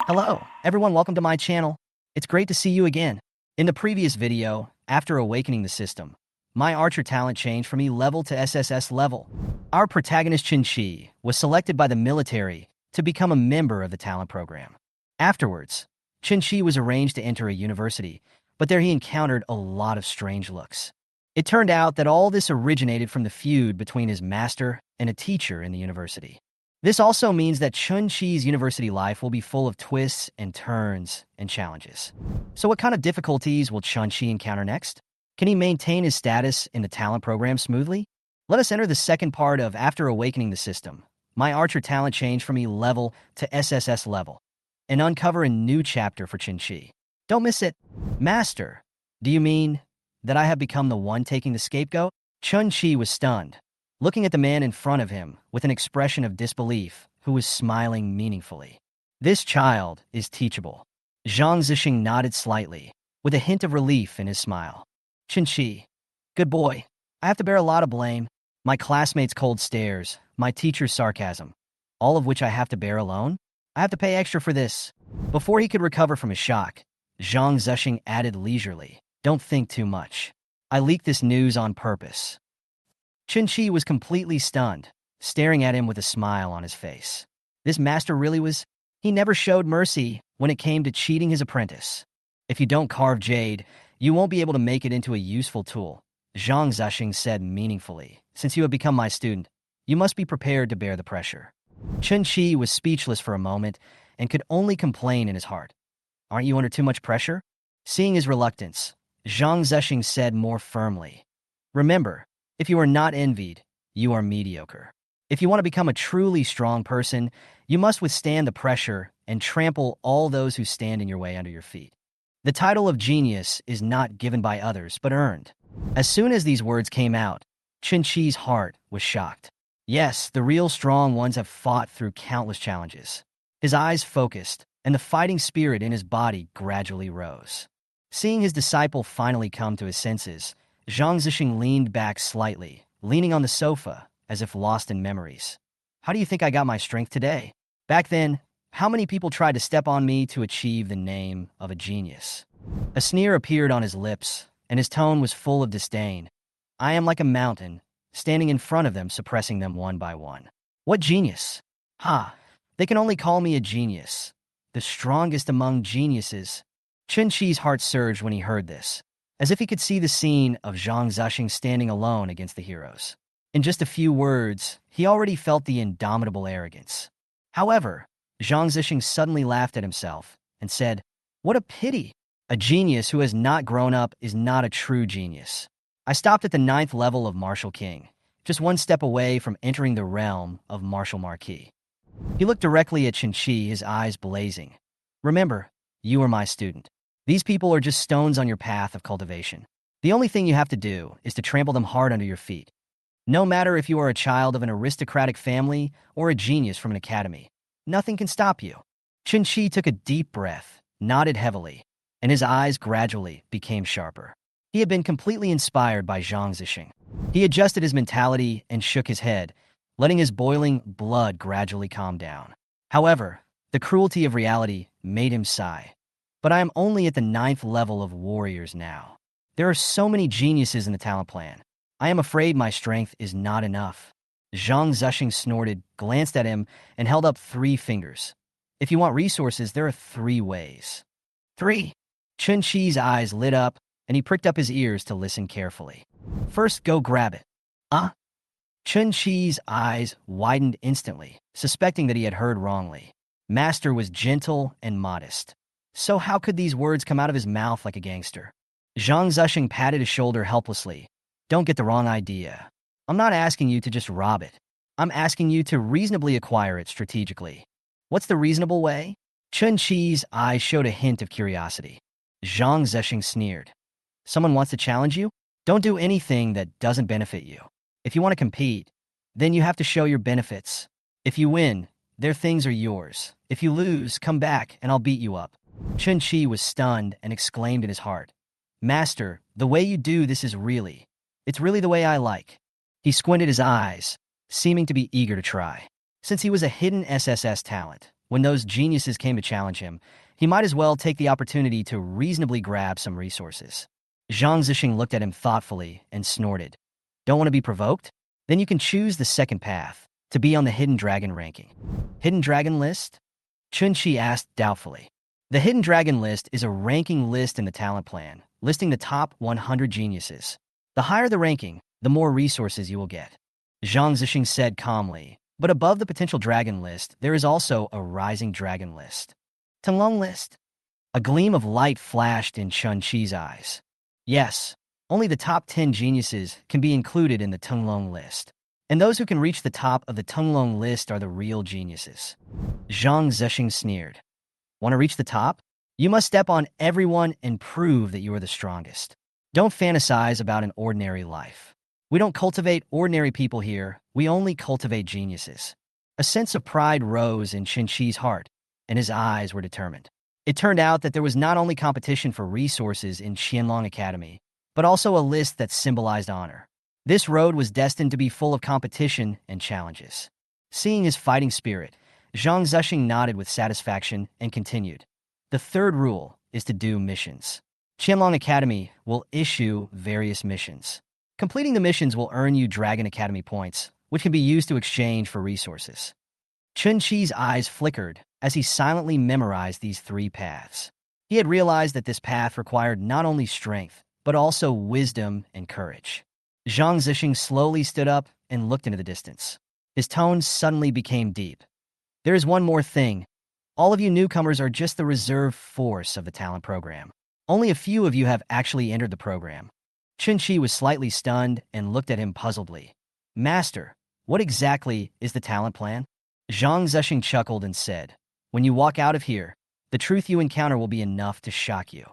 Hello, everyone, welcome to my channel. It's great to see you again. In the previous video, after awakening the system, my archer talent changed from E level to SSS level. Our protagonist Chen Qi was selected by the military to become a member of the talent program. Afterwards, Chen Qi was arranged to enter a university, but there he encountered a lot of strange looks. It turned out that all this originated from the feud between his master and a teacher in the university. This also means that Chen Qi's university life will be full of twists and turns and challenges. So what kind of difficulties will Chen Qi encounter next? Can he maintain his status in the talent program smoothly? Let us enter the second part of After Awakening the System. My archer talent changed from E level to SSS level, and uncover a new chapter for Chen Qi. Don't miss it. Master, do you mean that I have become the one taking the scapegoat? Chen Qi was stunned, looking at the man in front of him with an expression of disbelief, who was smiling meaningfully. This child is teachable. Zhang Zesheng nodded slightly, with a hint of relief in his smile. Chen Qi, good boy. I have to bear a lot of blame. My classmates' cold stares, my teacher's sarcasm, all of which I have to bear alone? I have to pay extra for this. Before he could recover from his shock, Zhang Zesheng added leisurely, don't think too much. I leaked this news on purpose. Chen Qi was completely stunned, staring at him with a smile on his face. This master really was... He never showed mercy when it came to cheating his apprentice. If you don't carve jade, you won't be able to make it into a useful tool, Zhang Zesheng said meaningfully. Since you have become my student, you must be prepared to bear the pressure. Chen Qi was speechless for a moment and could only complain in his heart. Aren't you under too much pressure? Seeing his reluctance, Zhang Zesheng said more firmly, remember, if you are not envied, you are mediocre. If you want to become a truly strong person, you must withstand the pressure and trample all those who stand in your way under your feet. The title of genius is not given by others, but earned. As soon as these words came out, Chen Qi's heart was shocked. Yes, the real strong ones have fought through countless challenges. His eyes focused, and the fighting spirit in his body gradually rose. Seeing his disciple finally come to his senses, Zhang Zesheng leaned back slightly, leaning on the sofa, as if lost in memories. How do you think I got my strength today? Back then, how many people tried to step on me to achieve the name of a genius? A sneer appeared on his lips, and his tone was full of disdain. I am like a mountain, standing in front of them, suppressing them one by one. What genius? Ha! They can only call me a genius. The strongest among geniuses. Chen Qi's heart surged when he heard this, as if he could see the scene of Zhang Zesheng standing alone against the heroes. In just a few words, he already felt the indomitable arrogance. However, Zhang Zesheng suddenly laughed at himself and said, what a pity! A genius who has not grown up is not a true genius. I stopped at the 9th level of Martial King, just one step away from entering the realm of Martial Marquis. He looked directly at Chen Qi, his eyes blazing. Remember, you are my student. These people are just stones on your path of cultivation. The only thing you have to do is to trample them hard under your feet. No matter if you are a child of an aristocratic family or a genius from an academy, nothing can stop you. Chen Qi took a deep breath, nodded heavily, and his eyes gradually became sharper. He had been completely inspired by Zhang Zesheng. He adjusted his mentality and shook his head, letting his boiling blood gradually calm down. However, the cruelty of reality made him sigh. But I am only at the 9th level of warriors now. There are so many geniuses in the talent plan. I am afraid my strength is not enough. Zhang Zesheng snorted, glanced at him, and held up 3 fingers. If you want resources, there are 3 ways. 3. Chen Qi's eyes lit up, and he pricked up his ears to listen carefully. First, go grab it. Chen Qi's eyes widened instantly, suspecting that he had heard wrongly. Master was gentle and modest. So how could these words come out of his mouth like a gangster? Zhang Zesheng patted his shoulder helplessly. Don't get the wrong idea. I'm not asking you to just rob it. I'm asking you to reasonably acquire it strategically. What's the reasonable way? Chen Qi's eyes showed a hint of curiosity. Zhang Zesheng sneered. Someone wants to challenge you? Don't do anything that doesn't benefit you. If you want to compete, then you have to show your benefits. If you win, their things are yours. If you lose, come back and I'll beat you up. Chen Qi was stunned and exclaimed in his heart, Master, the way you do this is it's really the way I like. He squinted his eyes, seeming to be eager to try. Since he was a hidden SSS talent, When those geniuses came to challenge him, he might as well take the opportunity to reasonably grab some resources. Zhang Zesheng looked at him thoughtfully and snorted. Don't want to be provoked? Then you can choose the second path, to be on the Hidden Dragon ranking. Hidden Dragon list? Chen Qi asked doubtfully. The Hidden Dragon list is a ranking list in the talent plan, listing the top 100 geniuses. The higher the ranking, the more resources you will get. Zhang Zesheng said calmly, but above the potential dragon list, there is also a rising dragon list. Tenglong list? A gleam of light flashed in Chen Qi's eyes. Yes, only the top 10 geniuses can be included in the Tenglong list. And those who can reach the top of the Tenglong list are the real geniuses. Zhang Zesheng sneered. Want to reach the top? You must step on everyone and prove that you are the strongest. Don't fantasize about an ordinary life. We don't cultivate ordinary people here, we only cultivate geniuses. A sense of pride rose in Chinchi's heart, and his eyes were determined. It turned out that there was not only competition for resources in Qianlong Academy, but also a list that symbolized honor. This road was destined to be full of competition and challenges. Seeing his fighting spirit, Zhang Zesheng nodded with satisfaction and continued. The third rule is to do missions. Qianlong Academy will issue various missions. Completing the missions will earn you Dragon Academy points, which can be used to exchange for resources. Chen Qi's eyes flickered as he silently memorized these 3 paths. He had realized that this path required not only strength, but also wisdom and courage. Zhang Zesheng slowly stood up and looked into the distance. His tone suddenly became deep. There is one more thing. All of you newcomers are just the reserve force of the talent program. Only a few of you have actually entered the program. Chen Qi was slightly stunned and looked at him puzzledly. Master, what exactly is the talent plan? Zhang Zesheng chuckled and said, when you walk out of here, the truth you encounter will be enough to shock you.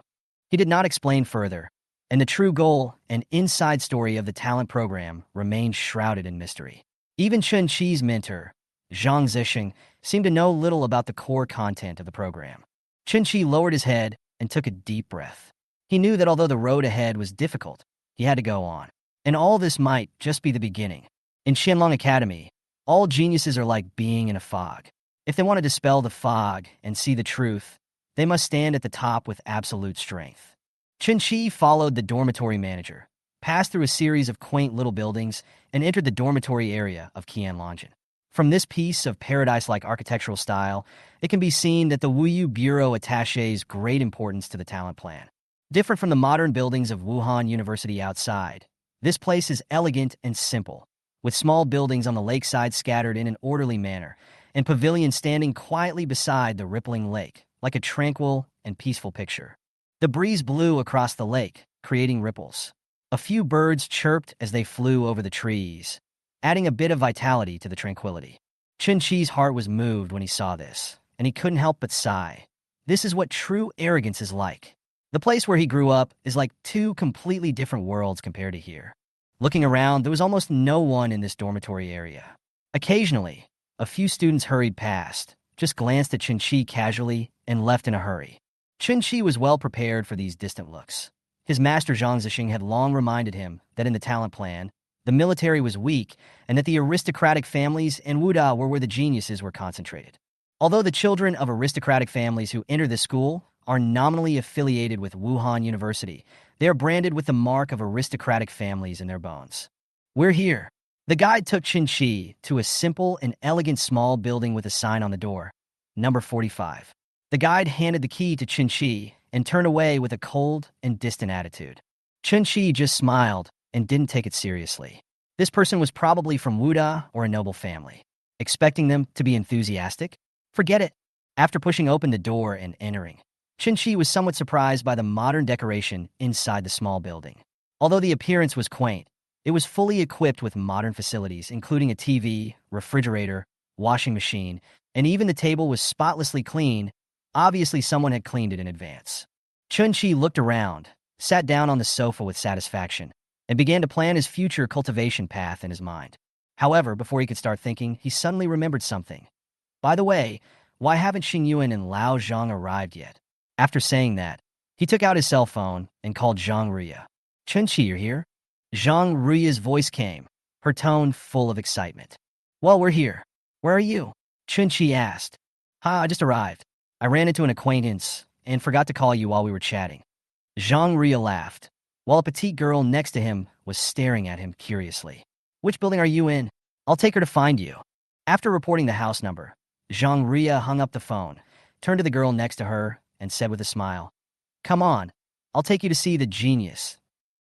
He did not explain further, and the true goal and inside story of the talent program remained shrouded in mystery. Even Chen Qi's mentor, Zhang Zesheng, seemed to know little about the core content of the program. Chen Qi lowered his head and took a deep breath. He knew that although the road ahead was difficult, he had to go on. And all this might just be the beginning. In Qianlong Academy, all geniuses are like being in a fog. If they want to dispel the fog and see the truth, they must stand at the top with absolute strength. Chen Qi followed the dormitory manager, passed through a series of quaint little buildings, and entered the dormitory area of Qianlongjian. From this piece of paradise-like architectural style, it can be seen that the Wuyu Bureau attaches great importance to the talent plan. Different from the modern buildings of Wuhan University outside, this place is elegant and simple, with small buildings on the lakeside scattered in an orderly manner, and pavilions standing quietly beside the rippling lake, like a tranquil and peaceful picture. The breeze blew across the lake, creating ripples. A few birds chirped as they flew over the trees, adding a bit of vitality to the tranquility. Chen Qi's heart was moved when he saw this, and he couldn't help but sigh. This is what true arrogance is like. The place where he grew up is like 2 completely different worlds compared to here. Looking around, there was almost no one in this dormitory area. Occasionally, a few students hurried past, just glanced at Chen Qi casually, and left in a hurry. Chen Qi was well prepared for these distant looks. His master Zhang Zesheng had long reminded him that in the talent plan, the military was weak and that the aristocratic families and Wuda were where the geniuses were concentrated. Although the children of aristocratic families who enter this school are nominally affiliated with Wuhan University, they are branded with the mark of aristocratic families in their bones. We're here. The guide took Chen Qi to a simple and elegant small building with a sign on the door, number 45. The guide handed the key to Chen Qi and turned away with a cold and distant attitude. Chen Qi just smiled and didn't take it seriously. This person was probably from Wuda or a noble family. Expecting them to be enthusiastic? Forget it. After pushing open the door and entering, Chen Qi was somewhat surprised by the modern decoration inside the small building. Although the appearance was quaint, it was fully equipped with modern facilities, including a TV, refrigerator, washing machine, and even the table was spotlessly clean. Obviously, someone had cleaned it in advance. Chen Qi looked around, sat down on the sofa with satisfaction, and began to plan his future cultivation path in his mind. However, before he could start thinking, he suddenly remembered something. By the way, why haven't Xing Yuan and Lao Zhang arrived yet? After saying that, he took out his cell phone and called Zhang Ruya. Chen Qi, you're here? Zhang Ruya's voice came, her tone full of excitement. Well, we're here. Where are you? Chen Qi asked. Ha, I just arrived. I ran into an acquaintance and forgot to call you while we were chatting. Zhang Ria laughed, while a petite girl next to him was staring at him curiously. Which building are you in? I'll take her to find you. After reporting the house number, Zhang Ria hung up the phone, turned to the girl next to her, and said with a smile, "Come on, I'll take you to see the genius."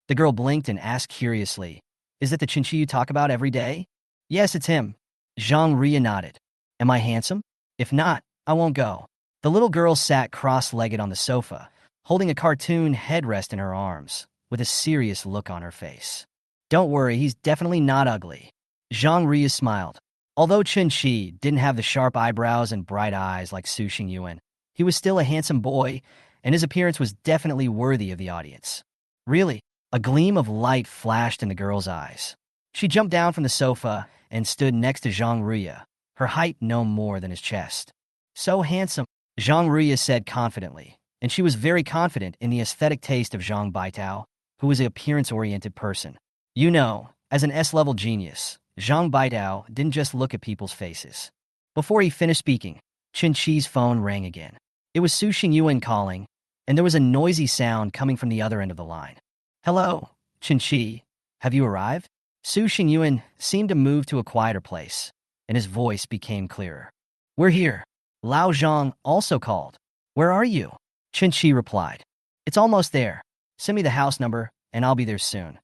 The girl blinked and asked curiously, "Is that the Chinchi you talk about every day?" "Yes, it's him." Zhang Ria nodded. "Am I handsome? If not, I won't go." The little girl sat cross-legged on the sofa, holding a cartoon headrest in her arms, with a serious look on her face. "Don't worry, he's definitely not ugly." Zhang Ria smiled. Although Chen Qi didn't have the sharp eyebrows and bright eyes like Su Xingyuan, he was still a handsome boy, and his appearance was definitely worthy of the audience. Really, a gleam of light flashed in the girl's eyes. She jumped down from the sofa and stood next to Zhang Ria, her height no more than his chest. "So handsome," Zhang Ria said confidently, and she was very confident in the aesthetic taste of Zhang Baitao, who was an appearance-oriented person. You know, as an S-level genius, Zhang Baitao didn't just look at people's faces. Before he finished speaking, Chen Qi's phone rang again. It was Su Xingyuan calling, and there was a noisy sound coming from the other end of the line. "Hello, Chen Qi. Have you arrived?" Su Xingyuan seemed to move to a quieter place, and his voice became clearer. "We're here." Lao Zhang also called. "Where are you?" Chen Qi replied. "It's almost there. Send me the house number, and I'll be there soon."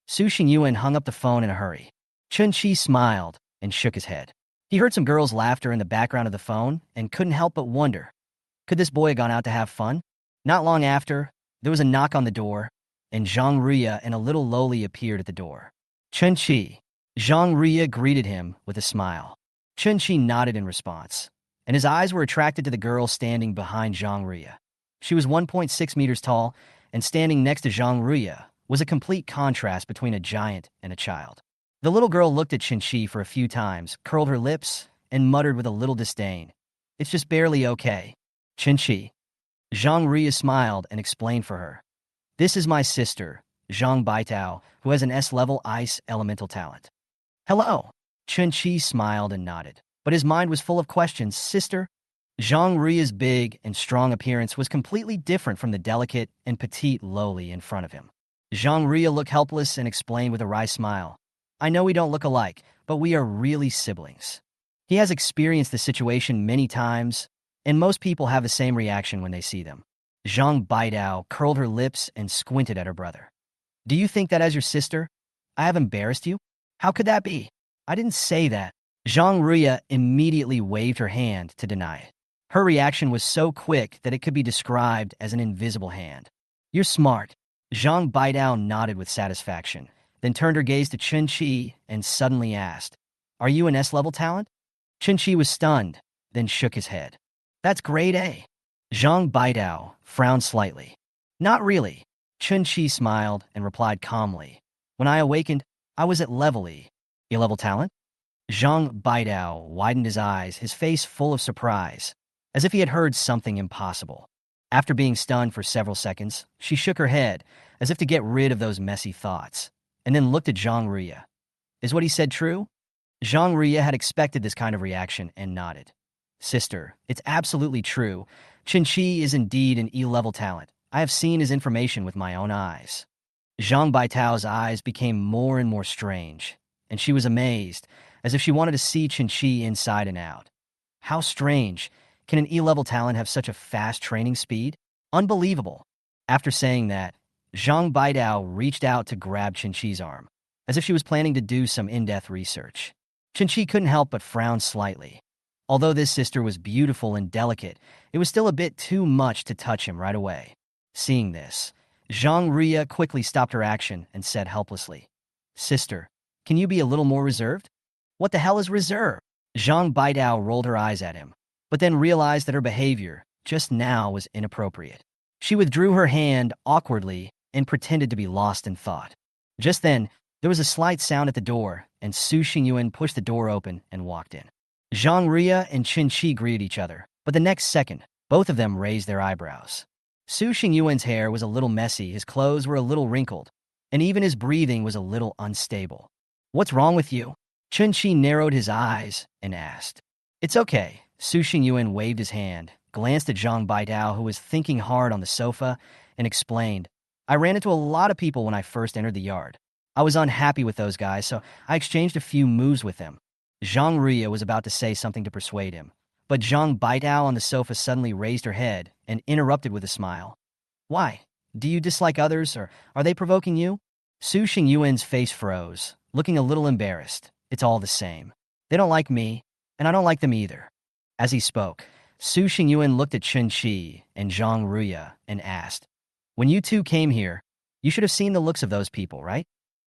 Su Xingyuan hung up the phone in a hurry. Chen Qi smiled and shook his head. He heard some girls' laughter in the background of the phone and couldn't help but wonder, could this boy have gone out to have fun? Not long after, there was a knock on the door, and Zhang Ria and a little lowly appeared at the door. "Chen Qi." Zhang Ria greeted him with a smile. Chen Qi nodded in response, and his eyes were attracted to the girl standing behind Zhang Ria. She was 1.6 meters tall, and standing next to Zhang Ria was a complete contrast between a giant and a child. The little girl looked at Chen Qi for a few times, curled her lips, and muttered with a little disdain, "It's just barely okay." "Chen Qi." Zhang Ria smiled and explained for her. "This is my sister, Zhang Baitao, who has an S-level ice elemental talent." "Hello." Chen Qi smiled and nodded, but his mind was full of questions. "Sister?" Zhang Ria's big and strong appearance was completely different from the delicate and petite lowly in front of him. Zhang Ria looked helpless and explained with a wry smile, "I know we don't look alike, but we are really siblings." He has experienced the situation many times, and most people have the same reaction when they see them. Zhang Baidao curled her lips and squinted at her brother. "Do you think that as your sister, I have embarrassed you? How could that be?" "I didn't say that." Zhang Ria immediately waved her hand to deny it. Her reaction was so quick that it could be described as an invisible hand. "You're smart." Zhang Baidao nodded with satisfaction, then turned her gaze to Chen Qi and suddenly asked, "Are you an S-level talent?" Chen Qi was stunned, then shook his head. "That's grade A." Zhang Baidao frowned slightly. "Not really." Chen Qi smiled and replied calmly, "When I awakened, I was at level E." "A-level talent?" Zhang Baidao widened his eyes, his face full of surprise, as if he had heard something impossible. After being stunned for several seconds, she shook her head, as if to get rid of those messy thoughts, and then looked at Zhang Ria. "Is what he said true?" Zhang Ria had expected this kind of reaction and nodded. "Sister, it's absolutely true. Chen Qi is indeed an E-level talent. I have seen his information with my own eyes." Zhang Baitao's eyes became more and more strange, and she was amazed, as if she wanted to see Chen Qi inside and out. How strange. Can an E-level talent have such a fast training speed? Unbelievable. After saying that, Zhang Baidao reached out to grab Chen Qi's arm, as if she was planning to do some in-depth research. Chen Qi couldn't help but frown slightly. Although this sister was beautiful and delicate, it was still a bit too much to touch him right away. Seeing this, Zhang Ria quickly stopped her action and said helplessly, "Sister, can you be a little more reserved?" "What the hell is reserve?" Zhang Baidao rolled her eyes at him, but then realized that her behavior just now was inappropriate. She withdrew her hand awkwardly and pretended to be lost in thought. Just then, there was a slight sound at the door, and Su Xingyuan pushed the door open and walked in. Zhang Ria and Chen Qi greeted each other, but the next second, both of them raised their eyebrows. Su Xingyuan's hair was a little messy, his clothes were a little wrinkled, and even his breathing was a little unstable. "What's wrong with you?" Chen Qi narrowed his eyes and asked. "It's okay," Su Xingyuan waved his hand, glanced at Zhang Baidao, who was thinking hard on the sofa, and explained, I ran into a lot of people when I first entered the yard. I was unhappy with those guys, so I exchanged a few moves with them. Zhang Ruya was about to say something to persuade him, but Zhang Baidao on the sofa suddenly raised her head and interrupted with a smile. Why? Do you dislike others, or are they provoking you? Su Xingyuan's face froze, looking a little embarrassed. It's all the same. They don't like me, and I don't like them either. As he spoke, Su Xingyuan looked at Chen Qi and Zhang Ruya and asked, When you two came here, you should have seen the looks of those people, right?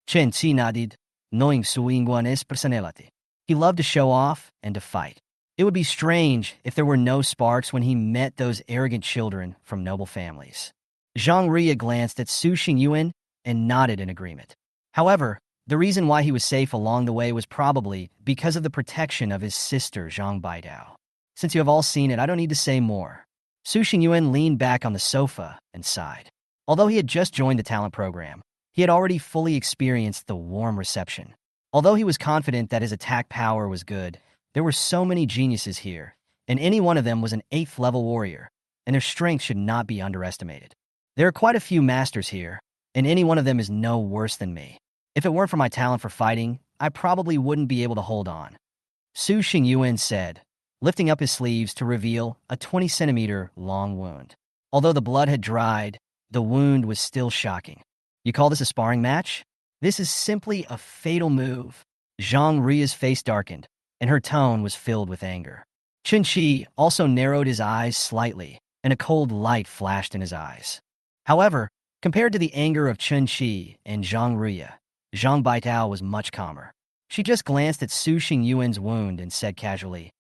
Chen Qi nodded, knowing Su Xingyuan's personality. He loved to show off and to fight. It would be strange if there were no sparks when he met those arrogant children from noble families. Zhang Ruya glanced at Su Xingyuan and nodded in agreement. However, the reason why he was safe along the way was probably because of the protection of his sister Zhang Baidao. Since you have all seen it, I don't need to say more. Su Xingyuan leaned back on the sofa and sighed. Although he had just joined the talent program, he had already fully experienced the warm reception. Although he was confident that his attack power was good, there were so many geniuses here, and any one of them was an 8th level warrior, and their strength should not be underestimated. There are quite a few masters here, and any one of them is no worse than me. If it weren't for my talent for fighting, I probably wouldn't be able to hold on. Su Xingyuan said, lifting up his sleeves to reveal a 20-centimeter long wound. Although the blood had dried, the wound was still shocking. You call this a sparring match? This is simply a fatal move. Zhang Ruya's face darkened, and her tone was filled with anger. Chinchi also narrowed his eyes slightly, and a cold light flashed in his eyes. However, compared to the anger of Chen Qi and Zhang Ruya, Zhang Baitao was much calmer. She just glanced at Su Xingyuan's wound and said casually,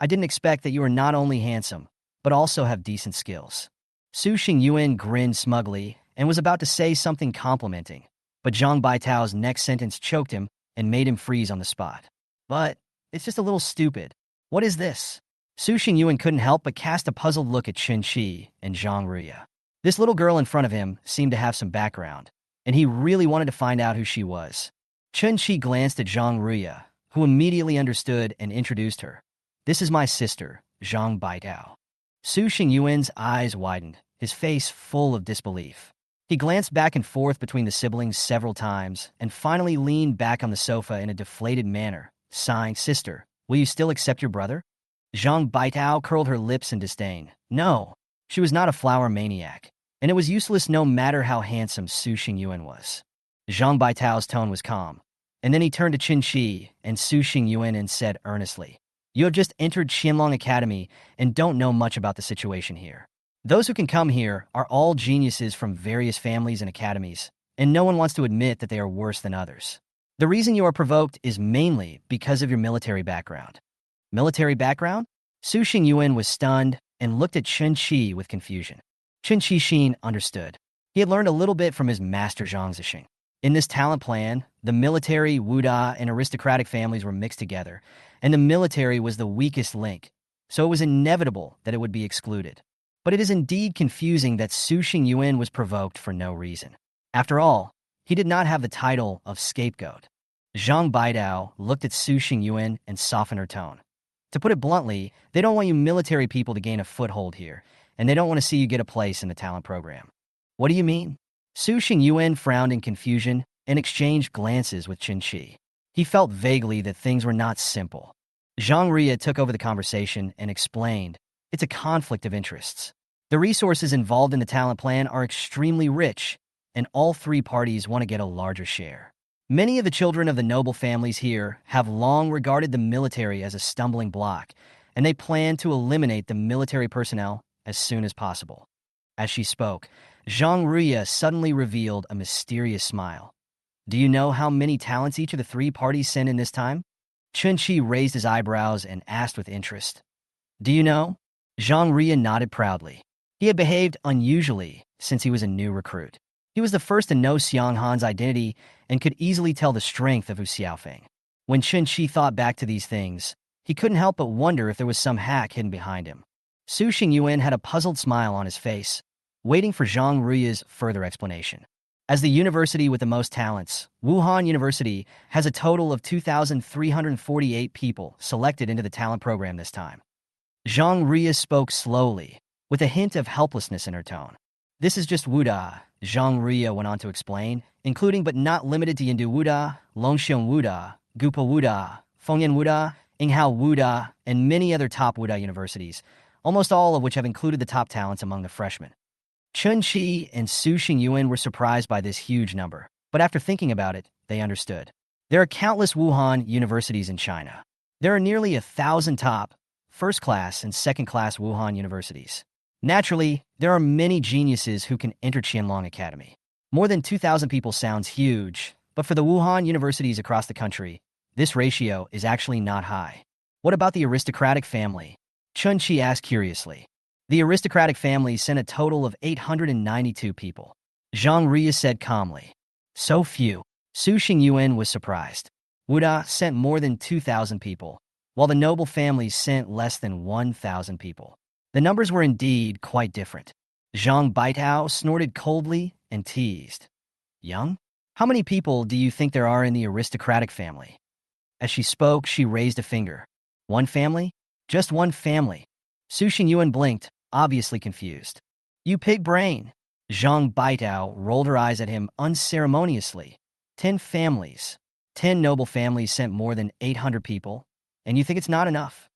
I didn't expect that you are not only handsome, but also have decent skills. Su Xingyuan grinned smugly and was about to say something complimenting, but Zhang Baitao's next sentence choked him and made him freeze on the spot. But it's just a little stupid. What is this? Su Xingyuan couldn't help but cast a puzzled look at Chen Qi and Zhang Ruya. This little girl in front of him seemed to have some background, and he really wanted to find out who she was. Chen Qi glanced at Zhang Ruya, who immediately understood and introduced her. This is my sister, Zhang Baidao. Su Xingyuan's eyes widened, his face full of disbelief. He glanced back and forth between the siblings several times and finally leaned back on the sofa in a deflated manner, sighing, Sister, will you still accept your brother? Zhang Baitao curled her lips in disdain. No, she was not a flower maniac, and it was useless no matter how handsome Su Xingyuan was. Zhang Baitao's tone was calm, and then he turned to Chinchi and Su Xingyuan and said earnestly, You have just entered Qianlong Academy and don't know much about the situation here. Those who can come here are all geniuses from various families and academies, and no one wants to admit that they are worse than others. The reason you are provoked is mainly because of your military background. Military background? Su Xingyuan was stunned and looked at Chen Qi with confusion. Chen Qi understood. He had learned a little bit from his master Zhang Zesheng. In this talent plan, the military, wuda, and aristocratic families were mixed together, and the military was the weakest link, so it was inevitable that it would be excluded. But it is indeed confusing that Su Xingyuan was provoked for no reason. After all, he did not have the title of scapegoat. Zhang Baidao looked at Su Xingyuan and softened her tone. To put it bluntly, they don't want you military people to gain a foothold here, and they don't want to see you get a place in the talent program. What do you mean? Su Xingyuan frowned in confusion and exchanged glances with Chinchi. He felt vaguely that things were not simple. Zhang Ruya took over the conversation and explained, It's a conflict of interests. The resources involved in the talent plan are extremely rich, and all three parties want to get a larger share. Many of the children of the noble families here have long regarded the military as a stumbling block, and they plan to eliminate the military personnel as soon as possible. As she spoke, Zhang Ruya suddenly revealed a mysterious smile. Do you know how many talents each of the three parties send in this time? Chen Qi raised his eyebrows and asked with interest. Do you know? Zhang Ruya nodded proudly. He had behaved unusually since he was a new recruit. He was the first to know Xiang Han's identity and could easily tell the strength of Hu Xiaofeng. When Chen Qi thought back to these things, he couldn't help but wonder if there was some hack hidden behind him. Su Xingyuan had a puzzled smile on his face, waiting for Zhang Ruya's further explanation. As the university with the most talents, Wuhan University has a total of 2,348 people selected into the talent program this time. Zhang Ria spoke slowly, with a hint of helplessness in her tone. This is just Wuda, Zhang Ria went on to explain, including but not limited to Yindu Wuda, Longxiong Wuda, Gupa Wuda, Fengyan Wuda, Yinghao Wuda, and many other top Wuda universities, almost all of which have included the top talents among the freshmen. Chen Qi and Su Xingyuan were surprised by this huge number, but after thinking about it, they understood. There are countless Wuhan universities in China. There are nearly 1,000 top, first-class and second-class Wuhan universities. Naturally, there are many geniuses who can enter Qianlong Academy. More than 2,000 people sounds huge, but for the Wuhan universities across the country, this ratio is actually not high. What about the aristocratic family? Chen Qi asked curiously. The aristocratic family sent a total of 892 people. Zhang Ria said calmly. So few. Su Xingyuan was surprised. Wuda sent more than 2,000 people, while the noble families sent less than 1,000 people. The numbers were indeed quite different. Zhang Baitao snorted coldly and teased. Young? How many people do you think there are in the aristocratic family? As she spoke, she raised a finger. One family? Just one family. Su Xingyuan blinked, obviously confused. You pig brain. Zhang Baitao rolled her eyes at him unceremoniously. 10 families. 10 noble families sent more than 800 people, and you think it's not enough?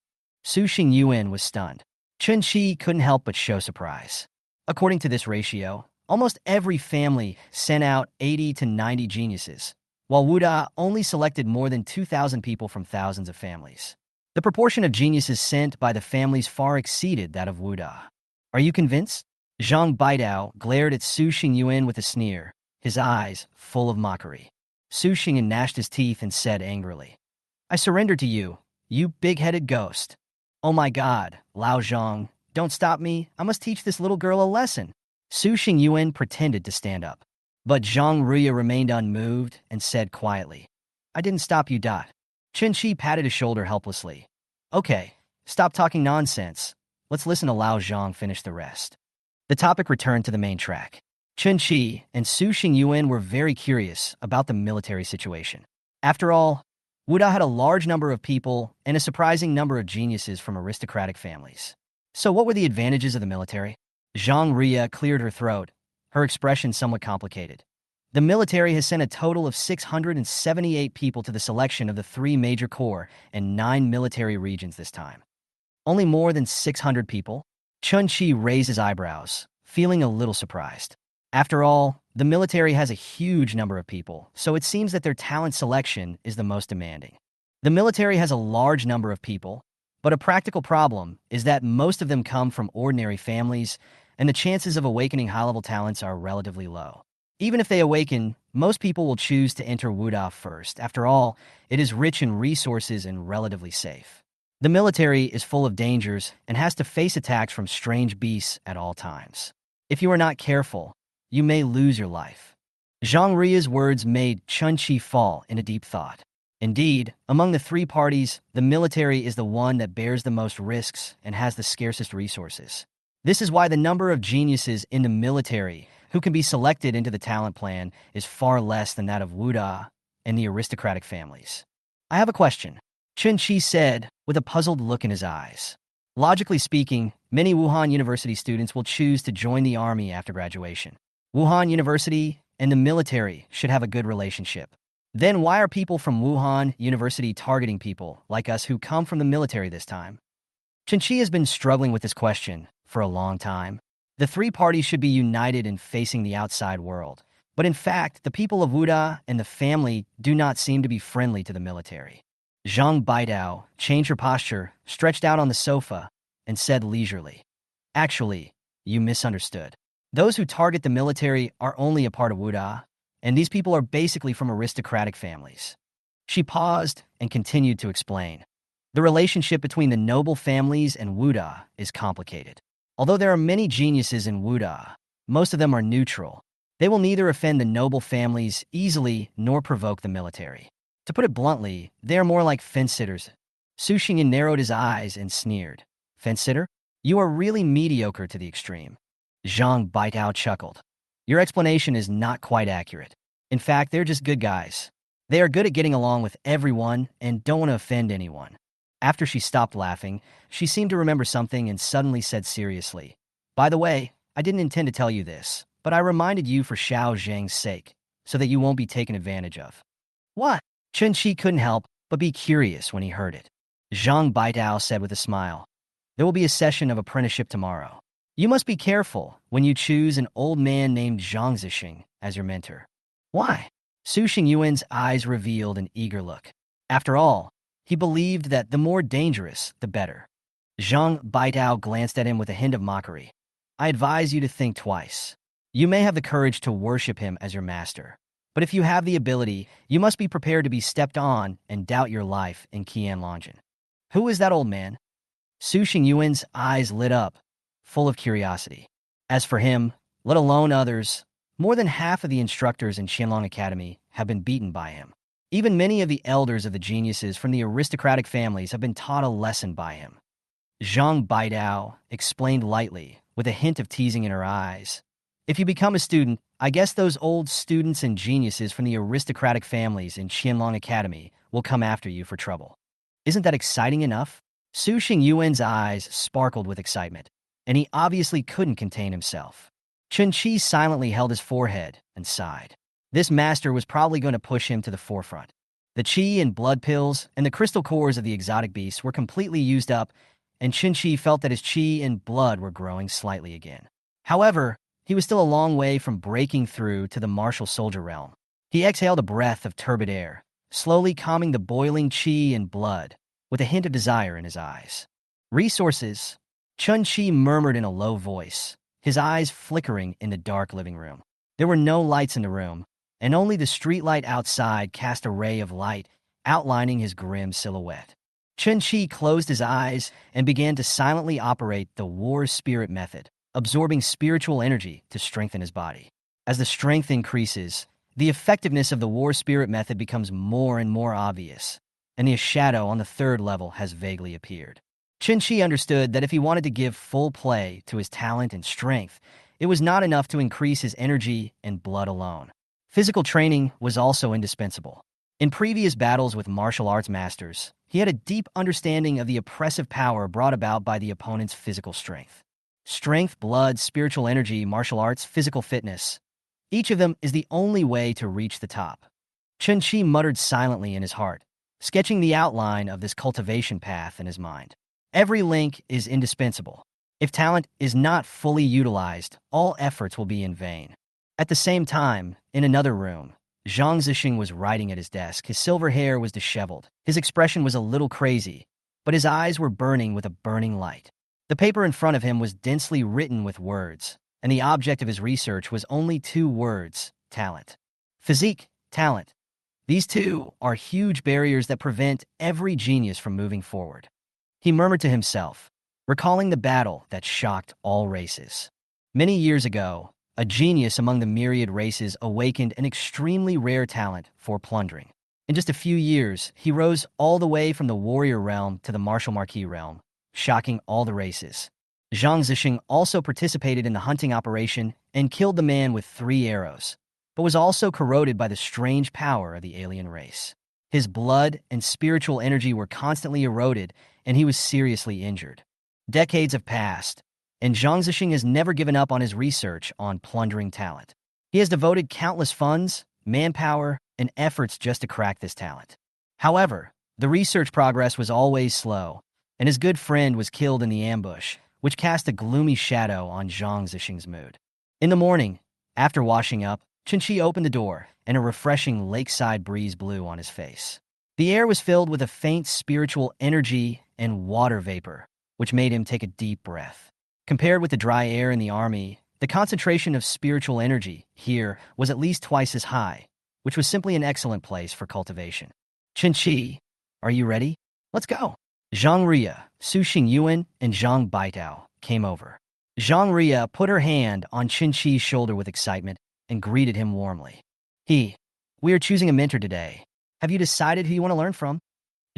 Su Xingyuan was stunned. Chen Qi couldn't help but show surprise. According to this ratio, almost every family sent out 80 to 90 geniuses, while Wuda only selected more than 2,000 people from thousands of families. The proportion of geniuses sent by the families far exceeded that of Wuda. Are you convinced? Zhang Baidao glared at Su Xingyuan with a sneer, his eyes full of mockery. Su Xingyuan gnashed his teeth and said angrily, I surrender to you, you big-headed ghost. Oh my god, Lao Zhang, don't stop me, I must teach this little girl a lesson. Su Xingyuan pretended to stand up. But Zhang Ria remained unmoved and said quietly, I didn't stop you. Chen Qi patted his shoulder helplessly. Okay, stop talking nonsense. Let's listen to Lao Zhang finish the rest. The topic returned to the main track. Chen Qi and Su Xingyuan were very curious about the military situation. After all, Wuda had a large number of people and a surprising number of geniuses from aristocratic families. So what were the advantages of the military? Zhang Ria cleared her throat, her expression somewhat complicated. The military has sent a total of 678 people to the selection of the 3 major corps and 9 military regions this time. Only more than 600 people? Chen Qi raised his eyebrows, feeling a little surprised. After all, the military has a huge number of people, so it seems that their talent selection is the most demanding. The military has a large number of people, but a practical problem is that most of them come from ordinary families, and the chances of awakening high-level talents are relatively low. Even if they awaken, most people will choose to enter Wuda first. After all, it is rich in resources and relatively safe. The military is full of dangers and has to face attacks from strange beasts at all times. If you are not careful, you may lose your life. Zhang Ria's words made Chen Qi fall in a deep thought. Indeed, among the 3 parties, the military is the one that bears the most risks and has the scarcest resources. This is why the number of geniuses in the military who can be selected into the talent plan is far less than that of Wuda and the aristocratic families. I have a question, Chen Qi said with a puzzled look in his eyes. Logically speaking, many Wuhan University students will choose to join the army after graduation. Wuhan University and the military should have a good relationship. Then why are people from Wuhan University targeting people like us who come from the military this time? Chen Qi has been struggling with this question for a long time. The 3 parties should be united in facing the outside world. But in fact, the people of Wuda and the family do not seem to be friendly to the military. Zhang Baidao changed her posture, stretched out on the sofa, and said leisurely, Actually, you misunderstood. Those who target the military are only a part of Wuda, and these people are basically from aristocratic families. She paused and continued to explain. The relationship between the noble families and Wuda is complicated. Although there are many geniuses in Wuda, most of them are neutral. They will neither offend the noble families easily nor provoke the military. To put it bluntly, they are more like fence-sitters. Su Xingyuan narrowed his eyes and sneered. Fence-sitter? You are really mediocre to the extreme. Zhang Baitao chuckled. Your explanation is not quite accurate. In fact, they're just good guys. They are good at getting along with everyone and don't want to offend anyone. After she stopped laughing, she seemed to remember something and suddenly said seriously, "By the way, I didn't intend to tell you this, but I reminded you for Xiao Zhang's sake, so that you won't be taken advantage of." "What?" Chen Qi couldn't help but be curious when he heard it. Zhang Baidao said with a smile, "There will be a session of apprenticeship tomorrow. You must be careful when you choose an old man named Zhang Zesheng as your mentor." "Why?" Su Xingyuan's eyes revealed an eager look. After all, he believed that the more dangerous, the better. Zhang Baidao glanced at him with a hint of mockery. "I advise you to think twice. You may have the courage to worship him as your master, but if you have the ability, you must be prepared to be stepped on and doubt your life in Qianlongjian." "Who is that old man?" Su Xingyuan's eyes lit up, full of curiosity. As for him, let alone others, more than half of the instructors in Qianlong Academy have been beaten by him. Even many of the elders of the geniuses from the aristocratic families have been taught a lesson by him. Zhang Baidao explained lightly, with a hint of teasing in her eyes. "If you become a student, I guess those old students and geniuses from the aristocratic families in Qianlong Academy will come after you for trouble. Isn't that exciting enough?" Su Xingyuan's eyes sparkled with excitement, and he obviously couldn't contain himself. Chinchi silently held his forehead and sighed. This master was probably going to push him to the forefront. The chi and blood pills and the crystal cores of the exotic beasts were completely used up, and Chinchi felt that his chi and blood were growing slightly again. However, he was still a long way from breaking through to the martial soldier realm. He exhaled a breath of turbid air, slowly calming the boiling chi and blood, with a hint of desire in his eyes. "Resources," Chen Qi murmured in a low voice, his eyes flickering in the dark living room. There were no lights in the room, and only the streetlight outside cast a ray of light, outlining his grim silhouette. Chen Qi closed his eyes and began to silently operate the war spirit method, absorbing spiritual energy to strengthen his body. As the strength increases, the effectiveness of the war spirit method becomes more and more obvious, and the shadow on the third level has vaguely appeared. Chinchi understood that if he wanted to give full play to his talent and strength, it was not enough to increase his energy and blood alone. Physical training was also indispensable. In previous battles with martial arts masters, he had a deep understanding of the oppressive power brought about by the opponent's physical strength. Strength, blood, spiritual energy, martial arts, physical fitness. Each of them is the only way to reach the top. Chen Qi muttered silently in his heart, sketching the outline of this cultivation path in his mind. Every link is indispensable. If talent is not fully utilized, all efforts will be in vain. At the same time, in another room, Zhang Zesheng was writing at his desk. His silver hair was disheveled. His expression was a little crazy, but his eyes were burning with a burning light. The paper in front of him was densely written with words, and the object of his research was only two words: talent. Physique, talent. These two are huge barriers that prevent every genius from moving forward. He murmured to himself, recalling the battle that shocked all races. Many years ago, a genius among the myriad races awakened an extremely rare talent for plundering. In just a few years, he rose all the way from the warrior realm to the martial marquis realm, shocking all the races. Zhang Zesheng also participated in the hunting operation and killed the man with 3 arrows, but was also corroded by the strange power of the alien race. His blood and spiritual energy were constantly eroded, and he was seriously injured. Decades have passed, and Zhang Zesheng has never given up on his research on plundering talent. He has devoted countless funds, manpower, and efforts just to crack this talent. However, the research progress was always slow, and his good friend was killed in the ambush, which cast a gloomy shadow on Zhang Zesheng's mood. In the morning, after washing up, Chinchi opened the door, and a refreshing lakeside breeze blew on his face. The air was filled with a faint spiritual energy and water vapor, which made him take a deep breath. Compared with the dry air in the army, the concentration of spiritual energy here was at least twice as high, which was simply an excellent place for cultivation. "Chinchi, are you ready? Let's go." Zhang Ria, Su Xingyuan, and Zhang Baitao came over. Zhang Ria put her hand on Chinchi's shoulder with excitement and greeted him warmly. "We are choosing a mentor today. Have you decided who you want to learn from?"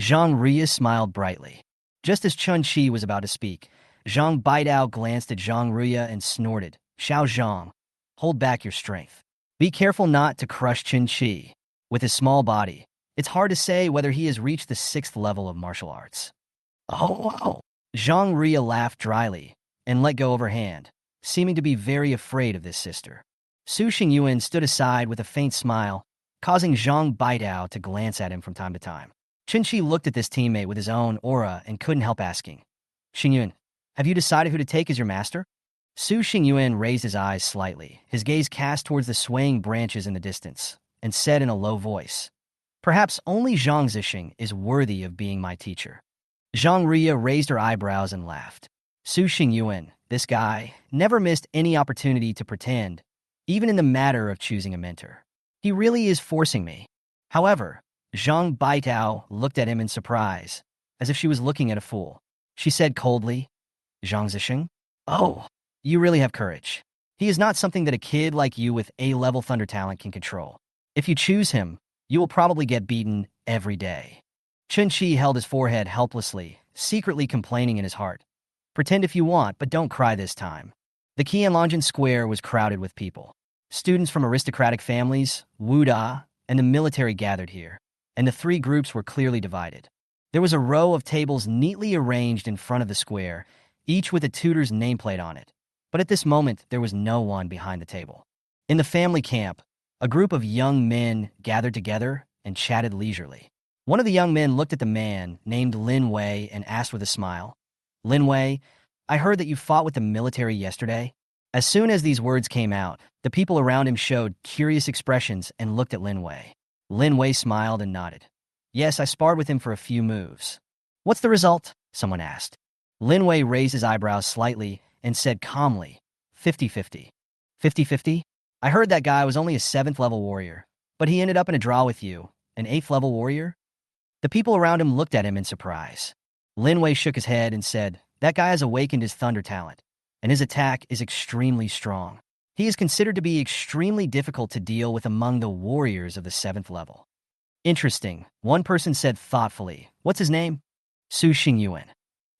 Zhang Ria smiled brightly. Just as Chen Qi was about to speak, Zhang Baidao glanced at Zhang Ria and snorted, "Xiao Zhang, hold back your strength. Be careful not to crush Chen Qi. With his small body, it's hard to say whether he has reached the 6th level of martial arts." Oh. Zhang Ria laughed dryly and let go of her hand, seeming to be very afraid of this sister. Su Xingyuan stood aside with a faint smile, causing Zhang Baidao to glance at him from time to time. Chinchi looked at this teammate with his own aura and couldn't help asking, Xingyuan, have you decided who to take as your master? Su Xingyuan raised his eyes slightly, his gaze cast towards the swaying branches in the distance, and said in a low voice, perhaps only Zhang Zesheng is worthy of being my teacher. Zhang Ria raised her eyebrows and laughed. Su Xingyuan, this guy, never missed any opportunity to pretend, even in the matter of choosing a mentor. He really is forcing me. However, Zhang Baitao looked at him in surprise, as if she was looking at a fool. She said coldly, Zhang Zesheng? Oh, you really have courage. He is not something that a kid like you with A-level thunder talent can control. If you choose him, you will probably get beaten every day. Chen Qi held his forehead helplessly, secretly complaining in his heart. Pretend if you want, but don't cry this time. The Qianlongjian Square was crowded with people. Students from aristocratic families, Wuda, and the military gathered here, and the three groups were clearly divided. There was a row of tables neatly arranged in front of the square, each with a tutor's nameplate on it. But at this moment, there was no one behind the table. In the family camp, a group of young men gathered together and chatted leisurely. One of the young men looked at the man named Lin Wei and asked with a smile, Lin Wei, I heard that you fought with the military yesterday. As soon as these words came out, the people around him showed curious expressions and looked at Lin Wei. Lin Wei smiled and nodded. Yes, I sparred with him for a few moves. What's the result? Someone asked. Lin Wei raised his eyebrows slightly and said calmly, 50-50. 50-50? I heard that guy was only a 7th level warrior, but he ended up in a draw with you, an 8th level warrior? The people around him looked at him in surprise. Lin Wei shook his head and said, that guy has awakened his thunder talent, and his attack is extremely strong. He is considered to be extremely difficult to deal with among the warriors of the 7th level. Interesting, one person said thoughtfully. What's his name? Su Xingyuan.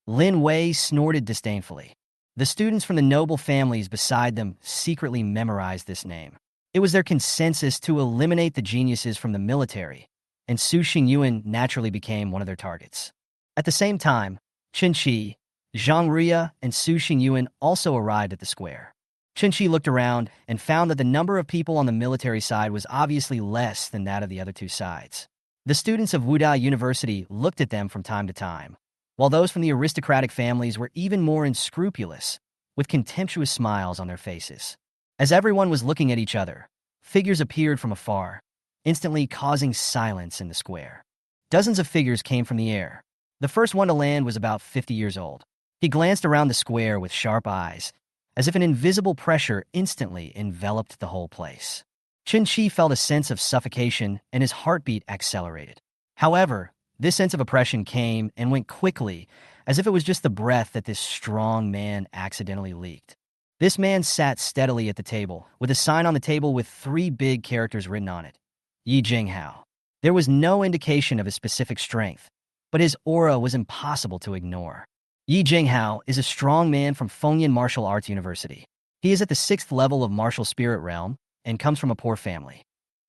Lin Wei snorted disdainfully. The students from the noble families beside them secretly memorized this name. It was their consensus to eliminate the geniuses from the military, and Su Xingyuan naturally became one of their targets. At the same time, Chinchi, Zhang Ria, and Su Xingyuan also arrived at the square. Chinchi looked around and found that the number of people on the military side was obviously less than that of the other two sides. The students of Wuda University looked at them from time to time, while those from the aristocratic families were even more unscrupulous, with contemptuous smiles on their faces. As everyone was looking at each other, figures appeared from afar, instantly causing silence in the square. Dozens of figures came from the air. The first one to land was about 50 years old. He glanced around the square with sharp eyes, as if an invisible pressure instantly enveloped the whole place. Chinchi felt a sense of suffocation and his heartbeat accelerated. However, this sense of oppression came and went quickly, as if it was just the breath that this strong man accidentally leaked. This man sat steadily at the table, with a sign on the table with 3 big characters written on it. Yi Jinghao. There was no indication of his specific strength, but his aura was impossible to ignore. Yi Jinghao is a strong man from Fengyan Martial Arts University. He is at the 6th level of Martial Spirit Realm and comes from a poor family.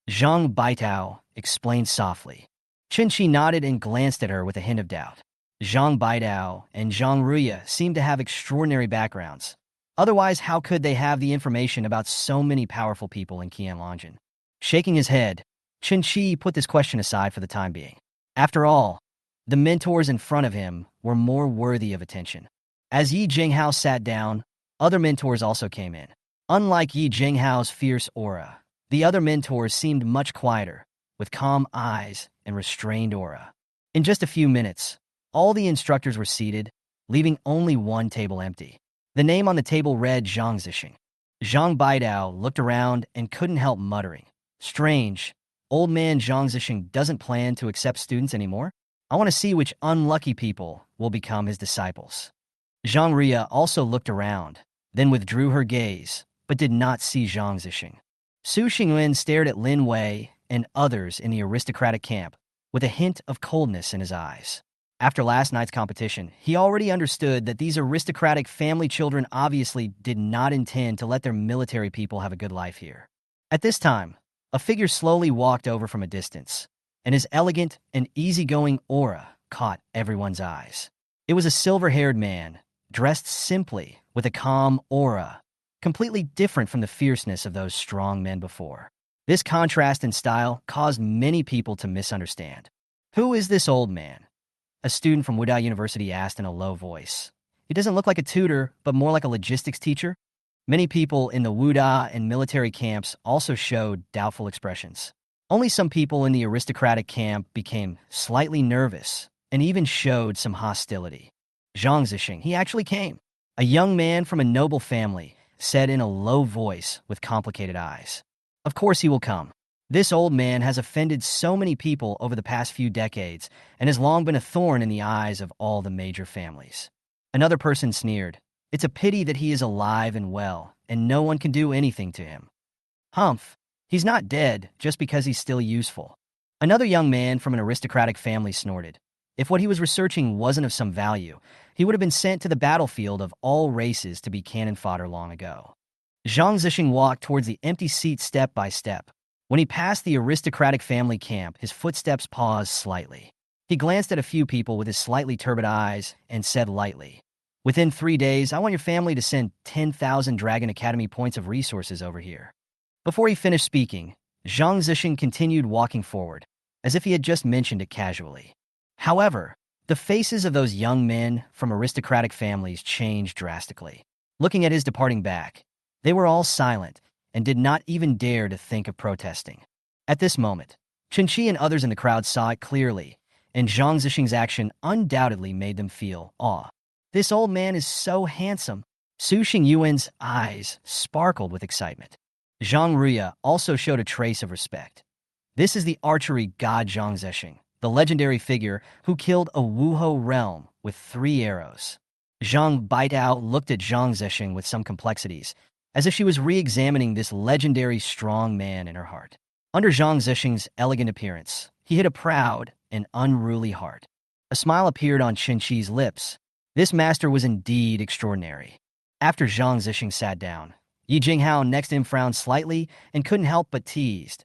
Zhang Baitao explained softly. Chinchi nodded and glanced at her with a hint of doubt. Zhang Baidao and Zhang Ruya seemed to have extraordinary backgrounds. Otherwise, how could they have the information about so many powerful people in Qianlongjian? Shaking his head, Chinchi put this question aside for the time being. After all, the mentors in front of him were more worthy of attention. As Yi Jinghao sat down, other mentors also came in. Unlike Yi Jinghao's fierce aura, the other mentors seemed much quieter, with calm eyes and restrained aura. In just a few minutes, all the instructors were seated, leaving only one table empty. The name on the table read Zhang Zesheng. Zhang Baidao looked around and couldn't help muttering. Strange, old man Zhang Zesheng doesn't plan to accept students anymore? I want to see which unlucky people will become his disciples. Zhang Ria also looked around, then withdrew her gaze, but did not see Zhang Zesheng. Su Xingyuan stared at Lin Wei and others in the aristocratic camp, with a hint of coldness in his eyes. After last night's competition, he already understood that these aristocratic family children obviously did not intend to let their military people have a good life here. At this time, a figure slowly walked over from a distance, and his elegant and easygoing aura caught everyone's eyes. It was a silver-haired man, dressed simply, with a calm aura, completely different from the fierceness of those strong men before. This contrast in style caused many people to misunderstand. Who is this old man? A student from Wudao University asked in a low voice. He doesn't look like a tutor, but more like a logistics teacher. Many people in the Wudao and military camps also showed doubtful expressions. Only some people in the aristocratic camp became slightly nervous and even showed some hostility. Zhang Zesheng, he actually came. A young man from a noble family, said in a low voice with complicated eyes. Of course he will come. This old man has offended so many people over the past few decades and has long been a thorn in the eyes of all the major families. Another person sneered. It's a pity that he is alive and well, and no one can do anything to him. Humph, he's not dead just because he's still useful. Another young man from an aristocratic family snorted. If what he was researching wasn't of some value, he would have been sent to the battlefield of all races to be cannon fodder long ago. Zhang Zesheng walked towards the empty seat step by step. When he passed the aristocratic family camp, his footsteps paused slightly. He glanced at a few people with his slightly turbid eyes and said lightly, "Within 3 days, I want your family to send 10,000 Dragon Academy points of resources over here." Before he finished speaking, Zhang Zesheng continued walking forward, as if he had just mentioned it casually. However, the faces of those young men from aristocratic families changed drastically. Looking at his departing back, they were all silent and did not even dare to think of protesting. At this moment, Chinchi and others in the crowd saw it clearly, and Zhang Zesheng's action undoubtedly made them feel awe. This old man is so handsome. Su Xingyuan's eyes sparkled with excitement. Zhang Ruya also showed a trace of respect. This is the archery god Zhang Zesheng, the legendary figure who killed a Wuhou realm with 3 arrows. Zhang Baitao looked at Zhang Zesheng with some complexities, as if she was re-examining this legendary strong man in her heart. Under Zhang Zesheng's elegant appearance, he hid a proud and unruly heart. A smile appeared on Chen Qi's lips. This master was indeed extraordinary. After Zhang Zesheng sat down, Yi Jinghao next to him frowned slightly and couldn't help but teased.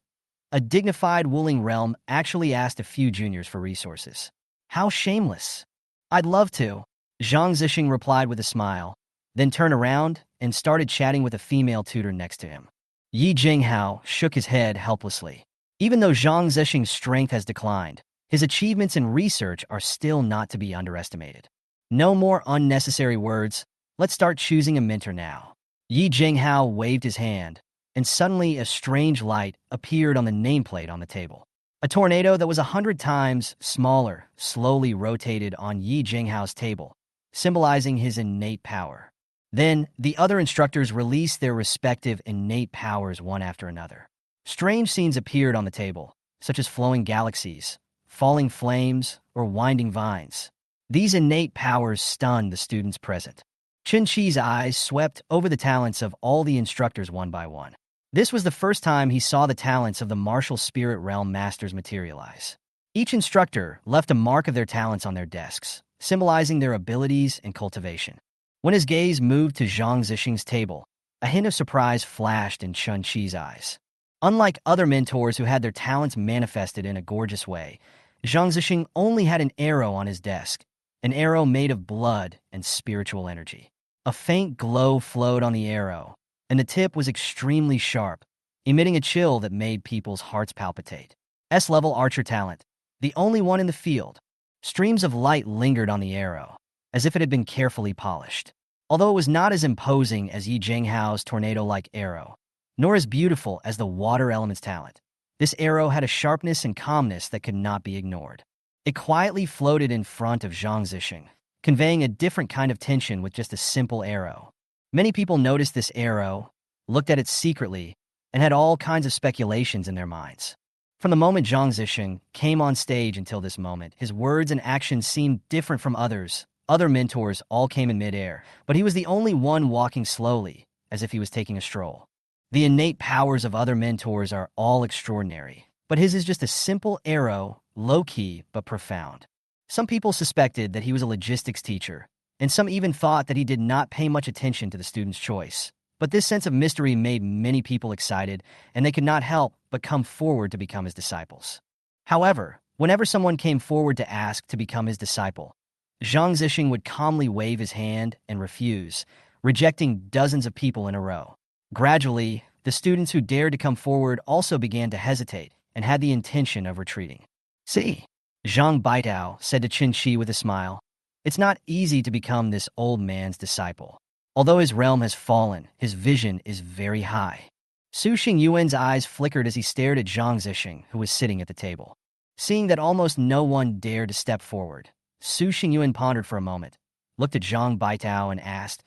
A dignified Wuling realm actually asked a few juniors for resources. How shameless. I'd love to, Zhang Zesheng replied with a smile, then turned around and started chatting with a female tutor next to him. Yi Jinghao shook his head helplessly. Even though Zhang Zesheng's strength has declined, his achievements in research are still not to be underestimated. No more unnecessary words. Let's start choosing a mentor now. Yi Jinghao waved his hand, and suddenly a strange light appeared on the nameplate on the table. A tornado that was 100 times smaller slowly rotated on Yi Jinghao's table, symbolizing his innate power. Then, the other instructors released their respective innate powers one after another. Strange scenes appeared on the table, such as flowing galaxies, falling flames, or winding vines. These innate powers stunned the students present. Chen Qi's eyes swept over the talents of all the instructors one by one. This was the first time he saw the talents of the martial spirit realm masters materialize. Each instructor left a mark of their talents on their desks, symbolizing their abilities and cultivation. When his gaze moved to Zhang Zesheng's table, a hint of surprise flashed in Chen Qi's eyes. Unlike other mentors who had their talents manifested in a gorgeous way, Zhang Zesheng only had an arrow on his desk, an arrow made of blood and spiritual energy. A faint glow flowed on the arrow, and the tip was extremely sharp, emitting a chill that made people's hearts palpitate. S-level archer talent, the only one in the field. Streams of light lingered on the arrow, as if it had been carefully polished. Although it was not as imposing as Yi Jinghao's tornado-like arrow, nor as beautiful as the water element's talent, this arrow had a sharpness and calmness that could not be ignored. It quietly floated in front of Zhang Zesheng, conveying a different kind of tension with just a simple arrow. Many people noticed this arrow, looked at it secretly, and had all kinds of speculations in their minds. From the moment Zhang Zesheng came on stage until this moment, his words and actions seemed different from others. Other mentors all came in midair, but he was the only one walking slowly, as if he was taking a stroll. The innate powers of other mentors are all extraordinary, but his is just a simple arrow, low-key but profound. Some people suspected that he was a logistics teacher, and some even thought that he did not pay much attention to the student's choice. But this sense of mystery made many people excited, and they could not help but come forward to become his disciples. However, whenever someone came forward to ask to become his disciple, Zhang Zesheng would calmly wave his hand and refuse, rejecting dozens of people in a row. Gradually, the students who dared to come forward also began to hesitate and had the intention of retreating. See, Zhang Baitao said to Chinchi with a smile, it's not easy to become this old man's disciple. Although his realm has fallen, his vision is very high. Su Xingyuan's eyes flickered as he stared at Zhang Zesheng, who was sitting at the table. Seeing that almost no one dared to step forward, Su Xingyuan pondered for a moment, looked at Zhang Baitao and asked,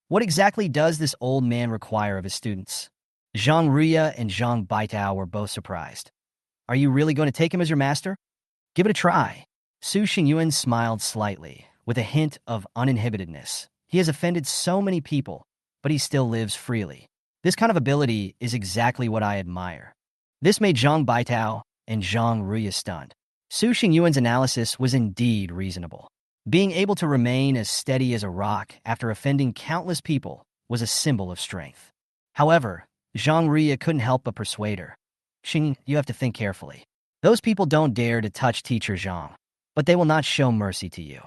what exactly does this old man require of his students? Zhang Ruya and Zhang Baitao were both surprised. Are you really going to take him as your master? Give it a try. Su Xingyuan smiled slightly, with a hint of uninhibitedness. He has offended so many people, but he still lives freely. This kind of ability is exactly what I admire. This made Zhang Baitao and Zhang Ruya stunned. Su Xingyuan's analysis was indeed reasonable. Being able to remain as steady as a rock after offending countless people was a symbol of strength. However, Zhang Ruya couldn't help but persuade her. Xing, you have to think carefully. Those people don't dare to touch teacher Zhang, but they will not show mercy to you.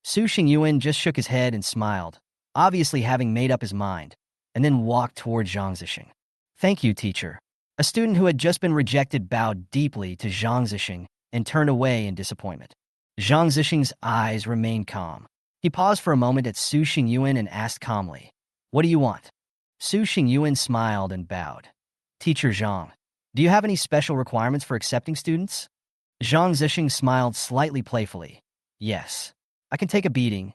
Su Xingyuan just shook his head and smiled, obviously having made up his mind, and then walked toward Zhang Zesheng. Thank you, teacher. A student who had just been rejected bowed deeply to Zhang Zesheng and turned away in disappointment. Zhang Zesheng's eyes remained calm. He paused for a moment at Su Xingyuan and asked calmly, what do you want? Su Xingyuan smiled and bowed. Teacher Zhang, do you have any special requirements for accepting students? Zhang Zesheng smiled slightly playfully. Yes. I can take a beating.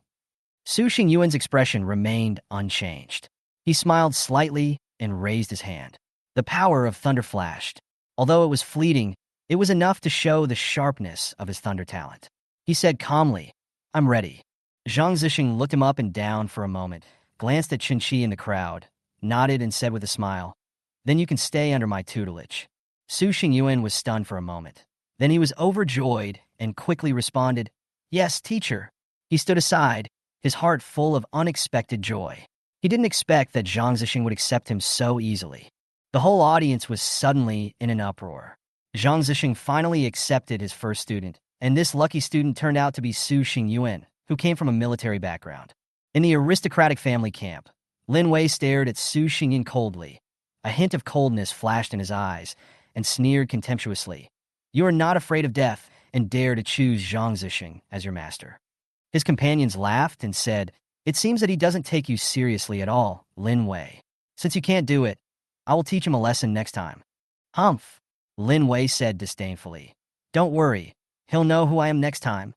Su Xingyuan's expression remained unchanged. He smiled slightly and raised his hand. The power of thunder flashed. Although it was fleeting, it was enough to show the sharpness of his thunder talent. He said calmly, I'm ready. Zhang Zesheng looked him up and down for a moment, glanced at Chinchi in the crowd, nodded and said with a smile, then you can stay under my tutelage. Su Xingyuan was stunned for a moment. Then he was overjoyed and quickly responded, yes, teacher. He stood aside, his heart full of unexpected joy. He didn't expect that Zhang Zesheng would accept him so easily. The whole audience was suddenly in an uproar. Zhang Zesheng finally accepted his first student, and this lucky student turned out to be Su Xingyuan, who came from a military background. In the aristocratic family camp, Lin Wei stared at Su Xingyuan coldly. A hint of coldness flashed in his eyes, and sneered contemptuously. You are not afraid of death, and dare to choose Zhang Zesheng as your master. His companions laughed and said, it seems that he doesn't take you seriously at all, Lin Wei. Since you can't do it, I will teach him a lesson next time. Humph, Lin Wei said disdainfully. Don't worry, he'll know who I am next time.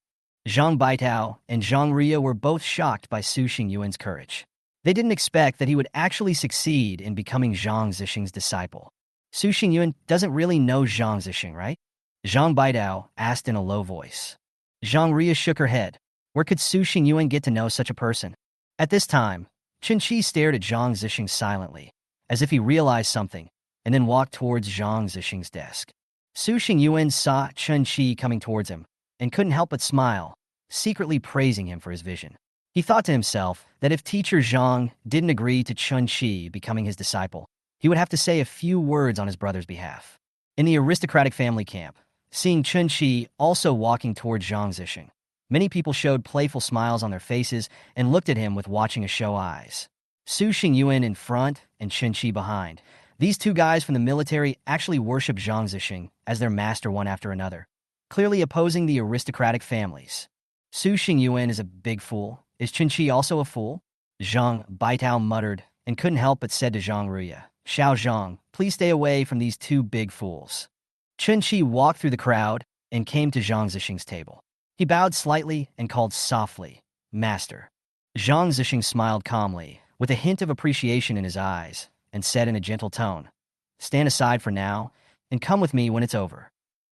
Zhang Baitao and Zhang Ruya were both shocked by Su Xingyuan's courage. They didn't expect that he would actually succeed in becoming Zhang Zesheng's disciple. Su Xingyuan doesn't really know Zhang Zesheng, right? Zhang Baitao asked in a low voice. Zhang Ruya shook her head. Where could Su Xingyuan get to know such a person? At this time, Chen Qi stared at Zhang Zesheng silently, as if he realized something, and then walked towards Zhang Zesheng's desk. Su Xingyuan saw Chen Qi coming towards him, and couldn't help but smile, secretly praising him for his vision. He thought to himself that if teacher Zhang didn't agree to Chen Qi becoming his disciple, he would have to say a few words on his brother's behalf. In the aristocratic family camp, seeing Chen Qi also walking towards Zhang Zesheng, many people showed playful smiles on their faces and looked at him with watching a show eyes. Su Xingyuan in front and Chen Qi behind. These two guys from the military actually worship Zhang Zesheng as their master one after another, clearly opposing the aristocratic families. Su Xingyuan is a big fool. Is Chen Qi also a fool? Zhang Baitao muttered and couldn't help but said to Zhang Ruya, Xiao Zhang, please stay away from these two big fools. Chen Qi walked through the crowd and came to Zhang Zesheng's table. He bowed slightly and called softly, Master. Zhang Zesheng smiled calmly, with a hint of appreciation in his eyes, and said in a gentle tone, Stand aside for now, and come with me when it's over.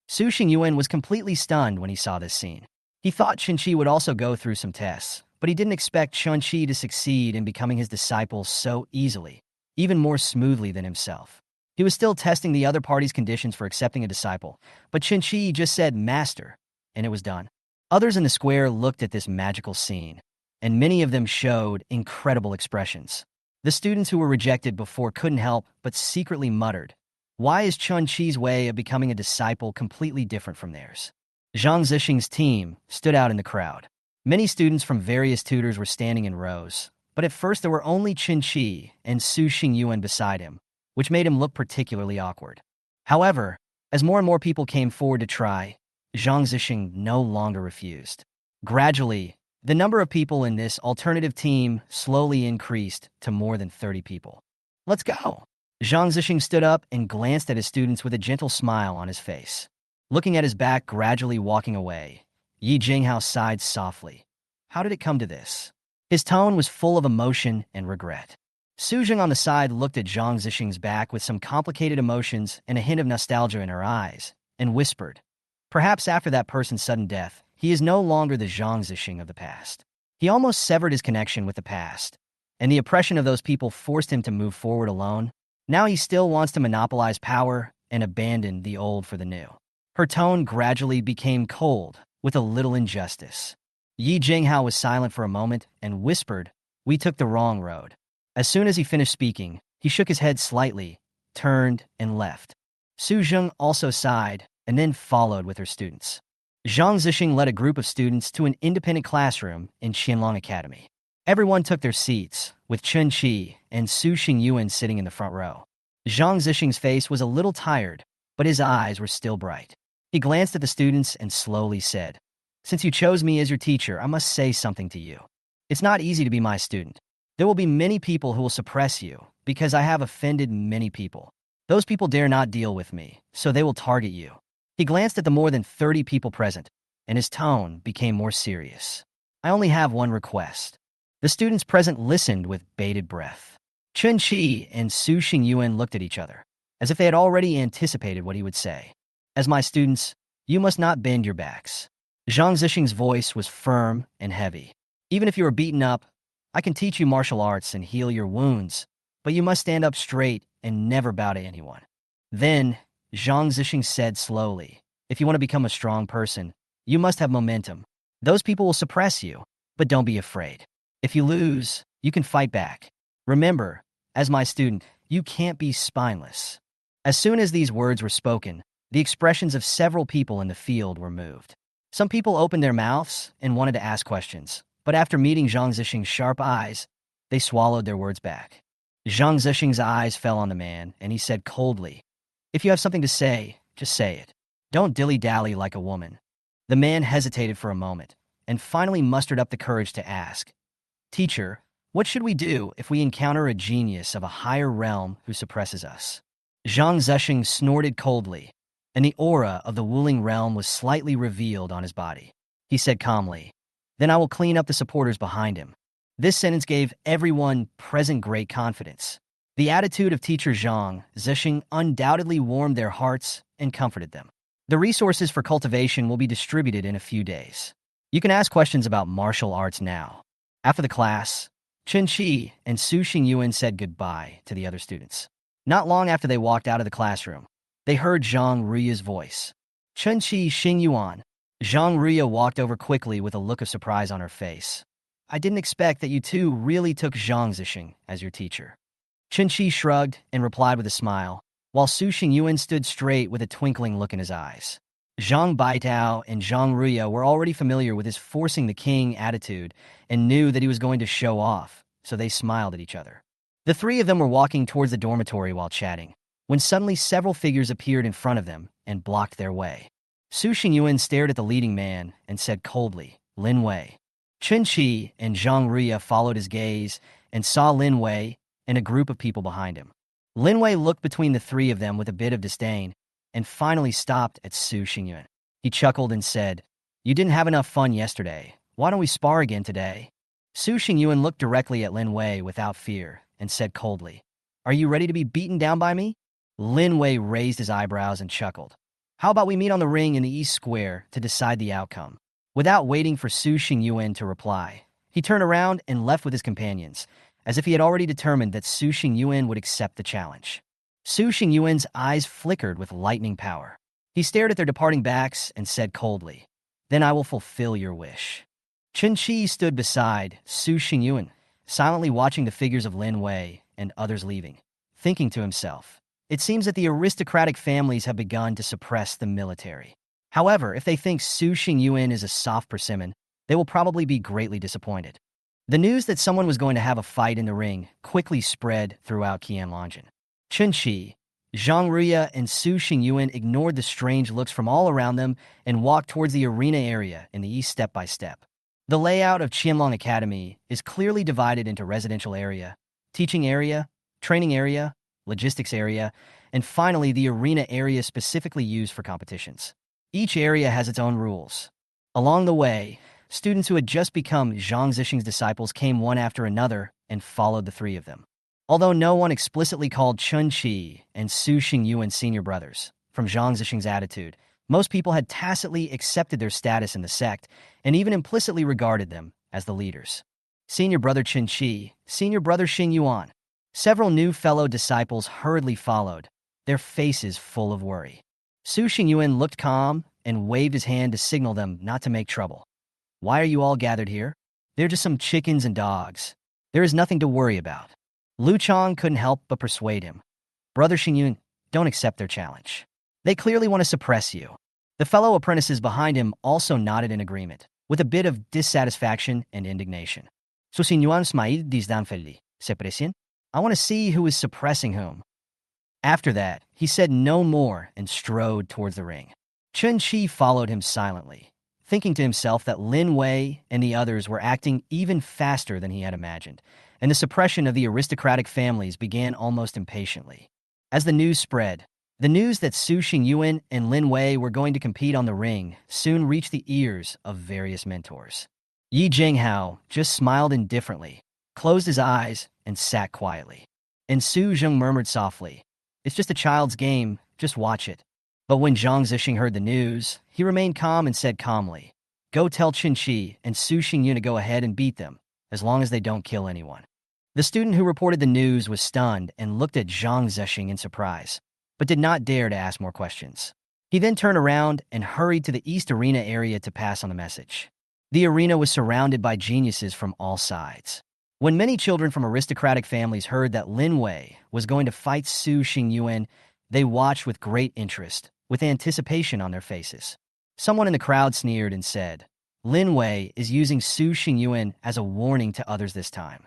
Su Xingyuan was completely stunned when he saw this scene. He thought Chinchi would also go through some tests, but he didn't expect Chinchi to succeed in becoming his disciple so easily, even more smoothly than himself. He was still testing the other party's conditions for accepting a disciple, but Chinchi just said master, and it was done. Others in the square looked at this magical scene, and many of them showed incredible expressions. The students who were rejected before couldn't help but secretly muttered, why is Chen Qi's way of becoming a disciple completely different from theirs? Zhang Zesheng's team stood out in the crowd. Many students from various tutors were standing in rows, but at first there were only Chen Qi and Su Xingyuan beside him, which made him look particularly awkward. However, as more and more people came forward to try, Zhang Zesheng no longer refused. Gradually, the number of people in this alternative team slowly increased to more than 30 people. "Let's go!" Zhang Zesheng stood up and glanced at his students with a gentle smile on his face. Looking at his back, gradually walking away, Yi Jinghao sighed softly. How did it come to this? His tone was full of emotion and regret. Su Jing on the side looked at Zhang Zesheng's back with some complicated emotions and a hint of nostalgia in her eyes, and whispered, "Perhaps after that person's sudden death, he is no longer the Zhang Zesheng of the past. He almost severed his connection with the past, and the oppression of those people forced him to move forward alone. Now he still wants to monopolize power and abandon the old for the new." Her tone gradually became cold, with a little injustice. Yi Jinghao was silent for a moment and whispered, "We took the wrong road." As soon as he finished speaking, he shook his head slightly, turned, and left. Su Jing also sighed, and then followed with her students. Zhang Zesheng led a group of students to an independent classroom in Qianlong Academy. Everyone took their seats, with Chen Qi and Su Xingyuan sitting in the front row. Zhang Zesheng's face was a little tired, but his eyes were still bright. He glanced at the students and slowly said, "Since you chose me as your teacher, I must say something to you. It's not easy to be my student. There will be many people who will suppress you, because I have offended many people. Those people dare not deal with me, so they will target you." He glanced at the more than 30 people present, and his tone became more serious. "I only have one request." The students present listened with bated breath. Chen Qi and Su Xingyuan looked at each other, as if they had already anticipated what he would say. "As my students, you must not bend your backs." Zhang Zesheng's voice was firm and heavy. "Even if you are beaten up, I can teach you martial arts and heal your wounds, but you must stand up straight and never bow to anyone." Then, Zhang Zesheng said slowly, "If you want to become a strong person, you must have momentum. Those people will suppress you, but don't be afraid. If you lose, you can fight back. Remember, as my student, you can't be spineless." As soon as these words were spoken, the expressions of several people in the field were moved. Some people opened their mouths and wanted to ask questions, but after meeting Zhang Zesheng's sharp eyes, they swallowed their words back. Zhang Zesheng's eyes fell on the man, and he said coldly, "If you have something to say, just say it. Don't dilly-dally like a woman." The man hesitated for a moment, and finally mustered up the courage to ask, "Teacher, what should we do if we encounter a genius of a higher realm who suppresses us?" Zhang Zesheng snorted coldly, and the aura of the Wuling realm was slightly revealed on his body. He said calmly, "Then I will clean up the supporters behind him." This sentence gave everyone present great confidence. The attitude of teacher Zhang Zesheng undoubtedly warmed their hearts and comforted them. The resources for cultivation will be distributed in a few days. You can ask questions about martial arts now. After the class, Chen Qi and Su Xingyuan said goodbye to the other students. Not long after they walked out of the classroom, they heard Zhang Ruya's voice. "Chen Qi Xingyuan." Zhang Ruya walked over quickly with a look of surprise on her face. "I didn't expect that you two really took Zhang Zesheng as your teacher." Chen Qi shrugged and replied with a smile, while Su Xingyuan stood straight with a twinkling look in his eyes. Zhang Baitao and Zhang Ruya were already familiar with his forcing the king attitude and knew that he was going to show off, so they smiled at each other. The three of them were walking towards the dormitory while chatting, when suddenly several figures appeared in front of them and blocked their way. Su Xingyuan stared at the leading man and said coldly, "Lin Wei." Chen Qi and Zhang Ruya followed his gaze and saw Lin Wei and a group of people behind him. Lin Wei looked between the three of them with a bit of disdain and finally stopped at Su Xingyuan. He chuckled and said, "You didn't have enough fun yesterday. Why don't we spar again today?" Su Xingyuan looked directly at Lin Wei without fear and said coldly, "Are you ready to be beaten down by me?" Lin Wei raised his eyebrows and chuckled. "How about we meet on the ring in the East Square to decide the outcome?" Without waiting for Su Xingyuan to reply, he turned around and left with his companions, as if he had already determined that Su Xingyuan would accept the challenge. Su Xingyuan's eyes flickered with lightning power. He stared at their departing backs and said coldly, "Then I will fulfill your wish." Chen Qi stood beside Su Xingyuan, silently watching the figures of Lin Wei and others leaving, thinking to himself, "It seems that the aristocratic families have begun to suppress the military. However, if they think Su Xingyuan is a soft persimmon, they will probably be greatly disappointed. The news that someone was going to have a fight in the ring quickly spread throughout Qianlongjian. Chen Qi, Zhang Ruya, and Su Xingyuan ignored the strange looks from all around them and walked towards the arena area in the east step by step. The layout of Qianlong Academy is clearly divided into residential area, teaching area, training area, logistics area, and finally the arena area specifically used for competitions. Each area has its own rules. Along the way, students who had just become Zhang Zesheng's disciples came one after another and followed the three of them. Although no one explicitly called Chen Qi and Su Xingyuan senior brothers, from Zhang Zesheng's attitude, most people had tacitly accepted their status in the sect and even implicitly regarded them as the leaders. Senior brother Chen Qi, senior brother Xingyuan. Several new fellow disciples hurriedly followed, their faces full of worry. Su Xingyuan looked calm and waved his hand to signal them not to make trouble. Why are you all gathered here? They're just some chickens and dogs. There is nothing to worry about. Lu Chang couldn't help but persuade him. Brother Xingyuan, don't accept their challenge. They clearly want to suppress you. The fellow apprentices behind him also nodded in agreement, with a bit of dissatisfaction and indignation. Su Xingyuan smiled disdainfully. Suppression? I want to see who is suppressing whom. After that, he said no more and strode towards the ring. Chen Qi followed him silently, thinking to himself that Lin Wei and the others were acting even faster than he had imagined, and the suppression of the aristocratic families began almost impatiently. As the news spread, the news that Su Xingyuan and Lin Wei were going to compete on the ring soon reached the ears of various mentors. Yi Jinghao just smiled indifferently, closed his eyes, and sat quietly. And Su Zheng murmured softly, "It's just a child's game, just watch it." But when Jang Zesheng heard the news, he remained calm and said calmly, "Go tell Chen Qi and Su Xingyuan to go ahead and beat them, as long as they don't kill anyone." The student who reported the news was stunned and looked at Zhang Zesheng in surprise, but did not dare to ask more questions. He then turned around and hurried to the East Arena area to pass on the message. The arena was surrounded by geniuses from all sides. When many children from aristocratic families heard that Lin Wei was going to fight Su Xingyuan, they watched with great interest, with anticipation on their faces. Someone in the crowd sneered and said, "Lin Wei is using Su Xingyuan as a warning to others this time."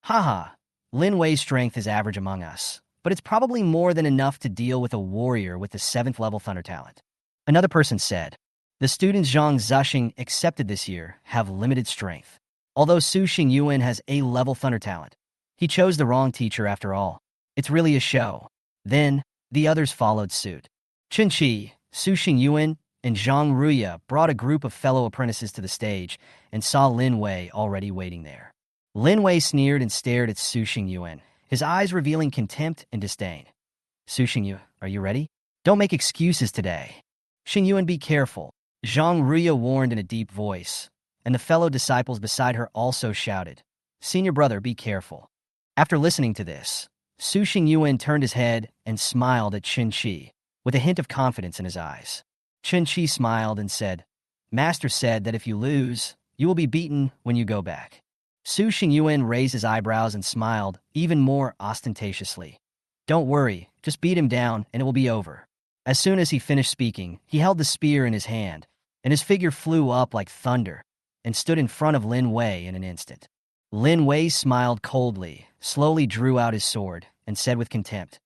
Haha, Lin Wei's strength is average among us, but it's probably more than enough to deal with a warrior with the 7th level thunder talent. Another person said, "The students Zhang Zesheng accepted this year have limited strength. Although Su Xingyuan has A-level thunder talent, he chose the wrong teacher after all. It's really a show." Then, the others followed suit. Chen Qi, Su Xingyuan, and Zhang Ruya brought a group of fellow apprentices to the stage and saw Lin Wei already waiting there. Lin Wei sneered and stared at Su Xingyuan, his eyes revealing contempt and disdain. "Su Xingyuan, are you ready? Don't make excuses today." "Xingyuan, be careful," Zhang Ruya warned in a deep voice, and the fellow disciples beside her also shouted, "Senior brother, be careful." After listening to this, Su Xingyuan turned his head and smiled at Chen Qi, with a hint of confidence in his eyes. Chen Qi smiled and said, "Master said that if you lose, you will be beaten when you go back." Su Xingyuan raised his eyebrows and smiled even more ostentatiously. "Don't worry, just beat him down and it will be over." As soon as he finished speaking, he held the spear in his hand, and his figure flew up like thunder and stood in front of Lin Wei in an instant. Lin Wei smiled coldly, slowly drew out his sword, and said with contempt,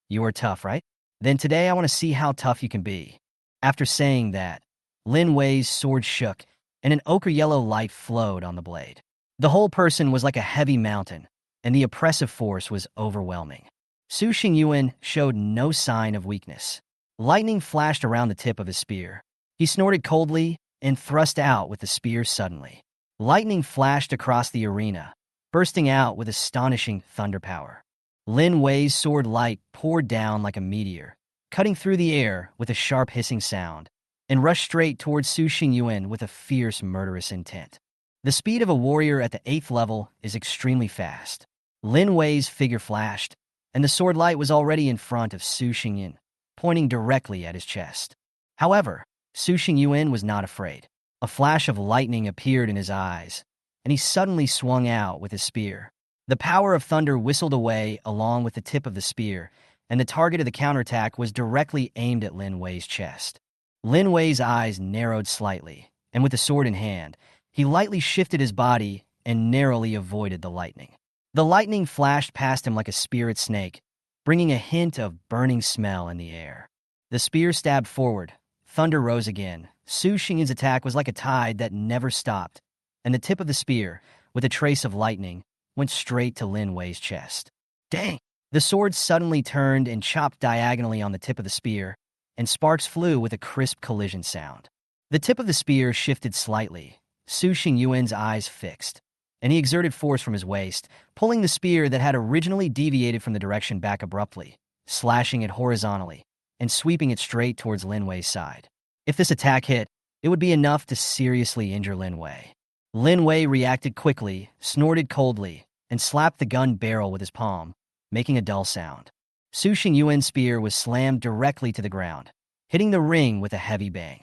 "You are tough, right? Then today I want to see how tough you can be." After saying that, Lin Wei's sword shook, and an ochre-yellow light flowed on the blade. The whole person was like a heavy mountain, and the oppressive force was overwhelming. Su Xingyuan showed no sign of weakness. Lightning flashed around the tip of his spear. He snorted coldly and thrust out with the spear suddenly. Lightning flashed across the arena, bursting out with astonishing thunder power. Lin Wei's sword light poured down like a meteor, cutting through the air with a sharp hissing sound, and rushed straight towards Su Xingyuan with a fierce, murderous intent. The speed of a warrior at the 8th level is extremely fast. Lin Wei's figure flashed, and the sword light was already in front of Su Xingyuan, pointing directly at his chest. However, Su Xingyuan was not afraid. A flash of lightning appeared in his eyes, and he suddenly swung out with his spear. The power of thunder whistled away along with the tip of the spear, and the target of the counterattack was directly aimed at Lin Wei's chest. Lin Wei's eyes narrowed slightly, and with the sword in hand, He lightly shifted his body and narrowly avoided the lightning. The lightning flashed past him like a spirit snake, bringing a hint of burning smell in the air. The spear stabbed forward. Thunder rose again. Su Xingyan's attack was like a tide that never stopped, and the tip of the spear, with a trace of lightning, went straight to Lin Wei's chest. Dang! The sword suddenly turned and chopped diagonally on the tip of the spear, and sparks flew with a crisp collision sound. The tip of the spear shifted slightly. Su Xingyan's eyes fixed, and he exerted force from his waist, pulling the spear that had originally deviated from the direction back abruptly, slashing it horizontally, and sweeping it straight towards Lin Wei's side. If this attack hit, it would be enough to seriously injure Lin Wei. Lin Wei reacted quickly, snorted coldly, and slapped the gun barrel with his palm, making a dull sound. Su Xingyan's spear was slammed directly to the ground, hitting the ring with a heavy bang.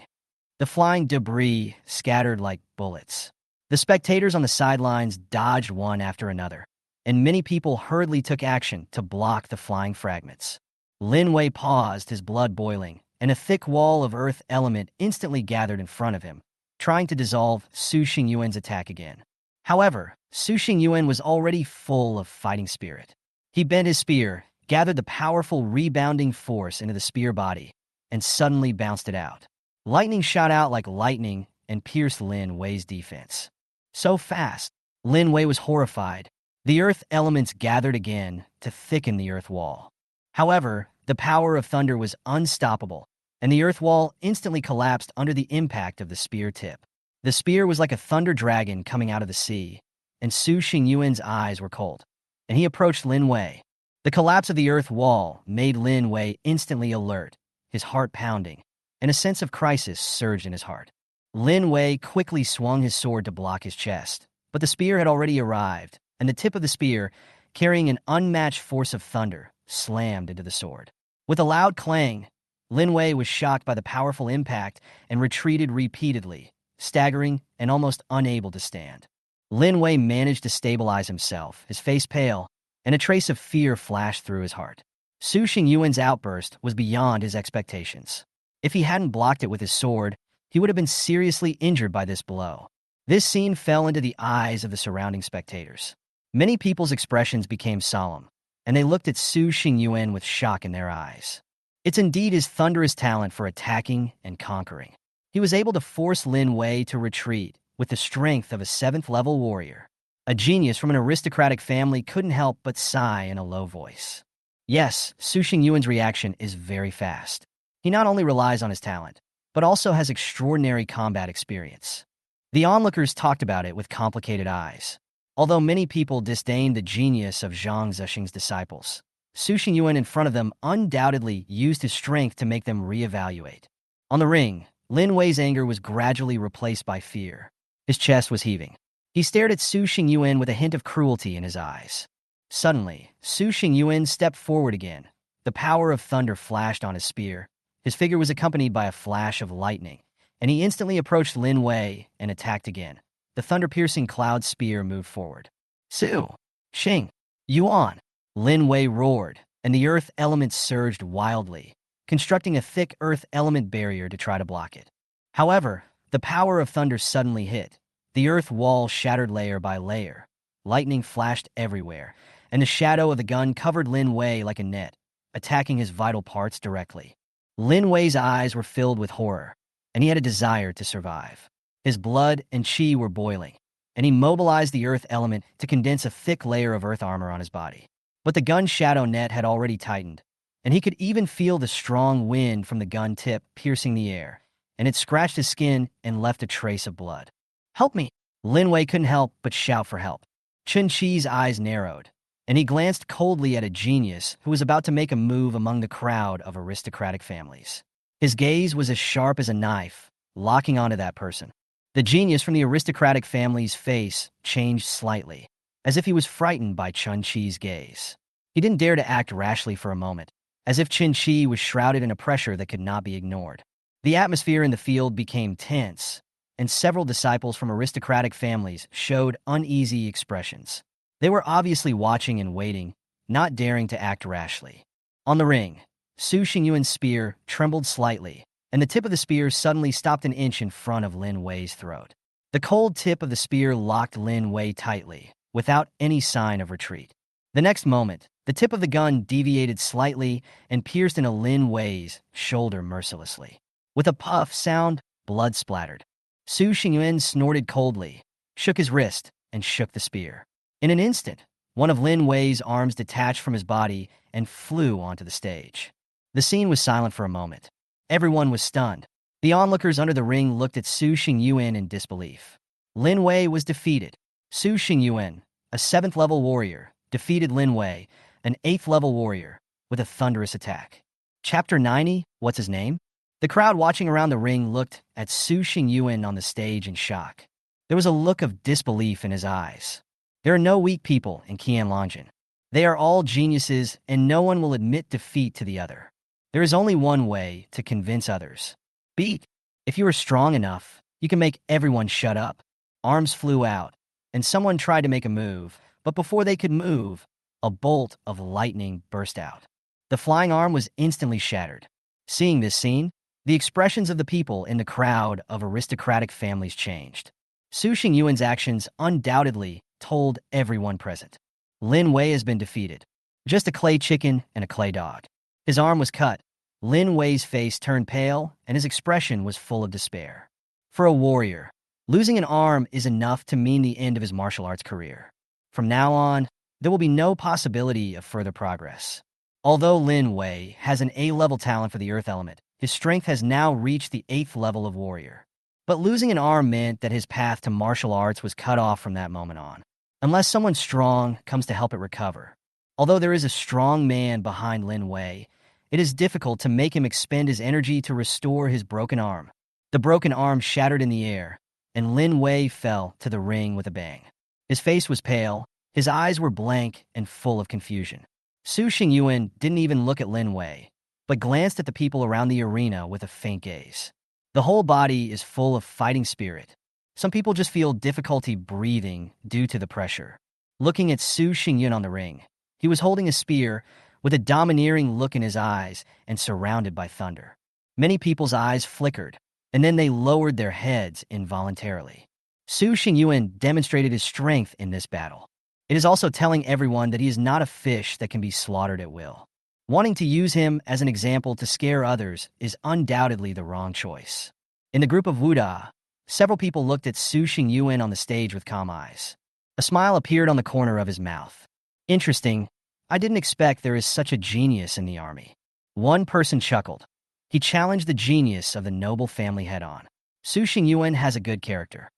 The flying debris scattered like bullets. The spectators on the sidelines dodged one after another, and many people hurriedly took action to block the flying fragments. Lin Wei paused, his blood boiling, and a thick wall of earth element instantly gathered in front of him, trying to dissolve Su Xingyan's attack again. However, Su Xingyan was already full of fighting spirit. He bent his spear, gathered the powerful rebounding force into the spear body, and suddenly bounced it out. Lightning shot out like lightning and pierced Lin Wei's defense. So fast, Lin Wei was horrified. The earth elements gathered again to thicken the earth wall. However, the power of thunder was unstoppable, and the earth wall instantly collapsed under the impact of the spear tip. The spear was like a thunder dragon coming out of the sea, and Su Xingyan's eyes were cold, and he approached Lin Wei. The collapse of the earth wall made Lin Wei instantly alert, his heart pounding, and a sense of crisis surged in his heart. Lin Wei quickly swung his sword to block his chest, but the spear had already arrived, and the tip of the spear, carrying an unmatched force of thunder, slammed into the sword. With a loud clang, Lin Wei was shocked by the powerful impact and retreated repeatedly, staggering and almost unable to stand. Lin Wei managed to stabilize himself, his face pale, and a trace of fear flashed through his heart. Su Xingyan's outburst was beyond his expectations. If he hadn't blocked it with his sword, he would have been seriously injured by this blow. This scene fell into the eyes of the surrounding spectators. Many people's expressions became solemn, and they looked at Su Xingyan with shock in their eyes. It's indeed his thunderous talent for attacking and conquering. He was able to force Lin Wei to retreat with the strength of a 7th-level warrior. A genius from an aristocratic family couldn't help but sigh in a low voice. Yes, Su Xingyan's reaction is very fast. He not only relies on his talent, but also has extraordinary combat experience. The onlookers talked about it with complicated eyes. Although many people disdained the genius of Zhang Zesheng's disciples, Su Xingyan in front of them undoubtedly used his strength to make them reevaluate. On the ring, Lin Wei's anger was gradually replaced by fear. His chest was heaving. He stared at Su Xingyan with a hint of cruelty in his eyes. Suddenly, Su Xingyan stepped forward again. The power of thunder flashed on his spear. His figure was accompanied by a flash of lightning, and he instantly approached Lin Wei and attacked again. The thunder-piercing cloud spear moved forward. Su Xing, Yuan! Lin Wei roared, and the earth element surged wildly, constructing a thick earth element barrier to try to block it. However, the power of thunder suddenly hit. The earth wall shattered layer by layer. Lightning flashed everywhere, and the shadow of the gun covered Lin Wei like a net, attacking his vital parts directly. Lin Wei's eyes were filled with horror, and he had a desire to survive. His blood and qi were boiling, and he mobilized the earth element to condense a thick layer of earth armor on his body. But the gun's shadow net had already tightened, and he could even feel the strong wind from the gun tip piercing the air, and it scratched his skin and left a trace of blood. Help me! Lin Wei couldn't help but shout for help. Chen Qi's eyes narrowed, and he glanced coldly at a genius who was about to make a move among the crowd of aristocratic families. His gaze was as sharp as a knife, locking onto that person. The genius from the aristocratic family's face changed slightly, as if he was frightened by Chen Qi's gaze. He didn't dare to act rashly for a moment, as if Chen Qi was shrouded in a pressure that could not be ignored. The atmosphere in the field became tense, and several disciples from aristocratic families showed uneasy expressions. They were obviously watching and waiting, not daring to act rashly. On the ring, Su Xingyan's spear trembled slightly, and the tip of the spear suddenly stopped an inch in front of Lin Wei's throat. The cold tip of the spear locked Lin Wei tightly, without any sign of retreat. The next moment, the tip of the gun deviated slightly and pierced into Lin Wei's shoulder mercilessly. With a puff sound, blood splattered. Su Xingyuan snorted coldly, shook his wrist, and shook the spear. In an instant, one of Lin Wei's arms detached from his body and flew onto the stage. The scene was silent for a moment. Everyone was stunned. The onlookers under the ring looked at Su Xingyuan in disbelief. Lin Wei was defeated. Su Xingyuan, a 7th-level warrior, defeated Lin Wei, an 8th-level warrior, with a thunderous attack. Chapter 90, What's His Name? The crowd watching around the ring looked at Su Xingyuan on the stage in shock. There was a look of disbelief in his eyes. There are no weak people in Qianlongjian. They are all geniuses, and no one will admit defeat to the other. There is only one way to convince others. Beat. If you are strong enough, you can make everyone shut up. Arms flew out, and someone tried to make a move, but before they could move, a bolt of lightning burst out. The flying arm was instantly shattered. Seeing this scene, the expressions of the people in the crowd of aristocratic families changed. Su Xingyuan's actions undoubtedly told everyone present. Lin Wei has been defeated. Just a clay chicken and a clay dog. His arm was cut. Lin Wei's face turned pale, and his expression was full of despair. For a warrior, losing an arm is enough to mean the end of his martial arts career. From now on, there will be no possibility of further progress. Although Lin Wei has an A-level talent for the earth element, his strength has now reached the 8th level of warrior. But losing an arm meant that his path to martial arts was cut off from that moment on, unless someone strong comes to help it recover. Although there is a strong man behind Lin Wei, it is difficult to make him expend his energy to restore his broken arm. The broken arm shattered in the air, and Lin Wei fell to the ring with a bang. His face was pale, his eyes were blank and full of confusion. Su Xingyuan didn't even look at Lin Wei, but glanced at the people around the arena with a faint gaze. The whole body is full of fighting spirit. Some people just feel difficulty breathing due to the pressure. Looking at Su Xingyuan on the ring, he was holding a spear, with a domineering look in his eyes and surrounded by thunder. Many people's eyes flickered, and then they lowered their heads involuntarily. Su Xingyuan demonstrated his strength in this battle. It is also telling everyone that he is not a fish that can be slaughtered at will. Wanting to use him as an example to scare others is undoubtedly the wrong choice. In the group of Wuda, several people looked at Su Xingyuan on the stage with calm eyes. A smile appeared on the corner of his mouth. Interesting. I didn't expect there is such a genius in the army. One person chuckled. He challenged the genius of the noble family head-on. Su Xingyuan has a good character.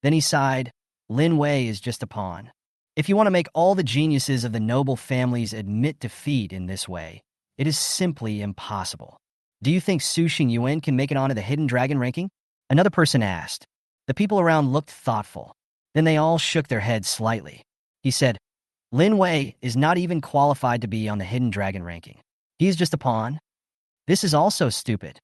Then he sighed. Lin Wei is just a pawn. If you want to make all the geniuses of the noble families admit defeat in this way, it is simply impossible. Do you think Su Xingyuan can make it onto the Hidden Dragon ranking? Another person asked. The people around looked thoughtful. Then they all shook their heads slightly. He said, Lin Wei is not even qualified to be on the Hidden Dragon ranking. He is just a pawn. This is also stupid.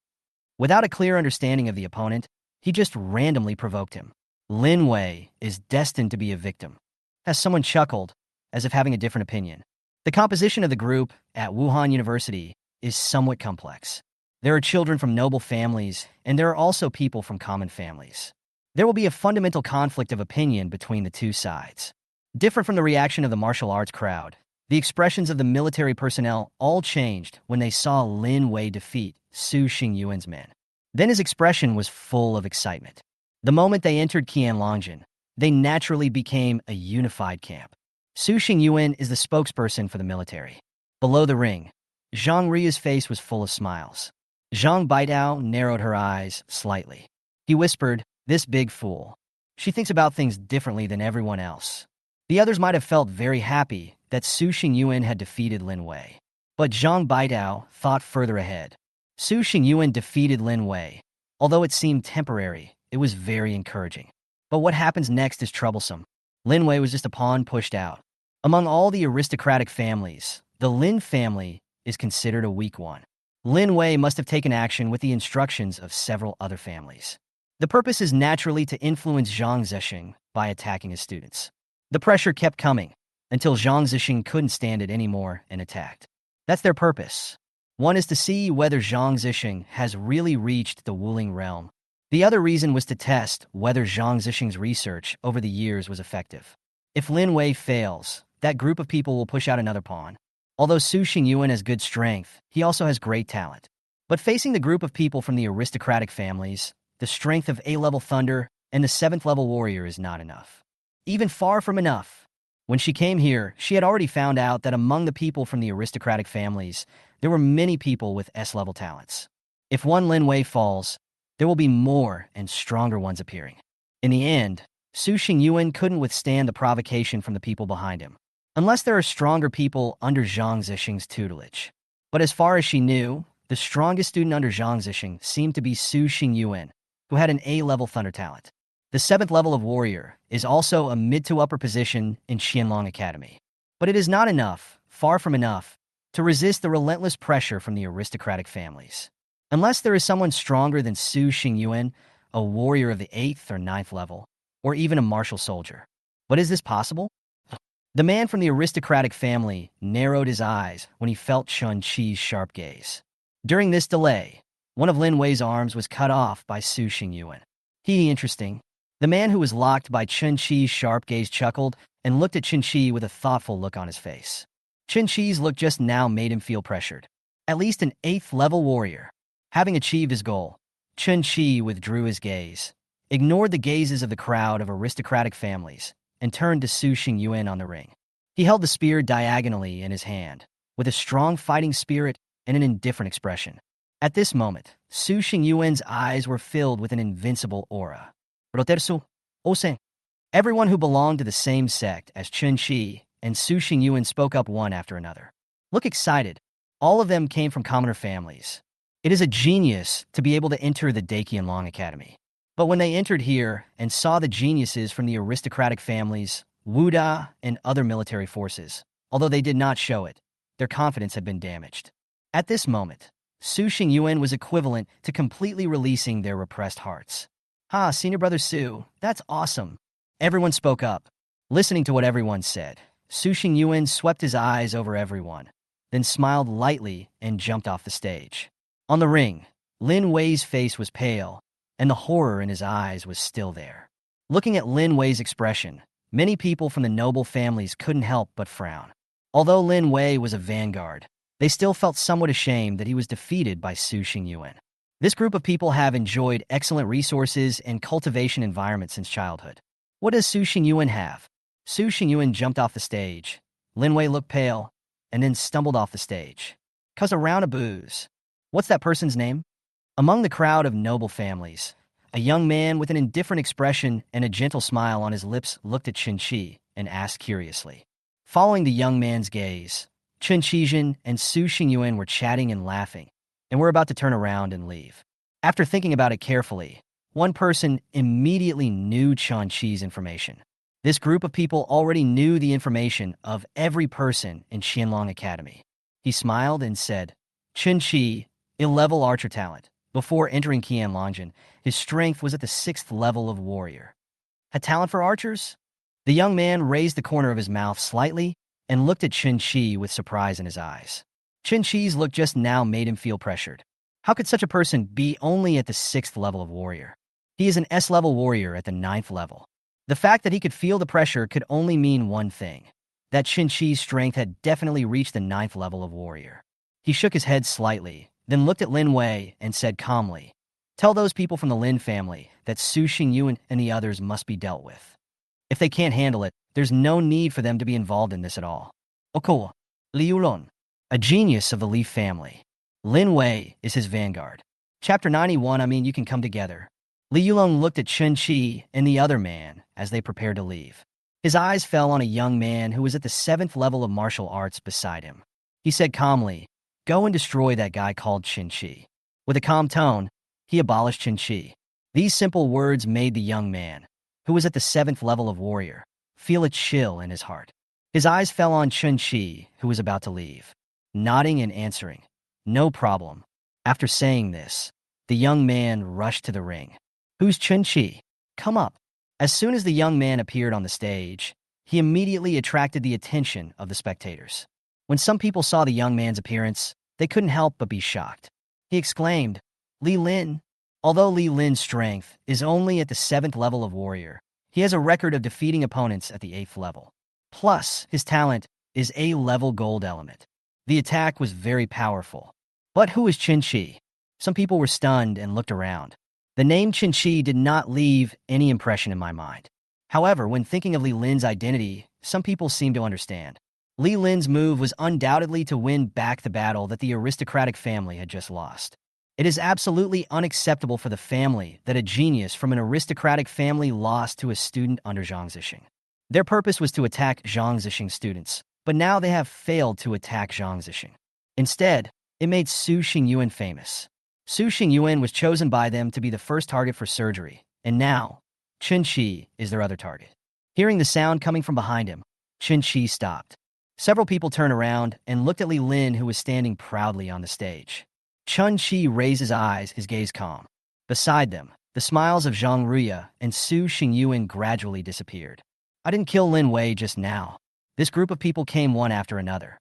Without a clear understanding of the opponent, he just randomly provoked him. Lin Wei is destined to be a victim. As someone chuckled, as if having a different opinion. The composition of the group at Wuhan University is somewhat complex. There are children from noble families, and there are also people from common families. There will be a fundamental conflict of opinion between the two sides. Different from the reaction of the martial arts crowd, the expressions of the military personnel all changed when they saw Lin Wei defeat Su Xingyuan's men. Then his expression was full of excitement. The moment they entered Qianlongjian, they naturally became a unified camp. Su Xingyuan is the spokesperson for the military. Below the ring, Zhang Ria's face was full of smiles. Zhang Baidao narrowed her eyes slightly. He whispered, "This big fool. She thinks about things differently than everyone else." The others might have felt very happy that Su Xingyuan had defeated Lin Wei. But Zhang Baidao thought further ahead. Su Xingyuan defeated Lin Wei. Although it seemed temporary, it was very encouraging. But what happens next is troublesome. Lin Wei was just a pawn pushed out. Among all the aristocratic families, the Lin family is considered a weak one. Lin Wei must have taken action with the instructions of several other families. The purpose is naturally to influence Zhang Zesheng by attacking his students. The pressure kept coming, until Zhang Zesheng couldn't stand it anymore and attacked. That's their purpose. One is to see whether Zhang Zesheng has really reached the Wuling realm. The other reason was to test whether Zhang Zesheng's research over the years was effective. If Lin Wei fails, that group of people will push out another pawn. Although Su Xingyuan has good strength, he also has great talent. But facing the group of people from the aristocratic families, the strength of A-level Thunder and the 7th level warrior is not enough. Even far from enough. When she came here, she had already found out that among the people from the aristocratic families, there were many people with S-level talents. If one Lin Wei falls, there will be more and stronger ones appearing. In the end, Su Xingyuan couldn't withstand the provocation from the people behind him, unless there are stronger people under Zhang Zesheng's tutelage. But as far as she knew, the strongest student under Zhang Zesheng seemed to be Su Xingyuan, who had an A-level Thunder talent. The 7th level of warrior is also a mid to upper position in Qianlong Academy. But it is not enough, far from enough, to resist the relentless pressure from the aristocratic families. Unless there is someone stronger than Su Xingyuan, a warrior of the 8th or 9th level, or even a martial soldier. But is this possible? The man from the aristocratic family narrowed his eyes when he felt Chen Qi's sharp gaze. During this delay, one of Lin Wei's arms was cut off by Su Xingyuan. Interesting. The man who was locked by Chen Qi's sharp gaze chuckled and looked at Chinchi with a thoughtful look on his face. Chinchi's look just now made him feel pressured. At least an 8th level warrior. Having achieved his goal, Chen Qi withdrew his gaze, ignored the gazes of the crowd of aristocratic families, and turned to Su Xingyuan on the ring. He held the spear diagonally in his hand, with a strong fighting spirit and an indifferent expression. At this moment, Su Xingyuan's eyes were filled with an invincible aura. Rotersu, Osen. Everyone who belonged to the same sect as Chen Qi and Su Xingyuan spoke up one after another. Look excited. All of them came from commoner families. It is a genius to be able to enter the Qianlong Academy. But when they entered here and saw the geniuses from the aristocratic families, Wuda, and other military forces, although they did not show it, their confidence had been damaged. At this moment, Su Xingyuan was equivalent to completely releasing their repressed hearts. Senior brother Su, that's awesome. Everyone spoke up. Listening to what everyone said, Su Xingyuan swept his eyes over everyone, then smiled lightly and jumped off the stage. On the ring, Lin Wei's face was pale, and the horror in his eyes was still there. Looking at Lin Wei's expression, many people from the noble families couldn't help but frown. Although Lin Wei was a vanguard, they still felt somewhat ashamed that he was defeated by Su Xingyuan. This group of people have enjoyed excellent resources and cultivation environments since childhood. What does Su Xingyuan have? Su Xingyuan jumped off the stage. Lin Wei looked pale, and then stumbled off the stage. Cause a round of boos. What's that person's name? Among the crowd of noble families, a young man with an indifferent expression and a gentle smile on his lips looked at Chinchi and asked curiously. Following the young man's gaze, Chen Qi and Su Xingyuan were chatting and laughing, and were about to turn around and leave. After thinking about it carefully, one person immediately knew Chen Qi's information. This group of people already knew the information of every person in Qianlong Academy. He smiled and said, Chen Qi, A-level archer talent. Before entering Qianlongjin, his strength was at the 6th level of warrior. A talent for archers? The young man raised the corner of his mouth slightly and looked at Chen Qi with surprise in his eyes. Chen Qi's look just now made him feel pressured. How could such a person be only at the 6th level of warrior? He is an S-level warrior at the 9th level. The fact that he could feel the pressure could only mean one thing, that Chen Qi's strength had definitely reached the 9th level of warrior. He shook his head slightly, then looked at Lin Wei and said calmly, Tell those people from the Lin family that Su Xingyuan and the others must be dealt with. If they can't handle it, there's no need for them to be involved in this at all. Oko, Liu Lun, a genius of the Li family. Lin Wei is his vanguard. Chapter 91, you can come together. Li Yulong looked at Chen Qi and the other man as they prepared to leave. His eyes fell on a young man who was at the 7th level of martial arts beside him. He said calmly, Go and destroy that guy called Chinchi. With a calm tone, he abolished Chinchi. These simple words made the young man, who was at the 7th level of warrior, feel a chill in his heart. His eyes fell on Chinchi, who was about to leave, nodding and answering, No problem. After saying this, the young man rushed to the ring. Who's Chinchi? Come up. As soon as the young man appeared on the stage, he immediately attracted the attention of the spectators. When some people saw the young man's appearance, they couldn't help but be shocked. He exclaimed, Li Lin, Although Li Lin's strength is only at the 7th level of warrior, he has a record of defeating opponents at the 8th level. Plus, his talent is A-level gold element. The attack was very powerful. But who is Chen Qi? Some people were stunned and looked around. The name Chen Qi did not leave any impression in my mind. However, when thinking of Li Lin's identity, some people seemed to understand. Li Lin's move was undoubtedly to win back the battle that the aristocratic family had just lost. It is absolutely unacceptable for the family that a genius from an aristocratic family lost to a student under Zhang Zesheng. Their purpose was to attack Zhang Zesheng's students, but now they have failed to attack Zhang Zesheng. Instead, it made Su Xingyuan famous. Su Xingyuan was chosen by them to be the first target for surgery, and now, Chen Qi is their other target. Hearing the sound coming from behind him, Chen Qi stopped. Several people turned around and looked at Li Lin, who was standing proudly on the stage. Chen Qi raised his eyes, his gaze calm. Beside them, the smiles of Zhang Ruya and Su Xingyuan gradually disappeared. I didn't kill Lin Wei just now. This group of people came one after another.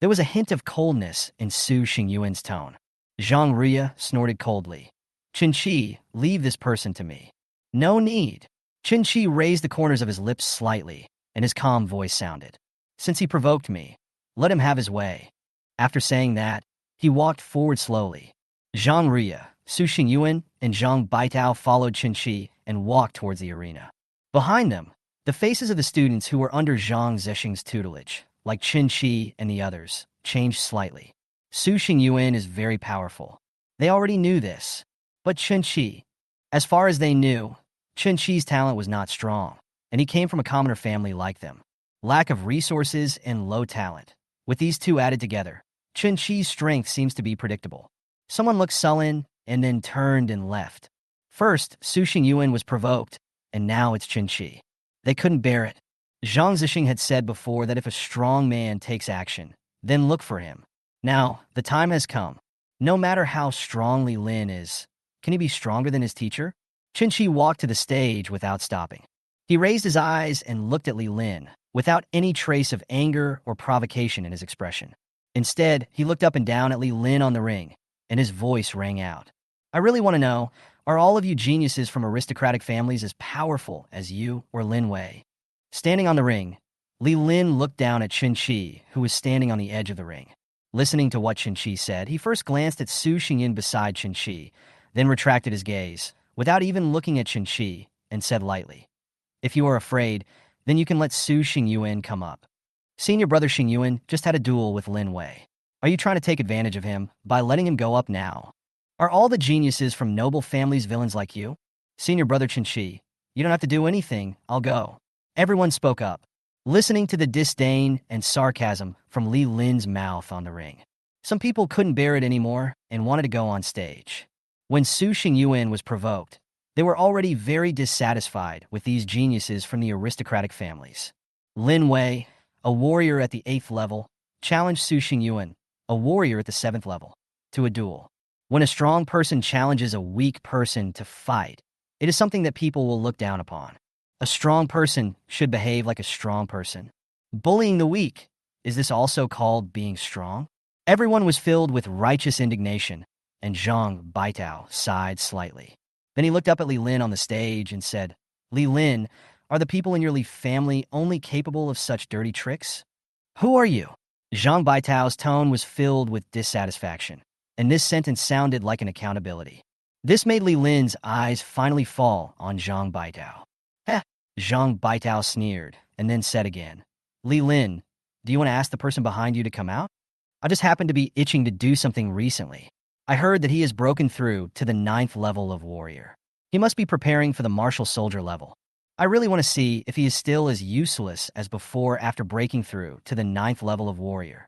There was a hint of coldness in Su Xingyuan's tone. Zhang Ruya snorted coldly. Chen Qi, leave this person to me. No need. Chen Qi raised the corners of his lips slightly, and his calm voice sounded. Since he provoked me, let him have his way. After saying that, he walked forward slowly. Zhang Ruya, Su Xingyuan, and Zhang Baitao followed Chen Qi and walked towards the arena. Behind them, the faces of the students who were under Zhang Zesheng's tutelage, like Chen Qi and the others, changed slightly. Su Xingyuan is very powerful. They already knew this. But Chen Qi, as far as they knew, Chen Qi's talent was not strong, and he came from a commoner family like them. Lack of resources and low talent. With these two added together, Chen Qi's strength seems to be predictable. Someone looked sullen and then turned and left. First, Su Xingyuan was provoked, and now it's Chen Qi. They couldn't bear it. Zhang Zesheng had said before that if a strong man takes action, then look for him. Now, the time has come. No matter how strong Li Lin is, can he be stronger than his teacher? Chen Qi walked to the stage without stopping. He raised his eyes and looked at Li Lin, without any trace of anger or provocation in his expression. Instead, he looked up and down at Li Lin on the ring, and his voice rang out. I really want to know, are all of you geniuses from aristocratic families as powerful as you or Lin Wei? Standing on the ring, Li Lin looked down at Chen Qi, who was standing on the edge of the ring. Listening to what Chen Qi said, he first glanced at Su Xingyuan beside Chen Qi, then retracted his gaze, without even looking at Chen Qi, and said lightly, "If you are afraid, then you can let Su Xingyuan come up. Senior brother Xingyuan just had a duel with Lin Wei. Are you trying to take advantage of him by letting him go up now? Are all the geniuses from noble families villains like you? Senior brother Chen Qi, you don't have to do anything, I'll go." Everyone spoke up, listening to the disdain and sarcasm from Li Lin's mouth on the ring. Some people couldn't bear it anymore and wanted to go on stage. When Su Xingyuan was provoked, they were already very dissatisfied with these geniuses from the aristocratic families. Lin Wei, a warrior at the 8th level, challenged Su Xingyuan, a warrior at the 7th level, to a duel. When a strong person challenges a weak person to fight, it is something that people will look down upon. A strong person should behave like a strong person. Bullying the weak, is this also called being strong? Everyone was filled with righteous indignation, and Zhang Baitao sighed slightly. Then he looked up at Li Lin on the stage and said, "Li Lin, are the people in your Li family only capable of such dirty tricks? Who are you?" Zhang Baitao's tone was filled with dissatisfaction, and this sentence sounded like an accountability. This made Li Lin's eyes finally fall on Zhang Baitao. Heh, Zhang Baitao sneered, and then said again, "Li Lin, do you want to ask the person behind you to come out? I just happened to be itching to do something recently. I heard that he has broken through to the 9th level of warrior. He must be preparing for the martial soldier level. I really want to see if he is still as useless as before after breaking through to the 9th level of warrior."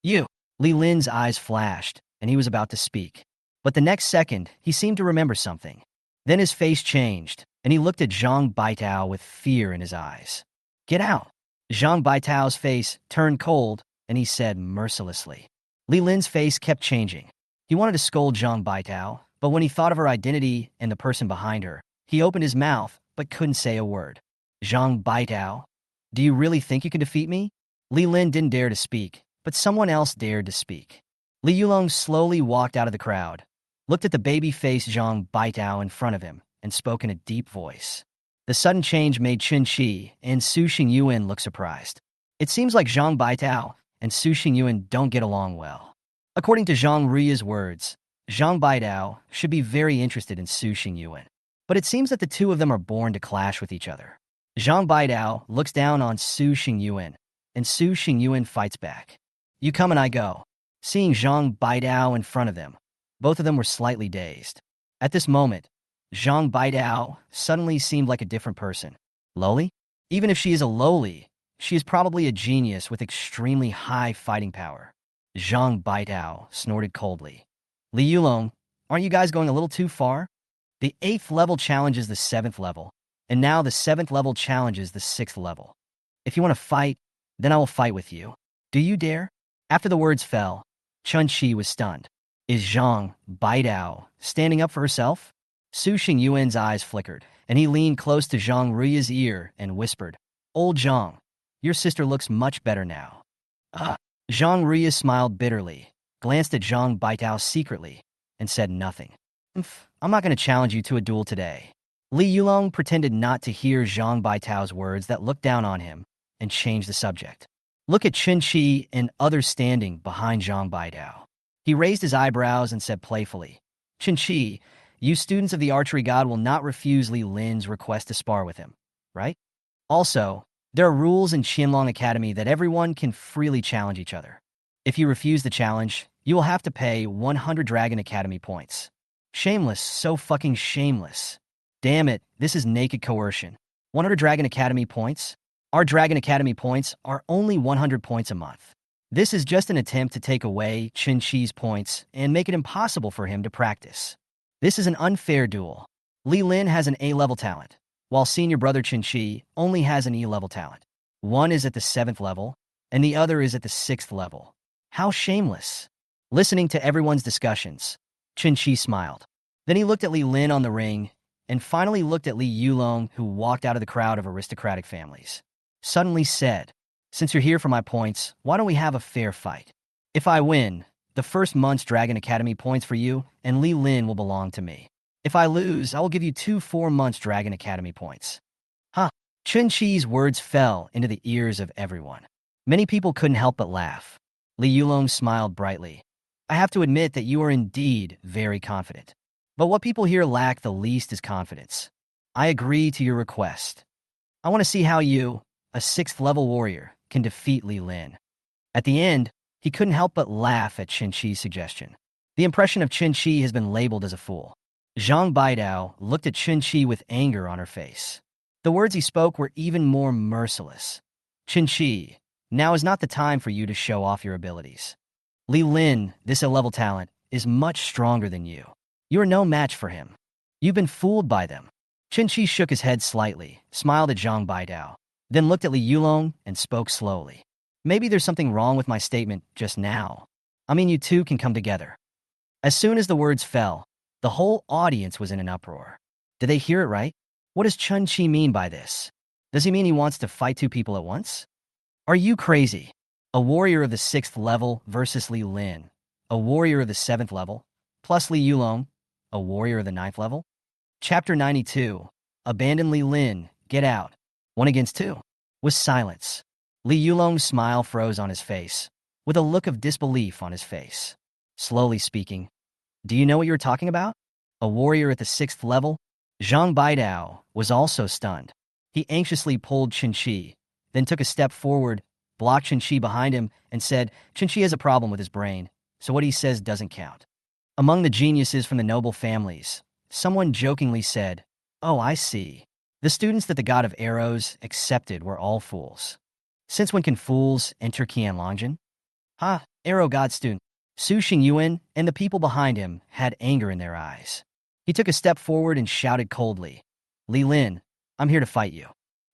You! Li Lin's eyes flashed, and he was about to speak. But the next second, he seemed to remember something. Then his face changed, and he looked at Zhang Baitao with fear in his eyes. "Get out!" Zhang Baitao's face turned cold, and he said mercilessly. Li Lin's face kept changing. He wanted to scold Zhang Baitao, but when he thought of her identity and the person behind her, he opened his mouth but couldn't say a word. "Zhang Baitao, do you really think you can defeat me?" Li Lin didn't dare to speak, but someone else dared to speak. Li Yulong slowly walked out of the crowd. looked at the baby-faced Zhang Baitao in front of him, and spoke in a deep voice. The sudden change made Chen Qi and Su Xingyuan look surprised. It seems like Zhang Baitao and Su Xingyuan don't get along well. According to Zhang Rui's words, Zhang Baitao should be very interested in Su Xingyuan. But it seems that the two of them are born to clash with each other. Zhang Baitao looks down on Su Xingyuan, and Su Xingyuan fights back. You come and I go. Seeing Zhang Baitao in front of them, both of them were slightly dazed. At this moment, Zhang Baitao suddenly seemed like a different person. Lowly? Even if she is a lowly, she is probably a genius with extremely high fighting power. Zhang Baitao snorted coldly. Li Yulong, aren't you guys going a little too far? The 8th level challenges the 7th level, and now the 7th level challenges the 6th level. If you want to fight, then I will fight with you. Do you dare? After the words fell, Chen Qi was stunned. Is Zhang Baitao standing up for herself? Su Xingyuan's eyes flickered, and he leaned close to Zhang Rui's ear and whispered, Old Zhang, your sister looks much better now. Zhang Rui smiled bitterly, glanced at Zhang Baitao secretly, and said nothing. I'm not going to challenge you to a duel today. Li Yulong pretended not to hear Zhang Baitao's words that looked down on him and changed the subject. Look at Chen Qi and others standing behind Zhang Baitao. He raised his eyebrows and said playfully, Chen Qi, you students of the archery god will not refuse Li Lin's request to spar with him, right? Also, there are rules in Qianlong Academy that everyone can freely challenge each other. If you refuse the challenge, you will have to pay 100 Dragon Academy points. Shameless, so fucking shameless. Damn it, this is naked coercion. 100 Dragon Academy points? Our Dragon Academy points are only 100 points a month. This is just an attempt to take away Chen Qi's points and make it impossible for him to practice. This is an unfair duel. Li Lin has an A-level talent, while senior brother Chen Qi only has an E-level talent. One is at the 7th level, and the other is at the 6th level. How shameless. Listening to everyone's discussions, Chen Qi smiled. Then he looked at Li Lin on the ring, and finally looked at Li Yulong, who walked out of the crowd of aristocratic families. Suddenly said, Since you're here for my points, why don't we have a fair fight? If I win, the first month's Dragon Academy points for you, and Li Lin will belong to me. If I lose, I will give you 2 4-months Dragon Academy points. Chen Qi's words fell into the ears of everyone. Many people couldn't help but laugh. Li Yulong smiled brightly. I have to admit that you are indeed very confident. But what people here lack the least is confidence. I agree to your request. I want to see how you, a 6th level warrior, can defeat Li Lin. At the end, he couldn't help but laugh at Chen Qi's suggestion. The impression of Chen Qi has been labeled as a fool. Zhang Baitao looked at Chen Qi with anger on her face. The words he spoke were even more merciless. Chen Qi, now is not the time for you to show off your abilities. Li Lin, this A-level talent, is much stronger than you. You are no match for him. You've been fooled by them. Chen Qi shook his head slightly, smiled at Zhang Baitao, then looked at Li Yulong and spoke slowly. Maybe there's something wrong with my statement just now. I mean, you two can come together. As soon as the words fell, the whole audience was in an uproar. Did they hear it right? What does Chen Qi mean by this? Does he mean he wants to fight 2 people at once? Are you crazy? A warrior of the 6th level versus Li Lin, a warrior of the 7th level, plus Li Yulong, a warrior of the 9th level? Chapter 92, Abandon Li Lin, Get Out, 1 against 2, was silence. Li Yulong's smile froze on his face, with a look of disbelief on his face. Slowly speaking, do you know what you're talking about? A warrior at the 6th level? Zhang Baitao was also stunned. He anxiously pulled Chen Qi, then took a step forward, blocked Chen Qi behind him, and said, Chen Qi has a problem with his brain, so what he says doesn't count. Among the geniuses from the noble families, someone jokingly said, Oh, I see. The students that the god of arrows accepted were all fools. Since when can fools enter Qianlongjin? Arrow god student. Su Xingyuan and the people behind him had anger in their eyes. He took a step forward and shouted coldly, Li Lin, I'm here to fight you.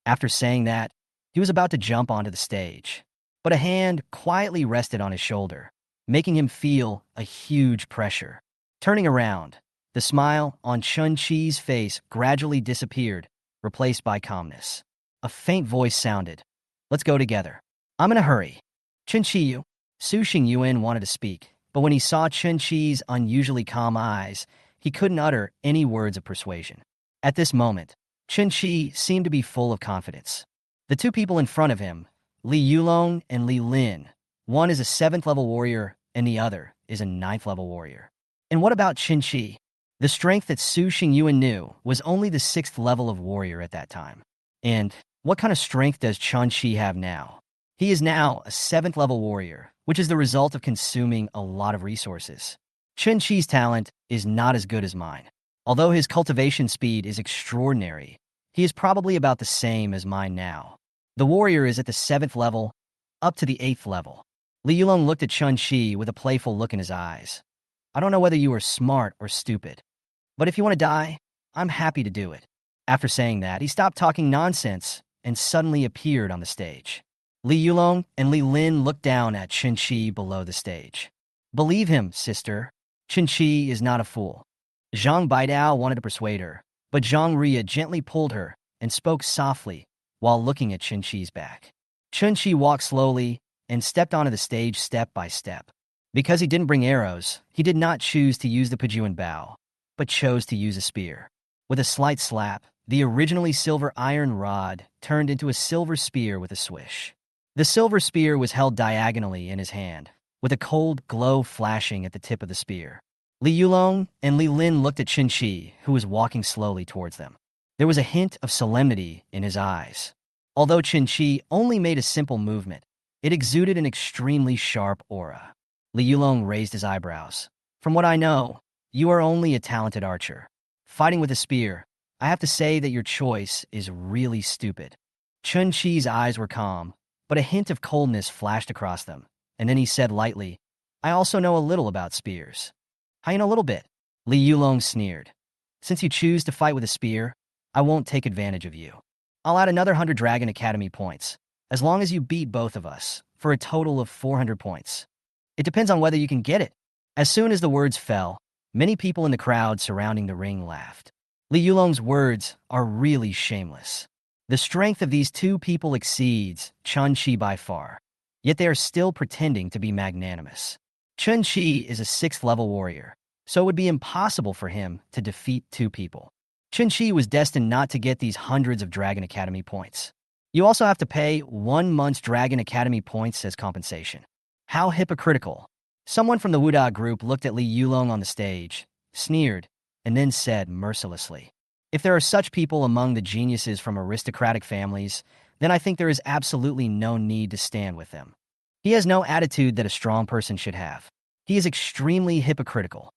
After saying that, he was about to jump onto the stage, but a hand quietly rested on his shoulder, making him feel a huge pressure. Turning around, the smile on Chen Qi's face gradually disappeared, replaced by calmness. A faint voice sounded, Let's go together. I'm in a hurry. Chen Qi, Su Xingyuan wanted to speak, but when he saw Chen Qi's unusually calm eyes, he couldn't utter any words of persuasion. At this moment, Chen Qi seemed to be full of confidence. The two people in front of him, Li Yulong and Li Lin, one is a 7th-level warrior and the other is a 9th-level warrior. And what about Chen Qi? The strength that Su Xingyuan knew was only the 6th level of warrior at that time. And what kind of strength does Chen Qi have now? He is now a 7th-level warrior, which is the result of consuming a lot of resources. Chen Qi's talent is not as good as mine. Although his cultivation speed is extraordinary, he is probably about the same as mine now. The warrior is at the 7th level, up to the 8th level. Li Yulong looked at Chen Qi with a playful look in his eyes. I don't know whether you are smart or stupid, but if you want to die, I'm happy to do it. After saying that, he stopped talking nonsense and suddenly appeared on the stage. Li Yulong and Li Lin looked down at Chen Qi below the stage. Believe him, sister. Chen Qi is not a fool. Zhang Baidao wanted to persuade her, but Zhang Ria gently pulled her and spoke softly while looking at Chen Qi's back. Chen Qi walked slowly and stepped onto the stage step by step. Because he didn't bring arrows, he did not choose to use the Pajuan bow, but chose to use a spear. With a slight slap, the originally silver iron rod turned into a silver spear with a swish. The silver spear was held diagonally in his hand, with a cold glow flashing at the tip of the spear. Li Yulong and Li Lin looked at Chen Qi, who was walking slowly towards them. There was a hint of solemnity in his eyes. Although Chen Qi only made a simple movement, it exuded an extremely sharp aura. Li Yulong raised his eyebrows. From what I know, you are only a talented archer. Fighting with a spear, I have to say that your choice is really stupid. Chen Qi's eyes were calm, but a hint of coldness flashed across them, and then he said lightly, I also know a little about spears. How you know a little bit? Li Yulong sneered. Since you choose to fight with a spear, I won't take advantage of you. I'll add another 100 Dragon Academy points, as long as you beat both of us, for a total of 400 points. It depends on whether you can get it. As soon as the words fell, many people in the crowd surrounding the ring laughed. Li Yulong's words are really shameless. The strength of these two people exceeds Chen Qi by far, yet they are still pretending to be magnanimous. Chen Qi is a 6th-level warrior, so it would be impossible for him to defeat two people. Chen Qi was destined not to get these hundreds of Dragon Academy points. You also have to pay 1 month's Dragon Academy points as compensation. How hypocritical. Someone from the Wuda group looked at Li Yulong on the stage, sneered, and then said mercilessly, if there are such people among the geniuses from aristocratic families, then I think there is absolutely no need to stand with them. He has no attitude that a strong person should have. He is extremely hypocritical.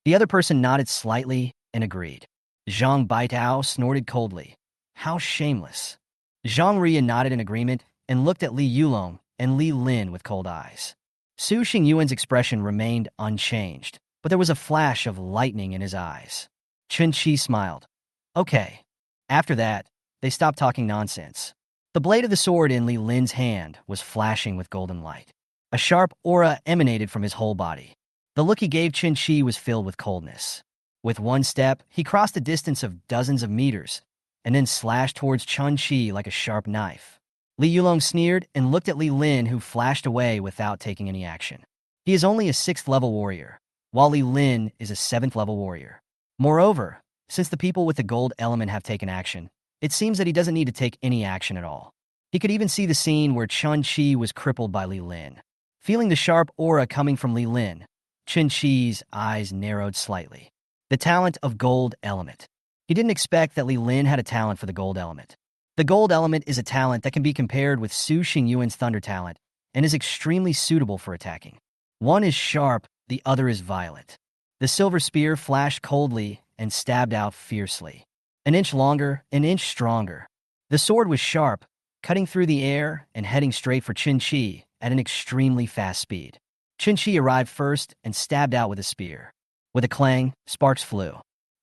The other person nodded slightly and agreed. Zhang Baitao snorted coldly. How shameless. Zhang Ria nodded in agreement and looked at Li Yulong and Li Lin with cold eyes. Su Xingyuan's expression remained unchanged, but there was a flash of lightning in his eyes. Chen Qi smiled. Okay. After that, they stopped talking nonsense. The blade of the sword in Li Lin's hand was flashing with golden light. A sharp aura emanated from his whole body. The look he gave Chen Qi was filled with coldness. With one step, he crossed a distance of dozens of meters, and then slashed towards Chen Qi like a sharp knife. Li Yulong sneered and looked at Li Lin, who flashed away without taking any action. He is only a 6th-level warrior, while Li Lin is a 7th-level warrior. Moreover, since the people with the gold element have taken action, it seems that he doesn't need to take any action at all. He could even see the scene where Chen Qi was crippled by Li Lin. Feeling the sharp aura coming from Li Lin, Chen Qi's eyes narrowed slightly. The talent of gold element. He didn't expect that Li Lin had a talent for the gold element. The gold element is a talent that can be compared with Su Xingyuan's thunder talent and is extremely suitable for attacking. One is sharp, the other is violent. The silver spear flashed coldly and stabbed out fiercely. An inch longer, an inch stronger. The sword was sharp, cutting through the air and heading straight for Chen Qi at an extremely fast speed. Chen Qi arrived first and stabbed out with a spear. With a clang, sparks flew.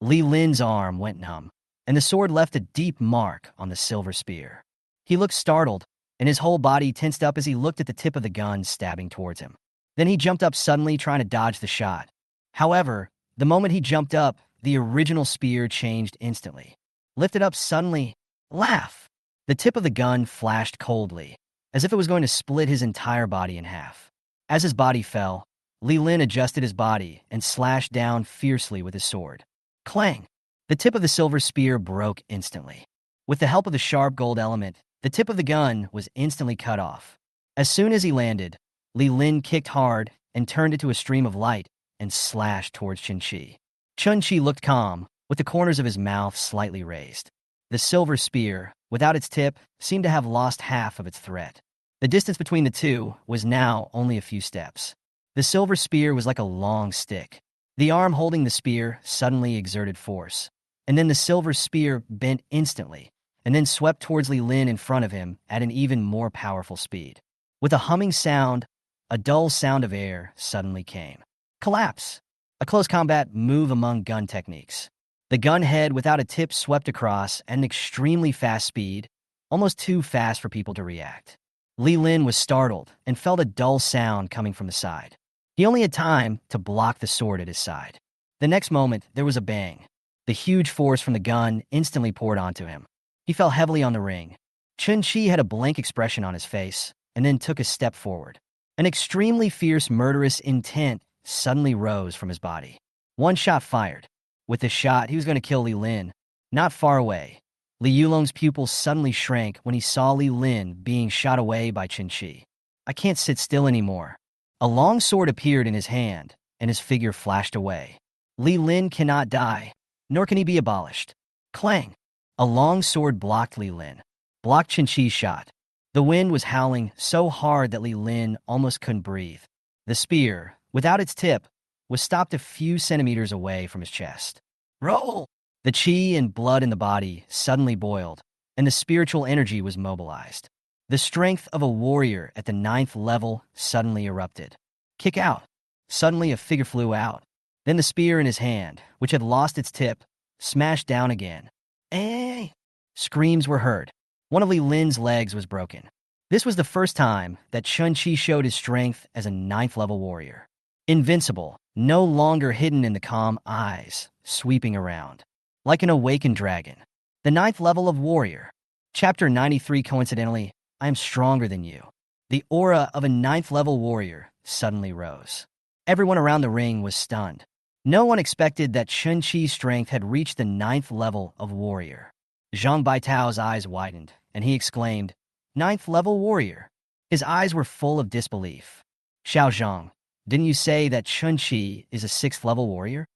Li Lin's arm went numb, and the sword left a deep mark on the silver spear. He looked startled, and his whole body tensed up as he looked at the tip of the gun stabbing towards him. Then he jumped up suddenly, trying to dodge the shot. However, the moment he jumped up, the original spear changed instantly. Lifted up suddenly, laugh! The tip of the gun flashed coldly, as if it was going to split his entire body in half. As his body fell, Li Lin adjusted his body and slashed down fiercely with his sword. Clang! The tip of the silver spear broke instantly. With the help of the sharp gold element, the tip of the gun was instantly cut off. As soon as he landed, Li Lin kicked hard and turned it to a stream of light and slashed towards Chinchi. Chen Qi looked calm, with the corners of his mouth slightly raised. The silver spear, without its tip, seemed to have lost half of its threat. The distance between the two was now only a few steps. The silver spear was like a long stick. The arm holding the spear suddenly exerted force, and then the silver spear bent instantly, and then swept towards Li Lin in front of him at an even more powerful speed. With a humming sound, a dull sound of air suddenly came. Collapse! A close combat move among gun techniques. The gun head without a tip swept across at an extremely fast speed, almost too fast for people to react. Li Lin was startled and felt a dull sound coming from the side. He only had time to block the sword at his side. The next moment, there was a bang. The huge force from the gun instantly poured onto him. He fell heavily on the ring. Chen Qi had a blank expression on his face and then took a step forward. An extremely fierce, murderous intent suddenly rose from his body. One shot fired. With the shot, he was going to kill Li Lin. Not far away, Li Yulong's pupils suddenly shrank when he saw Li Lin being shot away by Chinchi. I can't sit still anymore. A long sword appeared in his hand, and his figure flashed away. Li Lin cannot die, nor can he be abolished. Clang! A long sword blocked Li Lin, blocked Chinchi's shot. The wind was howling so hard that Li Lin almost couldn't breathe. The spear, without its tip, was stopped a few centimeters away from his chest. Roll! The qi and blood in the body suddenly boiled, and the spiritual energy was mobilized. The strength of a warrior at the 9th level suddenly erupted. Kick out! Suddenly a figure flew out. Then the spear in his hand, which had lost its tip, smashed down again. Eh! Screams were heard. One of Li Lin's legs was broken. This was the first time that Chen Qi showed his strength as a 9th level warrior. Invincible, no longer hidden in the calm eyes, sweeping around. Like an awakened dragon. The 9th level of warrior. Chapter 93. Coincidentally, I am stronger than you. The aura of a 9th level warrior suddenly rose. Everyone around the ring was stunned. No one expected that Chen Qi's strength had reached the 9th level of warrior. Zhang Baitao's eyes widened, and he exclaimed, 9th level warrior. His eyes were full of disbelief. Xiao Zhang, didn't you say that Chen Qi is a 6th level warrior?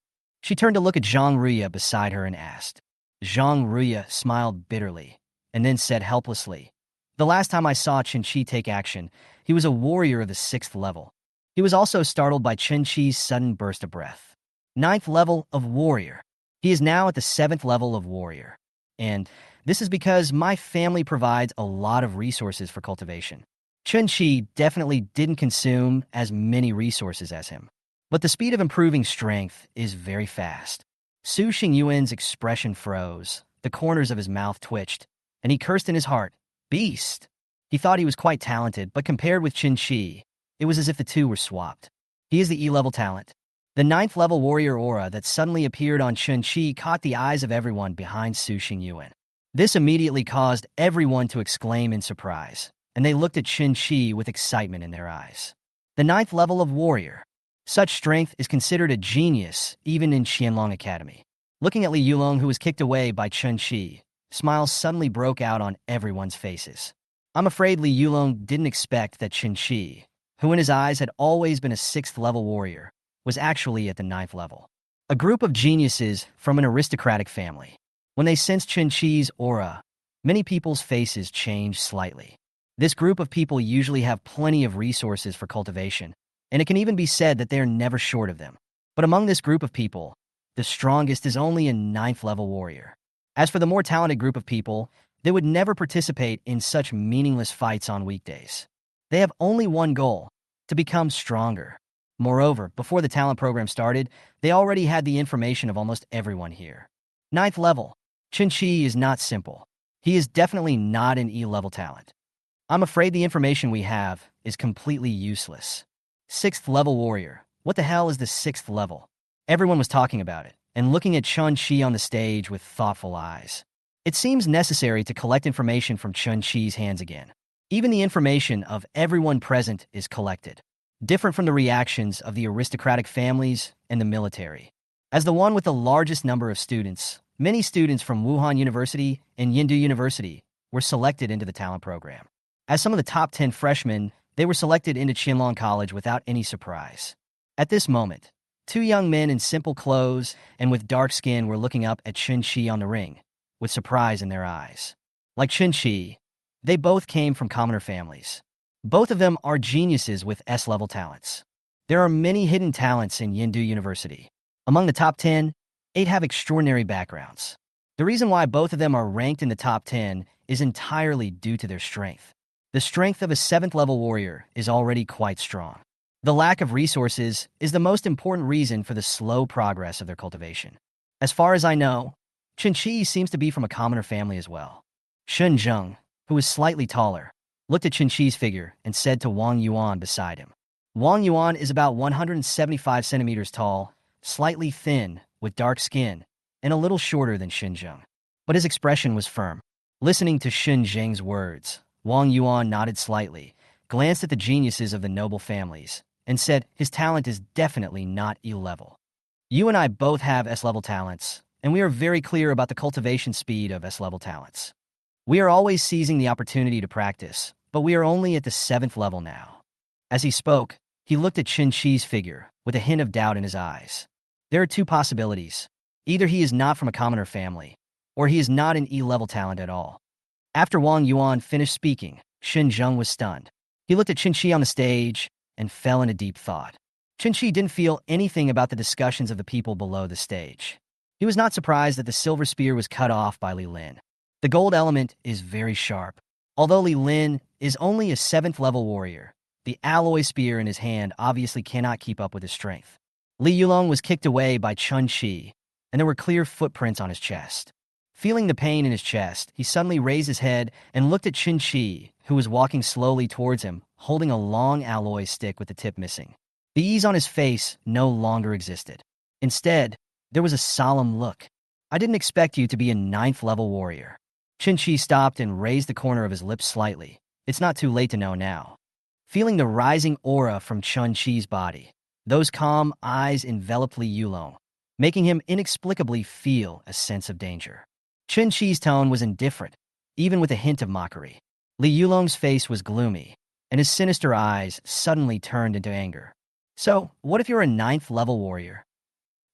She turned to look at Zhang Ruya beside her and asked. Zhang Ruya smiled bitterly, and then said helplessly, the last time I saw Chen Qi take action, he was a warrior of the 6th level. He was also startled by Chen Qi's sudden burst of breath. 9th level of warrior. He is now at the 7th level of warrior. And this is because my family provides a lot of resources for cultivation. Chen Qi definitely didn't consume as many resources as him. But the speed of improving strength is very fast. Su Xingyuan's expression froze, the corners of his mouth twitched, and he cursed in his heart, Beast! He thought he was quite talented, but compared with Chen Qi, it was as if the two were swapped. He is the E-level talent. The 9th level warrior aura that suddenly appeared on Chen Qi caught the eyes of everyone behind Su Xingyuan. This immediately caused everyone to exclaim in surprise, and they looked at Chen Qi with excitement in their eyes. The 9th level of warrior. Such strength is considered a genius even in Qianlong Academy. Looking at Li Yulong, who was kicked away by Chen Qi, smiles suddenly broke out on everyone's faces. I'm afraid Li Yulong didn't expect that Chen Qi, who in his eyes had always been a 6th level warrior, was actually at the 9th level. A group of geniuses from an aristocratic family. When they sensed Chen Qi's aura, many people's faces changed slightly. This group of people usually have plenty of resources for cultivation, and it can even be said that they are never short of them. But among this group of people, the strongest is only a 9th level warrior. As for the more talented group of people, they would never participate in such meaningless fights on weekdays. They have only one goal, to become stronger. Moreover, before the talent program started, they already had the information of almost everyone here. 9th level. Chen Qi is not simple. He is definitely not an E-level talent. I'm afraid the information we have is completely useless. 6th level warrior. What the hell is the 6th level? Everyone was talking about it, and looking at Chen Qi on the stage with thoughtful eyes. It seems necessary to collect information from Chen Qi's hands again. Even the information of everyone present is collected. different from the reactions of the aristocratic families and the military. As the one with the largest number of students, many students from Wuhan University and Yindu University were selected into the talent program. As some of the top 10 freshmen, they were selected into Qianlong College without any surprise. At this moment, two young men in simple clothes and with dark skin were looking up at Chen Qi on the ring, with surprise in their eyes. Like Chen Qi, they both came from commoner families. Both of them are geniuses with S-level talents. There are many hidden talents in Yindu University. Among the top 10, 8 have extraordinary backgrounds. The reason why both of them are ranked in the top 10 is entirely due to their strength. The strength of a 7th-level warrior is already quite strong. The lack of resources is the most important reason for the slow progress of their cultivation. As far as I know, Chen Qi seems to be from a commoner family as well. Shen Zheng, who is slightly taller, looked at Chen Qi's figure and said to Wang Yuan beside him. Wang Yuan is about 175 centimeters tall, slightly thin, with dark skin, and a little shorter than Shen Zheng. But his expression was firm. Listening to Shen Zheng's words, Wang Yuan nodded slightly, glanced at the geniuses of the noble families, and said his talent is definitely not E-level. You and I both have S-level talents, and we are very clear about the cultivation speed of S-level talents. We are always seizing the opportunity to practice, but we are only at the 7th level now. As he spoke, he looked at Chen Qi's figure with a hint of doubt in his eyes. There are two possibilities. Either he is not from a commoner family, or he is not an E-level talent at all. After Wang Yuan finished speaking, Shen Zheng was stunned. He looked at Chen Qi on the stage and fell into deep thought. Chen Qi didn't feel anything about the discussions of the people below the stage. He was not surprised that the silver spear was cut off by Li Lin. The gold element is very sharp. Although Li Lin is only a 7th-level warrior, the alloy spear in his hand obviously cannot keep up with his strength. Li Yulong was kicked away by Chen Qi, and there were clear footprints on his chest. Feeling the pain in his chest, he suddenly raised his head and looked at Chen Qi, who was walking slowly towards him, holding a long alloy stick with the tip missing. The ease on his face no longer existed. Instead, there was a solemn look. I didn't expect you to be a 9th-level warrior. Chen Qi stopped and raised the corner of his lips slightly. It's not too late to know now. Feeling the rising aura from Chen Qi's body, those calm eyes enveloped Li Yulong, making him inexplicably feel a sense of danger. Chen Qi's tone was indifferent, even with a hint of mockery. Li Yulong's face was gloomy, and his sinister eyes suddenly turned into anger. So, what if you're a 9th-level warrior?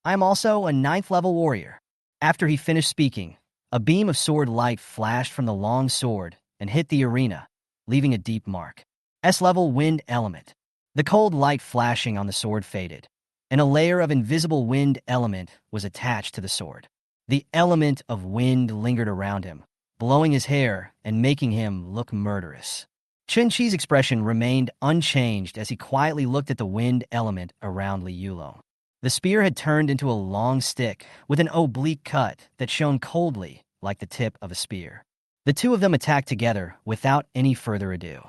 I'm also a 9th-level warrior. After he finished speaking, a beam of sword light flashed from the long sword and hit the arena, leaving a deep mark. S-level wind element. The cold light flashing on the sword faded, and a layer of invisible wind element was attached to the sword. The element of wind lingered around him, blowing his hair and making him look murderous. Chen Qi's expression remained unchanged as he quietly looked at the wind element around Li Yulong. The spear had turned into a long stick with an oblique cut that shone coldly like the tip of a spear. The two of them attacked together without any further ado.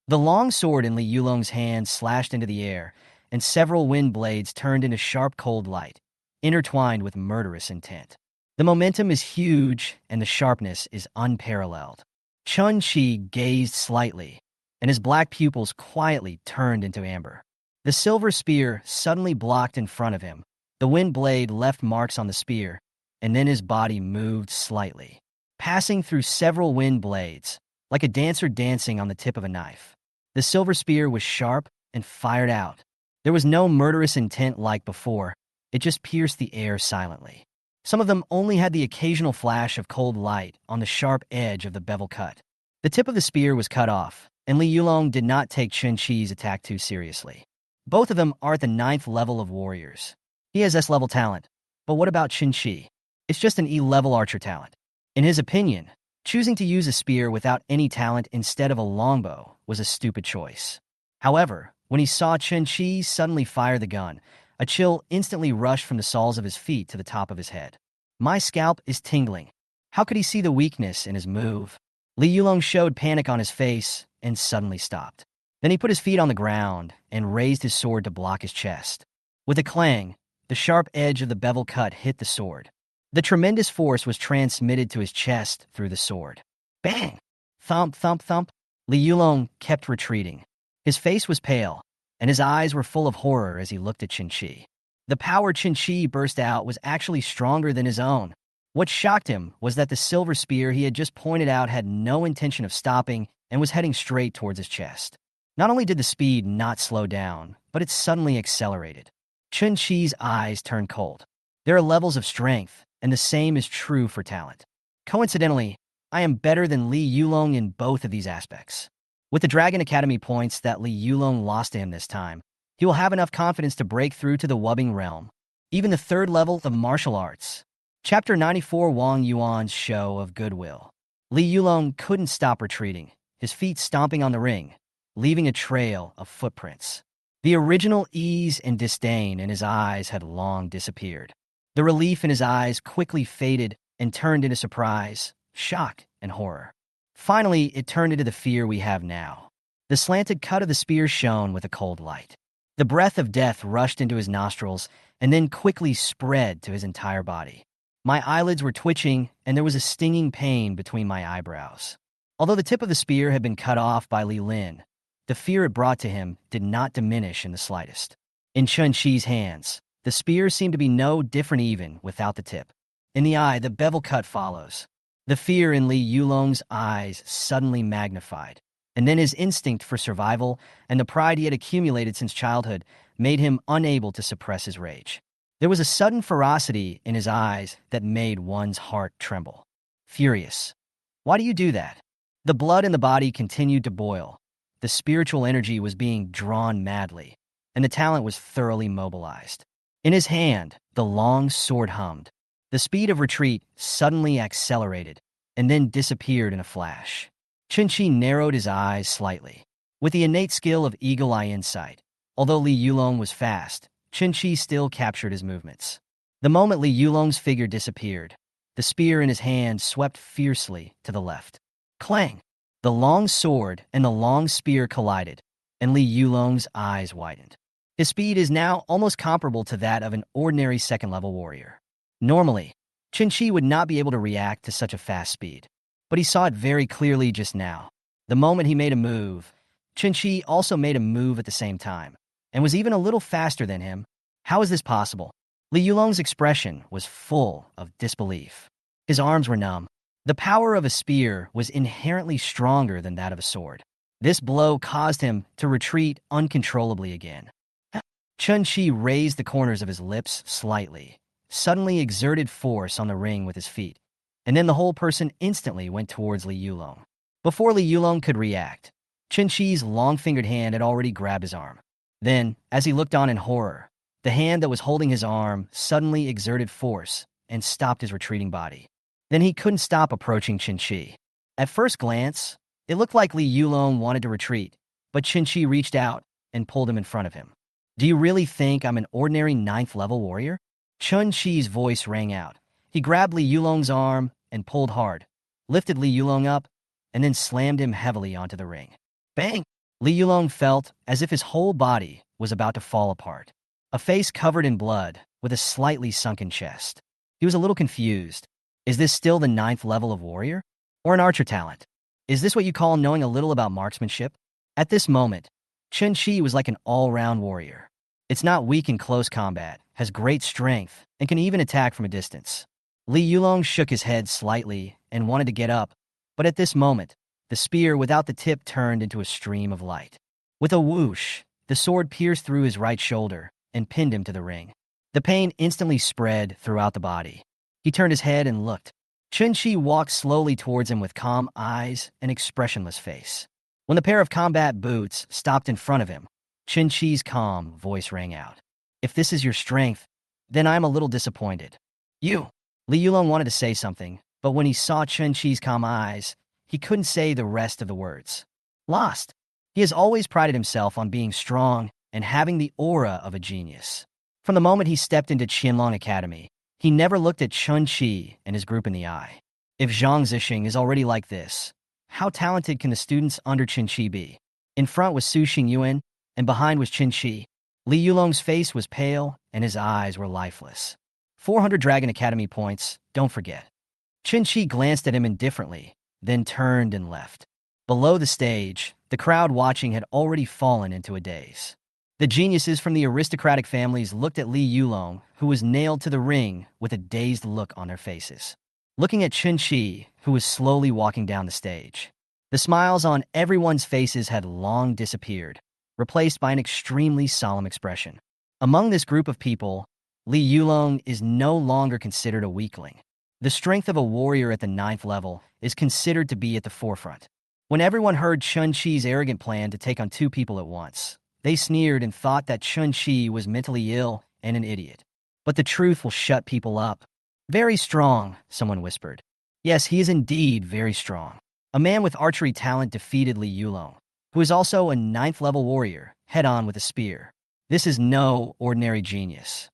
The long sword in Li Yulong's hand slashed into the air, and several wind blades turned into sharp cold light, intertwined with murderous intent. The momentum is huge, and the sharpness is unparalleled. Chen Qi gazed slightly, and his black pupils quietly turned into amber. The silver spear suddenly blocked in front of him. The wind blade left marks on the spear, and then his body moved slightly, passing through several wind blades, like a dancer dancing on the tip of a knife. The silver spear was sharp and fired out. There was no murderous intent like before. It just pierced the air silently. Some of them only had the occasional flash of cold light on the sharp edge of the bevel cut. The tip of the spear was cut off, and Li Yulong did not take Chen Qi's attack too seriously. Both of them are at the 9th level of warriors. He has S-level talent, but what about Chen Qi? It's just an E-level archer talent. In his opinion, choosing to use a spear without any talent instead of a longbow was a stupid choice. However, when he saw Chen Qi suddenly fire the gun, a chill instantly rushed from the soles of his feet to the top of his head. My scalp is tingling. How could he see the weakness in his move? Li Yulong showed panic on his face and suddenly stopped. Then he put his feet on the ground and raised his sword to block his chest. With a clang, the sharp edge of the bevel cut hit the sword. The tremendous force was transmitted to his chest through the sword. Bang! Thump, thump, thump. Li Yulong kept retreating. His face was pale, and his eyes were full of horror as he looked at Chinchi. The power Chinchi burst out was actually stronger than his own. What shocked him was that the silver spear he had just pointed out had no intention of stopping and was heading straight towards his chest. Not only did the speed not slow down, but it suddenly accelerated. Chinchi's eyes turned cold. There are levels of strength, and the same is true for talent. Coincidentally, I am better than Li Yulong in both of these aspects. With the Dragon Academy points that Li Yulong lost to him this time, he will have enough confidence to break through to the Wubbing realm, even the third level of martial arts. Chapter 94, Wang Yuan's Show of Goodwill. Li Yulong couldn't stop retreating, his feet stomping on the ring, leaving a trail of footprints. The original ease and disdain in his eyes had long disappeared. The relief in his eyes quickly faded and turned into surprise, shock, and horror. Finally, it turned into the fear we have now. The slanted cut of the spear shone with a cold light. The breath of death rushed into his nostrils and then quickly spread to his entire body. My eyelids were twitching, and there was a stinging pain between my eyebrows. Although the tip of the spear had been cut off by Li Lin, the fear it brought to him did not diminish in the slightest. In Chen Qi's hands, the spear seemed to be no different even without the tip. In the eye, the bevel cut follows. The fear in Li Yulong's eyes suddenly magnified, and then his instinct for survival and the pride he had accumulated since childhood made him unable to suppress his rage. There was a sudden ferocity in his eyes that made one's heart tremble. Furious. Why do you do that? The blood in the body continued to boil. The spiritual energy was being drawn madly, and the talent was thoroughly mobilized. In his hand, the long sword hummed. The speed of retreat suddenly accelerated and then disappeared in a flash. Chinchi narrowed his eyes slightly. With the innate skill of eagle-eye insight, although Li Yulong was fast, Chinchi still captured his movements. The moment Li Yulong's figure disappeared, the spear in his hand swept fiercely to the left. Clang! The long sword and the long spear collided, and Li Yulong's eyes widened. His speed is now almost comparable to that of an ordinary second-level warrior. Normally, Chinchi would not be able to react to such a fast speed, but he saw it very clearly just now. The moment he made a move, Chinchi also made a move at the same time, and was even a little faster than him. How is this possible? Li Yulong's expression was full of disbelief. His arms were numb. The power of a spear was inherently stronger than that of a sword. This blow caused him to retreat uncontrollably again. Chen Qi raised the corners of his lips slightly, suddenly exerted force on the ring with his feet, and then the whole person instantly went towards Li Yulong. Before Li Yulong could react, Chen Qi's long-fingered hand had already grabbed his arm. Then, as he looked on in horror, the hand that was holding his arm suddenly exerted force and stopped his retreating body. Then he couldn't stop approaching Chen Qi. At first glance, it looked like Li Yulong wanted to retreat, but Chen Qi reached out and pulled him in front of him. Do you really think I'm an ordinary 9th-level warrior? Chen Qi's voice rang out. He grabbed Li Yulong's arm and pulled hard, lifted Li Yulong up, and then slammed him heavily onto the ring. Bang! Li Yulong felt as if his whole body was about to fall apart. A face covered in blood, with a slightly sunken chest. He was a little confused. Is this still the 9th level of warrior? Or an archer talent? Is this what you call knowing a little about marksmanship? At this moment, Chen Qi was like an all-round warrior. It's not weak in close combat, has great strength, and can even attack from a distance. Li Yulong shook his head slightly and wanted to get up, but at this moment, the spear without the tip turned into a stream of light. With a whoosh, the sword pierced through his right shoulder and pinned him to the ring. The pain instantly spread throughout the body. He turned his head and looked. Chen Qi walked slowly towards him with calm eyes and expressionless face. When the pair of combat boots stopped in front of him, Chen Qi's calm voice rang out. If this is your strength, then I'm a little disappointed. You! Li Yulong wanted to say something, but when he saw Chen Qi's calm eyes, he couldn't say the rest of the words. Lost. He has always prided himself on being strong and having the aura of a genius. From the moment he stepped into Qianlong Academy, he never looked at Chen Qi and his group in the eye. If Zhang Zesheng is already like this, how talented can the students under Chen Qi be? In front was Su Xingyuan, and behind was Chen Qi. Li Yulong's face was pale, and his eyes were lifeless. 400 Dragon Academy points, don't forget. Chen Qi glanced at him indifferently, then turned and left. Below the stage, the crowd watching had already fallen into a daze. The geniuses from the aristocratic families looked at Li Yulong, who was nailed to the ring, with a dazed look on their faces. Looking at Chen Qi, who was slowly walking down the stage. The smiles on everyone's faces had long disappeared, replaced by an extremely solemn expression. Among this group of people, Li Yulong is no longer considered a weakling. The strength of a warrior at the 9th level is considered to be at the forefront. When everyone heard Chen Qi's arrogant plan to take on 2 people at once, they sneered and thought that Chen Qi was mentally ill and an idiot. But the truth will shut people up. Very strong, someone whispered. Yes, he is indeed very strong. A man with archery talent defeated Li Yulong, who is also a 9th level warrior, head-on with a spear. This is no ordinary genius.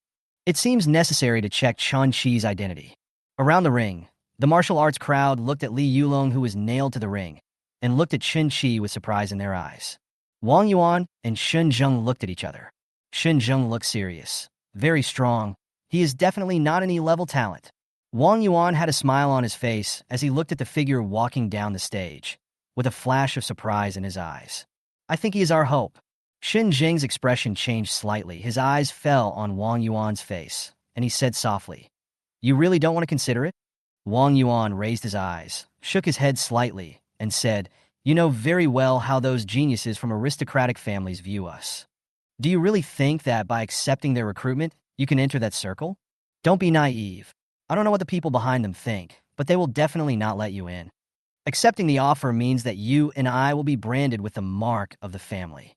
It seems necessary to check Chen Qi's identity. Around the ring, the martial arts crowd looked at Li Yulong, who was nailed to the ring, and looked at Chen Qi with surprise in their eyes. Wang Yuan and Shen Zheng looked at each other. Shen Zheng looked serious. Very strong. He is definitely not an E-level talent. Wang Yuan had a smile on his face as he looked at the figure walking down the stage, with a flash of surprise in his eyes. I think he is our hope. Shen Zheng's expression changed slightly. His eyes fell on Wang Yuan's face, and he said softly, "You really don't want to consider it?" Wang Yuan raised his eyes, shook his head slightly, and said, "You know very well how those geniuses from aristocratic families view us. Do you really think that by accepting their recruitment, you can enter that circle? Don't be naive. I don't know what the people behind them think, but they will definitely not let you in. Accepting the offer means that you and I will be branded with the mark of the family.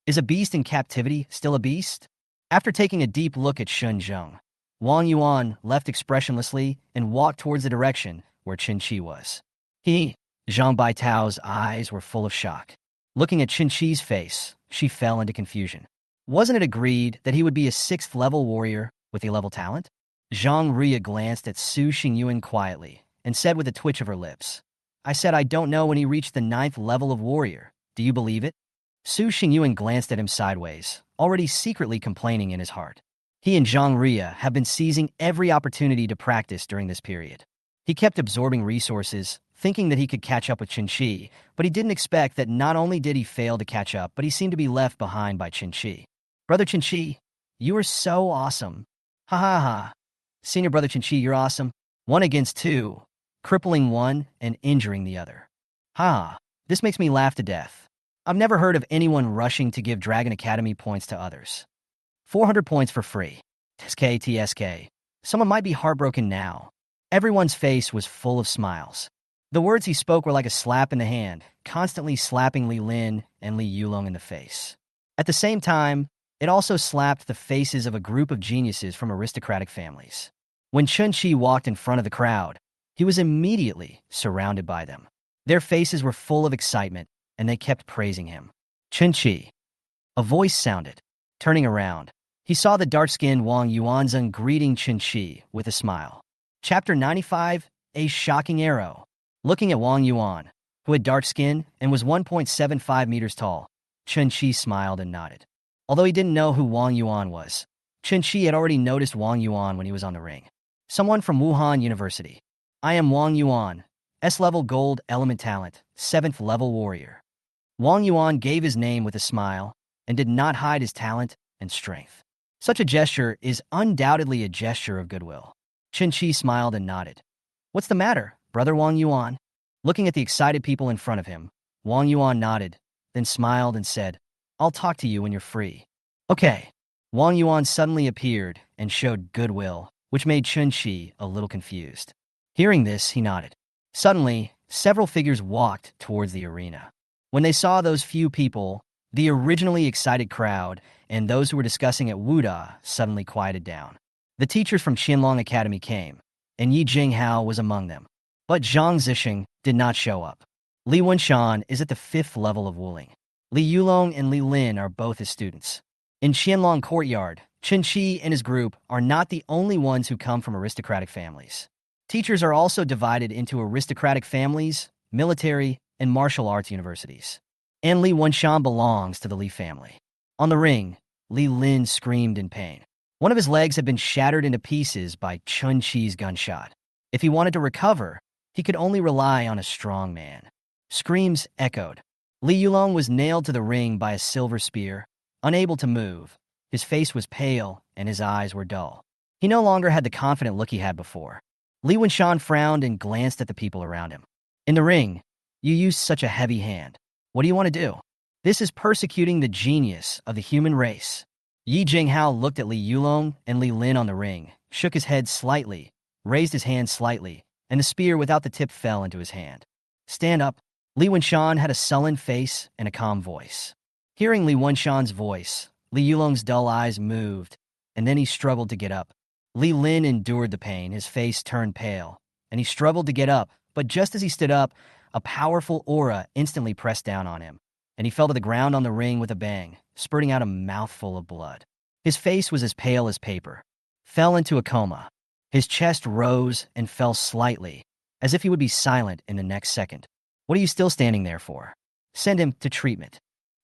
Is a beast in captivity still a beast?" After taking a deep look at Shen Zheng, Wang Yuan left expressionlessly and walked towards the direction where Chinchi was. Zhang Baitao's eyes were full of shock. Looking at Chinchi's face, she fell into confusion. Wasn't it agreed that he would be a 6th level warrior with A-level talent? Zhang Ria glanced at Su Xingyuan quietly and said with a twitch of her lips, "I said I don't know when he reached the 9th level of warrior. Do you believe it?" Su Xingyuan glanced at him sideways, already secretly complaining in his heart. He and Zhang Ria have been seizing every opportunity to practice during this period. He kept absorbing resources, thinking that he could catch up with Chinchi, but he didn't expect that not only did he fail to catch up, but he seemed to be left behind by Chinchi. "Brother Chinchi, you are so awesome. Ha ha ha. Senior brother Chinchi, you're awesome. 1 against 2, crippling one and injuring the other. Ha, this makes me laugh to death. I've never heard of anyone rushing to give Dragon Academy points to others. 400 points for free. TSK. Someone might be heartbroken now." Everyone's face was full of smiles. The words he spoke were like a slap in the hand, constantly slapping Li Lin and Li Yulong in the face. At the same time, it also slapped the faces of a group of geniuses from aristocratic families. When Chen Qi walked in front of the crowd, he was immediately surrounded by them. Their faces were full of excitement, and they kept praising him. "Chen Qi." A voice sounded. Turning around, he saw the dark-skinned Wang Yuanzhen greeting Chen Qi with a smile. Chapter 95, A Shocking Arrow. Looking at Wang Yuan, who had dark skin and was 1.75 meters tall, Chen Qi smiled and nodded. Although he didn't know who Wang Yuan was, Chen Qi had already noticed Wang Yuan when he was on the ring. Someone from Wuhan University. "I am Wang Yuan, S-level gold element talent, 7th level warrior." Wang Yuan gave his name with a smile and did not hide his talent and strength. Such a gesture is undoubtedly a gesture of goodwill. Chen Qi smiled and nodded. "What's the matter, brother Wang Yuan?" Looking at the excited people in front of him, Wang Yuan nodded, then smiled and said, "I'll talk to you when you're free." "Okay." Wang Yuan suddenly appeared and showed goodwill, which made Chen Qi a little confused. Hearing this, he nodded. Suddenly, several figures walked towards the arena. When they saw those few people, the originally excited crowd and those who were discussing at Wuda suddenly quieted down. The teachers from Qianlong Academy came, and Yi Jinghao was among them. But Zhang Zesheng did not show up. Li Wenshan is at the 5th level of Wuling. Li Yulong and Li Lin are both his students. In Qianlong Courtyard, Chen Qi and his group are not the only ones who come from aristocratic families. Teachers are also divided into aristocratic families, military, and martial arts universities. And Li Wenshan belongs to the Li family. On the ring, Li Lin screamed in pain. One of his legs had been shattered into pieces by Chen Qi's gunshot. If he wanted to recover, he could only rely on a strong man. Screams echoed. Li Yulong was nailed to the ring by a silver spear. unable to move. His face was pale, and his eyes were dull. He no longer had the confident look he had before. Li Wenshan frowned and glanced at the people around him. In the ring, you used such a heavy hand. What do you want to do? This is persecuting the genius of the human race. Yi Jinghao looked at Li Yulong and Li Lin on the ring, shook his head slightly, raised his hand slightly, and the spear without the tip fell into his hand. Stand up. Li Wenshan had a sullen face and a calm voice. Hearing Li Wenshan's voice, Li Yulong's dull eyes moved, and then he struggled to get up. Li Lin endured the pain, his face turned pale, and he struggled to get up, but just as he stood up, a powerful aura instantly pressed down on him, and he fell to the ground on the ring with a bang, spurting out a mouthful of blood. His face was as pale as paper. Fell into a coma. His chest rose and fell slightly, as if he would be silent in the next second. What are you still standing there for? Send him to treatment.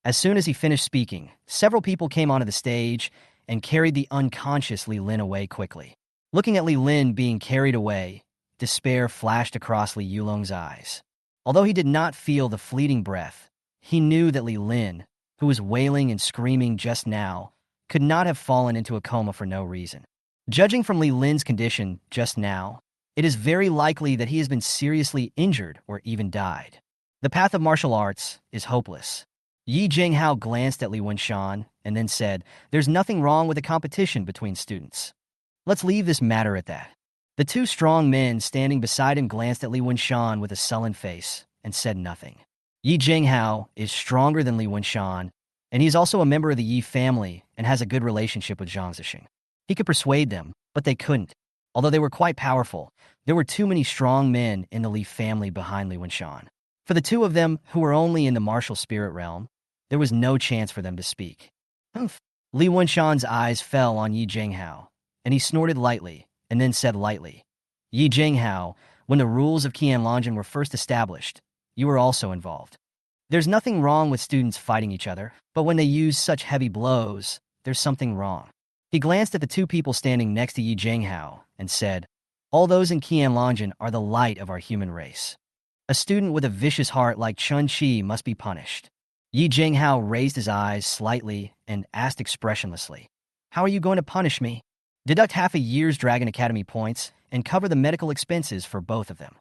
As soon as he finished speaking, several people came onto the stage and carried the unconscious Li Lin away quickly. Looking at Li Lin being carried away, despair flashed across Li Yulong's eyes. Although he did not feel the fleeting breath, he knew that Li Lin, who was wailing and screaming just now, could not have fallen into a coma for no reason. Judging from Li Lin's condition just now, it is very likely that he has been seriously injured or even died. The path of martial arts is hopeless. Yi Jinghao glanced at Li Wenshan and then said, "There's nothing wrong with the competition between students. Let's leave this matter at that." The two strong men standing beside him glanced at Li Wenshan with a sullen face and said nothing. Yi Jinghao is stronger than Li Wenshan, and he's also a member of the Yi family and has a good relationship with Zhang Zesheng. He could persuade them, but they couldn't. Although they were quite powerful, there were too many strong men in the Li family behind Li Wenshan. For the two of them, who were only in the martial spirit realm, there was no chance for them to speak. Humph. Li Wenshan's eyes fell on Yi Jinghao, and he snorted lightly, and then said lightly, "Yi Jinghao, when the rules of Qianlongjian were first established, you were also involved. There's nothing wrong with students fighting each other, but when they use such heavy blows, there's something wrong." He glanced at the two people standing next to Yi Jinghao and said, "All those in Qianlongjian are the light of our human race. A student with a vicious heart like Chen Qi must be punished." Yi Jinghao raised his eyes slightly and asked expressionlessly, "How are you going to punish me?" "Deduct half a year's Dragon Academy points and cover the medical expenses for both of them."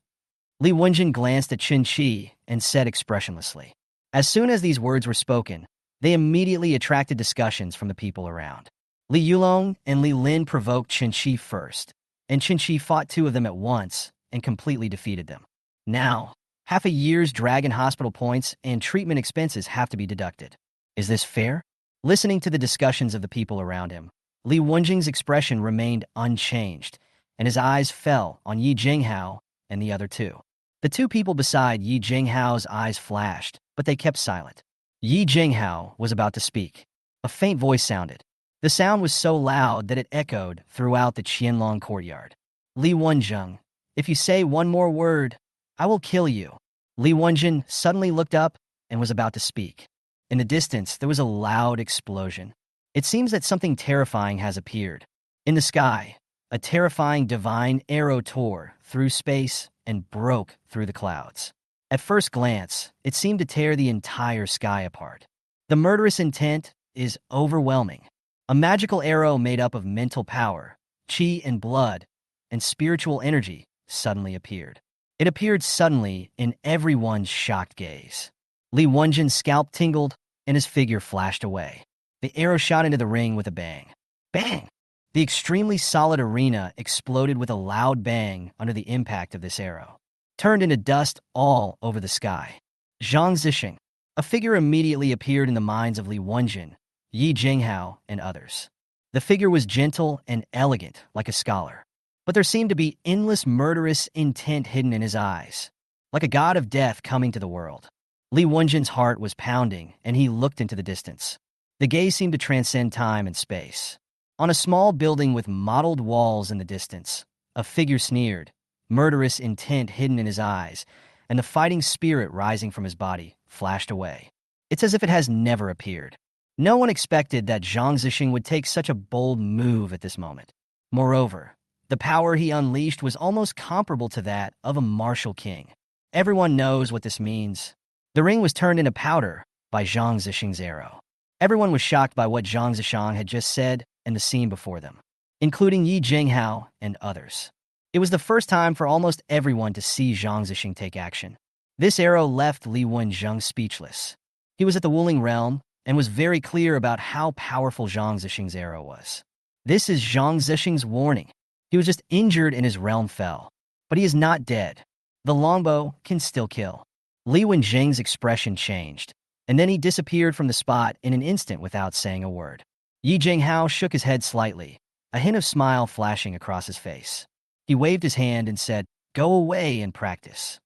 Li Wenjin glanced at Chen Qi and said expressionlessly. As soon as these words were spoken, they immediately attracted discussions from the people around. Li Yulong and Li Lin provoked Chen Qi first, and Chen Qi fought two of them at once and completely defeated them. Now, half a year's Dragon Hospital points and treatment expenses have to be deducted. Is this fair? Listening to the discussions of the people around him, Li Wenjing's expression remained unchanged, and his eyes fell on Yi Jinghao and the other two. The two people beside Yi Jinghao's eyes flashed, but they kept silent. Yi Jinghao was about to speak. A faint voice sounded. The sound was so loud that it echoed throughout the Qianlong courtyard. "Li Wenjing, if you say one more word, I will kill you." Li Wenjin suddenly looked up and was about to speak. In the distance, there was a loud explosion. It seems that something terrifying has appeared. In the sky, a terrifying divine arrow tore through space and broke through the clouds. At first glance, it seemed to tear the entire sky apart. The murderous intent is overwhelming. A magical arrow made up of mental power, qi and blood, and spiritual energy suddenly appeared. It appeared suddenly in everyone's shocked gaze. Li Wenjin's scalp tingled, and his figure flashed away. The arrow shot into the ring with a bang. Bang! The extremely solid arena exploded with a loud bang under the impact of this arrow, turned into dust all over the sky. Zhang Zesheng. A figure immediately appeared in the minds of Li Wenjin, Yi Jinghao, and others. The figure was gentle and elegant like a scholar, but there seemed to be endless murderous intent hidden in his eyes, like a god of death coming to the world. Li Wenjin's heart was pounding, and he looked into the distance. The gaze seemed to transcend time and space. On a small building with mottled walls in the distance, a figure sneered, murderous intent hidden in his eyes, and the fighting spirit rising from his body flashed away. It's as if it has never appeared. No one expected that Zhang Zesheng would take such a bold move at this moment. Moreover, the power he unleashed was almost comparable to that of a martial king. Everyone knows what this means. The ring was turned into powder by Zhang Zesheng's arrow. Everyone was shocked by what Zhang Zesheng had just said and the scene before them, including Yi Jinghao and others. It was the first time for almost everyone to see Zhang Zesheng take action. This arrow left Li Wenzheng speechless. He was at the Wuling realm and was very clear about how powerful Zhang Zesheng's arrow was. This is Zhang Zesheng's warning. He was just injured and his realm fell. But he is not dead. The longbow can still kill. Li Wenzheng's expression changed, and then he disappeared from the spot in an instant without saying a word. Yi Jinghao shook his head slightly, a hint of smile flashing across his face. He waved his hand and said, "Go away and practice."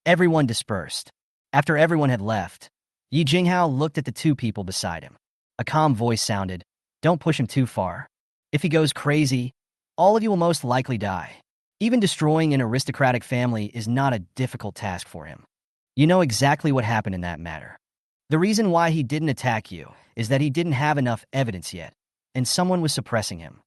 Everyone dispersed. After everyone had left, Yi Jinghao looked at the two people beside him. A calm voice sounded, "Don't push him too far. If he goes crazy, all of you will most likely die. Even destroying an aristocratic family is not a difficult task for him. You know exactly what happened in that matter. The reason why he didn't attack you is that he didn't have enough evidence yet, and someone was suppressing him."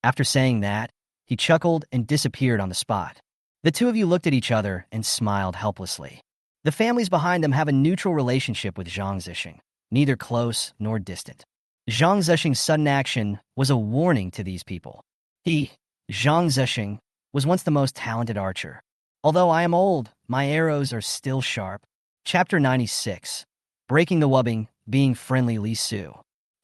After saying that, he chuckled and disappeared on the spot. The two of you looked at each other and smiled helplessly. The families behind them have a neutral relationship with Zhang Zesheng, neither close nor distant. Zhang Zesheng's sudden action was a warning to these people. He, Zhang Zesheng, was once the most talented archer. Although I am old, my arrows are still sharp. Chapter 96. Breaking the Wubbing, Being Friendly Li Su.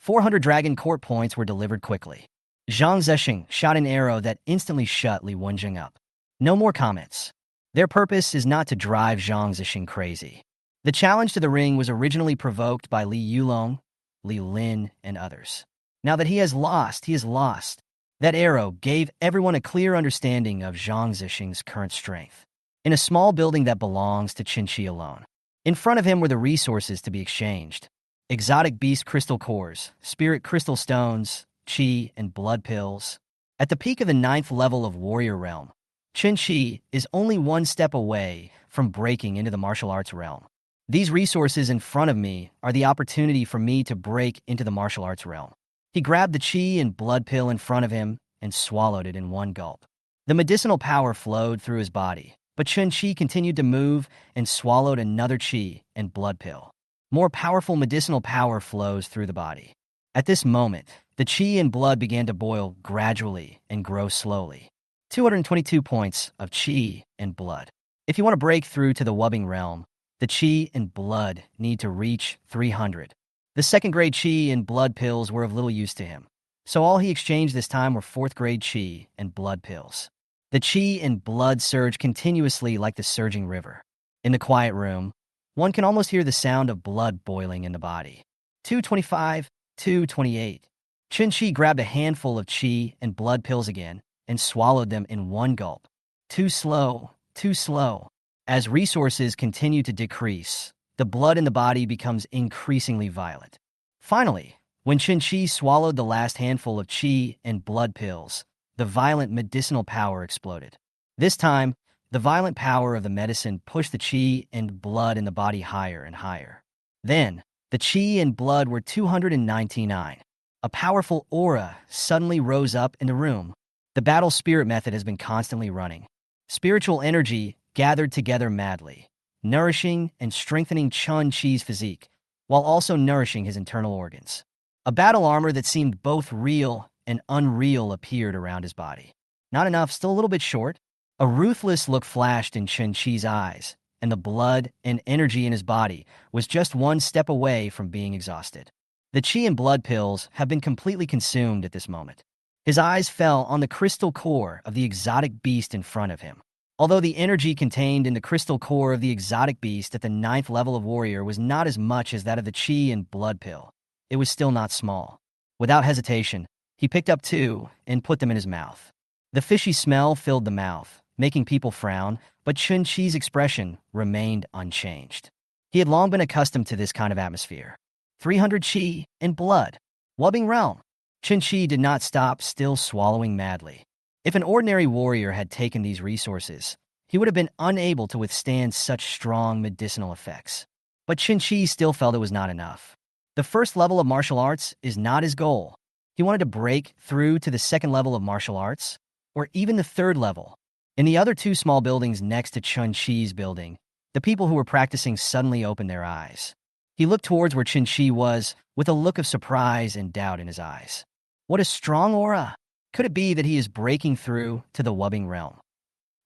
400 dragon court points were delivered quickly. Zhang Zesheng shot an arrow that instantly shut Li Wenjing up. No more comments. Their purpose is not to drive Zhang Zesheng crazy. The challenge to the ring was originally provoked by Li Yulong, Li Lin, and others. Now that he has lost, he is lost. That arrow gave everyone a clear understanding of Zhang Zesheng's current strength. In a small building that belongs to Chinchi alone. In front of him were the resources to be exchanged. Exotic beast crystal cores, spirit crystal stones, chi, and blood pills. At the peak of the 9th level of warrior realm, Chen Qi is only one step away from breaking into the martial arts realm. These resources in front of me are the opportunity for me to break into the martial arts realm. He grabbed the chi and blood pill in front of him and swallowed it in one gulp. The medicinal power flowed through his body, but Chen Qi continued to move and swallowed another chi and blood pill. More powerful medicinal power flows through the body. At this moment, the chi and blood began to boil gradually and grow slowly. 222 points of chi and blood. If you want to break through to the Wubbing realm, the chi and blood need to reach 300. The second-grade chi and blood pills were of little use to him, so all he exchanged this time were 4th-grade chi and blood pills. The chi and blood surge continuously like the surging river. In the quiet room, one can almost hear the sound of blood boiling in the body. 225, 228. Chen Qi grabbed a handful of chi and blood pills again and swallowed them in one gulp. Too slow, too slow. As resources continue to decrease, the blood in the body becomes increasingly violent. Finally, when Chen Qi swallowed the last handful of chi and blood pills, the violent medicinal power exploded. This time, the violent power of the medicine pushed the chi and blood in the body higher and higher. Then, the chi and blood were 299. A powerful aura suddenly rose up in the room. The battle spirit method has been constantly running. Spiritual energy gathered together madly, nourishing and strengthening Chen Qi's physique, while also nourishing his internal organs. A battle armor that seemed both real and unreal appeared around his body. Not enough, still a little bit short. A ruthless look flashed in Chen Qi's eyes, and the blood and energy in his body was just one step away from being exhausted. The chi and blood pills have been completely consumed at this moment. His eyes fell on the crystal core of the exotic beast in front of him. Although the energy contained in the crystal core of the exotic beast at the 9th level of warrior was not as much as that of the chi and blood pill, it was still not small. Without hesitation, he picked up 2 and put them in his mouth. The fishy smell filled the mouth, making people frown, but Chen Qi's expression remained unchanged. He had long been accustomed to this kind of atmosphere. 300 chi and blood. Wubbing realm. Chen Qi did not stop, still swallowing madly. If an ordinary warrior had taken these resources, he would have been unable to withstand such strong medicinal effects. But Chen Qi still felt it was not enough. The first level of martial arts is not his goal. He wanted to break through to the 2nd level of martial arts, or even the 3rd level. In the other 2 small buildings next to Chen Qi's building, the people who were practicing suddenly opened their eyes. He looked towards where Chen Qi was, with a look of surprise and doubt in his eyes. What a strong aura! Could it be that he is breaking through to the wubbing realm?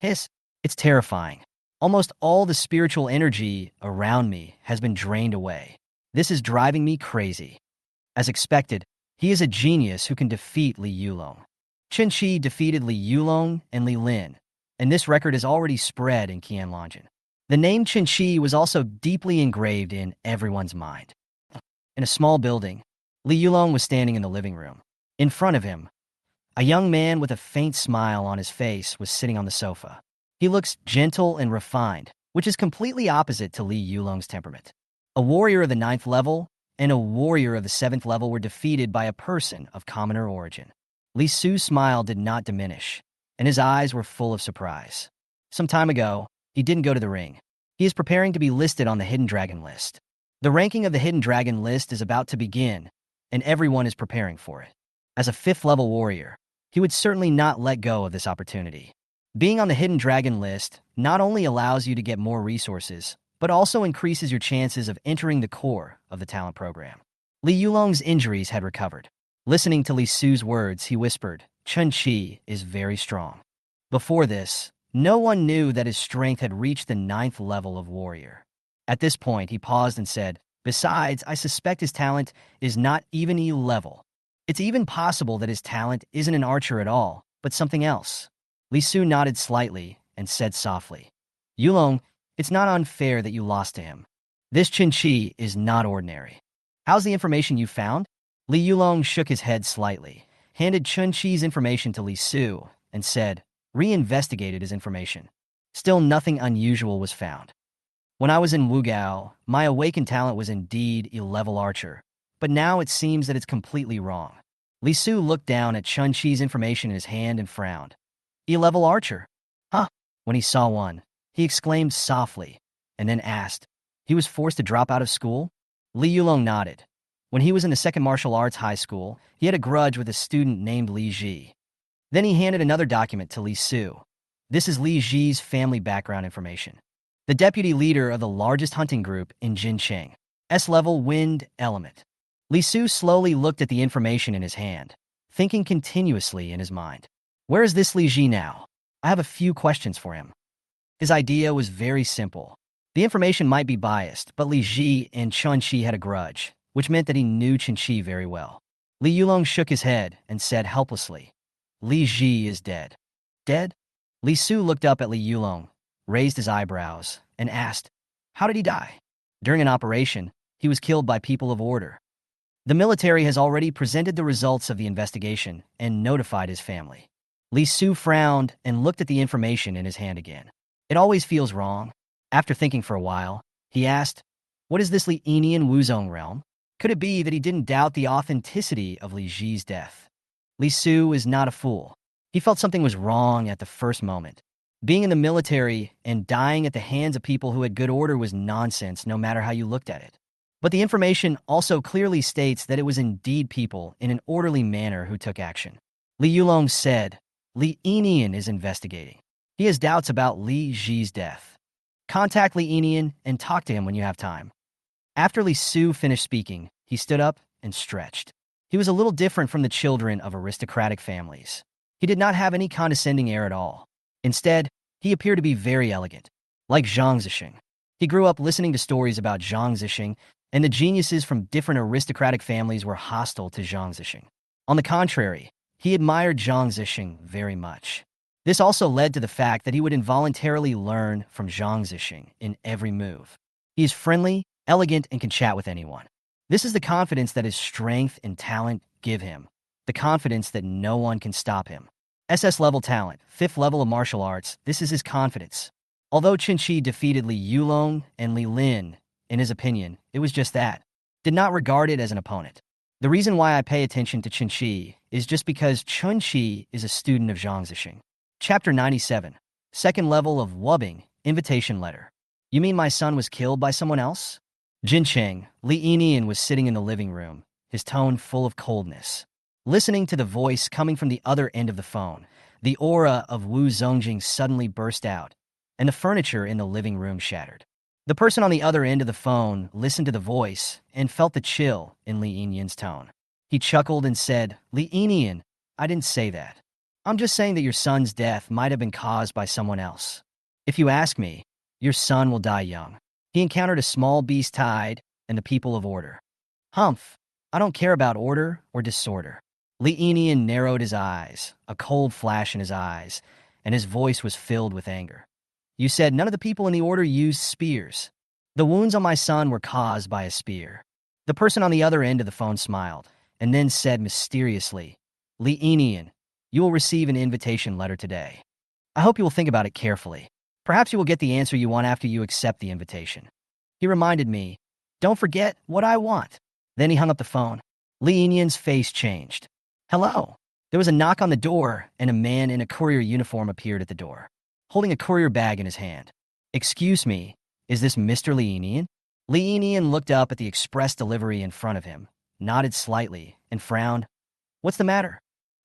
It's terrifying. Almost all the spiritual energy around me has been drained away. This is driving me crazy. As expected, he is a genius who can defeat Li Yulong. Chen Qi defeated Li Yulong and Li Lin, and this record is already spread in Qianlongjian. The name Chen Qi was also deeply engraved in everyone's mind. In a small building, Li Yulong was standing in the living room. In front of him, a young man with a faint smile on his face was sitting on the sofa. He looks gentle and refined, which is completely opposite to Li Yulong's temperament. A warrior of the 9th level and a warrior of the 7th level were defeated by a person of commoner origin. Li Su's smile did not diminish, and his eyes were full of surprise. Some time ago, he didn't go to the ring. He is preparing to be listed on the Hidden Dragon list. The ranking of the Hidden Dragon list is about to begin, and everyone is preparing for it. As a 5th level warrior, he would certainly not let go of this opportunity. Being on the Hidden Dragon list not only allows you to get more resources, but also increases your chances of entering the core of the talent program. Li Yulong's injuries had recovered. Listening to Li Su's words, he whispered, "Chen Qi is very strong." Before this, no one knew that his strength had reached the 9th level of warrior. At this point, he paused and said, "Besides, I suspect his talent is not even E level. It's even possible that his talent isn't an archer at all, but something else." Li Su nodded slightly and said softly, "Yulong, it's not unfair that you lost to him. This Chen Qi is not ordinary. How's the information you found?" Li Yulong shook his head slightly, handed Chen Qi's information to Li Su, and said, "Reinvestigated his information. Still nothing unusual was found. When I was in Wugao, my awakened talent was indeed a level archer, but now it seems that it's completely wrong." Li Su looked down at Chen Qi's information in his hand and frowned. "E-level archer? Huh?" When he saw one, he exclaimed softly, and then asked, "He was forced to drop out of school?" Li Yulong nodded. When he was in the 2nd Martial Arts High School, he had a grudge with a student named Li Ji. Then he handed another document to Li Su. This is Li Ji's family background information. The deputy leader of the largest hunting group in Jincheng. S-level wind element. Li Su slowly looked at the information in his hand, thinking continuously in his mind. Where is this Li Ji now? I have a few questions for him. His idea was very simple. The information might be biased, but Li Ji and Chen Qi had a grudge, which meant that he knew Chen Qi very well. Li Yulong shook his head and said helplessly, "Li Ji is dead." "Dead?" Li Su looked up at Li Yulong, raised his eyebrows, and asked, "How did he die?" "During an operation, he was killed by people of order. The military has already presented the results of the investigation and notified his family." Li Su frowned and looked at the information in his hand again. It always feels wrong. After thinking for a while, he asked, "What is this Lienian Wuzong realm? Could it be that he didn't doubt the authenticity of Li Ji's death?" Li Su is not a fool. He felt something was wrong at the first moment. Being in the military and dying at the hands of people who had good order was nonsense no matter how you looked at it. But the information also clearly states that it was indeed people in an orderly manner who took action. Li Yulong said, "Li Enian is investigating. He has doubts about Li Ji's death. Contact Li Enian and talk to him when you have time." After Li Su finished speaking, he stood up and stretched. He was a little different from the children of aristocratic families. He did not have any condescending air at all. Instead, he appeared to be very elegant, like Zhang Zesheng. He grew up listening to stories about Zhang Zesheng, and the geniuses from different aristocratic families were hostile to Zhang Zesheng. On the contrary, he admired Zhang Zesheng very much. This also led to the fact that he would involuntarily learn from Zhang Zesheng in every move. He is friendly, elegant, and can chat with anyone. This is the confidence that his strength and talent give him, the confidence that no one can stop him. SS level talent, 5th level of martial arts, this is his confidence. Although Chen Qi defeated Li Yulong and Li Lin, in his opinion, it was just that. Did not regard it as an opponent. The reason why I pay attention to Chen Qi is just because Chen Qi is a student of Zhang Zesheng. Chapter 97, 2nd level of Wubbing, invitation letter. You mean my son was killed by someone else? Jincheng, Li Enian was sitting in the living room, his tone full of coldness. Listening to the voice coming from the other end of the phone, the aura of Wu Zongjing suddenly burst out, and the furniture in the living room shattered. The person on the other end of the phone listened to the voice and felt the chill in Li Yinyan's tone. He chuckled and said, Li Yinyan, I didn't say that. I'm just saying that your son's death might have been caused by someone else. If you ask me, your son will die young. He encountered a small beast tide and the people of order. Humph, I don't care about order or disorder. Li Yinyan narrowed his eyes, a cold flash in his eyes, and his voice was filled with anger. You said none of the people in the order used spears. The wounds on my son were caused by a spear. The person on the other end of the phone smiled, and then said mysteriously, Li Yinyan, you will receive an invitation letter today. I hope you will think about it carefully. Perhaps you will get the answer you want after you accept the invitation. He reminded me, don't forget what I want. Then he hung up the phone. Li Yinyan's face changed. Hello. There was a knock on the door, and a man in a courier uniform appeared at the door, holding a courier bag in his hand. Excuse me, is this Mr. Li Yinyan? Li Yinyan looked up at the express delivery in front of him, nodded slightly, and frowned. What's the matter?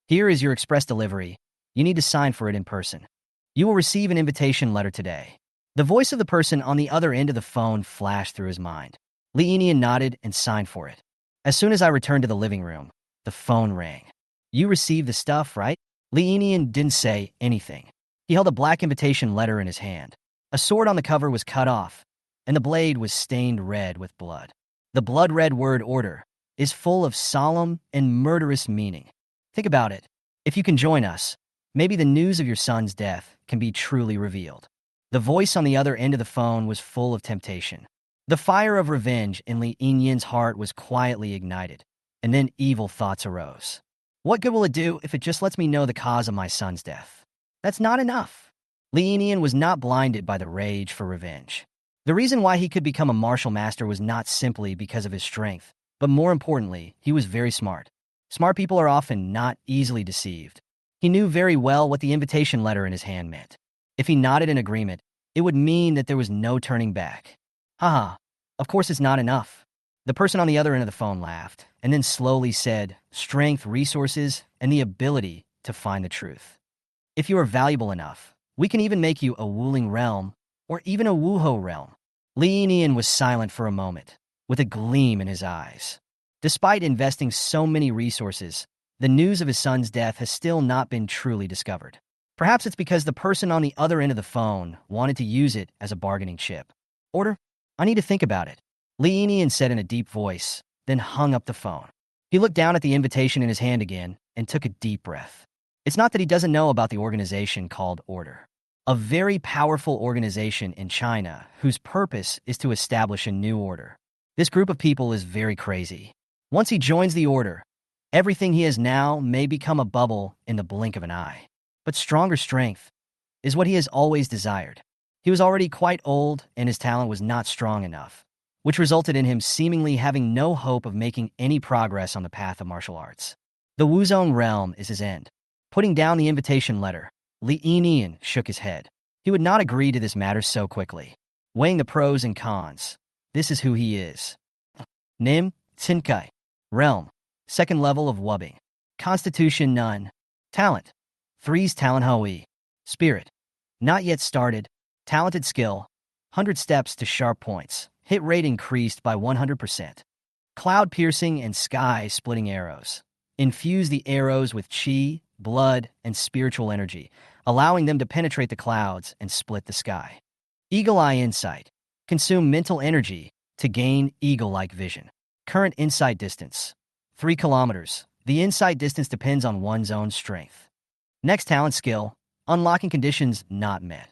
Here is your express delivery. You need to sign for it in person. You will receive an invitation letter today. The voice of the person on the other end of the phone flashed through his mind. Li Yinyan nodded and signed for it. As soon as I returned to the living room, the phone rang. You received the stuff, right? Li Yinyan didn't say anything. He held a black invitation letter in his hand. A sword on the cover was cut off, and the blade was stained red with blood. The blood-red word order is full of solemn and murderous meaning. Think about it. If you can join us, maybe the news of your son's death can be truly revealed. The voice on the other end of the phone was full of temptation. The fire of revenge in Li Yinyan's heart was quietly ignited, and then evil thoughts arose. What good will it do if it just lets me know the cause of my son's death? That's not enough. Li Yinyan was not blinded by the rage for revenge. The reason why he could become a martial master was not simply because of his strength, but more importantly, he was very smart. Smart people are often not easily deceived. He knew very well what the invitation letter in his hand meant. If he nodded in agreement, it would mean that there was no turning back. Haha, of course it's not enough. The person on the other end of the phone laughed, and then slowly said, strength, resources, and the ability to find the truth. If you are valuable enough, we can even make you a Wuling realm, or even a Wuho realm. Li Yinyan was silent for a moment, with a gleam in his eyes. Despite investing so many resources, the news of his son's death has still not been truly discovered. Perhaps it's because the person on the other end of the phone wanted to use it as a bargaining chip. Order? I need to think about it. Li Yinyan said in a deep voice, then hung up the phone. He looked down at the invitation in his hand again and took a deep breath. It's not that he doesn't know about the organization called Order, a very powerful organization in China whose purpose is to establish a new order. This group of people is very crazy. Once he joins the Order, everything he has now may become a bubble in the blink of an eye. But stronger strength is what he has always desired. He was already quite old, and his talent was not strong enough, which resulted in him seemingly having no hope of making any progress on the path of martial arts. The Wuzong realm is his end. Putting down the invitation letter, Li Yinyan shook his head. He would not agree to this matter so quickly. Weighing the pros and cons, this is who he is. Nim, Tsinkai. Realm, second level of Wubbing. Constitution none. Talent, 3's talent Hui. Spirit, not yet started. Talented skill, 100 steps to sharp points. Hit rate increased by 100%. Cloud piercing and sky splitting arrows. Infuse the arrows with Qi, blood, and spiritual energy, allowing them to penetrate the clouds and split the sky. Eagle Eye Insight. Consume mental energy to gain eagle-like vision. Current insight distance, 3 kilometers. The insight distance depends on one's own strength. Next talent skill, unlocking conditions not met.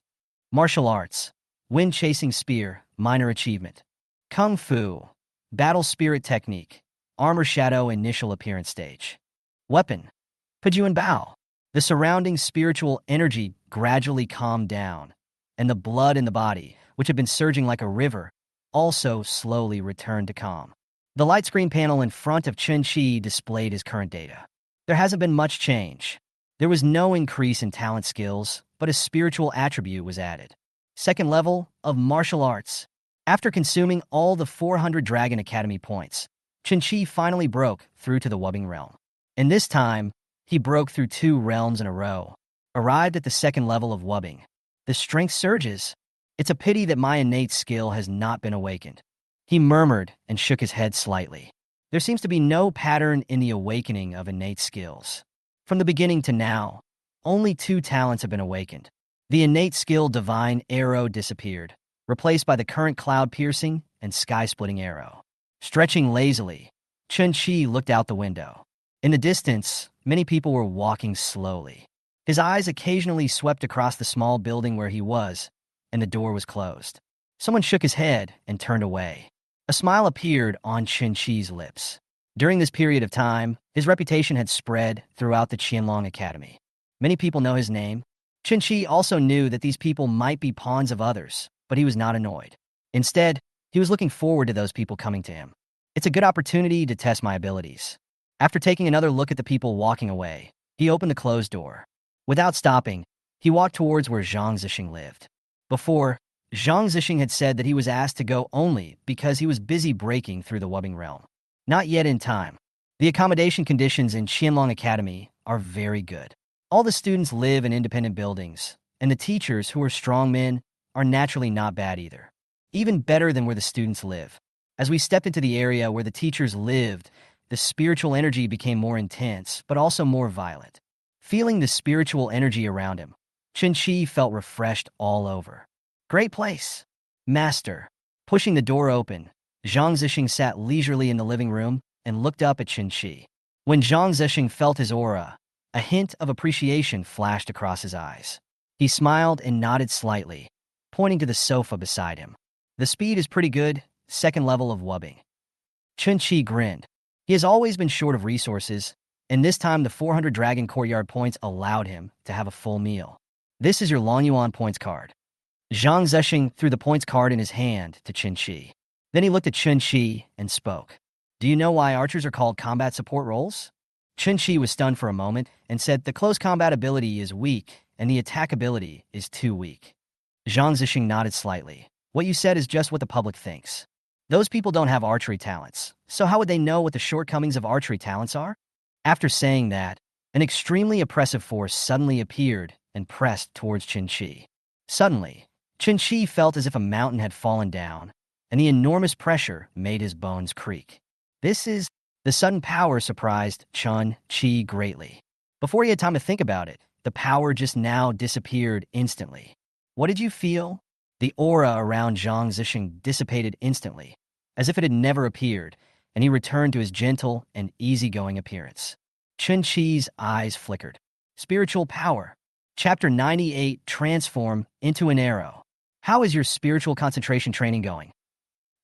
Martial arts, wind chasing spear, minor achievement. Kung Fu, battle spirit technique, armor shadow initial appearance stage. Weapon, Pajun Bao. The surrounding spiritual energy gradually calmed down, and the blood in the body, which had been surging like a river, also slowly returned to calm. The light screen panel in front of Chen Qi displayed his current data. There hasn't been much change. There was no increase in talent skills, but a spiritual attribute was added. Second level of martial arts. After consuming all the 400 Dragon Academy points, Chinchi finally broke through to the Wubbing realm. And this time, he broke through 2 realms in a row, arrived at the second level of Wubbing. The strength surges, It's a pity that my innate skill has not been awakened. He murmured and shook his head slightly. There seems to be no pattern in the awakening of innate skills. From the beginning to now, only 2 talents have been awakened. The innate skill Divine Arrow disappeared, replaced by the current cloud-piercing and sky-splitting arrow. Stretching lazily, Chen Qi looked out the window. In the distance, many people were walking slowly. His eyes occasionally swept across the small building where he was, and the door was closed. Someone shook his head and turned away. A smile appeared on Chen Qi's lips. During this period of time, his reputation had spread throughout the Qianlong Academy. Many people know his name. Chen Qi also knew that these people might be pawns of others, but he was not annoyed. Instead, he was looking forward to those people coming to him. It's a good opportunity to test my abilities. After taking another look at the people walking away, he opened the closed door. Without stopping, he walked towards where Zhang Zesheng lived. Before, Zhang Zesheng had said that he was asked to go only because he was busy breaking through the Wubbing realm. Not yet in time. The accommodation conditions in Qianlong Academy are very good. All the students live in independent buildings, and the teachers, who are strong men, are naturally not bad either. Even better than where the students live. As we stepped into the area where the teachers lived, the spiritual energy became more intense, but also more violent. Feeling the spiritual energy around him, Chen Qi felt refreshed all over. Great place. Master. Pushing the door open, Zhang Zesheng sat leisurely in the living room and looked up at Chen Qi. When Zhang Zesheng felt his aura, a hint of appreciation flashed across his eyes. He smiled and nodded slightly, pointing to the sofa beside him. The speed is pretty good, 2nd level of Wubbing. Chen Qi grinned. He has always been short of resources, and this time the 400 Dragon Courtyard points allowed him to have a full meal. This is your Long Yuan points card. Zhang Zesheng threw the points card in his hand to Chen Qi. Then he looked at Chen Qi and spoke. Do you know why archers are called combat support roles? Chen Qi was stunned for a moment and said the close combat ability is weak and the attack ability is too weak. Zhang Zesheng nodded slightly. What you said is just what the public thinks. Those people don't have archery talents, so how would they know what the shortcomings of archery talents are? After saying that, an extremely oppressive force suddenly appeared and pressed towards Chen Qi. Suddenly, Chen Qi felt as if a mountain had fallen down, and the enormous pressure made his bones creak. The sudden power surprised Chen Qi greatly. Before he had time to think about it, the power just now disappeared instantly. What did you feel? The aura around Zhang Zesheng dissipated instantly, as if it had never appeared, and he returned to his gentle and easygoing appearance. Chen Qi's eyes flickered. Spiritual power. Chapter 98, Transform into an Arrow. How is your spiritual concentration training going?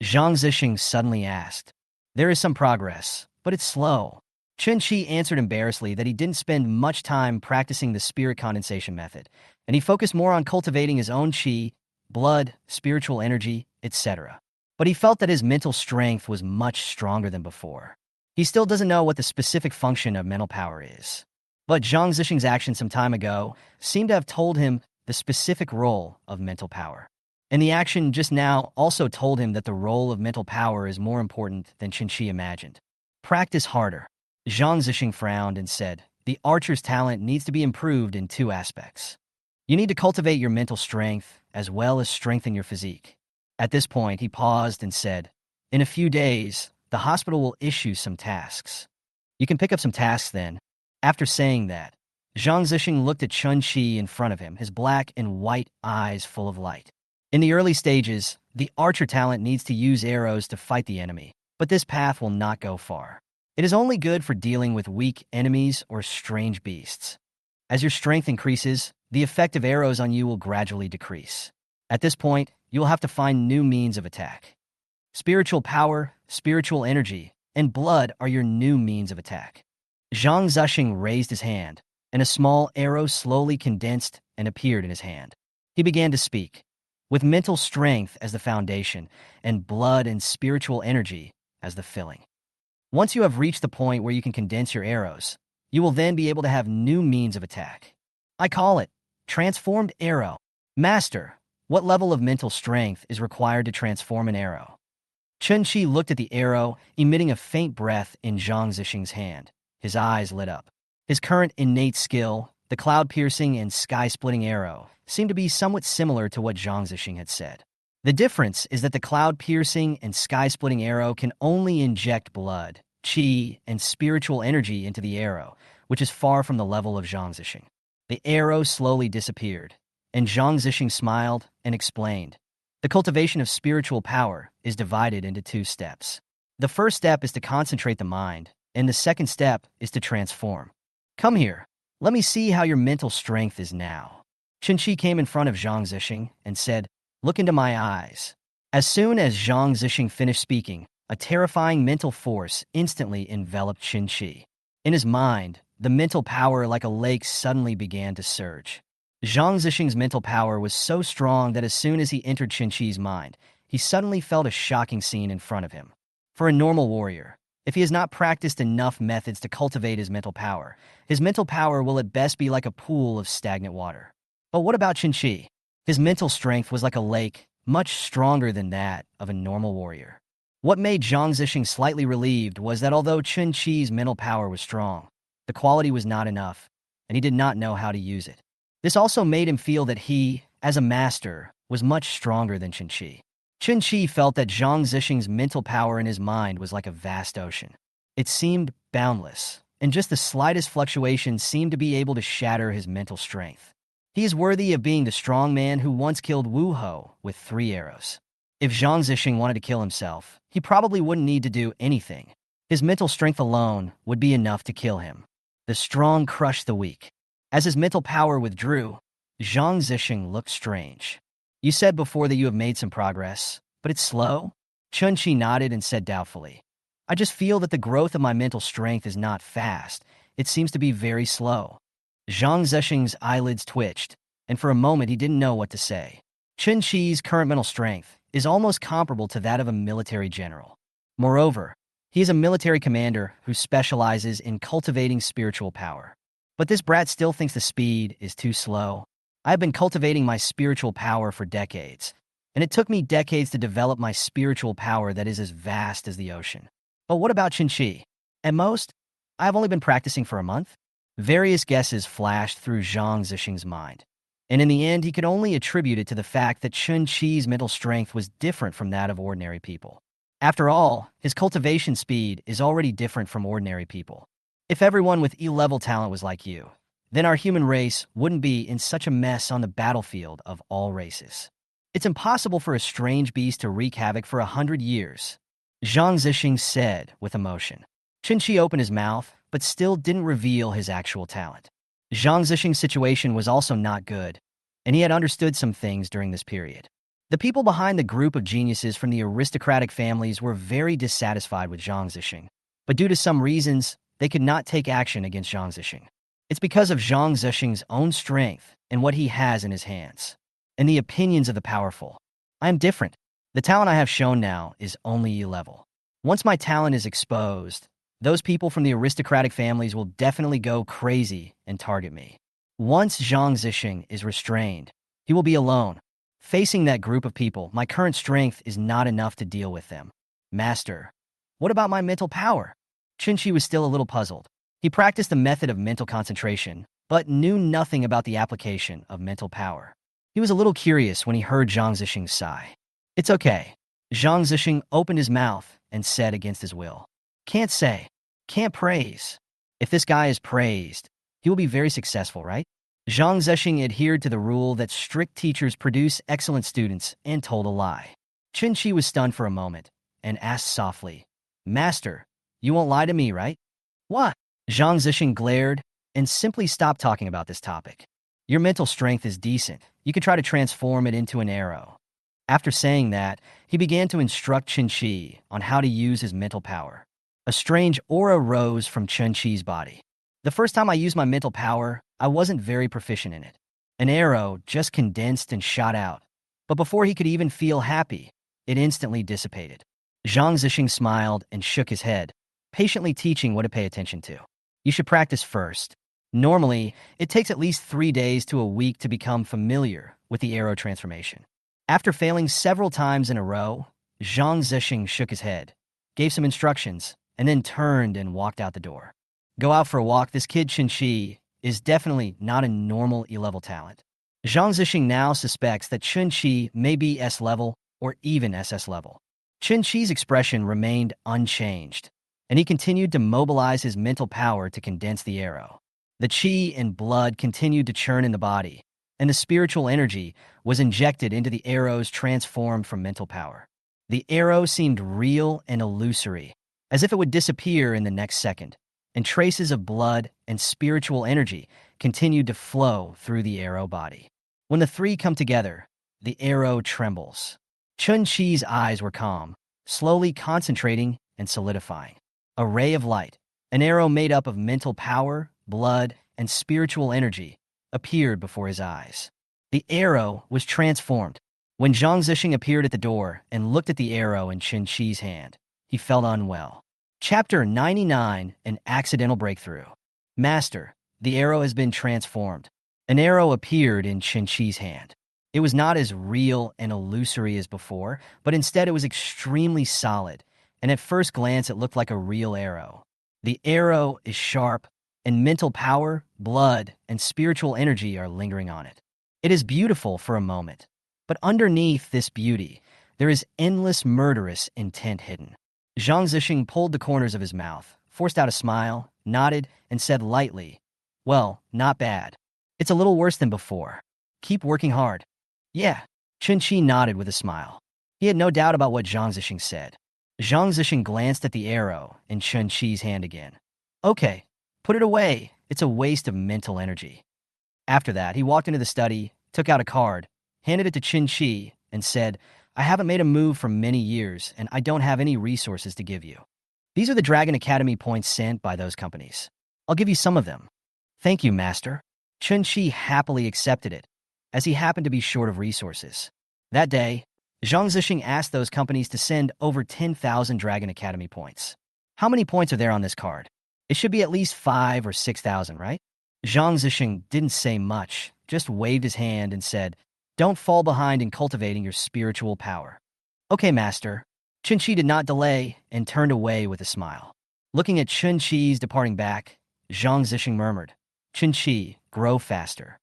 Zhang Zesheng suddenly asked. There is some progress, but it's slow. Chen Qi answered embarrassedly that he didn't spend much time practicing the spirit condensation method, and he focused more on cultivating his own qi, blood, spiritual energy, etc. But he felt that his mental strength was much stronger than before. He still doesn't know what the specific function of mental power is. But Zhang Zesheng's action some time ago seemed to have told him the specific role of mental power. And the action just now also told him that the role of mental power is more important than Chen Qi imagined. Practice harder. Zhang Zesheng frowned and said, the archer's talent needs to be improved in 2 aspects. You need to cultivate your mental strength as well as strengthen your physique. At this point, he paused and said, in a few days, the hospital will issue some tasks. You can pick up some tasks then. After saying that, Zhang Zesheng looked at Chen Qi in front of him, his black and white eyes full of light. In the early stages, the archer talent needs to use arrows to fight the enemy, but this path will not go far. It is only good for dealing with weak enemies or strange beasts. As your strength increases, the effect of arrows on you will gradually decrease. At this point, you will have to find new means of attack. Spiritual power, spiritual energy, and blood are your new means of attack. Zhang Zesheng raised his hand, and a small arrow slowly condensed and appeared in his hand. He began to speak, with mental strength as the foundation, and blood and spiritual energy as the filling. Once you have reached the point where you can condense your arrows, you will then be able to have new means of attack. I call it Transformed Arrow. Master, what level of mental strength is required to transform an arrow? Chen Qi looked at the arrow, emitting a faint breath in Zhang Zesheng's hand. His eyes lit up. His current innate skill, the cloud-piercing and sky-splitting arrow, seemed to be somewhat similar to what Zhang Zesheng had said. The difference is that the cloud-piercing and sky-splitting arrow can only inject blood, qi, and spiritual energy into the arrow, which is far from the level of Zhang Zesheng. The arrow slowly disappeared, and Zhang Zesheng smiled and explained. The cultivation of spiritual power is divided into 2 steps. The first step is to concentrate the mind, and the second step is to transform. Come here. Let me see how your mental strength is now. Chinchi came in front of Zhang Zesheng and said, "Look into my eyes." As soon as Zhang Zesheng finished speaking, a terrifying mental force instantly enveloped Chinchi. In his mind, the mental power like a lake suddenly began to surge. Zhang Zesheng's mental power was so strong that as soon as he entered Chinchi's mind, he suddenly felt a shocking scene in front of him. For a normal warrior, if he has not practiced enough methods to cultivate his mental power will at best be like a pool of stagnant water. But what about Chinchi? His mental strength was like a lake, much stronger than that of a normal warrior. What made Zhang Zesheng slightly relieved was that although Chen Qi's mental power was strong, the quality was not enough, and he did not know how to use it. This also made him feel that he, as a master, was much stronger than Chen Qi. Chen Qi felt that Zhang Zesheng's mental power in his mind was like a vast ocean. It seemed boundless, and just the slightest fluctuation seemed to be able to shatter his mental strength. He is worthy of being the strong man who once killed Wu Ho with 3 arrows. If Zhang Zesheng wanted to kill himself, he probably wouldn't need to do anything. His mental strength alone would be enough to kill him. The strong crush the weak. As his mental power withdrew, Zhang Zesheng looked strange. "You said before that you have made some progress, but it's slow?" Chen Qi nodded and said doubtfully, "I just feel that the growth of my mental strength is not fast. It seems to be very slow." Zhang Zesheng's eyelids twitched, and for a moment he didn't know what to say. Chen Qi's current mental strength is almost comparable to that of a military general. Moreover, he is a military commander who specializes in cultivating spiritual power. But this brat still thinks the speed is too slow. I have been cultivating my spiritual power for decades, and it took me decades to develop my spiritual power that is as vast as the ocean. But what about Chinchi? At most, I have only been practicing for a month? Various guesses flashed through Zhang Zesheng's mind, and in the end he could only attribute it to the fact that Chen Qi's mental strength was different from that of ordinary people. After all, his cultivation speed is already different from ordinary people. If everyone with E-level talent was like you, then our human race wouldn't be in such a mess on the battlefield of all races. It's impossible for a strange beast to wreak havoc for 100 years, Zhang Zesheng said with emotion. Chinchi opened his mouth, but still didn't reveal his actual talent. Zhang Zesheng's situation was also not good, and he had understood some things during this period. The people behind the group of geniuses from the aristocratic families were very dissatisfied with Zhang Zesheng, but due to some reasons, they could not take action against Zhang Zesheng. It's because of Zhang Zesheng's own strength and what he has in his hands, and the opinions of the powerful. I am different. The talent I have shown now is only E-level. Once my talent is exposed, those people from the aristocratic families will definitely go crazy and target me. Once Zhang Zesheng is restrained, he will be alone. Facing that group of people, my current strength is not enough to deal with them. Master, what about my mental power? Chinchi was still a little puzzled. He practiced the method of mental concentration, but knew nothing about the application of mental power. He was a little curious when he heard Zhang Zesheng sigh. "It's okay." Zhang Zesheng opened his mouth and said against his will, "Can't say. Can't praise. If this guy is praised, he will be very successful, right?" Zhang Zesheng adhered to the rule that strict teachers produce excellent students and told a lie. Chinchi was stunned for a moment and asked softly, "Master, you won't lie to me, right?" "What?" Zhang Zesheng glared and simply stopped talking about this topic. "Your mental strength is decent. You could try to transform it into an arrow." After saying that, he began to instruct Chen Qi on how to use his mental power. A strange aura rose from Chen Qi's body. "The first time I used my mental power, I wasn't very proficient in it. An arrow just condensed and shot out. But before he could even feel happy, it instantly dissipated." Zhang Zesheng smiled and shook his head, patiently teaching what to pay attention to. "You should practice first. Normally, it takes at least 3 days to a week to become familiar with the arrow transformation." After failing several times in a row, Zhang Zesheng shook his head, gave some instructions, and then turned and walked out the door. "Go out for a walk. This kid Chinchi is definitely not a normal E-level talent." Zhang Zesheng now suspects that Chen Qi may be S level or even SS level. Chen Qi's expression remained unchanged, and he continued to mobilize his mental power to condense the arrow. The qi and blood continued to churn in the body, and the spiritual energy was injected into the arrows transformed from mental power. The arrow seemed real and illusory, as if it would disappear in the next second, and traces of blood and spiritual energy continued to flow through the arrow body. When the three come together, the arrow trembles. Chen Qi's eyes were calm, slowly concentrating and solidifying. A ray of light, an arrow made up of mental power, blood, and spiritual energy, appeared before his eyes. The arrow was transformed. When Zhang Zesheng appeared at the door and looked at the arrow in Chen Qi's hand, he felt unwell. Chapter 99, An Accidental Breakthrough. Master, the arrow has been transformed. An arrow appeared in Chen Qi's hand. It was not as real and illusory as before, but instead it was extremely solid, and at first glance it looked like a real arrow. The arrow is sharp, and mental power, blood, and spiritual energy are lingering on it. It is beautiful for a moment, but underneath this beauty, there is endless murderous intent hidden. Zhang Zesheng pulled the corners of his mouth, forced out a smile, nodded, and said lightly, "Well, not bad. It's a little worse than before. Keep working hard." "Yeah." Chen Qi nodded with a smile. He had no doubt about what Zhang Zesheng said. Zhang Zesheng glanced at the arrow in Chen Qi's hand again. "Okay, put it away. It's a waste of mental energy." After that, he walked into the study, took out a card, handed it to Chen Qi, and said, "I haven't made a move for many years, and I don't have any resources to give you. These are the Dragon Academy points sent by those companies. I'll give you some of them." "Thank you, Master." Chen Qi happily accepted it, as he happened to be short of resources. That day, Zhang Zesheng asked those companies to send over 10,000 Dragon Academy points. "How many points are there on this card? It should be at least 5,000 or 6,000, right?" Zhang Zesheng didn't say much, just waved his hand and said, "Don't fall behind in cultivating your spiritual power." "Okay, Master." Chen Qi did not delay and turned away with a smile. Looking at Chen Qi's departing back, Zhang Zesheng murmured, "Chen Qi, grow faster."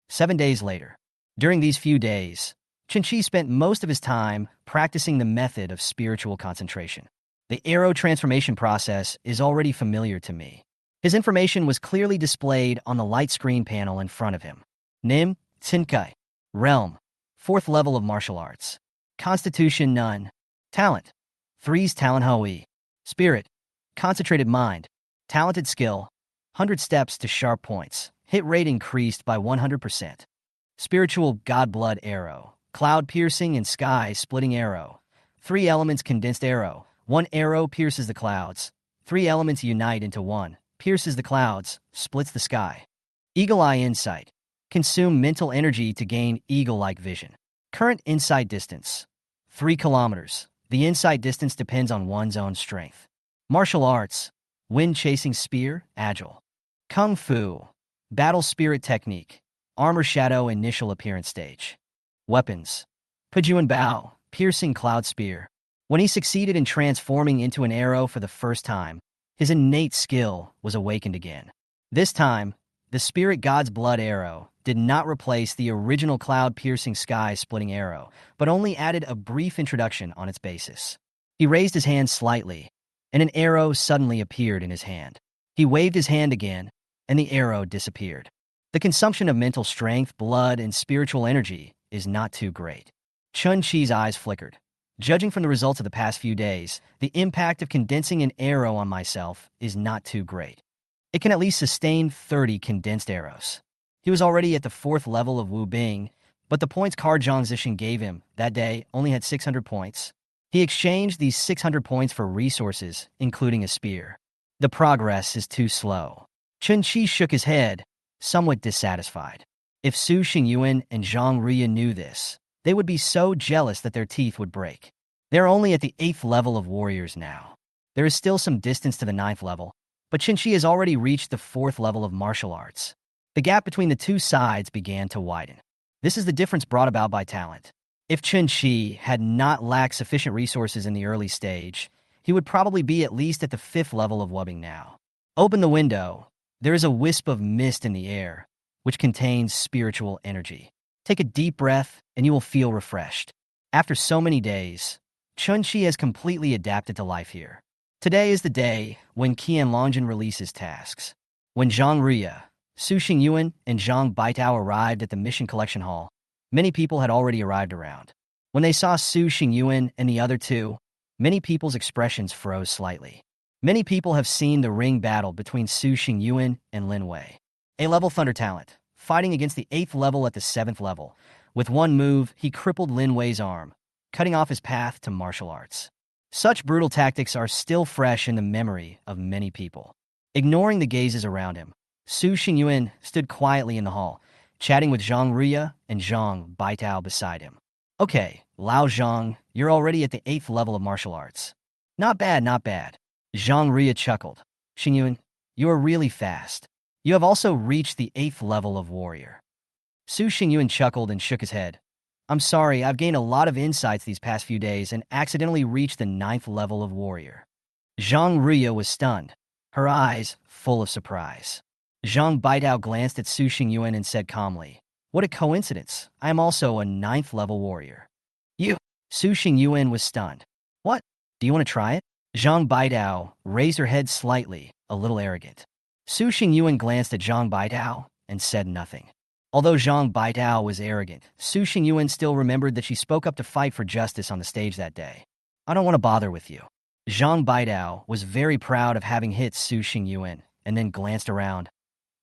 7 days later. During these few days, Chen Qi spent most of his time practicing the method of spiritual concentration. The arrow transformation process is already familiar to me. His information was clearly displayed on the light screen panel in front of him. Nim, Tsinkai. Realm, 4th level of martial arts. Constitution, none. Talent, 3's talent Hui. Spirit, concentrated mind. Talented skill, 100 steps to sharp points. Hit rate increased by 100%. Spiritual God Blood arrow. Cloud piercing and sky splitting arrow. 3 elements condensed arrow. 1 arrow pierces the clouds. 3 elements unite into 1. Pierces the clouds, splits the sky. Eagle Eye Insight. Consume mental energy to gain eagle-like vision. Current insight distance, 3 kilometers. The insight distance depends on one's own strength. Martial arts, wind-chasing spear, agile. Kung Fu, battle spirit technique, armor shadow initial appearance stage. Weapons, Pujuan Bao, piercing cloud spear. When he succeeded in transforming into an arrow for the first time, his innate skill was awakened again. This time, the spirit god's blood arrow did not replace the original cloud-piercing sky-splitting arrow, but only added a brief introduction on its basis. He raised his hand slightly, and an arrow suddenly appeared in his hand. He waved his hand again, and the arrow disappeared. The consumption of mental strength, blood, and spiritual energy is not too great. Chen Qi's eyes flickered. Judging from the results of the past few days, the impact of condensing an arrow on myself is not too great. It can at least sustain 30 condensed arrows. He was already at the 4th level of Wu Bing, but the points card Zhang Zesheng gave him that day only had 600 points. He exchanged these 600 points for resources, including a spear. The progress is too slow. Chen Qi shook his head, somewhat dissatisfied. If Su Xingyuan and Zhang Riya knew this, they would be so jealous that their teeth would break. They're only at the 8th level of warriors now. There is still some distance to the 9th level, but Chen Qi has already reached the 4th level of martial arts. The gap between the two sides began to widen. This is the difference brought about by talent. If Chen Qi had not lacked sufficient resources in the early stage, he would probably be at least at the 5th level of Wubbing now. Open the window. There is a wisp of mist in the air. which contains spiritual energy. Take a deep breath, and you will feel refreshed. After so many days, Chen Qi has completely adapted to life here. Today is the day when Qian Longjin releases tasks. When Zhang Ria, Su Xingyuan, and Zhang Baitao arrived at the mission collection hall, many people had already arrived around. When they saw Su Xingyuan and the other two, many people's expressions froze slightly. Many people have seen the ring battle between Su Xingyuan and Lin Wei. A-level thunder talent, fighting against the 8th level at the 7th level. With one move, he crippled Lin Wei's arm, cutting off his path to martial arts. Such brutal tactics are still fresh in the memory of many people. Ignoring the gazes around him, Su Xingyuan stood quietly in the hall, chatting with Zhang Ria and Zhang Baitao beside him. Okay, Lao Zhang, you're already at the 8th level of martial arts. Not bad, not bad. Zhang Ria chuckled. Xingyuan, you are really fast. You have also reached the 8th level of warrior. Su Xingyuan chuckled and shook his head. I'm sorry, I've gained a lot of insights these past few days and accidentally reached the 9th level of warrior. Zhang Ria was stunned, her eyes full of surprise. Zhang Baitao glanced at Su Xingyuan and said calmly, what a coincidence, I am also a 9th level warrior. You? Su Xingyuan was stunned. What? Do you want to try it? Zhang Baitao raised her head slightly, a little arrogant. Su Xingyuan glanced at Zhang Baitao and said nothing. Although Zhang Baitao was arrogant, Su Xingyuan still remembered that she spoke up to fight for justice on the stage that day. I don't want to bother with you. Zhang Baitao was very proud of having hit Su Xingyuan and then glanced around.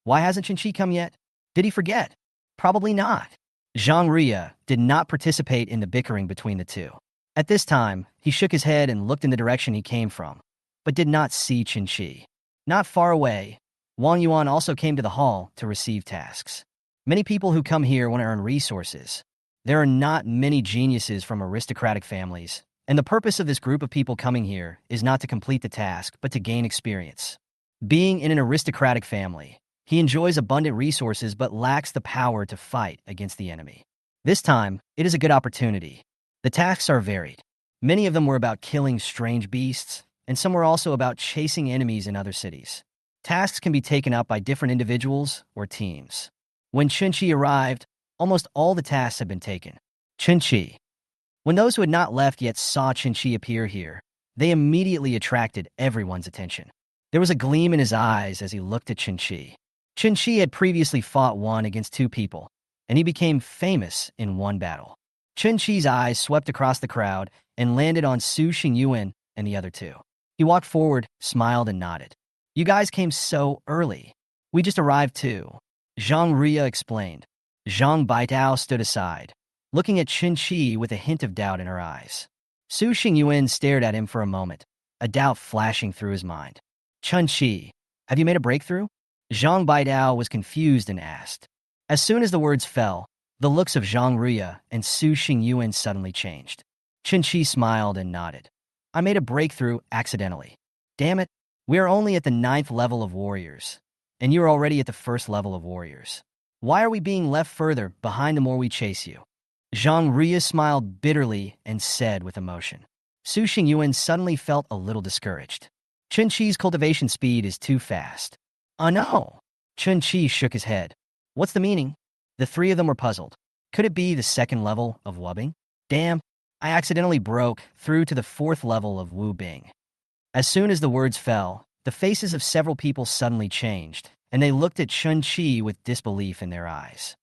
Why hasn't Chinchi come yet? Did he forget? Probably not. Zhang Ria did not participate in the bickering between the two. At this time, he shook his head and looked in the direction he came from, but did not see Chinchi. Not far away, Wang Yuan also came to the hall to receive tasks. Many people who come here want to earn resources. There are not many geniuses from aristocratic families, and the purpose of this group of people coming here is not to complete the task, but to gain experience. Being in an aristocratic family, he enjoys abundant resources but lacks the power to fight against the enemy. This time, it is a good opportunity. The tasks are varied. Many of them were about killing strange beasts, and some were also about chasing enemies in other cities. Tasks can be taken up by different individuals or teams. When Chinchi arrived, almost all the tasks had been taken. Chinchi. When those who had not left yet saw Chinchi appear here, they immediately attracted everyone's attention. There was a gleam in his eyes as he looked at Chinchi. Chinchi had previously fought one against two people, and he became famous in one battle. Chinchi's eyes swept across the crowd and landed on Su Xingyuan and the other two. He walked forward, smiled, and nodded. You guys came so early. We just arrived too. Zhang Ria explained. Zhang Baitao stood aside, looking at Chinchi with a hint of doubt in her eyes. Su Xingyuan stared at him for a moment, a doubt flashing through his mind. Chinchi, have you made a breakthrough? Zhang Baitao was confused and asked. As soon as the words fell, the looks of Zhang Ria and Su Xingyuan suddenly changed. Chinchi smiled and nodded. I made a breakthrough accidentally. Damn it, we are only at the 9th level of warriors, and you're already at the 1st level of warriors. Why are we being left further behind the more we chase you? Zhang Ria smiled bitterly and said with emotion. Su Xingyuan suddenly felt a little discouraged. Chinchi's cultivation speed is too fast. Oh no! Chinchi shook his head. What's the meaning? The three of them were puzzled. Could it be the 2nd level of Wubbing? Damn, I accidentally broke through to the 4th level of Wu Bing. As soon as the words fell, the faces of several people suddenly changed, and they looked at Chen Qi with disbelief in their eyes.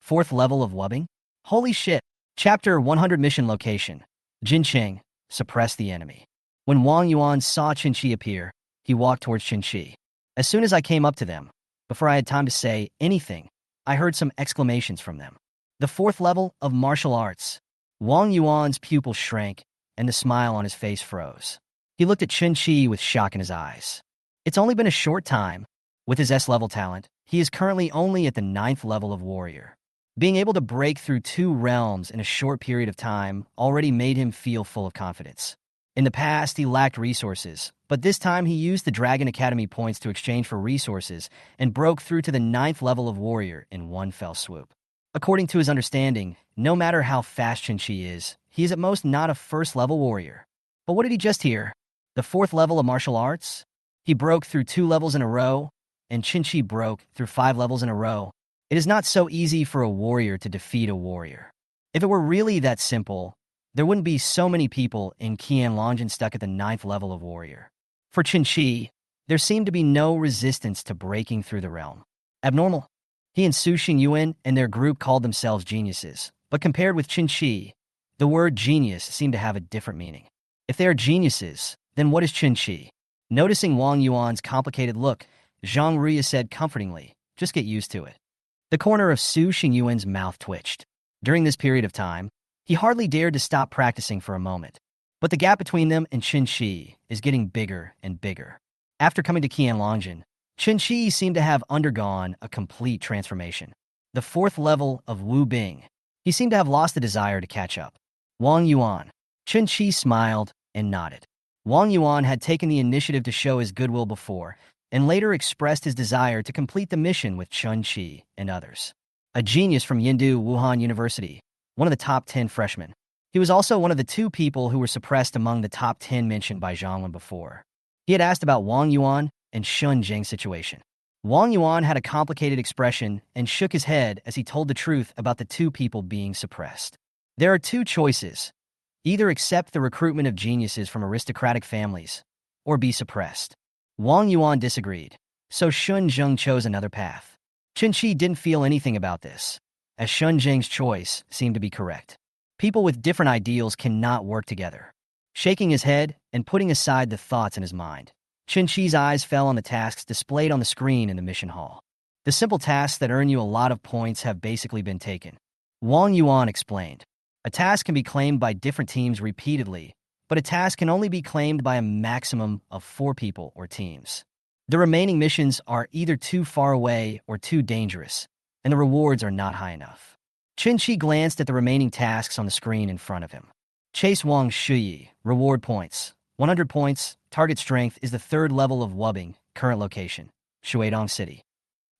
4th level of Wubbing? Holy shit! Chapter 100 Mission Location. Jinqing, suppress the enemy. When Wang Yuan saw Chen Qi appear, he walked towards Chen Qi. As soon as I came up to them, before I had time to say anything, I heard some exclamations from them. The 4th level of martial arts. Wang Yuan's pupil shrank, and the smile on his face froze. He looked at Chen Qi with shock in his eyes. It's only been a short time. With his S-level talent, he is currently only at the 9th level of warrior. Being able to break through 2 realms in a short period of time already made him feel full of confidence. In the past, he lacked resources, but this time he used the Dragon Academy points to exchange for resources and broke through to the 9th level of warrior in one fell swoop. According to his understanding, no matter how fast Chinchi is, he is at most not a 1st level warrior. But what did he just hear? The 4th level of martial arts? He broke through 2 levels in a row, and Chinchi broke through 5 levels in a row. It is not so easy for a warrior to defeat a warrior. If it were really that simple, there wouldn't be so many people in Qianlongjian stuck at the 9th level of warrior. For Chen Qi, there seemed to be no resistance to breaking through the realm. Abnormal. He and Su Xingyuan and their group called themselves geniuses, but compared with Chen Qi, the word genius seemed to have a different meaning. If they are geniuses, then what is Chen Qi? Noticing Wang Yuan's complicated look, Zhang Ruya said comfortingly, "Just get used to it." The corner of Su Xingyuan's mouth twitched. During this period of time, he hardly dared to stop practicing for a moment. But the gap between them and Chen Qi is getting bigger and bigger. After coming to Qianlongjian, Chen Qi seemed to have undergone a complete transformation. The 4th level of Wu Bing, he seemed to have lost the desire to catch up. Wang Yuan. Chen Qi smiled and nodded. Wang Yuan had taken the initiative to show his goodwill before, and later expressed his desire to complete the mission with Chen Qi and others. A genius from Yindu Wuhan University, one of the top 10 freshmen. He was also one of the 2 people who were suppressed among the top 10 mentioned by Zhang Wen before. He had asked about Wang Yuan and Shun Jing's situation. Wang Yuan had a complicated expression and shook his head as he told the truth about the 2 people being suppressed. There are 2 choices. Either accept the recruitment of geniuses from aristocratic families, or be suppressed. Wang Yuan disagreed, so Shun Jing chose another path. Chen Qi didn't feel anything about this, as Shun Jing's choice seemed to be correct. People with different ideals cannot work together. Shaking his head and putting aside the thoughts in his mind, Chen Qi's eyes fell on the tasks displayed on the screen in the mission hall. The simple tasks that earn you a lot of points have basically been taken. Wang Yuan explained. A task can be claimed by different teams repeatedly, but a task can only be claimed by a maximum of 4 people or teams. The remaining missions are either too far away or too dangerous, and the rewards are not high enough. Chen Qi glanced at the remaining tasks on the screen in front of him. Chase Wang Shuyi, reward points. 100 points, target strength is the 3rd level of Wubing, current location, Shuidong City.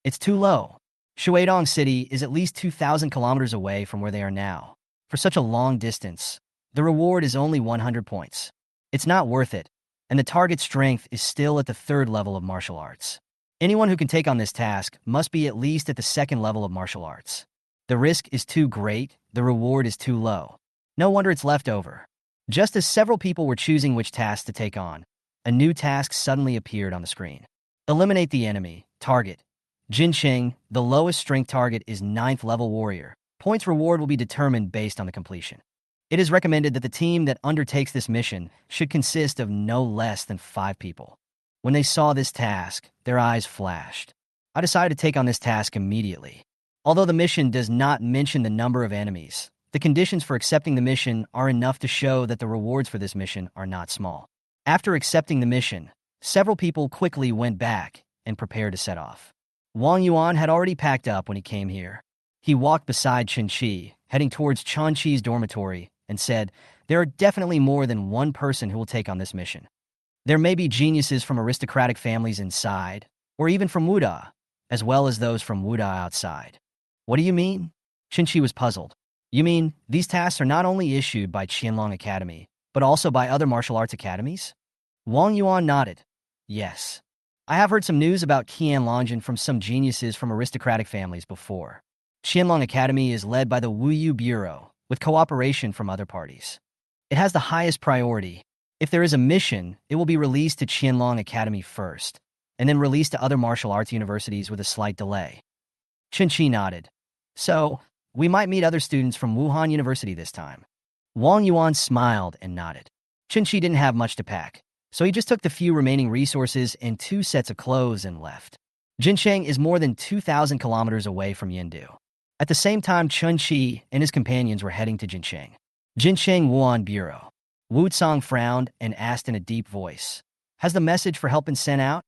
It's too low. Shuidong City is at least 2,000 kilometers away from where they are now. For such a long distance, the reward is only 100 points. It's not worth it, and the target strength is still at the 3rd level of martial arts. Anyone who can take on this task must be at least at the 2nd level of martial arts. The risk is too great, the reward is too low. No wonder it's left over. Just as several people were choosing which task to take on, a new task suddenly appeared on the screen. Eliminate the enemy. Target. Jincheng, the lowest strength target is 9th level warrior. Points reward will be determined based on the completion. It is recommended that the team that undertakes this mission should consist of no less than 5 people. When they saw this task, their eyes flashed. I decided to take on this task immediately. Although the mission does not mention the number of enemies, the conditions for accepting the mission are enough to show that the rewards for this mission are not small. After accepting the mission, several people quickly went back and prepared to set off. Wang Yuan had already packed up when he came here. He walked beside Chen Qi, heading towards Chen Qi's dormitory, and said, "There are definitely more than one person who will take on this mission. There may be geniuses from aristocratic families inside, or even from Wuda, as well as those from Wuda outside." "What do you mean?" Chen Qi was puzzled. "You mean these tasks are not only issued by Qianlong Academy, but also by other martial arts academies?" Wang Yuan nodded. "Yes. I have heard some news about Qianlongjian from some geniuses from aristocratic families before. Qianlong Academy is led by the Wuyu Bureau, with cooperation from other parties. It has the highest priority. If there is a mission, it will be released to Qianlong Academy first, and then released to other martial arts universities with a slight delay." Chen Qi nodded. "So, we might meet other students from Wuhan University this time." Wang Yuan smiled and nodded. Chen Qi didn't have much to pack, so he just took the few remaining resources and 2 sets of clothes and left. Jincheng is more than 2,000 kilometers away from Yindu. At the same time, Chen Qi and his companions were heading to Jincheng. Jincheng Wuan Bureau. Wu Tsang frowned and asked in a deep voice, "Has the message for help been sent out?"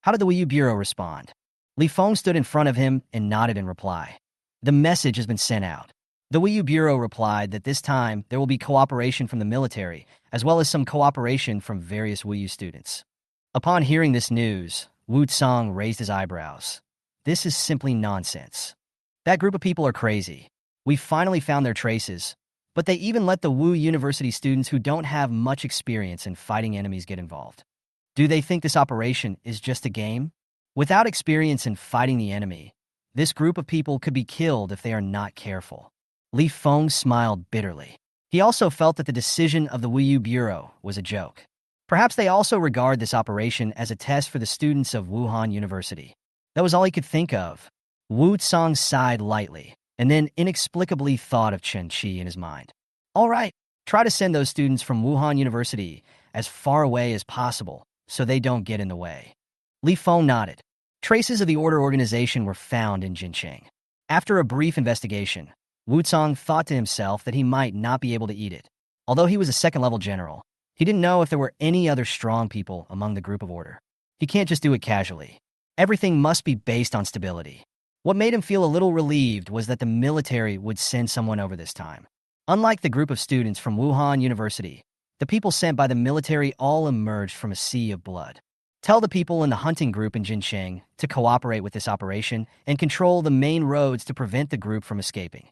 How did the Wuyu Bureau respond? Li Feng stood in front of him and nodded in reply. "The message has been sent out." The Wuyu Bureau replied that this time there will be cooperation from the military, as well as some cooperation from various Wuyu students. Upon hearing this news, Wu Tsang raised his eyebrows. "This is simply nonsense. That group of people are crazy. We finally found their traces, but they even let the Wu University students who don't have much experience in fighting enemies get involved. Do they think this operation is just a game? Without experience in fighting the enemy, This group of people could be killed if they are not careful. Li Feng smiled bitterly. He also felt that the decision of the Wuyu Bureau was a joke. Perhaps they also regard this operation as a test for the students of Wuhan University. That was all he could think of. Wu Tsang sighed lightly, and then inexplicably thought of Chen Qi in his mind. All right, try to send those students from Wuhan University as far away as possible so they don't get in the way. Li Feng nodded. Traces of the order organization were found in Jincheng. After a brief investigation, Wu Tsang thought to himself that he might not be able to eat it. Although he was a second-level general, he didn't know if there were any other strong people among the group of order. He can't just do it casually. Everything must be based on stability. What made him feel a little relieved was that the military would send someone over this time. Unlike the group of students from Wuhan University, the people sent by the military all emerged from a sea of blood. Tell the people in the hunting group in Jincheng to cooperate with this operation and control the main roads to prevent the group from escaping.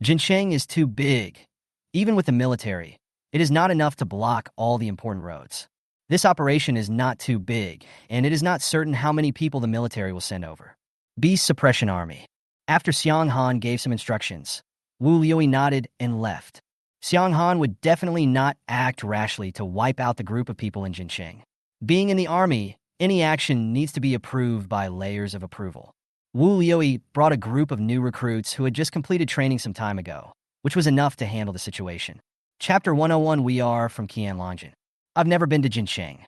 Jincheng is too big. Even with the military, it is not enough to block all the important roads. This operation is not too big, and it is not certain how many people the military will send over. Beast Suppression Army. After Xiang Han gave some instructions, Wu Liui nodded and left. Xiang Han would definitely not act rashly to wipe out the group of people in Jincheng. Being in the army, any action needs to be approved by layers of approval. Wu Liui brought a group of new recruits who had just completed training some time ago, which was enough to handle the situation. Chapter 101. We are from Qianlongjian. I've never been to Jincheng.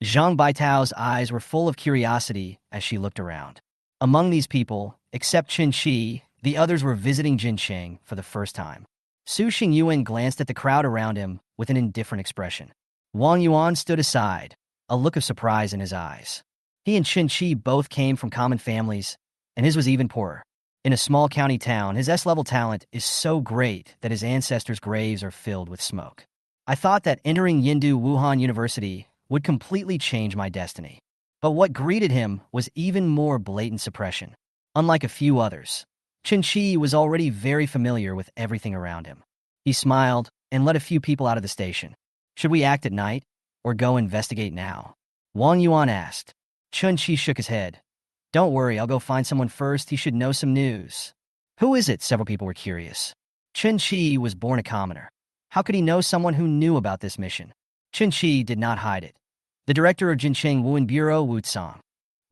Zhang Baitao's eyes were full of curiosity as she looked around. Among these people, except Chen Qi, the others were visiting Jincheng for the first time. Su Xingyuan glanced at the crowd around him with an indifferent expression. Wang Yuan stood aside, a look of surprise in his eyes. He and Chen Qi both came from common families, and his was even poorer. In a small county town, his S-level talent is so great that his ancestors' graves are filled with smoke. I thought that entering Yindu Wuhan University would completely change my destiny. But what greeted him was even more blatant suppression. Unlike a few others, Chen Qi was already very familiar with everything around him. He smiled and let a few people out of the station. Should we act at night or go investigate now? Wang Yuan asked. Chen Qi shook his head. Don't worry, I'll go find someone first. He should know some news. Who is it? Several people were curious. Chen Qi was born a commoner. How could he know someone who knew about this mission? Chen Qi did not hide it. The director of Jincheng Wuan Bureau, Wu Tsang.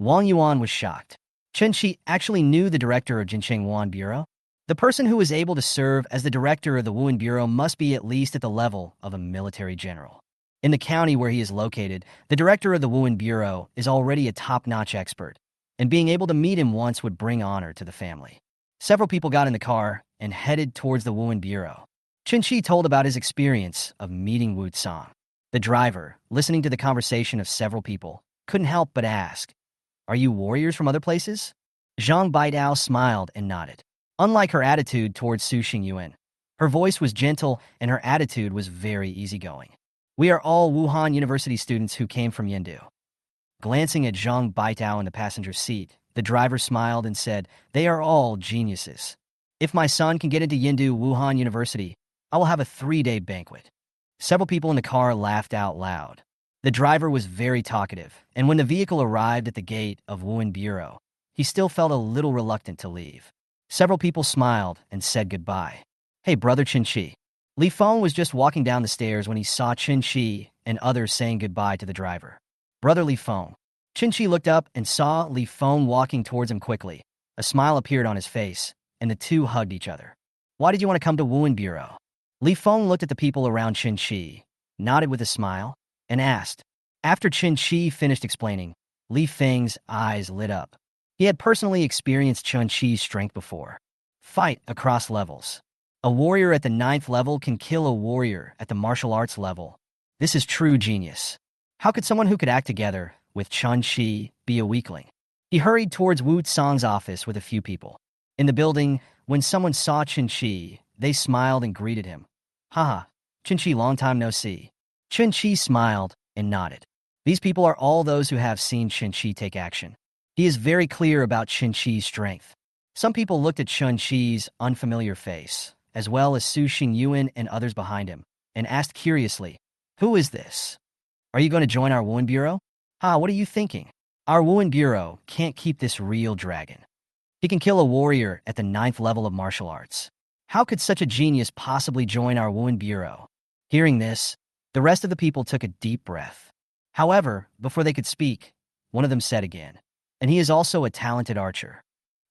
Wang Yuan was shocked. Chen Qi actually knew the director of Jincheng Wuan Bureau? The person who was able to serve as the director of the Wuan Bureau must be at least at the level of a military general. In the county where he is located, the director of the Wuan Bureau is already a top-notch expert, and being able to meet him once would bring honor to the family. Several people got in the car and headed towards the Wuan Bureau. Chen Qi told about his experience of meeting Wu Tsang. The driver, listening to the conversation of several people, couldn't help but ask, Are you warriors from other places? Zhang Baidao smiled and nodded. Unlike her attitude towards Su Xingyuan, her voice was gentle and her attitude was very easygoing. We are all Wuhan University students who came from Yindu. Glancing at Zhang Baitao in the passenger seat, the driver smiled and said, They are all geniuses. If my son can get into Yindu Wuhan University, I will have a 3-day banquet. Several people in the car laughed out loud. The driver was very talkative, and when the vehicle arrived at the gate of Wuhan Bureau, he still felt a little reluctant to leave. Several people smiled and said goodbye. Hey, brother Chinchi. Li Feng was just walking down the stairs when he saw Chinchi and others saying goodbye to the driver. Brother Li Feng. Chinchi looked up and saw Li Feng walking towards him quickly. A smile appeared on his face, and the two hugged each other. Why did you want to come to Wuhan Bureau? Li Feng looked at the people around Chinchi, nodded with a smile, and asked. After Chinchi finished explaining, Li Feng's eyes lit up. He had personally experienced Chen Qi's strength before. Fight across levels. A warrior at the 9th level can kill a warrior at the martial arts level. This is true genius. How could someone who could act together with Chen Qi be a weakling? He hurried towards Wu Tsang's office with a few people. In the building, when someone saw Chen Qi, they smiled and greeted him. Haha, Chen Qi, long time no see. Chen Qi smiled and nodded. These people are all those who have seen Chen Qi take action. He is very clear about Chen Qi's strength. Some people looked at Chen Qi's unfamiliar face, as well as Su Xingyuan and others behind him, and asked curiously, Who is this? Are you going to join our Wuhan Bureau? What are you thinking? Our Wuhan Bureau can't keep this real dragon. He can kill a warrior at the 9th level of martial arts. How could such a genius possibly join our Wuhan Bureau? Hearing this, the rest of the people took a deep breath. However, before they could speak, one of them said again, and he is also a talented archer.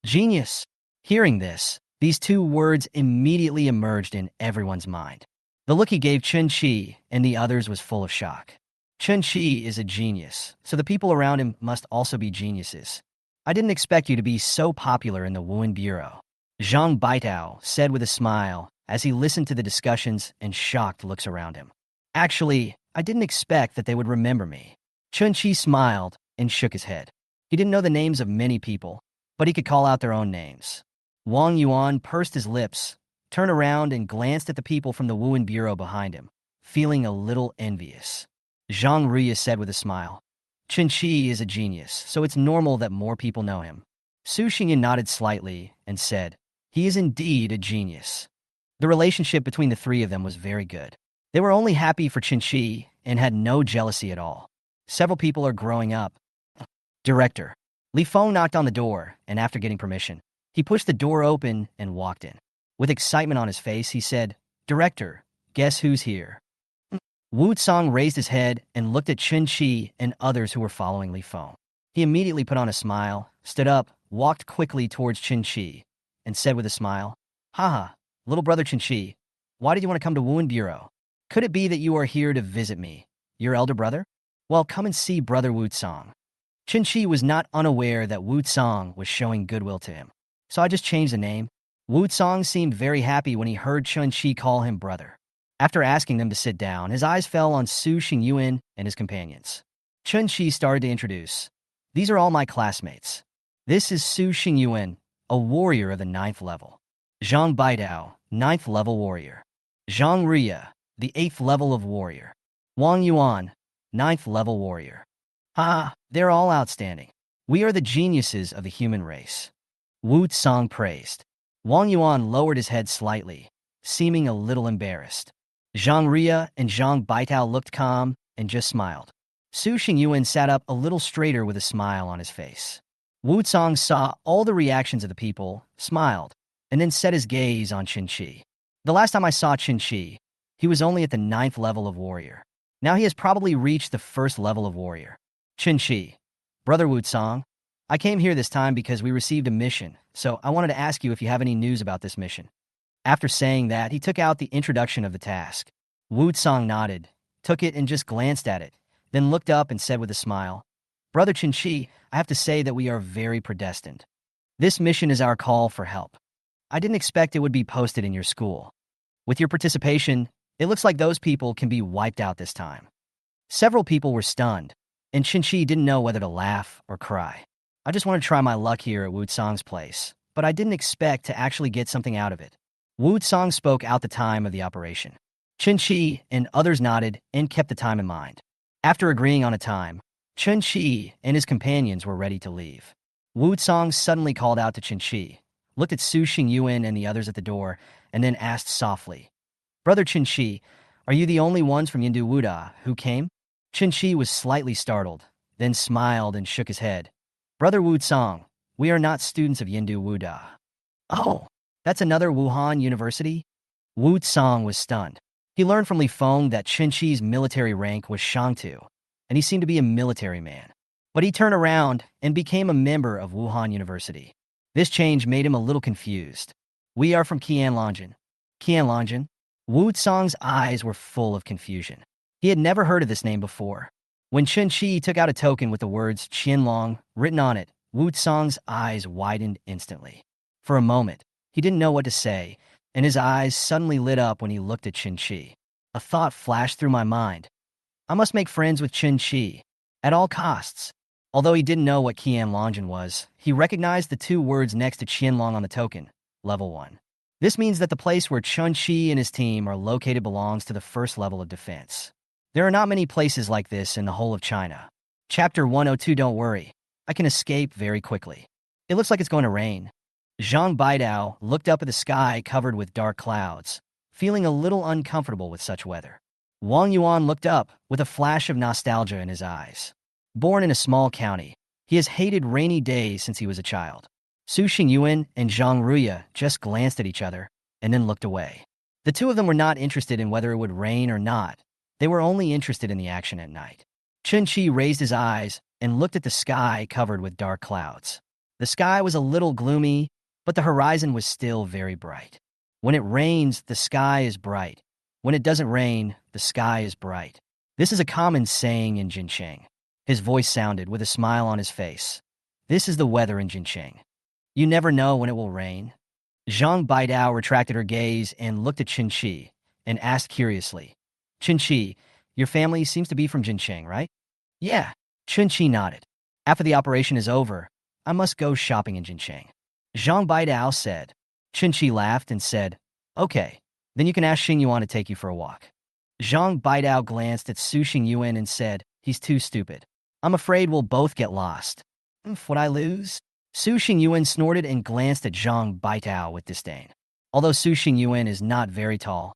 Genius! Hearing this, these two words immediately emerged in everyone's mind. The look he gave Chen Qi and the others was full of shock. Chen Qi is a genius, so the people around him must also be geniuses. I didn't expect you to be so popular in the Wuhan Bureau, Zhang Baitao said with a smile as he listened to the discussions and shocked looks around him. Actually, I didn't expect that they would remember me. Chen Qi smiled and shook his head. He didn't know the names of many people, but he could call out their own names. Wang Yuan pursed his lips, turned around and glanced at the people from the Wuhan Bureau behind him, feeling a little envious. Zhang Ria said with a smile, Chen Qi is a genius, so it's normal that more people know him. Su Xingyan nodded slightly and said, he is indeed a genius. The relationship between the three of them was very good. They were only happy for Chen Qi and had no jealousy at all. Several people are growing up. Director. Li Feng knocked on the door, and after getting permission, he pushed the door open and walked in. With excitement on his face, he said, Director, guess who's here? Wu Tsang raised his head and looked at Chen Qi and others who were following Li Feng. He immediately put on a smile, stood up, walked quickly towards Chen Qi, and said with a smile, Haha, little brother Chen Qi, why did you want to come to Wuhan Bureau? Could it be that you are here to visit me, your elder brother? Well, come and see brother Wu Tsang. Chen Qi was not unaware that Wu Tsang was showing goodwill to him, so I just changed the name. Wu Tsang seemed very happy when he heard Chen Qi call him brother. After asking them to sit down, his eyes fell on Su Xingyuan and his companions. Chen Qi started to introduce. These are all my classmates. This is Su Xingyuan, a warrior of the 9th level. Zhang Baidao, 9th level warrior. Zhang Ria, the 8th level of warrior. Wang Yuan, 9th level warrior. They're all outstanding. We are the geniuses of the human race. Wu Tsang praised. Wang Yuan lowered his head slightly, seeming a little embarrassed. Zhang Ria and Zhang Baitao looked calm and just smiled. Su Xingyuan sat up a little straighter with a smile on his face. Wu Tsang saw all the reactions of the people, smiled, and then set his gaze on Chen Qi. The last time I saw Chen Qi, he was only at the 9th level of warrior. Now he has probably reached the 1st level of warrior. Chen Qi, brother Wu Tsang, I came here this time because we received a mission, so I wanted to ask you if you have any news about this mission. After saying that, he took out the introduction of the task. Wu Tsang nodded, took it and just glanced at it, then looked up and said with a smile, Brother Chen Qi, I have to say that we are very predestined. This mission is our call for help. I didn't expect it would be posted in your school. With your participation, it looks like those people can be wiped out this time. Several people were stunned, and Chen Qi didn't know whether to laugh or cry. I just wanted to try my luck here at Wu Tsang's place, but I didn't expect to actually get something out of it. Wu Tsang spoke out the time of the operation. Chen Qi and others nodded and kept the time in mind. After agreeing on a time, Chen Qi and his companions were ready to leave. Wu Tsang suddenly called out to Chen Qi, looked at Su Xingyuan and the others at the door, and then asked softly, Brother Chen Qi, are you the only ones from Yindu Wuda who came? Chen Qi was slightly startled, then smiled and shook his head. Brother Wu Tsang, we are not students of Yindu Wuda. Oh, that's another Wuhan University? Wu Tsang was stunned. He learned from Li Feng that Chen Qi's military rank was Shangtu, and he seemed to be a military man. But he turned around and became a member of Wuhan University. This change made him a little confused. We are from Qianlongjian. Qianlongjian? Wu Tsang's eyes were full of confusion. He had never heard of this name before. When Chen Qi took out a token with the words Qianlong written on it, Wu Tsang's eyes widened instantly. For a moment, he didn't know what to say, and his eyes suddenly lit up when he looked at Chen Qi. A thought flashed through my mind. I must make friends with Chen Qi, at all costs. Although he didn't know what Qianlongjian was, he recognized the two words next to Qianlong on the token, level 1. This means that the place where Chen Qi and his team are located belongs to the 1st level of defense. There are not many places like this in the whole of China. Chapter 102. Don't worry, I can escape very quickly. It looks like it's going to rain. Zhang Baidao looked up at the sky covered with dark clouds, feeling a little uncomfortable with such weather. Wang Yuan looked up with a flash of nostalgia in his eyes. Born in a small county, he has hated rainy days since he was a child. Su Xingyuan and Zhang Ruya just glanced at each other and then looked away. The two of them were not interested in whether it would rain or not. They were only interested in the action at night. Chen Qi raised his eyes and looked at the sky covered with dark clouds. The sky was a little gloomy, but the horizon was still very bright. When it rains, the sky is bright. When it doesn't rain, the sky is bright. This is a common saying in Jincheng. His voice sounded with a smile on his face. This is the weather in Jincheng. You never know when it will rain. Zhang Baidao retracted her gaze and looked at Chinchi and asked curiously, Chinchi, your family seems to be from Jincheng, right? Yeah, Chinchi nodded. After the operation is over, I must go shopping in Jincheng. Zhang Baidao said. Chinchi laughed and said, okay, then you can ask Xingyuan to take you for a walk. Zhang Baidao glanced at Su Xingyuan and said, he's too stupid. I'm afraid we'll both get lost. Would I lose? Su Xingyuan snorted and glanced at Zhang Baidao with disdain. Although Su Xingyuan is not very tall,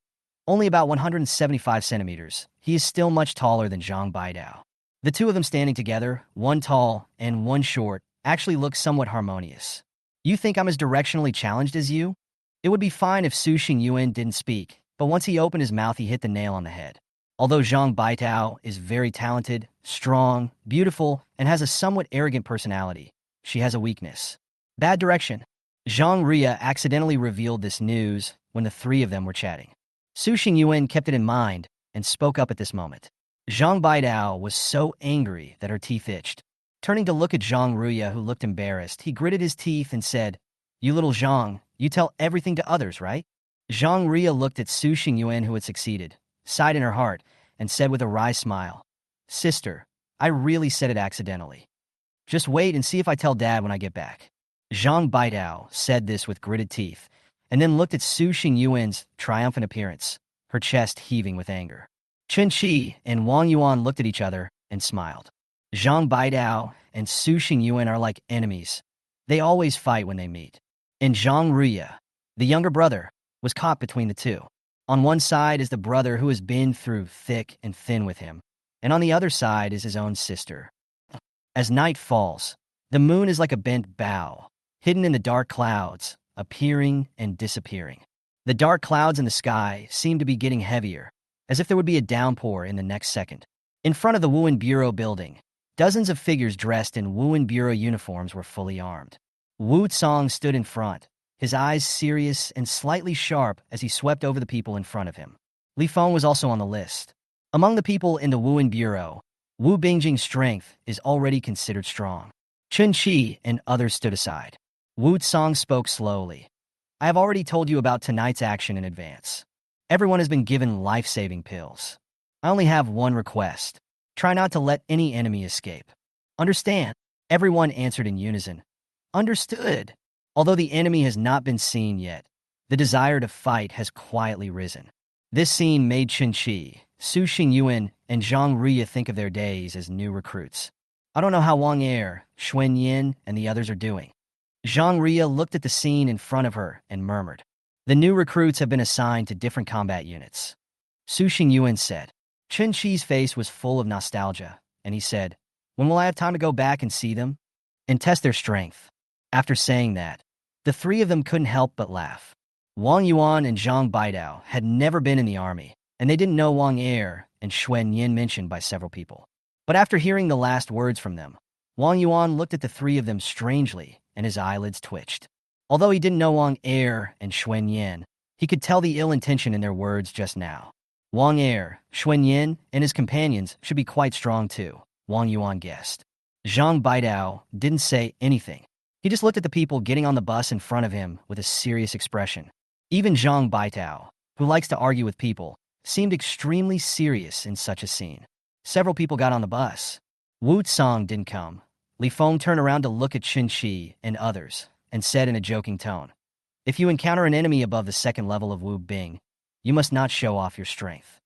only about 175 centimeters, he is still much taller than Zhang Baidao. The two of them standing together, one tall and one short, actually look somewhat harmonious. You think I'm as directionally challenged as you? It would be fine if Su Xingyuan didn't speak, but once he opened his mouth, he hit the nail on the head. Although Zhang Baitao is very talented, strong, beautiful, and has a somewhat arrogant personality, she has a weakness. Bad direction. Zhang Ruya accidentally revealed this news when the three of them were chatting. Su Xingyuan kept it in mind and spoke up at this moment. Zhang Baidao was so angry that her teeth itched. Turning to look at Zhang Ruya, who looked embarrassed, he gritted his teeth and said, you little Zhang, you tell everything to others, right? Zhang Ruya looked at Su Xingyuan, who had succeeded, sighed in her heart, and said with a wry smile, sister, I really said it accidentally. Just wait and see if I tell Dad when I get back. Zhang Baidao said this with gritted teeth, and then looked at Su Xingyuan's triumphant appearance, her chest heaving with anger. Chen Qi and Wang Yuan looked at each other and smiled. Zhang Baidao and Su Xingyuan are like enemies. They always fight when they meet. And Zhang Ruya, the younger brother, was caught between the two. On one side is the brother who has been through thick and thin with him, and on the other side is his own sister. As night falls, the moon is like a bent bow, hidden in the dark clouds, appearing and disappearing. The dark clouds in the sky seem to be getting heavier, as if there would be a downpour in the next second. In front of the Wuhan Bureau building, dozens of figures dressed in Wuhan Bureau uniforms were fully armed. Wu Tsong stood in front, his eyes serious and slightly sharp as he swept over the people in front of him. Li Feng was also on the list. Among the people in the Wuhan Bureau, Wu Bingjing's strength is already considered strong. Chen Qi and others stood aside. Wu Tsong spoke slowly. I have already told you about tonight's action in advance. Everyone has been given life-saving pills. I only have one request. Try not to let any enemy escape. Understand? Everyone answered in unison. Understood. Although the enemy has not been seen yet, the desire to fight has quietly risen. This scene made Chen Qi, Su Xingyuan, and Zhang Ruya think of their days as new recruits. I don't know how Wang Er, Xuan Yin, and the others are doing. Zhang Ruya looked at the scene in front of her and murmured. The new recruits have been assigned to different combat units. Su Xingyuan said. Chen Qi's face was full of nostalgia, and he said, when will I have time to go back and see them? And test their strength? After saying that, the three of them couldn't help but laugh. Wang Yuan and Zhang Baidao had never been in the army, and they didn't know Wang Er and Xuan Yin mentioned by several people. But after hearing the last words from them, Wang Yuan looked at the three of them strangely, and his eyelids twitched. Although he didn't know Wang Er and Xuan Yin, he could tell the ill intention in their words just now. Wang Er, Xuan Yin, and his companions should be quite strong too, Wang Yuan guessed. Zhang Baidao didn't say anything. He just looked at the people getting on the bus in front of him with a serious expression. Even Zhang Baitao, who likes to argue with people, seemed extremely serious in such a scene. Several people got on the bus. Wu Tsong didn't come. Li Feng turned around to look at Chen Qi and others and said in a joking tone, if you encounter an enemy above the second level of Wu Bing, you must not show off your strength.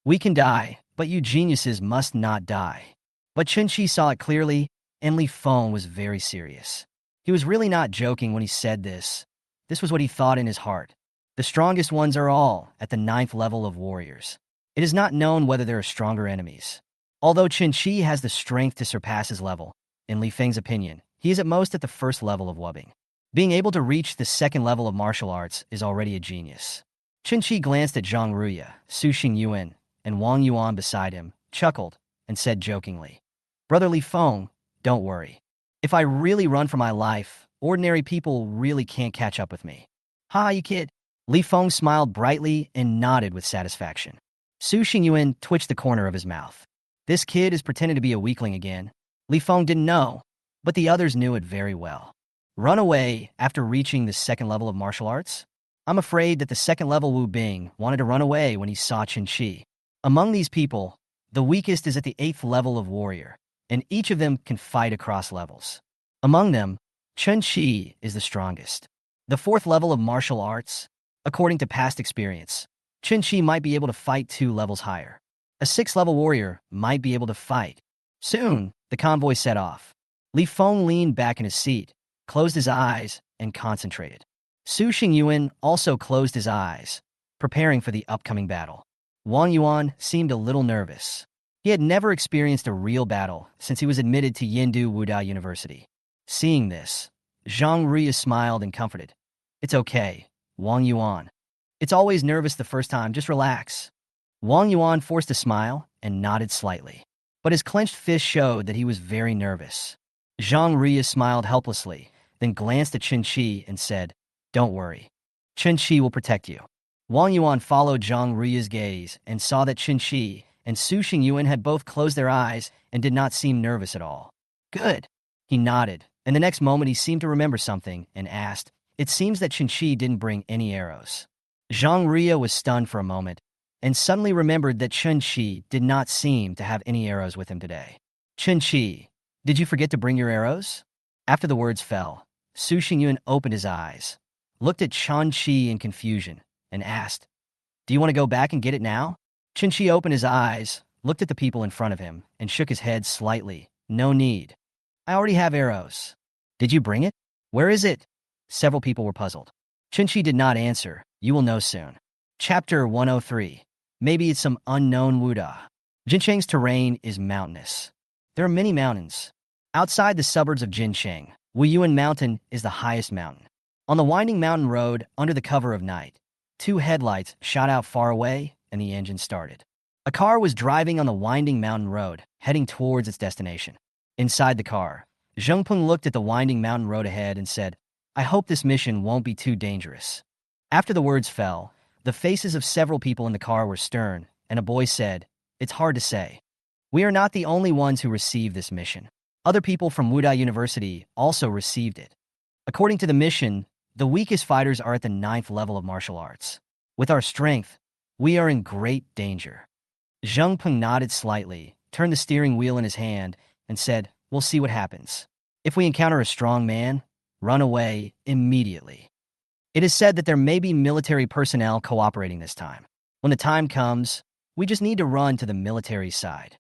We can die, but you geniuses must not die. But Chen Qi saw it clearly, and Li Feng was very serious. He was really not joking when he said this. This was what he thought in his heart. The strongest ones are all at the 9th level of warriors. It is not known whether there are stronger enemies. Although Chen Qi has the strength to surpass his level, in Li Feng's opinion, he is at most at the 1st level of Wubbing. Being able to reach the second level of martial arts is already a genius. Chinchi glanced at Zhang Ruya, Su Xingyuan, and Wang Yuan beside him, chuckled, and said jokingly, "Brother Li Feng, don't worry. If I really run for my life, ordinary people really can't catch up with me." "Ha, you kid." Li Feng smiled brightly and nodded with satisfaction. Su Xingyuan twitched the corner of his mouth. This kid is pretending to be a weakling again. Li Feng didn't know, but the others knew it very well. Run away after reaching the second level of martial arts? I'm afraid that the second level Wu Bing wanted to run away when he saw Chen Qi. Among these people, the weakest is at the 8th level of warrior, and each of them can fight across levels. Among them, Chen Qi is the strongest. The 4th level of martial arts, according to past experience, Chen Qi might be able to fight 2 levels higher. A 6th level warrior might be able to fight. Soon, the convoy set off. Li Feng leaned back in his seat, closed his eyes, and concentrated. Su Xingyuan also closed his eyes, preparing for the upcoming battle. Wang Yuan seemed a little nervous. He had never experienced a real battle since he was admitted to Yindu Wuda University. Seeing this, Zhang Ruya smiled and comforted. "It's okay, Wang Yuan. It's always nervous the first time, just relax." Wang Yuan forced a smile and nodded slightly, but his clenched fist showed that he was very nervous. Zhang Ruya smiled helplessly, then glanced at Chen Qi and said, "Don't worry. Chen Qi will protect you." Wang Yuan followed Zhang Ruya's gaze and saw that Chen Qi and Su Xingyuan had both closed their eyes and did not seem nervous at all. "Good." He nodded, and the next moment he seemed to remember something and asked, "It seems that Chen Qi didn't bring any arrows." Zhang Ruya was stunned for a moment and suddenly remembered that Chen Qi did not seem to have any arrows with him today. "Chen Qi, did you forget to bring your arrows?" After the words fell, Su Xingyuan opened his eyes, looked at Chen Qi in confusion, and asked, "Do you want to go back and get it now?" Chen Qi opened his eyes, looked at the people in front of him, and shook his head slightly. "No need. I already have arrows." "Did you bring it? Where is it?" Several people were puzzled. Chen Qi did not answer. "You will know soon." Chapter 103. Maybe it's some unknown Wuda. Jincheng's terrain is mountainous. There are many mountains. Outside the suburbs of Jincheng, Wuyuan Mountain is the highest mountain. On the winding mountain road, under the cover of night, 2 headlights shot out far away, and the engine started. A car was driving on the winding mountain road, heading towards its destination. Inside the car, Zheng Peng looked at the winding mountain road ahead and said, "I hope this mission won't be too dangerous." After the words fell, the faces of several people in the car were stern, and a boy said, "It's hard to say. We are not the only ones who received this mission. Other people from Wuda University also received it. According to the mission, the weakest fighters are at the 9th level of martial arts. With our strength, we are in great danger." Zheng Peng nodded slightly, turned the steering wheel in his hand, and said, "We'll see what happens. If we encounter a strong man, run away immediately. It is said that there may be military personnel cooperating this time. When the time comes, we just need to run to the military side."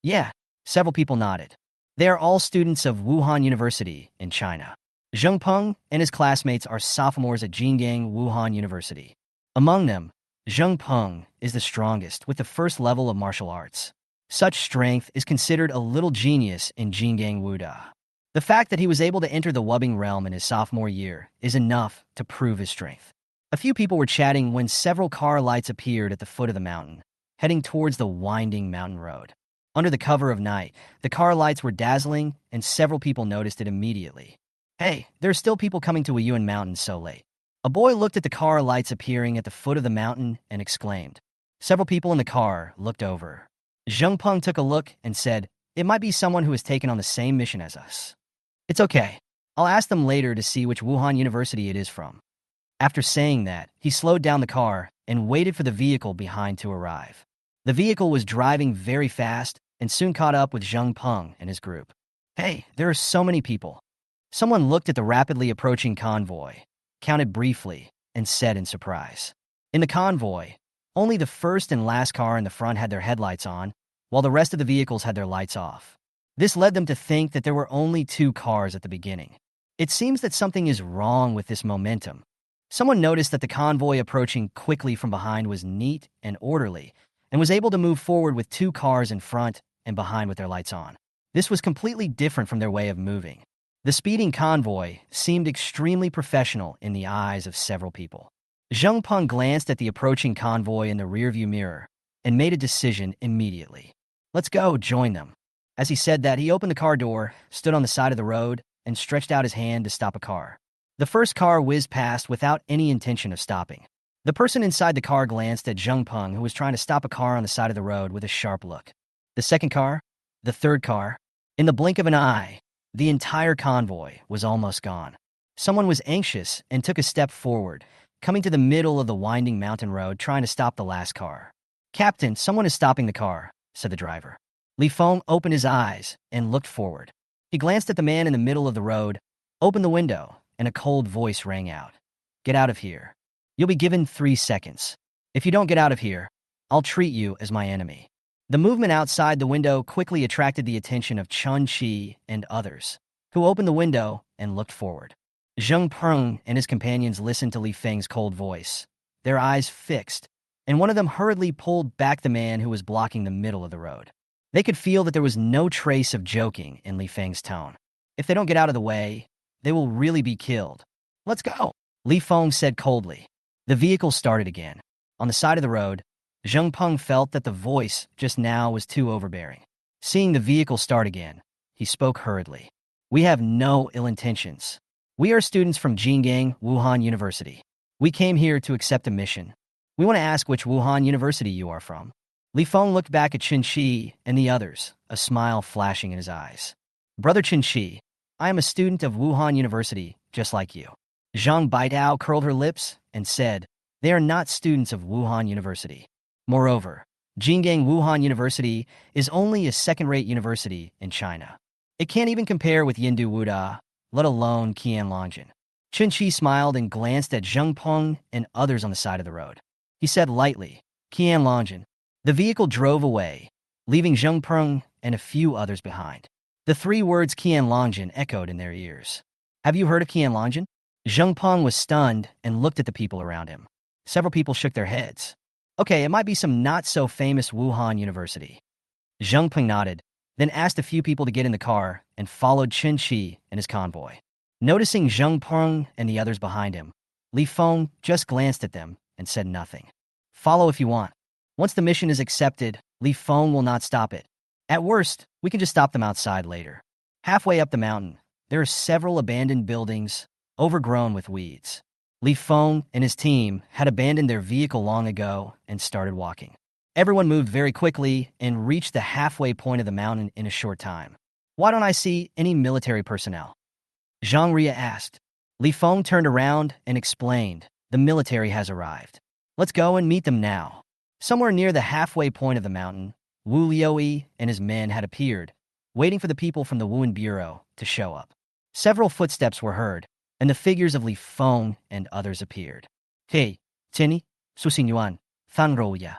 "Yeah," several people nodded. They are all students of Wuhan University in China. Zheng Peng and his classmates are sophomores at Jinggang Wuhan University. Among them, Zheng Peng is the strongest with the 1st level of martial arts. Such strength is considered a little genius in Jinggang Wuda. The fact that he was able to enter the Wubing realm in his sophomore year is enough to prove his strength. A few people were chatting when several car lights appeared at the foot of the mountain, heading towards the winding mountain road. Under the cover of night, the car lights were dazzling, and several people noticed it immediately. "Hey, there are still people coming to Wuyuan Mountain so late." A boy looked at the car lights appearing at the foot of the mountain and exclaimed. Several people in the car looked over. Zheng Peng took a look and said, "It might be someone who has taken on the same mission as us. It's okay. I'll ask them later to see which Wuhan University it is from." After saying that, he slowed down the car and waited for the vehicle behind to arrive. The vehicle was driving very fast and soon caught up with Zheng Peng and his group. "Hey, there are so many people." Someone looked at the rapidly approaching convoy, counted briefly, and said in surprise. In the convoy, only the first and last car in the front had their headlights on, while the rest of the vehicles had their lights off. This led them to think that there were only 2 cars at the beginning. It seems that something is wrong with this momentum. Someone noticed that the convoy approaching quickly from behind was neat and orderly, and was able to move forward with 2 cars in front and behind with their lights on. This was completely different from their way of moving. The speeding convoy seemed extremely professional in the eyes of several people. Zhang Peng glanced at the approaching convoy in the rearview mirror and made a decision immediately. Let's go, join them. As he said that, he opened the car door, stood on the side of the road, and stretched out his hand to stop a car. The first car whizzed past without any intention of stopping. The person inside the car glanced at Zhang Peng, who was trying to stop a car on the side of the road, with a sharp look. The second car, the third car. In the blink of an eye, the entire convoy was almost gone. Someone was anxious and took a step forward, coming to the middle of the winding mountain road, trying to stop the last car. "Captain, someone is stopping the car," said the driver. Li Feng opened his eyes and looked forward. He glanced at the man in the middle of the road, opened the window, and a cold voice rang out. "Get out of here. You'll be given 3 seconds. If you don't get out of here, I'll treat you as my enemy." The movement outside the window quickly attracted the attention of Chen Qi and others, who opened the window and looked forward. Zhang Peng and his companions listened to Li Feng's cold voice, their eyes fixed, and one of them hurriedly pulled back the man who was blocking the middle of the road. They could feel that there was no trace of joking in Li Feng's tone. If they don't get out of the way, they will really be killed. "Let's go," Li Feng said coldly. The vehicle started again. On the side of the road, Zhang Peng felt that the voice just now was too overbearing. Seeing the vehicle start again, he spoke hurriedly. "We have no ill intentions. We are students from Jinggang Wuhan University. We came here to accept a mission. We want to ask which Wuhan University you are from." Li Feng looked back at Chinchi and the others, a smile flashing in his eyes. "Brother Chinchi, I am a student of Wuhan University, just like you." Zhang Baitao curled her lips and said, "They are not students of Wuhan University. Moreover, Jinggang Wuhan University is only a second-rate university in China. It can't even compare with Yindu Wuda, let alone Qianlongjin." Chinchi smiled and glanced at Zhang Peng and others on the side of the road. He said lightly, "Qianlongjin." The vehicle drove away, leaving Zhang Peng and a few others behind. The 3 words Qianlongjin echoed in their ears. "Have you heard of Qianlongjin?" Zhang Peng was stunned and looked at the people around him. Several people shook their heads. "Okay, it might be some not-so-famous Wuhan University." Zhang Peng nodded, then asked a few people to get in the car and followed Chen Qi and his convoy. Noticing Zhang Peng and the others behind him, Li Feng just glanced at them and said nothing. "Follow if you want. Once the mission is accepted, Li Feng will not stop it. At worst, we can just stop them outside later." Halfway up the mountain, there are several abandoned buildings, overgrown with weeds. Li Feng and his team had abandoned their vehicle long ago and started walking. Everyone moved very quickly and reached the halfway point of the mountain in a short time. "Why don't I see any military personnel?" Zhang Ria asked. Li Feng turned around and explained, "The military has arrived. Let's go and meet them now." Somewhere near the halfway point of the mountain, Wu Liuyi and his men had appeared, waiting for the people from the Wuhan Bureau to show up. Several footsteps were heard, and the figures of Li Feng and others appeared. "Hey, Tianyi, Suxingyuan, Fanrouya."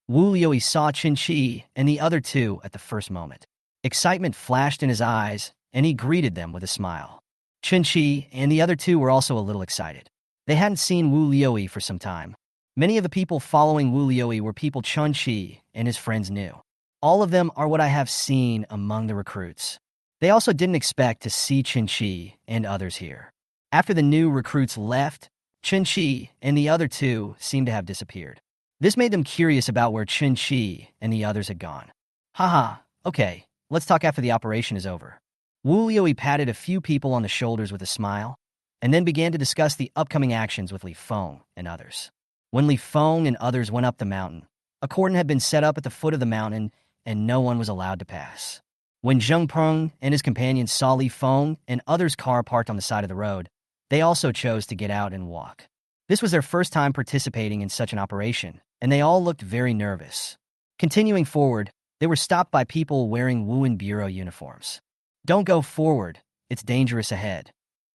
Wu Liuyi saw Chinchi and the other 2 at the first moment. Excitement flashed in his eyes, and he greeted them with a smile. Chinchi and the other 2 were also a little excited. They hadn't seen Wu Liuyi for some time. Many of the people following Wu Liuyi were people Chen Qi and his friends knew. All of them are what I have seen among the recruits. They also didn't expect to see Chinchi and others here. After the new recruits left, Chinchi and the other 2 seemed to have disappeared. This made them curious about where Chinchi and the others had gone. "Haha, okay, let's talk after the operation is over." Wu Liuyi patted a few people on the shoulders with a smile, and then began to discuss the upcoming actions with Li Feng and others. When Li Feng and others went up the mountain, a cordon had been set up at the foot of the mountain, and no one was allowed to pass. When Zhang Peng and his companions saw Li Feng and others' car parked on the side of the road, they also chose to get out and walk. This was their first time participating in such an operation, and they all looked very nervous. Continuing forward, they were stopped by people wearing Wuhan Bureau uniforms. "Don't go forward, it's dangerous ahead.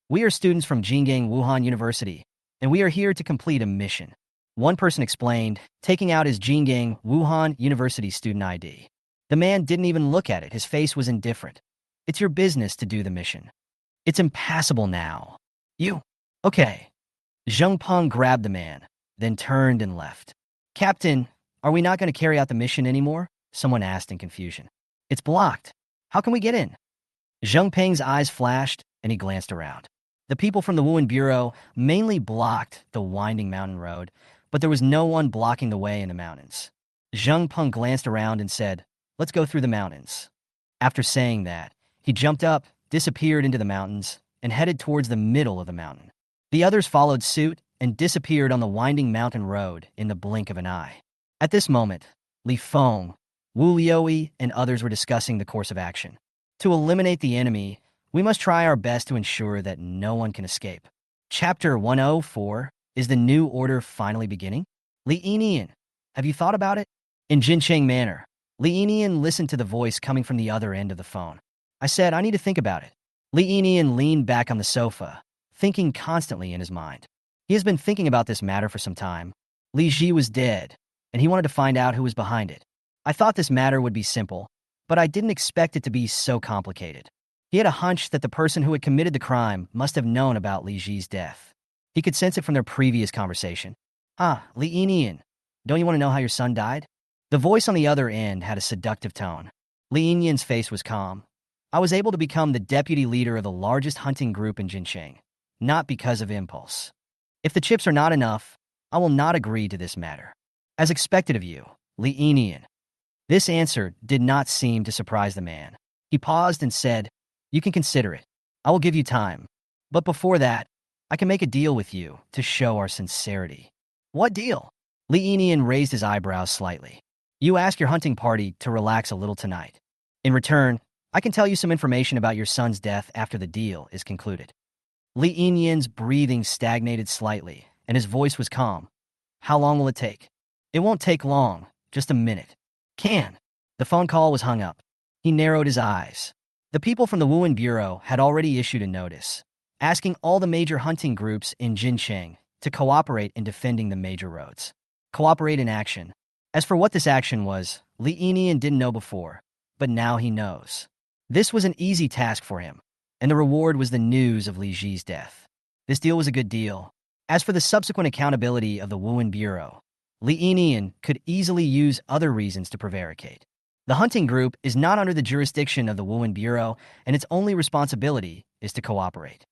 We are students from Jinggang Wuhan University, and we are here to complete a mission," one person explained, taking out his Jinggang Wuhan University student ID. The man didn't even look at it, his face was indifferent. "It's your business to do the mission. It's impassable now. You." "Okay." Zhang Peng grabbed the man, then turned and left. "Captain, are we not going to carry out the mission anymore?" someone asked in confusion. "It's blocked. How can we get in?" Zhang Peng's eyes flashed, and he glanced around. The people from the Wuhan Bureau mainly blocked the winding mountain road, but there was no one blocking the way in the mountains. Zhang Peng glanced around and said, "Let's go through the mountains." After saying that, he jumped up, disappeared into the mountains, and headed towards the middle of the mountain. The others followed suit and disappeared on the winding mountain road in the blink of an eye. At this moment, Li Feng, Wu Liuyi, and others were discussing the course of action. To eliminate the enemy, we must try our best to ensure that no one can escape. Chapter 104, is the new order finally beginning? Li Yinian, have you thought about it? In Jincheng manner, Li Yinian listened to the voice coming from the other end of the phone. I said, I need to think about it. Li Yinian leaned back on the sofa, thinking constantly in his mind. He has been thinking about this matter for some time. Li Ji was dead, and he wanted to find out who was behind it. I thought this matter would be simple, but I didn't expect it to be so complicated. He had a hunch that the person who had committed the crime must have known about Li Ji's death. He could sense it from their previous conversation. Li Yinian, don't you want to know how your son died? The voice on the other end had a seductive tone. Li Yinian's face was calm. I was able to become the deputy leader of the largest hunting group in Jincheng, not because of impulse. If the chips are not enough, I will not agree to this matter. As expected of you, Li Yinian. This answer did not seem to surprise the man. He paused and said, you can consider it. I will give you time. But before that, I can make a deal with you to show our sincerity. What deal? Li Yinian raised his eyebrows slightly. You ask your hunting party to relax a little tonight. In return, I can tell you some information about your son's death after the deal is concluded. Li Yinian's breathing stagnated slightly, and his voice was calm. How long will it take? It won't take long, just a minute. Can. The phone call was hung up. He narrowed his eyes. The people from the Wuhan Bureau had already issued a notice, asking all the major hunting groups in Jincheng to cooperate in defending the major roads. Cooperate in action. As for what this action was, Li Yinian didn't know before, but now he knows. This was an easy task for him, and the reward was the news of Li Ji's death. This deal was a good deal. As for the subsequent accountability of the Wuhan Bureau, Li Yinian could easily use other reasons to prevaricate. The hunting group is not under the jurisdiction of the Wuhan Bureau, and its only responsibility is to cooperate.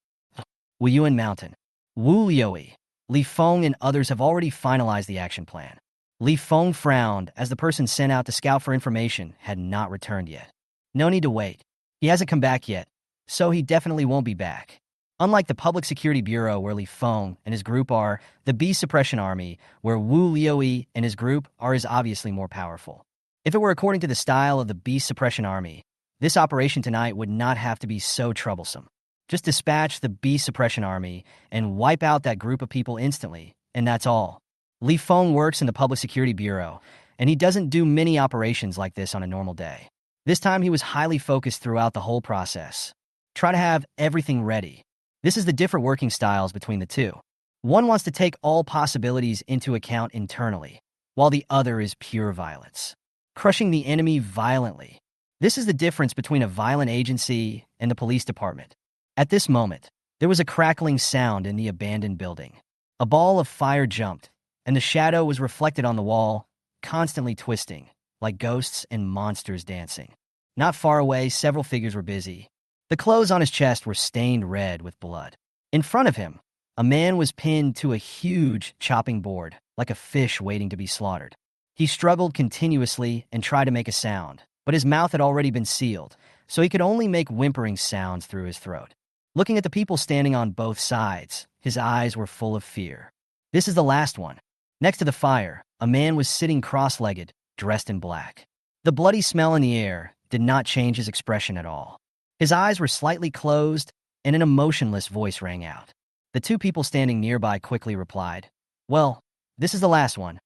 Wuyuan Mountain. Wu Liuyi, Li Feng, and others have already finalized the action plan. Li Feng frowned as the person sent out to scout for information had not returned yet. No need to wait. He hasn't come back yet, so he definitely won't be back. Unlike the Public Security Bureau where Li Feng and his group are, the Beast Suppression Army, where Wu Liuyi and his group are, is obviously more powerful. If it were according to the style of the Beast Suppression Army, this operation tonight would not have to be so troublesome. Just dispatch the Beast Suppression Army and wipe out that group of people instantly, and that's all. Li Feng works in the Public Security Bureau, and he doesn't do many operations like this on a normal day. This time he was highly focused throughout the whole process. Try to have everything ready. This is the different working styles between the two. One wants to take all possibilities into account internally, while the other is pure violence. Crushing the enemy violently. This is the difference between a violent agency and the police department. At this moment, there was a crackling sound in the abandoned building. A ball of fire jumped, and the shadow was reflected on the wall, constantly twisting, like ghosts and monsters dancing. Not far away, several figures were busy. The clothes on his chest were stained red with blood. In front of him, a man was pinned to a huge chopping board, like a fish waiting to be slaughtered. He struggled continuously and tried to make a sound, but his mouth had already been sealed, so he could only make whimpering sounds through his throat. Looking at the people standing on both sides, his eyes were full of fear. This is the last one. Next to the fire, a man was sitting cross-legged, dressed in black. The bloody smell in the air did not change his expression at all. His eyes were slightly closed, and an emotionless voice rang out. The two people standing nearby quickly replied, "Well, this is the last one.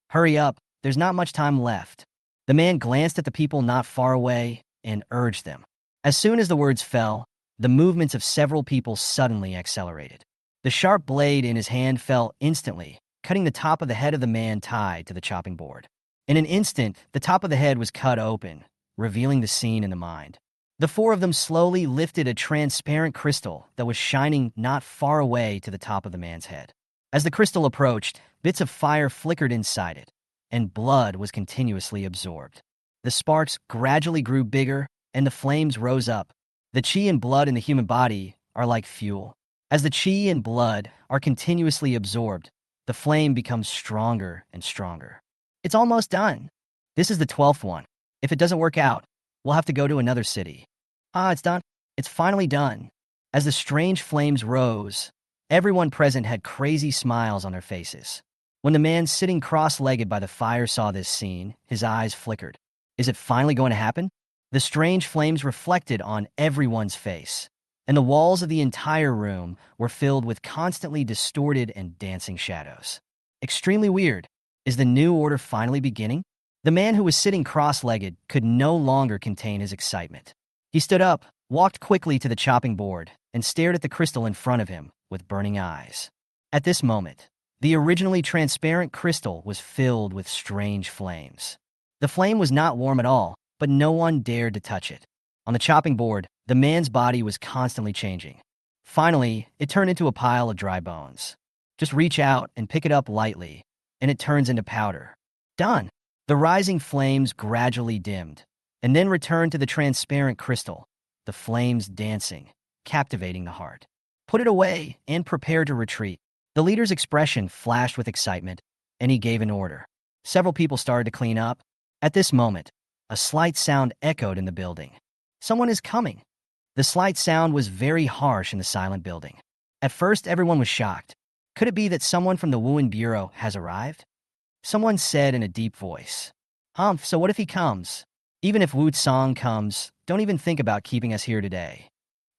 Hurry up, there's not much time left." The man glanced at the people not far away and urged them. As soon as the words fell, the movements of several people suddenly accelerated. The sharp blade in his hand fell instantly, cutting the top of the head of the man tied to the chopping board. In an instant, the top of the head was cut open, revealing the scene in the mind. The four of them slowly lifted a transparent crystal that was shining not far away to the top of the man's head. As the crystal approached, bits of fire flickered inside it, and blood was continuously absorbed. The sparks gradually grew bigger, and the flames rose up. The qi and blood in the human body are like fuel. As the qi and blood are continuously absorbed, the flame becomes stronger and stronger. It's almost done. This is the 12th one. If it doesn't work out, we'll have to go to another city. Ah, it's done. It's finally done. As the strange flames rose, everyone present had crazy smiles on their faces. When the man sitting cross-legged by the fire saw this scene, his eyes flickered. Is it finally going to happen? The strange flames reflected on everyone's face, and the walls of the entire room were filled with constantly distorted and dancing shadows. Extremely weird. Is the new order finally beginning? The man who was sitting cross-legged could no longer contain his excitement. He stood up, walked quickly to the chopping board, and stared at the crystal in front of him with burning eyes. At this moment, the originally transparent crystal was filled with strange flames. The flame was not warm at all, but no one dared to touch it. On the chopping board, the man's body was constantly changing. Finally, it turned into a pile of dry bones. Just reach out and pick it up lightly, and it turns into powder. Done. The rising flames gradually dimmed, and then returned to the transparent crystal, the flames dancing, captivating the heart. Put it away and prepare to retreat. The leader's expression flashed with excitement, and he gave an order. Several people started to clean up. At this moment, a slight sound echoed in the building. Someone is coming. The slight sound was very harsh in the silent building. At first, everyone was shocked. Could it be that someone from the Wuhan Bureau has arrived? Someone said in a deep voice. So what if he comes? Even if Wu Tsang comes, don't even think about keeping us here today.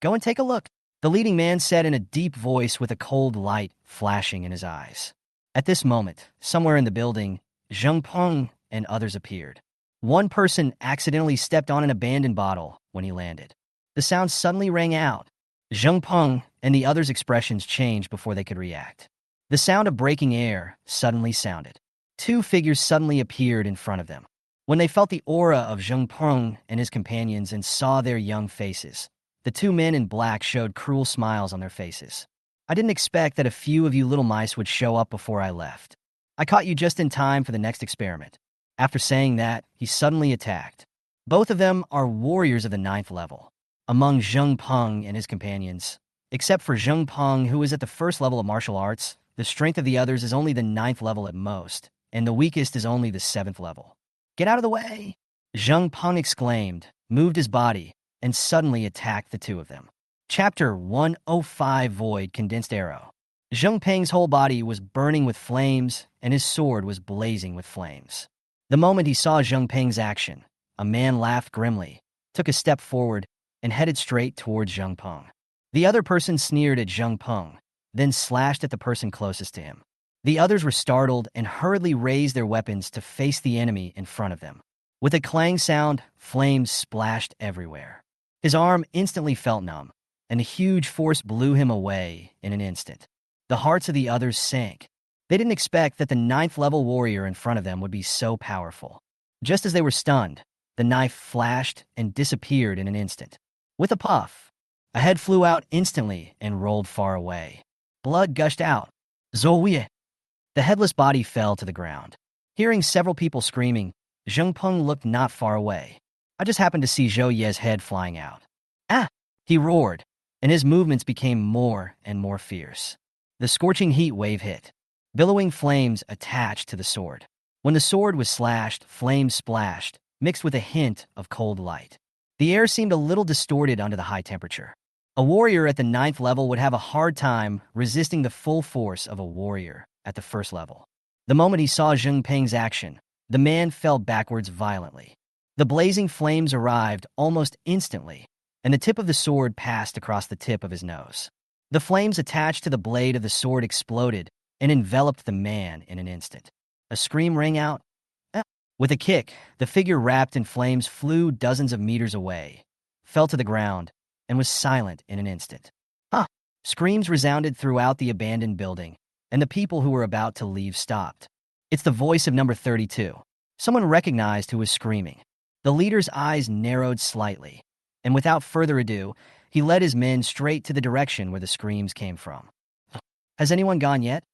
Go and take a look. The leading man said in a deep voice with a cold light flashing in his eyes. At this moment, somewhere in the building, Zhang Peng and others appeared. One person accidentally stepped on an abandoned bottle when he landed. The sound suddenly rang out. Zhang Peng and the others' expressions changed before they could react. The sound of breaking air suddenly sounded. Two figures suddenly appeared in front of them. When they felt the aura of Zhang Peng and his companions and saw their young faces, the two men in black showed cruel smiles on their faces. I didn't expect that a few of you little mice would show up before I left. I caught you just in time for the next experiment. After saying that, he suddenly attacked. Both of them are warriors of the 9th level. Among Zhang Peng and his companions, except for Zhang Peng, who is at the 1st level of martial arts, the strength of the others is only the 9th level at most, and the weakest is only the 7th level. Get out of the way! Zhang Peng exclaimed, moved his body, and suddenly attacked the two of them. Chapter 105 Void Condensed Arrow. Zhang Peng's whole body was burning with flames, and his sword was blazing with flames. The moment he saw Zhang Peng's action, a man laughed grimly, took a step forward, and headed straight towards Zhang Peng. The other person sneered at Zhang Peng, then slashed at the person closest to him. The others were startled and hurriedly raised their weapons to face the enemy in front of them. With a clang sound, flames splashed everywhere. His arm instantly felt numb, and a huge force blew him away in an instant. The hearts of the others sank. They didn't expect that the 9th level warrior in front of them would be so powerful. Just as they were stunned, the knife flashed and disappeared in an instant. With a puff, a head flew out instantly and rolled far away. Blood gushed out. Zouye! The headless body fell to the ground. Hearing several people screaming, Zhang Peng looked not far away. I just happened to see Zhou Ye's head flying out. Ah! He roared, and his movements became more and more fierce. The scorching heat wave hit. Billowing flames attached to the sword. When the sword was slashed, flames splashed, mixed with a hint of cold light. The air seemed a little distorted under the high temperature. A warrior at the 9th level would have a hard time resisting the full force of a warrior at the 1st level. The moment he saw Zhang Peng's action, the man fell backwards violently. The blazing flames arrived almost instantly, and the tip of the sword passed across the tip of his nose. The flames attached to the blade of the sword exploded and enveloped the man in an instant. A scream rang out. With a kick, the figure wrapped in flames flew dozens of meters away, fell to the ground, and was silent in an instant. Screams resounded throughout the abandoned building, and the people who were about to leave stopped. It's the voice of number 32. Someone recognized who was screaming. The leader's eyes narrowed slightly, and without further ado, he led his men straight to the direction where the screams came from. Has anyone gone yet?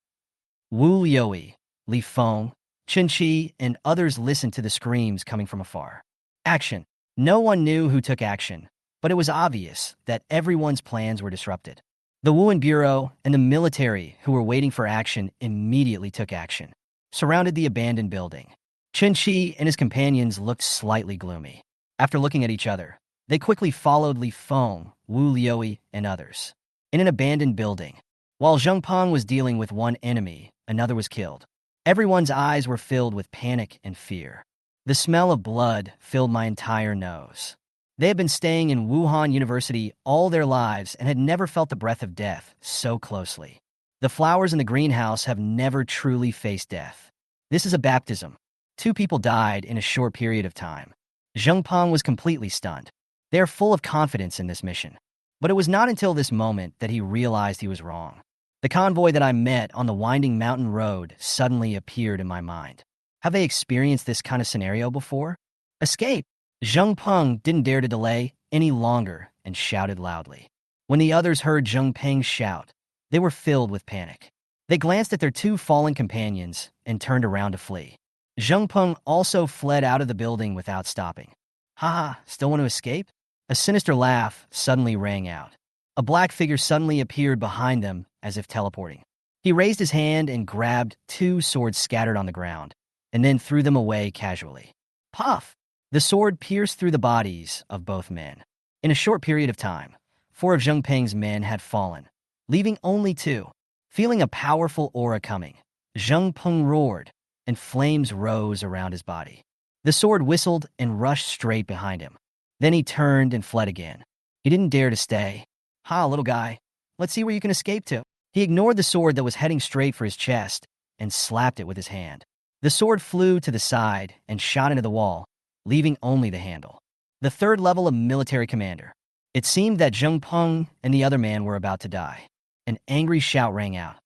Wu Liuyi, Li Feng, Chen Qi, and others listened to the screams coming from afar. Action. No one knew who took action, but it was obvious that everyone's plans were disrupted. The Wuhan Bureau and the military who were waiting for action immediately took action, surrounded the abandoned building. Chen Qi and his companions looked slightly gloomy. After looking at each other, they quickly followed Li Feng, Wu Liuyi, and others. In an abandoned building, while Zhang Peng was dealing with one enemy, another was killed. Everyone's eyes were filled with panic and fear. The smell of blood filled my entire nose. They had been staying in Wuhan University all their lives and had never felt the breath of death so closely. The flowers in the greenhouse have never truly faced death. This is a baptism. 2 people died in a short period of time. Zhang Peng was completely stunned. They are full of confidence in this mission. But it was not until this moment that he realized he was wrong. The convoy that I met on the winding mountain road suddenly appeared in my mind. Have they experienced this kind of scenario before? Escape! Zhang Peng didn't dare to delay any longer and shouted loudly. When the others heard Zhang Peng's shout, they were filled with panic. They glanced at their 2 fallen companions and turned around to flee. Zhang Peng also fled out of the building without stopping. Haha, still want to escape? A sinister laugh suddenly rang out. A black figure suddenly appeared behind them as if teleporting. He raised his hand and grabbed 2 swords scattered on the ground, and then threw them away casually. Puff! The sword pierced through the bodies of both men. In a short period of time, 4 of Zhang Peng's men had fallen, leaving only 2. Feeling a powerful aura coming, Zhang Peng roared, and flames rose around his body. The sword whistled and rushed straight behind him. Then he turned and fled again. He didn't dare to stay. Ha, little guy. Let's see where you can escape to. He ignored the sword that was heading straight for his chest and slapped it with his hand. The sword flew to the side and shot into the wall, leaving only the handle. The 3rd level of military commander. It seemed that Zhang Peng and the other man were about to die. An angry shout rang out.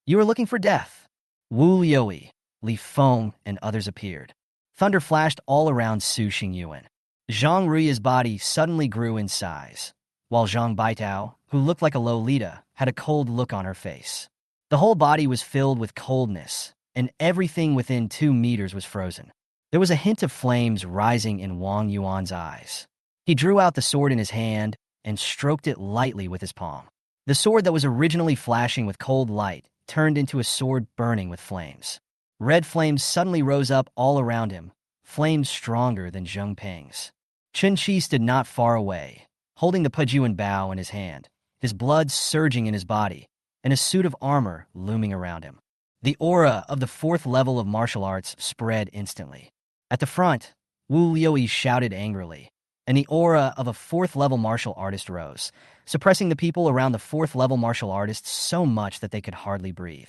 You are looking for death. Wu Liuyi, Li Feng, and others appeared. Thunder flashed all around Su Xingyuan. Zhang Rui's body suddenly grew in size, while Zhang Baitao, who looked like a Lolita, had a cold look on her face. The whole body was filled with coldness, and everything within 2 meters was frozen. There was a hint of flames rising in Wang Yuan's eyes. He drew out the sword in his hand and stroked it lightly with his palm. The sword that was originally flashing with cold light turned into a sword burning with flames. Red flames suddenly rose up all around him, flames stronger than Zhang Peng's. Chen Qi stood not far away, holding the Pejuan bow in his hand, his blood surging in his body, and a suit of armor looming around him. The aura of the 4th level of martial arts spread instantly. At the front, Wu Liuyi shouted angrily, and the aura of a 4th level martial artist rose, suppressing the people around the 4th level martial artist so much that they could hardly breathe.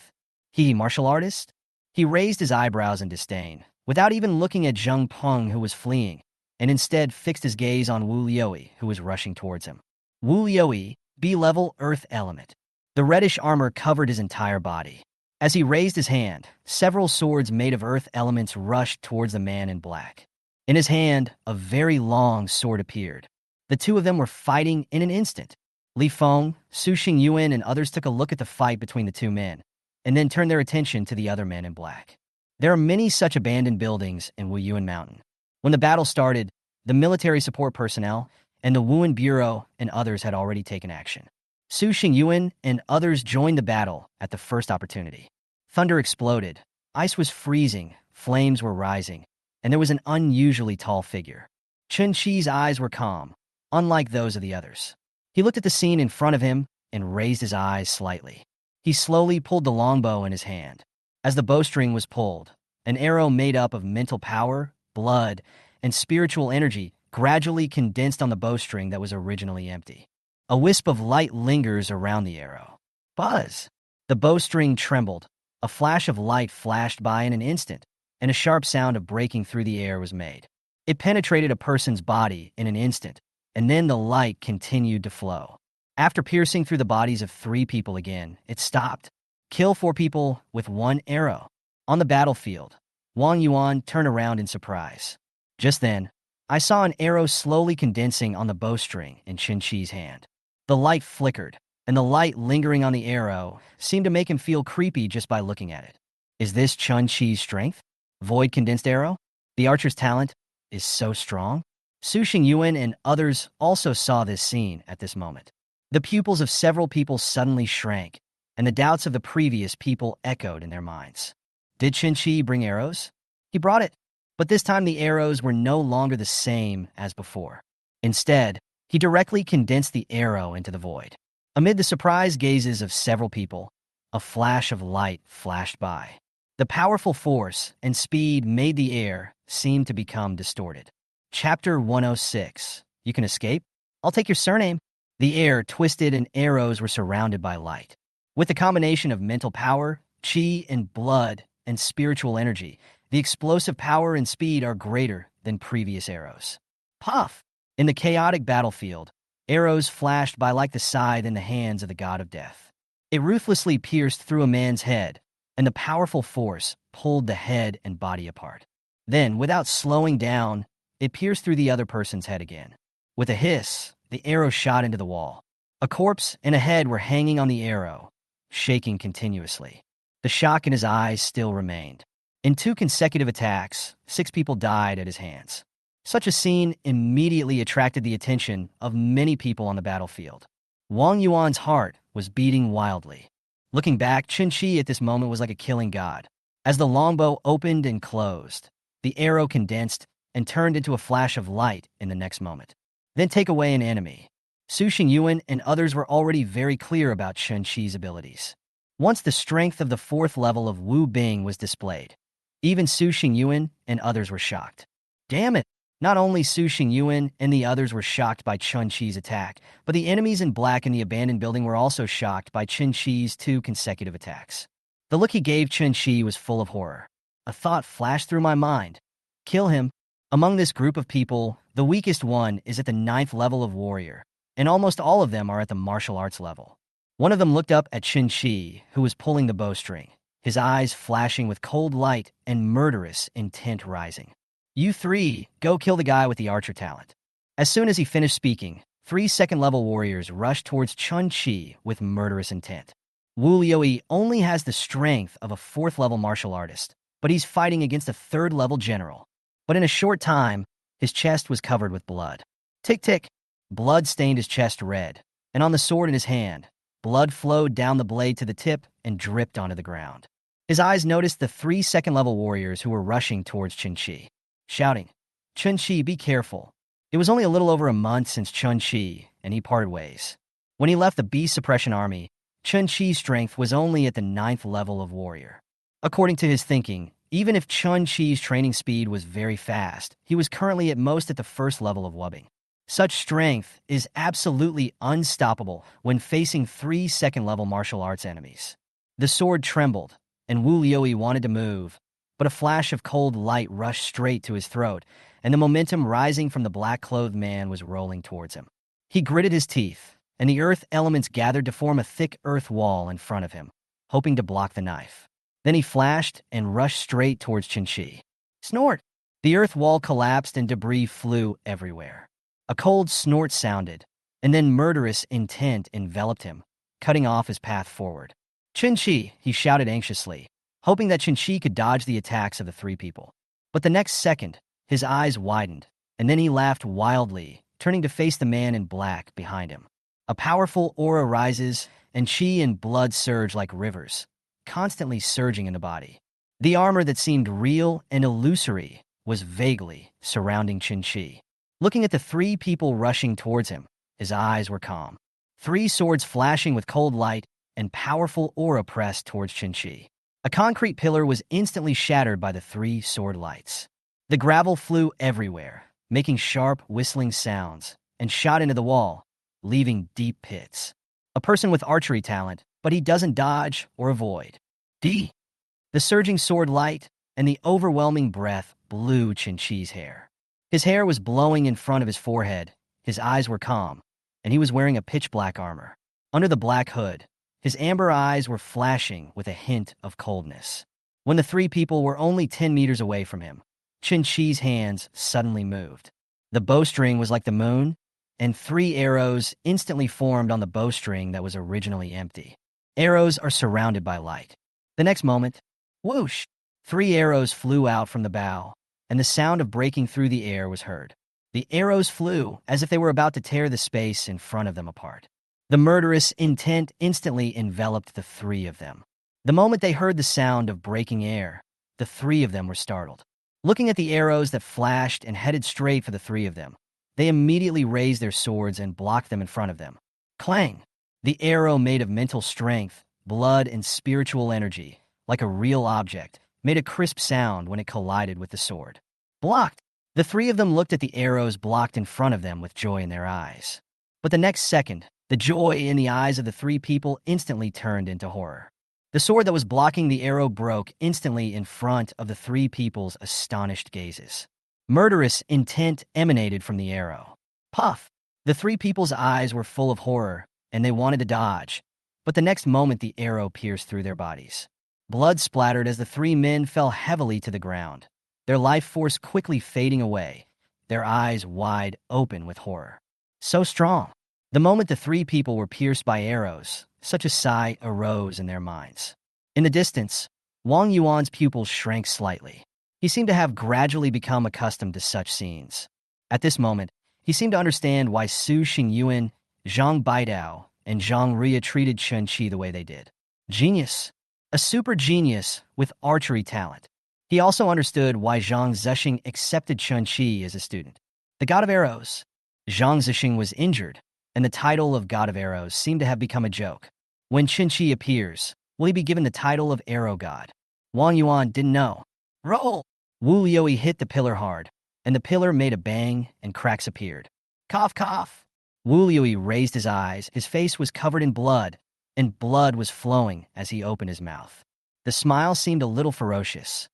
He, martial artist? He raised his eyebrows in disdain, without even looking at Zhang Peng, who was fleeing, and instead fixed his gaze on Wu Liuyi, who was rushing towards him. Wu Liuyi, B-level earth element. The reddish armor covered his entire body. As he raised his hand, several swords made of earth elements rushed towards the man in black. In his hand, a very long sword appeared. The 2 of them were fighting in an instant. Li Feng, Su Xingyuan, and others took a look at the fight between the 2 men, and then turned their attention to the other men in black. There are many such abandoned buildings in Wuhan Mountain. When the battle started, the military support personnel and the Wuhan Bureau and others had already taken action. Su Xingyuan and others joined the battle at the first opportunity. Thunder exploded, ice was freezing, flames were rising, and there was an unusually tall figure. Chen Qi's eyes were calm, unlike those of the others. He looked at the scene in front of him and raised his eyes slightly. He slowly pulled the longbow in his hand. As the bowstring was pulled, an arrow made up of mental power, blood, and spiritual energy gradually condensed on the bowstring that was originally empty. A wisp of light lingers around the arrow. Buzz! The bowstring trembled. A flash of light flashed by in an instant, and a sharp sound of breaking through the air was made. It penetrated a person's body in an instant, and then the light continued to flow. After piercing through the bodies of 3 people again, it stopped. Kill 4 people with 1 arrow. On the battlefield, Wang Yuan turned around in surprise. Just then, I saw an arrow slowly condensing on the bowstring in Chen Qi's hand. The light flickered, and the light lingering on the arrow seemed to make him feel creepy just by looking at it. Is this Chen Qi's strength? Void condensed arrow? The archer's talent is so strong? Su Xingyuan and others also saw this scene at this moment. The pupils of several people suddenly shrank, and the doubts of the previous people echoed in their minds. Did Chinchi bring arrows? He brought it, but this time the arrows were no longer the same as before. Instead, he directly condensed the arrow into the void. Amid the surprised gazes of several people, a flash of light flashed by. The powerful force and speed made the air seem to become distorted. Chapter 106. You can escape? I'll take your surname. The air twisted and arrows were surrounded by light. With the combination of mental power, chi and blood, and spiritual energy, the explosive power and speed are greater than previous arrows. Puff! In the chaotic battlefield, arrows flashed by like the scythe in the hands of the god of death. It ruthlessly pierced through a man's head, and the powerful force pulled the head and body apart. Then, without slowing down, it pierced through the other person's head again. With a hiss, the arrow shot into the wall. A corpse and a head were hanging on the arrow, shaking continuously. The shock in his eyes still remained. In 2 consecutive attacks, 6 people died at his hands. Such a scene immediately attracted the attention of many people on the battlefield. Wang Yuan's heart was beating wildly. Looking back, Chen Qi at this moment was like a killing god. As the longbow opened and closed, the arrow condensed and turned into a flash of light in the next moment. Then take away an enemy. Su Xingyuan and others were already very clear about Chen Qi's abilities. Once the strength of the 4th level of Wu Bing was displayed, even Su Xingyuan and others were shocked. Damn it! Not only Su Xingyuan and the others were shocked by Chen Qi's attack, but the enemies in black in the abandoned building were also shocked by Chen Qi's 2 consecutive attacks. The look he gave Chen Qi was full of horror. A thought flashed through my mind. Kill him. Among this group of people, the weakest one is at the 9th level of warrior, and almost all of them are at the martial arts level. One of them looked up at Chen Qi, who was pulling the bowstring, his eyes flashing with cold light and murderous intent rising. You 3, go kill the guy with the archer talent. As soon as he finished speaking, 3 second-level warriors rushed towards Chen Qi with murderous intent. Wu Liuyi only has the strength of a 4th-level martial artist, but he's fighting against a 3rd-level general. But in a short time, his chest was covered with blood. Tick-tick! Blood stained his chest red, and on the sword in his hand, blood flowed down the blade to the tip and dripped onto the ground. His eyes noticed the 3 second-level warriors who were rushing towards Chen Qi, shouting, "Chen Qi, be careful." It was only a little over a month since Chen Qi and he parted ways. When he left the Beast Suppression Army, Chen Qi's strength was only at the 9th level of warrior. According to his thinking, even if Chen Qi's training speed was very fast, he was currently at most at the 1st level of wubbing. Such strength is absolutely unstoppable when facing 3 second-level martial arts enemies. The sword trembled, and Wu Liuyi wanted to move, but a flash of cold light rushed straight to his throat, and the momentum rising from the black-clothed man was rolling towards him. He gritted his teeth, and the earth elements gathered to form a thick earth wall in front of him, hoping to block the knife. Then he flashed and rushed straight towards Chen Qi. Snort! The earth wall collapsed and debris flew everywhere. A cold snort sounded, and then murderous intent enveloped him, cutting off his path forward. Chen Qi, he shouted anxiously, hoping that Chen Qi could dodge the attacks of the 3 people. But the next second, his eyes widened, and then he laughed wildly, turning to face the man in black behind him. A powerful aura rises, and chi and blood surge like rivers, constantly surging in the body. The armor that seemed real and illusory was vaguely surrounding Chen Qi. Looking at the 3 people rushing towards him, his eyes were calm. 3 swords flashing with cold light and powerful aura pressed towards Chen Qi. A concrete pillar was instantly shattered by the 3 sword lights. The gravel flew everywhere, making sharp, whistling sounds, and shot into the wall, leaving deep pits. A person with archery talent, but he doesn't dodge or avoid. The surging sword light and the overwhelming breath blew Chen Qi's hair. His hair was blowing in front of his forehead, his eyes were calm, and he was wearing a pitch-black armor. Under the black hood, his amber eyes were flashing with a hint of coldness. When the 3 people were only 10 meters away from him, Chen Qi's hands suddenly moved. The bowstring was like the moon, and 3 arrows instantly formed on the bowstring that was originally empty. Arrows are surrounded by light. The next moment, whoosh! 3 arrows flew out from the bow, and the sound of breaking through the air was heard. The arrows flew as if they were about to tear the space in front of them apart. The murderous intent instantly enveloped the three of them. The moment they heard the sound of breaking air, the three of them were startled. Looking at the arrows that flashed and headed straight for the three of them, they immediately raised their swords and blocked them in front of them. Clang! The arrow, made of mental strength, blood, and spiritual energy, like a real object, made a crisp sound when it collided with the sword. Blocked! The three of them looked at the arrows blocked in front of them with joy in their eyes. But the next second, the joy in the eyes of the three people instantly turned into horror. The sword that was blocking the arrow broke instantly in front of the three people's astonished gazes. Murderous intent emanated from the arrow. Puff! The three people's eyes were full of horror, and they wanted to dodge. But the next moment the arrow pierced through their bodies. Blood splattered as the three men fell heavily to the ground, their life force quickly fading away, their eyes wide open with horror. So strong. The moment the three people were pierced by arrows, such a sigh arose in their minds. In the distance, Wang Yuan's pupils shrank slightly. He seemed to have gradually become accustomed to such scenes. At this moment, he seemed to understand why Su Xingyuan, Zhang Baidao, and Zhang Ria treated Chen Qi the way they did. Genius. A super genius with archery talent. He also understood why Zhang Zesheng accepted Chen Qi as a student. The God of Arrows. Zhang Zesheng was injured, and the title of God of Arrows seemed to have become a joke. When Chinchi appears, will he be given the title of Arrow God? Wang Yuan didn't know. Roll! Wu Liuyi hit the pillar hard, and the pillar made a bang and cracks appeared. Cough, cough! Wu Liuyi raised his eyes, his face was covered in blood, and blood was flowing as he opened his mouth. The smile seemed a little ferocious.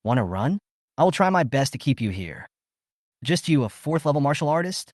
Want to run? I will try my best to keep you here. Just you, a fourth-level martial artist?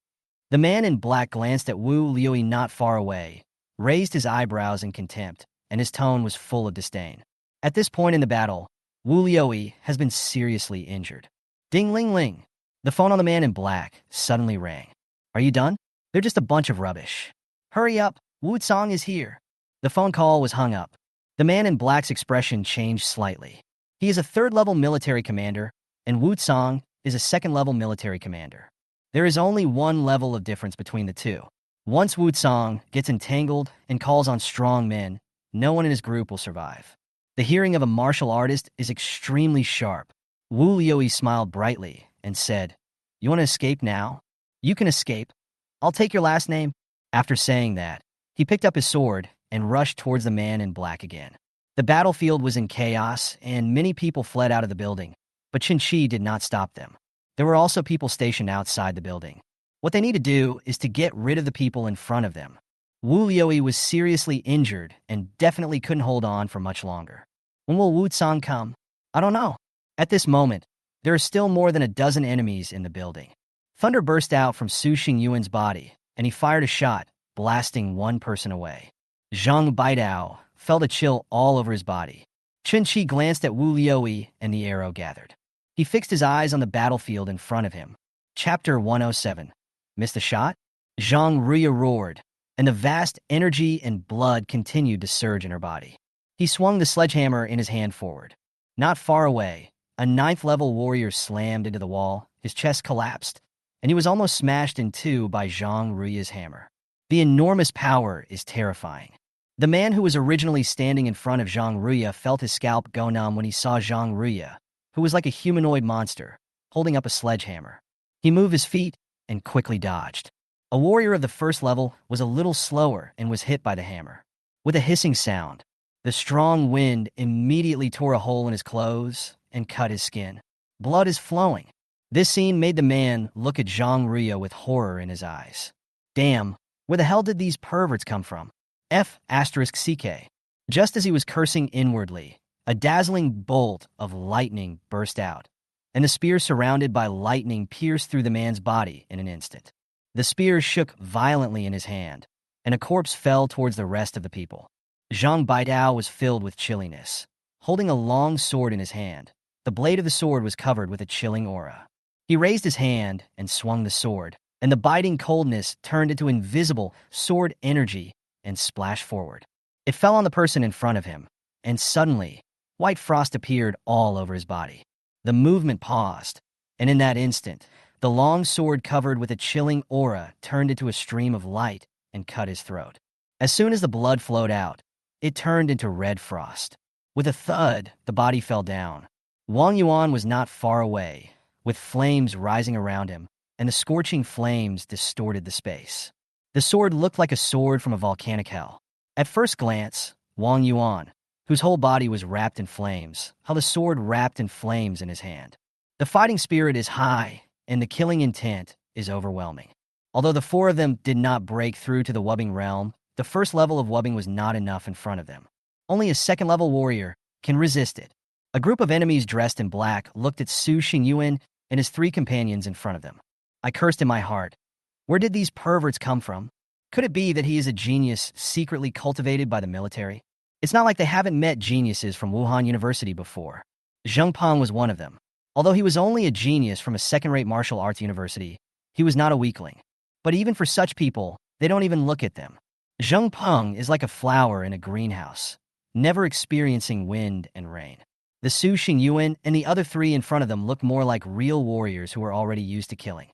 The man in black glanced at Wu Liuyi not far away, raised his eyebrows in contempt, and his tone was full of disdain. At this point in the battle, Wu Liuyi has been seriously injured. Ding ling ling. The phone on the man in black suddenly rang. Are you done? They're just a bunch of rubbish. Hurry up, Wu Tsang is here. The phone call was hung up. The man in black's expression changed slightly. He is a third-level military commander, and Wu Tsang is a second-level military commander. There is only one level of difference between the two. Once Wu Tsang gets entangled and calls on strong men, no one in his group will survive. The hearing of a martial artist is extremely sharp. Wu Liuyi smiled brightly and said, "You want to escape now? You can escape. I'll take your last name." After saying that, he picked up his sword and rushed towards the man in black again. The battlefield was in chaos, and many people fled out of the building, but Chinchi did not stop them. There were also people stationed outside the building. What they need to do is to get rid of the people in front of them. Wu Liuyi was seriously injured and definitely couldn't hold on for much longer. When will Wu Tsang come? I don't know. At this moment, there are still more than a dozen enemies in the building. Thunder burst out from Su Xingyuan's body, and he fired a shot, blasting one person away. Zhang Baidao felt a chill all over his body. Chen Qi glanced at Wu Liuyi, and the arrow gathered. He fixed his eyes on the battlefield in front of him. Chapter 107. Missed the shot? Zhang Ria roared, and the vast energy and blood continued to surge in her body. He swung the sledgehammer in his hand forward. Not far away, a 9th-level warrior slammed into the wall, his chest collapsed, and he was almost smashed in two by Zhang Ria's hammer. The enormous power is terrifying. The man who was originally standing in front of Zhang Ria felt his scalp go numb when he saw Zhang Ria, who was like a humanoid monster, holding up a sledgehammer. He moved his feet and quickly dodged. A warrior of the first level was a little slower and was hit by the hammer. With a hissing sound, the strong wind immediately tore a hole in his clothes and cut his skin. Blood is flowing. This scene made the man look at Zhang Ria with horror in his eyes. Damn, where the hell did these perverts come from? F***CK. Just as he was cursing inwardly, a dazzling bolt of lightning burst out, and the spear surrounded by lightning pierced through the man's body in an instant. The spear shook violently in his hand, and a corpse fell towards the rest of the people. Zhang Baidao was filled with chilliness. Holding a long sword in his hand, the blade of the sword was covered with a chilling aura. He raised his hand and swung the sword, and the biting coldness turned into invisible sword energy and splashed forward. It fell on the person in front of him, and suddenly, white frost appeared all over his body. The movement paused, and in that instant, The long sword covered with a chilling aura turned into a stream of light and cut his throat. As soon as the blood flowed out, it turned into red frost. With a thud, the body fell down. Wang Yuan was not far away, with flames rising around him, and the scorching flames distorted the space. The sword looked like a sword from a volcanic hell. At first glance, Wang Yuan, whose whole body was wrapped in flames, held a sword wrapped in flames in his hand. The fighting spirit is high, and the killing intent is overwhelming. Although the four of them did not break through to the wubbing realm, the first level of wubbing was not enough in front of them. Only a second-level warrior can resist it. A group of enemies dressed in black looked at Su Xingyuan and his three companions in front of them. I cursed in my heart. Where did these perverts come from? Could it be that he is a genius secretly cultivated by the military? It's not like they haven't met geniuses from Wuhan University before. Zhang Peng was one of them. Although he was only a genius from a second-rate martial arts university, he was not a weakling. But even for such people, they don't even look at them. Zhang Peng is like a flower in a greenhouse, never experiencing wind and rain. The Su Xingyuan and the other three in front of them looked more like real warriors who were already used to killing.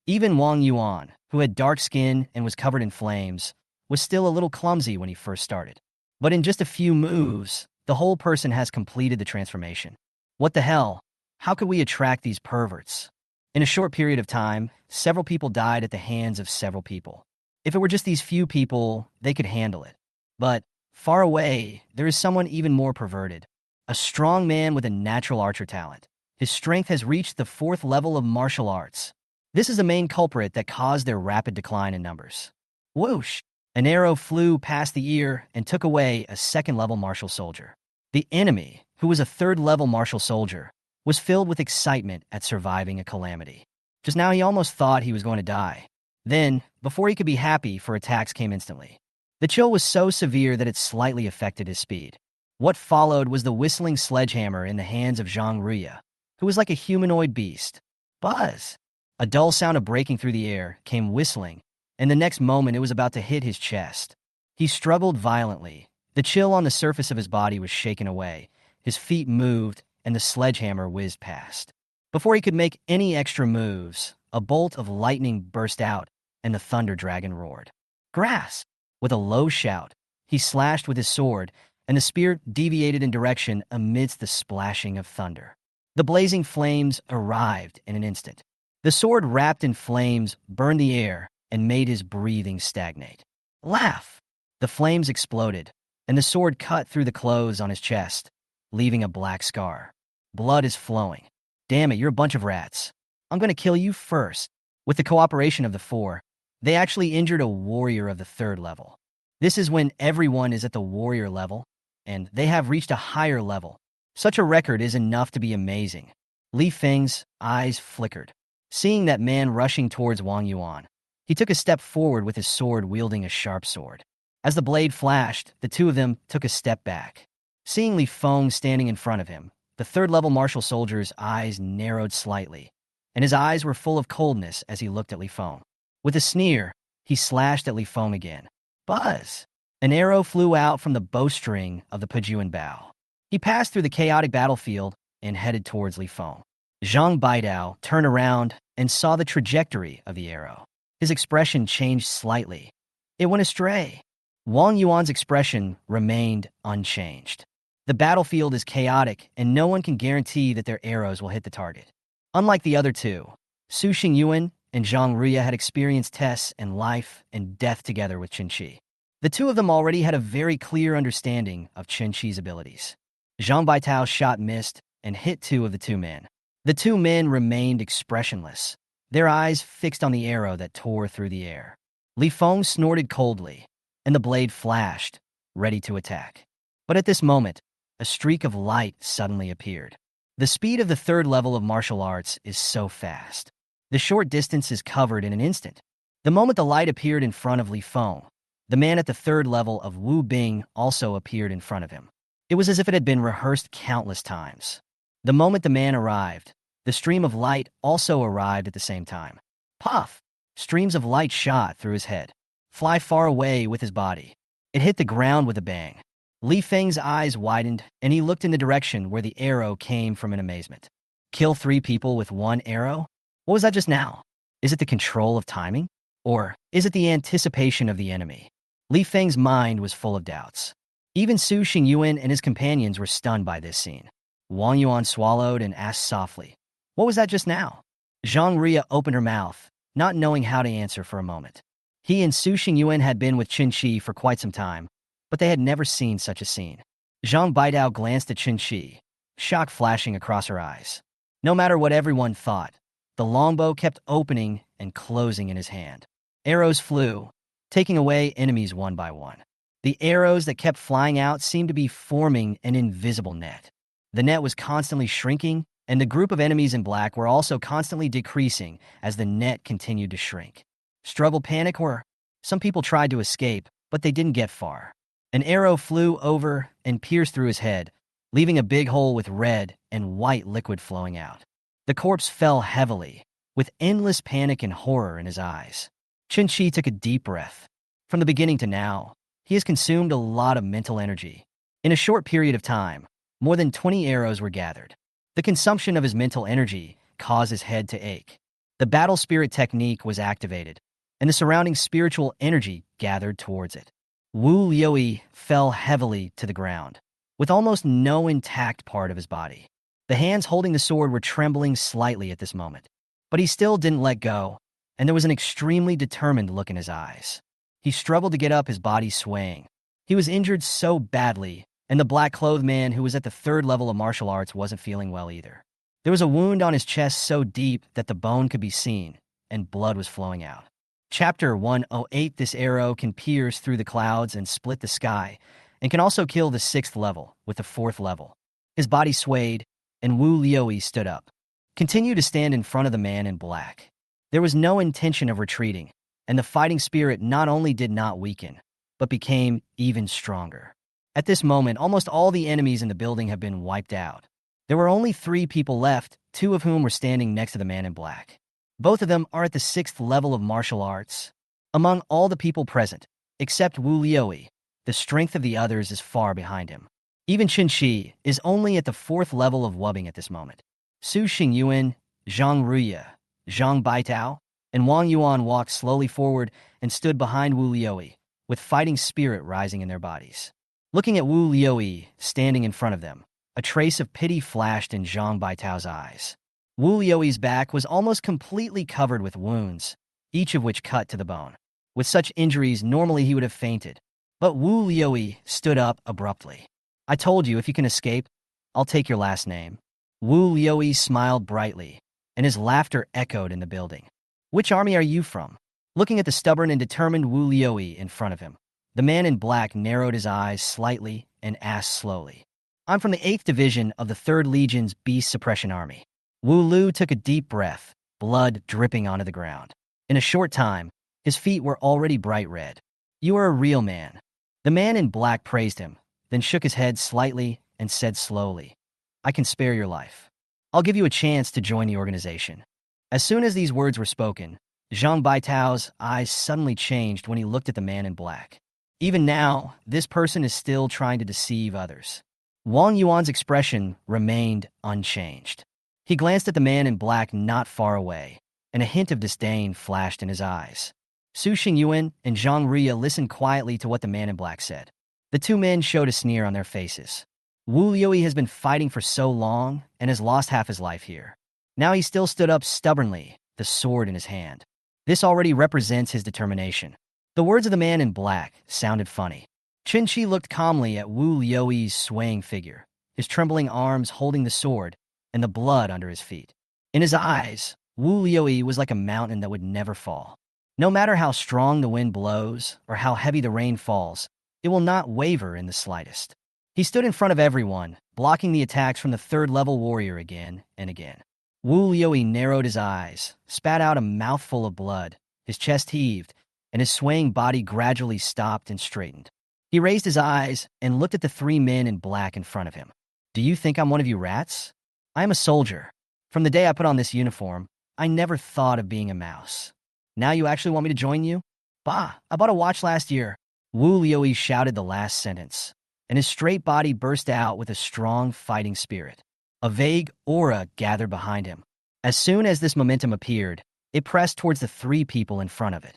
Even Wang Yuan, who had dark skin and was covered in flames, was still a little clumsy when he first started. But in just a few moves, the whole person has completed the transformation. What the hell? How could we attract these perverts? In a short period of time, several people died at the hands of several people. If it were just these few people, they could handle it. But far away, there is someone even more perverted. A strong man with a natural archer talent. His strength has reached the 4th level of martial arts. This is the main culprit that caused their rapid decline in numbers. Whoosh! An arrow flew past the ear and took away a 2nd-level martial soldier. The enemy, who was a 3rd-level martial soldier, was filled with excitement at surviving a calamity. Just now he almost thought he was going to die. Then, before he could be happy, attacks came instantly. The chill was so severe that it slightly affected his speed. What followed was the whistling sledgehammer in the hands of Zhang Ruya, who was like a humanoid beast. Buzz! A dull sound of breaking through the air came whistling, and the next moment it was about to hit his chest. He struggled violently. The chill on the surface of his body was shaken away. His feet moved, and the sledgehammer whizzed past. Before he could make any extra moves, a bolt of lightning burst out, and the thunder dragon roared. Grass! With a low shout, he slashed with his sword, and the spear deviated in direction amidst the splashing of thunder. The blazing flames arrived in an instant. The sword wrapped in flames burned the air and made his breathing stagnate. Laugh! The flames exploded, and the sword cut through the clothes on his chest, leaving a black scar. Blood is flowing. Damn it, you're a bunch of rats. I'm going to kill you first. With the cooperation of the four, they actually injured a warrior of the 3rd level. This is when everyone is at the warrior level, and they have reached a higher level. Such a record is enough to be amazing. Li Feng's eyes flickered. Seeing that man rushing towards Wang Yuan, he took a step forward with his sword wielding a sharp sword. As the blade flashed, the two of them took a step back. Seeing Li Feng standing in front of him, the 3rd-level martial soldier's eyes narrowed slightly, and his eyes were full of coldness as he looked at Li Feng. With a sneer, he slashed at Li Feng again. Buzz! An arrow flew out from the bowstring of the Pejuan bow. He passed through the chaotic battlefield and headed towards Li Feng. Zhang Baidao turned around and saw the trajectory of the arrow. His expression changed slightly. It went astray. Wang Yuan's expression remained unchanged. The battlefield is chaotic, and no one can guarantee that their arrows will hit the target. Unlike the other two, Su Xingyuan and Zhang Ruya had experienced tests in life and death together with Chinchi. The two of them already had a very clear understanding of Chinchi's abilities. Zhang Baitao's shot missed and hit 2 of the 2 men. The 2 men remained expressionless, their eyes fixed on the arrow that tore through the air. Li Feng snorted coldly, and the blade flashed, ready to attack. But at this moment, a streak of light suddenly appeared. The speed of the 3rd level of martial arts is so fast. The short distance is covered in an instant. The moment the light appeared in front of Li Feng, the man at the 3rd level of Wu Bing also appeared in front of him. It was as if it had been rehearsed countless times. The moment the man arrived, the stream of light also arrived at the same time. Puff! Streams of light shot through his head, fly far away with his body. It hit the ground with a bang. Li Feng's eyes widened, and he looked in the direction where the arrow came from in amazement. Kill 3 people with 1 arrow? What was that just now? Is it the control of timing? Or is it the anticipation of the enemy? Li Feng's mind was full of doubts. Even Su Xingyuan and his companions were stunned by this scene. Wang Yuan swallowed and asked softly, "What was that just now?" Zhang Ria opened her mouth, not knowing how to answer for a moment. He and Su Xingyuan had been with Chen Qi for quite some time, but they had never seen such a scene. Zhang Baitao glanced at Chen Qi, shock flashing across her eyes. No matter what everyone thought, the longbow kept opening and closing in his hand. Arrows flew, taking away enemies one by one. The arrows that kept flying out seemed to be forming an invisible net. The net was constantly shrinking, and the group of enemies in black were also constantly decreasing as the net continued to shrink. Struggle panic or some people tried to escape, but they didn't get far. An arrow flew over and pierced through his head, leaving a big hole with red and white liquid flowing out. The corpse fell heavily, with endless panic and horror in his eyes. Chen Qi took a deep breath. From the beginning to now, he has consumed a lot of mental energy. In a short period of time, more than 20 arrows were gathered. The consumption of his mental energy caused his head to ache. The battle spirit technique was activated, and the surrounding spiritual energy gathered towards it. Wu Liuyi fell heavily to the ground, with almost no intact part of his body. The hands holding the sword were trembling slightly at this moment, but he still didn't let go, and there was an extremely determined look in his eyes. He struggled to get up, his body swaying. He was injured so badly, and the black-clothed man who was at the 3rd level of martial arts wasn't feeling well either. There was a wound on his chest so deep that the bone could be seen, and blood was flowing out. Chapter 108. This arrow can pierce through the clouds and split the sky, and can also kill the 6th level with the 4th level. His body swayed, and Wu Liuyi stood up. Continue to stand in front of the man in black. There was no intention of retreating, and the fighting spirit not only did not weaken, but became even stronger. At this moment, almost all the enemies in the building have been wiped out. There were only 3 people left, 2 of whom were standing next to the man in black. Both of them are at the 6th level of martial arts. Among all the people present, except Wu Liuyi, the strength of the others is far behind him. Even Chen Qi is only at the 4th level of wubbing at this moment. Su Xingyuan, Zhang Ria, Zhang Baitao, and Wang Yuan walked slowly forward and stood behind Wu Liuyi, with fighting spirit rising in their bodies. Looking at Wu Liuyi standing in front of them, a trace of pity flashed in Zhang Baitao's eyes. Wu Liuyi's back was almost completely covered with wounds, each of which cut to the bone. With such injuries, normally he would have fainted. But Wu Liuyi stood up abruptly. "I told you, if you can escape, I'll take your last name." Wu Liuyi smiled brightly, and his laughter echoed in the building. "Which army are you from?" Looking at the stubborn and determined Wu Liuyi in front of him, the man in black narrowed his eyes slightly and asked slowly, "I'm from the 8th Division of the 3rd Legion's Beast Suppression Army." Wu Lu took a deep breath, blood dripping onto the ground. In a short time, his feet were already bright red. "You are a real man." The man in black praised him, then shook his head slightly and said slowly, "I can spare your life. I'll give you a chance to join the organization." As soon as these words were spoken, Zhang Baitao's eyes suddenly changed when he looked at the man in black. Even now, this person is still trying to deceive others. Wang Yuan's expression remained unchanged. He glanced at the man in black not far away, and a hint of disdain flashed in his eyes. Su Xingyuan and Zhang Ria listened quietly to what the man in black said. The 2 men showed a sneer on their faces. Wu Liuyi has been fighting for so long and has lost half his life here. Now he still stood up stubbornly, the sword in his hand. This already represents his determination. The words of the man in black sounded funny. Chen Qi looked calmly at Wu Liuyi's swaying figure, his trembling arms holding the sword, and the blood under his feet. In his eyes, Wu Liuyi was like a mountain that would never fall. No matter how strong the wind blows or how heavy the rain falls, it will not waver in the slightest. He stood in front of everyone, blocking the attacks from the 3rd level warrior again and again. Wu Liuyi narrowed his eyes, spat out a mouthful of blood, his chest heaved, and his swaying body gradually stopped and straightened. He raised his eyes and looked at the 3 men in black in front of him. "Do you think I'm one of you rats? I am a soldier. From the day I put on this uniform, I never thought of being a mouse. Now you actually want me to join you? Bah, I bought a watch last year." Wu Liuyi shouted the last sentence, and his straight body burst out with a strong fighting spirit. A vague aura gathered behind him. As soon as this momentum appeared, it pressed towards the three people in front of it.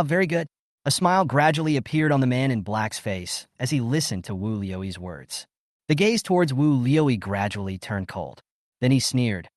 Very good. A smile gradually appeared on the man in black's face as he listened to Wu Liuyi's words. The gaze towards Wu Liuyi gradually turned cold. Then he sneered.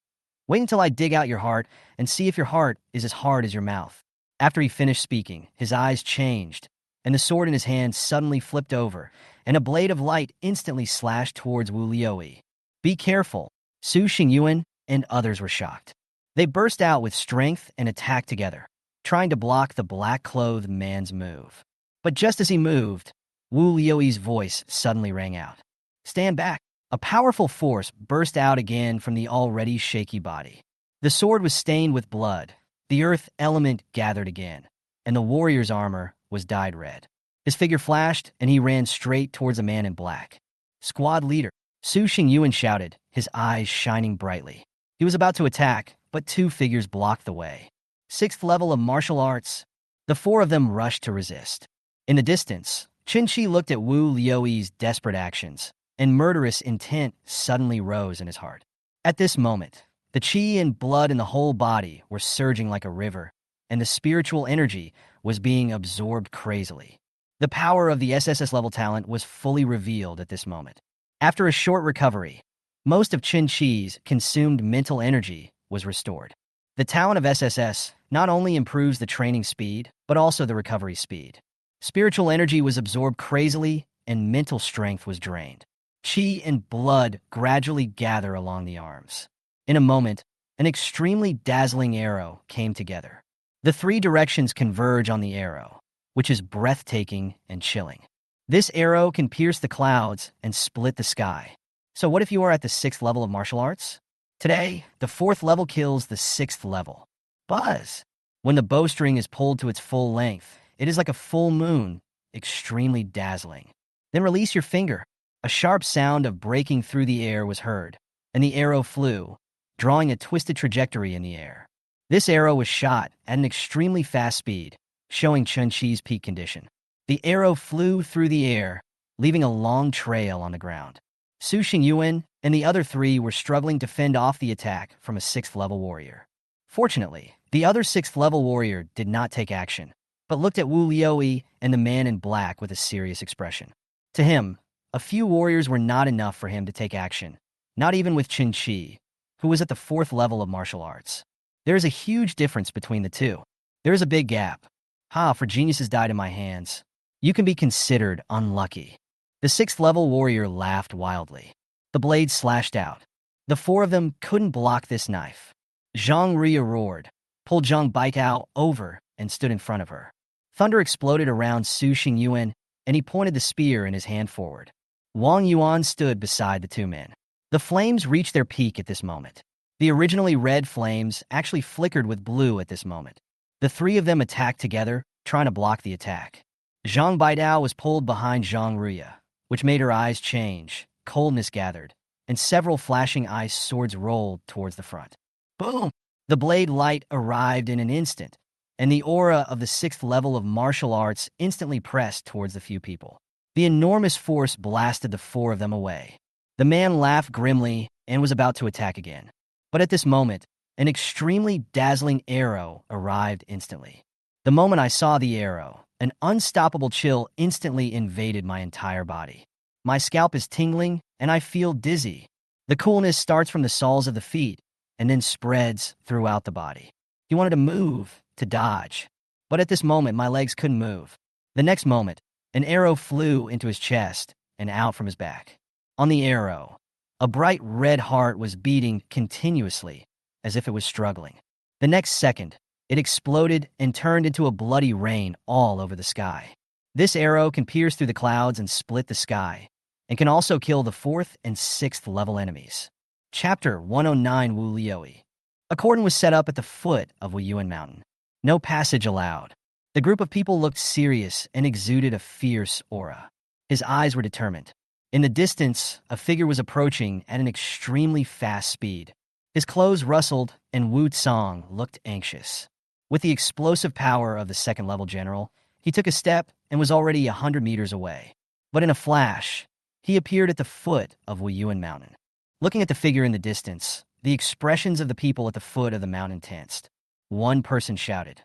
Wait until I dig out your heart and see if your heart is as hard as your mouth. After he finished speaking, his eyes changed, and the sword in his hand suddenly flipped over, and a blade of light instantly slashed towards Wu Liuyi. Be careful. Su Xingyuan and others were shocked. They burst out with strength and attacked together, trying to block the black-clothed man's move. But just as he moved, Wu Liuyi's voice suddenly rang out. Stand back. A powerful force burst out again from the already shaky body. The sword was stained with blood, the earth element gathered again, and the warrior's armor was dyed red. His figure flashed, and he ran straight towards a man in black. Squad leader, Su Xingyuan shouted, his eyes shining brightly. He was about to attack, but two figures blocked the way. 6th level of martial arts. The four of them rushed to resist. In the distance, Chen Qi looked at Wu Liuyi's desperate actions, and murderous intent suddenly rose in his heart. At this moment, the qi and blood in the whole body were surging like a river, and the spiritual energy was being absorbed crazily. The power of the SSS level talent was fully revealed at this moment. After a short recovery, most of Chen Qi's consumed mental energy was restored. The talent of SSS not only improves the training speed, but also the recovery speed. Spiritual energy was absorbed crazily, and mental strength was drained. Qi and blood gradually gather along the arms. In a moment, an extremely dazzling arrow came together. The three directions converge on the arrow, which is breathtaking and chilling. This arrow can pierce the clouds and split the sky. So what if you are at the 6th level of martial arts? Today, the 4th level kills the 6th level. Buzz! When the bowstring is pulled to its full length, it is like a full moon, extremely dazzling. Then release your finger. A sharp sound of breaking through the air was heard, and the arrow flew, drawing a twisted trajectory in the air. This arrow was shot at an extremely fast speed, showing Chen Qi's peak condition. The arrow flew through the air, leaving a long trail on the ground. Su Xingyuan and the other three were struggling to fend off the attack from a 6th level warrior. Fortunately, the other 6th level warrior did not take action, but looked at Wu Liuyi and the man in black with a serious expression. To him, a few warriors were not enough for him to take action, not even with Chen Qi, who was at the 4th level of martial arts. There is a huge difference between the two. There is a big gap. For geniuses died in my hands. You can be considered unlucky. The 6th level warrior laughed wildly. The blade slashed out. The four of them couldn't block this knife. Zhang Ria roared, pulled Zhang Baitao over, and stood in front of her. Thunder exploded around Su Xingyuan, and he pointed the spear in his hand forward. Wang Yuan stood beside the two men. The flames reached their peak at this moment. The originally red flames actually flickered with blue at this moment. The three of them attacked together, trying to block the attack. Zhang Baidao was pulled behind Zhang Ria, which made her eyes change, coldness gathered, and several flashing ice swords rolled towards the front. Boom! The blade light arrived in an instant, and the aura of the 6th level of martial arts instantly pressed towards the few people. The enormous force blasted the four of them away. The man laughed grimly and was about to attack again. But at this moment, an extremely dazzling arrow arrived instantly. The moment I saw the arrow, an unstoppable chill instantly invaded my entire body. My scalp is tingling, and I feel dizzy. The coolness starts from the soles of the feet, and then spreads throughout the body. He wanted to move, to dodge. But at this moment, my legs couldn't move. The next moment, an arrow flew into his chest and out from his back. On the arrow, a bright red heart was beating continuously, as if it was struggling. The next second, it exploded and turned into a bloody rain all over the sky. This arrow can pierce through the clouds and split the sky, and can also kill the 4th and 6th level enemies. Chapter 109 Wu Liuyi. A cordon was set up at the foot of Wuyuan Mountain. No passage allowed. The group of people looked serious and exuded a fierce aura. His eyes were determined. In the distance, a figure was approaching at an extremely fast speed. His clothes rustled, and Wu Tsang looked anxious. With the explosive power of the 2nd level general, he took a step and was already 100 meters away. But in a flash, he appeared at the foot of Wuyuan Mountain. Looking at the figure in the distance, The expressions of the people at the foot of the mountain tensed. One person shouted,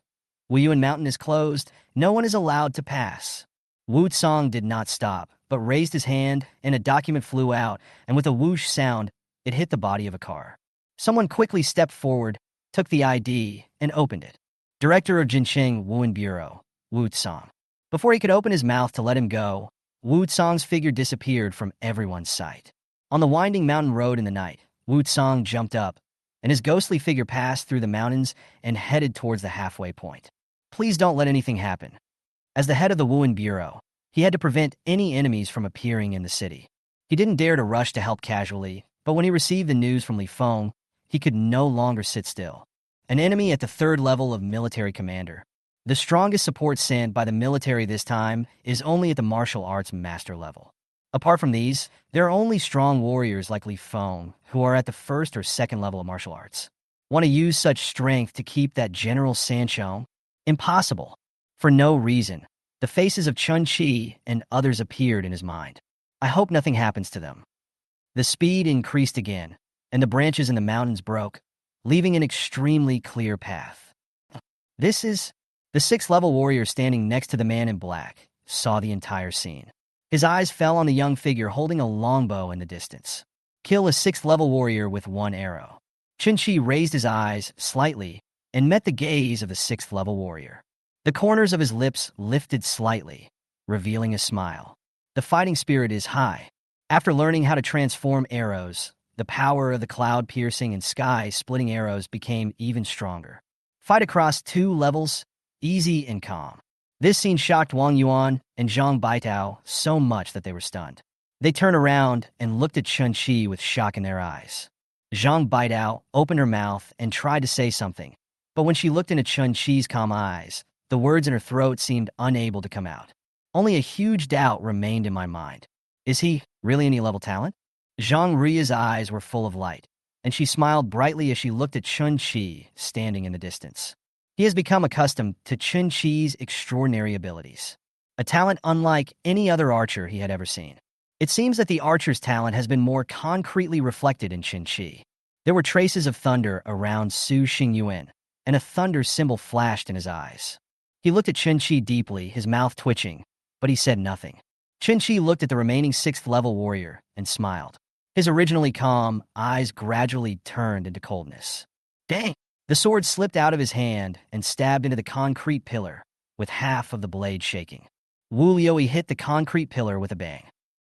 "Wuyuan Mountain is closed. No one is allowed to pass." Wu Tsong did not stop, but raised his hand, and a document flew out, and with a whoosh sound, it hit the body of a car. Someone quickly stepped forward, took the ID, and opened it. Director of Jincheng Wuan Bureau, Wu Tsong. Before he could open his mouth to let him go, Wu Tsong's figure disappeared from everyone's sight. On the winding mountain road in the night, Wu Tsong jumped up, and his ghostly figure passed through the mountains and headed towards the halfway point. Please don't let anything happen. As the head of the Wuan Bureau, he had to prevent any enemies from appearing in the city. He didn't dare to rush to help casually, but when he received the news from Li Feng, he could no longer sit still. An enemy at the third level of military commander. The strongest support sent by the military this time is only at the martial arts master level. Apart from these, there are only strong warriors like Li Feng who are at the first or second level of martial arts. Want to use such strength to keep that General Sanchong? Impossible. For no reason, the faces of Chen Qi and others appeared in his mind. I hope nothing happens to them. The speed increased again, and the branches in the mountains broke, leaving an extremely clear path. This is... The sixth-level warrior standing next to the man in black saw the entire scene. His eyes fell on the young figure holding a longbow in the distance. Kill a sixth-level warrior with one arrow. Chinchi raised his eyes slightly and met the gaze of the sixth-level warrior. The corners of his lips lifted slightly, revealing a smile. The fighting spirit is high. After learning how to transform arrows, the power of the cloud-piercing and sky-splitting arrows became even stronger. Fight across 2 levels, easy and calm. This scene shocked Wang Yuan and Zhang Baitao so much that they were stunned. They turned around and looked at Chen Qi with shock in their eyes. Zhang Baitao opened her mouth and tried to say something, but when she looked into Chen Qi's calm eyes, the words in her throat seemed unable to come out. Only a huge doubt remained in my mind. Is he really any level talent? Zhang Ria's eyes were full of light, and she smiled brightly as she looked at Chen Qi standing in the distance. He has become accustomed to Chen Qi's extraordinary abilities, a talent unlike any other archer he had ever seen. It seems that the archer's talent has been more concretely reflected in Chen Qi. There were traces of thunder around Su Xingyuan, and a thunder symbol flashed in his eyes. He looked at Chen Qi deeply, his mouth twitching, but he said nothing. Chen Qi looked at the remaining sixth-level warrior and smiled. His originally calm eyes gradually turned into coldness. Dang! The sword slipped out of his hand and stabbed into the concrete pillar, with half of the blade shaking. Wu Liuyi hit the concrete pillar with a bang.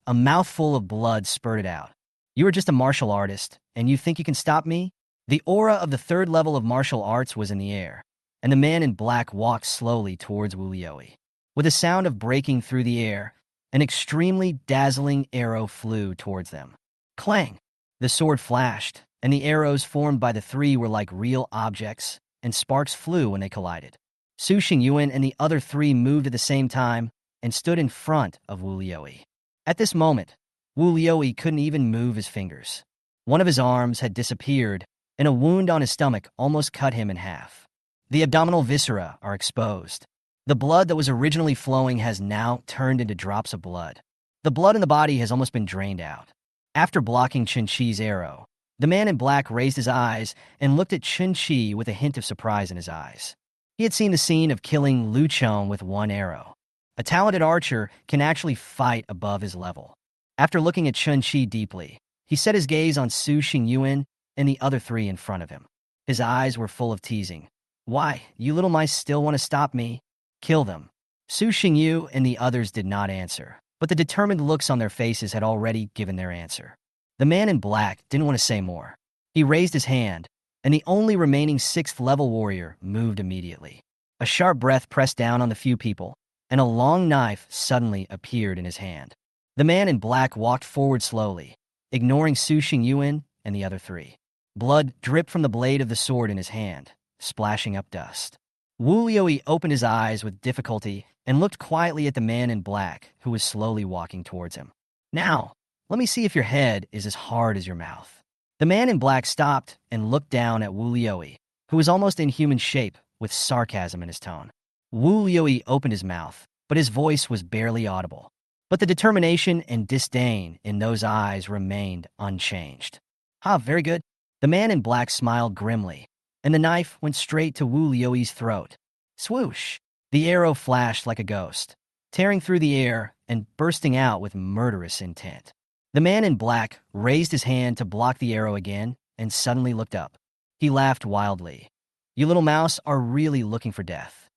A mouthful of blood spurted out. You are just a martial artist, and you think you can stop me? The aura of the third level of martial arts was in the air, and the man in black walked slowly towards Wu Liuyi. With a sound of breaking through the air, an extremely dazzling arrow flew towards them. Clang! The sword flashed, and the arrows formed by the three were like real objects, and sparks flew when they collided. Su Xingyuan and the other three moved at the same time and stood in front of Wu Liuyi. At this moment, Wu Liuyi couldn't even move his fingers. One of his arms had disappeared, and a wound on his stomach almost cut him in half. The abdominal viscera are exposed. The blood that was originally flowing has now turned into drops of blood. The blood in the body has almost been drained out. After blocking Chen Qi's arrow, the man in black raised his eyes and looked at Chen Qi with a hint of surprise in his eyes. He had seen the scene of killing Lu Chong with one arrow. A talented archer can actually fight above his level. After looking at Chen Qi deeply, he set his gaze on Su Xingyuan and the other three in front of him. His eyes were full of teasing. Why, you little mice still want to stop me? Kill them. Su Xingyu and the others did not answer, but the determined looks on their faces had already given their answer. The man in black didn't want to say more. He raised his hand, and the only remaining sixth-level warrior moved immediately. A sharp breath pressed down on the few people, and a long knife suddenly appeared in his hand. The man in black walked forward slowly, ignoring Su Xingyuan and the other three. Blood dripped from the blade of the sword in his hand, splashing up dust. Wu Liuyi opened his eyes with difficulty and looked quietly at the man in black who was slowly walking towards him. Now, let me see if your head is as hard as your mouth. The man in black stopped and looked down at Wu Liuyi, who was almost in human shape, with sarcasm in his tone. Wu Liuyi opened his mouth, but his voice was barely audible. But the determination and disdain in those eyes remained unchanged. Very good. The man in black smiled grimly, and the knife went straight to Wu Liuyi's throat. Swoosh! The arrow flashed like a ghost, tearing through the air and bursting out with murderous intent. The man in black raised his hand to block the arrow again and suddenly looked up. He laughed wildly. "You little mouse are really looking for death.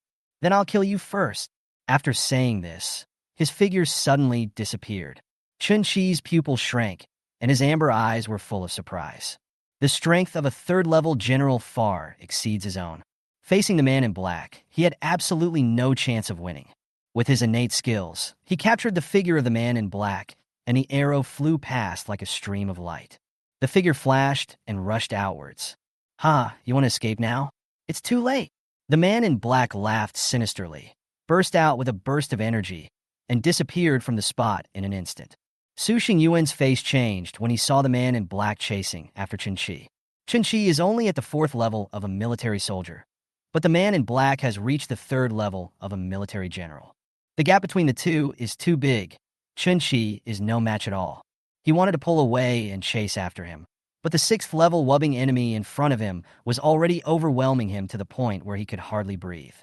Then I'll kill you first." After saying this, his figure suddenly disappeared. Chen Qi's pupil shrank, and his amber eyes were full of surprise. The strength of a third-level general far exceeds his own. Facing the man in black, he had absolutely no chance of winning. With his innate skills, he captured the figure of the man in black, and the arrow flew past like a stream of light. The figure flashed and rushed outwards. "Ha, you want to escape now? It's too late." The man in black laughed sinisterly, burst out with a burst of energy, and disappeared from the spot in an instant. Su Xingyuan's face changed when he saw the man in black chasing after Chinchi. Chinchi is only at the 4th level of a military soldier, but the man in black has reached the 3rd level of a military general. The gap between the two is too big. Chinchi is no match at all. He wanted to pull away and chase after him, but the 6th level wubbing enemy in front of him was already overwhelming him to the point where he could hardly breathe.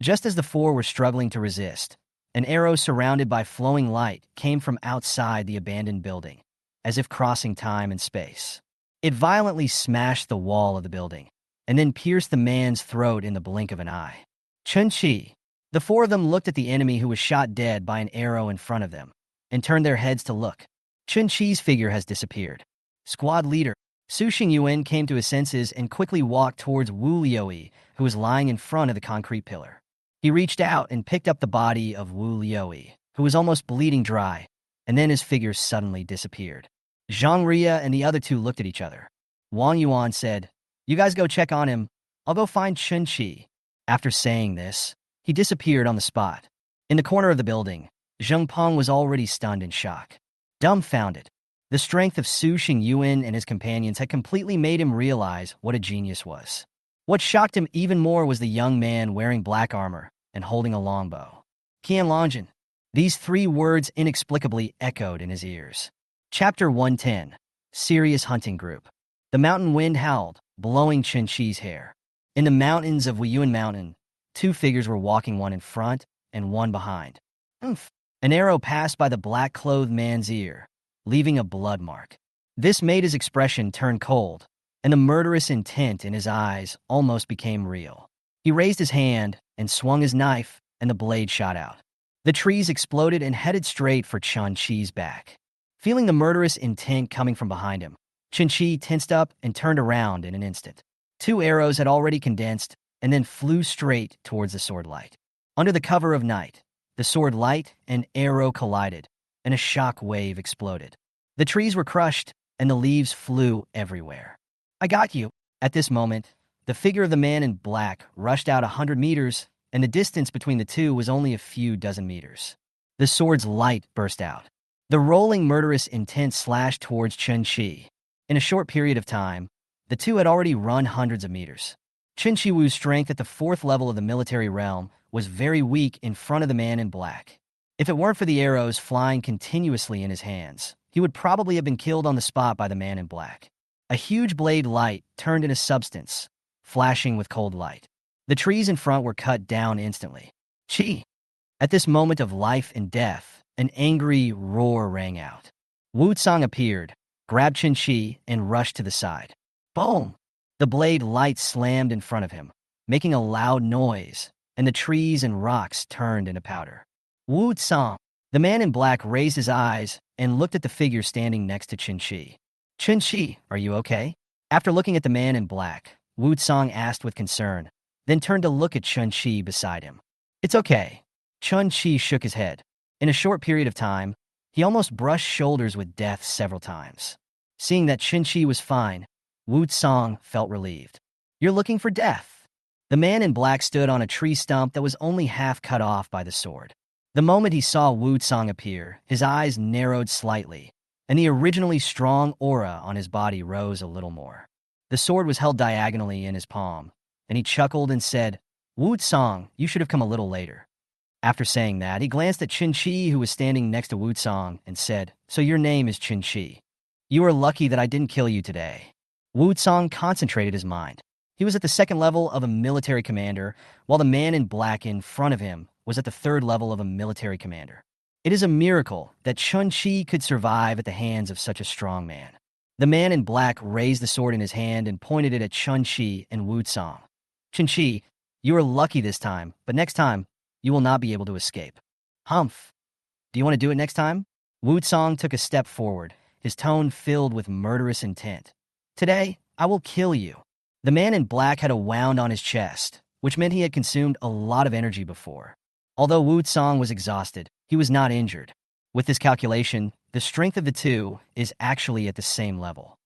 Just as the four were struggling to resist, an arrow surrounded by flowing light came from outside the abandoned building, as if crossing time and space. It violently smashed the wall of the building, and then pierced the man's throat in the blink of an eye. Chen Qi. The four of them looked at the enemy who was shot dead by an arrow in front of them, and turned their heads to look. Chen Qi's figure has disappeared. Squad leader Su Xingyuan came to his senses and quickly walked towards Wu Liuyi, who was lying in front of the concrete pillar. He reached out and picked up the body of Wu Liuyi, who was almost bleeding dry, and then his figure suddenly disappeared. Zhang Ria and the other two looked at each other. Wang Yuan said, "You guys go check on him. I'll go find Chen Qi." After saying this, he disappeared on the spot. In the corner of the building, Zheng Peng was already stunned in shock. Dumbfounded. The strength of Su Xingyuan and his companions had completely made him realize what a genius was. What shocked him even more was the young man wearing black armor and holding a longbow. Qianlongjian. These three words inexplicably echoed in his ears. Chapter 110. Serious Hunting Group. The mountain wind howled, blowing Chen Qi's hair. In the mountains of Weiyuan Mountain, two figures were walking, one in front and one behind. Oomph! An arrow passed by the black-clothed man's ear, leaving a blood mark. This made his expression turn cold, and the murderous intent in his eyes almost became real. He raised his hand and swung his knife, and the blade shot out. The trees exploded and headed straight for Chen Qi's back. Feeling the murderous intent coming from behind him, Chen Qi tensed up and turned around in an instant. Two arrows had already condensed and then flew straight towards the sword light. Under the cover of night, the sword light and arrow collided, and a shock wave exploded. The trees were crushed, and the leaves flew everywhere. "I got you." At this moment, the figure of the man in black rushed out 100 meters, and the distance between the two was only a few dozen meters. The sword's light burst out. The rolling murderous intent slashed towards Chen Qi. In a short period of time, the two had already run hundreds of meters. Chen Qiwu's strength at the 4th level of the military realm was very weak in front of the man in black. If it weren't for the arrows flying continuously in his hands, he would probably have been killed on the spot by the man in black. A huge blade light turned into substance, flashing with cold light. The trees in front were cut down instantly. Qi! At this moment of life and death, an angry roar rang out. Wu Tsang appeared, grabbed Chen Qi, and rushed to the side. Boom! The blade light slammed in front of him, making a loud noise, and the trees and rocks turned into powder. Wu Tsang. The man in black raised his eyes and looked at the figure standing next to Chen Qi. "Chen Qi, are you okay?" After looking at the man in black, Wu Tsang asked with concern, then turned to look at Chen Qi beside him. "It's okay." Chen Qi shook his head. In a short period of time, he almost brushed shoulders with death several times. Seeing that Chen Qi was fine, Wu Tsang felt relieved. "You're looking for death." The man in black stood on a tree stump that was only half cut off by the sword. The moment he saw Wu Tsang appear, his eyes narrowed slightly, and the originally strong aura on his body rose a little more. The sword was held diagonally in his palm, and he chuckled and said, "Wu Tsang, you should have come a little later." After saying that, he glanced at Chen Qi, who was standing next to Wu Tsang, and said, "So your name is Chen Qi. You are lucky that I didn't kill you today." Wu Tsong concentrated his mind. He was at the second level of a military commander, while the man in black in front of him was at the third level of a military commander. It is a miracle that Chen Qi could survive at the hands of such a strong man. The man in black raised the sword in his hand and pointed it at Chen Qi and Wu Tsong. Chinchi, you are lucky this time, but next time, you will not be able to escape. Humph. Do you want to do it next time? Wu Tsong took a step forward, his tone filled with murderous intent. Today, I will kill you. The man in black had a wound on his chest, which meant he had consumed a lot of energy before. Although Wu Tsong was exhausted, he was not injured. With this calculation, the strength of the two is actually at the same level.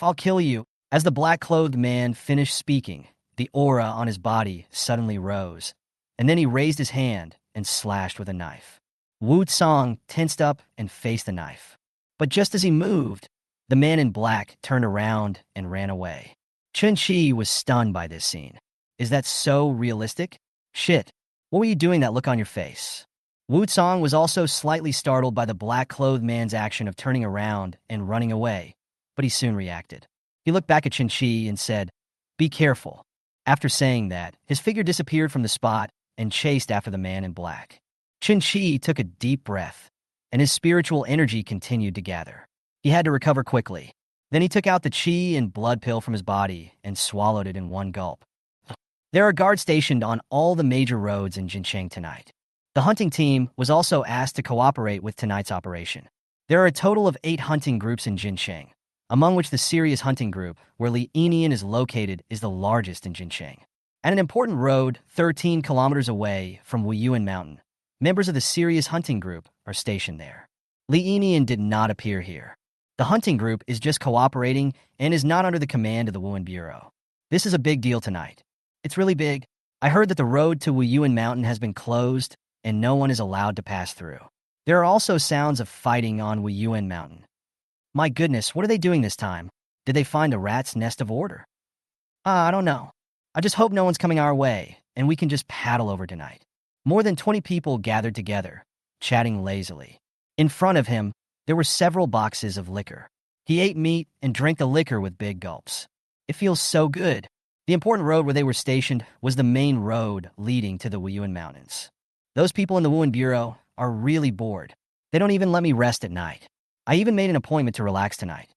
I'll kill you. As the black-clothed man finished speaking, the aura on his body suddenly rose, and then he raised his hand and slashed with a knife. Wu Tsong tensed up and faced the knife. But just as he moved, the man in black turned around and ran away. Chen Qi was stunned by this scene. Is that so realistic? Shit, what were you doing that look on your face? Wu Tsong was also slightly startled by the black-clothed man's action of turning around and running away, but he soon reacted. He looked back at Chen Qi and said, "Be careful." After saying that, his figure disappeared from the spot and chased after the man in black. Chen Qi took a deep breath, and his spiritual energy continued to gather. He had to recover quickly. Then he took out the qi and blood pill from his body and swallowed it in one gulp. There are guards stationed on all the major roads in Jincheng tonight. The hunting team was also asked to cooperate with tonight's operation. There are a total of 8 hunting groups in Jincheng, among which the serious hunting group, where Li Enian is located, is the largest in Jincheng. At an important road 13 kilometers away from Wuyuan Mountain, members of the serious hunting group are stationed there. Li Enian did not appear here. The hunting group is just cooperating and is not under the command of the Wuhan Bureau. This is a big deal tonight. It's really big. I heard that the road to Wuyuan Mountain has been closed and no one is allowed to pass through. There are also sounds of fighting on Wuyuan Mountain. My goodness, what are they doing this time? Did they find a rat's nest of order? I don't know. I just hope no one's coming our way and we can just paddle over tonight. More than 20 people gathered together, chatting lazily. In front of him, there were several boxes of liquor. He ate meat and drank the liquor with big gulps. It feels so good. The important road where they were stationed was the main road leading to the Wuyuan Mountains. Those people in the Wuhan Bureau are really bored. They don't even let me rest at night. I even made an appointment to relax tonight.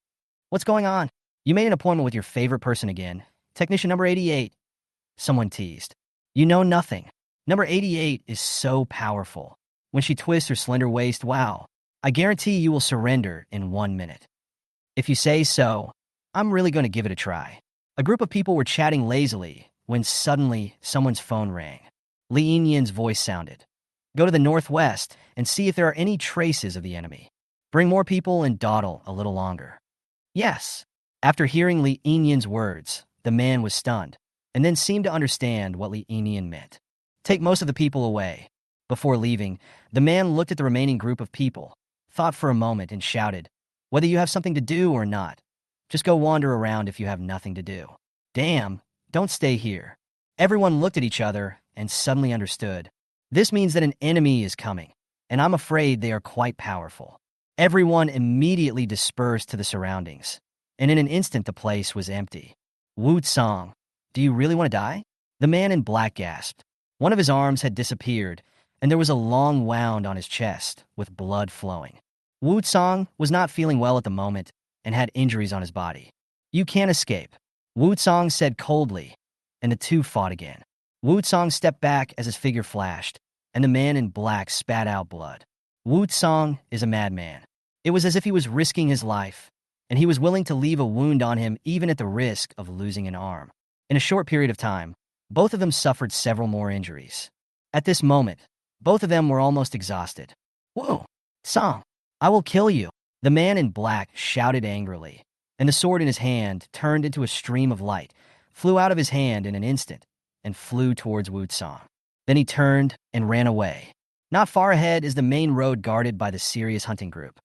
What's going on? You made an appointment with your favorite person again. Technician number 88. Someone teased. You know nothing. Number 88 is so powerful. When she twists her slender waist, wow. I guarantee you will surrender in 1 minute. If you say so, I'm really going to give it a try. A group of people were chatting lazily when suddenly someone's phone rang. Li Yinyan's voice sounded. Go to the northwest and see if there are any traces of the enemy. Bring more people and dawdle a little longer. Yes. After hearing Li Yinyan's words, the man was stunned, and then seemed to understand what Li Yinyan meant. Take most of the people away. Before leaving, the man looked at the remaining group of people, thought for a moment, and shouted, whether you have something to do or not, just go wander around if you have nothing to do. Damn, don't stay here. Everyone looked at each other and suddenly understood. This means that an enemy is coming, and I'm afraid they are quite powerful. Everyone immediately dispersed to the surroundings, and in an instant the place was empty. Wu Tsong, do you really want to die? The man in black gasped. One of his arms had disappeared, and there was a long wound on his chest, with blood flowing. Wu Tsong was not feeling well at the moment, and had injuries on his body. You can't escape, Wu Tsong said coldly, and the two fought again. Wu Tsong stepped back as his figure flashed, and the man in black spat out blood. Wu Tsong is a madman. It was as if he was risking his life, and he was willing to leave a wound on him even at the risk of losing an arm. In a short period of time, both of them suffered several more injuries. At this moment, both of them were almost exhausted. Wu Tsong, I will kill you, the man in black shouted angrily, and the sword in his hand turned into a stream of light, flew out of his hand in an instant, and flew towards Wu Tsong. Then he turned and ran away. Not far ahead is the main road guarded by the serious hunting group.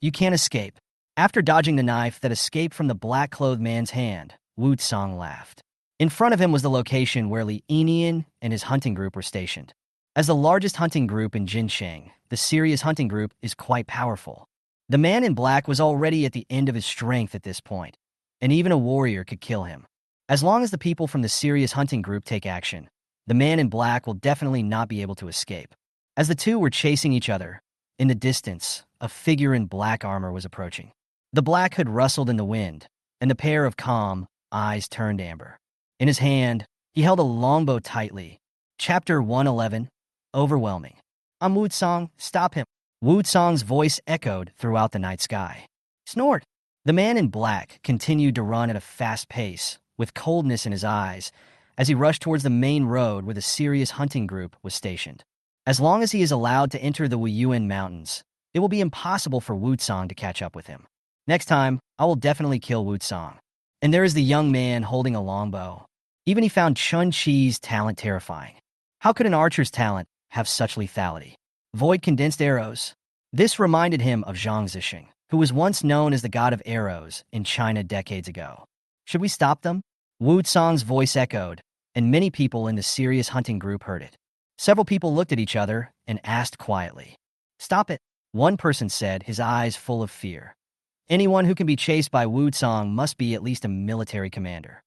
You can't escape. After dodging the knife that escaped from the black-clothed man's hand, Wu Tsong laughed. In front of him was the location where Li Enian and his hunting group were stationed. As the largest hunting group in Jincheng, the serious hunting group is quite powerful. The man in black was already at the end of his strength at this point, and even a warrior could kill him. As long as the people from the serious hunting group take action, the man in black will definitely not be able to escape. As the two were chasing each other, in the distance, a figure in black armor was approaching. The black hood rustled in the wind, and the pair of calm eyes turned amber. In his hand, he held a longbow tightly. Chapter 111, Overwhelming. I'm Wu Song, stop him. Wu Song's voice echoed throughout the night sky. Snort. The man in black continued to run at a fast pace, with coldness in his eyes, as he rushed towards the main road where the serious hunting group was stationed. As long as he is allowed to enter the Wuyuan Mountains, it will be impossible for Wu Song to catch up with him. Next time, I will definitely kill Wu Song. And there is the young man holding a longbow. Even he found Chen Qi's talent terrifying. How could an archer's talent have such lethality? Void condensed arrows. This reminded him of Zhang Zesheng, who was once known as the god of arrows in China decades ago. Should we stop them? Wu Song's voice echoed, and many people in the serious hunting group heard it. Several people looked at each other and asked quietly. Stop it. One person said, his eyes full of fear. Anyone who can be chased by Wu Song must be at least a military commander.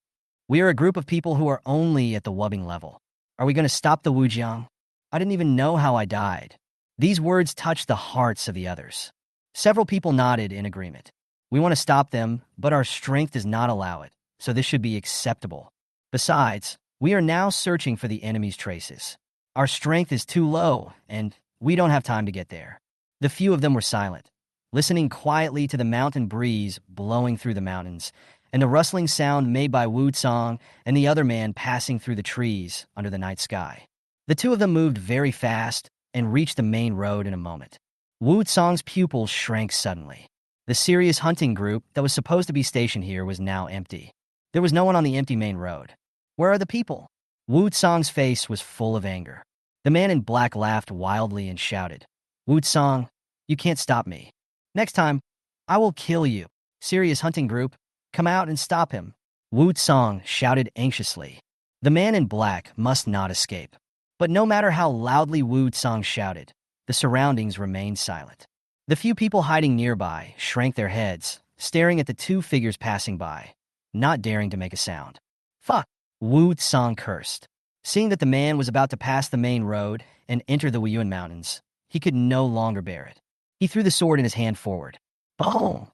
We are a group of people who are only at the wubbing level. Are we going to stop the Wujiang? I didn't even know how I died. These words touched the hearts of the others. Several people nodded in agreement. We want to stop them, but our strength does not allow it, so this should be acceptable. Besides, we are now searching for the enemy's traces. Our strength is too low, and we don't have time to get there. The few of them were silent, listening quietly to the mountain breeze blowing through the mountains, and the rustling sound made by Wu Song and the other man passing through the trees under the night sky. The two of them moved very fast and reached the main road in a moment. Wu Song's pupils shrank suddenly. The serious hunting group that was supposed to be stationed here was now empty. There was no one on the empty main road. Where are the people? Wu Song's face was full of anger. The man in black laughed wildly and shouted, Wu Song, you can't stop me. Next time, I will kill you. Serious hunting group, come out and stop him. Wu Song shouted anxiously. The man in black must not escape. But no matter how loudly Wu Song shouted, the surroundings remained silent. The few people hiding nearby shrank their heads, staring at the two figures passing by, not daring to make a sound. Fuck! Wu Song cursed. Seeing that the man was about to pass the main road and enter the Wuyuan Mountains, he could no longer bear it. He threw the sword in his hand forward. Boom!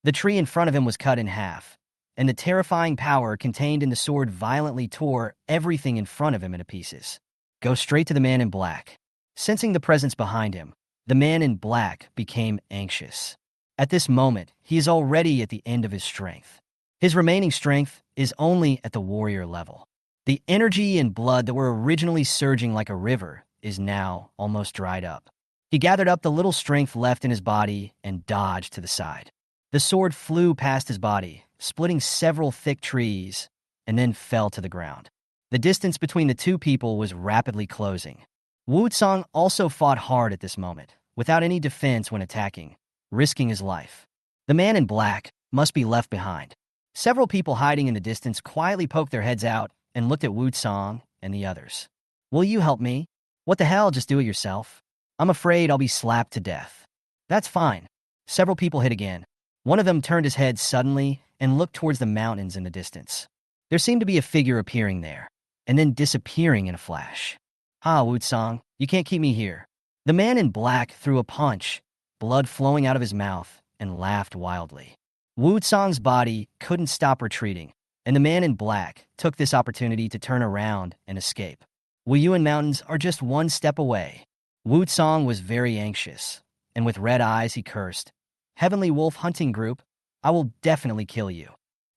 The tree in front of him was cut in half, and the terrifying power contained in the sword violently tore everything in front of him into pieces. Go straight to the man in black. Sensing the presence behind him, the man in black became anxious. At this moment, he is already at the end of his strength. His remaining strength is only at the warrior level. The energy and blood that were originally surging like a river is now almost dried up. He gathered up the little strength left in his body and dodged to the side. The sword flew past his body, splitting several thick trees, and then fell to the ground. The distance between the two people was rapidly closing. Wu Song also fought hard at this moment, without any defense when attacking, risking his life. The man in black must be left behind. Several people hiding in the distance quietly poked their heads out and looked at Wu Song and the others. Will you help me? What the hell, just do it yourself. I'm afraid I'll be slapped to death. That's fine. Several people hit again. One of them turned his head suddenly and looked towards the mountains in the distance. There seemed to be a figure appearing there, and then disappearing in a flash. Ah, Wu Song, you can't keep me here. The man in black threw a punch, blood flowing out of his mouth, and laughed wildly. Wu Song's body couldn't stop retreating, and the man in black took this opportunity to turn around and escape. Wuyuan Mountains are just one step away. Wu Song was very anxious, and with red eyes he cursed, Heavenly Wolf Hunting Group, I will definitely kill you.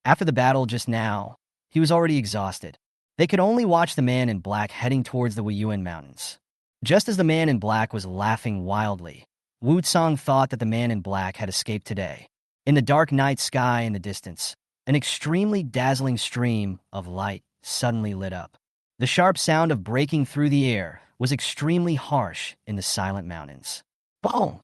After the battle just now, he was already exhausted. They could only watch the man in black heading towards the Wuyuan Mountains. Just as the man in black was laughing wildly, Wu Song thought that the man in black had escaped today. In the dark night sky in the distance, an extremely dazzling stream of light suddenly lit up. The sharp sound of breaking through the air was extremely harsh in the silent mountains. Boom!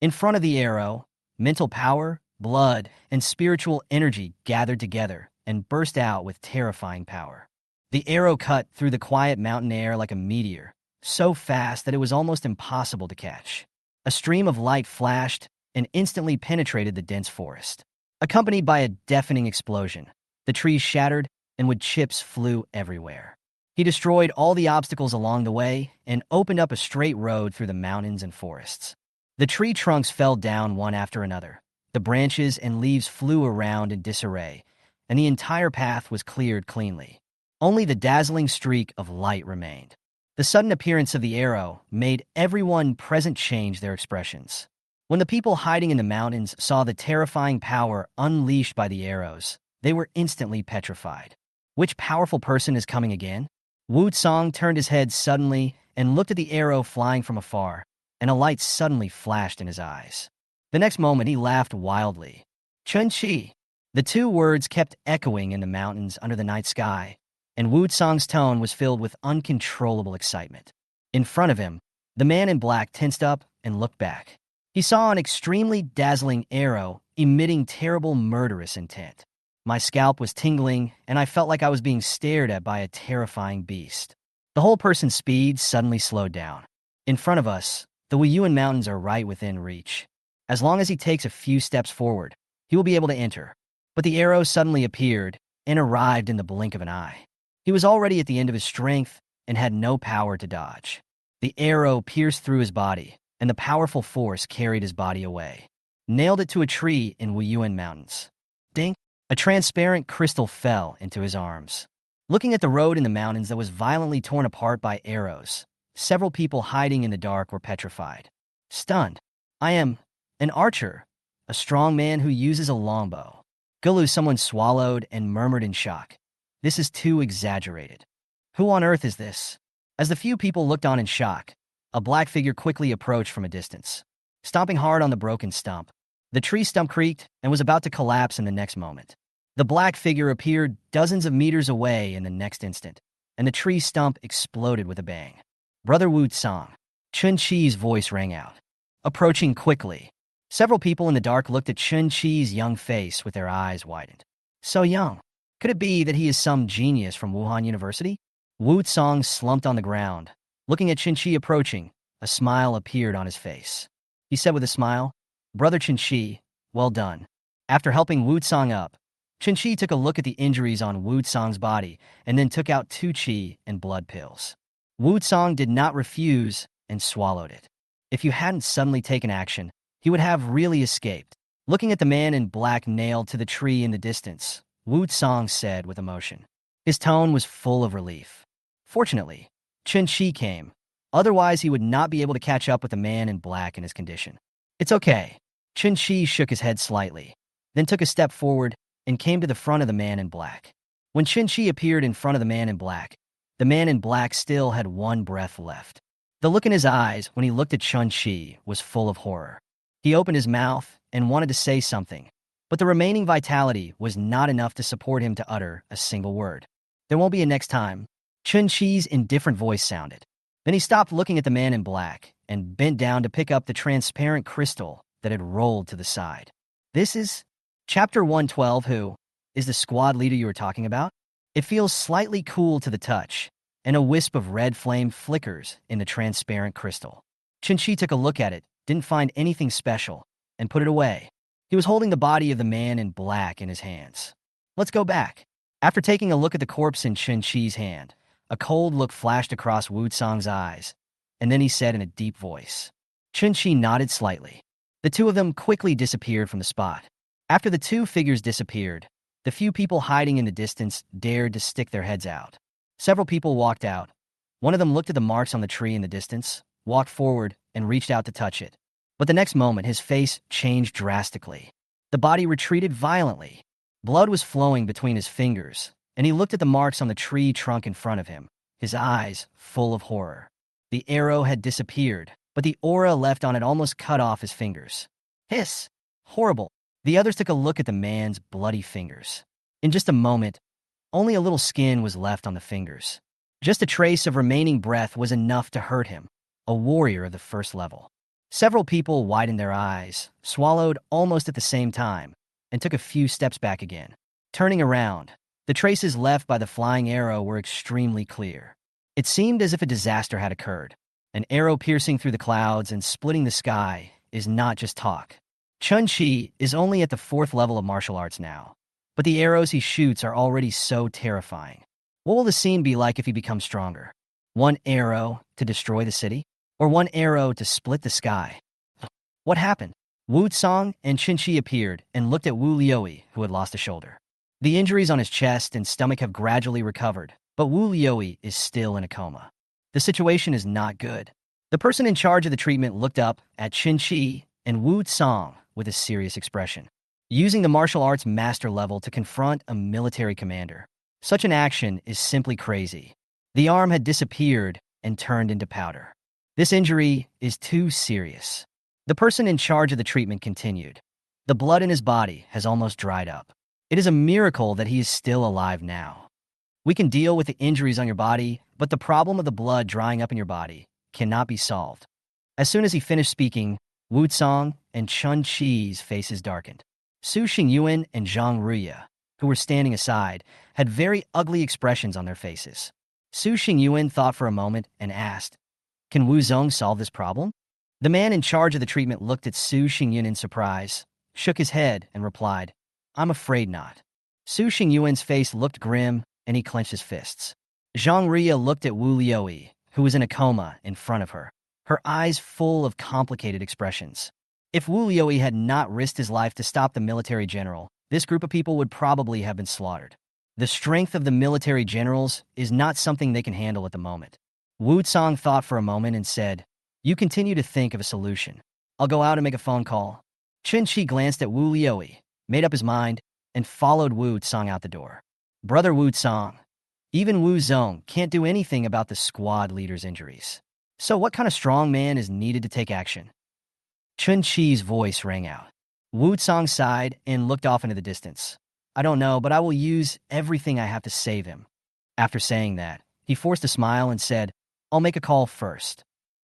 In front of the arrow, mental power, blood, and spiritual energy gathered together and burst out with terrifying power. The arrow cut through the quiet mountain air like a meteor, so fast that it was almost impossible to catch. A stream of light flashed and instantly penetrated the dense forest. accompanied by a deafening explosion. The trees shattered, and wood chips flew everywhere. He destroyed all the obstacles along the way and opened up a straight road through the mountains and forests. The tree trunks fell down one after another. The branches and leaves flew around in disarray, and the entire path was cleared cleanly. Only the dazzling streak of light remained. The sudden appearance of the arrow made everyone present change their expressions. When the people hiding in the mountains saw the terrifying power unleashed by the arrows, they were instantly petrified. Which powerful person is coming again? Wu Song turned his head suddenly and looked at the arrow flying from afar, and a light suddenly flashed in his eyes. The next moment he laughed wildly. Chen Qi. The two words kept echoing in the mountains under the night sky, and Wu Song's tone was filled with uncontrollable excitement. In front of him, the man in black tensed up and looked back. He saw an extremely dazzling arrow emitting terrible murderous intent. My scalp was tingling, and I felt like I was being stared at by a terrifying beast. The whole person's speed suddenly slowed down. In front of us, the Wuyuan Mountains are right within reach. As long as he takes a few steps forward, he will be able to enter. But the arrow suddenly appeared and arrived in the blink of an eye. He was already at the end of his strength and had no power to dodge. The arrow pierced through his body, and the powerful force carried his body away. Nailed it to a tree in Wuyuan Mountains. Ding! A transparent crystal fell into his arms. Looking at the road in the mountains that was violently torn apart by arrows, several people hiding in the dark were petrified. Stunned. I am an archer, a strong man who uses a longbow. Gulu, someone swallowed and murmured in shock. This is too exaggerated. Who on earth is this? As the few people looked on in shock, a black figure quickly approached from a distance. Stomping hard on the broken stump, the tree stump creaked and was about to collapse in the next moment. The black figure appeared dozens of meters away in the next instant, and the tree stump exploded with a bang. Brother Wu Song. Chen Qi's voice rang out. Approaching quickly, several people in the dark looked at Chen Qi's young face with their eyes widened. So young. Could it be that he is some genius from Wuhan University? Wu Song slumped on the ground. Looking at Chen Qi approaching, a smile appeared on his face. He said with a smile, Brother Chen Qi, well done. After helping Wu Song up, Chen Qi took a look at the injuries on Wu Song's body and then took out 2 qi and blood pills. Wu Song did not refuse and swallowed it. If you hadn't suddenly taken action, he would have really escaped. Looking at the man in black nailed to the tree in the distance, Wu Song said with emotion. His tone was full of relief. Fortunately, Chen Qi came. Otherwise, he would not be able to catch up with the man in black in his condition. It's okay. Chen Qi shook his head slightly, then took a step forward and came to the front of the man in black. When Chen Qi appeared in front of the man in black still had one breath left. The look in his eyes when he looked at Chen Qi was full of horror. He opened his mouth and wanted to say something, but the remaining vitality was not enough to support him to utter a single word. There won't be a next time. Chen Qi's indifferent voice sounded. Then he stopped looking at the man in black and bent down to pick up the transparent crystal that had rolled to the side. This is Chapter 112. Who is the squad leader you were talking about? It feels slightly cool to the touch, and a wisp of red flame flickers in the transparent crystal. Chen Qi took a look at it, didn't find anything special, and put it away. He was holding the body of the man in black in his hands. Let's go back. After taking a look at the corpse in Chen Qi's hand, a cold look flashed across Wu Song's eyes, and then he said in a deep voice. Chen Qi nodded slightly. The two of them quickly disappeared from the spot. After the two figures disappeared, the few people hiding in the distance dared to stick their heads out. Several people walked out. One of them looked at the marks on the tree in the distance, walked forward, and reached out to touch it. But the next moment, his face changed drastically. The body retreated violently. Blood was flowing between his fingers, and he looked at the marks on the tree trunk in front of him, his eyes full of horror. The arrow had disappeared, but the aura left on it almost cut off his fingers. Hiss! Horrible! The others took a look at the man's bloody fingers. In just a moment, only a little skin was left on the fingers. Just a trace of remaining breath was enough to hurt him, a warrior of the first level. Several people widened their eyes, swallowed almost at the same time, and took a few steps back again. Turning around, the traces left by the flying arrow were extremely clear. It seemed as if a disaster had occurred. An arrow piercing through the clouds and splitting the sky is not just talk. Chen Qi is only at the 4th level of martial arts now, but the arrows he shoots are already so terrifying. What will the scene be like if he becomes stronger? One arrow to destroy the city? Or one arrow to split the sky? What happened? Wu Tsang and Chinchi appeared and looked at Wu Liuyi, who had lost a shoulder. The injuries on his chest and stomach have gradually recovered, but Wu Liuyi is still in a coma. The situation is not good. The person in charge of the treatment looked up at Chinchi and Wu Tsang with a serious expression, using the martial arts master level to confront a military commander. Such an action is simply crazy. The arm had disappeared and turned into powder. This injury is too serious. The person in charge of the treatment continued. The blood in his body has almost dried up. It is a miracle that he is still alive now. We can deal with the injuries on your body, but the problem of the blood drying up in your body cannot be solved. As soon as he finished speaking, Wu Tsang and Chen Qi's faces darkened. Su Xingyuan and Zhang Ruya, who were standing aside, had very ugly expressions on their faces. Su Xingyuan thought for a moment and asked, "Can Wu Zong solve this problem?" The man in charge of the treatment looked at Su Xingyuan in surprise, shook his head, and replied, "I'm afraid not." Su Xingyuan's face looked grim, and he clenched his fists. Zhang Ruya looked at Wu Liuyi, who was in a coma in front of her, her eyes full of complicated expressions. If Wu Liuyi had not risked his life to stop the military general, this group of people would probably have been slaughtered. The strength of the military generals is not something they can handle at the moment. Wu Tsang thought for a moment and said, "You continue to think of a solution. I'll go out and make a phone call." Chen Qi glanced at Wu Liuyi, made up his mind, and followed Wu Tsang out the door. "Brother Wu Tsang, even Wu Zong can't do anything about the squad leader's injuries. So what kind of strong man is needed to take action?" Chen Qi's voice rang out. Wu Tsang sighed and looked off into the distance. "I don't know, but I will use everything I have to save him." After saying that, he forced a smile and said, "I'll make a call first."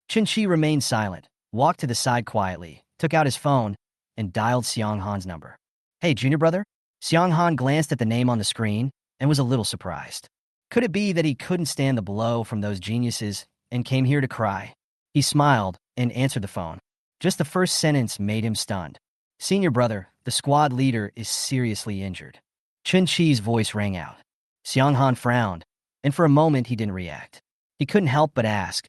Chen Qi remained silent, walked to the side quietly, took out his phone, and dialed Xiang Han's number. "Hey, junior brother?" Xiang Han glanced at the name on the screen and was a little surprised. Could it be that he couldn't stand the blow from those geniuses and came here to cry? He smiled and answered the phone. Just the first sentence made him stunned. "Senior brother, the squad leader is seriously injured." Chen Qi's voice rang out. Xiang Han frowned, and for a moment he didn't react. He couldn't help but ask,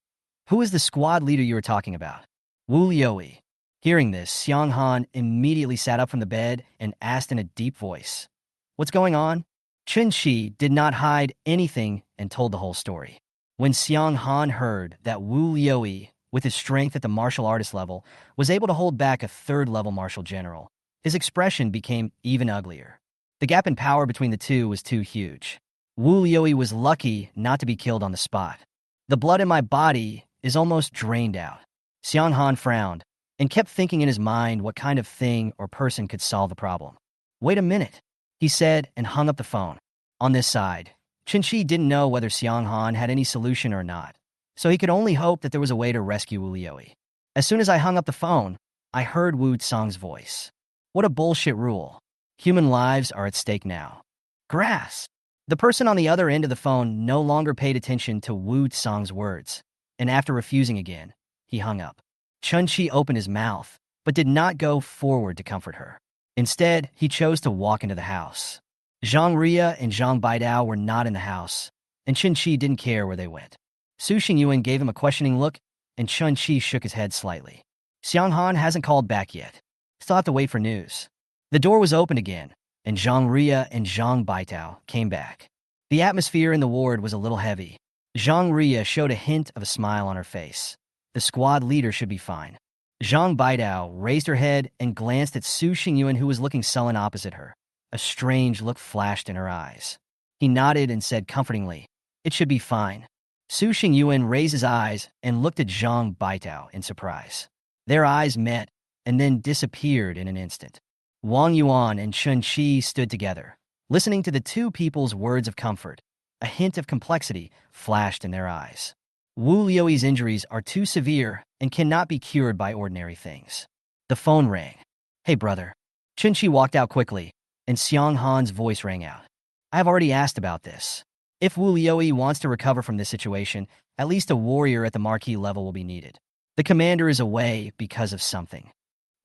"Who is the squad leader you were talking about?" "Wu Liuyi." Hearing this, Xiang Han immediately sat up from the bed and asked in a deep voice, "What's going on?" Chen Qi did not hide anything and told the whole story. When Xiang Han heard that Wu Liuyi, with his strength at the martial artist level, was able to hold back a 3rd-level martial general, his expression became even uglier. The gap in power between the two was too huge. Wu Liuyi was lucky not to be killed on the spot. "The blood in my body is almost drained out." Xiang Han frowned and kept thinking in his mind what kind of thing or person could solve the problem. "Wait a minute," he said and hung up the phone. On this side, Chinchi didn't know whether Xiang Han had any solution or not, so he could only hope that there was a way to rescue Wu Liuyi. As soon as I hung up the phone, I heard Wu Tsang's voice. "What a bullshit rule. Human lives are at stake now." Grass. The person on the other end of the phone no longer paid attention to Wu Tsang's words, and after refusing again, he hung up. Chen Qi opened his mouth, but did not go forward to comfort her. Instead, he chose to walk into the house. Zhang Ria and Zhang Baidao were not in the house, and Chen Qi didn't care where they went. Su Xingyuan gave him a questioning look, and Chen Qi shook his head slightly. Xiang Han hasn't called back yet. Still have to wait for news. The door was opened again, and Zhang Ria and Zhang Baitao came back. The atmosphere in the ward was a little heavy. Zhang Ria showed a hint of a smile on her face. The squad leader should be fine. Zhang Baidao raised her head and glanced at Su Xingyuan, who was looking sullen opposite her. A strange look flashed in her eyes. He nodded and said comfortingly, "It should be fine." Su Xingyuan raised his eyes and looked at Zhang Baitao in surprise. Their eyes met and then disappeared in an instant. Wang Yuan and Chen Qi stood together, listening to the two people's words of comfort. A hint of complexity flashed in their eyes. Wu Liuyi's injuries are too severe and cannot be cured by ordinary things. The phone rang. "Hey, brother." Chen Qi walked out quickly, and Xiang Han's voice rang out. "I have already asked about this. If Wu Liuyi wants to recover from this situation, at least a warrior at the marquee level will be needed. The commander is away because of something."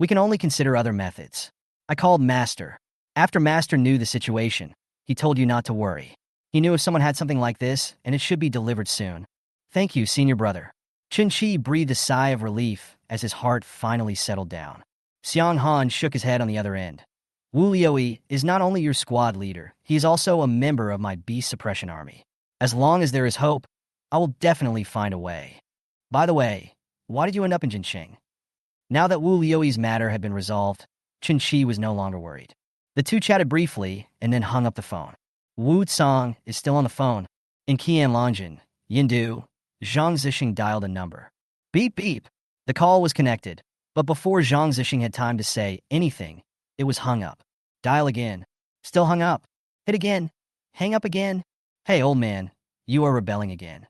We can only consider other methods. I called Master. After Master knew the situation, he told you not to worry. He knew if someone had something like this, and it should be delivered soon. Thank you, senior brother. Chinchi breathed a sigh of relief as his heart finally settled down. Xiang Han shook his head on the other end. Wu Liuyi is not only your squad leader, he is also a member of my beast suppression army. As long as there is hope, I will definitely find a way. By the way, why did you end up in Jinqing? Now that Wu Liuyi's matter had been resolved, Chen Qi was no longer worried. The two chatted briefly and then hung up the phone. Wu Tsang is still on the phone. In Qianlongjian, Yindu, Zhang Zesheng dialed a number. Beep beep. The call was connected, but before Zhang Zesheng had time to say anything, it was hung up. Dial again. Still hung up. Hit again. Hang up again. Hey, old man, you are rebelling again.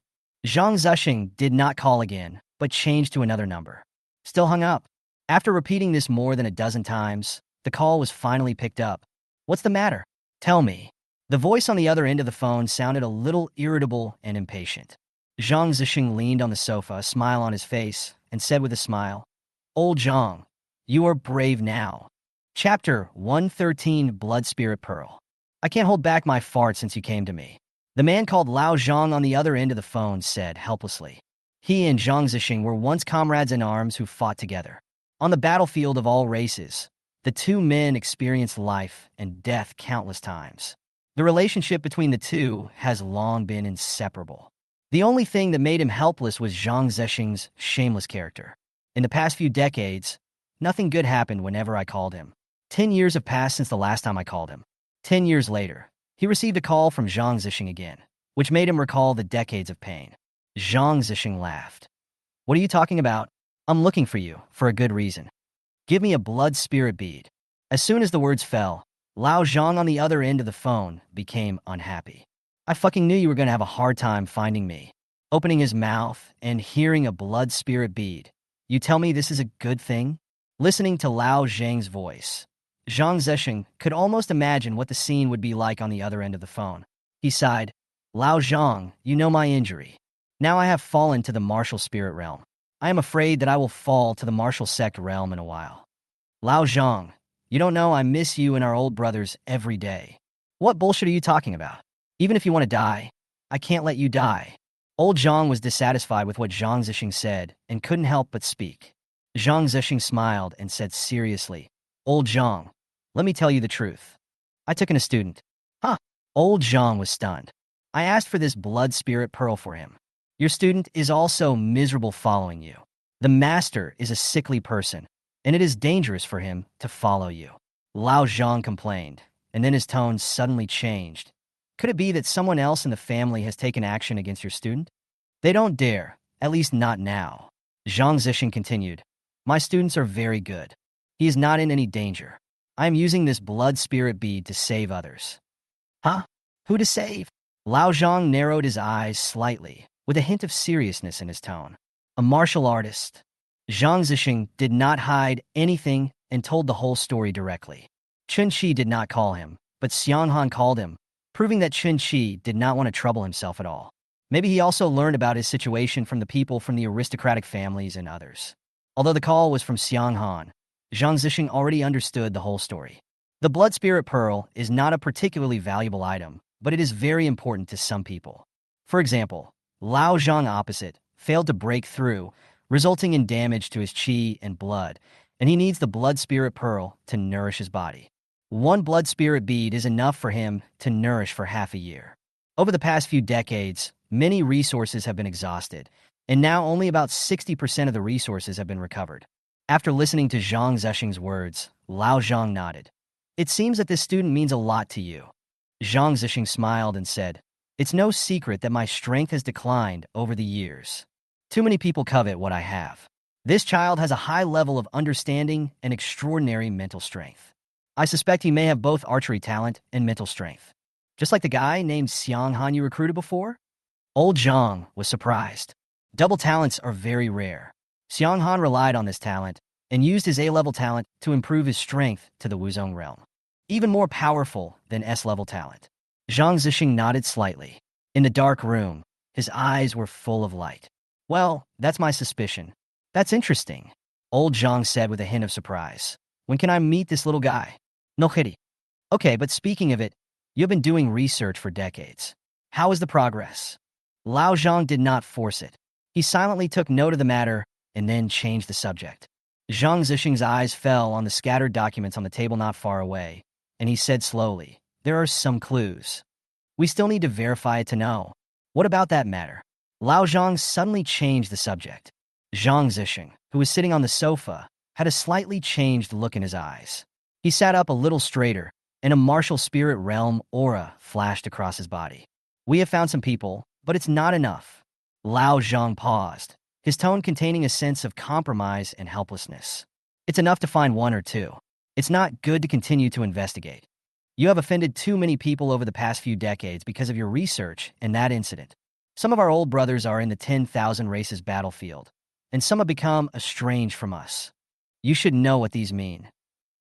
Zhang Zesheng did not call again, but changed to another number. Still hung up. After repeating this more than a dozen times, the call was finally picked up. What's the matter? Tell me. The voice on the other end of the phone sounded a little irritable and impatient. Zhang Zesheng leaned on the sofa, a smile on his face, and said with a smile, Old Zhang, you are brave now. Chapter 113, Blood Spirit Pearl. I can't hold back my fart since you came to me. The man called Lao Zhang on the other end of the phone said helplessly. He and Zhang Zesheng were once comrades in arms who fought together. On the battlefield of all races, the two men experienced life and death countless times. The relationship between the two has long been inseparable. The only thing that made him helpless was Zhang Zesheng's shameless character. In the past few decades, nothing good happened whenever I called him. 10 years have passed since the last time I called him. 10 years later, he received a call from Zhang Zesheng again, which made him recall the decades of pain. Zhang Zesheng laughed. What are you talking about? I'm looking for you, for a good reason. Give me a blood spirit bead. As soon as the words fell, Lao Zhang on the other end of the phone became unhappy. I fucking knew you were going to have a hard time finding me. Opening his mouth and hearing a blood spirit bead. You tell me this is a good thing? Listening to Lao Zhang's voice, Zhang Zesheng could almost imagine what the scene would be like on the other end of the phone. He sighed, Lao Zhang, you know my injury. Now I have fallen to the martial spirit realm. I am afraid that I will fall to the martial sect realm in a while. Lao Zhang, you don't know I miss you and our old brothers every day. What bullshit are you talking about? Even if you want to die, I can't let you die. Old Zhang was dissatisfied with what Zhang Zesheng said and couldn't help but speak. Zhang Zesheng smiled and said seriously, Old Zhang, let me tell you the truth. I took in a student. Huh? Old Zhang was stunned. I asked for this blood spirit pearl for him. Your student is also miserable following you. The master is a sickly person, and it is dangerous for him to follow you. Lao Zhang complained, and then his tone suddenly changed. Could it be that someone else in the family has taken action against your student? They don't dare, at least not now. Zhang Zesheng continued, My students are very good. He is not in any danger. I am using this blood spirit bead to save others. Huh? Who to save? Lao Zhang narrowed his eyes slightly, with a hint of seriousness in his tone. A martial artist. Zhang Zesheng did not hide anything and told the whole story directly. Chen Qi did not call him, but Xiang Han called him, proving that Chen Qi did not want to trouble himself at all. Maybe he also learned about his situation from the people from the aristocratic families and others. Although the call was from Xiang Han, Zhang Zesheng already understood the whole story. The blood spirit pearl is not a particularly valuable item, but it is very important to some people. For example, Lao Zhang opposite failed to break through, resulting in damage to his qi and blood, and he needs the blood spirit pearl to nourish his body. One blood spirit bead is enough for him to nourish for half a year. Over the past few decades, many resources have been exhausted, and now only about 60% of the resources have been recovered. After listening to Zhang Zesheng's words, Lao Zhang nodded. It seems that this student means a lot to you. Zhang Zesheng smiled and said, It's no secret that my strength has declined over the years. Too many people covet what I have. This child has a high level of understanding and extraordinary mental strength. I suspect he may have both archery talent and mental strength. Just like the guy named Xiang Han you recruited before? Old Zhang was surprised. Double talents are very rare. Xiang Han relied on this talent and used his A-level talent to improve his strength to the Wuzong realm. Even more powerful than S-level talent. Zhang Zesheng nodded slightly. In the dark room, his eyes were full of light. Well, that's my suspicion. That's interesting. Old Zhang said with a hint of surprise. When can I meet this little guy? No kidding. Okay, but speaking of it, you've been doing research for decades. How is the progress? Lao Zhang did not force it. He silently took note of the matter and then changed the subject. Zhang Zesheng's eyes fell on the scattered documents on the table not far away, and he said slowly, "There are some clues. We still need to verify it to know. What about that matter?" Lao Zhang suddenly changed the subject. Zhang Zesheng, who was sitting on the sofa, had a slightly changed look in his eyes. He sat up a little straighter, and a martial spirit realm aura flashed across his body. "We have found some people, but it's not enough." Lao Zhang paused, his tone containing a sense of compromise and helplessness. "It's enough to find one or two. It's not good to continue to investigate. You have offended too many people over the past few decades because of your research and that incident. Some of our old brothers are in the 10,000 races battlefield, and some have become estranged from us. You should know what these mean."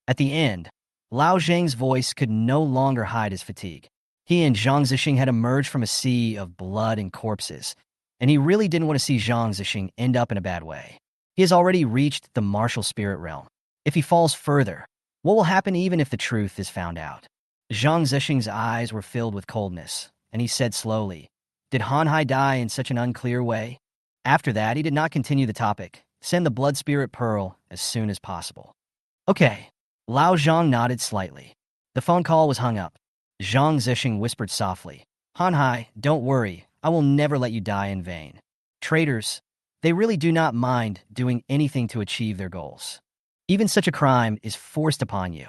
At the end, Lao Zhang's voice could no longer hide his fatigue. He and Zhang Zesheng had emerged from a sea of blood and corpses, and he really didn't want to see Zhang Zesheng end up in a bad way. He has already reached the martial spirit realm. If he falls further, what will happen even if the truth is found out? Zhang Zesheng's eyes were filled with coldness, and he said slowly, "Did Han Hai die in such an unclear way?" After that, he did not continue the topic. "Send the blood spirit pearl as soon as possible." "Okay." Lao Zhang nodded slightly. The phone call was hung up. Zhang Zesheng whispered softly, "Han Hai, don't worry. I will never let you die in vain. Traitors, they really do not mind doing anything to achieve their goals. Even such a crime is forced upon you."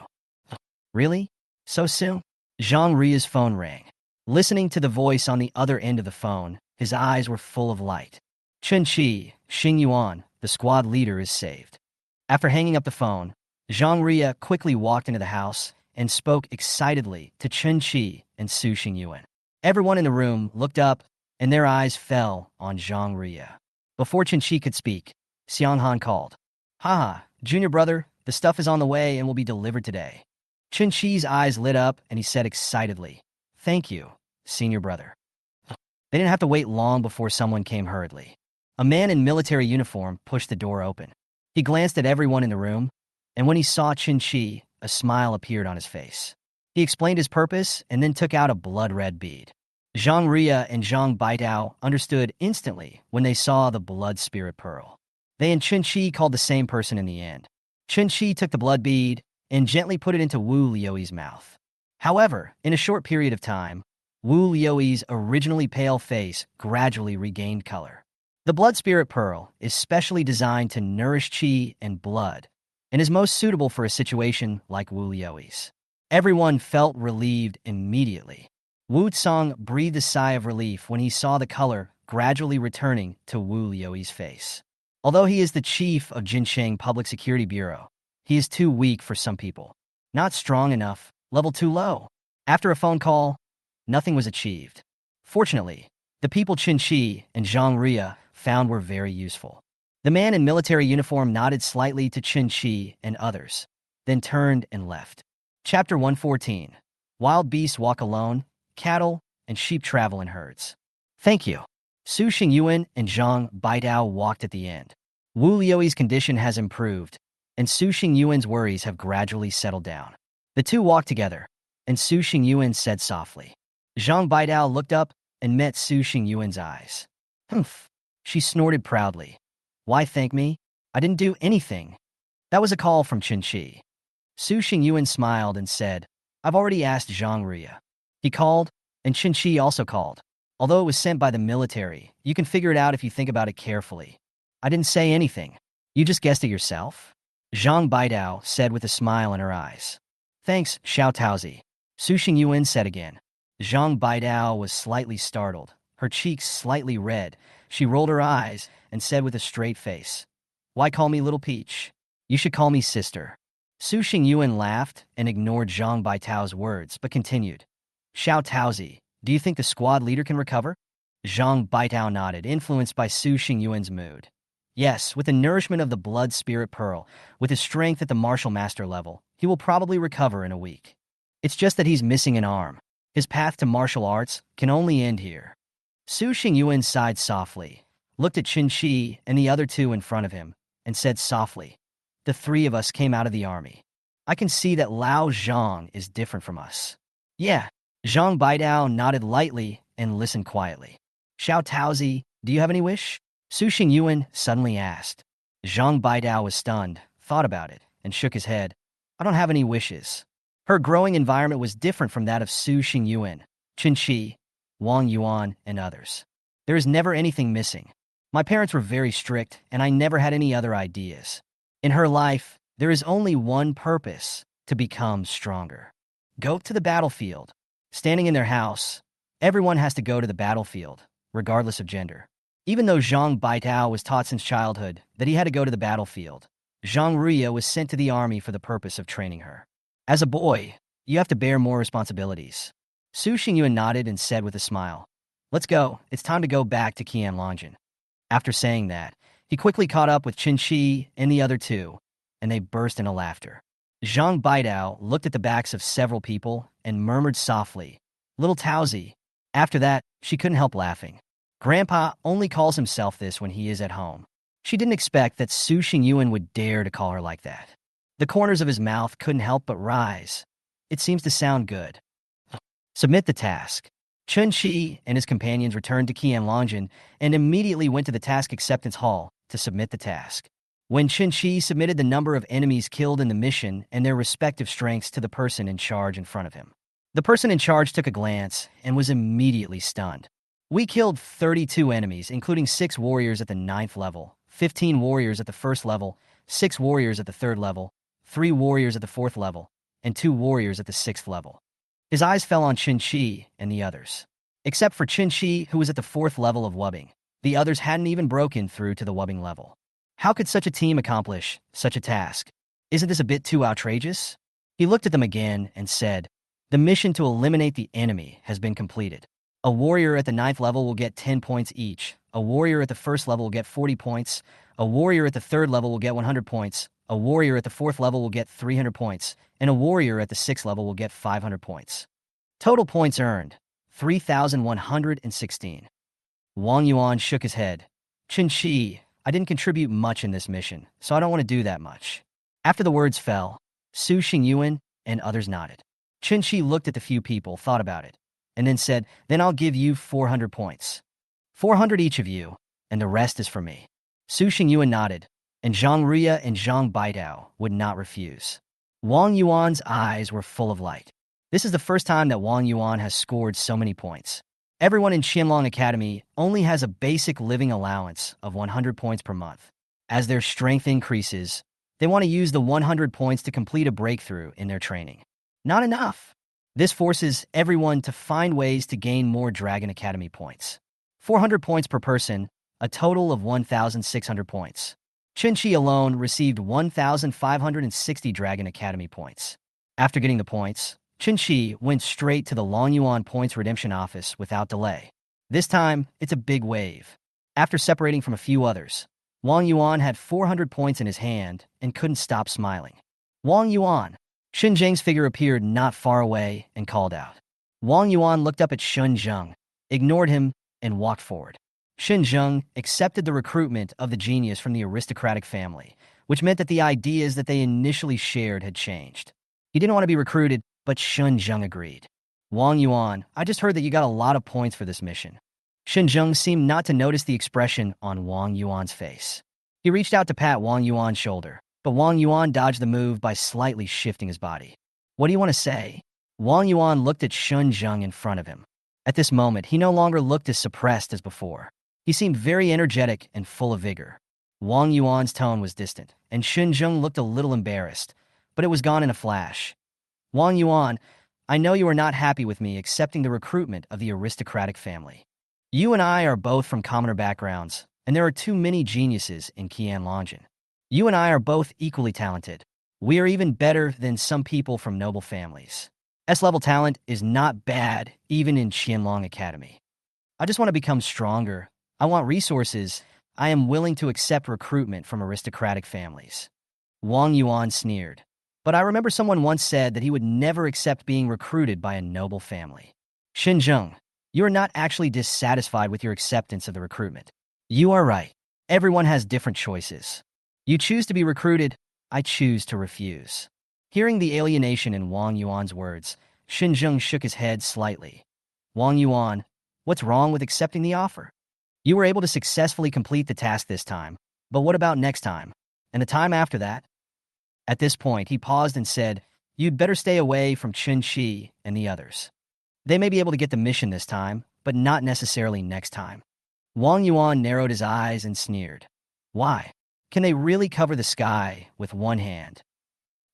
"Really? So soon?" Zhang Ria's phone rang. Listening to the voice on the other end of the phone, his eyes were full of light. "Chen Qi, Xing Yuan, the squad leader is saved." After hanging up the phone, Zhang Ria quickly walked into the house and spoke excitedly to Chen Qi and Su Xingyuan. Everyone in the room looked up, and their eyes fell on Zhang Ria. Before Chen Qi could speak, Xiang Han called, "Haha, junior brother, the stuff is on the way and will be delivered today." Chen Qi's eyes lit up, and he said excitedly, "Thank you, senior brother." They didn't have to wait long before someone came hurriedly. A man in military uniform pushed the door open. He glanced at everyone in the room, and when he saw Chen Qi, a smile appeared on his face. He explained his purpose and then took out a blood-red bead. Zhang Ria and Zhang Baidao understood instantly when they saw the blood spirit pearl. They and Chen Qi called the same person in the end. Chen Qi took the blood bead and gently put it into Wu Liuyi's mouth. However, in a short period of time, Wu Liuyi's originally pale face gradually regained color. The blood spirit pearl is specially designed to nourish qi and blood, and is most suitable for a situation like Wu Liuyi's. Everyone felt relieved immediately. Wu Tsang breathed a sigh of relief when he saw the color gradually returning to Wu Liuyi's face. Although he is the chief of Jinsheng Public Security Bureau, he is too weak for some people. Not strong enough, level too low. After a phone call, nothing was achieved. Fortunately, the people Chinchi and Zhang Ria found were very useful. The man in military uniform nodded slightly to Chinchi and others, then turned and left. Chapter 114. Wild beasts walk alone, cattle and sheep travel in herds. Thank you. Su Xingyuan and Zhang Baidao walked at the end. Wu Liuyi's condition has improved, and Su Xingyuan's worries have gradually settled down. The two walked together, and Su Xingyuan said softly. Zhang Baidao looked up and met Su Xingyuan's eyes. "Humph." She snorted proudly. "Why thank me? I didn't do anything." That was a call from Chinchi. Su Xingyuan smiled and said, "I've already asked Zhang Ria." He called, and Chinchi also called. Although it was sent by the military, you can figure it out if you think about it carefully. "I didn't say anything. You just guessed it yourself?" Zhang Baidao said with a smile in her eyes. "Thanks, Xiao Taozi," Su Xingyuan said again. Zhang Baidao was slightly startled, her cheeks slightly red. She rolled her eyes and said with a straight face, "Why call me Little Peach? You should call me Sister." Su Xingyuan laughed and ignored Zhang Baidao's words, but continued. "Xiao Taozi, do you think the squad leader can recover?" Zhang Baidao nodded, influenced by Su Xingyuan's mood. "Yes, with the nourishment of the blood spirit pearl, with his strength at the martial master level, he will probably recover in a week. It's just that he's missing an arm. His path to martial arts can only end here." Su Xingyuan sighed softly, looked at Chinchi and the other two in front of him, and said softly, The three of us came out of the army. I can see that Lao Zhang is different from us. Yeah. Zhang Baidao nodded lightly and listened quietly. Xiao Taozi, do you have any wish? Su Xingyuan suddenly asked. Zhang Baidao was stunned, thought about it, and shook his head. I don't have any wishes. Her growing environment was different from that of Su Xingyuan, Chinchi, Wang Yuan, and others. There is never anything missing. My parents were very strict, and I never had any other ideas. In her life, there is only one purpose: to become stronger. Go to the battlefield. Standing in their house, everyone has to go to the battlefield, regardless of gender. Even though Zhang Baitao was taught since childhood that he had to go to the battlefield, Zhang Ruya was sent to the army for the purpose of training her. As a boy, you have to bear more responsibilities. Su Xingyuan nodded and said with a smile, Let's go, it's time to go back to Qianlongjian. After saying that, he quickly caught up with Chinchi and the other two, and they burst into laughter. Zhang Baidao looked at the backs of several people and murmured softly, Little Taozi. After that, she couldn't help laughing. Grandpa only calls himself this when he is at home. She didn't expect that Su Xingyuan would dare to call her like that. The corners of his mouth couldn't help but rise. It seems to sound good. Submit the task. Chen Qi and his companions returned to Qianlongjian and immediately went to the task acceptance hall to submit the task. When Chen Qi submitted the number of enemies killed in the mission and their respective strengths to the person in charge in front of him, the person in charge took a glance and was immediately stunned. We killed 32 enemies, including 6 warriors at the 9th level, 15 warriors at the 1st level, 6 warriors at the 3rd level, 3 warriors at the 4th level, and 2 warriors at the 6th level. His eyes fell on Chinchi and the others. Except for Chinchi, who was at the 4th level of wubbing, the others hadn't even broken through to the wubbing level. How could such a team accomplish such a task? Isn't this a bit too outrageous? He looked at them again and said, The mission to eliminate the enemy has been completed. A warrior at the 9th level will get 10 points each. A warrior at the 1st level will get 40 points. A warrior at the 3rd level will get 100 points. A warrior at the 4th level will get 300 points. And a warrior at the 6th level will get 500 points. Total points earned, 3,116. Wang Yuan shook his head. Chinchi, I didn't contribute much in this mission, so I don't want to do that much. After the words fell, Su Xingyuan and others nodded. Chinchi looked at the few people, thought about it, and then said, Then I'll give you 400 points. 400 each of you, and the rest is for me. Su Xingyuan nodded, and Zhang Ruya and Zhang Baidao would not refuse. Wang Yuan's eyes were full of light. This is the first time that Wang Yuan has scored so many points. Everyone in Qianlong Academy only has a basic living allowance of 100 points per month. As their strength increases, they want to use the 100 points to complete a breakthrough in their training. Not enough. This forces everyone to find ways to gain more Dragon Academy points. 400 points per person, a total of 1,600 points. Chinchi alone received 1,560 Dragon Academy points. After getting the points, Chinchi went straight to the Long Yuan Points Redemption Office without delay. This time, it's a big wave. After separating from a few others, Wang Yuan had 400 points in his hand and couldn't stop smiling. Wang Yuan. Xun Zheng's figure appeared not far away and called out. Wang Yuan looked up at Xun Zheng, ignored him, and walked forward. Xun Zheng accepted the recruitment of the genius from the aristocratic family, which meant that the ideas that they initially shared had changed. He didn't want to be recruited, but Xun Zheng agreed. Wang Yuan, I just heard that you got a lot of points for this mission. Xun Zheng seemed not to notice the expression on Wang Yuan's face. He reached out to pat Wang Yuan's shoulder, but Wang Yuan dodged the move by slightly shifting his body. What do you want to say? Wang Yuan looked at Xun Zheng in front of him. At this moment, he no longer looked as suppressed as before. He seemed very energetic and full of vigor. Wang Yuan's tone was distant, and Xun Zheng looked a little embarrassed, but it was gone in a flash. Wang Yuan, I know you are not happy with me accepting the recruitment of the aristocratic family. You and I are both from commoner backgrounds, and there are too many geniuses in Qianlongjian. You and I are both equally talented. We are even better than some people from noble families. S-level talent is not bad, even in Qianlong Academy. I just want to become stronger. I want resources. I am willing to accept recruitment from aristocratic families. Wang Yuan sneered. But I remember someone once said that he would never accept being recruited by a noble family. Xun Zheng, you are not actually dissatisfied with your acceptance of the recruitment. You are right. Everyone has different choices. You choose to be recruited, I choose to refuse. Hearing the alienation in Wang Yuan's words, Xin Zheng shook his head slightly. Wang Yuan, what's wrong with accepting the offer? You were able to successfully complete the task this time, but what about next time? And the time after that? At this point, he paused and said, you'd better stay away from Chen Qi and the others. They may be able to get the mission this time, but not necessarily next time. Wang Yuan narrowed his eyes and sneered. Why? Can they really cover the sky with one hand?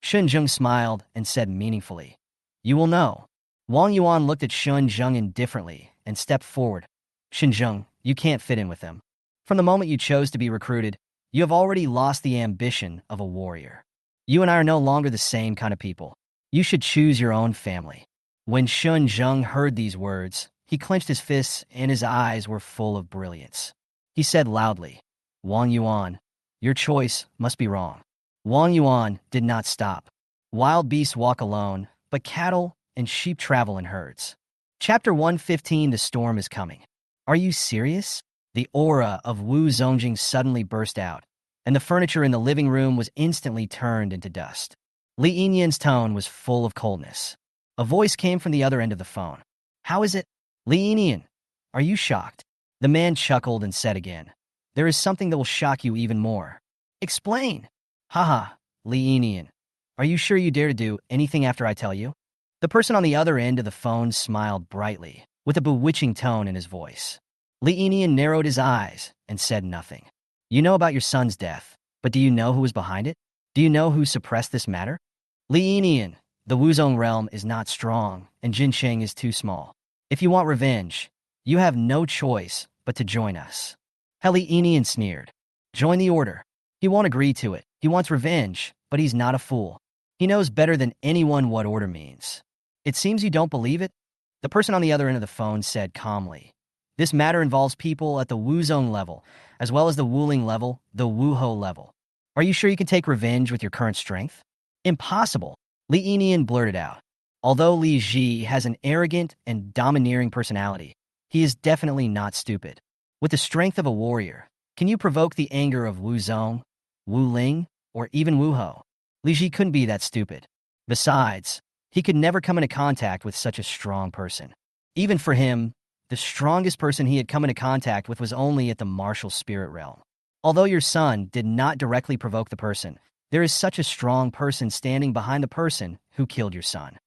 Shun Zheng smiled and said meaningfully, you will know. Wang Yuan looked at Shun Zheng indifferently and stepped forward. Shun Zheng, you can't fit in with them. From the moment you chose to be recruited, you have already lost the ambition of a warrior. You and I are no longer the same kind of people. You should choose your own family. When Shun Zheng heard these words, he clenched his fists and his eyes were full of brilliance. He said loudly, Wang Yuan, your choice must be wrong. Wang Yuan did not stop. Wild beasts walk alone, but cattle and sheep travel in herds. Chapter 115, The Storm is Coming. Are you serious? The aura of Wu Zongjing suddenly burst out, and the furniture in the living room was instantly turned into dust. Li Yinyan's tone was full of coldness. A voice came from the other end of the phone. How is it? Li Yinyan, are you shocked? The man chuckled and said again, there is something that will shock you even more. Explain. Haha, Li Yinyan, are you sure you dare to do anything after I tell you? The person on the other end of the phone smiled brightly, with a bewitching tone in his voice. Li Yinyan narrowed his eyes and said nothing. You know about your son's death, but do you know who was behind it? Do you know who suppressed this matter? Li Yinyan, the Wuzong realm is not strong, and Jinsheng is too small. If you want revenge, you have no choice but to join us. Li Yinyan sneered. Join the order. He won't agree to it. He wants revenge, but he's not a fool. He knows better than anyone what order means. It seems you don't believe it? The person on the other end of the phone said calmly. This matter involves people at the Wuzong level, as well as the Wuling level, the Wuho level. Are you sure you can take revenge with your current strength? Impossible, Li Yinyan blurted out. Although Li Ji has an arrogant and domineering personality, he is definitely not stupid. With the strength of a warrior, can you provoke the anger of Wuzong, Wu Ling, or even Wuho? Li Ji couldn't be that stupid. Besides, he could never come into contact with such a strong person. Even for him, the strongest person he had come into contact with was only at the martial spirit realm. Although your son did not directly provoke the person, there is such a strong person standing behind the person who killed your son.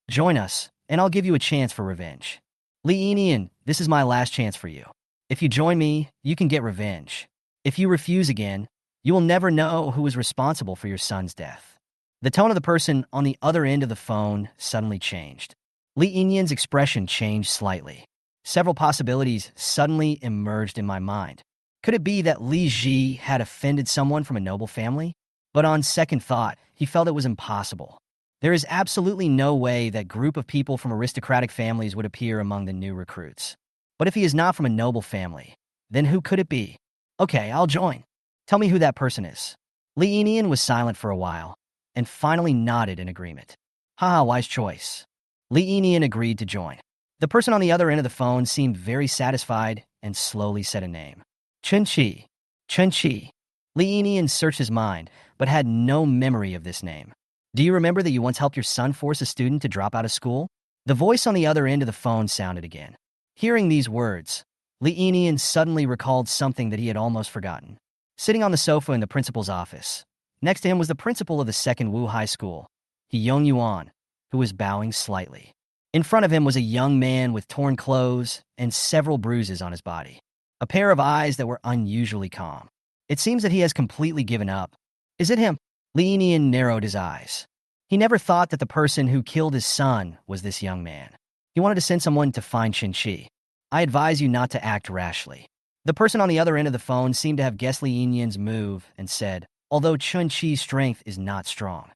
Join us, and I'll give you a chance for revenge. Li Yinyan, this is my last chance for you. If you join me, you can get revenge. If you refuse again, you will never know who was responsible for your son's death. The tone of the person on the other end of the phone suddenly changed. Li Yinyan's expression changed slightly. Several possibilities suddenly emerged in my mind. Could it be that Li Ji had offended someone from a noble family? But on second thought, he felt it was impossible. There is absolutely no way that group of people from aristocratic families would appear among the new recruits. But if he is not from a noble family, then who could it be? Okay, I'll join. Tell me who that person is. Li Yinyan was silent for a while, and finally nodded in agreement. Haha, wise choice. Li Yinyan agreed to join. The person on the other end of the phone seemed very satisfied and slowly said a name. Chen Qi. Chen Qi. Li Yinyan searched his mind, but had no memory of this name. Do you remember that you once helped your son force a student to drop out of school? The voice on the other end of the phone sounded again. Hearing these words, Li Yinyan suddenly recalled something that he had almost forgotten. Sitting on the sofa in the principal's office, next to him was the principal of the second Wu High School, Yong Yuan, who was bowing slightly. In front of him was a young man with torn clothes and several bruises on his body. A pair of eyes that were unusually calm. It seems that he has completely given up. Is it him? Li Yinyan narrowed his eyes. He never thought that the person who killed his son was this young man. He wanted to send someone to find Chinchi. I advise you not to act rashly. The person on the other end of the phone seemed to have guessed Li Yinyan's move and said, although Chinchi's strength is not strong,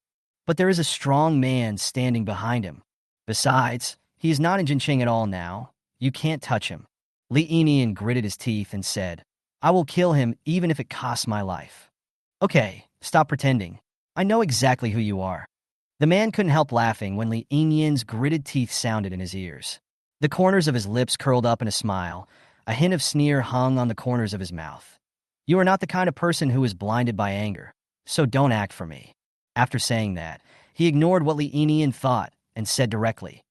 but there is a strong man standing behind him. Besides, he is not in Jincheng at all now. You can't touch him. Li Yinyan gritted his teeth and said, I will kill him even if it costs my life. Okay, stop pretending. I know exactly who you are. The man couldn't help laughing when Li Yinyan's gritted teeth sounded in his ears. The corners of his lips curled up in a smile. A hint of sneer hung on the corners of his mouth. You are not the kind of person who is blinded by anger, so don't act for me. After saying that, he ignored what Li Yinian thought and said directly,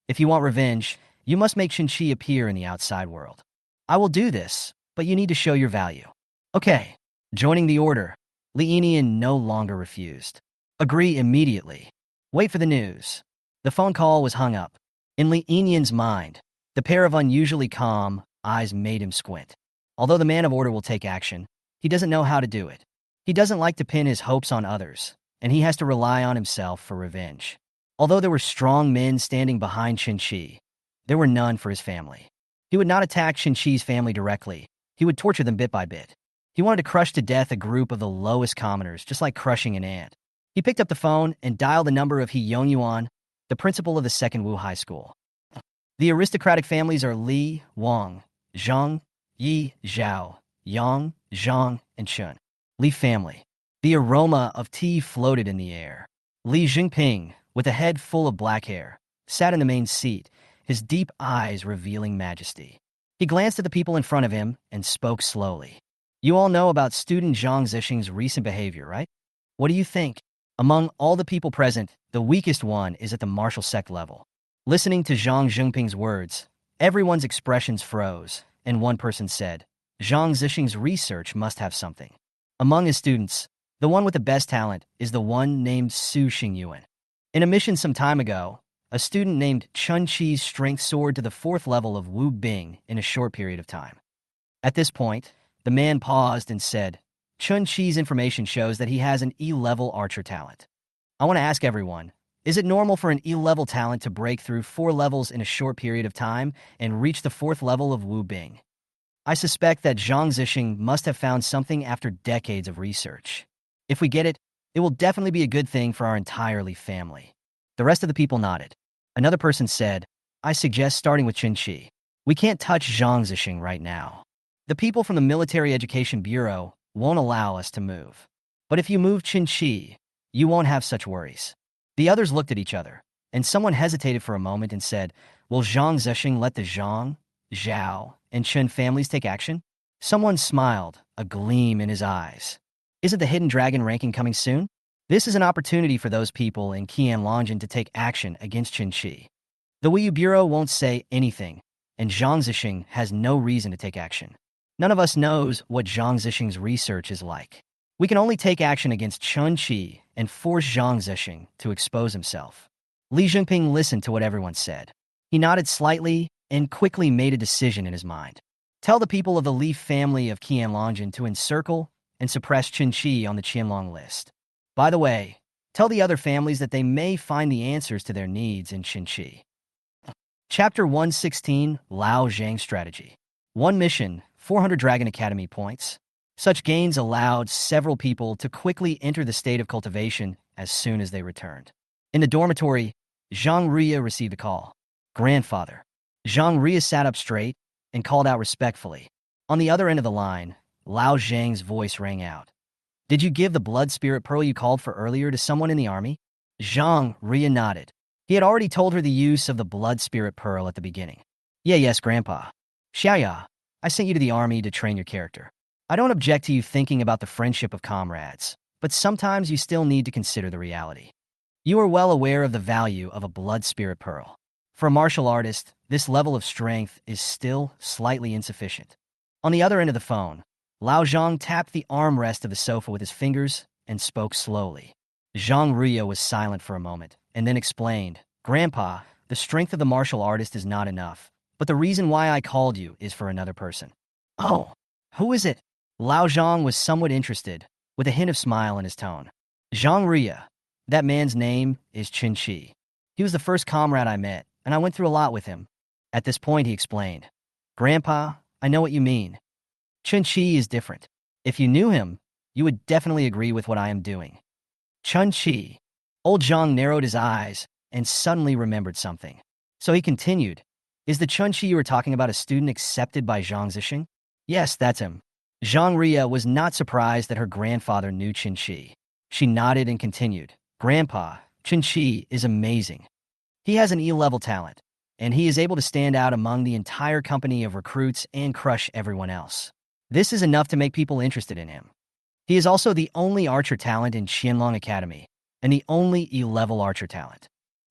"If you want revenge, you must make Chinchi appear in the outside world. I will do this, but you need to show your value." Okay. Joining the order, Li Yinian no longer refused. Agree immediately. Wait for the news. The phone call was hung up. In Li Yinian's mind, the pair of unusually calm eyes made him squint. Although the man of order will take action, he doesn't know how to do it. He doesn't like to pin his hopes on others, and he has to rely on himself for revenge. Although there were strong men standing behind Chen Qi, there were none for his family. He would not attack Chen Qi's family directly. He would torture them bit by bit. He wanted to crush to death a group of the lowest commoners, just like crushing an ant. He picked up the phone and dialed the number of He Yongyuan, the principal of the second Wu High School. The aristocratic families are Li, Wang, Zhang, Yi, Zhao, Yang, Zhang, and Chun. Li family. The aroma of tea floated in the air. Li Jinping, with a head full of black hair, sat in the main seat, his deep eyes revealing majesty. He glanced at the people in front of him and spoke slowly. "You all know about student Zhang Zesheng's recent behavior, right? What do you think?" Among all the people present, the weakest one is at the martial sect level. Listening to Zhang Jinping's words, everyone's expressions froze, and one person said, "Zhang Zesheng's research must have something." Among his students, the one with the best talent is the one named Su Xingyuan. In a mission some time ago, a student named Chen Qi's strength soared to the 4th level of Wu Bing in a short period of time. At this point, the man paused and said, "Chen Qi's information shows that he has an E-level archer talent. I want to ask everyone, is it normal for an E-level talent to break through 4 levels in a short period of time and reach the 4th level of Wu Bing? I suspect that Zhang Zesheng must have found something after decades of research. If we get it, it will definitely be a good thing for our entire Li family." The rest of the people nodded. Another person said, "I suggest starting with Chinchi. We can't touch Zhang Zesheng right now. The people from the Military Education Bureau won't allow us to move. But if you move Chinchi, you won't have such worries." The others looked at each other, and someone hesitated for a moment and said, "Will Zhang Zesheng let the Zhang, Zhao, and Chen families take action?" Someone smiled, a gleam in his eyes. "Isn't the Hidden Dragon ranking coming soon? This is an opportunity for those people in Qianlongjian to take action against Chinchi. The Wei Bureau won't say anything, and Zhang Zesheng has no reason to take action. None of us knows what Zhang Zesheng's research is like. We can only take action against Chen Qi and force Zhang Zesheng to expose himself." Li Jinping listened to what everyone said. He nodded slightly and quickly made a decision in his mind. "Tell the people of the Li family of Qianlongjian to encircle and suppress Chen Qi on the Qianlong list. By the way, tell the other families that they may find the answers to their needs in Chinchi." Chapter 116, Lao Zhang Strategy. 1 mission, 400 Dragon Academy points. Such gains allowed several people to quickly enter the state of cultivation as soon as they returned. In the dormitory, Zhang Ria received a call. "Grandfather." Zhang Ria sat up straight and called out respectfully. On the other end of the line, Lao Zhang's voice rang out. "Did you give the blood spirit pearl you called for earlier to someone in the army?" Zhang Ria nodded. He had already told her the use of the blood spirit pearl at the beginning. Yes, Grandpa. Xiaya, I sent you to the army to train your character. I don't object to you thinking about the friendship of comrades, but sometimes you still need to consider the reality. You are well aware of the value of a blood spirit pearl. For a martial artist, this level of strength is still slightly insufficient." On the other end of the phone, Lao Zhang tapped the armrest of the sofa with his fingers and spoke slowly. Zhang Ria was silent for a moment, and then explained, "Grandpa, the strength of the martial artist is not enough, but the reason why I called you is for another person." "Oh, who is it?" Lao Zhang was somewhat interested, with a hint of smile in his tone. "Zhang Ria. That man's name is Chen Qi. He was the first comrade I met, and I went through a lot with him." At this point, he explained, "Grandpa, I know what you mean. Chen Qi is different. If you knew him, you would definitely agree with what I am doing." Chen Qi. Old Zhang narrowed his eyes and suddenly remembered something. So he continued, "Is the Chen Qi you were talking about a student accepted by Zhang Zesheng?" "Yes, that's him." Zhang Ria was not surprised that her grandfather knew Chen Qi. She nodded and continued, "Grandpa, Chen Qi is amazing. He has an E-level talent, and he is able to stand out among the entire company of recruits and crush everyone else. This is enough to make people interested in him. He is also the only archer talent in Qianlong Academy, and the only E-level archer talent.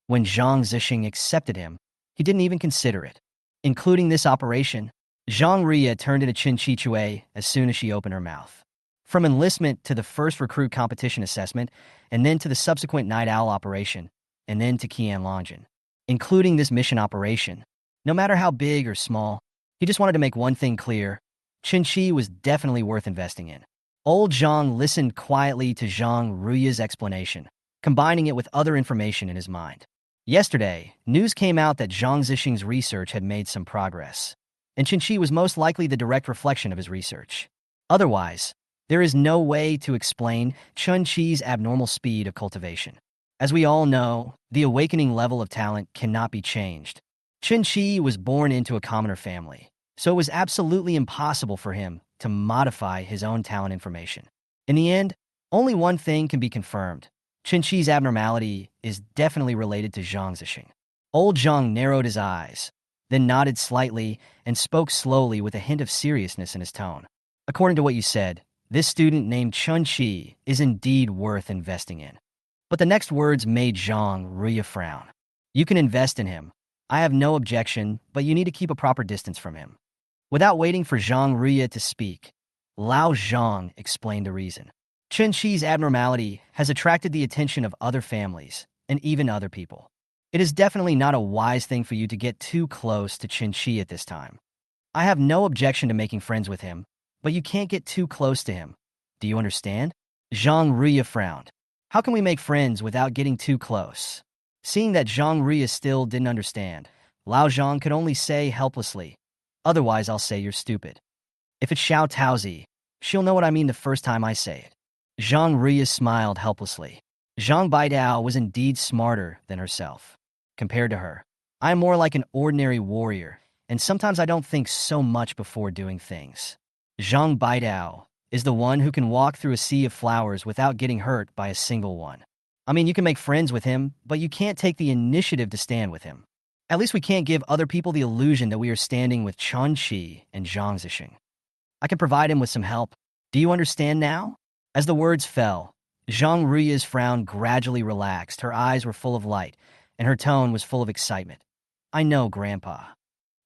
When Zhang Zesheng accepted him, he didn't even consider it. Including this operation, Zhang Ria turned into Chinchi as soon as she opened her mouth. From enlistment to the first recruit competition assessment, and then to the subsequent Night Owl operation, and then to Qian Longjin. Including this mission operation, no matter how big or small, he just wanted to make one thing clear: Chinchi was definitely worth investing in. Old Zhang listened quietly to Zhang Ruya's explanation, combining it with other information in his mind. Yesterday, news came out that Zhang Zesheng's research had made some progress, and Chinchi was most likely the direct reflection of his research. Otherwise, there is no way to explain Chen Qi's abnormal speed of cultivation. As we all know, the awakening level of talent cannot be changed. Chen Qi was born into a commoner family, so it was absolutely impossible for him to modify his own talent information. In the end, only one thing can be confirmed: Chen Qi's abnormality is definitely related to Zhang Zesheng. Old Zhang narrowed his eyes, then nodded slightly and spoke slowly with a hint of seriousness in his tone. According to what you said, this student named Chen Qi is indeed worth investing in. But the next words made Zhang Ruya frown. You can invest in him. I have no objection, but you need to keep a proper distance from him. Without waiting for Zhang Ruya to speak, Lao Zhang explained the reason. Chen Qi's abnormality has attracted the attention of other families, and even other people. It is definitely not a wise thing for you to get too close to Chen Qi at this time. I have no objection to making friends with him, but you can't get too close to him. Do you understand? Zhang Ruya frowned. How can we make friends without getting too close? Seeing that Zhang Ruya still didn't understand, Lao Zhang could only say helplessly, otherwise I'll say you're stupid. If it's Xiao Taozi, she'll know what I mean the first time I say it. Zhang Ruya smiled helplessly. Zhang Baidao was indeed smarter than herself. Compared to her, I am more like an ordinary warrior, and sometimes I don't think so much before doing things. Zhang Baidao is the one who can walk through a sea of flowers without getting hurt by a single one. I mean, you can make friends with him, but you can't take the initiative to stand with him. At least we can't give other people the illusion that we are standing with Chen Qi and Zhang Zesheng. I can provide him with some help. Do you understand now? As the words fell, Zhang Ruya's frown gradually relaxed, her eyes were full of light, and her tone was full of excitement. I know, Grandpa.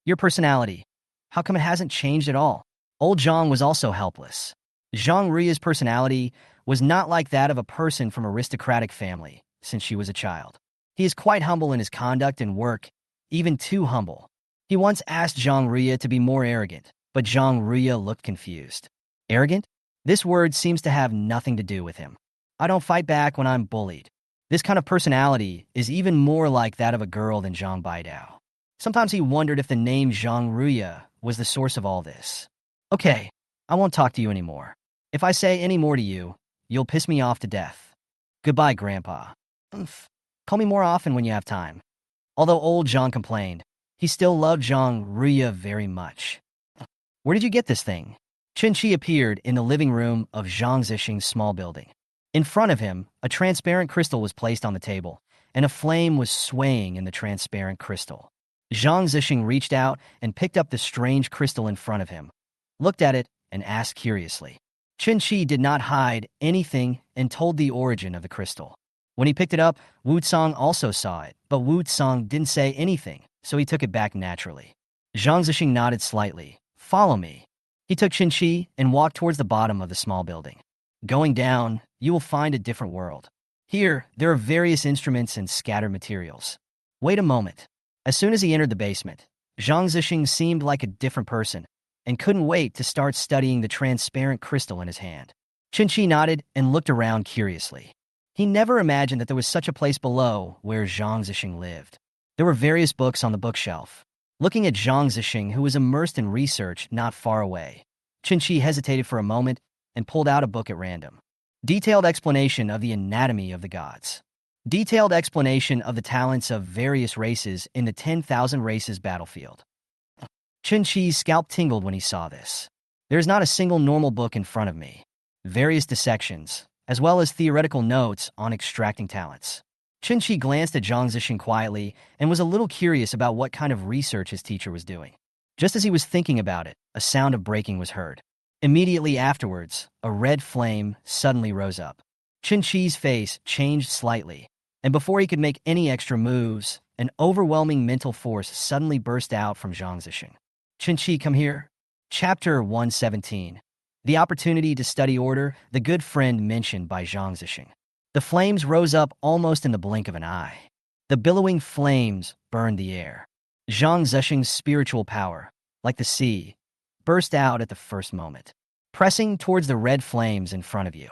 Your personality, how come it hasn't changed at all? Old Zhang was also helpless. Zhang Ruya's personality was not like that of a person from aristocratic family since she was a child. He is quite humble in his conduct and work, even too humble. He once asked Zhang Ruya to be more arrogant, but Zhang Ruya looked confused. Arrogant? This word seems to have nothing to do with him. I don't fight back when I'm bullied. This kind of personality is even more like that of a girl than Zhang Baidao. Sometimes he wondered if the name Zhang Ruya was the source of all this. Okay, I won't talk to you anymore. If I say any more to you, you'll piss me off to death. Goodbye, Grandpa. Call me more often when you have time. Although old Zhang complained, he still loved Zhang Ruya very much. Where did you get this thing? Chen Qi appeared in the living room of Zhang Zesheng's small building. In front of him, a transparent crystal was placed on the table, and a flame was swaying in the transparent crystal. Zhang Zesheng reached out and picked up the strange crystal in front of him, looked at it, and asked curiously. Chen Qi did not hide anything and told the origin of the crystal. When he picked it up, Wu Tsang also saw it, but Wu Tsang didn't say anything, so he took it back naturally. Zhang Zesheng nodded slightly. Follow me. He took Chen Qi and walked towards the bottom of the small building. Going down, you will find a different world. Here, there are various instruments and scattered materials. Wait a moment. As soon as he entered the basement, Zhang Zesheng seemed like a different person and couldn't wait to start studying the transparent crystal in his hand. Chen Qi nodded and looked around curiously. He never imagined that there was such a place below where Zhang Zesheng lived. There were various books on the bookshelf. Looking at Zhang Zesheng, who was immersed in research not far away, Chen Qi hesitated for a moment and pulled out a book at random. Detailed explanation of the anatomy of the gods. Detailed explanation of the talents of various races in the 10,000 races battlefield. Chen Qi's scalp tingled when he saw this. There is not a single normal book in front of me. Various dissections, as well as theoretical notes on extracting talents. Chen Qi glanced at Zhang Zesheng quietly and was a little curious about what kind of research his teacher was doing. Just as he was thinking about it, a sound of breaking was heard. Immediately afterwards, a red flame suddenly rose up. Chinchi's face changed slightly, and before he could make any extra moves, an overwhelming mental force suddenly burst out from Zhang Zesheng. Chinchi, come here. Chapter 117. The opportunity to study order, the good friend mentioned by Zhang Zesheng. The flames rose up almost in the blink of an eye. The billowing flames burned the air. Zhang Zesheng's spiritual power, like the sea, burst out at the first moment, pressing towards the red flames in front of you.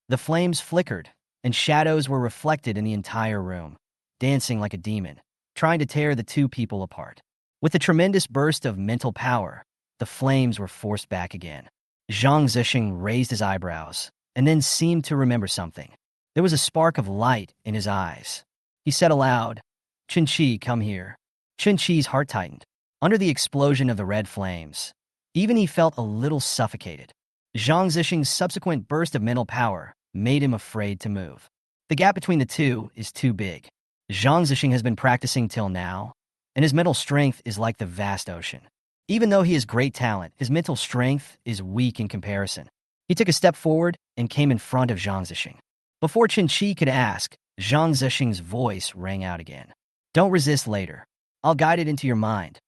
The flames flickered, and shadows were reflected in the entire room, dancing like a demon, trying to tear the two people apart. With a tremendous burst of mental power, the flames were forced back again. Zhang Zesheng raised his eyebrows, and then seemed to remember something. There was a spark of light in his eyes. He said aloud, Chinchi, come here. Chinchi's heart tightened. Under the explosion of the red flames, even he felt a little suffocated. Zhang Zesheng's subsequent burst of mental power made him afraid to move. The gap between the two is too big. Zhang Zesheng has been practicing till now, and his mental strength is like the vast ocean. Even though he has great talent, his mental strength is weak in comparison. He took a step forward and came in front of Zhang Zesheng. Before Chen Qi could ask, Zhang Zesheng's voice rang out again. Don't resist later. I'll guide it into your mind.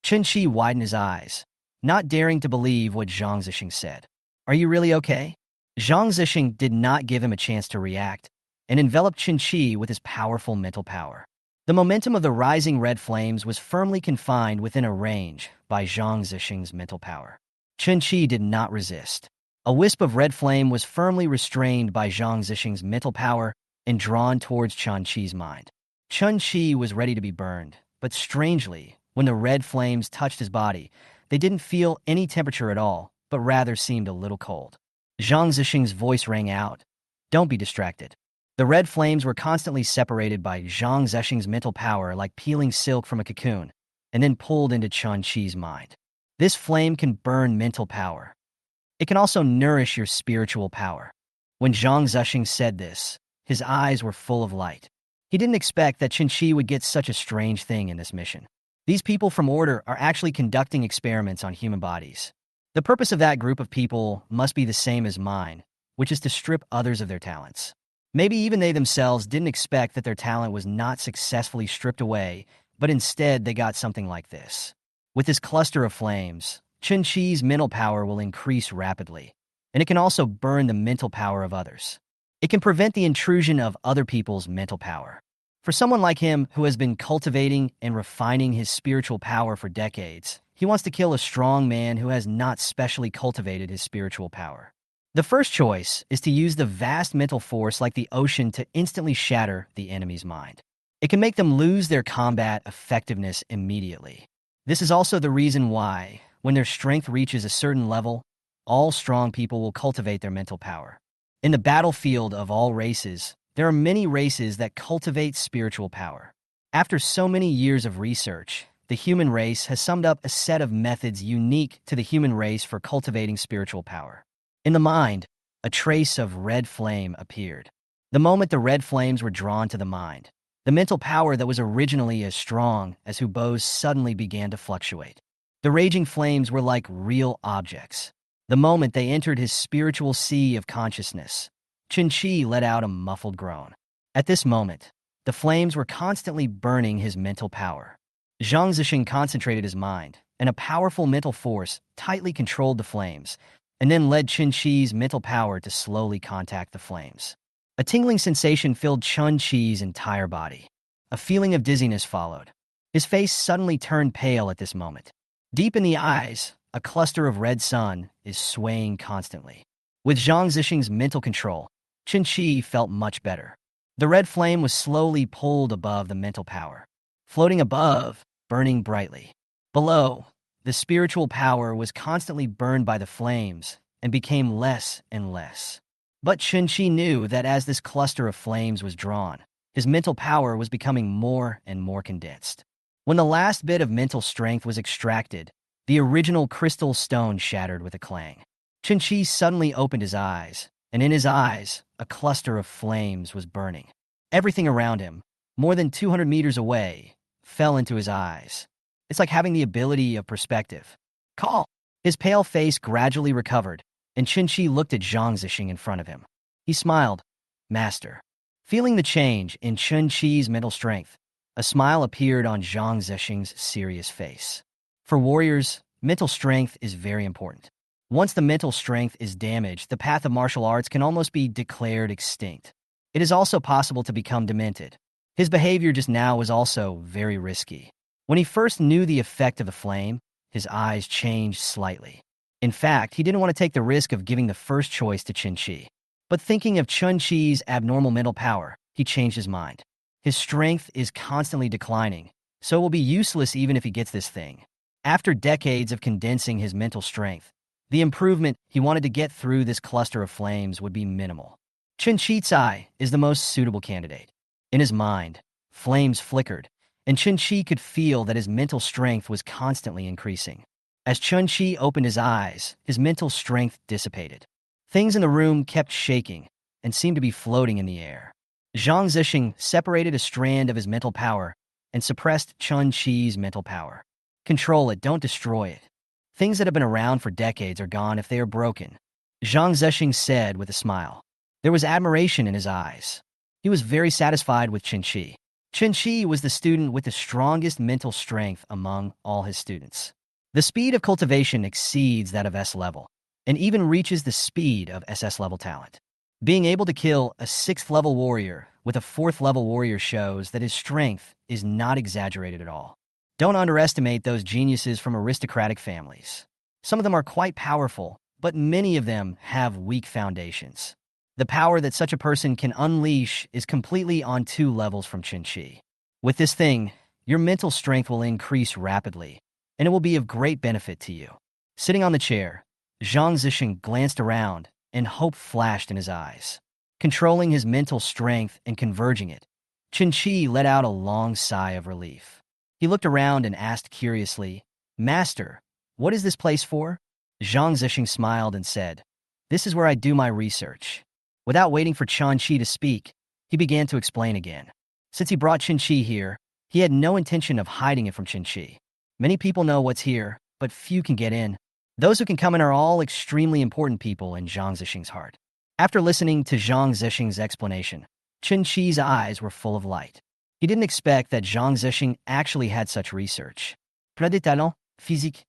Chen Qi widened his eyes, not daring to believe what Zhang Zesheng said. Are you really okay? Zhang Zesheng did not give him a chance to react, and enveloped Chen Qi with his powerful mental power. The momentum of the rising red flames was firmly confined within a range by Zhang Zesheng's mental power. Chen Qi did not resist. A wisp of red flame was firmly restrained by Zhang Zesheng's mental power and drawn towards Chen Qi's mind. Chen Qi was ready to be burned, but strangely, when the red flames touched his body, they didn't feel any temperature at all, but rather seemed a little cold. Zhang Zesheng's voice rang out, don't be distracted. The red flames were constantly separated by Zhang Zesheng's mental power like peeling silk from a cocoon, and then pulled into Chen Qi's mind. This flame can burn mental power. It can also nourish your spiritual power. When Zhang Zesheng said this, his eyes were full of light. He didn't expect that Chen Qi would get such a strange thing in this mission. These people from Order are actually conducting experiments on human bodies. The purpose of that group of people must be the same as mine, which is to strip others of their talents. Maybe even they themselves didn't expect that their talent was not successfully stripped away, but instead they got something like this. With this cluster of flames, Chen Qi's mental power will increase rapidly, and it can also burn the mental power of others. It can prevent the intrusion of other people's mental power. For someone like him who has been cultivating and refining his spiritual power for decades, he wants to kill a strong man who has not specially cultivated his spiritual power. The first choice is to use the vast mental force like the ocean to instantly shatter the enemy's mind. It can make them lose their combat effectiveness immediately. This is also the reason why, when their strength reaches a certain level, all strong people will cultivate their mental power. In the battlefield of all races, there are many races that cultivate spiritual power. After so many years of research, the human race has summed up a set of methods unique to the human race for cultivating spiritual power. In the mind, a trace of red flame appeared. The moment the red flames were drawn to the mind, the mental power that was originally as strong as Hubo's suddenly began to fluctuate. The raging flames were like real objects. The moment they entered his spiritual sea of consciousness, Chen Qi let out a muffled groan. At this moment, the flames were constantly burning his mental power. Zhang Zesheng concentrated his mind, and a powerful mental force tightly controlled the flames, and then led Chen Qi's mental power to slowly contact the flames. A tingling sensation filled Chen Qi's entire body. A feeling of dizziness followed. His face suddenly turned pale at this moment. Deep in the eyes, a cluster of red sun is swaying constantly. With Zhang Zesheng's mental control, Chen Qi felt much better. The red flame was slowly pulled above the mental power, floating above, burning brightly. Below, the spiritual power was constantly burned by the flames and became less and less. But Chen Qi knew that as this cluster of flames was drawn, his mental power was becoming more and more condensed. When the last bit of mental strength was extracted, the original crystal stone shattered with a clang. Chen Qi suddenly opened his eyes, and in his eyes, a cluster of flames was burning. Everything around him, more than 200 meters away, fell into his eyes. It's like having the ability of perspective. Call! His pale face gradually recovered, and Chen Qi looked at Zhang Zesheng in front of him. He smiled. Master. Feeling the change in Chen Qi's mental strength, a smile appeared on Zhang Zesheng's serious face. For warriors, mental strength is very important. Once the mental strength is damaged, the path of martial arts can almost be declared extinct. It is also possible to become demented. His behavior just now was also very risky. When he first knew the effect of the flame, his eyes changed slightly. In fact, he didn't want to take the risk of giving the first choice to Chen Qi. But thinking of Chen Qi's abnormal mental power, he changed his mind. His strength is constantly declining, so it will be useless even if he gets this thing. After decades of condensing his mental strength, the improvement he wanted to get through this cluster of flames would be minimal. Chen Qi is the most suitable candidate. In his mind, flames flickered, and Chen Qi could feel that his mental strength was constantly increasing. As Chen Qi opened his eyes, his mental strength dissipated. Things in the room kept shaking and seemed to be floating in the air. Zhang Zesheng separated a strand of his mental power and suppressed Chen Qi's mental power. Control it, don't destroy it. Things that have been around for decades are gone if they are broken, Zhang Zesheng said with a smile. There was admiration in his eyes. He was very satisfied with Chen Qi. Chen Qi was the student with the strongest mental strength among all his students. The speed of cultivation exceeds that of S level, and even reaches the speed of SS level talent. Being able to kill a 6th level warrior with a 4th level warrior shows that his strength is not exaggerated at all. Don't underestimate those geniuses from aristocratic families. Some of them are quite powerful, but many of them have weak foundations. The power that such a person can unleash is completely on 2 levels from Chen Qi. With this thing, your mental strength will increase rapidly, and it will be of great benefit to you. Sitting on the chair, Zhang Zesheng glanced around, and hope flashed in his eyes. Controlling his mental strength and converging it, Chen Qi let out a long sigh of relief. He looked around and asked curiously, Master, what is this place for? Zhang Zesheng smiled and said, This is where I do my research. Without waiting for Chen Qi to speak, he began to explain again. Since he brought Chen Qi here, he had no intention of hiding it from Chen Qi. Many people know what's here, but few can get in. Those who can come in are all extremely important people in Zhang Zesheng's heart. After listening to Zhang Zesheng's explanation, Chen Qi's eyes were full of light. He didn't expect that Zhang Zesheng actually had such research. Préditalent, physique.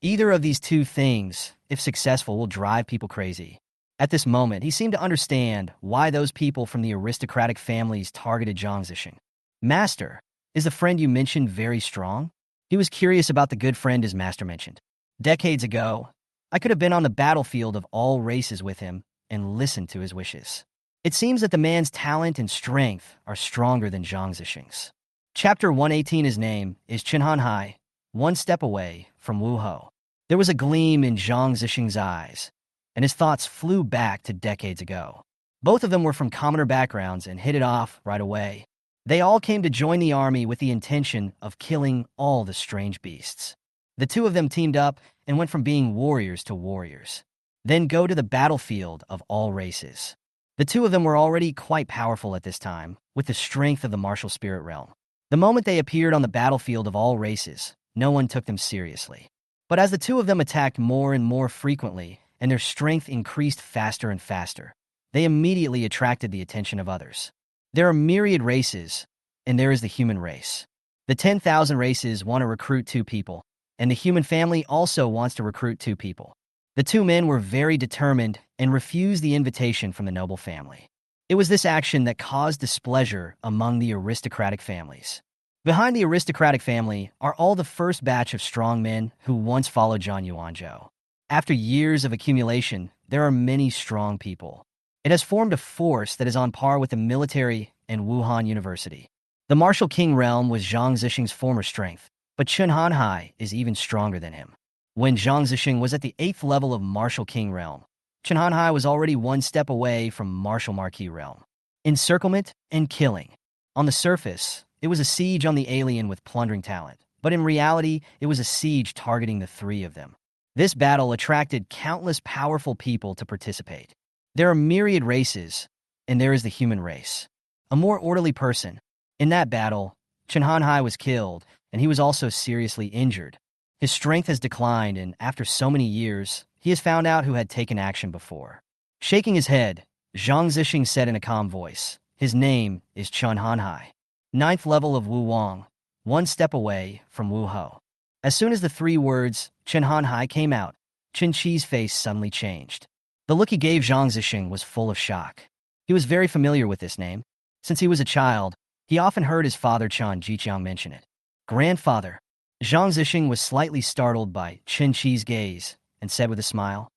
Either of these two things, if successful, will drive people crazy. At this moment, he seemed to understand why those people from the aristocratic families targeted Zhang Zesheng. Master, is the friend you mentioned very strong? He was curious about the good friend his master mentioned. Decades ago, I could have been on the battlefield of all races with him and listened to his wishes. It seems that the man's talent and strength are stronger than Zhang Zesheng's. Chapter 118. His name is Chen Hanhai, one step away from Wu Ho. There was a gleam in Zhang Zesheng's eyes, and his thoughts flew back to decades ago. Both of them were from commoner backgrounds and hit it off right away. They all came to join the army with the intention of killing all the strange beasts. The two of them teamed up and went from being warriors to warriors. Then go to the battlefield of all races. The two of them were already quite powerful at this time, with the strength of the martial spirit realm. The moment they appeared on the battlefield of all races, no one took them seriously. But as the two of them attacked more and more frequently, and their strength increased faster and faster, they immediately attracted the attention of others. There are myriad races, and there is the human race. The 10,000 races want to recruit 2 people, and the human family also wants to recruit 2 people. The 2 men were very determined and refused the invitation from the noble family. It was this action that caused displeasure among the aristocratic families. Behind the aristocratic family are all the first batch of strong men who once followed Zhang Yuanzhou. After years of accumulation, there are many strong people. It has formed a force that is on par with the military and Wuhan University. The martial king realm was Zhang Zesheng's former strength, but Chen Hanhai is even stronger than him. When Zhang Zesheng was at the 8th level of martial king realm, Chen Hanhai was already 1 step away from martial marquis realm. Encirclement and killing. On the surface, it was a siege on the alien with plundering talent, but in reality, it was a siege targeting the 3 of them. This battle attracted countless powerful people to participate. There are myriad races, and there is the human race. A more orderly person. In that battle, Chen Hanhai was killed, and he was also seriously injured. His strength has declined, and after so many years, he has found out who had taken action before. Shaking his head, Zhang Zesheng said in a calm voice. His name is Chen Hanhai. Ninth level of Wu Wang, one step away from Wu Ho. As soon as the three words Chen Hanhai came out, Chinchi's face suddenly changed. The look he gave Zhang Zesheng was full of shock. He was very familiar with this name. Since he was a child, he often heard his father Chen Qi mention it. Grandfather. Zhang Zesheng was slightly startled by Chinchi's gaze and said with a smile,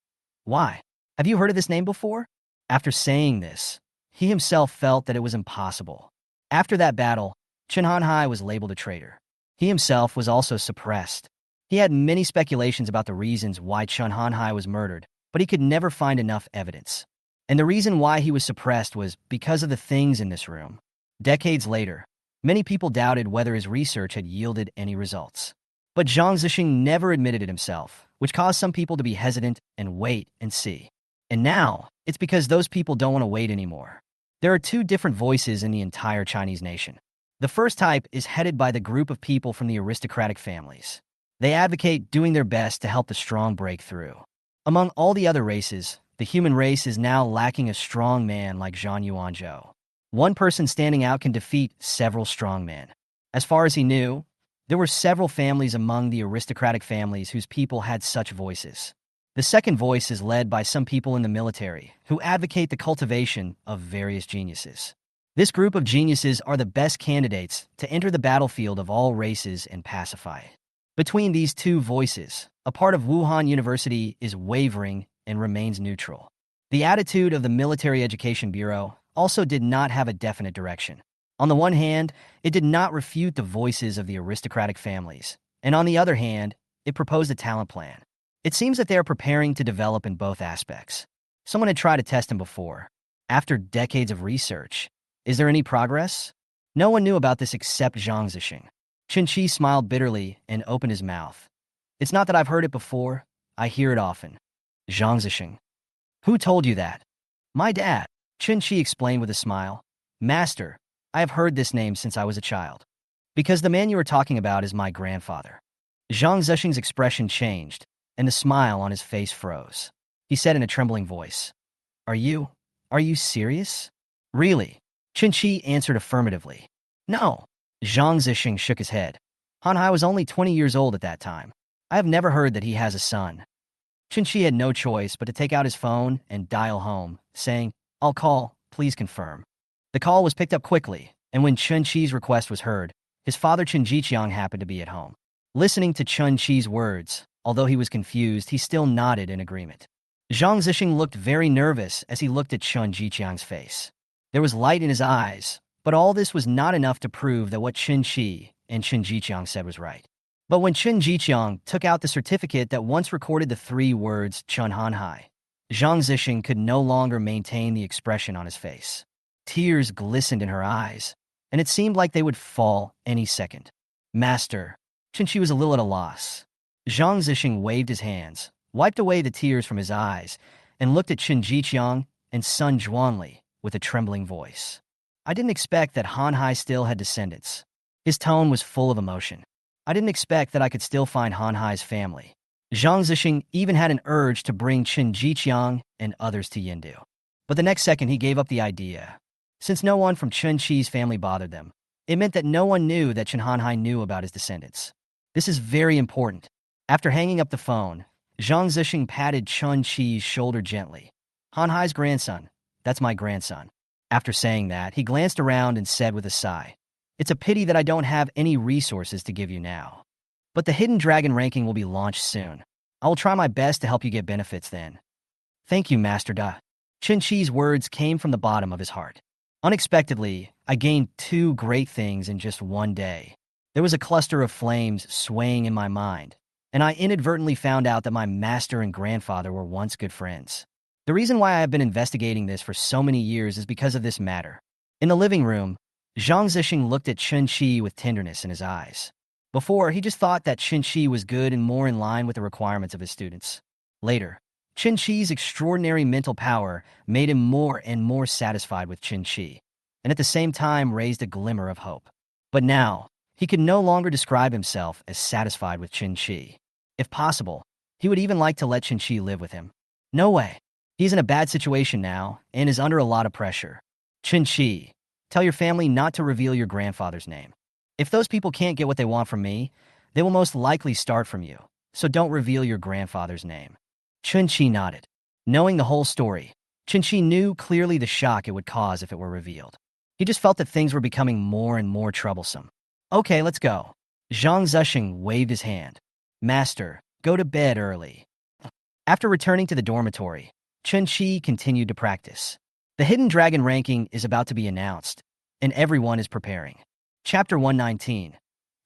"Why? Have you heard of this name before?" After saying this, he himself felt that it was impossible. After that battle, Chen Hanhai was labeled a traitor. He himself was also suppressed. He had many speculations about the reasons why Chen Hanhai was murdered, but he could never find enough evidence. And the reason why he was suppressed was because of the things in this room. Decades later, many people doubted whether his research had yielded any results. But Zhang Zesheng never admitted it himself, which caused some people to be hesitant and wait and see. And now, it's because those people don't want to wait anymore. There are two different voices in the entire Chinese nation. The first type is headed by the group of people from the aristocratic families. They advocate doing their best to help the strong break through. Among all the other races, the human race is now lacking a strong man like Zhang Yuanzhou. One person standing out can defeat several strong men. As far as he knew, there were several families among the aristocratic families whose people had such voices. The second voice is led by some people in the military who advocate the cultivation of various geniuses. This group of geniuses are the best candidates to enter the battlefield of all races and pacify it. Between these two voices, a part of Wuhan University is wavering and remains neutral. The attitude of the Military Education Bureau also did not have a definite direction. On the one hand, it did not refute the voices of the aristocratic families, and on the other hand, it proposed a talent plan. It seems that they are preparing to develop in both aspects. Someone had tried to test him before. After decades of research, is there any progress? No one knew about this except Zhang Zesheng. Chen Qi smiled bitterly and opened his mouth. It's not that I've heard it before, I hear it often. Zhang Zesheng. Who told you that? My dad. Chen Qi explained with a smile. Master, I have heard this name since I was a child. Because the man you are talking about is my grandfather. Zhang Zesheng's expression changed, and the smile on his face froze. He said in a trembling voice, Are you serious? Really? Chen Qi answered affirmatively. No. Zhang Zesheng shook his head. Hanhai was only 20 years old at that time. I have never heard that he has a son. Chen Qi had no choice but to take out his phone and dial home, saying, I'll call, please confirm. The call was picked up quickly, and when Chen Qi's request was heard, his father Chen Jiqiang happened to be at home. Listening to Chen Qi's words, although he was confused, he still nodded in agreement. Zhang Zesheng looked very nervous as he looked at Chen Jiqiang's face. There was light in his eyes, but all this was not enough to prove that what Chen Qi and Chen Jiqiang said was right. But when Chen Jiqiang took out the certificate that once recorded the three words Chen Hanhai, Zhang Zesheng could no longer maintain the expression on his face. Tears glistened in her eyes, and it seemed like they would fall any second. Master, Chen Qi was a little at a loss. Zhang Zesheng waved his hands, wiped away the tears from his eyes, and looked at Chen Jiqiang and Sun Zhuangli with a trembling voice. I didn't expect that Hanhai still had descendants. His tone was full of emotion. I didn't expect that I could still find Hanhai's family. Zhang Zesheng even had an urge to bring Chen Jiqiang and others to Yindu. But the next second he gave up the idea. Since no one from Chen Qi's family bothered them, it meant that no one knew that Chen Hanhai knew about his descendants. This is very important. After hanging up the phone, Zhang Zesheng patted Chen Qi's shoulder gently. Hanhai's grandson, that's my grandson. After saying that, he glanced around and said with a sigh, It's a pity that I don't have any resources to give you now. But the Hidden Dragon ranking will be launched soon. I will try my best to help you get benefits then. Thank you, Master Da. Chen Qi's words came from the bottom of his heart. Unexpectedly, I gained two great things in just one day. There was a cluster of flames swaying in my mind, and I inadvertently found out that my master and grandfather were once good friends. The reason why I have been investigating this for so many years is because of this matter. In the living room, Zhang Zesheng looked at Chen Qi with tenderness in his eyes. Before, he just thought that Chen Qi was good and more in line with the requirements of his students. Later, Chen Qi's extraordinary mental power made him more and more satisfied with Chen Qi, and at the same time raised a glimmer of hope. But now, he could no longer describe himself as satisfied with Chen Qi. If possible, he would even like to let Chen Qi live with him. No way. He's in a bad situation now and is under a lot of pressure. Chen Qi, tell your family not to reveal your grandfather's name. If those people can't get what they want from me, they will most likely start from you, so don't reveal your grandfather's name. Chen Qi nodded. Knowing the whole story, Chen Qi knew clearly the shock it would cause if it were revealed. He just felt that things were becoming more and more troublesome. Okay, let's go. Zhang Zesheng waved his hand. Master, go to bed early. After returning to the dormitory, Chen Qi continued to practice. The Hidden Dragon ranking is about to be announced, and everyone is preparing. Chapter 119.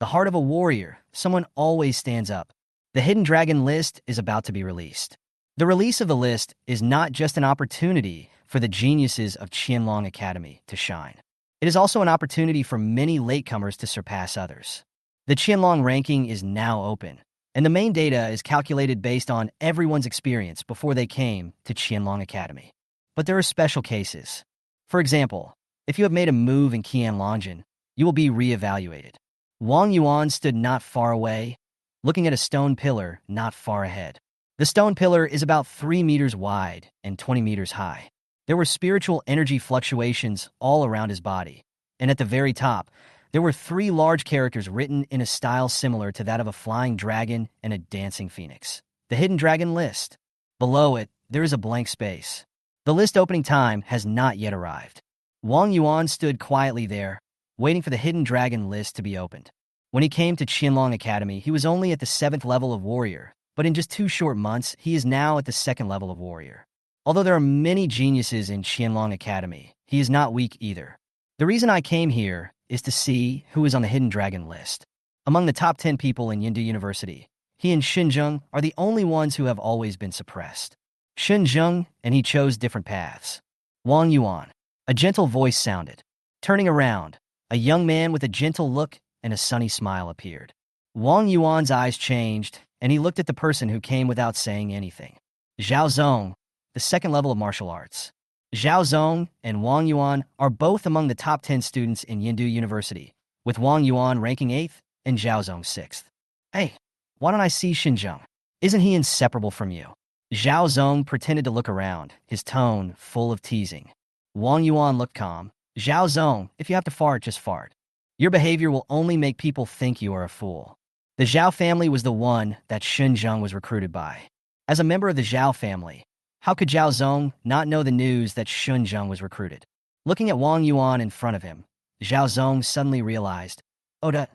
The Heart of a Warrior, Someone Always Stands Up. The Hidden Dragon list is about to be released. The release of the list is not just an opportunity for the geniuses of Qianlong Academy to shine. It is also an opportunity for many latecomers to surpass others. The Qianlong ranking is now open, and the main data is calculated based on everyone's experience before they came to Qianlong Academy. But there are special cases. For example, if you have made a move in Qianlongjin, you will be re-evaluated. Wang Yuan stood not far away, looking at a stone pillar not far ahead. The stone pillar is about 3 meters wide and 20 meters high. There were spiritual energy fluctuations all around his body, and at the very top, there were 3 large characters written in a style similar to that of a flying dragon and a dancing phoenix. The Hidden Dragon list. Below it, there is a blank space. The list opening time has not yet arrived. Wang Yuan stood quietly there, waiting for the Hidden Dragon list to be opened. When he came to Qianlong Academy, he was only at the 7th level of warrior, but in just 2 short months, he is now at the 2nd level of warrior. Although there are many geniuses in Qianlong Academy, he is not weak either. The reason I came here is to see who is on the Hidden Dragon list. Among the top 10 people in Yindu University, he and Xinzheng are the only ones who have always been suppressed. Xinzheng and he chose different paths. Wang Yuan. A gentle voice sounded. Turning around, a young man with a gentle look and a sunny smile appeared. Wang Yuan's eyes changed, and he looked at the person who came without saying anything. Zhao Zong, the 2nd level of martial arts. Zhao Zong and Wang Yuan are both among the top 10 students in Yindu University, with Wang Yuan ranking 8th and Zhao Zong 6th. Hey, why don't I see Xinzheng? Isn't he inseparable from you? Zhao Zong pretended to look around, his tone full of teasing. Wang Yuan looked calm. Zhao Zong, if you have to fart, just fart. Your behavior will only make people think you are a fool. The Zhao family was the one that Xinzheng was recruited by. As a member of the Zhao family, how could Zhao Zong not know the news that Xinzheng was recruited? Looking at Wang Yuan in front of him, Zhao Zong suddenly realized, Oda,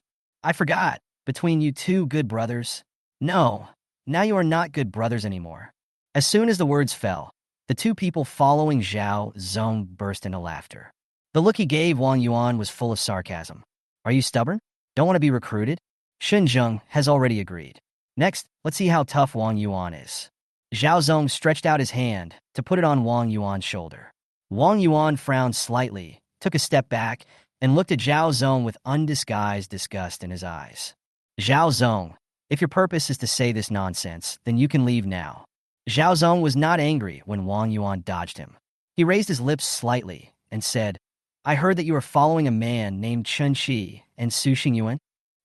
I forgot, between you 2 good brothers. No, now you are not good brothers anymore. As soon as the words fell, the 2 people following Zhao Zong burst into laughter. The look he gave Wang Yuan was full of sarcasm. Are you stubborn? Don't want to be recruited? Xinzheng has already agreed. Next, let's see how tough Wang Yuan is. Zhao Zong stretched out his hand to put it on Wang Yuan's shoulder. Wang Yuan frowned slightly, took a step back, and looked at Zhao Zong with undisguised disgust in his eyes. Zhao Zong, if your purpose is to say this nonsense, then you can leave now. Zhao Zong was not angry when Wang Yuan dodged him. He raised his lips slightly and said, I heard that you are following a man named Chen Qi and Su Xingyuan.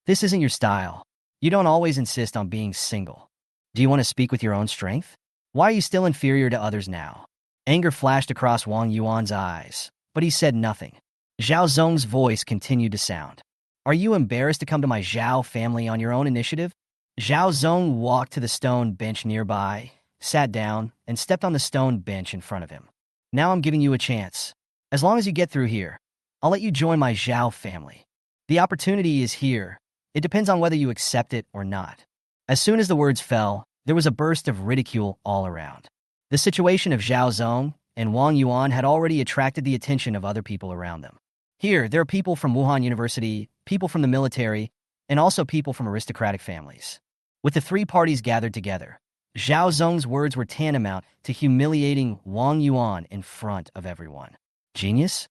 This isn't your style. You don't always insist on being single. Do you want to speak with your own strength? Why are you still inferior to others now? Anger flashed across Wang Yuan's eyes, but he said nothing. Zhao Zong's voice continued to sound. Are you embarrassed to come to my Zhao family on your own initiative? Zhao Zong walked to the stone bench nearby, sat down, and stepped on the stone bench in front of him. Now I'm giving you a chance. As long as you get through here, I'll let you join my Zhao family. The opportunity is here. It depends on whether you accept it or not. As soon as the words fell, there was a burst of ridicule all around. The situation of Zhao Zong and Wang Yuan had already attracted the attention of other people around them. Here, there are people from Wuhan University, people from the military, and also people from aristocratic families. With the 3 parties gathered together, Zhao Zong's words were tantamount to humiliating Wang Yuan in front of everyone. Genius?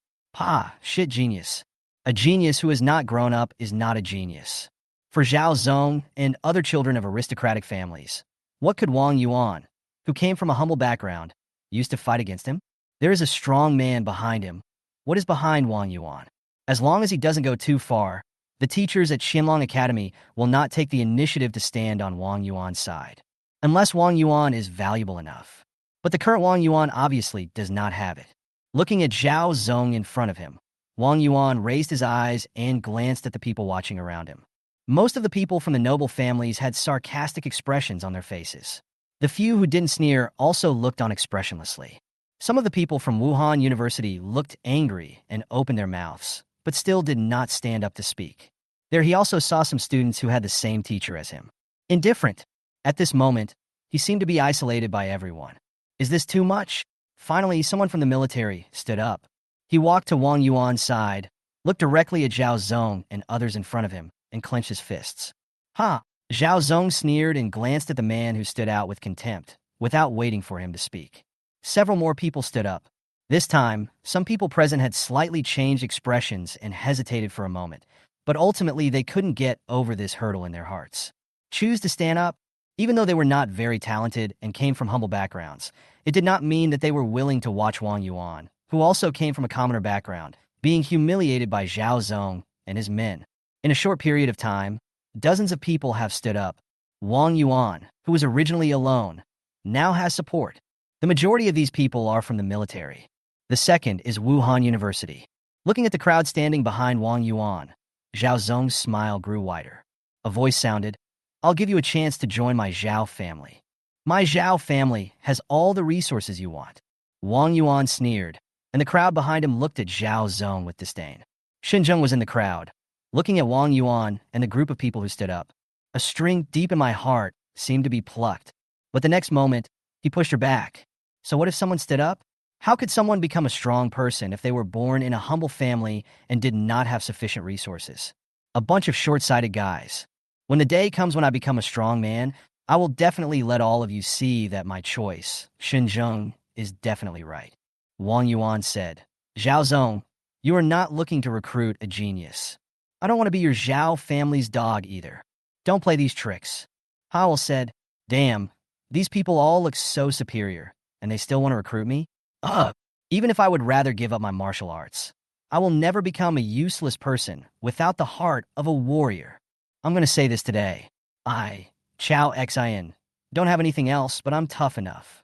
Shit genius. A genius who has not grown up is not a genius. For Zhao Zong and other children of aristocratic families, what could Wang Yuan, who came from a humble background, use to fight against him? There is a strong man behind him. What is behind Wang Yuan? As long as he doesn't go too far, the teachers at Qianlong Academy will not take the initiative to stand on Wang Yuan's side. Unless Wang Yuan is valuable enough. But the current Wang Yuan obviously does not have it. Looking at Zhao Zong in front of him, Wang Yuan raised his eyes and glanced at the people watching around him. Most of the people from the noble families had sarcastic expressions on their faces. The few who didn't sneer also looked on expressionlessly. Some of the people from Wuhan University looked angry and opened their mouths, but still did not stand up to speak. There he also saw some students who had the same teacher as him. Indifferent. At this moment, he seemed to be isolated by everyone. Is this too much? Finally, someone from the military stood up. He walked to Wang Yuan's side, looked directly at Zhao Zong and others in front of him, and clenched his fists. Ha! Zhao Zong sneered and glanced at the man who stood out with contempt, without waiting for him to speak. Several more people stood up. This time, some people present had slightly changed expressions and hesitated for a moment, but ultimately they couldn't get over this hurdle in their hearts. Choose to stand up? Even though they were not very talented and came from humble backgrounds, it did not mean that they were willing to watch Wang Yuan, who also came from a commoner background, being humiliated by Zhao Zong and his men. In a short period of time, dozens of people have stood up. Wang Yuan, who was originally alone, now has support. The majority of these people are from the military. The second is Wuhan University. Looking at the crowd standing behind Wang Yuan, Zhao Zong's smile grew wider. A voice sounded, "I'll give you a chance to join my Zhao family. My Zhao family has all the resources you want." Wang Yuan sneered, and the crowd behind him looked at Zhao Zong with disdain. Xinzheng was in the crowd, looking at Wang Yuan and the group of people who stood up. A string deep in my heart seemed to be plucked, but the next moment, he pushed her back. So what if someone stood up? How could someone become a strong person if they were born in a humble family and did not have sufficient resources? A bunch of short-sighted guys. When the day comes when I become a strong man, I will definitely let all of you see that my choice, Xinzheng, is definitely right. Wang Yuan said, "Zhao Zong, you are not looking to recruit a genius. I don't want to be your Zhao family's dog either. Don't play these tricks." Howell said, "Damn, these people all look so superior, and they still want to recruit me? Ugh. Even if I would rather give up my martial arts, I will never become a useless person without the heart of a warrior. I'm going to say this today. I, Chao Xin, don't have anything else, but I'm tough enough.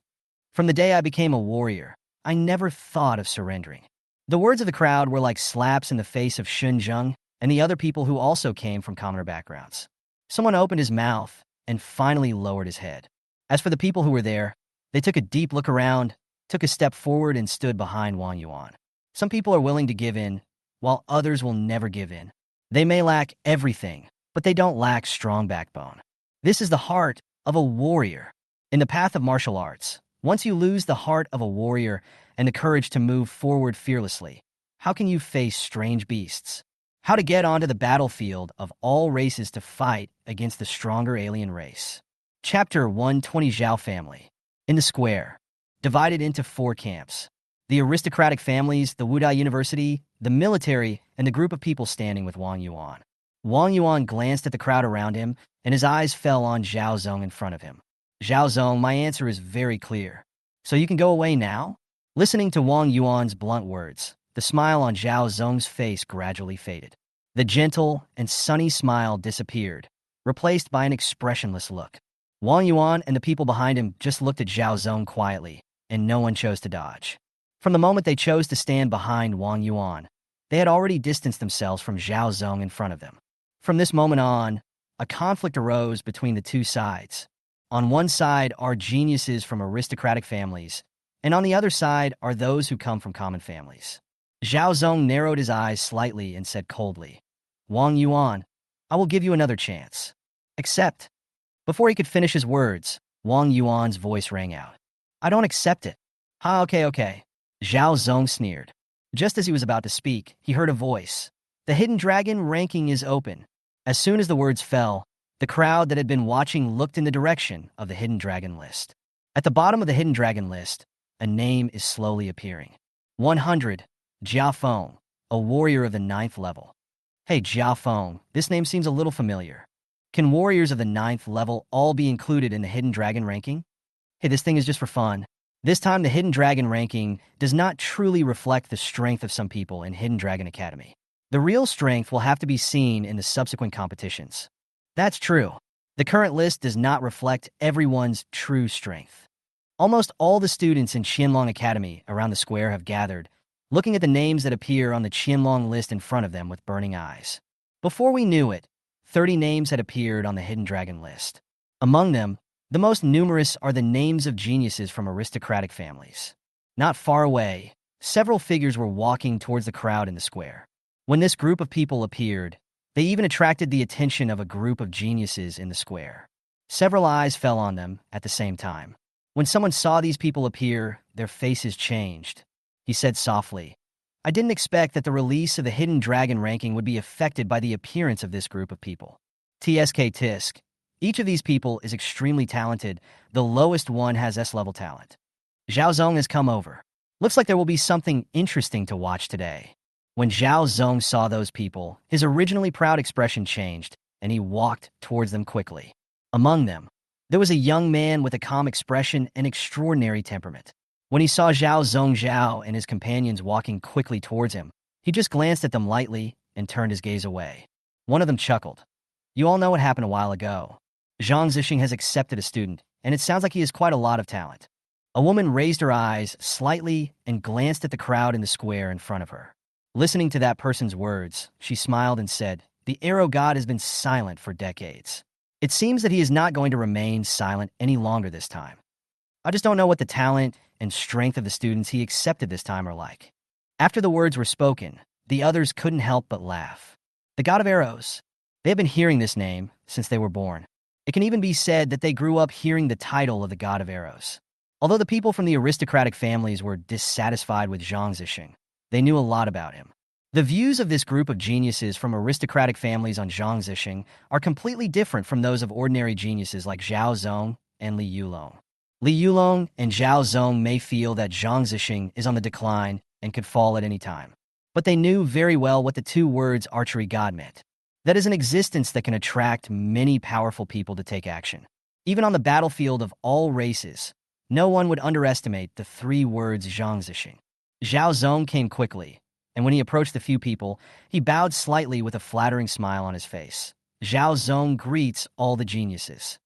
From the day I became a warrior, I never thought of surrendering." The words of the crowd were like slaps in the face of Xinzheng and the other people who also came from commoner backgrounds. Someone opened his mouth and finally lowered his head. As for the people who were there, they took a deep look around, took a step forward, and stood behind Wang Yuan. Some people are willing to give in, while others will never give in. They may lack everything, but they don't lack strong backbone. This is the heart of a warrior. In the path of martial arts, once you lose the heart of a warrior and the courage to move forward fearlessly, how can you face strange beasts? How to get onto the battlefield of all races to fight against the stronger alien race. Chapter 120. Zhao Family. In the square, divided into 4 camps. The aristocratic families, the Wudai University, the military, and the group of people standing with Wang Yuan. Wang Yuan glanced at the crowd around him, and his eyes fell on Zhao Zong in front of him. "Zhao Zong, my answer is very clear. So you can go away now?" Listening to Wang Yuan's blunt words, the smile on Zhao Zong's face gradually faded. The gentle and sunny smile disappeared, replaced by an expressionless look. Wang Yuan and the people behind him just looked at Zhao Zong quietly, and no one chose to dodge. From the moment they chose to stand behind Wang Yuan, they had already distanced themselves from Zhao Zong in front of them. From this moment on, a conflict arose between the two sides. On one side are geniuses from aristocratic families, and on the other side are those who come from common families. Zhao Zong narrowed his eyes slightly and said coldly, "Wang Yuan, I will give you another chance. Accept." Before he could finish his words, Wang Yuan's voice rang out. "I don't accept it." "Ah, okay." Zhao Zong sneered. Just as he was about to speak, he heard a voice. "The Hidden Dragon ranking is open." As soon as the words fell, the crowd that had been watching looked in the direction of the Hidden Dragon list. At the bottom of the Hidden Dragon list, a name is slowly appearing. 100, Jia Feng, a warrior of the 9th level. Hey, Jia Feng, this name seems a little familiar. Can warriors of the 9th level all be included in the Hidden Dragon ranking? Hey, this thing is just for fun. This time, the Hidden Dragon ranking does not truly reflect the strength of some people in Hidden Dragon Academy. The real strength will have to be seen in the subsequent competitions. That's true. The current list does not reflect everyone's true strength. Almost all the students in Qianlong Academy around the square have gathered, looking at the names that appear on the Qianlong list in front of them with burning eyes. Before we knew it, 30 names had appeared on the Hidden Dragon list. Among them, the most numerous are the names of geniuses from aristocratic families. Not far away, several figures were walking towards the crowd in the square. When this group of people appeared, they even attracted the attention of a group of geniuses in the square. Several eyes fell on them at the same time. When someone saw these people appear, their faces changed. He said softly, "I didn't expect that the release of the Hidden Dragon ranking would be affected by the appearance of this group of people. Tisk. Each of these people is extremely talented. The lowest one has S-level talent. Zhao Zong has come over. Looks like there will be something interesting to watch today." When Zhao Zong saw those people, his originally proud expression changed, and he walked towards them quickly. Among them, there was a young man with a calm expression and extraordinary temperament. When he saw Zhao and his companions walking quickly towards him, he just glanced at them lightly and turned his gaze away. One of them chuckled. "You all know what happened a while ago. Jang Zesheng has accepted a student, and it sounds like he has quite a lot of talent." A woman raised her eyes slightly and glanced at the crowd in the square in front of her. Listening to that person's words, she smiled and said, "The arrow god has been silent for decades. It seems that he is not going to remain silent any longer this time. I just don't know what the talent and strength of the students he accepted this time are like." After the words were spoken, the others couldn't help but laugh. The god of arrows. They have been hearing this name since they were born. It can even be said that they grew up hearing the title of the god of arrows. Although the people from the aristocratic families were dissatisfied with Zhang Zesheng, they knew a lot about him. The views of this group of geniuses from aristocratic families on Zhang Zesheng are completely different from those of ordinary geniuses like Zhao Zong and Li Yulong. Li Yulong and Zhao Zong may feel that Zhang Zesheng is on the decline and could fall at any time. But they knew very well what the two words archery god meant. That is an existence that can attract many powerful people to take action. Even on the battlefield of all races, no one would underestimate the three words Zhang Zesheng. Zhao Zong came quickly, and when he approached the few people, he bowed slightly with a flattering smile on his face. Zhao Zong greets all the geniuses.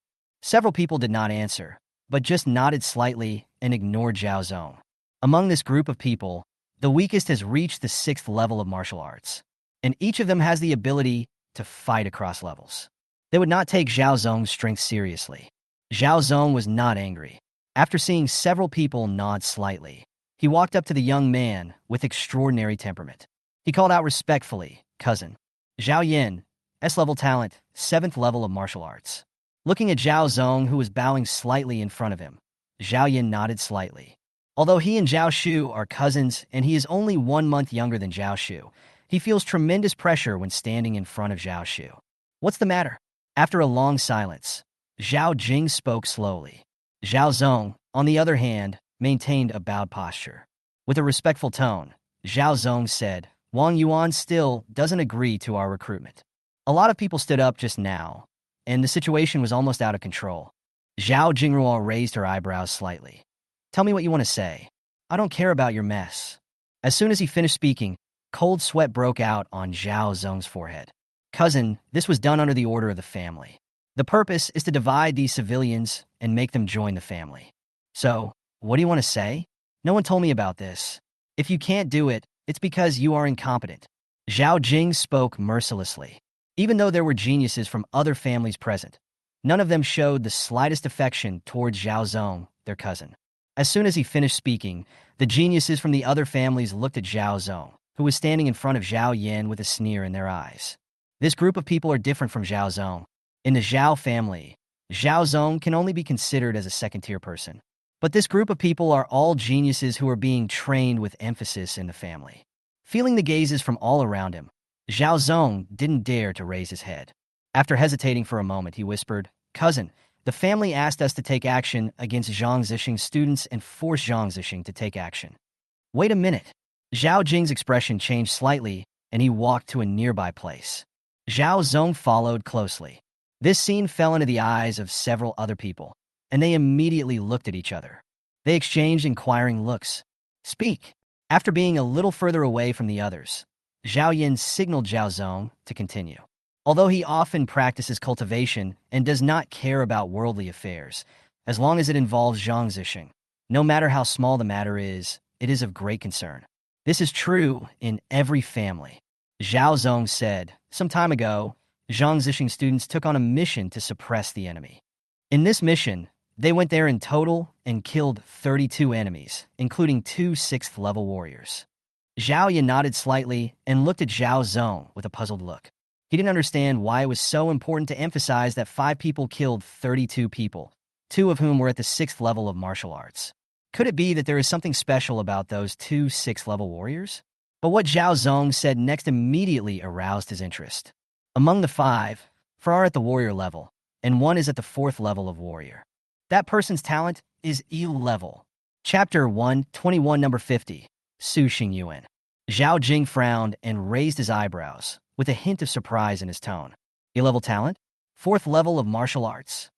Several people did not answer, but just nodded slightly and ignored Zhao Zong. Among this group of people, the weakest has reached the 6th level of martial arts, and each of them has the ability to fight across levels. They would not take Zhao Zong's strength seriously. Zhao Zong was not angry. After seeing several people nod slightly, he walked up to the young man with extraordinary temperament. He called out respectfully, "Cousin." Zhao Yin, S-level talent, 7th level of martial arts. Looking at Zhao Zong, who was bowing slightly in front of him, Zhao Yin nodded slightly. Although he and Zhao Shu are cousins and he is only 1 month younger than Zhao Shu, he feels tremendous pressure when standing in front of Zhao Shu. "What's the matter?" After a long silence, Zhao Jing spoke slowly. Zhao Zong, on the other hand, maintained a bowed posture. With a respectful tone, Zhao Zong said, "Wang Yuan still doesn't agree to our recruitment." A lot of people stood up just now, and the situation was almost out of control. Zhao Jingruo raised her eyebrows slightly. "Tell me what you want to say. I don't care about your mess." As soon as he finished speaking, cold sweat broke out on Zhao Zong's forehead. "Cousin, this was done under the order of the family. The purpose is to divide these civilians and make them join the family. So, what do you want to say? No one told me about this. If you can't do it, it's because you are incompetent." Zhao Jing spoke mercilessly. Even though there were geniuses from other families present, none of them showed the slightest affection towards Zhao Zong, their cousin. As soon as he finished speaking, the geniuses from the other families looked at Zhao Zong, who was standing in front of Zhao Yin with a sneer in their eyes. This group of people are different from Zhao Zong. In the Zhao family, Zhao Zong can only be considered as a second-tier person. But this group of people are all geniuses who are being trained with emphasis in the family. Feeling the gazes from all around him, Zhao Zong didn't dare to raise his head. After hesitating for a moment, he whispered, "Cousin, the family asked us to take action against Zhang Zesheng's students and force Zhang Zesheng to take action." "Wait a minute." Zhao Jing's expression changed slightly, and he walked to a nearby place. Zhao Zong followed closely. This scene fell into the eyes of several other people, and they immediately looked at each other. They exchanged inquiring looks. "Speak." After being a little further away from the others, Zhao Yin signaled Zhao Zong to continue. Although he often practices cultivation and does not care about worldly affairs, as long as it involves Zhang Zesheng, No matter how small the matter is, it is of great concern. This is true in every family. Zhao Zong said, some time ago, Zhang Zesheng students took on a mission to suppress the enemy. In this mission, they went there in total and killed 32 enemies, including 2 6th-level warriors. Zhao Yan nodded slightly and looked at Zhao Zong with a puzzled look. He didn't understand why it was so important to emphasize that 5 people killed 32 people, 2 of whom were at the 6th level of martial arts. Could it be that there is something special about those 2 6th-level warriors? But what Zhao Zong said next immediately aroused his interest. Among the 5, 4 are at the warrior level, and 1 is at the 4th level of warrior. That person's talent is E level. Chapter 121, number 50. Su Xingyuan. Zhao Jing frowned and raised his eyebrows, with a hint of surprise in his tone. E-level talent? 4th level of martial arts.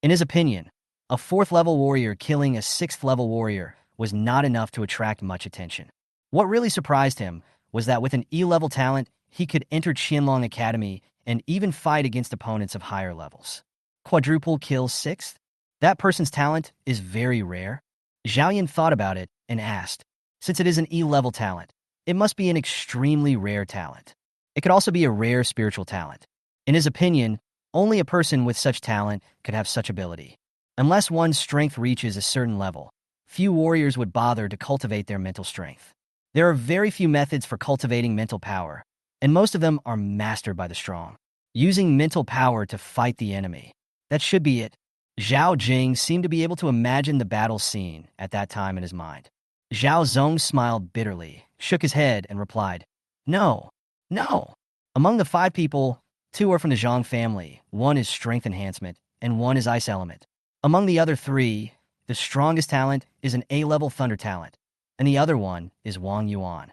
In his opinion, a 4th-level warrior killing a 6th-level warrior was not enough to attract much attention. What really surprised him was that with an E-level talent, he could enter Qianlong Academy and even fight against opponents of higher levels. Quadruple kill 6th? That person's talent is very rare. Zhao Yan thought about it and asked, since it is an E-level talent, it must be an extremely rare talent. It could also be a rare spiritual talent. In his opinion, only a person with such talent could have such ability. Unless one's strength reaches a certain level, few warriors would bother to cultivate their mental strength. There are very few methods for cultivating mental power, and most of them are mastered by the strong. Using mental power to fight the enemy. That should be it. Zhao Jing seemed to be able to imagine the battle scene at that time in his mind. Zhao Zong smiled bitterly, shook his head, and replied, No, no. Among the 5 people, 2 are from the Zhang family, 1 is strength enhancement, and 1 is ice element. Among the other 3, the strongest talent is an A-level thunder talent, and the other one is Wang Yuan.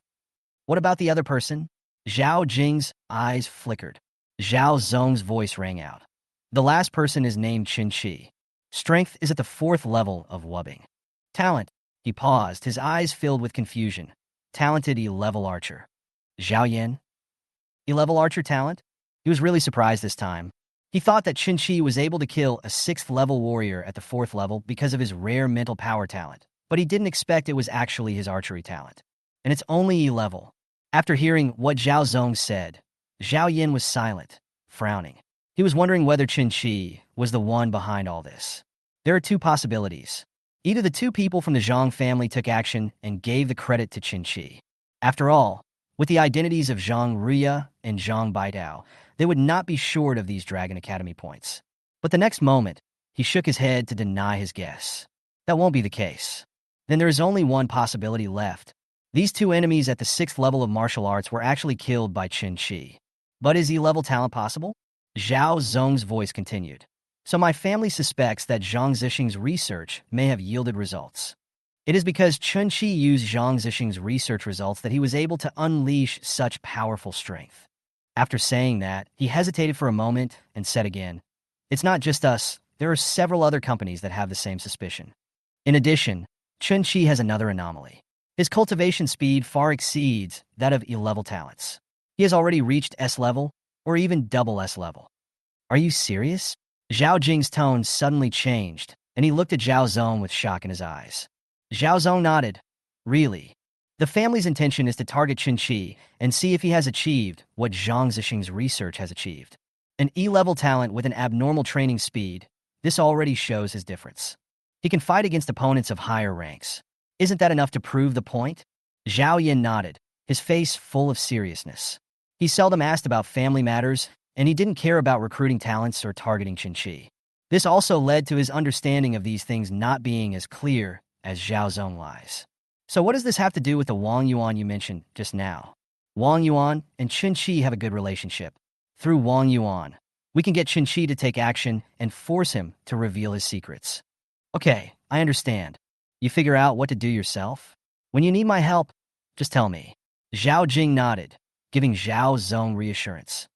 What about the other person? Zhao Jing's eyes flickered. Zhao Zong's voice rang out. The last person is named Chen Qi. Strength is at the 4th level of Wubbing. Talent. He paused, his eyes filled with confusion. Talented E-level archer. Zhao Yan? E-level archer talent? He was really surprised this time. He thought that Chen Qi was able to kill a 6th-level warrior at the 4th level because of his rare mental power talent, but he didn't expect it was actually his archery talent. And it's only E-level. After hearing what Zhao Zong said, Zhao Yan was silent, frowning. He was wondering whether Chen Qi was the one behind all this. There are 2 possibilities. Either the 2 people from the Zhang family took action and gave the credit to Chen Qi. After all, with the identities of Zhang Ruya and Zhang Baidao, they would not be short of these Dragon Academy points. But the next moment, he shook his head to deny his guess. That won't be the case. Then there is only one possibility left. These 2 enemies at the 6th level of martial arts were actually killed by Chen Qi. But is E-level talent possible? Zhao Zong's voice continued. So my family suspects that Zhang Zesheng's research may have yielded results. It is because Chen Qi used Zhang Zesheng's research results that he was able to unleash such powerful strength. After saying that, he hesitated for a moment and said again, It's not just us, there are several other companies that have the same suspicion. In addition, Chen Qi has another anomaly. His cultivation speed far exceeds that of E-level talents. He has already reached S level, or even double S level. Are you serious? Zhao Jing's tone suddenly changed, and he looked at Zhao Zong with shock in his eyes. Zhao Zong nodded. Really? The family's intention is to target Chen Qi and see if he has achieved what Zhang Zesheng's research has achieved. An E-level talent with an abnormal training speed, this already shows his difference. He can fight against opponents of higher ranks. Isn't that enough to prove the point? Zhao Yan nodded, his face full of seriousness. He seldom asked about family matters, and he didn't care about recruiting talents or targeting Chen Qi. This also led to his understanding of these things not being as clear as Zhao Zong lies. So what does this have to do with the Wang Yuan you mentioned just now? Wang Yuan and Chen Qi have a good relationship. Through Wang Yuan, we can get Chen Qi to take action and force him to reveal his secrets. Okay, I understand. You figure out what to do yourself? When you need my help, just tell me. Zhao Jing nodded, giving Zhao Zong reassurance.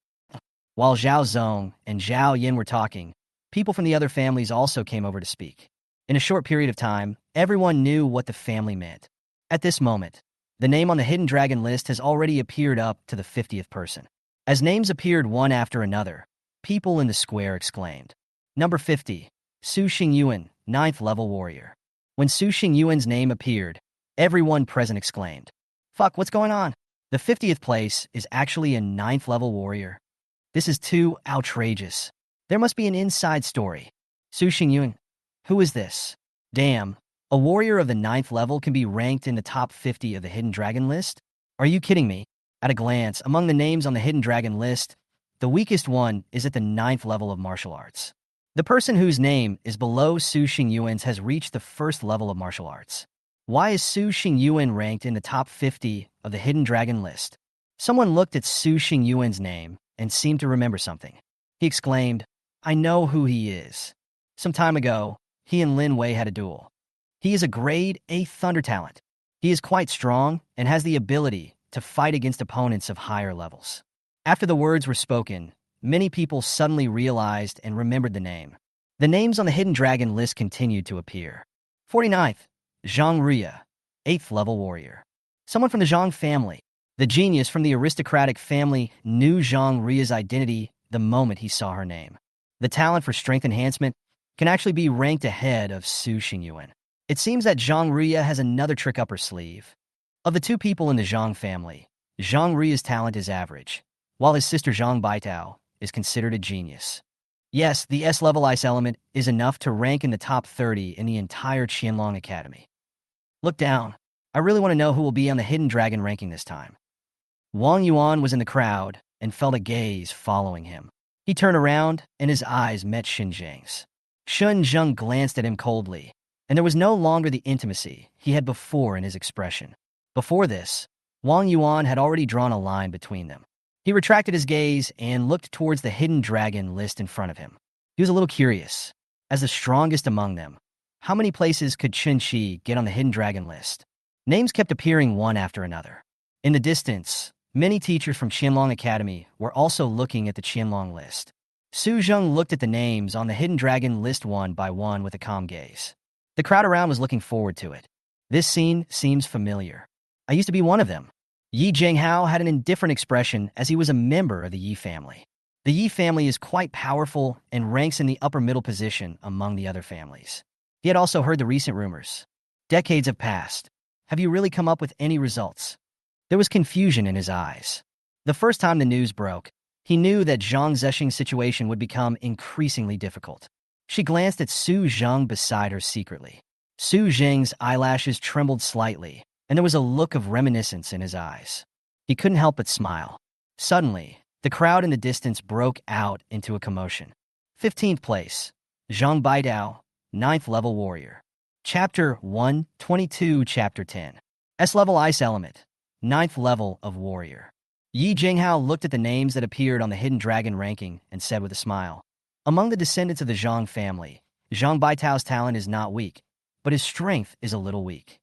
While Zhao Zong and Zhao Yin were talking, people from the other families also came over to speak. In a short period of time, everyone knew what the family meant. At this moment, the name on the Hidden Dragon list has already appeared up to the 50th person. As names appeared one after another, people in the square exclaimed. Number 50, Su Xingyuan, 9th level warrior. When Su Xingyuan's name appeared, everyone present exclaimed, "Fuck, what's going on?" The 50th place is actually a 9th level warrior. This is too outrageous. There must be an inside story. Su Xingyuan, who is this? Damn, a warrior of the 9th level can be ranked in the top 50 of the Hidden Dragon list? Are you kidding me? At a glance, among the names on the Hidden Dragon list, the weakest one is at the 9th level of martial arts. The person whose name is below Su Xingyuan's has reached the 1st level of martial arts. Why is Su Xingyuan ranked in the top 50 of the Hidden Dragon list? Someone looked at Su Xingyuan's name and seemed to remember something. He exclaimed, "I know who he is." Some time ago, he and Lin Wei had a duel. He is a grade 8 thunder talent. He is quite strong and has the ability to fight against opponents of higher levels. After the words were spoken, many people suddenly realized and remembered the name. The names on the Hidden Dragon list continued to appear. 49th, Zhang Ria, 8th level warrior. Someone from the Zhang family. The genius from the Aristocratic family knew Zhang Ria's identity the moment he saw her name. The talent for strength enhancement can actually be ranked ahead of Su Xingyuan. It seems that Zhang Ria has another trick up her sleeve. Of the two people in the Zhang family, Zhang Ria's talent is average, while his sister Zhang Baitao is considered a genius. Yes, the S-level ice element is enough to rank in the top 30 in the entire Qianlong Academy. Look down. I really want to know who will be on the Hidden Dragon ranking this time. Wang Yuan was in the crowd and felt a gaze following him. He turned around and his eyes met Xin Zhang's. Shun Zheng glanced at him coldly, and there was no longer the intimacy he had before in his expression. Before this, Wang Yuan had already drawn a line between them. He retracted his gaze and looked towards the Hidden Dragon list in front of him. He was a little curious. As the strongest among them, how many places could Chen Qi get on the Hidden Dragon list? Names kept appearing one after another. In the distance, many teachers from Qianlong Academy were also looking at the Qianlong list. Su Zheng looked at the names on the Hidden Dragon list one by one with a calm gaze. The crowd around was looking forward to it. This scene seems familiar. I used to be one of them. Yi Zhenghao had an indifferent expression as he was a member of the Yi family. The Yi family is quite powerful and ranks in the upper middle position among the other families. He had also heard the recent rumors. Decades have passed. Have you really come up with any results? There was confusion in his eyes. The first time the news broke, he knew that Zhang Zesheng's situation would become increasingly difficult. She glanced at Su Zheng beside her secretly. Su Zheng's eyelashes trembled slightly, and there was a look of reminiscence in his eyes. He couldn't help but smile. Suddenly, the crowd in the distance broke out into a commotion. 15th place, Zhang Baidao, 9th level warrior. Chapter 122, Chapter 10. S-level ice element, 9th level of warrior. Yi Zhenghao looked at the names that appeared on the Hidden Dragon ranking and said with a smile, "Among the descendants of the Zhang family, Zhang Baitao's talent is not weak, but his strength is a little weak."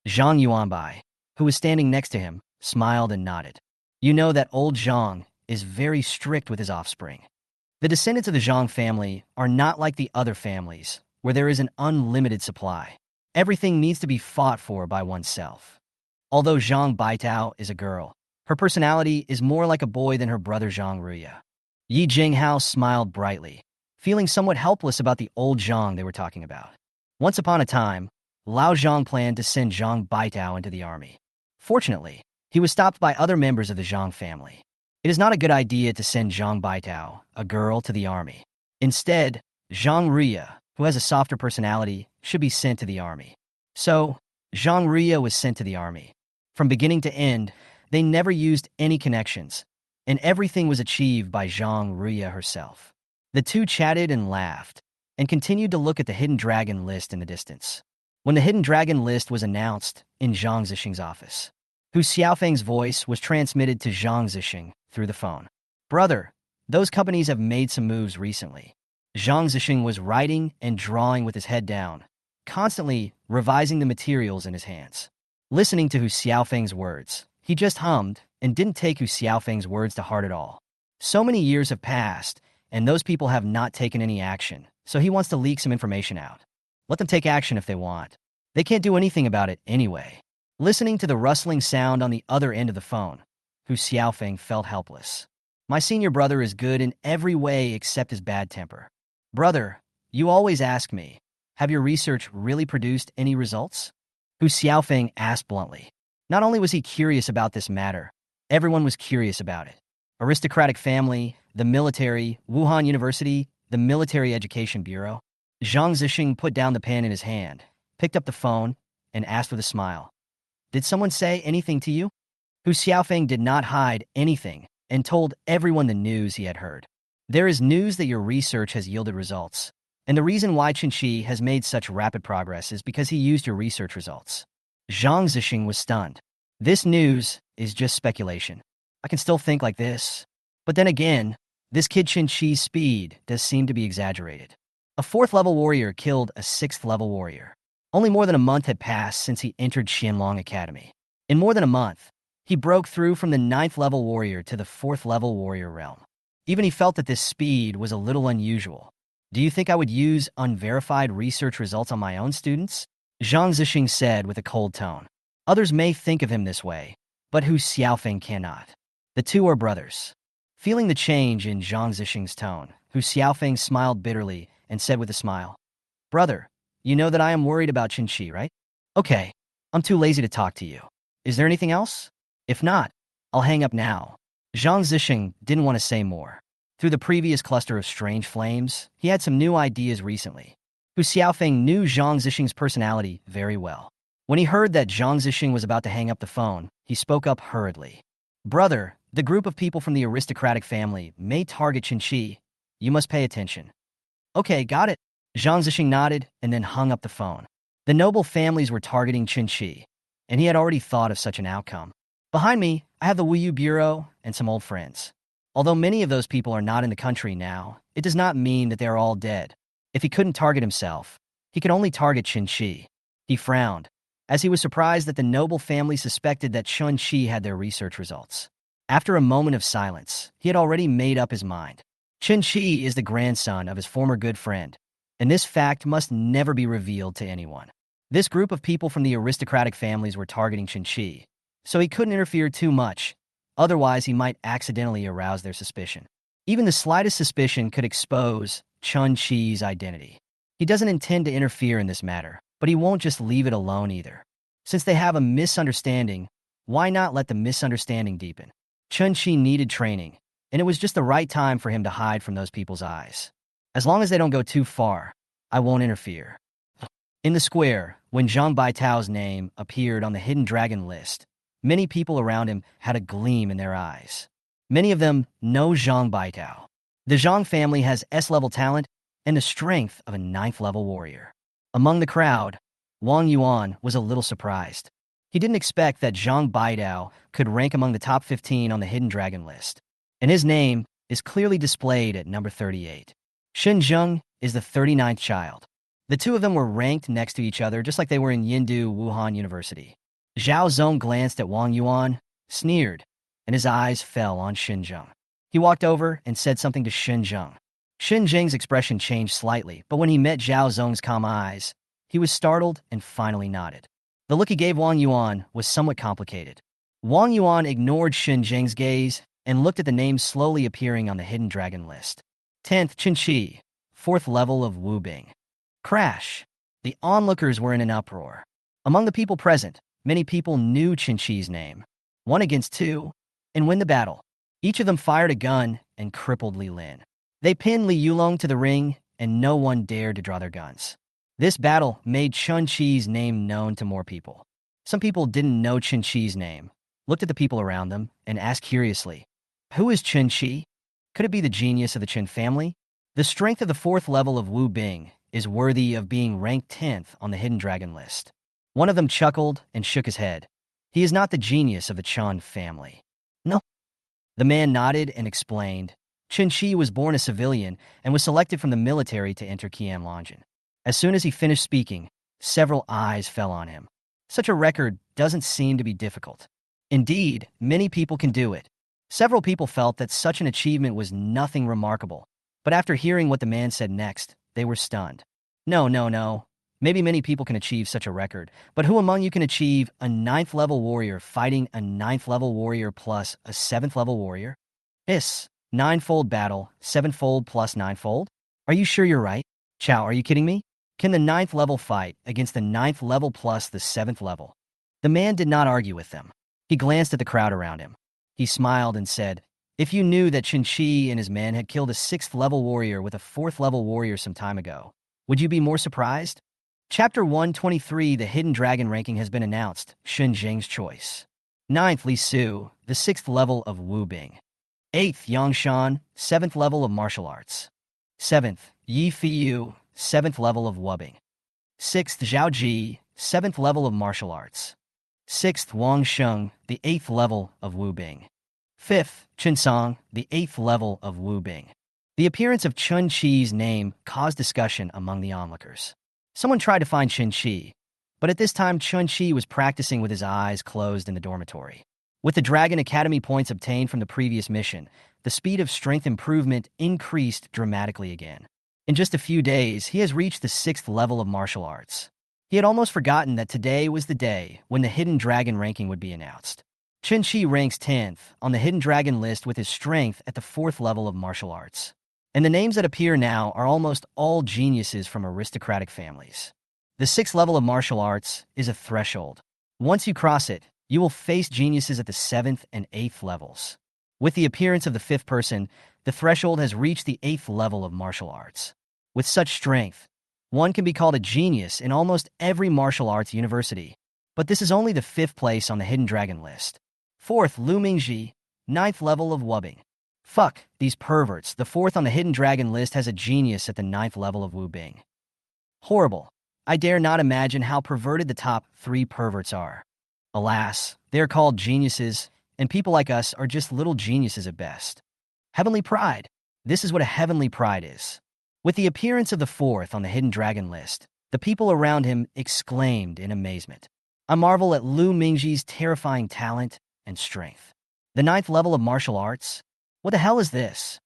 Zhang Yuanbai, who was standing next to him, smiled and nodded. You know that old Zhang is very strict with his offspring. The descendants of the Zhang family are not like the other families, where there is an unlimited supply. Everything needs to be fought for by oneself. Although Zhang Baitao is a girl, her personality is more like a boy than her brother Zhang Ruya. Yi Jinghao smiled brightly, feeling somewhat helpless about the old Zhang they were talking about. Once upon a time, Lao Zhang planned to send Zhang Baitao into the army. Fortunately, he was stopped by other members of the Zhang family. It is not a good idea to send Zhang Baitao, a girl, to the army. Instead, Zhang Ruya, who has a softer personality, should be sent to the army. So, Zhang Ruya was sent to the army. From beginning to end, they never used any connections, and everything was achieved by Zhang Ruya herself. The two chatted and laughed, and continued to look at the Hidden Dragon list in the distance. When the Hidden Dragon list was announced in Zhang Zesheng's office, Hu Xiaofeng's voice was transmitted to Zhang Zesheng through the phone. "Brother, those companies have made some moves recently." Zhang Zesheng was writing and drawing with his head down, constantly revising the materials in his hands. Listening to Hu Xiaofeng's words, he just hummed and didn't take Hu Xiaofeng's words to heart at all. So many years have passed, and those people have not taken any action, so he wants to leak some information out. Let them take action if they want. They can't do anything about it anyway. Listening to the rustling sound on the other end of the phone, Hu Xiaofeng felt helpless. My senior brother is good in every way except his bad temper. Brother, you always ask me, have your research really produced any results? Hu Xiaofeng asked bluntly. Not only was he curious about this matter, everyone was curious about it. Aristocratic family, the military, Wuhan University, the Military Education Bureau. Zhang Zesheng put down the pen in his hand, picked up the phone, and asked with a smile. Did someone say anything to you? Hu Xiaofeng did not hide anything and told everyone the news he had heard. There is news that your research has yielded results. And the reason why Chen Qi has made such rapid progress is because he used your research results. Zhang Zesheng was stunned. This news is just speculation. I can still think like this. But then again, this kid Chen Qi's speed does seem to be exaggerated. A 4th-level warrior killed a 6th-level warrior. Only more than a month had passed since he entered Qianlong Academy. In more than a month, he broke through from the 9th-level warrior to the 4th-level warrior realm. Even he felt that this speed was a little unusual. Do you think I would use unverified research results on my own students? Zhang Zesheng said with a cold tone. Others may think of him this way, but Hu Xiaofeng cannot. The two are brothers. Feeling the change in Zhang Zesheng's tone, Hu Xiaofeng smiled bitterly and said with a smile, Brother, you know that I am worried about Chen Qi, right? Okay, I'm too lazy to talk to you. Is there anything else? If not, I'll hang up now. Zhang Zesheng didn't want to say more. Through the previous cluster of strange flames, he had some new ideas recently. Hu Xiaofeng knew Zhang Zesheng's personality very well. When he heard that Zhang Zesheng was about to hang up the phone, he spoke up hurriedly. Brother, the group of people from the aristocratic family may target Chen Qi. You must pay attention. Okay, got it. Zhang Zesheng nodded and then hung up the phone. The noble families were targeting Chen Qi, and he had already thought of such an outcome. Behind me, I have the Wuyu Bureau and some old friends. Although many of those people are not in the country now, it does not mean that they are all dead. If he couldn't target himself, he could only target Chen Qi. He frowned, as he was surprised that the noble family suspected that Chen Qi had their research results. After a moment of silence, he had already made up his mind. Chen Qi is the grandson of his former good friend, and this fact must never be revealed to anyone. This group of people from the aristocratic families were targeting Chen Qi, so he couldn't interfere too much. Otherwise, he might accidentally arouse their suspicion. Even the slightest suspicion could expose Chen Qi's identity. He doesn't intend to interfere in this matter, but he won't just leave it alone either. Since they have a misunderstanding, why not let the misunderstanding deepen? Chen Qi needed training, and it was just the right time for him to hide from those people's eyes. As long as they don't go too far, I won't interfere. In the square, when Zhang Baitao's name appeared on the hidden dragon list, many people around him had a gleam in their eyes. Many of them know Zhang Baitao. The Zhang family has S-level talent and the strength of a 9th-level warrior. Among the crowd, Wang Yuan was a little surprised. He didn't expect that Zhang Baitao could rank among the top 15 on the hidden dragon list, and his name is clearly displayed at number 38. Shen Zheng is the 39th child. The two of them were ranked next to each other just like they were in Yindu Wuhan University. Zhao Zong glanced at Wang Yuan, sneered, and his eyes fell on Shen Zheng. He walked over and said something to Shen Zheng. Shen Zheng's expression changed slightly, but when he met Zhao Zong's calm eyes, he was startled and finally nodded. The look he gave Wang Yuan was somewhat complicated. Wang Yuan ignored Shen Zheng's gaze and looked at the names slowly appearing on the hidden dragon list. 10th, Chen Qi, 4th level of Wu Bing. Crash! The onlookers were in an uproar. Among the people present, many people knew Chen Qi's name. 1 against 2, and win the battle. Each of them fired a gun and crippled Li Lin. They pinned Li Yulong to the ring, and no one dared to draw their guns. This battle made Chen Qi's name known to more people. Some people didn't know Chen Qi's name, looked at the people around them, and asked curiously, who is Chen Qi? Could it be the genius of the Chen family? The strength of the 4th level of Wu Bing is worthy of being ranked 10th on the hidden dragon list. One of them chuckled and shook his head. He is not the genius of the Chen family. No. The man nodded and explained. Chen Qi was born a civilian and was selected from the military to enter Qianlong. As soon as he finished speaking, several eyes fell on him. Such a record doesn't seem to be difficult. Indeed, many people can do it. Several people felt that such an achievement was nothing remarkable, but after hearing what the man said next, they were stunned. No. Maybe many people can achieve such a record, but who among you can achieve a 9th-level warrior fighting a 9th-level warrior plus a 7th-level warrior? 9-fold battle, 7-fold plus 9-fold? Are you sure you're right? Chow, are you kidding me? Can the ninth level fight against the ninth level plus the seventh level? The man did not argue with them. He glanced at the crowd around him. He smiled and said, "If you knew that Chen Qi and his men had killed a sixth level warrior with a fourth level warrior some time ago, would you be more surprised?" Chapter 123, The Hidden Dragon ranking has been announced. Shen Zheng's choice. 9th, Li Su, the 6th level of Wu Bing. 8th, Yang Shan, 7th level of martial arts. 7th, Yi Fiyu, 7th level of Wubbing. 6th, Zhao Ji, 7th level of martial arts. 6th, Wang Sheng, the 8th level of Wu Bing. 5th, Chen Song, the 8th level of Wu Bing. The appearance of Chen Qi's name caused discussion among the onlookers. Someone tried to find Chen Qi, but at this time Chen Qi was practicing with his eyes closed in the dormitory. With the Dragon Academy points obtained from the previous mission, the speed of strength improvement increased dramatically again. In just a few days, he has reached the 6th level of martial arts. He had almost forgotten that today was the day when the Hidden Dragon ranking would be announced. Chen Qi ranks 10th on the Hidden Dragon list with his strength at the 4th level of martial arts. And the names that appear now are almost all geniuses from aristocratic families. The 6th level of martial arts is a threshold. Once you cross it, you will face geniuses at the 7th and 8th levels. With the appearance of the 5th person, the threshold has reached the 8th level of martial arts. With such strength, one can be called a genius in almost every martial arts university. But this is only the 5th place on the Hidden Dragon list. 4th, Lu Mingji, 9th level of Wubbing. Fuck, these perverts. The 4th on the Hidden Dragon list has a genius at the 9th level of Wu Bing. Horrible. I dare not imagine how perverted the top 3 perverts are. Alas, they are called geniuses, and people like us are just little geniuses at best. Heavenly pride. This is what a heavenly pride is. With the appearance of the 4th on the Hidden Dragon list, the people around him exclaimed in amazement. I marvel at Lu Mingji's terrifying talent and strength. The 9th level of martial arts? What the hell is this?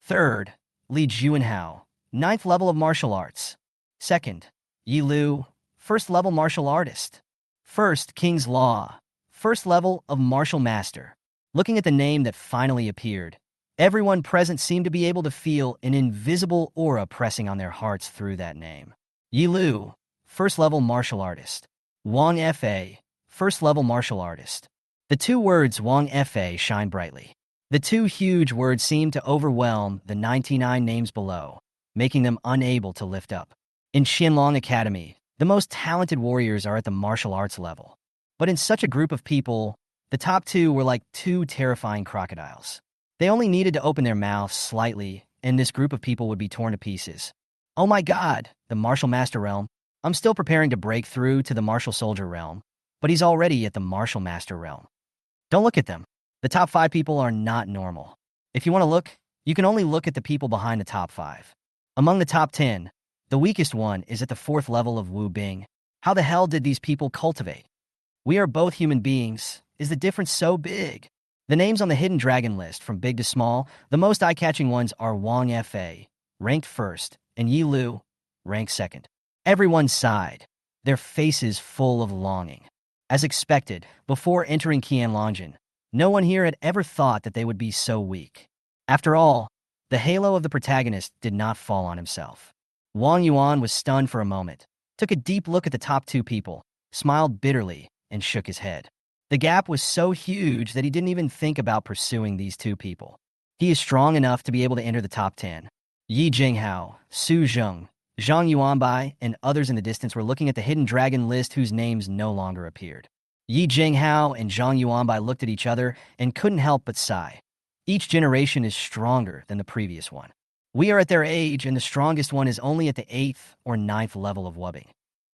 3rd, Li Juanhao, 9th level of martial arts. 2nd, Yi Lu, 1st level martial artist. 1st, King's Law, 1st level of martial master. Looking at the name that finally appeared, everyone present seemed to be able to feel an invisible aura pressing on their hearts through that name. Yi Lu, 1st level martial artist. Wang Fa, 1st level martial artist. The 2 words Wang Fa shine brightly. The 2 huge words seem to overwhelm the 99 names below, making them unable to lift up. In Qianlong Academy, the most talented warriors are at the martial arts level. But in such a group of people, the top 2 were like 2 terrifying crocodiles. They only needed to open their mouths slightly, and this group of people would be torn to pieces. Oh my god, the martial master realm. I'm still preparing to break through to the martial soldier realm, but he's already at the martial master realm. Don't look at them. The top 5 people are not normal. If you want to look, you can only look at the people behind the top 5. Among the top 10, the weakest one is at the 4th level of Wu Bing. How the hell did these people cultivate? We are both human beings. Is the difference so big? The names on the Hidden Dragon list, from big to small, the most eye-catching ones are Wang Fa, ranked 1st, and Yi Lu, ranked 2nd. Everyone sighed, their faces full of longing. As expected, before entering Qianlongjin, no one here had ever thought that they would be so weak. After all, the halo of the protagonist did not fall on himself. Wang Yuan was stunned for a moment, took a deep look at the top 2 people, smiled bitterly, and shook his head. The gap was so huge that he didn't even think about pursuing these 2 people. He is strong enough to be able to enter the top 10. Yi Jinghao, Su Zheng, Zhang Yuanbai, and others in the distance were looking at the Hidden Dragon list whose names no longer appeared. Yi Jinghao and Zhang Yuanbai looked at each other and couldn't help but sigh. Each generation is stronger than the previous one. We are at their age, and the strongest one is only at the 8th or 9th level of Wubbing.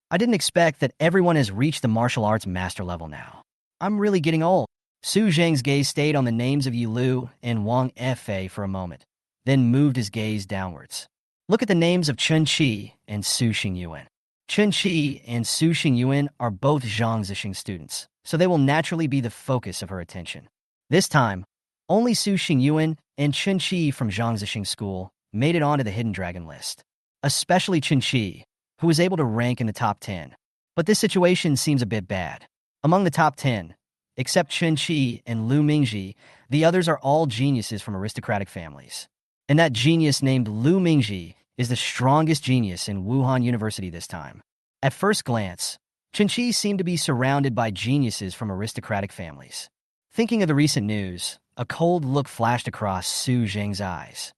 I didn't expect that everyone has reached the martial arts master level now. I'm really getting old. Su Zheng's gaze stayed on the names of Yi Lu and Wang Fa for a moment, then moved his gaze downwards. Look at the names of Chen Qi and Su Xingyuan. Chen Qi and Su Xingyuan are both Zhang Zesheng students, so they will naturally be the focus of her attention. This time, only Su Xingyuan and Chen Qi from Zhang Zesheng School made it onto the Hidden Dragon list, especially Chen Qi, who was able to rank in the top 10. But this situation seems a bit bad. Among the top 10, except Chen Qi and Lu Mingji, the others are all geniuses from aristocratic families. And that genius named Lu Mingji is the strongest genius in Wuhan University this time. At first glance, Chen Qi seemed to be surrounded by geniuses from aristocratic families. Thinking of the recent news, a cold look flashed across Su Zheng's eyes.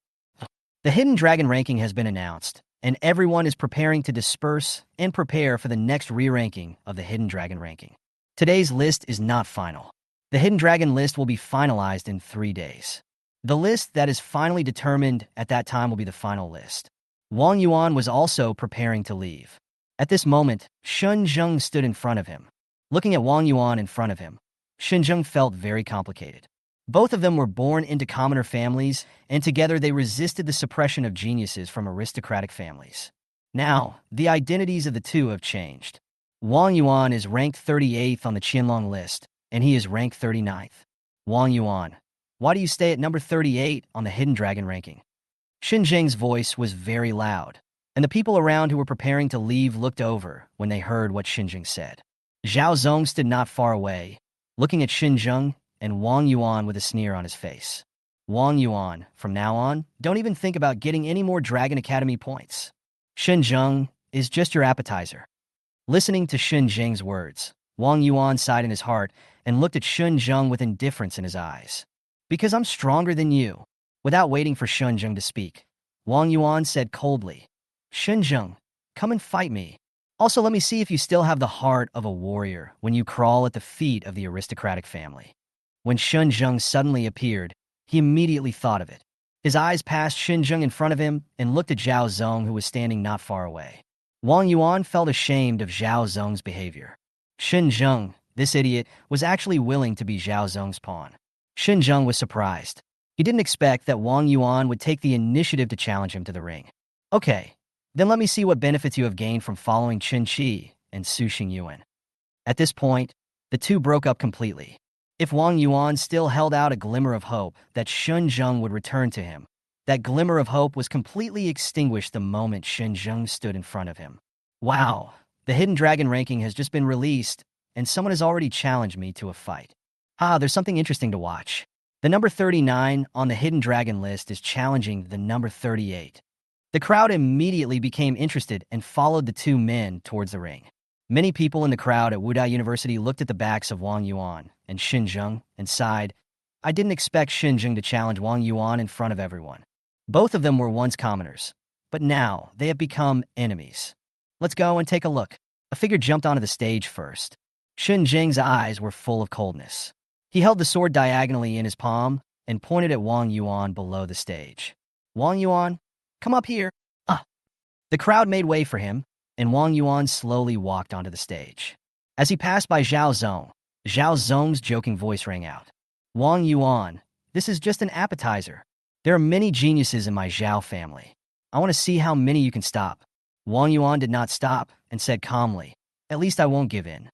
The Hidden Dragon ranking has been announced, and everyone is preparing to disperse and prepare for the next re-ranking of the Hidden Dragon ranking. Today's list is not final. The Hidden Dragon list will be finalized in 3 days. The list that is finally determined at that time will be the final list. Wang Yuan was also preparing to leave. At this moment, Chen Zheng stood in front of him. Looking at Wang Yuan in front of him, Chen Zheng felt very complicated. Both of them were born into commoner families, and together they resisted the suppression of geniuses from aristocratic families. Now, the identities of the two have changed. Wang Yuan is ranked 38th on the Qianlong list, and he is ranked 39th. Wang Yuan, why do you stay at number 38 on the Hidden Dragon ranking? Chen Zheng's voice was very loud, and the people around who were preparing to leave looked over when they heard what Chen Zheng said. Zhao Zong stood not far away, looking at Chen Zheng and Wang Yuan with a sneer on his face. Wang Yuan, from now on, don't even think about getting any more Dragon Academy points. Chen Zheng is just your appetizer. Listening to Chen Zheng's words, Wang Yuan sighed in his heart and looked at Chen Zheng with indifference in his eyes. Because I'm stronger than you. Without waiting for Chen Zheng to speak, Wang Yuan said coldly, Chen Zheng, come and fight me. Also, let me see if you still have the heart of a warrior when you crawl at the feet of the aristocratic family. When Chen Zheng suddenly appeared, he immediately thought of it. His eyes passed Chen Zheng in front of him and looked at Zhao Zong, who was standing not far away. Wang Yuan felt ashamed of Zhao Zong's behavior. Chen Zheng, this idiot, was actually willing to be Zhao Zong's pawn. Chen Zheng was surprised. He didn't expect that Wang Yuan would take the initiative to challenge him to the ring. Okay, then let me see what benefits you have gained from following Chen Qi and Su Xingyuan. At this point, the two broke up completely. If Wang Yuan still held out a glimmer of hope that Chen Zheng would return to him, that glimmer of hope was completely extinguished the moment Chen Zheng stood in front of him. Wow, the Hidden Dragon ranking has just been released, and someone has already challenged me to a fight. There's something interesting to watch. The number 39 on the Hidden Dragon list is challenging the number 38. The crowd immediately became interested and followed the two men towards the ring. Many people in the crowd at Wudai University looked at the backs of Wang Yuan and Xin Zheng and sighed. I didn't expect Xin Zheng to challenge Wang Yuan in front of everyone. Both of them were once commoners, but now they have become enemies. Let's go and take a look. A figure jumped onto the stage first. Xin Zheng's eyes were full of coldness. He held the sword diagonally in his palm and pointed at Wang Yuan below the stage. Wang Yuan, come up here. The crowd made way for him, and Wang Yuan slowly walked onto the stage. As he passed by Zhao Zong's joking voice rang out. Wang Yuan, this is just an appetizer. There are many geniuses in my Zhao family. I want to see how many you can stop. Wang Yuan did not stop and said calmly, at least I won't give in.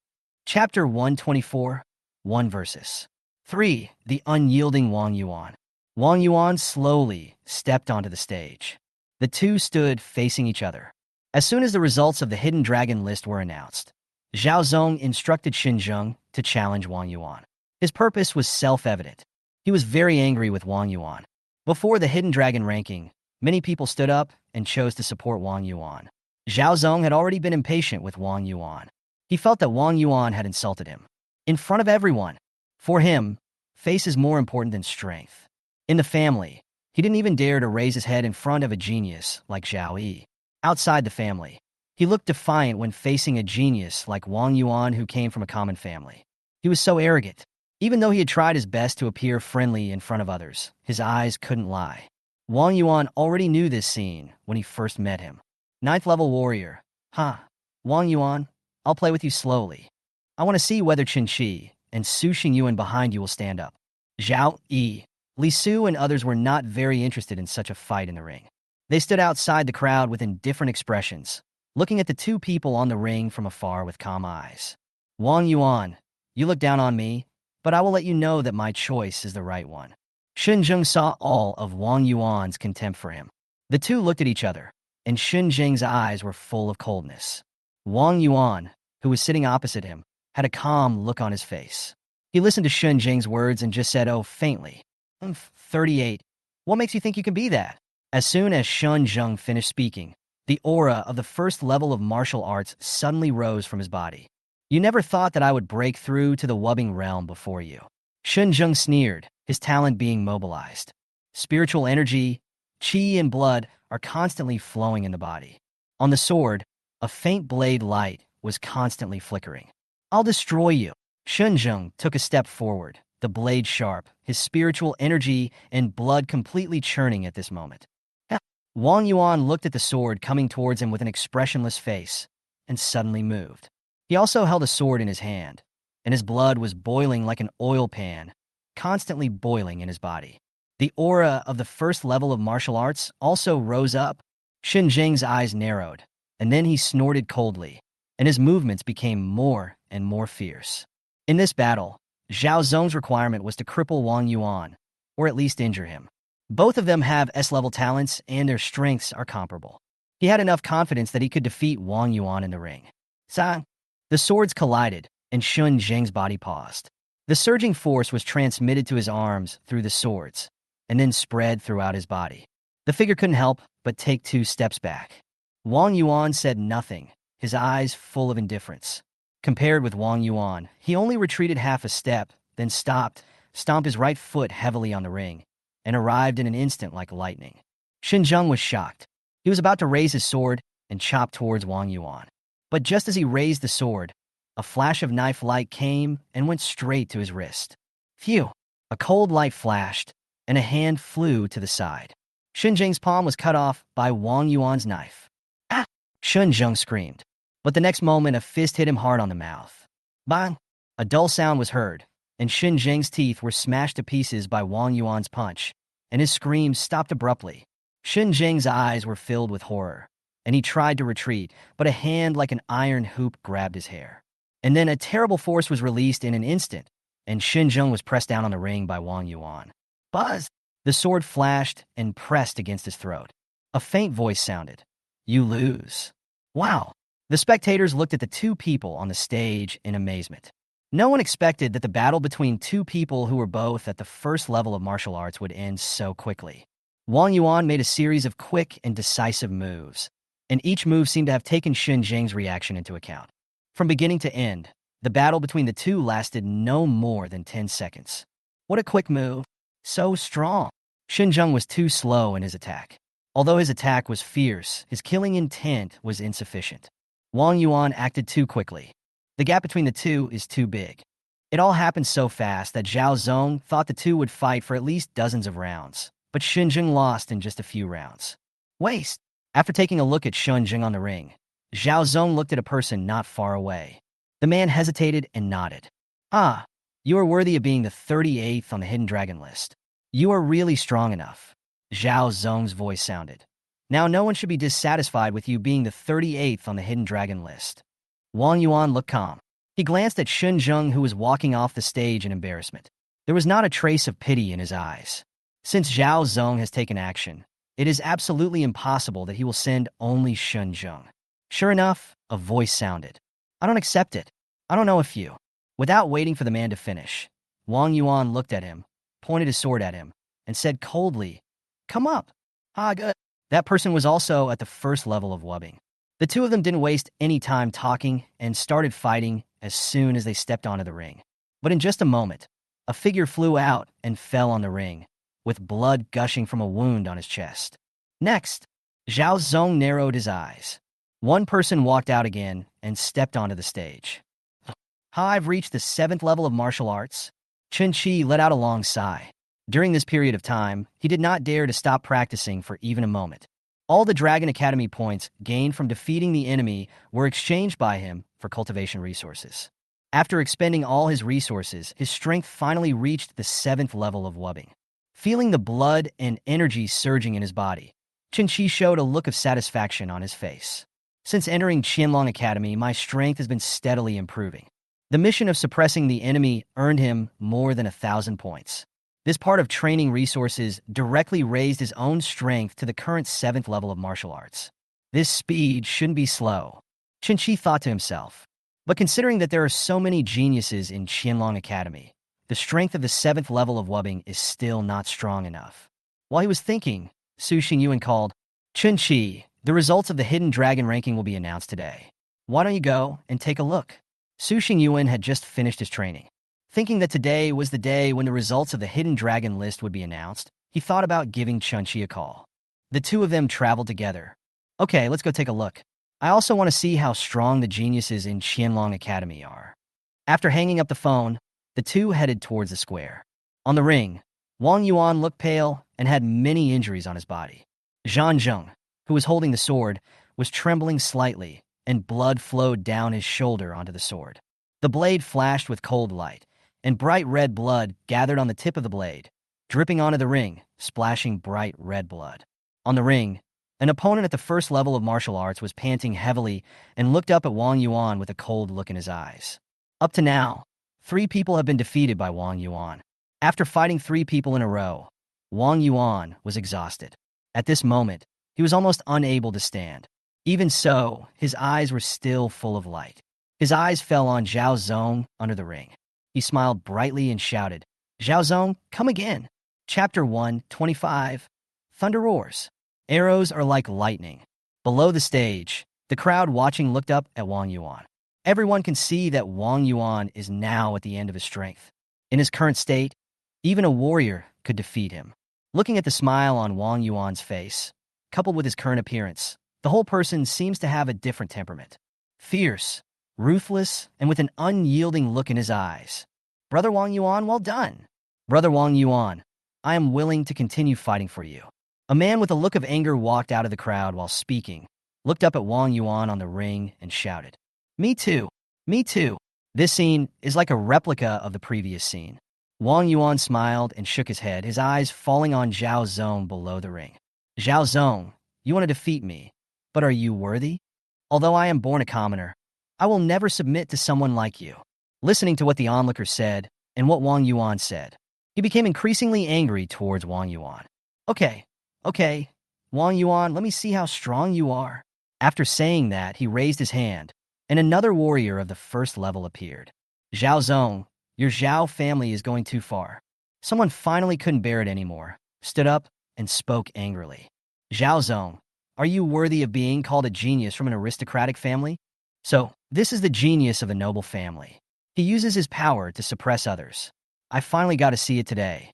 Chapter 124, 1 versus 3, The Unyielding Wang Yuan. Wang Yuan slowly stepped onto the stage. The two stood facing each other. As soon as the results of the Hidden Dragon list were announced, Zhao Zong instructed Xin Zheng to challenge Wang Yuan. His purpose was self-evident. He was very angry with Wang Yuan. Before the Hidden Dragon ranking, many people stood up and chose to support Wang Yuan. Zhao Zong had already been impatient with Wang Yuan. He felt that Wang Yuan had insulted him. In front of everyone. For him, face is more important than strength. In the family, he didn't even dare to raise his head in front of a genius like Zhao Yi. Outside the family, he looked defiant when facing a genius like Wang Yuan, who came from a common family. He was so arrogant. Even though he had tried his best to appear friendly in front of others, his eyes couldn't lie. Wang Yuan already knew this scene when he first met him. 9th level warrior. Wang Yuan, I'll play with you slowly. I want to see whether Chinchi and Su Xingyuan behind you will stand up. Zhao Yi, Li Su and others were not very interested in such a fight in the ring. They stood outside the crowd with indifferent expressions, looking at the two people on the ring from afar with calm eyes. Wang Yuan, you look down on me, but I will let you know that my choice is the right one. Xin Zheng saw all of Wang Yuan's contempt for him. The two looked at each other, and Xin Zheng's eyes were full of coldness. Wang Yuan, who was sitting opposite him, had a calm look on his face. He listened to Xin Zheng's words and just said, faintly, 38. What makes you think you can be that? As soon as Chen Zheng finished speaking, the aura of the first level of martial arts suddenly rose from his body. You never thought that I would break through to the wubbing realm before you. Chen Zheng sneered, his talent being mobilized. Spiritual energy, qi and blood are constantly flowing in the body. On the sword, a faint blade light was constantly flickering. I'll destroy you. Chen Zheng took a step forward, the blade sharp, his spiritual energy and blood completely churning at this moment. Wang Yuan looked at the sword coming towards him with an expressionless face, and suddenly moved. He also held a sword in his hand, and his blood was boiling like an oil pan, constantly boiling in his body. The aura of the first level of martial arts also rose up. Xin Jing's eyes narrowed, and then he snorted coldly, and his movements became more and more fierce. In this battle, Zhao Zong's requirement was to cripple Wang Yuan, or at least injure him. Both of them have S-level talents, and their strengths are comparable. He had enough confidence that he could defeat Wang Yuan in the ring. The swords collided, and Shun Jing's body paused. The surging force was transmitted to his arms through the swords, and then spread throughout his body. The figure couldn't help but take 2 steps back. Wang Yuan said nothing, his eyes full of indifference. Compared with Wang Yuan, he only retreated half a step, then stopped, stomped his right foot heavily on the ring, and arrived in an instant like lightning. Xinzheng was shocked. He was about to raise his sword and chop towards Wang Yuan. But just as he raised the sword, a flash of knife light came and went straight to his wrist. Phew! A cold light flashed, and a hand flew to the side. Xinzheng's palm was cut off by Wang Yuan's knife. Ah! Xinzheng screamed. But the next moment, a fist hit him hard on the mouth. Bang! A dull sound was heard, and Xinzheng's teeth were smashed to pieces by Wang Yuan's punch, and his screams stopped abruptly. Xinzheng's eyes were filled with horror, and he tried to retreat, but a hand like an iron hoop grabbed his hair. And then a terrible force was released in an instant, and Xinzheng was pressed down on the ring by Wang Yuan. Buzz! The sword flashed and pressed against his throat. A faint voice sounded. You lose. Wow! The spectators looked at the 2 people on the stage in amazement. No one expected that the battle between 2 people who were both at the first level of martial arts would end so quickly. Wang Yuan made a series of quick and decisive moves, and each move seemed to have taken Xinzheng's reaction into account. From beginning to end, the battle between the 2 lasted no more than 10 seconds. What a quick move. So strong. Xinzheng was too slow in his attack. Although his attack was fierce, his killing intent was insufficient. Wang Yuan acted too quickly. The gap between the 2 is too big. It all happened so fast that Zhao Zong thought the 2 would fight for at least dozens of rounds, but Xinzheng lost in just a few rounds. Waste! After taking a look at Xinzheng on the ring, Zhao Zong looked at a person not far away. The man hesitated and nodded. Ah, you are worthy of being the 38th on the Hidden Dragon list. You are really strong enough. Zhao Zong's voice sounded. Now no one should be dissatisfied with you being the 38th on the Hidden Dragon list. Wang Yuan looked calm. He glanced at Xinzheng, who was walking off the stage in embarrassment. There was not a trace of pity in his eyes. Since Zhao Zong has taken action, it is absolutely impossible that he will send only Xinzheng. Sure enough, a voice sounded. I don't accept it. I don't know if you. Without waiting for the man to finish, Wang Yuan looked at him, pointed his sword at him, and said coldly, Come up. Ah, good. That person was also at the first level of wubbing. The 2 of them didn't waste any time talking and started fighting as soon as they stepped onto the ring. But in just a moment, a figure flew out and fell on the ring, with blood gushing from a wound on his chest. Next, Zhao Zong narrowed his eyes. One person walked out again and stepped onto the stage. I've reached the 7th level of martial arts. Chen Qi let out a long sigh. During this period of time, he did not dare to stop practicing for even a moment. All the Dragon Academy points gained from defeating the enemy were exchanged by him for cultivation resources. After expending all his resources, his strength finally reached the 7th level of wubbing. Feeling the blood and energy surging in his body, Chinchi showed a look of satisfaction on his face. Since entering Qianlong Academy, my strength has been steadily improving. The mission of suppressing the enemy earned him more than 1,000 points. This part of training resources directly raised his own strength to the current 7th level of martial arts. This speed shouldn't be slow, Chinchi thought to himself. But considering that there are so many geniuses in Qianlong Academy, the strength of the 7th level of wubbing is still not strong enough. While he was thinking, Su Xingyuan called. Chen Qi, the results of the Hidden Dragon ranking will be announced today. Why don't you go and take a look? Su Xingyuan had just finished his training. Thinking that today was the day when the results of the Hidden Dragon list would be announced, he thought about giving Chen Qi a call. The two of them traveled together. Okay, let's go take a look. I also want to see how strong the geniuses in Qianlong Academy are. After hanging up the phone, the two headed towards the square. On the ring, Wang Yuan looked pale and had many injuries on his body. Zhang Zesheng, who was holding the sword, was trembling slightly, and blood flowed down his shoulder onto the sword. The blade flashed with cold light, and bright red blood gathered on the tip of the blade, dripping onto the ring, splashing bright red blood. On the ring, an opponent at the first level of martial arts was panting heavily and looked up at Wang Yuan with a cold look in his eyes. Up to now, 3 people have been defeated by Wang Yuan. After fighting 3 people in a row, Wang Yuan was exhausted. At this moment, he was almost unable to stand. Even so, his eyes were still full of light. His eyes fell on Zhao Zong under the ring. He smiled brightly and shouted, "Zhao Zong, come again." Chapter 125, Thunder Roars. Arrows are like lightning. Below the stage, the crowd watching looked up at Wang Yuan. Everyone can see that Wang Yuan is now at the end of his strength. In his current state, even a warrior could defeat him. Looking at the smile on Wang Yuan's face, coupled with his current appearance, the whole person seems to have a different temperament. Fierce, ruthless, and with an unyielding look in his eyes. Brother Wang Yuan, well done. Brother Wang Yuan, I am willing to continue fighting for you. A man with a look of anger walked out of the crowd while speaking, looked up at Wang Yuan on the ring, and shouted, "Me too, me too." This scene is like a replica of the previous scene. Wang Yuan smiled and shook his head, his eyes falling on Zhao Zong below the ring. "Zhao Zong, you want to defeat me, but are you worthy? Although I am born a commoner, I will never submit to someone like you." Listening to what the onlooker said and what Wang Yuan said, he became increasingly angry towards Wang Yuan. Okay, Wang Yuan, let me see how strong you are." After saying that, he raised his hand, and another warrior of the first level appeared. "Zhao Zong, your Zhao family is going too far." Someone finally couldn't bear it anymore, stood up, and spoke angrily. "Zhao Zong, are you worthy of being called a genius from an aristocratic family? So, this is the genius of a noble family. He uses his power to suppress others. I finally got to see it today.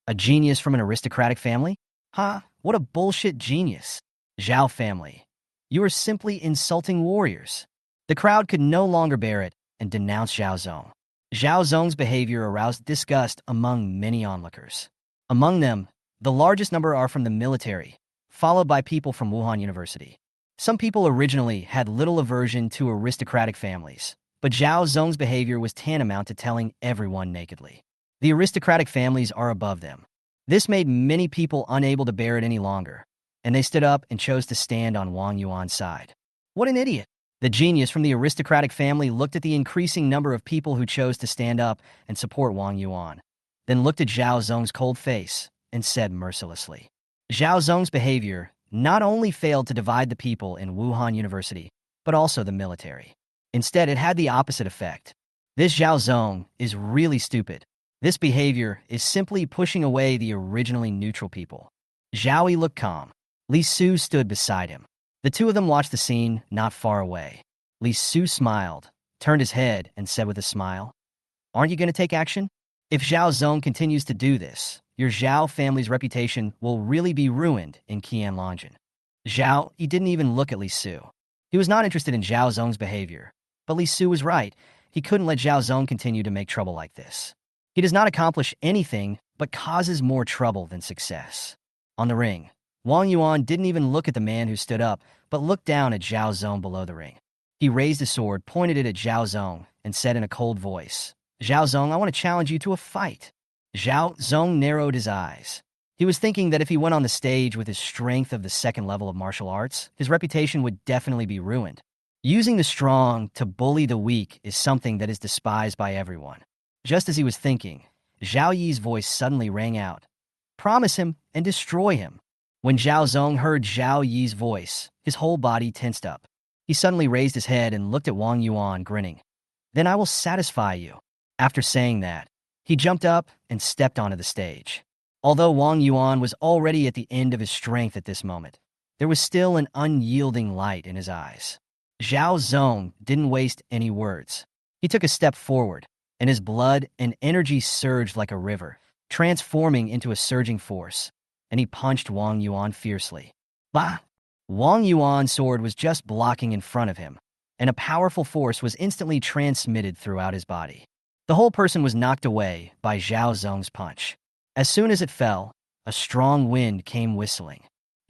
A genius from an aristocratic family? Ha, what a bullshit genius. Zhao family, you are simply insulting warriors." The crowd could no longer bear it and denounced Zhao Zong. Zhao Zong's behavior aroused disgust among many onlookers. Among them, the largest number are from the military, followed by people from Wuhan University. Some people originally had little aversion to aristocratic families, but Zhao Zong's behavior was tantamount to telling everyone nakedly. The aristocratic families are above them. This made many people unable to bear it any longer, and they stood up and chose to stand on Wang Yuan's side. What an idiot! The genius from the aristocratic family looked at the increasing number of people who chose to stand up and support Wang Yuan, then looked at Zhao Zong's cold face and said mercilessly. Zhao Zong's behavior not only failed to divide the people in Wuhan University, but also the military. Instead, it had the opposite effect. This Zhao Zong is really stupid. This behavior is simply pushing away the originally neutral people. Zhao Yi looked calm. Li Su stood beside him. The two of them watched the scene not far away. Li Su smiled, turned his head, and said with a smile, "Aren't you going to take action? If Zhao Zong continues to do this, your Zhao family's reputation will really be ruined in Qianlongjian." Zhao, he didn't even look at Li Su. He was not interested in Zhao Zong's behavior, but Li Su was right. He couldn't let Zhao Zong continue to make trouble like this. He does not accomplish anything but causes more trouble than success. On the ring, Wang Yuan didn't even look at the man who stood up, but looked down at Zhao Zong below the ring. He raised his sword, pointed it at Zhao Zong, and said in a cold voice, "Zhao Zong, I want to challenge you to a fight." Zhao Zong narrowed his eyes. He was thinking that if he went on the stage with his strength of the second level of martial arts, his reputation would definitely be ruined. Using the strong to bully the weak is something that is despised by everyone. Just as he was thinking, Zhao Yi's voice suddenly rang out. "Promise him and destroy him." When Zhao Zong heard Zhao Yi's voice, his whole body tensed up. He suddenly raised his head and looked at Wang Yuan, grinning. "Then I will satisfy you." After saying that, he jumped up and stepped onto the stage. Although Wang Yuan was already at the end of his strength at this moment, there was still an unyielding light in his eyes. Zhao Zong didn't waste any words. He took a step forward, and his blood and energy surged like a river, transforming into a surging force, and he punched Wang Yuan fiercely. Bah! Wang Yuan's sword was just blocking in front of him, and a powerful force was instantly transmitted throughout his body. The whole person was knocked away by Zhao Zong's punch. As soon as it fell, a strong wind came whistling.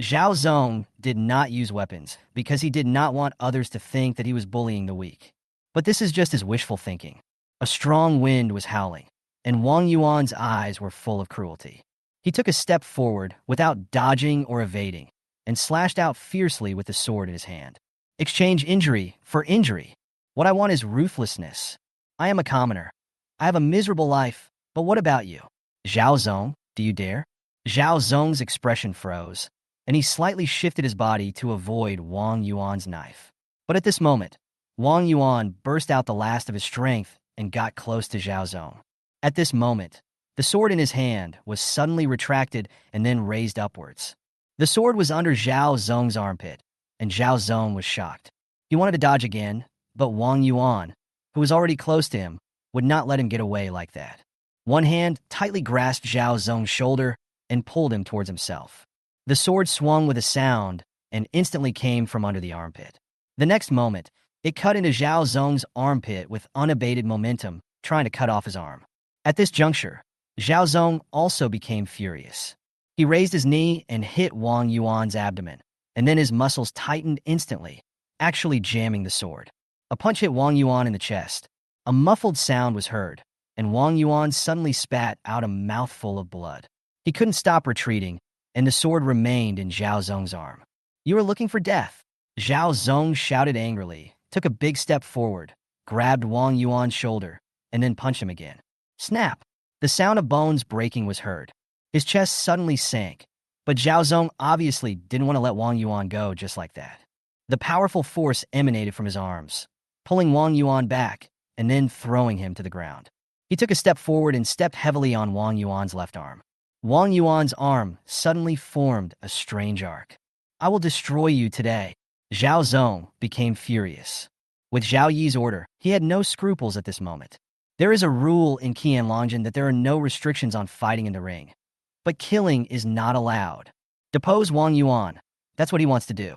Zhao Zong did not use weapons because he did not want others to think that he was bullying the weak. But this is just his wishful thinking. A strong wind was howling, and Wang Yuan's eyes were full of cruelty. He took a step forward without dodging or evading, and slashed out fiercely with the sword in his hand. Exchange injury for injury. What I want is ruthlessness. I am a commoner. I have a miserable life, but what about you? Zhao Zong, do you dare? Zhao Zong's expression froze, and he slightly shifted his body to avoid Wang Yuan's knife. But at this moment, Wang Yuan burst out the last of his strength and got close to Zhao Zong. At this moment, the sword in his hand was suddenly retracted and then raised upwards. The sword was under Zhao Zong's armpit, and Zhao Zong was shocked. He wanted to dodge again, but Wang Yuan, who was already close to him, would not let him get away like that. One hand tightly grasped Zhao Zong's shoulder and pulled him towards himself. The sword swung with a sound and instantly came from under the armpit. The next moment, it cut into Zhao Zong's armpit with unabated momentum, trying to cut off his arm. At this juncture, Zhao Zong also became furious. He raised his knee and hit Wang Yuan's abdomen, and then his muscles tightened instantly, actually jamming the sword. A punch hit Wang Yuan in the chest. A muffled sound was heard, and Wang Yuan suddenly spat out a mouthful of blood. He couldn't stop retreating, and the sword remained in Zhao Zong's arm. You are looking for death. Zhao Zong shouted angrily, took a big step forward, grabbed Wang Yuan's shoulder, and then punched him again. Snap! The sound of bones breaking was heard. His chest suddenly sank, but Zhao Zong obviously didn't want to let Wang Yuan go just like that. The powerful force emanated from his arms, pulling Wang Yuan back and then throwing him to the ground. He took a step forward and stepped heavily on Wang Yuan's left arm. Wang Yuan's arm suddenly formed a strange arc. I will destroy you today. Zhao Zong became furious. With Zhao Yi's order, he had no scruples at this moment. There is a rule in Qianlongjian that there are no restrictions on fighting in the ring, but killing is not allowed. Depose Wang Yuan. That's what he wants to do.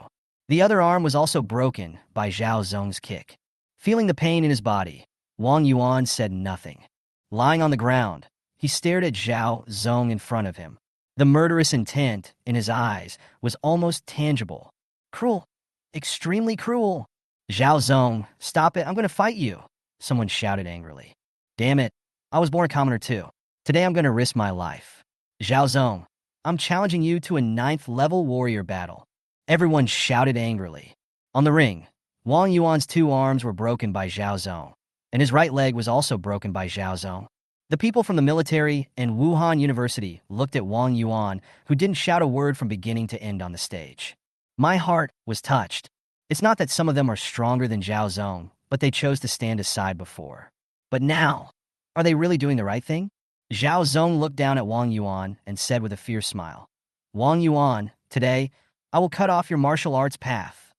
The other arm was also broken by Zhao Zong's kick. Feeling the pain in his body, Wang Yuan said nothing. Lying on the ground, he stared at Zhao Zong in front of him. The murderous intent in his eyes was almost tangible. Cruel. Extremely cruel. Zhao Zong, stop it, I'm going to fight you, someone shouted angrily. Damn it, I was born a commoner too. Today I'm going to risk my life. Zhao Zong, I'm challenging you to a 9th-level warrior battle. Everyone shouted angrily. On the ring, Wang Yuan's 2 arms were broken by Zhao Zong, and his right leg was also broken by Zhao Zong. The people from the military and Wuhan University looked at Wang Yuan, who didn't shout a word from beginning to end on the stage. My heart was touched. It's not that some of them are stronger than Zhao Zong, but they chose to stand aside before. But now, are they really doing the right thing? Zhao Zong looked down at Wang Yuan and said with a fierce smile, Wang Yuan, today, I will cut off your martial arts path.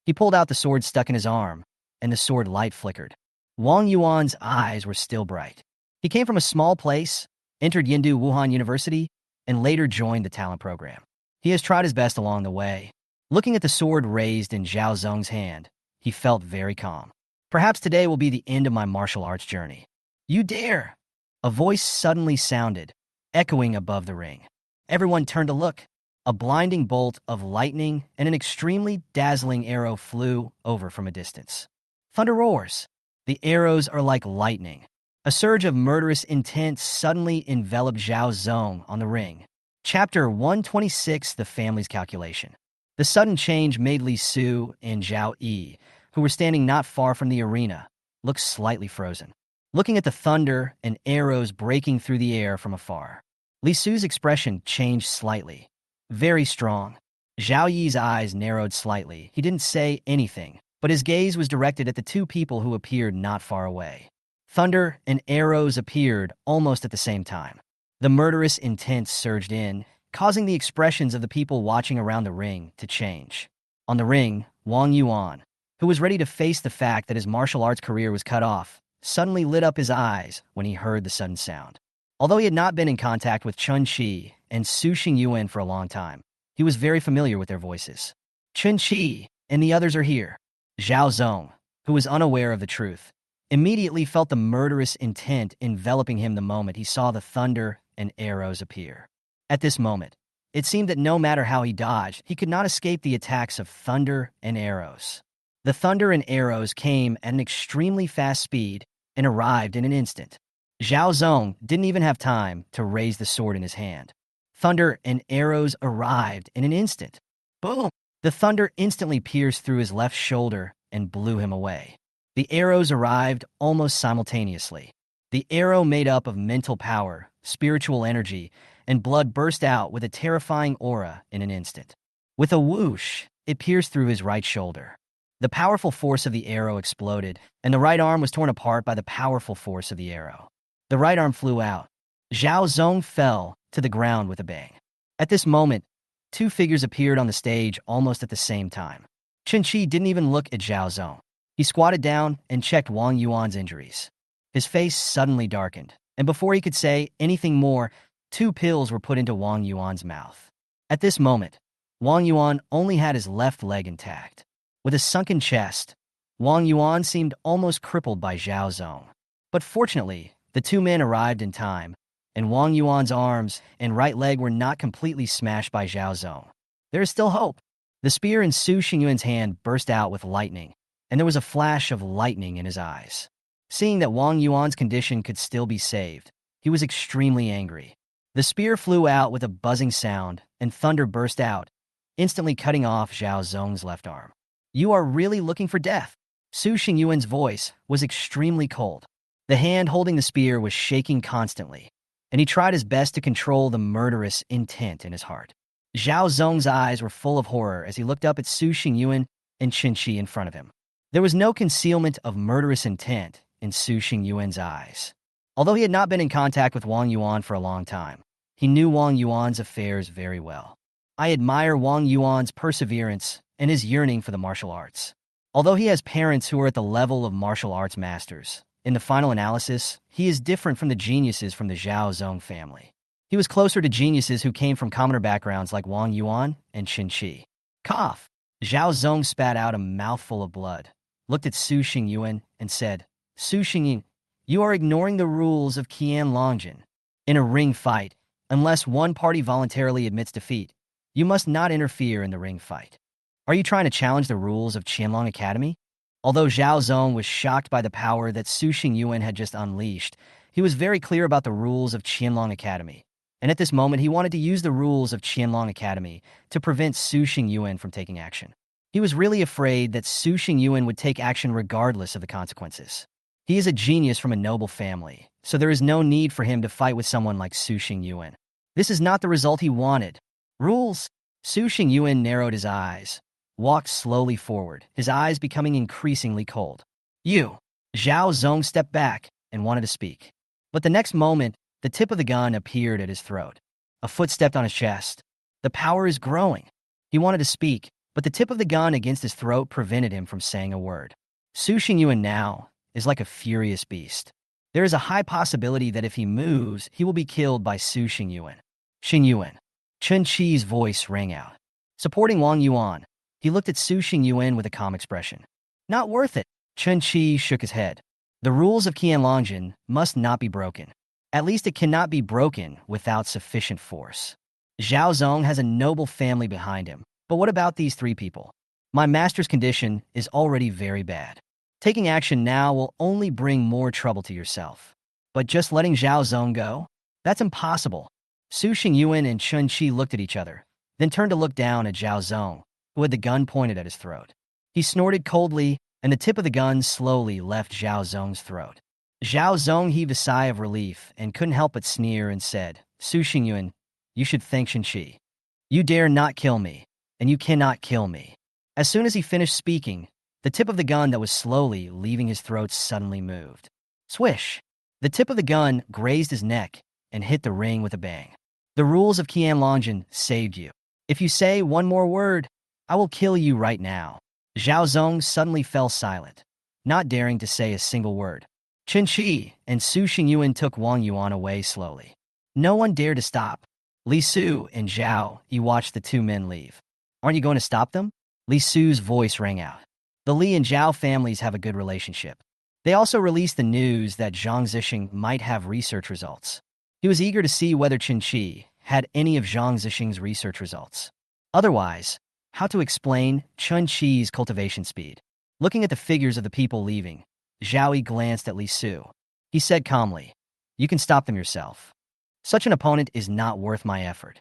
He pulled out the sword stuck in his arm, and the sword light flickered. Wang Yuan's eyes were still bright. He came from a small place, entered Yindu Wuhan University, and later joined the talent program. He has tried his best along the way. Looking at the sword raised in Zhao Zong's hand, he felt very calm. Perhaps today will be the end of my martial arts journey. You dare! A voice suddenly sounded, echoing above the ring. Everyone turned to look. A blinding bolt of lightning and an extremely dazzling arrow flew over from a distance. Thunder roars. The arrows are like lightning. A surge of murderous intent suddenly enveloped Zhao Zong on the ring. Chapter 126, The Family's Calculation. The sudden change made Li Su and Zhao Yi, who were standing not far from the arena, look slightly frozen. Looking at the thunder and arrows breaking through the air from afar, Li Su's expression changed slightly. Very strong. Zhao Yi's eyes narrowed slightly. He didn't say anything, but his gaze was directed at the 2 people who appeared not far away. Thunder and arrows appeared almost at the same time. The murderous intent surged in, causing the expressions of the people watching around the ring to change. On the ring, Wang Yuan, who was ready to face the fact that his martial arts career was cut off, suddenly lit up his eyes when he heard the sudden sound. Although he had not been in contact with Chen Qi and Su Xingyuan for a long time, he was very familiar with their voices. Chen Qi and the others are here. Zhao Zong, who was unaware of the truth, immediately felt the murderous intent enveloping him the moment he saw the thunder and arrows appear. At this moment, it seemed that no matter how he dodged, he could not escape the attacks of thunder and arrows. The thunder and arrows came at an extremely fast speed and arrived in an instant. Zhao Zong didn't even have time to raise the sword in his hand. Thunder and arrows arrived in an instant. Boom! The thunder instantly pierced through his left shoulder and blew him away. The arrows arrived almost simultaneously. The arrow made up of mental power, spiritual energy, and blood burst out with a terrifying aura in an instant. With a whoosh, it pierced through his right shoulder. The powerful force of the arrow exploded, and the right arm was torn apart by the powerful force of the arrow. The right arm flew out. Zhao Zong fell to the ground with a bang. At this moment, two figures appeared on the stage almost at the same time. Chinchi didn't even look at Zhao Zong. He squatted down and checked Wang Yuan's injuries. His face suddenly darkened, and before he could say anything more, two pills were put into Wang Yuan's mouth. At this moment, Wang Yuan only had his left leg intact. With a sunken chest, Wang Yuan seemed almost crippled by Zhao Zong. But fortunately, the two men arrived in time, and Wang Yuan's arms and right leg were not completely smashed by Zhao Zong. There is still hope. The spear in Su Xingyuan's hand burst out with lightning, and there was a flash of lightning in his eyes. Seeing that Wang Yuan's condition could still be saved, he was extremely angry. The spear flew out with a buzzing sound, and thunder burst out, instantly cutting off Zhao Zong's left arm. "You are really looking for death." Su Xingyuan's voice was extremely cold. The hand holding the spear was shaking constantly, and he tried his best to control the murderous intent in his heart. Zhao Zong's eyes were full of horror as he looked up at Su Xingyuan and Chinchi in front of him. There was no concealment of murderous intent in Su Xingyuan's eyes. Although he had not been in contact with Wang Yuan for a long time, he knew Wang Yuan's affairs very well. I admire Wang Yuan's perseverance and his yearning for the martial arts. Although he has parents who are at the level of martial arts masters, in the final analysis, he is different from the geniuses from the Zhao Zong family. He was closer to geniuses who came from commoner backgrounds like Wang Yuan and Chinchi. Cough! Zhao Zong spat out a mouthful of blood, looked at Su Xingyuan, and said, "Su Xingyuan, you are ignoring the rules of Qian Longjin. In a ring fight, unless one party voluntarily admits defeat, you must not interfere in the ring fight. Are you trying to challenge the rules of Qianlong Academy?" Although Zhao Zong was shocked by the power that Su Xingyuan had just unleashed, he was very clear about the rules of Qianlong Academy. And at this moment, he wanted to use the rules of Qianlong Academy to prevent Su Xingyuan from taking action. He was really afraid that Su Xingyuan would take action regardless of the consequences. He is a genius from a noble family, so there is no need for him to fight with someone like Su Xingyuan. This is not the result he wanted. Rules? Su Xingyuan narrowed his eyes, walked slowly forward, his eyes becoming increasingly cold. "You!" Zhao Zong stepped back and wanted to speak. But the next moment, the tip of the gun appeared at his throat. A foot stepped on his chest. The power is growing. He wanted to speak, but the tip of the gun against his throat prevented him from saying a word. Su Xingyuan now is like a furious beast. There is a high possibility that if he moves, he will be killed by Su Xingyuan. "Xingyuan." Chen Qi's voice rang out. Supporting Wang Yuan, he looked at Su Xingyuan with a calm expression. "Not worth it." Chen Qi shook his head. "The rules of Qian Longjin must not be broken. At least it cannot be broken without sufficient force. Zhao Zong has a noble family behind him, but what about these three people? My master's condition is already very bad. Taking action now will only bring more trouble to yourself. But just letting Zhao Zong go? That's impossible." Su Xingyuan and Chen Qi looked at each other, then turned to look down at Zhao Zong, who had the gun pointed at his throat. He snorted coldly, and the tip of the gun slowly left Zhao Zong's throat. Zhao Zong heaved a sigh of relief and couldn't help but sneer and said, "Su Xingyuan, you should thank Chen Qi. You dare not kill me, and you cannot kill me." As soon as he finished speaking, the tip of the gun that was slowly leaving his throat suddenly moved. Swish! The tip of the gun grazed his neck, and hit the ring with a bang. The rules of Qianlongjin saved you. If you say one more word, I will kill you right now. Zhao Zong suddenly fell silent, not daring to say a single word. Chen Qi and Su Xingyuan took Wang Yuan away slowly. No one dared to stop. Li Su and Zhao Yi watched the two men leave. Aren't you going to stop them? Li Su's voice rang out. The Li and Zhao families have a good relationship. They also released the news that Zhang Zesheng might have research results. He was eager to see whether Chinchi had any of Zhang Zesheng's research results. Otherwise, how to explain Chen Qi's cultivation speed? Looking at the figures of the people leaving, Zhao Yi glanced at Li Su. He said calmly, "You can stop them yourself. Such an opponent is not worth my effort."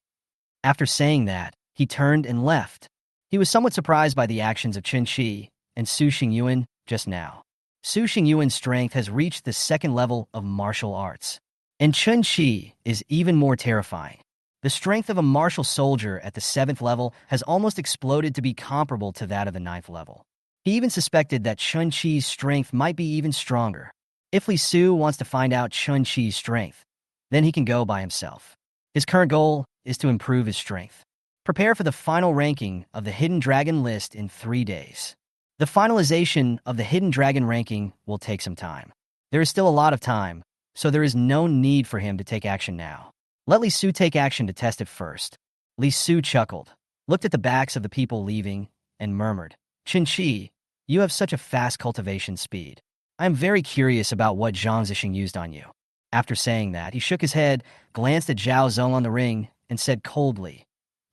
After saying that, he turned and left. He was somewhat surprised by the actions of Chen Qi and Su Xingyuan just now. Su Xingyuan's strength has reached the second level of martial arts, and Chen Qi is even more terrifying. The strength of a martial soldier at the 7th level has almost exploded to be comparable to that of the 9th level. He even suspected that Chen Qi's strength might be even stronger. If Li Su wants to find out Chen Qi's strength, then he can go by himself. His current goal is to improve his strength. Prepare for the final ranking of the Hidden Dragon list in 3 days. The finalization of the Hidden Dragon ranking will take some time. There is still a lot of time, so there is no need for him to take action now. Let Li Su take action to test it first. Li Su chuckled, looked at the backs of the people leaving, and murmured, "Chen Qi, you have such a fast cultivation speed. I am very curious about what Zhang Zesheng used on you." After saying that, he shook his head, glanced at Zhao Zong on the ring, and said coldly,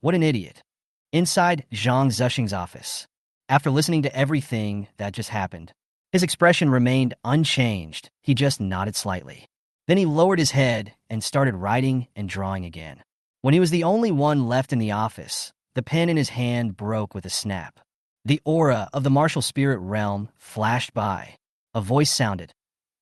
"What an idiot." Inside Zhang Zesheng's office, after listening to everything that just happened, his expression remained unchanged. He just nodded slightly. Then he lowered his head and started writing and drawing again. When he was the only one left in the office, the pen in his hand broke with a snap. The aura of the martial spirit realm flashed by. A voice sounded.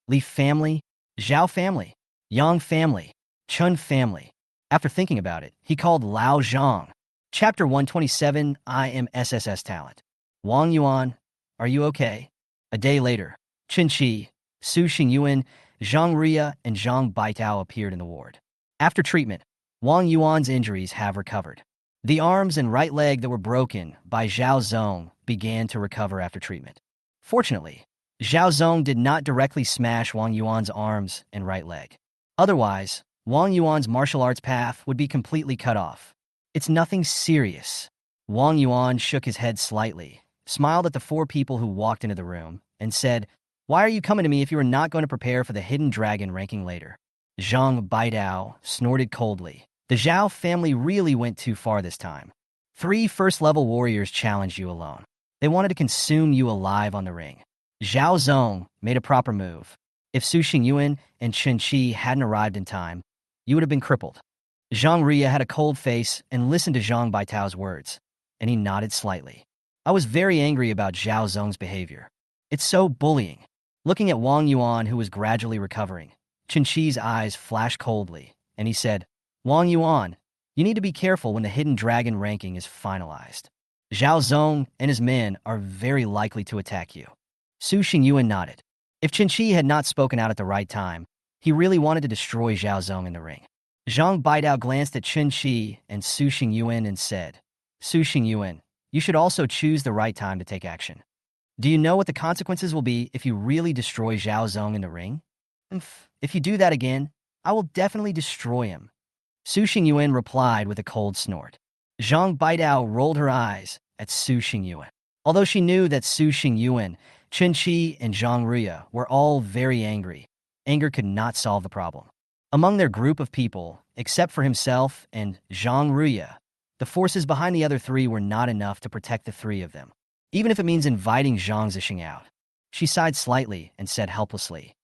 "Li family, Zhao family, Yang family, Chun family." After thinking about it, he called Lao Zhang. Chapter 127, I am SSS talent. "Wang Yuan, are you okay?" A day later, Chinchi, Su Xingyuan, Zhang Ria, and Zhang Baitao appeared in the ward. After treatment, Wang Yuan's injuries have recovered. The arms and right leg that were broken by Zhao Zong began to recover after treatment. Fortunately, Zhao Zong did not directly smash Wang Yuan's arms and right leg. Otherwise, Wang Yuan's martial arts path would be completely cut off. "It's nothing serious." Wang Yuan shook his head slightly, smiled at the 4 people who walked into the room, and said, "Why are you coming to me if you are not going to prepare for the Hidden Dragon ranking later?" Zhang Baidao snorted coldly. The Zhao family really went too far this time. 3 first-level warriors challenged you alone. They wanted to consume you alive on the ring. Zhao Zong made a proper move. If Su Xingyuan and Chen Qi hadn't arrived in time, you would have been crippled. Zhang Ria had a cold face and listened to Zhang Baitao's words, and he nodded slightly. "I was very angry about Zhao Zong's behavior. It's so bullying." Looking at Wang Yuan, who was gradually recovering, Chen Qi's eyes flashed coldly, and he said, "Wang Yuan, you need to be careful when the Hidden Dragon ranking is finalized. Zhao Zong and his men are very likely to attack you." Su Xingyuan nodded. If Chen Qi had not spoken out at the right time, he really wanted to destroy Zhao Zong in the ring. Zhang Baidao glanced at Chen Qi and Su Xingyuan and said, "Su Xingyuan, you should also choose the right time to take action. Do you know what the consequences will be if you really destroy Zhao Zong in the ring? If you do that again, I will definitely destroy him." Su Xingyuan replied with a cold snort. Zhang Baidao rolled her eyes at Su Xingyuan. Although she knew that Su Xingyuan, Chen Qi, and Zhang Ria were all very angry, anger could not solve the problem. Among their group of people, except for himself and Zhang Ria, the forces behind the other 3 were not enough to protect the 3 of them, even if it means inviting Zhang Zesheng out. She sighed slightly and said helplessly,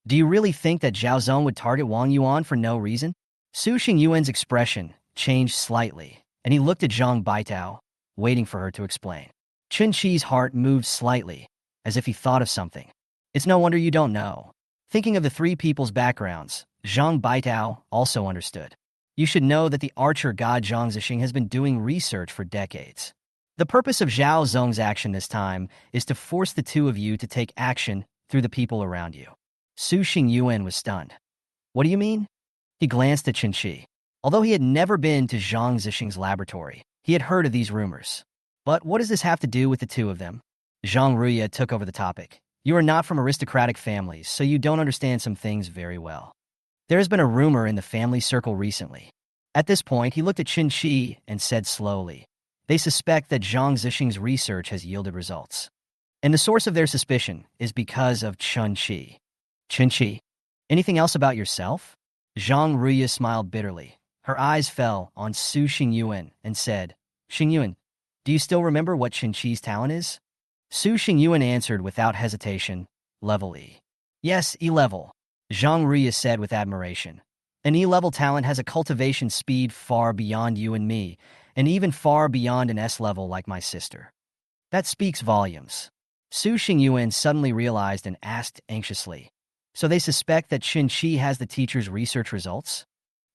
"Do you really think that Zhao Zong would target Wang Yuan for no reason?" Su Xingyuan's expression changed slightly, and he looked at Zhang Baitao, waiting for her to explain. Chen Qi's heart moved slightly, as if he thought of something. "It's no wonder you don't know." Thinking of the 3 people's backgrounds, Zhang Baitao also understood. "You should know that the archer god Zhang Zesheng has been doing research for decades. The purpose of Zhao Zong's action this time is to force the 2 of you to take action through the people around you." Su Xingyuan was stunned. "What do you mean?" He glanced at Chinchi. Although he had never been to Zhang Zesheng's laboratory, he had heard of these rumors. But what does this have to do with the two of them? Zhang Ruya took over the topic. You are not from aristocratic families, so you don't understand some things very well. There has been a rumor in the family circle recently. At this point, he looked at Chen Qi and said slowly, they suspect that Zhang Zesheng's research has yielded results. And the source of their suspicion is because of Chen Qi. Chen Qi, anything else about yourself? Zhang Ruya smiled bitterly. Her eyes fell on Su Xingyuan and said, Xingyuan, do you still remember what Chen Qi's talent is? Su Xingyuan answered without hesitation, level E. Yes, E-level, Zhang Ruya said with admiration. An E-level talent has a cultivation speed far beyond you and me, and even far beyond an S-level like my sister. That speaks volumes. Su Xingyuan suddenly realized and asked anxiously, so they suspect that Chen Qi has the teacher's research results?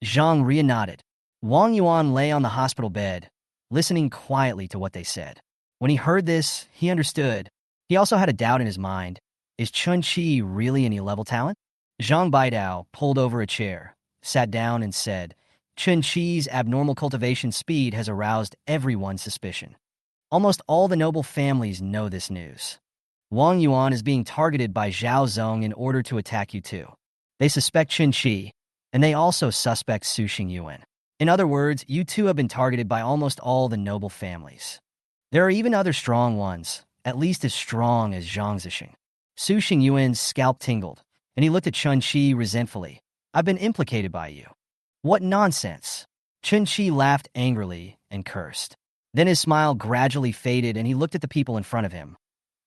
Zhang Ruya nodded. Wang Yuan lay on the hospital bed, listening quietly to what they said. When he heard this, he understood. He also had a doubt in his mind. Is Chen Qi really an E-level talent? Zhang Baidao pulled over a chair, sat down and said, Chen Qi's abnormal cultivation speed has aroused everyone's suspicion. Almost all the noble families know this news. Wang Yuan is being targeted by Zhao Zong in order to attack you too. They suspect Chen Qi, and they also suspect Su Xingyuan. In other words, you two have been targeted by almost all the noble families. There are even other strong ones, at least as strong as Zhang Zesheng. Su Xingyuan's scalp tingled, and he looked at Chen Qi resentfully. I've been implicated by you. What nonsense! Chen Qi laughed angrily and cursed. Then his smile gradually faded and he looked at the people in front of him.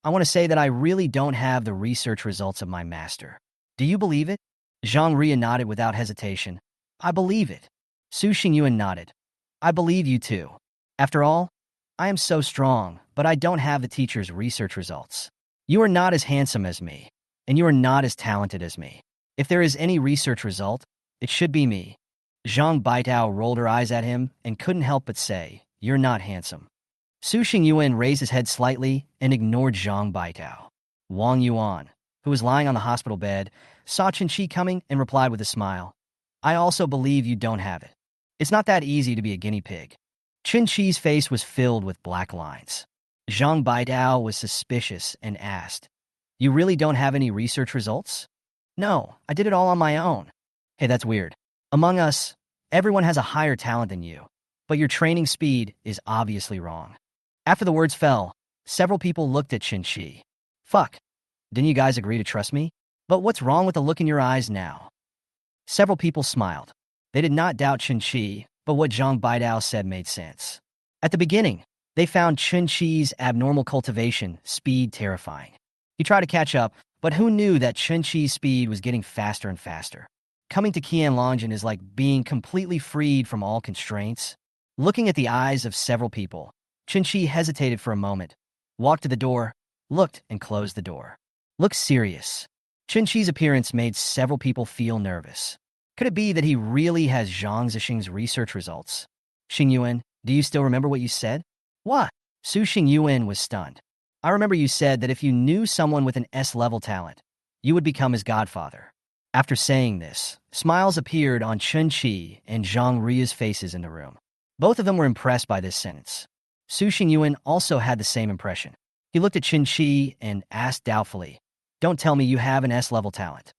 I want to say that I really don't have the research results of my master. Do you believe it? Zhang Ruya nodded without hesitation. I believe it. Su Xingyuan nodded. I believe you too. After all, I am so strong, but I don't have the teacher's research results. You are not as handsome as me, and you are not as talented as me. If there is any research result, it should be me. Zhang Baitao rolled her eyes at him and couldn't help but say, you're not handsome. Su Xingyuan raised his head slightly and ignored Zhang Baitao. Wang Yuan, who was lying on the hospital bed, saw Chen Qi coming and replied with a smile. I also believe you don't have it. It's not that easy to be a guinea pig. Chen Qi's face was filled with black lines. Zhang Baidao was suspicious and asked, you really don't have any research results? No, I did it all on my own. Hey, that's weird. Among us, everyone has a higher talent than you, but your training speed is obviously wrong. After the words fell, several people looked at Chen Qi. Fuck, didn't you guys agree to trust me? But what's wrong with the look in your eyes now? Several people smiled. They did not doubt Chen Qi, but what Zhang Baidao said made sense. At the beginning, they found Chen Qi's abnormal cultivation speed terrifying. He tried to catch up, but who knew that Chen Qi's speed was getting faster and faster? Coming to Qianlongjian is like being completely freed from all constraints. Looking at the eyes of several people, Chen Qi hesitated for a moment, walked to the door, looked and closed the door. Looked serious. Chen Qi's appearance made several people feel nervous. Could it be that he really has Zhang Zesheng's research results? Xingyuan, do you still remember what you said? What? Su Xingyuan was stunned. I remember you said that if you knew someone with an S-level talent, you would become his godfather. After saying this, smiles appeared on Chen Qi and Zhang Ruya's faces in the room. Both of them were impressed by this sentence. Su Xingyuan also had the same impression. He looked at Chen Qi and asked doubtfully, don't tell me you have an S-level talent.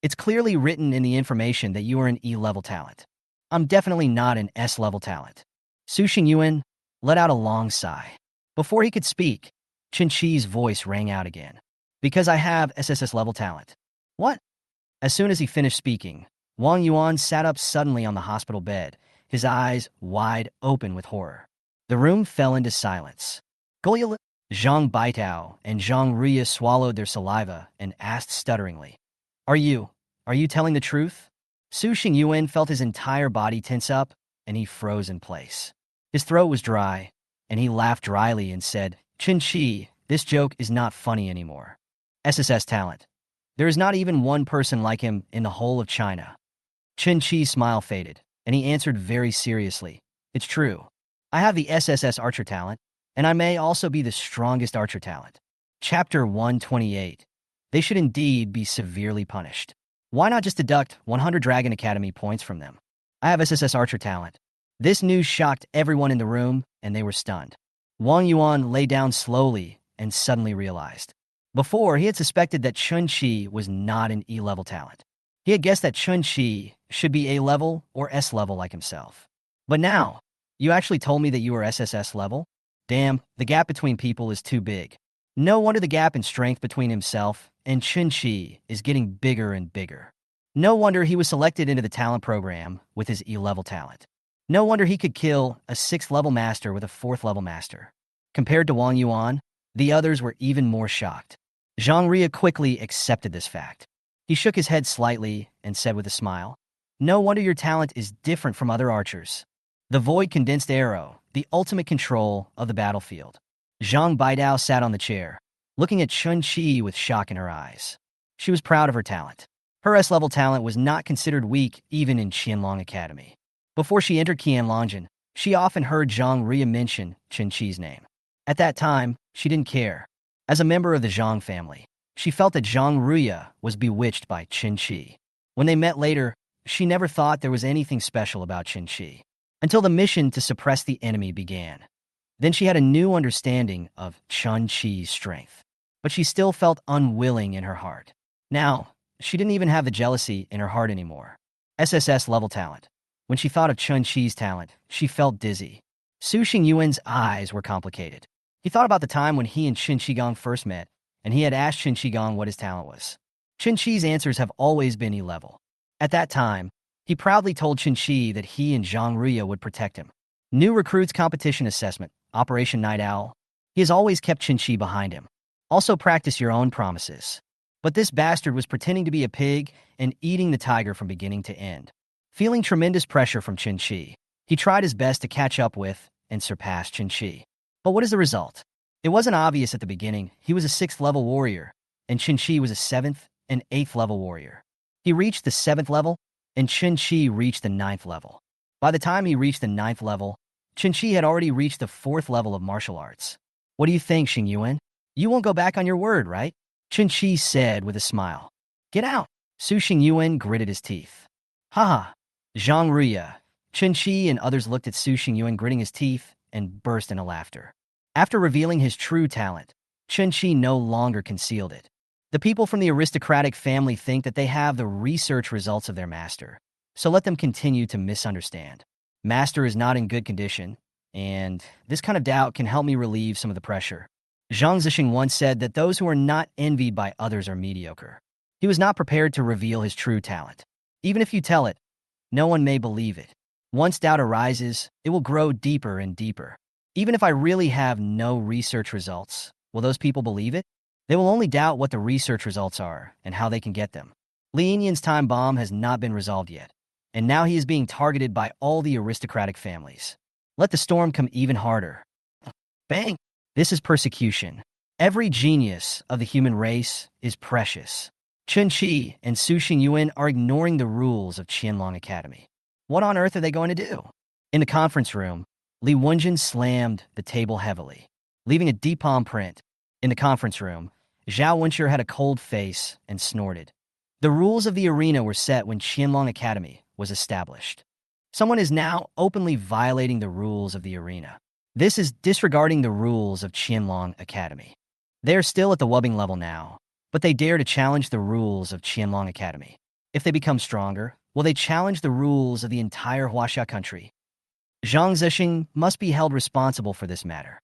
It's clearly written in the information that you are an E-level talent. I'm definitely not an S-level talent. Su Xingyuan let out a long sigh. Before he could speak, Chen Qi's voice rang out again. Because I have SSS level talent. What? As soon as he finished speaking, Wang Yuan sat up suddenly on the hospital bed, his eyes wide open with horror. The room fell into silence. Goyal, Zhang Baitao and Zhang Ruya swallowed their saliva and asked stutteringly, Are you telling the truth? Su Xingyuan felt his entire body tense up, and he froze in place. His throat was dry, and he laughed dryly and said, Chen Qi, this joke is not funny anymore. SSS talent. There is not even one person like him in the whole of China. Chen Qi's smile faded, and he answered very seriously, It's true. I have the SSS archer talent, and I may also be the strongest archer talent. Chapter 128. They should indeed be severely punished. Why not just deduct 100 Dragon Academy points from them? I have SSS Archer talent. This news shocked everyone in the room, and they were stunned. Wang Yuan lay down slowly and suddenly realized. Before, he had suspected that Chen Qi was not an E-level talent. He had guessed that Chen Qi should be A-level or S-level like himself. But now, you actually told me that you were SSS level? Damn, the gap between people is too big. No wonder the gap in strength between himself and Chen Qi is getting bigger and bigger. No wonder he was selected into the talent program with his E-level talent. No wonder he could kill a 6th-level master with a 4th-level master. Compared to Wang Yuan, the others were even more shocked. Zhang Ria quickly accepted this fact. He shook his head slightly and said with a smile, "No wonder your talent is different from other archers. The void condensed arrow, the ultimate control of the battlefield." Zhang Baidao sat on the chair, looking at Chen Qi with shock in her eyes. She was proud of her talent. Her S-level talent was not considered weak even in Qianlong Academy. Before she entered Qianlongjian, she often heard Zhang Ria mention Chen Qi's name. At that time, she didn't care. As a member of the Zhang family, she felt that Zhang Ria was bewitched by Chen Qi. When they met later, she never thought there was anything special about Chen Qi, until the mission to suppress the enemy began. Then she had a new understanding of Chen Qi's strength, but she still felt unwilling in her heart. Now, she didn't even have the jealousy in her heart anymore. SSS level talent. When she thought of Chen Qi's talent, she felt dizzy. Su Xingyuan's eyes were complicated. He thought about the time when he and Chen Qigong first met, and he had asked Chen Qigong what his talent was. Chen Qi's answers have always been E-level. At that time, he proudly told Chen Qi that he and Zhang Ria would protect him. New recruits competition assessment, Operation Night Owl. He has always kept Chen Qi behind him. Also practice your own promises. But this bastard was pretending to be a pig and eating the tiger from beginning to end. Feeling tremendous pressure from Chen Qi, he tried his best to catch up with and surpass Chen Qi. But what is the result? It wasn't obvious at the beginning. He was a 6th-level warrior, and Chen Qi was a 7th and 8th-level warrior. He reached the 7th level, and Chen Qi reached the 9th level. By the time he reached the 9th level, Chen Qi had already reached the 4th level of martial arts. What do you think, Xingyuan? You won't go back on your word, right? Chen Qi said with a smile. Get out. Su Xingyuan gritted his teeth. Haha. Zhang Ria, Chen Qi and others looked at Su Xingyuan gritting his teeth and burst into laughter. After revealing his true talent, Chen Qi no longer concealed it. The people from the aristocratic family think that they have the research results of their master, so let them continue to misunderstand. Master is not in good condition, and this kind of doubt can help me relieve some of the pressure. Zhang Zesheng once said that those who are not envied by others are mediocre. He was not prepared to reveal his true talent. Even if you tell it, no one may believe it. Once doubt arises, it will grow deeper and deeper. Even if I really have no research results, will those people believe it? They will only doubt what the research results are and how they can get them. Li Yinyan's time bomb has not been resolved yet, and now he is being targeted by all the aristocratic families. Let the storm come even harder. Bang! This is persecution. Every genius of the human race is precious. Chen Qi and Su Xingyuan are ignoring the rules of Qianlong Academy. What on earth are they going to do? In the conference room, Li Wenjin slammed the table heavily, leaving a deep palm print. In the conference room, Zhao Wenshi had a cold face and snorted. The rules of the arena were set when Qianlong Academy was established. Someone is now openly violating the rules of the arena. This is disregarding the rules of Qianlong Academy. They are still at the wubbing level now, but they dare to challenge the rules of Qianlong Academy. If they become stronger, will they challenge the rules of the entire Huaxia country? Zhang Zesheng must be held responsible for this matter.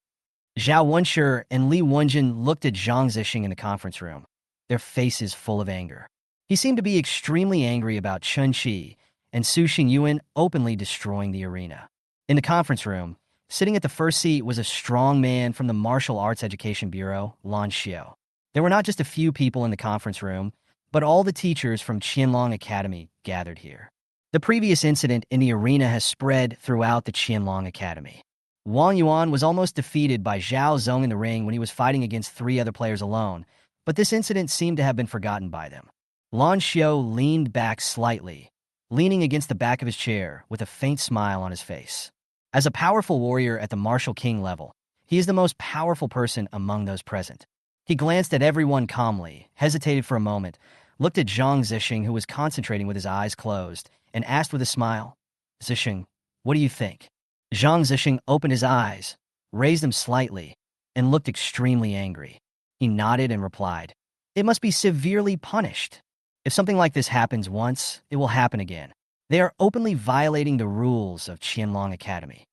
Zhao Wenshi and Li Wenjin looked at Zhang Zesheng in the conference room, their faces full of anger. He seemed to be extremely angry about Chen Qi and Su Xingyuan openly destroying the arena. In the conference room, sitting at the first seat was a strong man from the Martial Arts Education Bureau, Lan Xiao. There were not just a few people in the conference room, but all the teachers from Qianlong Academy gathered here. The previous incident in the arena has spread throughout the Qianlong Academy. Wang Yuan was almost defeated by Zhao Zong in the ring when he was fighting against 3 other players alone, but this incident seemed to have been forgotten by them. Lan Xiao leaned back slightly, leaning against the back of his chair with a faint smile on his face. As a powerful warrior at the Martial King level, he is the most powerful person among those present. He glanced at everyone calmly, hesitated for a moment, looked at Zhang Zesheng, who was concentrating with his eyes closed, and asked with a smile, "Zesheng, what do you think?" Zhang Zesheng opened his eyes, raised them slightly, and looked extremely angry. He nodded and replied, "It must be severely punished. If something like this happens once, it will happen again. They are openly violating the rules of Qianlong Academy."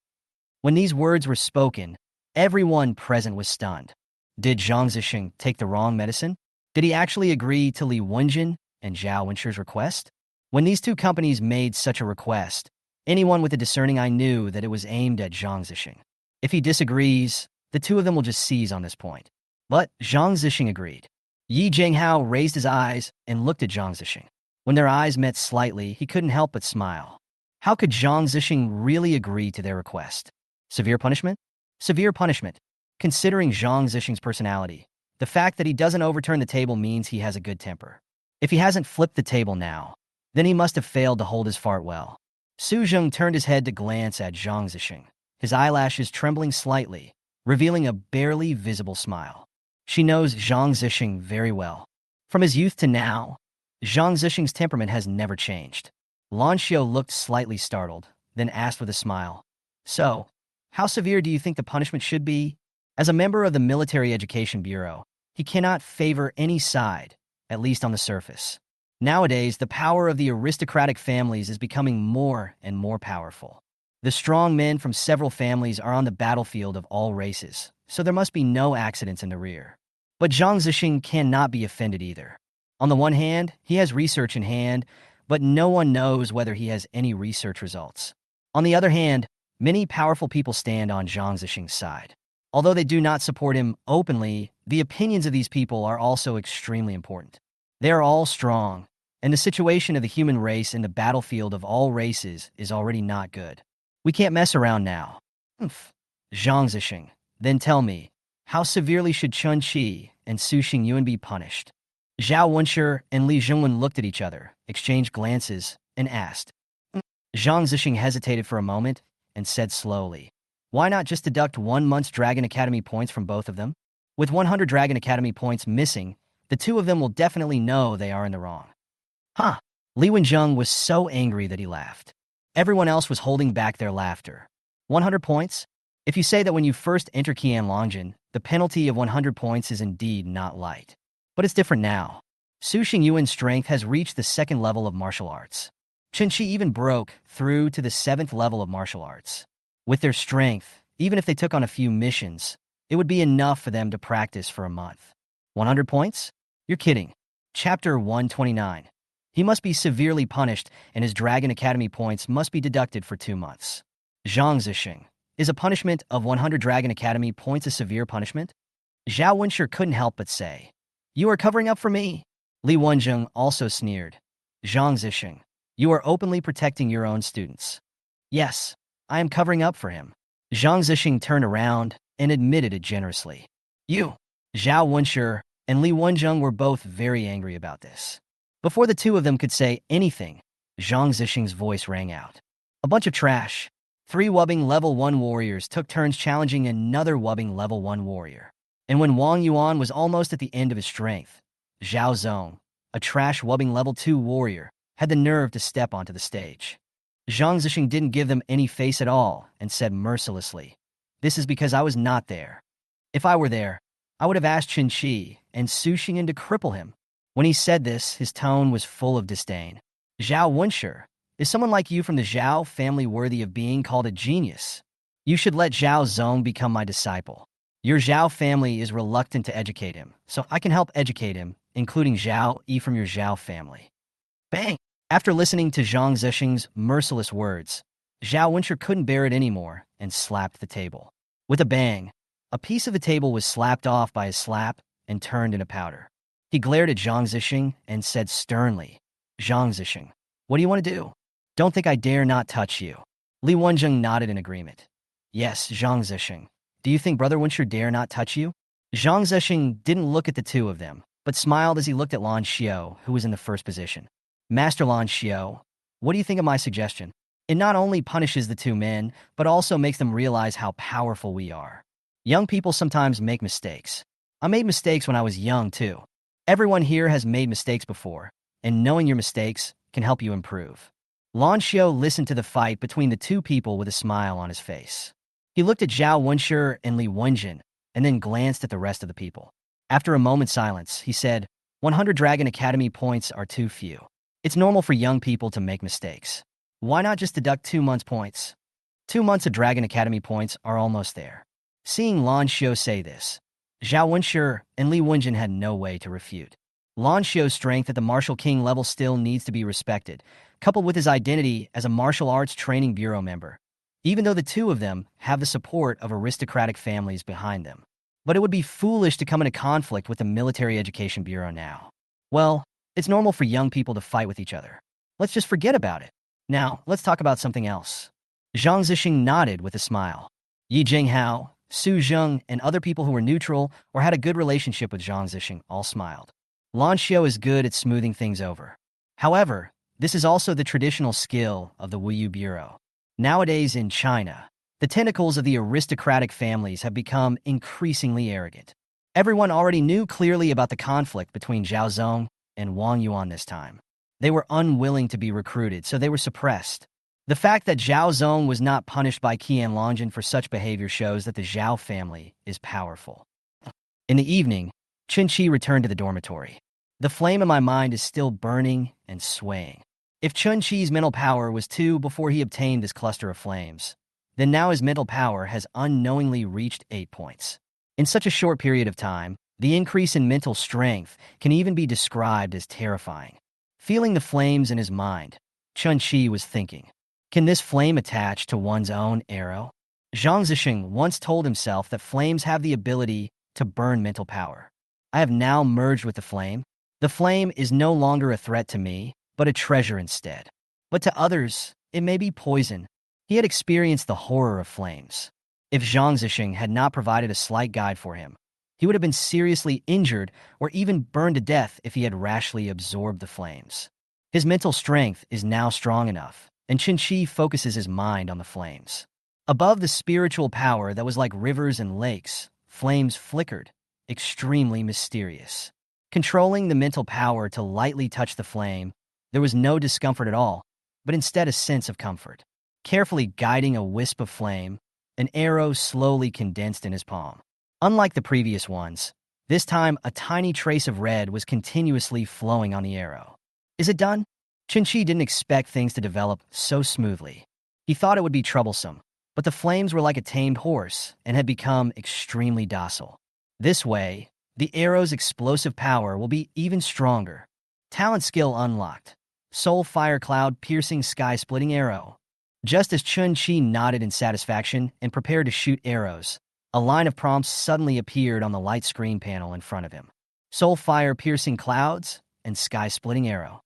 When these words were spoken, everyone present was stunned. Did Zhang Zesheng take the wrong medicine? Did he actually agree to Li Wenjin and Zhao Wenshi's request? When these two companies made such a request, anyone with a discerning eye knew that it was aimed at Zhang Zesheng. If he disagrees, the two of them will just seize on this point. But Zhang Zesheng agreed. Yi Jinghao raised his eyes and looked at Zhang Zesheng. When their eyes met slightly, he couldn't help but smile. How could Zhang Zesheng really agree to their request? Severe punishment? Severe punishment. Considering Zhang Zesheng's personality, the fact that he doesn't overturn the table means he has a good temper. If he hasn't flipped the table now, then he must have failed to hold his fart well. Su Zheng turned his head to glance at Zhang Zesheng, his eyelashes trembling slightly, revealing a barely visible smile. She knows Zhang Zesheng very well. From his youth to now, Zhang Zesheng's temperament has never changed. Lan Xiao looked slightly startled, then asked with a smile, "So, how severe do you think the punishment should be?" As a member of the Military Education Bureau, he cannot favor any side, at least on the surface. Nowadays, the power of the aristocratic families is becoming more and more powerful. The strong men from several families are on the battlefield of all races, so there must be no accidents in the rear. But Zhang Zesheng cannot be offended either. On the one hand, he has research in hand, but no one knows whether he has any research results. On the other hand, many powerful people stand on Zhang Zesheng's side. Although they do not support him openly, the opinions of these people are also extremely important. They are all strong, and the situation of the human race in the battlefield of all races is already not good. We can't mess around now. Zhang Zesheng, then tell me, how severely should Chen Qi and Su Xingyuan be punished? Zhao Wenshi and Li Zhengwen looked at each other, exchanged glances, and asked. Zhang Zesheng hesitated for a moment and said slowly, "Why not just deduct 1 month's Dragon Academy points from both of them? With 100 Dragon Academy points missing, the two of them will definitely know they are in the wrong." Huh. Li Wenjing was so angry that he laughed. Everyone else was holding back their laughter. 100 points? If you say that when you first enter Qianlongjin, the penalty of 100 points is indeed not light. But it's different now. Su Xingyuan's strength has reached the 2nd level of martial arts. Chen Qi even broke through to the 7th level of martial arts. With their strength, even if they took on a few missions, it would be enough for them to practice for a month. 100 points? You're kidding. Chapter 129. He must be severely punished, and his Dragon Academy points must be deducted for 2 months. Zhang Zesheng, is a punishment of 100 Dragon Academy points a severe punishment? Zhao Wenshi couldn't help but say, "You are covering up for me." Li Wenjing also sneered. "Zhang Zesheng, you are openly protecting your own students." "Yes, I am covering up for him." Zhang Zesheng turned around and admitted it generously. "You." Zhao Wenshi and Li Wenjing were both very angry about this. Before the two of them could say anything, Zhang Zesheng's voice rang out. "A bunch of trash." 3 Wubbing level 1 warriors took turns challenging another Wubbing level 1 warrior. And when Wang Yuan was almost at the end of his strength, Zhao Zong, a trash Wubbing level 2 warrior, had the nerve to step onto the stage. Zhang Zesheng didn't give them any face at all and said mercilessly, "This is because I was not there. If I were there, I would have asked Chen Qi and Su Xingyuan to cripple him." When he said this, his tone was full of disdain. "Zhao Wenshi, is someone like you from the Zhao family worthy of being called a genius? You should let Zhao Zong become my disciple. Your Zhao family is reluctant to educate him, so I can help educate him, including Zhao Yi from your Zhao family." Bang! After listening to Zhang Zesheng's merciless words, Zhao Wenshi couldn't bear it anymore and slapped the table. With a bang, a piece of the table was slapped off by his slap and turned into powder. He glared at Zhang Zesheng and said sternly, "Zhang Zesheng, what do you want to do? Don't think I dare not touch you." Li Wenjing nodded in agreement. "Yes, Zhang Zesheng. Do you think Brother Wenshi dare not touch you?" Zhang Zesheng didn't look at the two of them, but smiled as he looked at Lan Xiao, who was in the first position. "Master Lan Xiao, what do you think of my suggestion? It not only punishes the two men, but also makes them realize how powerful we are. Young people sometimes make mistakes. I made mistakes when I was young, too. Everyone here has made mistakes before, and knowing your mistakes can help you improve. Lan Xiao listened to the fight between the two people with a smile on his face. He looked at Zhao Wenshi and Li Wenjin, and then glanced at the rest of the people. After a moment's silence, he said, 100 Dragon Academy points are too few. It's normal for young people to make mistakes. Why not just deduct 2 months' points? 2 months of Dragon Academy points are almost there. Seeing Lan Xiao say this, Zhao Wenshi and Li Wenjin had no way to refute. Lan Xiao's strength at the Martial King level still needs to be respected, coupled with his identity as a martial arts training bureau member, even though the two of them have the support of aristocratic families behind them. But it would be foolish to come into conflict with the Military Education Bureau now. Well, it's normal for young people to fight with each other. Let's just forget about it. Now, let's talk about something else. Zhang Zesheng nodded with a smile. Yi Jinghao, Su Zheng, and other people who were neutral or had a good relationship with Zhang Zesheng all smiled. Lan Xiao is good at smoothing things over. However, this is also the traditional skill of the Wuyu Bureau. Nowadays in China, the tentacles of the aristocratic families have become increasingly arrogant. Everyone already knew clearly about the conflict between Zhao Zong and Wang Yuan this time. They were unwilling to be recruited, so they were suppressed. The fact that Zhao Zong was not punished by Qian Longjin for such behavior shows that the Zhao family is powerful. In the evening, Chen Qi returned to the dormitory. The flame in my mind is still burning and swaying. If Chen Qi's mental power was 2 before he obtained this cluster of flames, then now his mental power has unknowingly reached 8 points. In such a short period of time, the increase in mental strength can even be described as terrifying. Feeling the flames in his mind, Chen Qi was thinking, can this flame attach to one's own arrow? Zhang Zesheng once told himself that flames have the ability to burn mental power. I have now merged with the flame. The flame is no longer a threat to me, but a treasure instead. But to others, it may be poison. He had experienced the horror of flames. If Zhang Zesheng had not provided a slight guide for him, he would have been seriously injured or even burned to death if he had rashly absorbed the flames. His mental strength is now strong enough, and Chinchi focuses his mind on the flames. Above the spiritual power that was like rivers and lakes, flames flickered, extremely mysterious. Controlling the mental power to lightly touch the flame, there was no discomfort at all, but instead a sense of comfort. Carefully guiding a wisp of flame, an arrow slowly condensed in his palm. Unlike the previous ones, this time a tiny trace of red was continuously flowing on the arrow. Is it done? Chinchi didn't expect things to develop so smoothly. He thought it would be troublesome, but the flames were like a tamed horse and had become extremely docile. This way, the arrow's explosive power will be even stronger. Talent skill unlocked. Soul Fire Cloud Piercing Sky-Splitting Arrow. Just as Chen Qi nodded in satisfaction and prepared to shoot arrows, a line of prompts suddenly appeared on the light screen panel in front of him. Soul Fire Piercing Clouds and Sky-Splitting Arrow.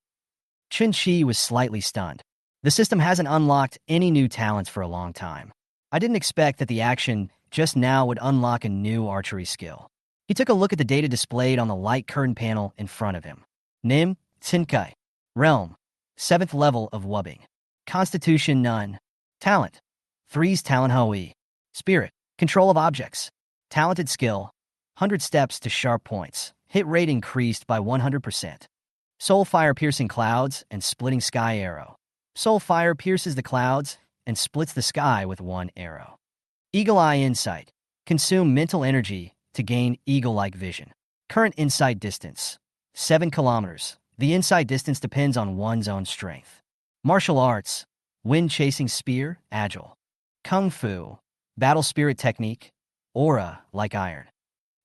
Chen Qi was slightly stunned. The system hasn't unlocked any new talents for a long time. I didn't expect that the action just now would unlock a new archery skill. He took a look at the data displayed on the light curtain panel in front of him. Nim, Tsinkai. Realm, 7th level of Wubbing. Constitution none. Talent, 3's Talent Hui. Spirit, control of objects. Talented skill, 100 steps to sharp points. Hit rate increased by 100%. Soul Fire Piercing Clouds and Splitting Sky Arrow. Soul Fire pierces the clouds and splits the sky with 1 arrow. Eagle Eye Insight. Consume mental energy to gain eagle-like vision. Current insight distance, 7 kilometers. The insight distance depends on one's own strength. Martial arts, wind-chasing spear, agile. Kung Fu, battle spirit technique, aura like iron.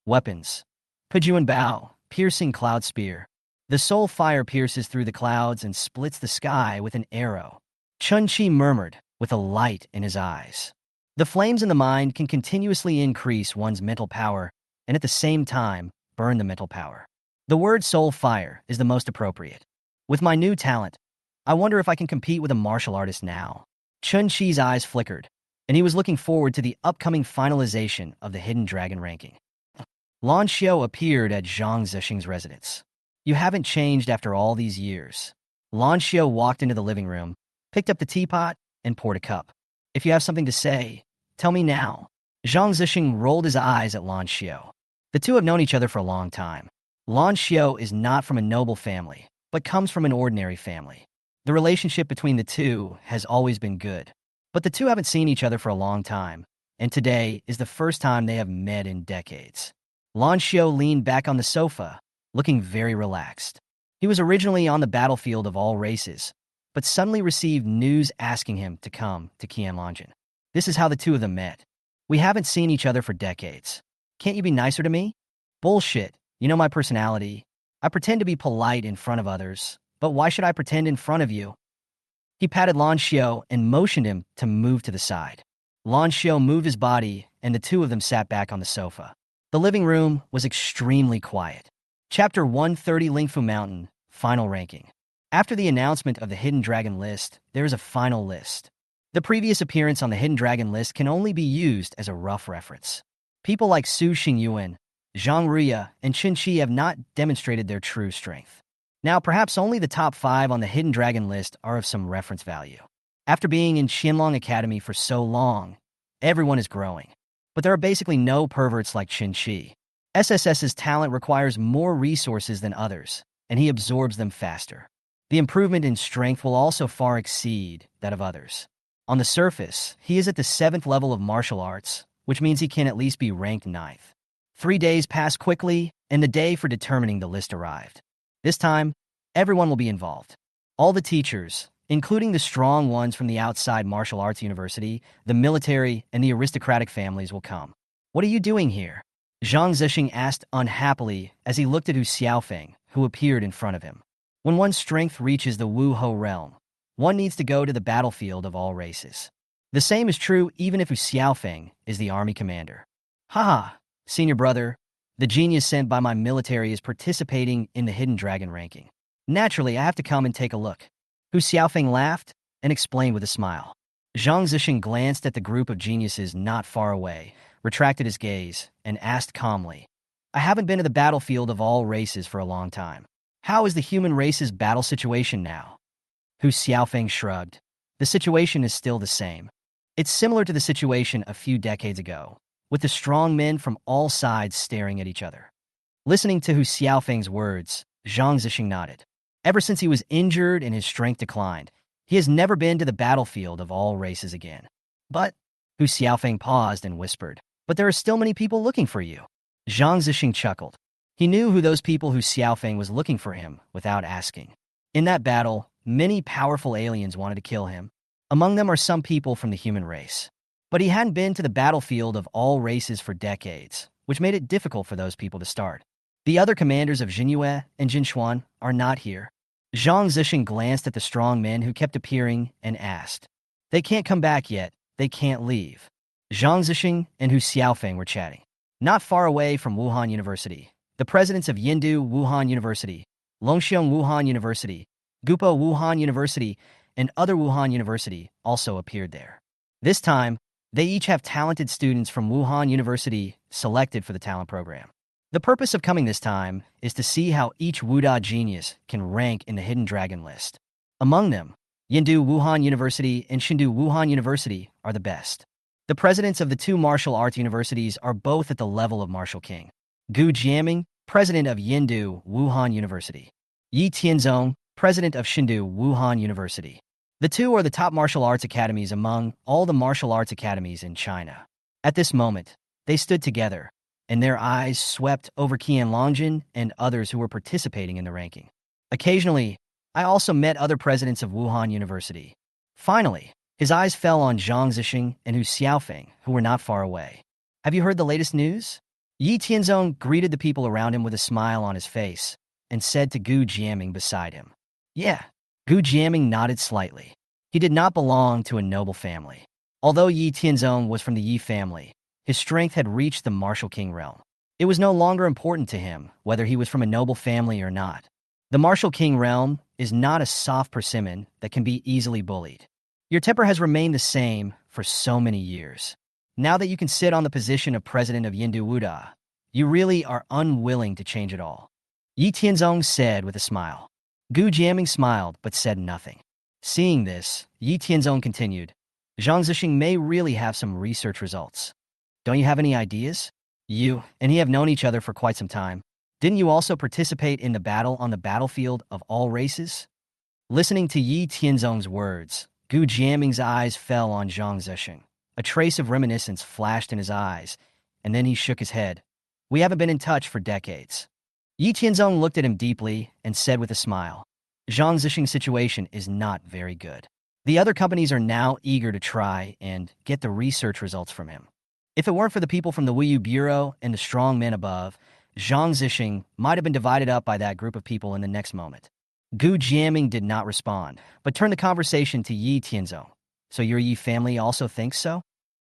Weapons, Pujuan Bao, piercing cloud spear. The soul fire pierces through the clouds and splits the sky with an arrow. Chen Qi murmured, with a light in his eyes. The flames in the mind can continuously increase one's mental power and at the same time burn the mental power. The word soul fire is the most appropriate. With my new talent, I wonder if I can compete with a martial artist now. Chen Qi's eyes flickered, and he was looking forward to the upcoming finalization of the Hidden Dragon ranking. Lan Xiao appeared at Zhang Zesheng's residence. You haven't changed after all these years. Lan Xiao walked into the living room, picked up the teapot, and poured a cup. If you have something to say, tell me now. Zhang Zesheng rolled his eyes at Lan Xiao. The two have known each other for a long time. Lan Xiao is not from a noble family, but comes from an ordinary family. The relationship between the two has always been good, but the two haven't seen each other for a long time, and today is the first time they have met in decades. Lan Xiao leaned back on the sofa, looking very relaxed. He was originally on the battlefield of all races, but suddenly received news asking him to come to Qianlongjian. This is how the two of them met. We haven't seen each other for decades. Can't you be nicer to me? Bullshit. You know my personality. I pretend to be polite in front of others, but why should I pretend in front of you? He patted Lan Xiao and motioned him to move to the side. Lan Xiao moved his body, and the two of them sat back on the sofa. The living room was extremely quiet. Chapter 130, Ling Fu Mountain, Final Ranking. After the announcement of the Hidden Dragon list, there is a final list. The previous appearance on the Hidden Dragon list can only be used as a rough reference. People like Su Xingyuan, Zhang Ruya, and Chen Qi have not demonstrated their true strength. Now, perhaps only the top 5 on the Hidden Dragon list are of some reference value. After being in Qianlong Academy for so long, everyone is growing. But there are basically no perverts like Chen Qi. SSS's talent requires more resources than others, and he absorbs them faster. The improvement in strength will also far exceed that of others. On the surface, he is at the 7th level of martial arts, which means he can at least be ranked 9th. 3 days passed quickly, and the day for determining the list arrived. This time, everyone will be involved. All the teachers, including the strong ones from the outside martial arts university, the military, and the aristocratic families will come. What are you doing here? Zhang Zesheng asked unhappily as he looked at Hu Xiaofeng, who appeared in front of him. When one's strength reaches the Wu Ho realm, one needs to go to the battlefield of all races. The same is true even if Hu Xiaofeng is the army commander. Haha, senior brother, the genius sent by my military is participating in the Hidden Dragon ranking. Naturally, I have to come and take a look. Hu Xiaofeng laughed and explained with a smile. Zhang Zesheng glanced at the group of geniuses not far away, retracted his gaze, and asked calmly, I haven't been to the battlefield of all races for a long time. How is the human race's battle situation now? Hu Xiaofeng shrugged. The situation is still the same. It's similar to the situation a few decades ago, with the strong men from all sides staring at each other. Listening to Hu Xiaofeng's words, Zhang Zesheng nodded. Ever since he was injured and his strength declined, he has never been to the battlefield of all races again. But, Hu Xiaofeng paused and whispered, but there are still many people looking for you. Zhang Zesheng chuckled. He knew who those people Hu Xiaofeng was looking for him without asking. In that battle, many powerful aliens wanted to kill him. Among them are some people from the human race. But he hadn't been to the battlefield of all races for decades, which made it difficult for those people to start. The other commanders of Jinyue and Jinshuan are not here. Zhang Zesheng glanced at the strong men who kept appearing and asked. They can't come back yet. They can't leave. Zhang Zesheng and Hu Xiaofeng were chatting. Not far away from Wuhan University, the presidents of Yindu Wuhan University, Longxiong Wuhan University, Gupo Wuhan University, and other Wuhan University also appeared there. This time, they each have talented students from Wuhan University selected for the talent program. The purpose of coming this time is to see how each Wuda genius can rank in the Hidden Dragon list. Among them, Yindu Wuhan University and Shindu Wuhan University are the best. The presidents of the two martial arts universities are both at the level of Martial King. Gu Jiaming, president of Yindu Wuhan University. Yi Tianzong, president of Shindu Wuhan University. The two are the top martial arts academies among all the martial arts academies in China. At this moment, they stood together, and their eyes swept over Qianlongjian and others who were participating in the ranking. Occasionally, I also met other presidents of Wuhan University. Finally, his eyes fell on Zhang Zesheng and Hu Xiaofeng, who were not far away. Have you heard the latest news? Yi Tianzong greeted the people around him with a smile on his face and said to Gu Jiaming beside him. Yeah. Gu Jiaming nodded slightly. He did not belong to a noble family. Although Yi Tianzong was from the Yi family, his strength had reached the Martial King realm. It was no longer important to him whether he was from a noble family or not. The Martial King realm is not a soft persimmon that can be easily bullied. Your temper has remained the same for so many years. Now that you can sit on the position of president of Yindu Wuda, you really are unwilling to change it all. Yi Tianzong said with a smile. Gu Jiaming smiled but said nothing. Seeing this, Yi Tianzong continued, Zhang Zesheng may really have some research results. Don't you have any ideas? You and he have known each other for quite some time. Didn't you also participate in the battle on the battlefield of all races? Listening to Yi Tianzong's words, Gu Jiaming's eyes fell on Zhang Zesheng. A trace of reminiscence flashed in his eyes, and then he shook his head. We haven't been in touch for decades. Yi Tianzong looked at him deeply and said with a smile, Zhang Zesheng's situation is not very good. The other companies are now eager to try and get the research results from him. If it weren't for the people from the Wuyu Bureau and the strong men above, Zhang Zesheng might have been divided up by that group of people in the next moment. Gu Jiaming did not respond, but turned the conversation to Yi Tianzong. So your Yi family also thinks so?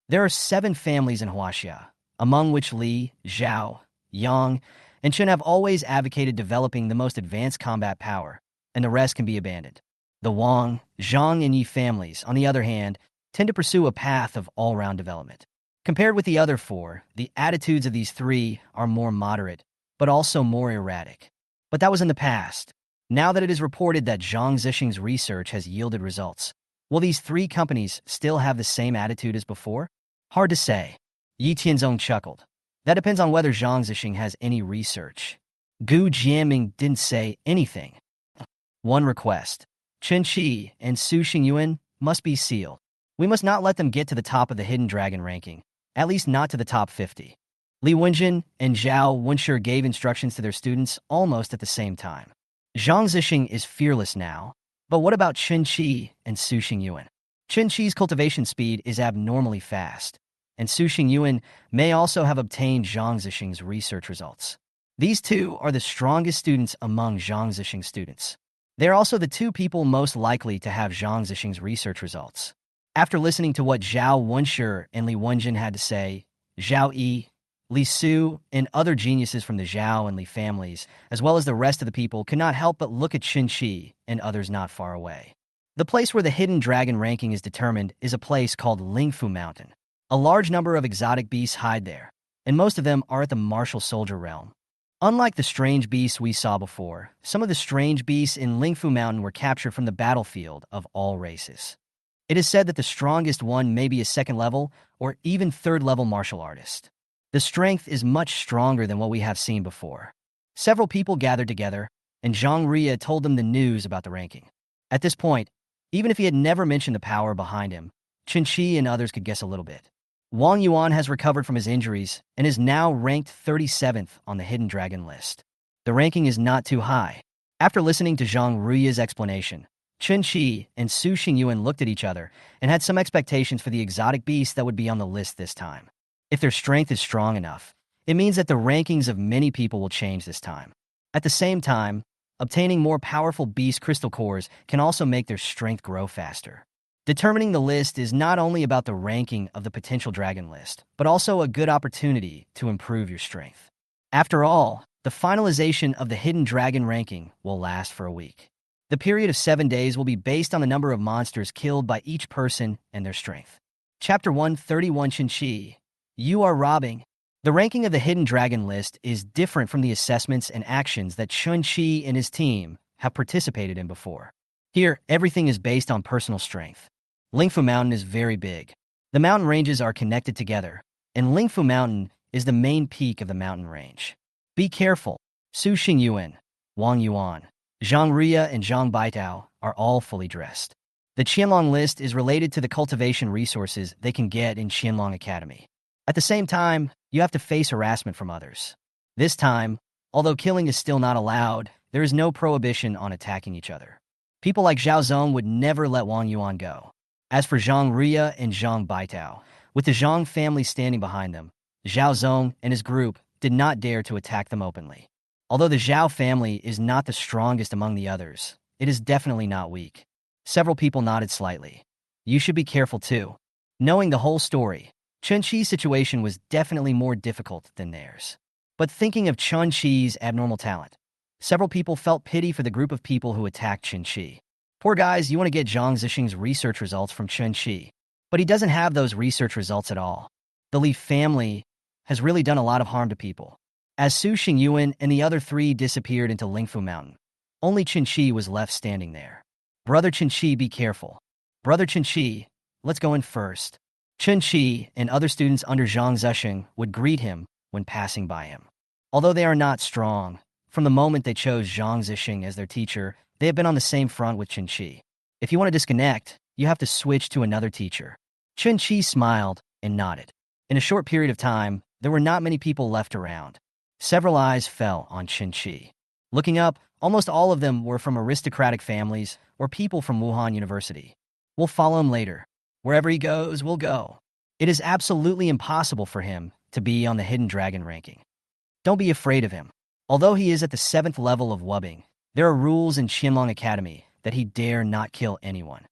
There are 7 families in Huaxia, among which Li, Zhao, Yang, and Chen have always advocated developing the most advanced combat power, and the rest can be abandoned. The Wang, Zhang, and Yi families, on the other hand, tend to pursue a path of all-round development. Compared with the other 4, the attitudes of these 3 are more moderate, but also more erratic. But that was in the past. Now that it is reported that Zhang Zesheng's research has yielded results, will these 3 companies still have the same attitude as before? Hard to say. Yi Tianzong chuckled. That depends on whether Zhang Zesheng has any research. Gu Jiaming didn't say anything. One request. Chen Qi and Su Xingyuan must be sealed. We must not let them get to the top of the Hidden Dragon ranking, at least not to the top 50. Li Wenjin and Zhao Wenshi gave instructions to their students almost at the same time. Zhang Zesheng is fearless now, but what about Chen Qi and Su Xingyuan? Chen Qi's cultivation speed is abnormally fast, and Su Xingyuan may also have obtained Zhang Zesheng's research results. These 2 are the strongest students among Zhang Zesheng's students. They are also the 2 people most likely to have Zhang Zesheng's research results. After listening to what Zhao Wenshi and Li Wenjin had to say, Zhao Yi, Li Su, and other geniuses from the Zhao and Li families, as well as the rest of the people, could not help but look at Chen Qi and others not far away. The place where the Hidden Dragon ranking is determined is a place called Ling Fu Mountain. A large number of exotic beasts hide there, and most of them are at the martial soldier realm. Unlike the strange beasts we saw before, some of the strange beasts in Ling Fu Mountain were captured from the battlefield of all races. It is said that the strongest one may be a 2nd level or even 3rd level martial artist. The strength is much stronger than what we have seen before. Several people gathered together, and Zhang Ria told them the news about the ranking. At this point, even if he had never mentioned the power behind him, Chen Qi and others could guess a little bit. Wang Yuan has recovered from his injuries and is now ranked 37th on the Hidden Dragon list. The ranking is not too high. After listening to Zhang Rui's explanation, Chen Qi and Su Xingyuan looked at each other and had some expectations for the exotic beasts that would be on the list this time. If their strength is strong enough, it means that the rankings of many people will change this time. At the same time, obtaining more powerful beast crystal cores can also make their strength grow faster. Determining the list is not only about the ranking of the potential dragon list, but also a good opportunity to improve your strength. After all, the finalization of the Hidden Dragon ranking will last for a week. The period of 7 days will be based on the number of monsters killed by each person and their strength. Chapter 131 Chinchi. You are robbing. The ranking of the Hidden Dragon list is different from the assessments and actions that Chen Qi and his team have participated in before. Here, everything is based on personal strength. Ling Fu Mountain is very big. The mountain ranges are connected together, and Ling Fu Mountain is the main peak of the mountain range. Be careful. Su Xingyuan, Wang Yuan, Zhang Ria, and Zhang Baitao are all fully dressed. The Qianlong list is related to the cultivation resources they can get in Qianlong Academy. At the same time, you have to face harassment from others. This time, although killing is still not allowed, there is no prohibition on attacking each other. People like Zhao Zong would never let Wang Yuan go. As for Zhang Ria and Zhang Baitao, with the Zhang family standing behind them, Zhao Zong and his group did not dare to attack them openly. Although the Zhao family is not the strongest among the others, it is definitely not weak. Several people nodded slightly. You should be careful too. Knowing the whole story, Chen Qi's situation was definitely more difficult than theirs. But thinking of Chen Qi's abnormal talent, several people felt pity for the group of people who attacked Chen Qi. Poor guys, you want to get Zhang Zesheng's research results from Chen Qi, but he doesn't have those research results at all. The Li family has really done a lot of harm to people. As Su Xingyuan and the other 3 disappeared into Ling Fu Mountain, only Chen Qi was left standing there. Brother Chen Qi, be careful. Brother Chen Qi, let's go in first. Chen Qi and other students under Zhang Zesheng would greet him when passing by him. Although they are not strong, from the moment they chose Zhang Zesheng as their teacher, they have been on the same front with Chen Qi. If you want to disconnect, you have to switch to another teacher. Chen Qi smiled and nodded. In a short period of time, there were not many people left around. Several eyes fell on Chen Qi. Looking up, almost all of them were from aristocratic families or people from Wuhan University. We'll follow him later. Wherever he goes, we'll go. It is absolutely impossible for him to be on the Hidden Dragon ranking. Don't be afraid of him. Although he is at the 7th level of Wubbing, there are rules in Qianlong Academy that he dare not kill anyone.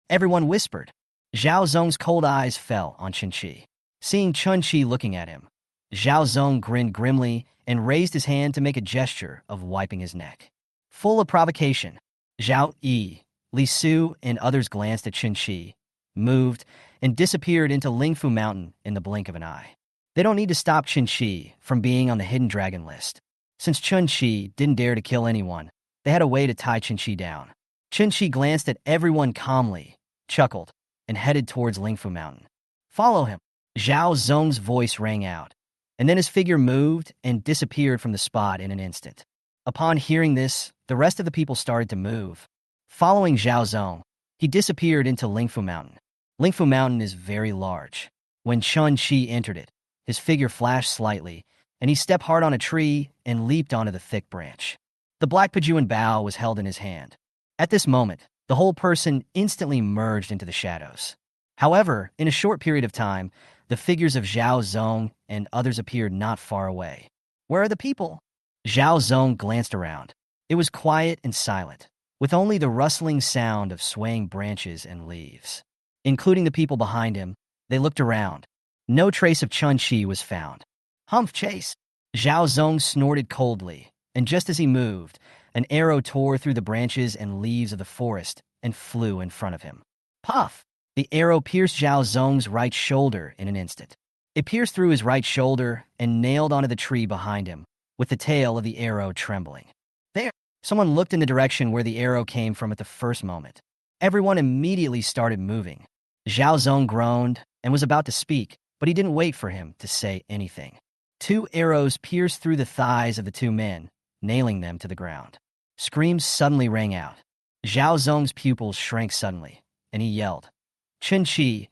Everyone whispered. Zhao Zong's cold eyes fell on Chen Qi. Seeing Chen Qi looking at him, Zhao Zong grinned grimly and raised his hand to make a gesture of wiping his neck. Full of provocation, Zhao Yi, Li Su, and others glanced at Chen Qi, moved, and disappeared into Ling Fu Mountain in the blink of an eye. They don't need to stop Chen Qi from being on the Hidden Dragon list. Since Chen Qi didn't dare to kill anyone, they had a way to tie Chen Qi down. Chen Qi glanced at everyone calmly, chuckled, and headed towards Ling Fu Mountain. Follow him. Zhao Zong's voice rang out, and then his figure moved and disappeared from the spot in an instant. Upon hearing this, the rest of the people started to move. Following Zhao Zong, he disappeared into Ling Fu Mountain. Ling Fu Mountain is very large. When Chen Qi entered it, his figure flashed slightly, and he stepped hard on a tree and leaped onto the thick branch. The black Pajuan bough was held in his hand. At this moment, the whole person instantly merged into the shadows. However, in a short period of time, the figures of Zhao Zong and others appeared not far away. Where are the people? Zhao Zong glanced around. It was quiet and silent, with only the rustling sound of swaying branches and leaves. Including the people behind him, they looked around. No trace of Chen Qi was found. Humph chase! Zhao Zong snorted coldly, and just as he moved, an arrow tore through the branches and leaves of the forest and flew in front of him. Puff! The arrow pierced Zhao Zong's right shoulder in an instant. It pierced through his right shoulder and nailed onto the tree behind him, with the tail of the arrow trembling. There! Someone looked in the direction where the arrow came from at the first moment. Everyone immediately started moving. Zhao Zong groaned and was about to speak, but he didn't wait for him to say anything. 2 arrows pierced through the thighs of the 2 men, nailing them to the ground. Screams suddenly rang out. Zhao Zong's pupils shrank suddenly, and he yelled, Chen Qi,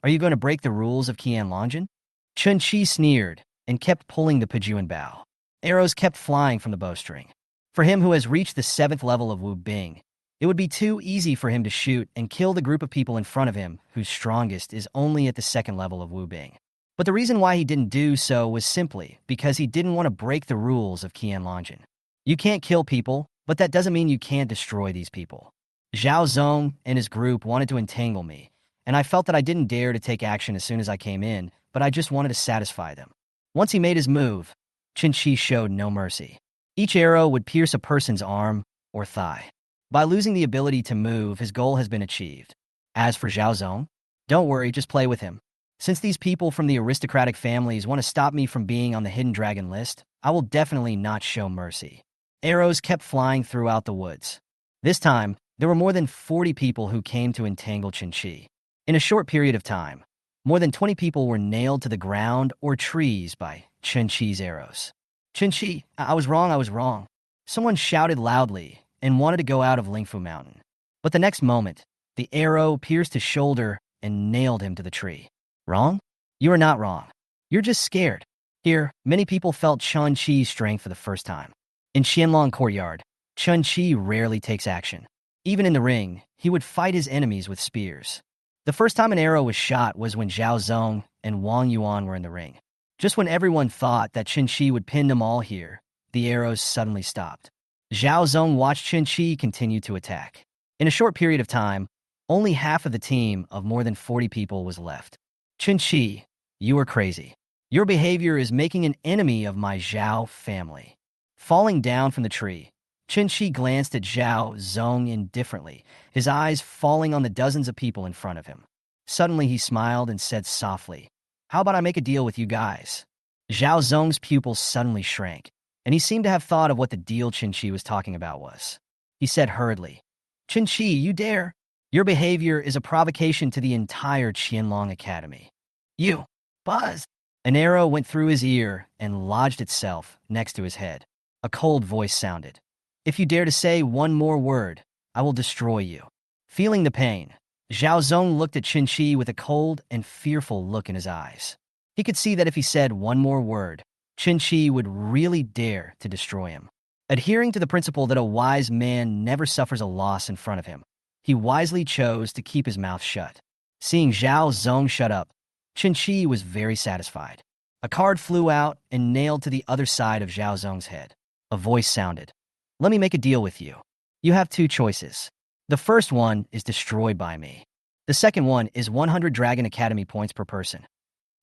are you going to break the rules of Qianlongjin? Chen Qi sneered and kept pulling the Pajuan bow. Arrows kept flying from the bowstring. For him who has reached the 7th level of Wu Bing, it would be too easy for him to shoot and kill the group of people in front of him whose strongest is only at the 2nd level of Wu Bing. But the reason why he didn't do so was simply because he didn't want to break the rules of Qianlongjin. You can't kill people, but that doesn't mean you can't destroy these people. Zhao Zong and his group wanted to entangle me, and I felt that I didn't dare to take action as soon as I came in, but I just wanted to satisfy them. Once he made his move, Chen Qi showed no mercy. Each arrow would pierce a person's arm or thigh. By losing the ability to move, his goal has been achieved. As for Zhao Zong, don't worry, just play with him. Since these people from the aristocratic families want to stop me from being on the Hidden Dragon list, I will definitely not show mercy. Arrows kept flying throughout the woods. This time, there were more than 40 people who came to entangle Chen Qi. In a short period of time, more than 20 people were nailed to the ground or trees by Chen Qi's arrows. Chen Qi, I was wrong. Someone shouted loudly and wanted to go out of Ling Fu Mountain. But the next moment, the arrow pierced his shoulder and nailed him to the tree. Wrong? You are not wrong. You're just scared. Here, many people felt Chen Qi's strength for the first time. In Qianlong Courtyard, Chen Qi rarely takes action. Even in the ring, he would fight his enemies with spears. The first time an arrow was shot was when Zhao Zong and Wang Yuan were in the ring. Just when everyone thought that Chen Qi would pin them all here, the arrows suddenly stopped. Zhao Zong watched Chen Qi continue to attack. In a short period of time, only half of the team of more than 40 people was left. Chen Qi, you are crazy. Your behavior is making an enemy of my Zhao family. Falling down from the tree, Chen Qi glanced at Zhao Zong indifferently, his eyes falling on the dozens of people in front of him. Suddenly he smiled and said softly, how about I make a deal with you guys? Zhao Zong's pupils suddenly shrank, and he seemed to have thought of what the deal Chen Qi was talking about was. He said hurriedly, Chen Qi, you dare? Your behavior is a provocation to the entire Qianlong Academy. You, Buzz! An arrow went through his ear and lodged itself next to his head. A cold voice sounded. If you dare to say one more word, I will destroy you. Feeling the pain, Zhao Zong looked at Chinchi with a cold and fearful look in his eyes. He could see that if he said one more word, Chinchi would really dare to destroy him. Adhering to the principle that a wise man never suffers a loss in front of him, he wisely chose to keep his mouth shut. Seeing Zhao Zong shut up, Chinchi was very satisfied. A card flew out and nailed to the other side of Zhao Zong's head. A voice sounded. Let me make a deal with you. You have two choices. The first one is destroyed by me. The second one is 100 Dragon Academy points per person.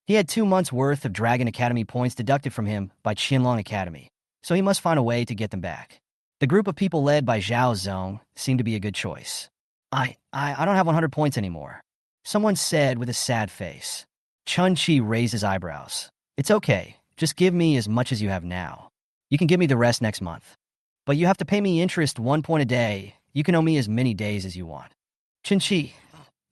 He had 2 months' worth of Dragon Academy points deducted from him by Qianlong Academy, so he must find a way to get them back. The group of people led by Zhao Zong seemed to be a good choice. I don't have 100 points anymore, someone said with a sad face. Chen Qi raised his eyebrows. It's okay, just give me as much as you have now. You can give me the rest next month. But you have to pay me interest 1 point a day. You can owe me as many days as you want. Chinchi,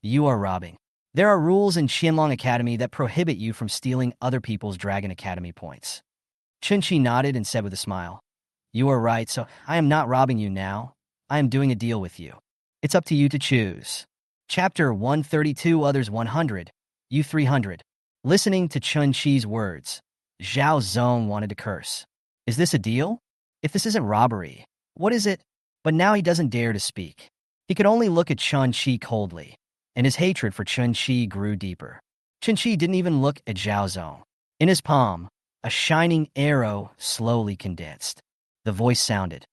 you are robbing. There are rules in Qianlong Academy that prohibit you from stealing other people's Dragon Academy points. Chinchi nodded and said with a smile, You are right, so I am not robbing you now. I am doing a deal with you. It's up to you to choose. Chapter 132, Others 100, You 300. Listening to Chen Qi's words, Zhao Zong wanted to curse. Is this a deal? If this isn't robbery, what is it? But now he doesn't dare to speak. He could only look at Chen Qi coldly, and his hatred for Chen Qi grew deeper. Chen Qi didn't even look at Zhao Zong. In his palm, a shining arrow slowly condensed. The voice sounded.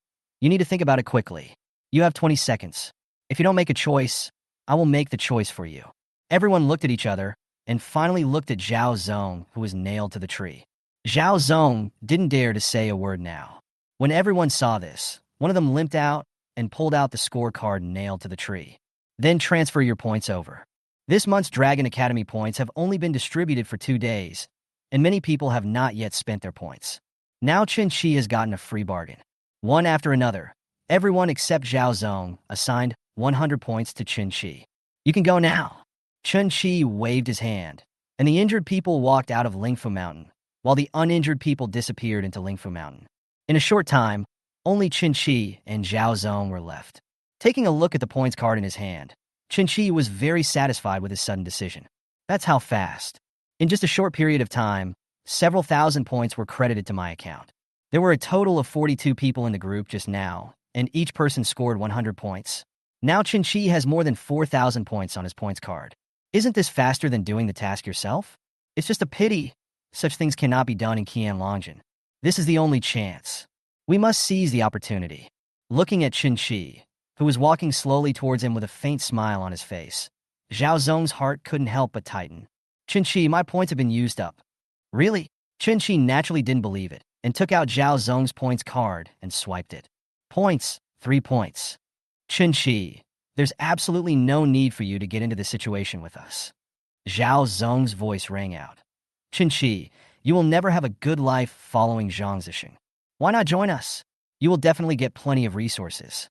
You need to think about it quickly. You have 20 seconds. If you don't make a choice, I will make the choice for you. Everyone looked at each other and finally looked at Zhao Zong, who was nailed to the tree. Zhao Zong didn't dare to say a word now. When everyone saw this, one of them limped out and pulled out the scorecard nailed to the tree. Then transfer your points over. This month's Dragon Academy points have only been distributed for 2 days, and many people have not yet spent their points. Now Chen Qi has gotten a free bargain. One after another, everyone except Zhao Zong assigned 100 points to Chen Qi. You can go now. Chen Qi waved his hand, and the injured people walked out of Ling Fu Mountain, while the uninjured people disappeared into Ling Fu Mountain. In a short time, only Chen Qi and Zhao Zong were left. Taking a look at the points card in his hand, Chen Qi was very satisfied with his sudden decision. That's how fast. In just a short period of time, several thousand points were credited to my account. There were a total of 42 people in the group just now, and each person scored 100 points. Now Chen Qi has more than 4,000 points on his points card. Isn't this faster than doing the task yourself? It's just a pity. Such things cannot be done in Qianlongjin. This is the only chance. We must seize the opportunity. Looking at Chen Qi, who was walking slowly towards him with a faint smile on his face, Zhao Zong's heart couldn't help but tighten. Chen Qi, my points have been used up. Really? Chen Qi naturally didn't believe it, and took out Zhao Zong's points card and swiped it. Points, 3 points. Chen Qi, there's absolutely no need for you to get into this situation with us. Zhao Zong's voice rang out. Chen Qi, you will never have a good life following Zhang Zesheng. Why not join us? You will definitely get plenty of resources.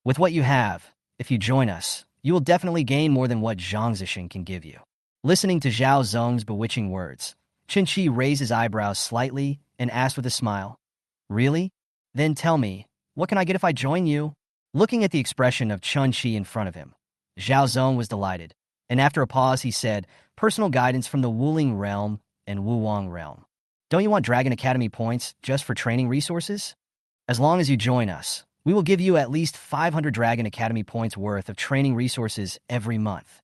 With what you have, if you join us, you will definitely gain more than what Zhang Zesheng can give you. Listening to Zhao Zong's bewitching words, Chen Qi raised his eyebrows slightly and asked with a smile, Really? Then tell me, what can I get if I join you? Looking at the expression of Chen Qi in front of him, Zhao Zong was delighted, and after a pause he said, Personal guidance from the Wuling realm and Wuwang realm. Don't you want Dragon Academy points just for training resources? As long as you join us, we will give you at least 500 Dragon Academy points worth of training resources every month.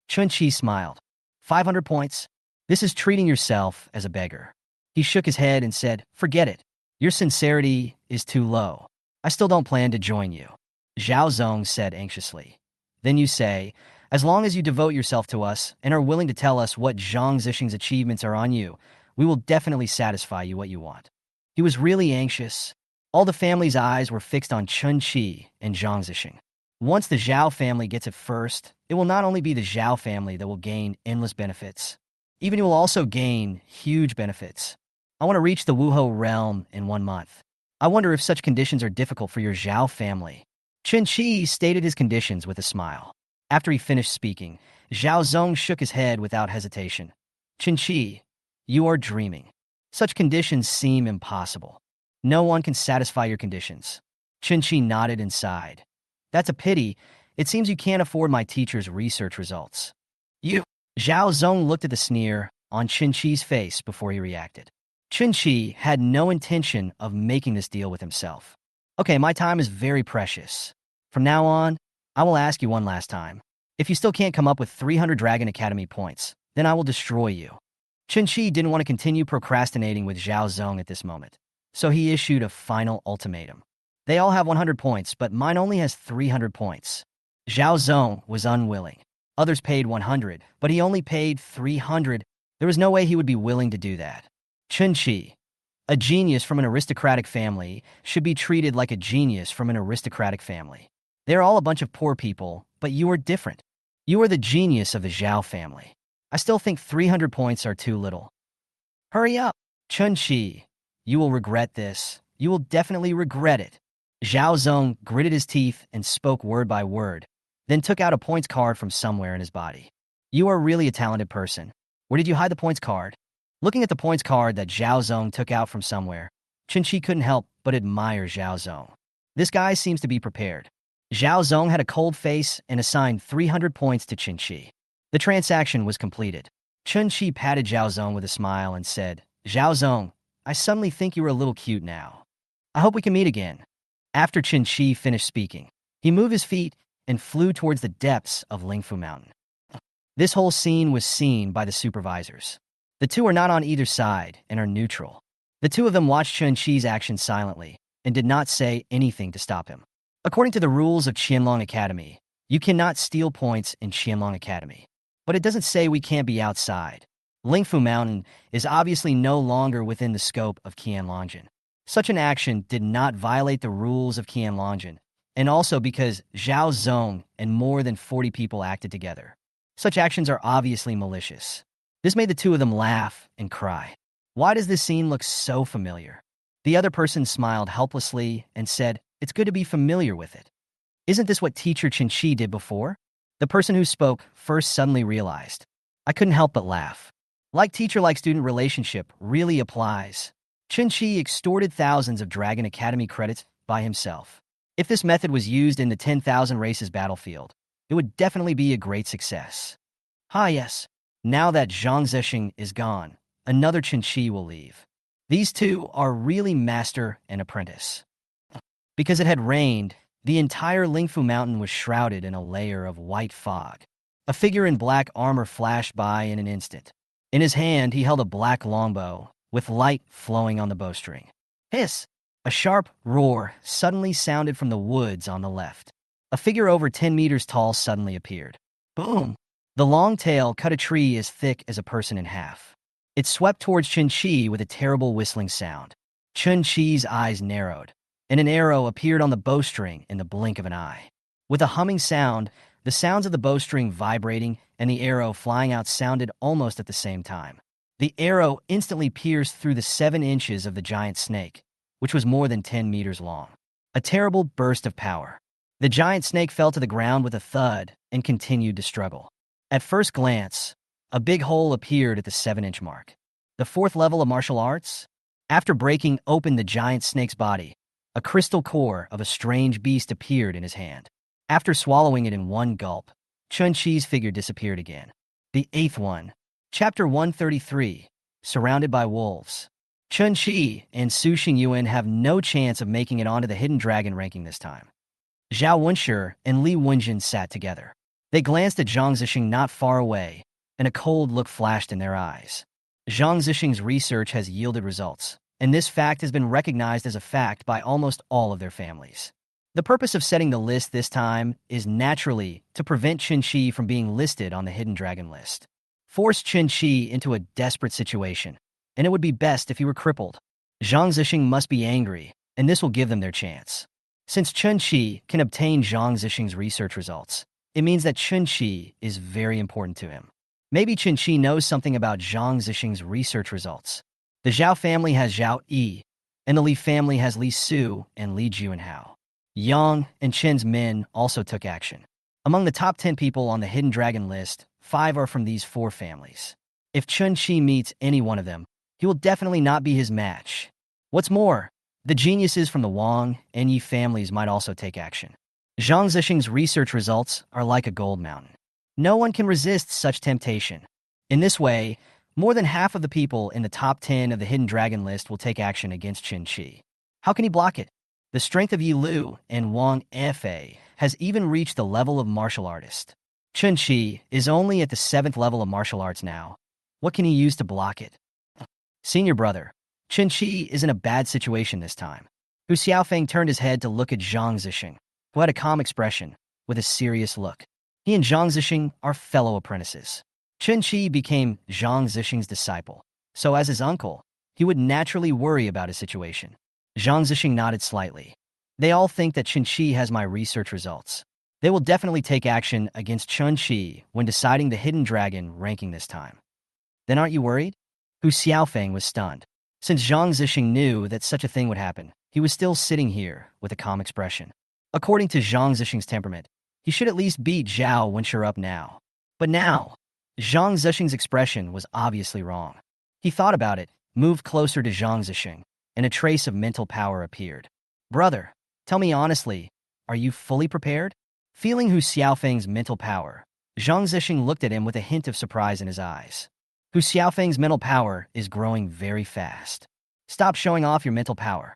Chen Qi smiled. 500 points? This is treating yourself as a beggar. He shook his head and said, Forget it. Your sincerity is too low. I still don't plan to join you. Zhao Zong said anxiously. Then you say, As long as you devote yourself to us and are willing to tell us what Zhang Zesheng's achievements are on you, we will definitely satisfy you what you want. He was really anxious. All the family's eyes were fixed on Chen Qi and Zhang Zesheng. Once the Zhao family gets it first, it will not only be the Zhao family that will gain endless benefits. Even you will also gain huge benefits. I want to reach the Wuhou realm in 1 month. I wonder if such conditions are difficult for your Zhao family. Chen Qi stated his conditions with a smile. After he finished speaking, Zhao Zong shook his head without hesitation. Chen Qi, You are dreaming. Such conditions seem impossible. No one can satisfy your conditions. Chinchi nodded and sighed. That's a pity. It seems you can't afford my teacher's research results. You. Zhao Zong looked at the sneer on Chinchi's face before he reacted. Chinchi had no intention of making this deal with himself. Okay, my time is very precious. From now on, I will ask you one last time. If you still can't come up with 300 Dragon Academy points, then I will destroy you. Chinchi didn't want to continue procrastinating with Zhao Zong at this moment, so he issued a final ultimatum. They all have 100 points, but mine only has 300 points. Zhao Zong was unwilling. Others paid 100, but he only paid 300. There was no way he would be willing to do that. Chen Qi, a genius from an aristocratic family, should be treated like a genius from an aristocratic family. They're all a bunch of poor people, but you are different. You are the genius of the Zhao family. I still think 300 points are too little. Hurry up. Chen Qi, you will regret this. You will definitely regret it. Zhao Zong gritted his teeth and spoke word by word, then took out a points card from somewhere in his body. You are really a talented person. Where did you hide the points card? Looking at the points card that Zhao Zong took out from somewhere, Chinchi couldn't help but admire Zhao Zong. This guy seems to be prepared. Zhao Zong had a cold face and assigned 300 points to Chinchi. The transaction was completed. Chinchi patted Zhao Zong with a smile and said, Zhao Zong, I suddenly think you are a little cute now. I hope we can meet again. After Chinchi finished speaking, he moved his feet and flew towards the depths of Ling Fu Mountain. This whole scene was seen by the supervisors. The two are not on either side and are neutral. The two of them watched Chen Qi's actions silently and did not say anything to stop him. According to the rules of Qianlong Academy, you cannot steal points in Qianlong Academy. But it doesn't say we can't be outside. Ling Fu Mountain is obviously no longer within the scope of Qianlongjin. Such an action did not violate the rules of Qianlongjin, and also because Zhao Zong and more than 40 people acted together. Such actions are obviously malicious. This made the two of them laugh and cry. Why does this scene look so familiar? The other person smiled helplessly and said, It's good to be familiar with it. Isn't this what teacher Chinchi did before? The person who spoke first suddenly realized. I couldn't help but laugh. Like teacher-like-student relationship really applies. Chinchi extorted thousands of Dragon Academy credits by himself. If this method was used in the 10,000 races battlefield, it would definitely be a great success. Yes. Now that Zhang Zesheng is gone, another Chinchi will leave. These two are really master and apprentice. Because it had rained, the entire Ling Fu Mountain was shrouded in a layer of white fog. A figure in black armor flashed by in an instant. In his hand, he held a black longbow, with light flowing on the bowstring. Hiss! A sharp roar suddenly sounded from the woods on the left. A figure over 10 meters tall suddenly appeared. Boom! The long tail cut a tree as thick as a person in half. It swept towards Chen Qi with a terrible whistling sound. Chen Qi's eyes narrowed, and an arrow appeared on the bowstring in the blink of an eye. With a humming sound, the sounds of the bowstring vibrating and the arrow flying out sounded almost at the same time. The arrow instantly pierced through the 7 inches of the giant snake, which was more than 10 meters long. A terrible burst of power. The giant snake fell to the ground with a thud and continued to struggle. At first glance, a big hole appeared at the 7-inch mark. The 4th level of martial arts? After breaking open the giant snake's body, a crystal core of a strange beast appeared in his hand. After swallowing it in one gulp, Chen Qi's figure disappeared again. The 8th one. Chapter 133, Surrounded by Wolves. Chen Qi and Su Xingyuan have no chance of making it onto the Hidden Dragon ranking this time. Zhao Wenshi and Li Wenjin sat together. They glanced at Zhang Zesheng not far away, and a cold look flashed in their eyes. Zhang Zesheng's research has yielded results, and this fact has been recognized as a fact by almost all of their families. The purpose of setting the list this time is naturally to prevent Chen Qi from being listed on the Hidden Dragon list. Force Chen Qi into a desperate situation, and it would be best if he were crippled. Zhang Zesheng must be angry, and this will give them their chance. Since Chen Qi can obtain Zhang Zesheng's research results, it means that Chen Qi is very important to him. Maybe Chen Qi knows something about Zhang Zesheng's research results. The Zhao family has Zhao Yi, and the Li family has Li Su and Li Juanhao. Yang and Chen's men also took action. Among the top 10 people on the Hidden Dragon list, 5 are from these 4 families. If Chen Qi meets any one of them, he will definitely not be his match. What's more, the geniuses from the Wang and Yi families might also take action. Zhang Zesheng's research results are like a gold mountain. No one can resist such temptation. In this way, more than half of the people in the top 10 of the Hidden Dragon list will take action against Chen Qi. How can he block it? The strength of Yi Lu and Wang Fa has even reached the level of martial artist. Chen Qi is only at the 7th level of martial arts now. What can he use to block it? Senior brother, Chen Qi is in a bad situation this time. Hu Xiaofeng turned his head to look at Zhang Zesheng, who had a calm expression, with a serious look. He and Zhang Zesheng are fellow apprentices. Chen Qi became Zhang Zesheng's disciple, so as his uncle, he would naturally worry about his situation. Zhang Zesheng nodded slightly. They all think that Chen Qi has my research results. They will definitely take action against Chen Qi when deciding the Hidden Dragon ranking this time. Then aren't you worried? Hu Xiaofeng was stunned. Since Zhang Zesheng knew that such a thing would happen, he was still sitting here with a calm expression. According to Zhang Zesheng's temperament, he should at least beat Zhao Wenshi up now. But now, Zhang Zesheng's expression was obviously wrong. He thought about it, moved closer to Zhang Zesheng, and a trace of mental power appeared. Brother, tell me honestly, are you fully prepared? Feeling Hu Xiaofeng's mental power, Zhang Zesheng looked at him with a hint of surprise in his eyes. Hu Xiaofeng's mental power is growing very fast. Stop showing off your mental power,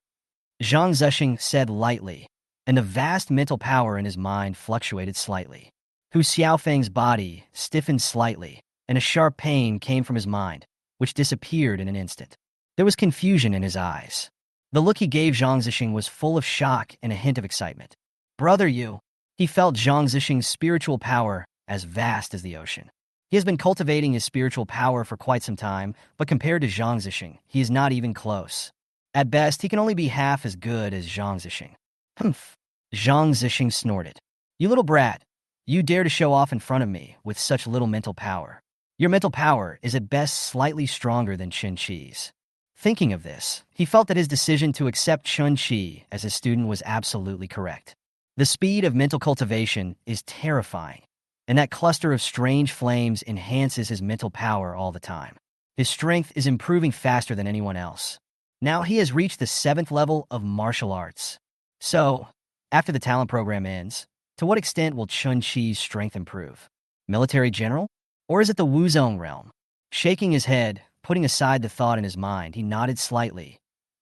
Zhang Zesheng said lightly, and the vast mental power in his mind fluctuated slightly. Hu Xiaofeng's body stiffened slightly, and a sharp pain came from his mind, which disappeared in an instant. There was confusion in his eyes. The look he gave Zhang Zesheng was full of shock and a hint of excitement. Brother you, he felt Zhang Zesheng's spiritual power as vast as the ocean. He has been cultivating his spiritual power for quite some time, but compared to Zhang Zesheng, he is not even close. At best, he can only be half as good as Zhang Zesheng. Humph. Zhang Zesheng snorted. You little brat, you dare to show off in front of me with such little mental power. Your mental power is at best slightly stronger than Chen Qi's. Thinking of this, he felt that his decision to accept Chen Qi as his student was absolutely correct. The speed of mental cultivation is terrifying, and that cluster of strange flames enhances his mental power all the time. His strength is improving faster than anyone else. Now he has reached the 7th level of martial arts. So, after the talent program ends, to what extent will Chen Qi's strength improve? Military general? Or is it the Wuzong realm? Shaking his head, putting aside the thought in his mind, he nodded slightly.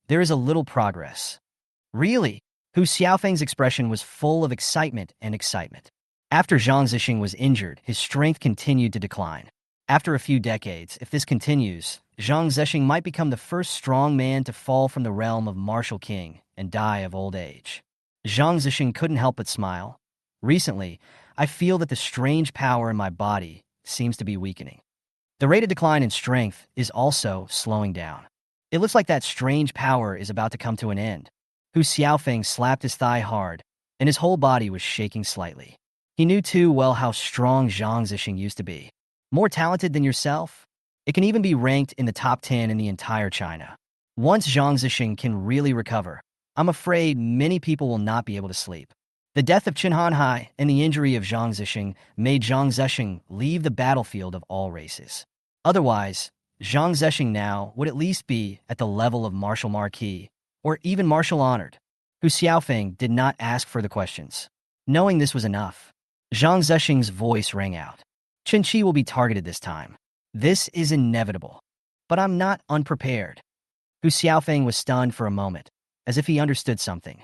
There is a little progress. Really? Hu Xiaofeng's expression was full of excitement and excitement. After Zhang Zesheng was injured, his strength continued to decline. After a few decades, if this continues, Zhang Zesheng might become the first strong man to fall from the realm of martial king and die of old age. Zhang Zesheng couldn't help but smile. Recently, I feel that the strange power in my body seems to be weakening. The rate of decline in strength is also slowing down. It looks like that strange power is about to come to an end. Hu Xiaofeng slapped his thigh hard, and his whole body was shaking slightly. He knew too well how strong Zhang Zesheng used to be. More talented than yourself? It can even be ranked in the top 10 in the entire China. Once Zhang Zesheng can really recover, I'm afraid many people will not be able to sleep. The death of Chen Hanhai and the injury of Zhang Zesheng made Zhang Zesheng leave the battlefield of all races. Otherwise, Zhang Zesheng now would at least be at the level of Martial Marquis, or even Martial Honored. Hu Xiaofeng did not ask further questions. Knowing this was enough, Zhang Zesheng's voice rang out. Chen Qi will be targeted this time. This is inevitable. But I'm not unprepared. Hu Xiaofeng was stunned for a moment, as if he understood something.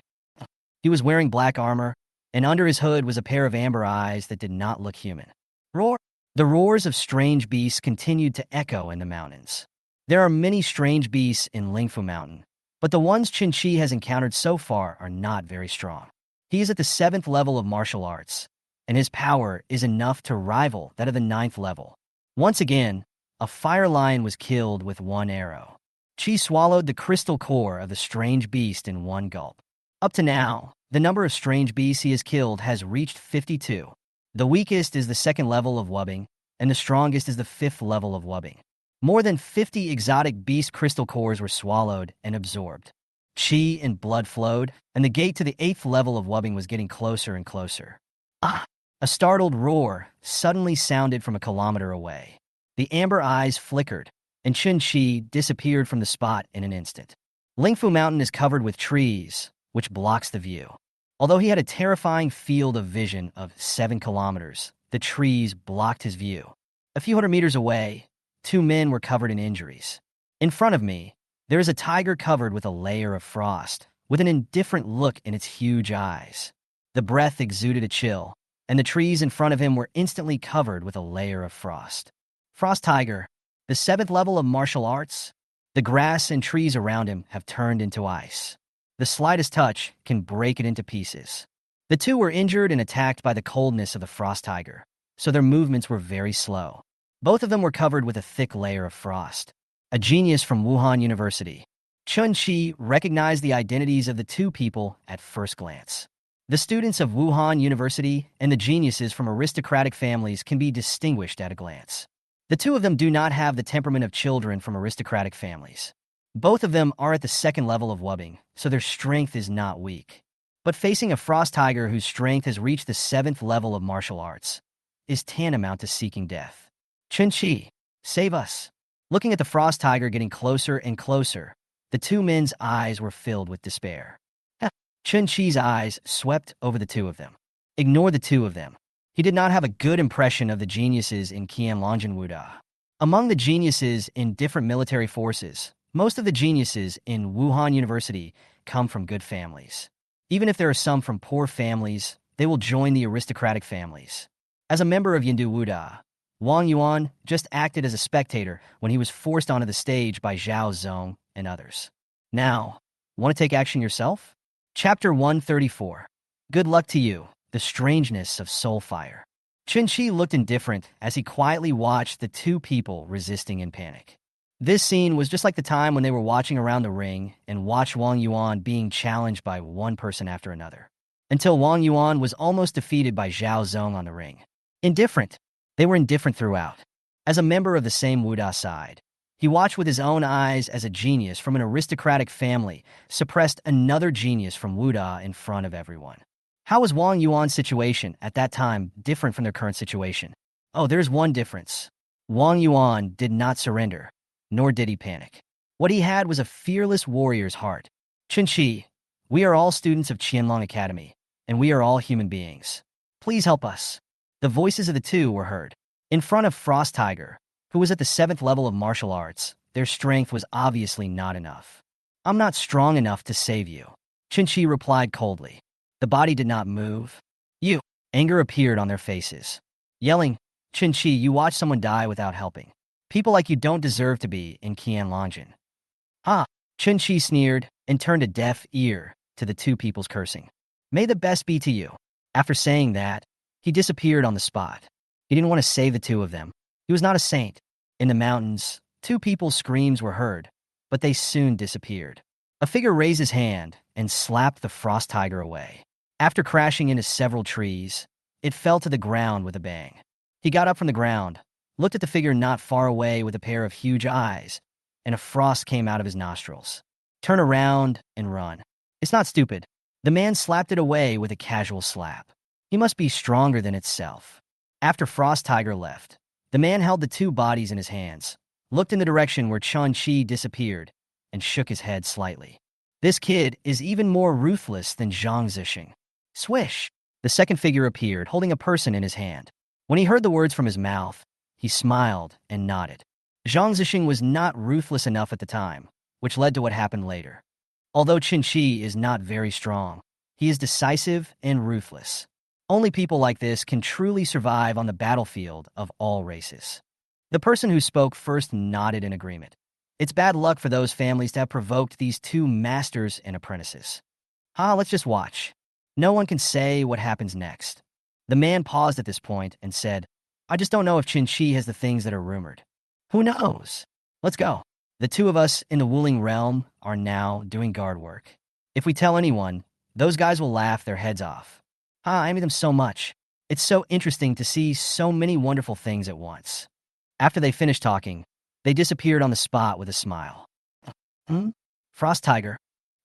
He was wearing black armor, and under his hood was a pair of amber eyes that did not look human. Roar! The roars of strange beasts continued to echo in the mountains. There are many strange beasts in Ling Fu Mountain, but the ones Chen Qi has encountered so far are not very strong. He is at the 7th level of martial arts, and his power is enough to rival that of the 9th level. Once again, a fire lion was killed with one arrow. Qi swallowed the crystal core of the strange beast in one gulp. Up to now, the number of strange beasts he has killed has reached 52. The weakest is the 2nd level of wubbing, and the strongest is the 5th level of wubbing. More than 50 exotic beast crystal cores were swallowed and absorbed. Qi and blood flowed, and the gate to the 8th level of wubbing was getting closer and closer. Ah! A startled roar suddenly sounded from a kilometer away. The amber eyes flickered, and Chen Qi disappeared from the spot in an instant. Ling Fu Mountain is covered with trees, which blocks the view. Although he had a terrifying field of vision of 7 kilometers, the trees blocked his view. A few hundred meters away, 2 men were covered in injuries. In front of me, there is a tiger covered with a layer of frost, with an indifferent look in its huge eyes. The breath exuded a chill, and the trees in front of him were instantly covered with a layer of frost. Frost Tiger, the 7th level of martial arts. The grass and trees around him have turned into ice. The slightest touch can break it into pieces. The two were injured and attacked by the coldness of the Frost Tiger, so their movements were very slow. Both of them were covered with a thick layer of frost. A genius from Wuhan University. Chen Qi recognized the identities of the two people at first glance. The students of Wuhan University and the geniuses from aristocratic families can be distinguished at a glance. The two of them do not have the temperament of children from aristocratic families. Both of them are at the 2nd level of wubbing, so their strength is not weak. But facing a Frost Tiger whose strength has reached the 7th level of martial arts is tantamount to seeking death. Chen Qi, save us. Looking at the Frost Tiger getting closer and closer, the two men's eyes were filled with despair. Chen Qi's eyes swept over the two of them. Ignore the two of them. He did not have a good impression of the geniuses in Qianlongjian Wuda. Among the geniuses in different military forces, most of the geniuses in Wuhan University come from good families. Even if there are some from poor families, they will join the aristocratic families. As a member of Yindu Wuda, Wang Yuan just acted as a spectator when he was forced onto the stage by Zhao Zong and others. Now, want to take action yourself? Chapter 134. Good luck to you. The strangeness of soul fire. Chen Qi looked indifferent as he quietly watched the two people resisting in panic. This scene was just like the time when they were watching around the ring and watched Wang Yuan being challenged by one person after another, until Wang Yuan was almost defeated by Zhao Zong on the ring. Indifferent. They were indifferent throughout. As a member of the same Wuda side, he watched with his own eyes as a genius from an aristocratic family suppressed another genius from Wuda in front of everyone. How was Wang Yuan's situation at that time different from their current situation? Oh, there's one difference. Wang Yuan did not surrender, nor did he panic. What he had was a fearless warrior's heart. Chen Qi, we are all students of Qianlong Academy, and we are all human beings. Please help us. The voices of the two were heard. In front of Frost Tiger, who was at the 7th level of martial arts, their strength was obviously not enough. I'm not strong enough to save you, Chen Qi replied coldly. The body did not move. You. Anger appeared on their faces. Yelling, Chen Qi, you watch someone die without helping. People like you don't deserve to be in Qianlongjian. Ha! Chen Qi sneered and turned a deaf ear to the two people's cursing. May the best be to you. After saying that, he disappeared on the spot. He didn't want to save the two of them. He was not a saint. In the mountains, two people's screams were heard, but they soon disappeared. A figure raised his hand and slapped the Frost Tiger away. After crashing into several trees, it fell to the ground with a bang. He got up from the ground, looked at the figure not far away with a pair of huge eyes, and a frost came out of his nostrils. Turn around and run. It's not stupid. The man slapped it away with a casual slap. He must be stronger than itself. After Frost Tiger left, the man held the two bodies in his hands, looked in the direction where Chen Qi disappeared, and shook his head slightly. This kid is even more ruthless than Zhang Zesheng. Swish! The second figure appeared, holding a person in his hand. When he heard the words from his mouth, he smiled and nodded. Zhang Zesheng was not ruthless enough at the time, which led to what happened later. Although Chen Qi is not very strong, he is decisive and ruthless. Only people like this can truly survive on the battlefield of all races. The person who spoke first nodded in agreement. It's bad luck for those families to have provoked these two masters and apprentices. Let's just watch. No one can say what happens next. The man paused at this point and said, I just don't know if Chen Qi has the things that are rumored. Who knows? Let's go. The two of us in the Wuling realm are now doing guard work. If we tell anyone, those guys will laugh their heads off. I envy them so much. It's so interesting to see so many wonderful things at once. After they finished talking, they disappeared on the spot with a smile. Frost Tiger.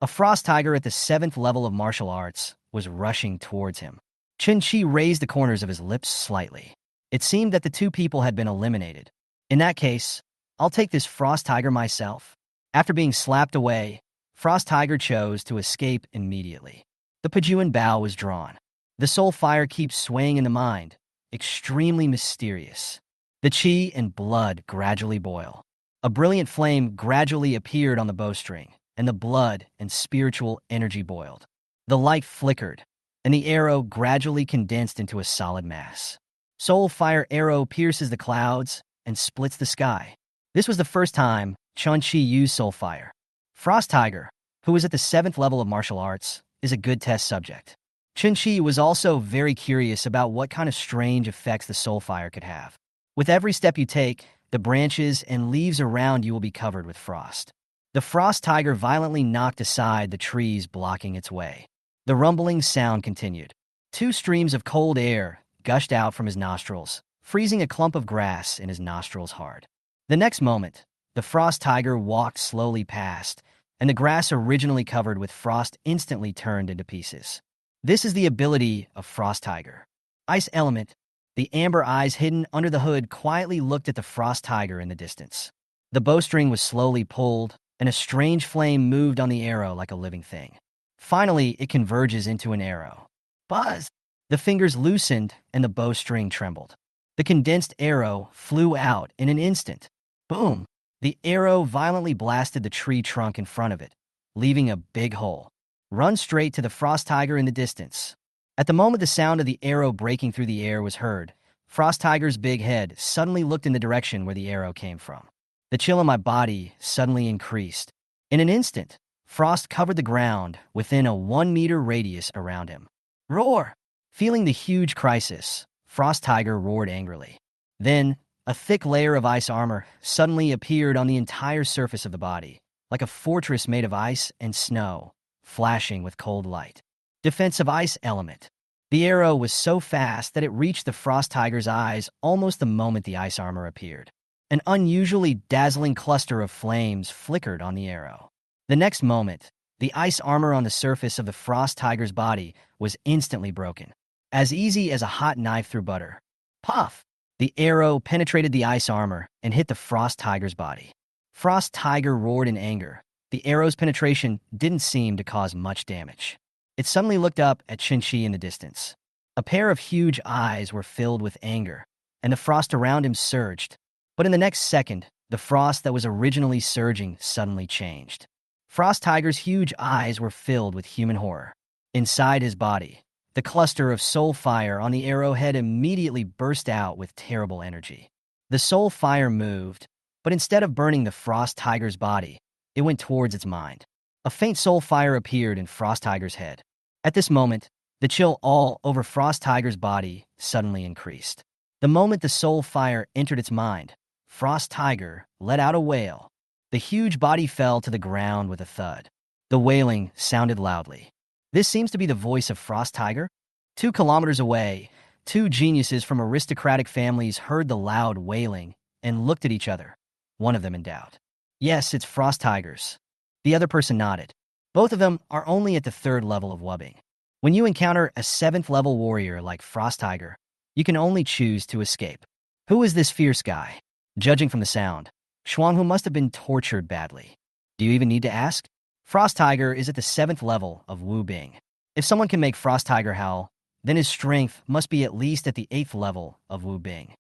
A Frost Tiger at the 7th level of martial arts was rushing towards him. Chen Qi raised the corners of his lips slightly. It seemed that the two people had been eliminated. In that case, I'll take this Frost Tiger myself. After being slapped away, Frost Tiger chose to escape immediately. The Pajuan bow was drawn. The soul fire keeps swaying in the mind, extremely mysterious. The chi and blood gradually boil. A brilliant flame gradually appeared on the bowstring, and the blood and spiritual energy boiled. The light flickered, and the arrow gradually condensed into a solid mass. Soul fire arrow pierces the clouds and splits the sky. This was the first time Chen Qi used soul fire. Frost Tiger, who is at the 7th level of martial arts, is a good test subject. Chinchi was also very curious about what kind of strange effects the soul fire could have. With every step you take, the branches and leaves around you will be covered with frost. The Frost Tiger violently knocked aside the trees blocking its way. The rumbling sound continued. 2 streams of cold air gushed out from his nostrils, freezing a clump of grass in his nostrils hard. The next moment, the Frost Tiger walked slowly past, and the grass originally covered with frost instantly turned into pieces. This is the ability of Frost Tiger. Ice element. The amber eyes hidden under the hood quietly looked at the Frost Tiger in the distance. The bowstring was slowly pulled, and a strange flame moved on the arrow like a living thing. Finally, it converges into an arrow. Buzz! The fingers loosened, and the bowstring trembled. The condensed arrow flew out in an instant. Boom! The arrow violently blasted the tree trunk in front of it, leaving a big hole. Run straight to the Frost Tiger in the distance. At the moment the sound of the arrow breaking through the air was heard, Frost Tiger's big head suddenly looked in the direction where the arrow came from. The chill in my body suddenly increased. In an instant, frost covered the ground within a 1-meter radius around him. Roar! Feeling the huge crisis, Frost Tiger roared angrily. Then, a thick layer of ice armor suddenly appeared on the entire surface of the body, like a fortress made of ice and snow, flashing with cold light. Defensive ice element. The arrow was so fast that it reached the Frost Tiger's eyes almost the moment the ice armor appeared. An unusually dazzling cluster of flames flickered on the arrow. The next moment, the ice armor on the surface of the Frost Tiger's body was instantly broken, as easy as a hot knife through butter. Puff! The arrow penetrated the ice armor and hit the Frost Tiger's body. Frost Tiger roared in anger. The arrow's penetration didn't seem to cause much damage. It suddenly looked up at Chinchi in the distance. A pair of huge eyes were filled with anger, and the frost around him surged. But in the next second, the frost that was originally surging suddenly changed. Frost Tiger's huge eyes were filled with human horror. Inside his body, the cluster of soul fire on the arrowhead immediately burst out with terrible energy. The soul fire moved, but instead of burning the Frost Tiger's body, it went towards its mind. A faint soul fire appeared in Frost Tiger's head. At this moment, the chill all over Frost Tiger's body suddenly increased. The moment the soul fire entered its mind, Frost Tiger let out a wail. The huge body fell to the ground with a thud. The wailing sounded loudly. This seems to be the voice of Frost Tiger. 2 kilometers away, 2 geniuses from aristocratic families heard the loud wailing and looked at each other, one of them in doubt. Yes, it's Frost Tigers. The other person nodded. Both of them are only at the 3rd level of wubbing. When you encounter a 7th level warrior like Frost Tiger, you can only choose to escape. Who is this fierce guy? Judging from the sound, Shuanghu must have been tortured badly. Do you even need to ask? Frost Tiger is at the 7th level of Wu Bing. If someone can make Frost Tiger howl, then his strength must be at least at the 8th level of Wu Bing.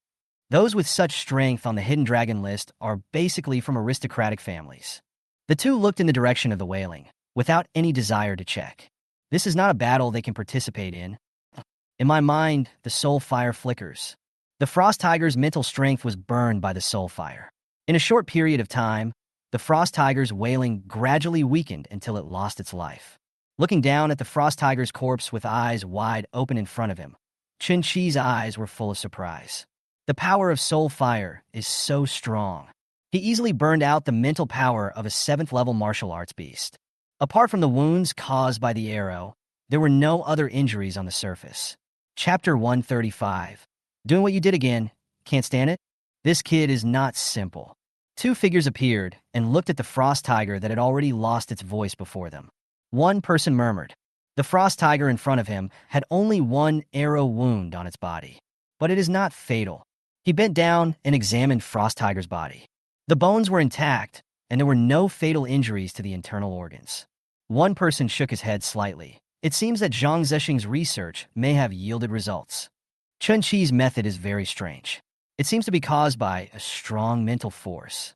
Those with such strength on the Hidden Dragon list are basically from aristocratic families. The 2 looked in the direction of the wailing, without any desire to check. This is not a battle they can participate in. In my mind, the soul fire flickers. The Frost Tiger's mental strength was burned by the soul fire. In a short period of time, the Frost Tiger's wailing gradually weakened until it lost its life. Looking down at the Frost Tiger's corpse with eyes wide open in front of him, Chen Qi's eyes were full of surprise. The power of soul fire is so strong. He easily burned out the mental power of a 7th level martial arts beast. Apart from the wounds caused by the arrow, there were no other injuries on the surface. Chapter 135. Doing what you did again. Can't stand it? This kid is not simple. 2 figures appeared and looked at the Frost Tiger that had already lost its voice before them. One person murmured. The Frost Tiger in front of him had only 1 arrow wound on its body. But it is not fatal. He bent down and examined Frost Tiger's body. The bones were intact, and there were no fatal injuries to the internal organs. One person shook his head slightly. It seems that Zhang Zesheng's research may have yielded results. Chen Qi's method is very strange. It seems to be caused by a strong mental force.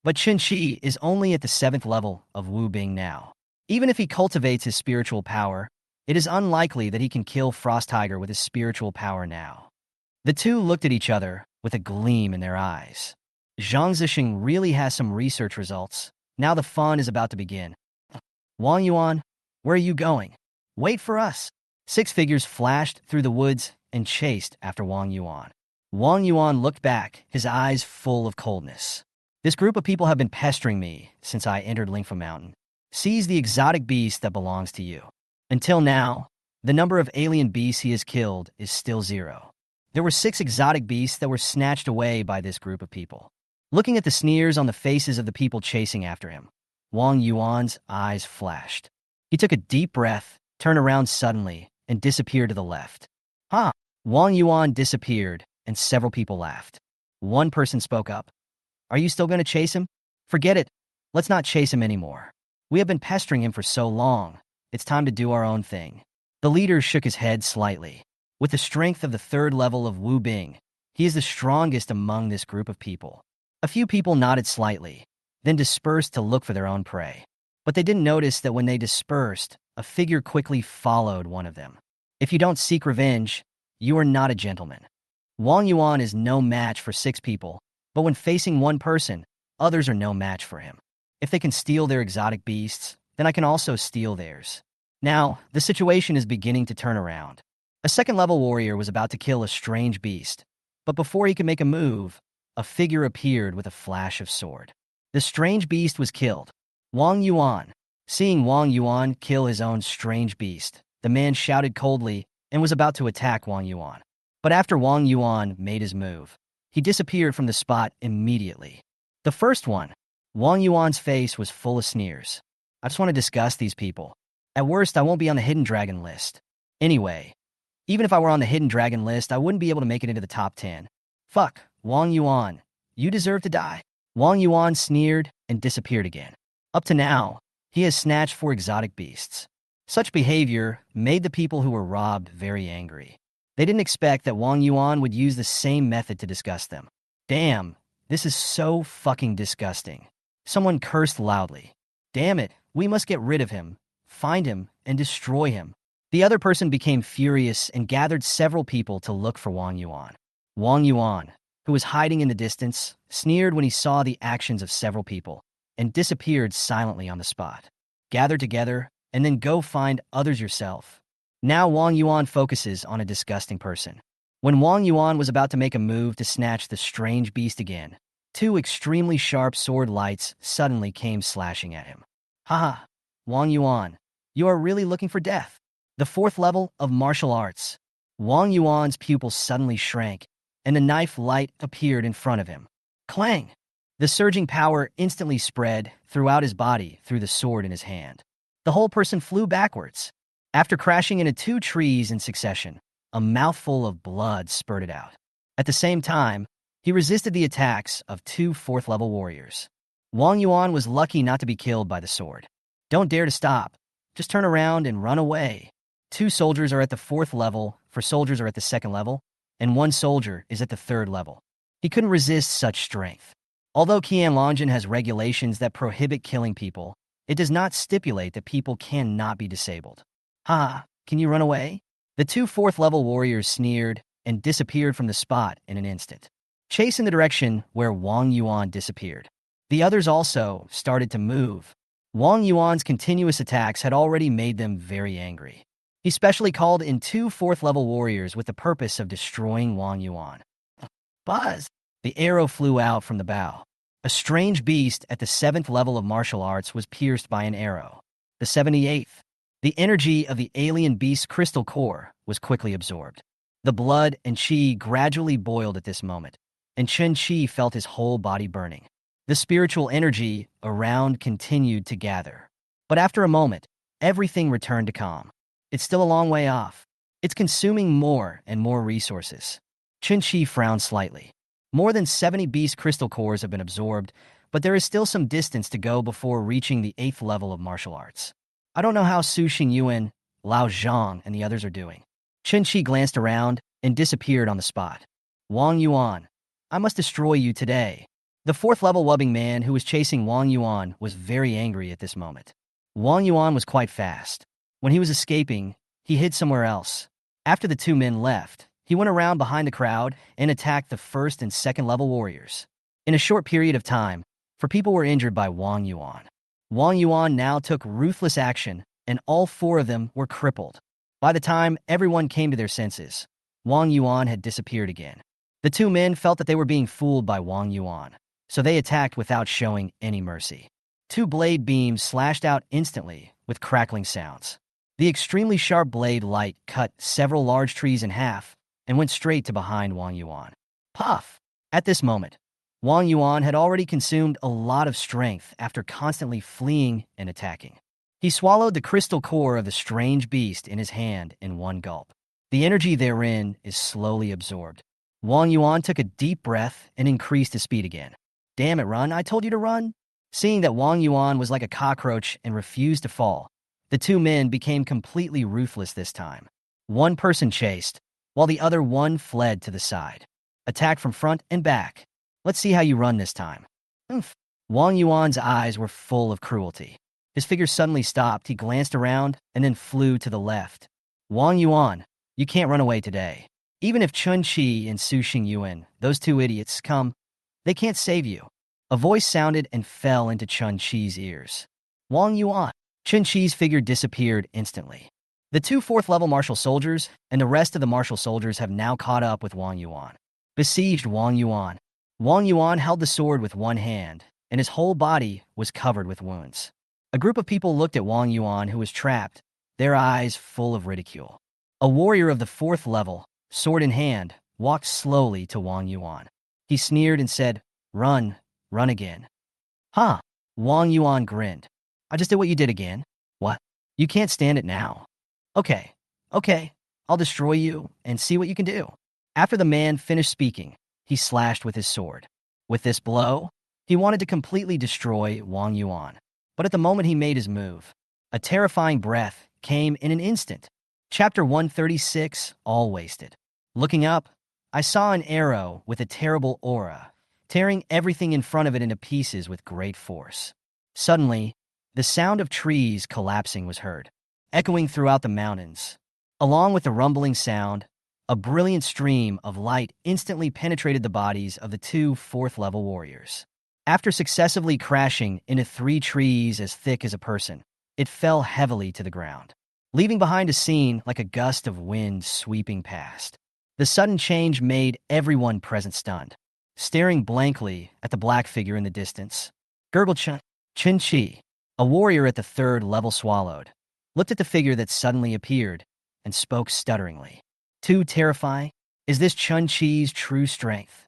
But Chen Qi is only at the 7th level of Wu Bing now. Even if he cultivates his spiritual power, it is unlikely that he can kill Frost Tiger with his spiritual power now. The two looked at each other with a gleam in their eyes. Zhang Zesheng really has some research results. Now the fun is about to begin. Wang Yuan, where are you going? Wait for us. 6 figures flashed through the woods and chased after Wang Yuan. Wang Yuan looked back, his eyes full of coldness. This group of people have been pestering me since I entered Ling Fu Mountain. Seize the exotic beast that belongs to you. Until now, the number of alien beasts he has killed is still 0. There were 6 exotic beasts that were snatched away by this group of people. Looking at the sneers on the faces of the people chasing after him, Wang Yuan's eyes flashed. He took a deep breath, turned around suddenly, and disappeared to the left. Ha! Wang Yuan disappeared, and several people laughed. One person spoke up. Are you still going to chase him? Forget it. Let's not chase him anymore. We have been pestering him for so long. It's time to do our own thing. The leader shook his head slightly. With the strength of the 3rd level of Wu Bing, he is the strongest among this group of people. A few people nodded slightly, then dispersed to look for their own prey. But they didn't notice that when they dispersed, a figure quickly followed one of them. If you don't seek revenge, you are not a gentleman. Wang Yuan is no match for 6 people, but when facing one person, others are no match for him. If they can steal their exotic beasts, then I can also steal theirs. Now, the situation is beginning to turn around. A 2nd-level warrior was about to kill a strange beast, but before he could make a move, a figure appeared with a flash of sword. The strange beast was killed. Wang Yuan. Seeing Wang Yuan kill his own strange beast, the man shouted coldly and was about to attack Wang Yuan. But after Wang Yuan made his move, he disappeared from the spot immediately. The first one, Wang Yuan's face was full of sneers. I just want to discuss these people. At worst, I won't be on the Hidden Dragon list. Anyway, even if I were on the Hidden Dragon list, I wouldn't be able to make it into the top 10. Fuck, Wang Yuan. You deserve to die. Wang Yuan sneered and disappeared again. Up to now, he has snatched 4 exotic beasts. Such behavior made the people who were robbed very angry. They didn't expect that Wang Yuan would use the same method to disgust them. Damn, this is so fucking disgusting. Someone cursed loudly. Damn it, we must get rid of him, find him, and destroy him. The other person became furious and gathered several people to look for Wang Yuan. Wang Yuan, who was hiding in the distance, sneered when he saw the actions of several people and disappeared silently on the spot. Gather together and then go find others yourself. Now Wang Yuan focuses on a disgusting person. When Wang Yuan was about to make a move to snatch the strange beast again, 2 extremely sharp sword lights suddenly came slashing at him. Haha, Wang Yuan, you are really looking for death. The 4th level of martial arts. Wang Yuan's pupils suddenly shrank, and the knife light appeared in front of him. Clang! The surging power instantly spread throughout his body through the sword in his hand. The whole person flew backwards. After crashing into 2 trees in succession, a mouthful of blood spurted out. At the same time, he resisted the attacks of 2 4th-level warriors. Wang Yuan was lucky not to be killed by the sword. Don't dare to stop. Just turn around and run away. 2 soldiers are at the 4th level, 4 soldiers are at the 2nd level, and 1 soldier is at the 3rd level. He couldn't resist such strength. Although Qianlongjin has regulations that prohibit killing people, it does not stipulate that people cannot be disabled. Ha, can you run away? The 2 4th-level warriors sneered and disappeared from the spot in an instant. Chase in the direction where Wang Yuan disappeared. The others also started to move. Wang Yuan's continuous attacks had already made them very angry. He specially called in 2 4th-level warriors with the purpose of destroying Wang Yuan. Buzz! The arrow flew out from the bow. A strange beast at the 7th level of martial arts was pierced by an arrow. The 78th. The energy of the alien beast's crystal core was quickly absorbed. The blood and qi gradually boiled at this moment, and Chen Qi felt his whole body burning. The spiritual energy around continued to gather. But after a moment, everything returned to calm. It's still a long way off. It's consuming more and more resources. Chen Qi frowned slightly. More than 70 beast crystal cores have been absorbed, but there is still some distance to go before reaching the 8th level of martial arts. I don't know how Su Xingyuan, Lao Zhang, and the others are doing. Chen Qi glanced around and disappeared on the spot. Wang Yuan, I must destroy you today. The 4th level wubbing man who was chasing Wang Yuan was very angry at this moment. Wang Yuan was quite fast. When he was escaping, he hid somewhere else. After the two men left, he went around behind the crowd and attacked the 1st and 2nd level warriors. In a short period of time, 4 people were injured by Wang Yuan. Wang Yuan now took ruthless action, and all 4 of them were crippled. By the time everyone came to their senses, Wang Yuan had disappeared again. The 2 men felt that they were being fooled by Wang Yuan, so they attacked without showing any mercy. 2 blade beams slashed out instantly with crackling sounds. The extremely sharp blade light cut several large trees in half and went straight to behind Wang Yuan. Puff! At this moment, Wang Yuan had already consumed a lot of strength after constantly fleeing and attacking. He swallowed the crystal core of the strange beast in his hand in one gulp. The energy therein is slowly absorbed. Wang Yuan took a deep breath and increased his speed again. Damn it, run, I told you to run. Seeing that Wang Yuan was like a cockroach and refused to fall, the 2 men became completely ruthless this time. One person chased, while the other one fled to the side. Attacked from front and back. Let's see how you run this time. Oomph. Wang Yuan's eyes were full of cruelty. His figure suddenly stopped, he glanced around, and then flew to the left. Wang Yuan, you can't run away today. Even if Chen Qi and Su Xingyuan, those 2 idiots, come, they can't save you. A voice sounded and fell into Chen Qi's ears. Wang Yuan. Chen Qi's figure disappeared instantly. The 2 4th level martial soldiers and the rest of the martial soldiers have now caught up with Wang Yuan. Besieged Wang Yuan. Wang Yuan held the sword with one hand, and his whole body was covered with wounds. A group of people looked at Wang Yuan, who was trapped, their eyes full of ridicule. A warrior of the 4th level, sword in hand, walked slowly to Wang Yuan. He sneered and said, "Run, run again." Huh? Wang Yuan grinned. "I just did what you did again." "What? You can't stand it now." Okay, I'll destroy you and see what you can do." After the man finished speaking, he slashed with his sword. With this blow, he wanted to completely destroy Wang Yuan. But at the moment he made his move, a terrifying breath came in an instant. Chapter 136, All Wasted. Looking up, I saw an arrow with a terrible aura, tearing everything in front of it into pieces with great force. Suddenly, the sound of trees collapsing was heard, echoing throughout the mountains. Along with the rumbling sound, a brilliant stream of light instantly penetrated the bodies of the 2 4th level warriors. After successively crashing into 3 trees as thick as a person, it fell heavily to the ground, leaving behind a scene like a gust of wind sweeping past. The sudden change made everyone present stunned, staring blankly at the black figure in the distance. Gurgled Chinchi, a warrior at the 3rd level, swallowed, looked at the figure that suddenly appeared, and spoke stutteringly. "Too terrifying? Is this Chen Qi's true strength?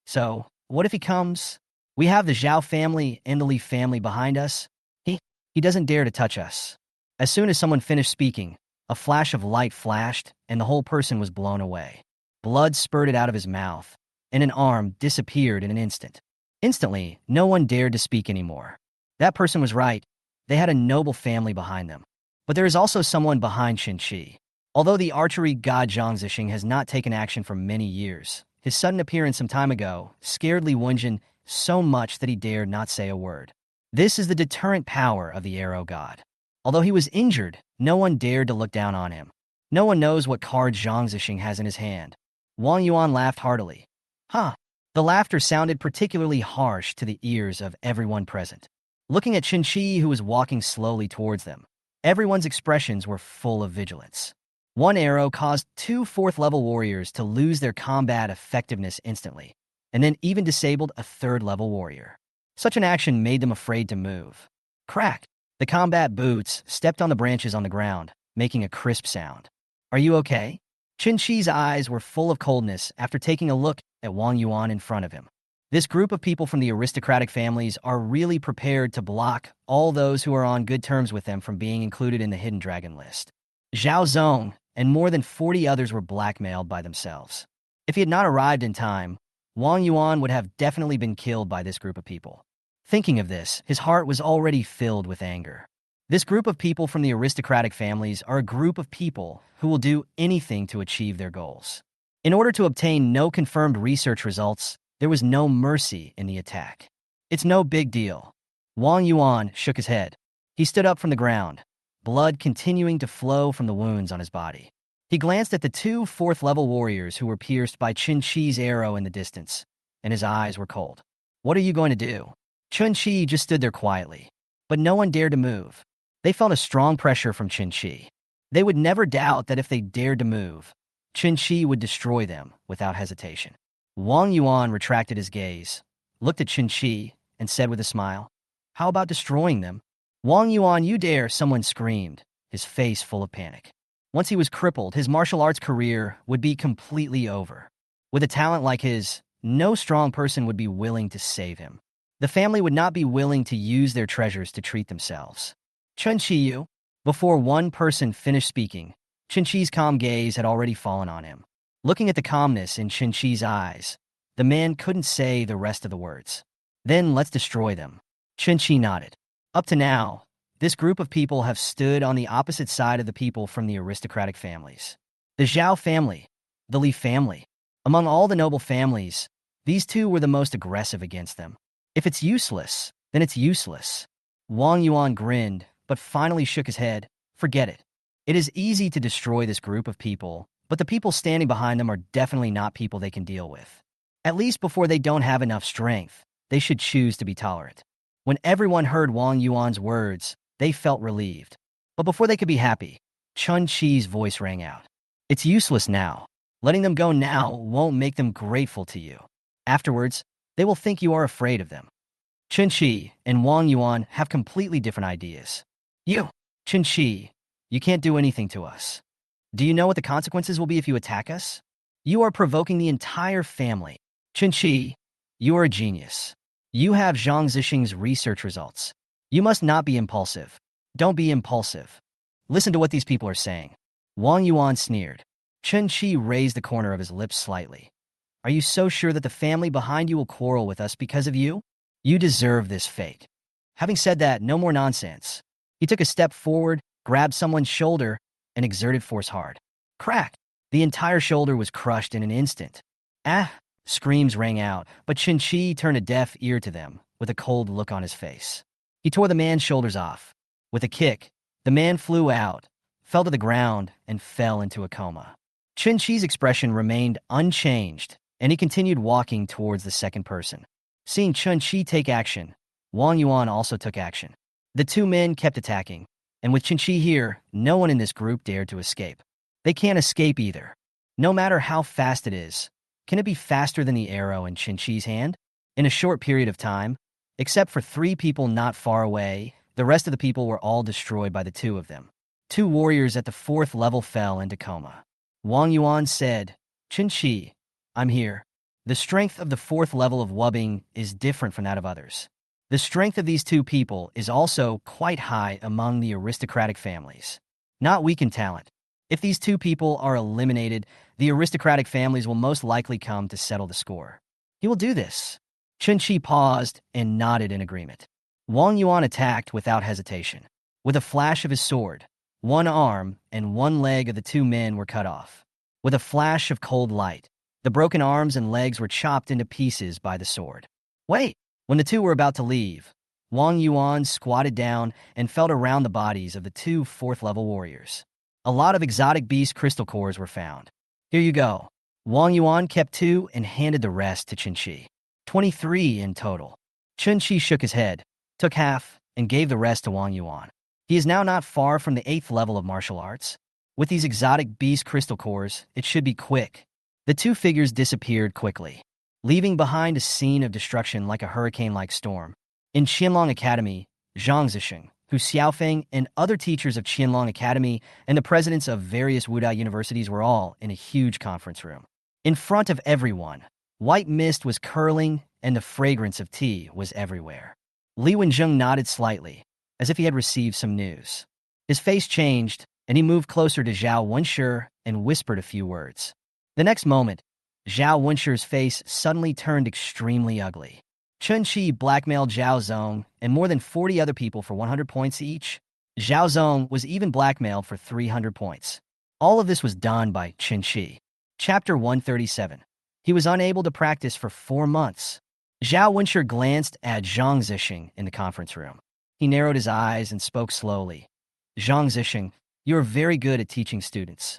So, what if he comes? We have the Zhao family and the Li family behind us. He doesn't dare to touch us." As soon as someone finished speaking, a flash of light flashed, and the whole person was blown away. Blood spurted out of his mouth, and an arm disappeared in an instant. Instantly, no one dared to speak anymore. That person was right. They had a noble family behind them. But there is also someone behind Chinchi. Although the archery god Zhang Zesheng has not taken action for many years, his sudden appearance some time ago scared Li Wenjin so much that he dared not say a word. This is the deterrent power of the arrow god. Although he was injured, no one dared to look down on him. No one knows what card Zhang Zesheng has in his hand. Wang Yuan laughed heartily. Huh. The laughter sounded particularly harsh to the ears of everyone present. Looking at Chinchi, who was walking slowly towards them, everyone's expressions were full of vigilance. One arrow caused 2 4th level warriors to lose their combat effectiveness instantly, and then even disabled a 3rd level warrior. Such an action made them afraid to move. Crack! The combat boots stepped on the branches on the ground, making a crisp sound. "Are you okay?" Chinchi's eyes were full of coldness after taking a look at Wang Yuan in front of him. This group of people from the aristocratic families are really prepared to block all those who are on good terms with them from being included in the hidden dragon list. Zhao Zong and more than 40 others were blackmailed by themselves. If he had not arrived in time, Wang Yuan would have definitely been killed by this group of people. Thinking of this, his heart was already filled with anger. This group of people from the aristocratic families are a group of people who will do anything to achieve their goals. In order to obtain no confirmed research results, there was no mercy in the attack. It's no big deal. Wang Yuan shook his head. He stood up from the ground, blood continuing to flow from the wounds on his body. He glanced at the two fourth-level warriors who were pierced by Chen Qi's arrow in the distance, and his eyes were cold. What are you going to do? Chen Qi just stood there quietly, but no one dared to move. They felt a strong pressure from Chen Qi. They would never doubt that if they dared to move, Chen Qi would destroy them without hesitation. Wang Yuan retracted his gaze, looked at Chen Qi, and said with a smile, "How about destroying them?" "Wang Yuan, you dare," someone screamed, his face full of panic. Once he was crippled, his martial arts career would be completely over. With a talent like his, no strong person would be willing to save him. The family would not be willing to use their treasures to treat themselves. "Chen Qi," before one person finished speaking, Chen Qi's calm gaze had already fallen on him. Looking at the calmness in Chen Qi's eyes, the man couldn't say the rest of the words. "Then let's destroy them." Chen Qi nodded. Up to now, this group of people have stood on the opposite side of the people from the aristocratic families. The Zhao family, the Li family. Among all the noble families, these two were the most aggressive against them. If it's useless, then it's useless. Wang Yuan grinned, but finally shook his head. Forget it. It is easy to destroy this group of people, but the people standing behind them are definitely not people they can deal with. At least before they don't have enough strength, they should choose to be tolerant. When everyone heard Wang Yuan's words, they felt relieved. But before they could be happy, Chen Qi's voice rang out. "It's useless now. Letting them go now won't make them grateful to you. Afterwards, they will think you are afraid of them." Chen Qi and Wang Yuan have completely different ideas. Chen Qi, you can't do anything to us. Do you know what the consequences will be if you attack us? You are provoking the entire family. Chen Qi, you are a genius. You have Zhang Zesheng's research results. You must not be impulsive. Don't be impulsive. Listen to what these people are saying. Wang Yuan sneered. Chen Qi raised the corner of his lips slightly. Are you so sure that the family behind you will quarrel with us because of you? You deserve this fate. Having said that, no more nonsense. He took a step forward, grabbed someone's shoulder, and exerted force hard. Crack! The entire shoulder was crushed in an instant. "Ah!" Screams rang out, but Chen Qi turned a deaf ear to them, with a cold look on his face. He tore the man's shoulders off. With a kick, the man flew out, fell to the ground, and fell into a coma. Chen Qi's expression remained unchanged, and he continued walking towards the second person. Seeing Chen Qi take action, Wang Yuan also took action. The two men kept attacking, and with Chen Qi here, no one in this group dared to escape. They can't escape either. No matter how fast it is, can it be faster than the arrow in Chen Qi's hand? In a short period of time, except for 3 people not far away, the rest of the people were all destroyed by the 2 of them. 2 warriors at the 4th level fell into coma. Wang Yuan said, "Chen Qi, I'm here." The strength of the 4th level of wubbing is different from that of others. The strength of these 2 people is also quite high among the aristocratic families. Not weak in talent. If these 2 people are eliminated, the aristocratic families will most likely come to settle the score. He will do this. Chen Qi paused and nodded in agreement. Wang Yuan attacked without hesitation. With a flash of his sword, 1 arm and 1 leg of the 2 men were cut off. With a flash of cold light, the broken arms and legs were chopped into pieces by the sword. Wait! When the 2 were about to leave, Wang Yuan squatted down and felt around the bodies of the 2 4th-level warriors. A lot of exotic beast crystal cores were found. Here you go. Wang Yuan kept 2 and handed the rest to Chen Qi. 23 in total. Chen Qi shook his head, took half, and gave the rest to Wang Yuan. He is now not far from the 8th level of martial arts. With these exotic beast crystal cores, it should be quick. The 2 figures disappeared quickly, leaving behind a scene of destruction like a hurricane-like storm. In Qianlong Academy, Zhang Zesheng, Hu Xiaofeng, and other teachers of Qianlong Academy and the presidents of various Wudai universities were all in a huge conference room. In front of everyone, white mist was curling and the fragrance of tea was everywhere. Li Wenjing nodded slightly, as if he had received some news. His face changed, and he moved closer to Zhao Wenshi and whispered a few words. The next moment, Zhao Wenshi's face suddenly turned extremely ugly. Chen Qi blackmailed Zhao Zong and more than 40 other people for 100 points each. Zhao Zong was even blackmailed for 300 points. All of this was done by Chen Qi. Chapter 137. He was unable to practice for 4 months. Zhao Wenshi glanced at Zhang Zesheng in the conference room. He narrowed his eyes and spoke slowly. Zhang Zesheng, you are very good at teaching students.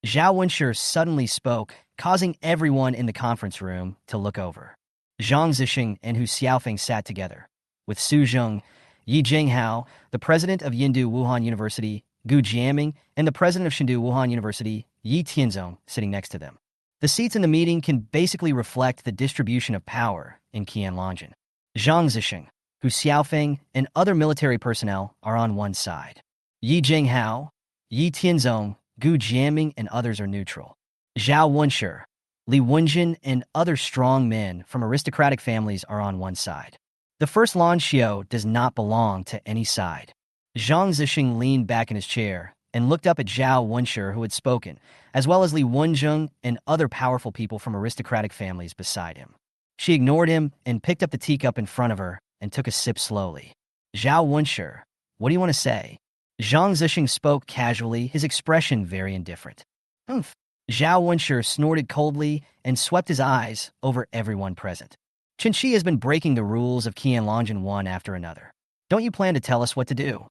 Zhao Wenshi suddenly spoke, causing everyone in the conference room to look over. Zhang Zesheng and Hu Xiaofeng sat together, with Su Zheng, Yi Jinghao, the president of Yindu Wuhan University, Gu Jiaming, and the president of Chengdu Wuhan University, Yi Tianzong, sitting next to them. The seats in the meeting can basically reflect the distribution of power in Qianlongjian. Zhang Zesheng, Hu Xiaofeng, and other military personnel are on one side. Yi Jinghao, Yi Tianzong, Gu Jiaming, and others are neutral. Zhao Wenshi, Li Wenjin, and other strong men from aristocratic families are on one side. The first Lan Xiao does not belong to any side. Zhang Zesheng leaned back in his chair and looked up at Zhao Wenshi, who had spoken, as well as Li Wenjing and other powerful people from aristocratic families beside him. She ignored him and picked up the teacup in front of her and took a sip slowly. Zhao Wenshi, what do you want to say? Zhang Zesheng spoke casually, his expression very indifferent. Humph. Zhao Wenshi snorted coldly and swept his eyes over everyone present. Chinchi has been breaking the rules of Qianlongjian one after another. Don't you plan to tell us what to do?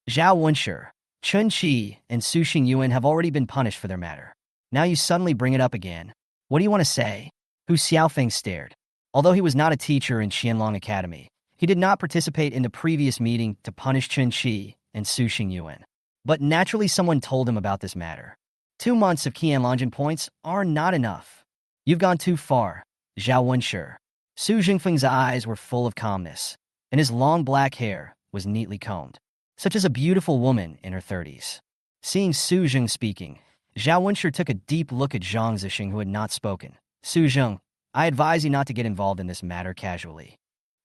Zhao Wenshi, Chen Qi, and Su Xingyuan have already been punished for their matter. Now you suddenly bring it up again. What do you want to say? Hu Xiaofeng stared. Although he was not a teacher in Qianlong Academy, he did not participate in the previous meeting to punish Chen Qi and Su Xingyuan. But naturally someone told him about this matter. 2 months of Qianlongjian points are not enough. You've gone too far, Zhao Wenshi. Su Jingfeng's eyes were full of calmness, and his long black hair was neatly combed, such as a beautiful woman in her 30s. Seeing Su Zheng speaking, Zhao Wenshi took a deep look at Zhang Zesheng, who had not spoken. Su Zheng, I advise you not to get involved in this matter casually.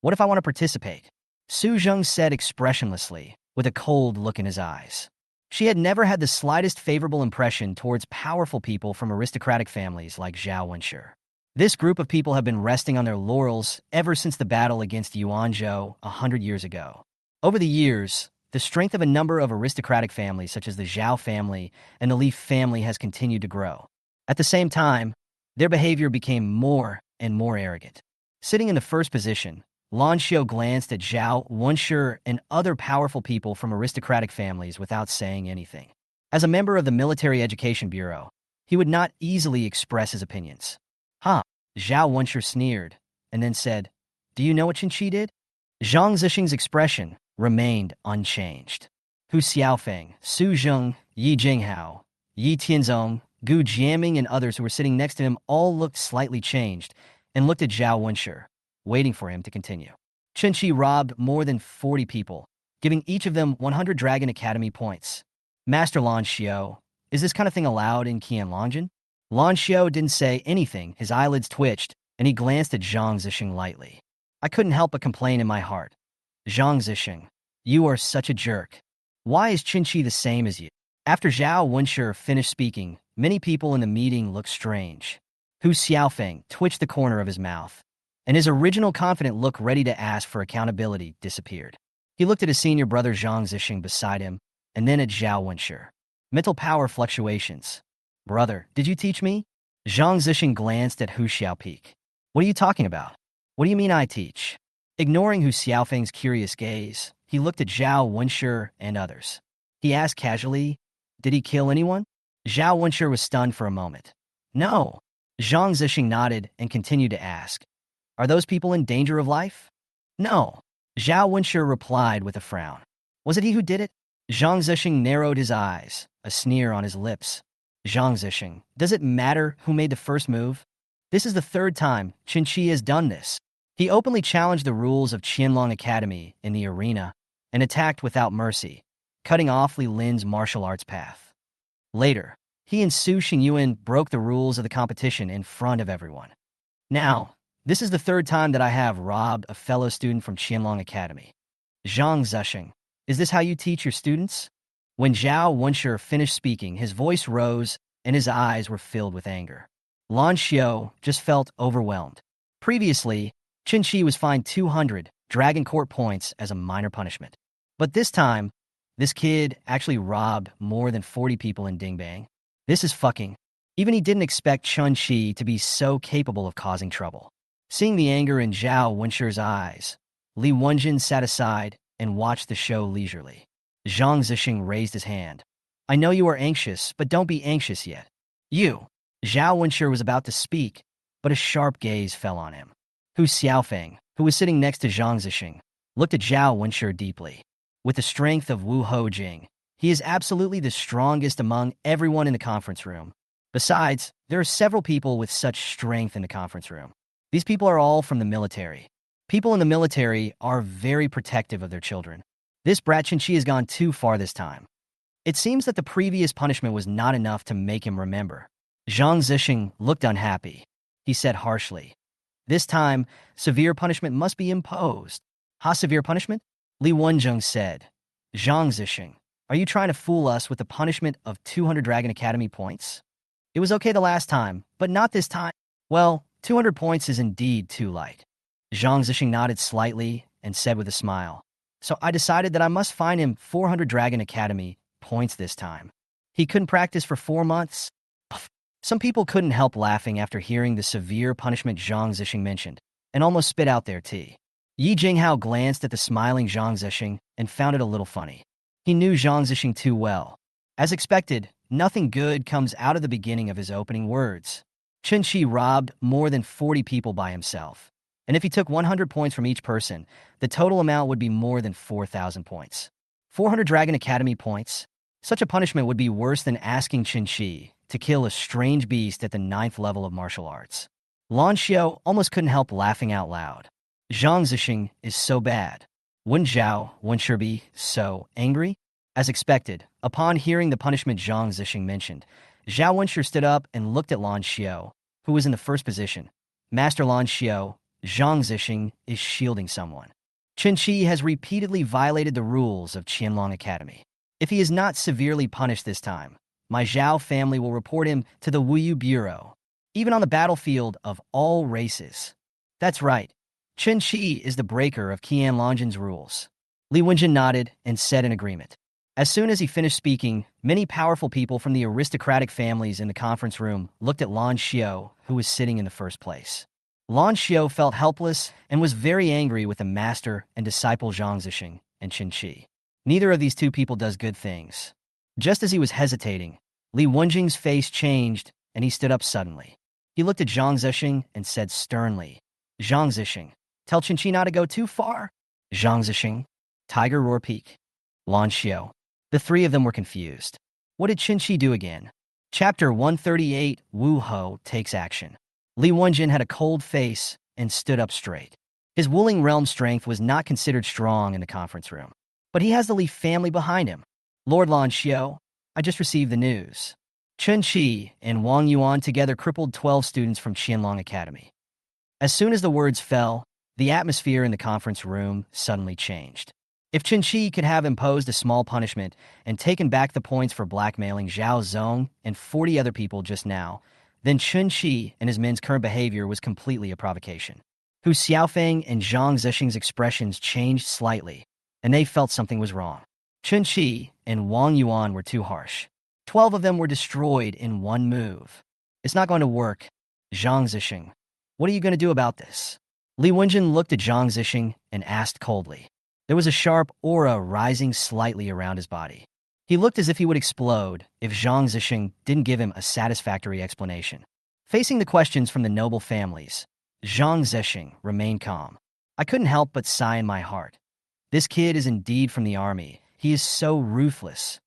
What if I want to participate? Su Zheng said expressionlessly, with a cold look in his eyes. She had never had the slightest favorable impression towards powerful people from aristocratic families like Zhao Wenshi. This group of people have been resting on their laurels ever since the battle against Yuanzhou 100 years ago. Over the years, the strength of a number of aristocratic families such as the Zhao family and the Li family has continued to grow. At the same time, their behavior became more and more arrogant. Sitting in the first position, Lan Xiao glanced at Zhao Wenshi and other powerful people from aristocratic families without saying anything. As a member of the Military Education Bureau, he would not easily express his opinions. Huh, Zhao Wenshi sneered, and then said, Do you know what Chinchi did? Zhang Zesheng's expression remained unchanged. Hu Xiaofeng, Su Zheng, Yi Jinghao, Yi Tianzong, Gu Jiaming, and others who were sitting next to him all looked slightly changed and looked at Zhao Wenshi, waiting for him to continue. Chinchi robbed more than 40 people, giving each of them 100 Dragon Academy points. Master Lan Xiao, is this kind of thing allowed in Qianlongjian? Lan Xiao didn't say anything, his eyelids twitched, and he glanced at Zhang Zesheng lightly. I couldn't help but complain in my heart. Zhang Zesheng, you are such a jerk. Why is Chinchi the same as you? After Zhao Wenshi finished speaking, many people in the meeting looked strange. Hu Xiaofeng twitched the corner of his mouth, and his original confident look ready to ask for accountability disappeared. He looked at his senior brother Zhang Zesheng beside him, and then at Zhao Wenshi. Mental power fluctuations. Brother, did you teach me? Zhang Zesheng glanced at Hu Xiaopeng. What are you talking about? What do you mean I teach? Ignoring Hu Xiaofeng's curious gaze, he looked at Zhao Wenshi and others. He asked casually, Did he kill anyone? Zhao Wenshi was stunned for a moment. No. Zhang Zesheng nodded and continued to ask, Are those people in danger of life? No. Zhao Wenshi replied with a frown. Was it he who did it? Zhang Zesheng narrowed his eyes, a sneer on his lips. Zhang Zesheng, does it matter who made the first move? This is the 3rd time Chinchi has done this. He openly challenged the rules of Qianlong Academy in the arena and attacked without mercy, cutting off Li Lin's martial arts path. Later, he and Su Xingyuan broke the rules of the competition in front of everyone. Now, this is the 3rd time that I have robbed a fellow student from Qianlong Academy. Zhang Zesheng, is this how you teach your students? When Zhao Wenshi finished speaking, his voice rose and his eyes were filled with anger. Lan Xiao just felt overwhelmed. Previously, Chen Qi was fined 200 Dragon Court points as a minor punishment. But this time, this kid actually robbed more than 40 people in Dingbang. This is fucking. Even he didn't expect Chen Qi to be so capable of causing trouble. Seeing the anger in Zhao Wenshi's eyes, Li Wenjin sat aside and watched the show leisurely. Zhang Zesheng raised his hand. I know you are anxious, but don't be anxious yet. You. Zhao Wenshi was about to speak, but a sharp gaze fell on him. Hu Xiaofeng, who was sitting next to Zhang Zesheng, looked at Zhao Wenshi deeply. With the strength of Wu Hojing, he is absolutely the strongest among everyone in the conference room. Besides, there are several people with such strength in the conference room. These people are all from the military. People in the military are very protective of their children. This brat Chinchi has gone too far this time. It seems that the previous punishment was not enough to make him remember. Zhang Zesheng looked unhappy. He said harshly, this time, severe punishment must be imposed. Ha, severe punishment? Li Wenjing said. Zhang Zesheng, are you trying to fool us with the punishment of 200 Dragon Academy points? It was okay the last time, but not this time. Well, 200 points is indeed too light. Zhang Zesheng nodded slightly and said with a smile, so I decided that I must fine him 400 Dragon Academy points this time. He couldn't practice for 4 months? Some people couldn't help laughing after hearing the severe punishment Zhang Zesheng mentioned, and almost spit out their tea. Yi Jinghao glanced at the smiling Zhang Zesheng and found it a little funny. He knew Zhang Zesheng too well. As expected, nothing good comes out of the beginning of his opening words. Chen Qi robbed more than 40 people by himself, and if he took 100 points from each person, the total amount would be more than 4,000 points. 400 Dragon Academy points? Such a punishment would be worse than asking Chen Qi to kill a strange beast at the 9th level of martial arts. Lan Xiao almost couldn't help laughing out loud. Zhang Zesheng is so bad. Wouldn't Zhao Wenshi be so angry? As expected, upon hearing the punishment Zhang Zesheng mentioned, Zhao Wenshi stood up and looked at Lan Xiao, who was in the first position. Master Lan Xiao, Zhang Zesheng is shielding someone. Chen Qi has repeatedly violated the rules of Qianlong Academy. If he is not severely punished this time, my Zhao family will report him to the Wuyu Bureau, even on the battlefield of all races. That's right. Chen Qi is the breaker of Qianlongjin's rules. Li Wenjin nodded and said in agreement. As soon as he finished speaking, many powerful people from the aristocratic families in the conference room looked at Lan Xiao, who was sitting in the first place. Lan Xiao felt helpless and was very angry with the master and disciple Zhang Zesheng and Chen Qi. Neither of these two people does good things. Just as he was hesitating, Li Wenjing's face changed and he stood up suddenly. He looked at Zhang Zesheng and said sternly, Zhang Zesheng, tell Chen Qi not to go too far. Zhang Zesheng, Tiger Roar Peak. Lan Xiao. The three of them were confused. What did Chen Qi do again? Chapter 138, Wu Ho takes action. Li Wenjin had a cold face and stood up straight. His Wuling realm strength was not considered strong in the conference room, but he has the Li family behind him. Lord Lan Xiao, I just received the news. Chen Qi and Wang Yuan together crippled 12 students from Qianlong Academy. As soon as the words fell, the atmosphere in the conference room suddenly changed. If Chen Qi could have imposed a small punishment and taken back the points for blackmailing Zhao Zong and 40 other people just now, then Chen Qi and his men's current behavior was completely a provocation. Hu Xiaofeng and Zhang Zesheng's expressions changed slightly, and they felt something was wrong. Chen Qi and Wang Yuan were too harsh. 12 of them were destroyed in one move. It's not going to work. Zhang Zesheng, what are you going to do about this? Li Wenjin looked at Zhang Zesheng and asked coldly. There was a sharp aura rising slightly around his body. He looked as if he would explode if Zhang Zesheng didn't give him a satisfactory explanation. Facing the questions from the noble families, Zhang Zesheng remained calm. I couldn't help but sigh in my heart. This kid is indeed from the army. He is so ruthless.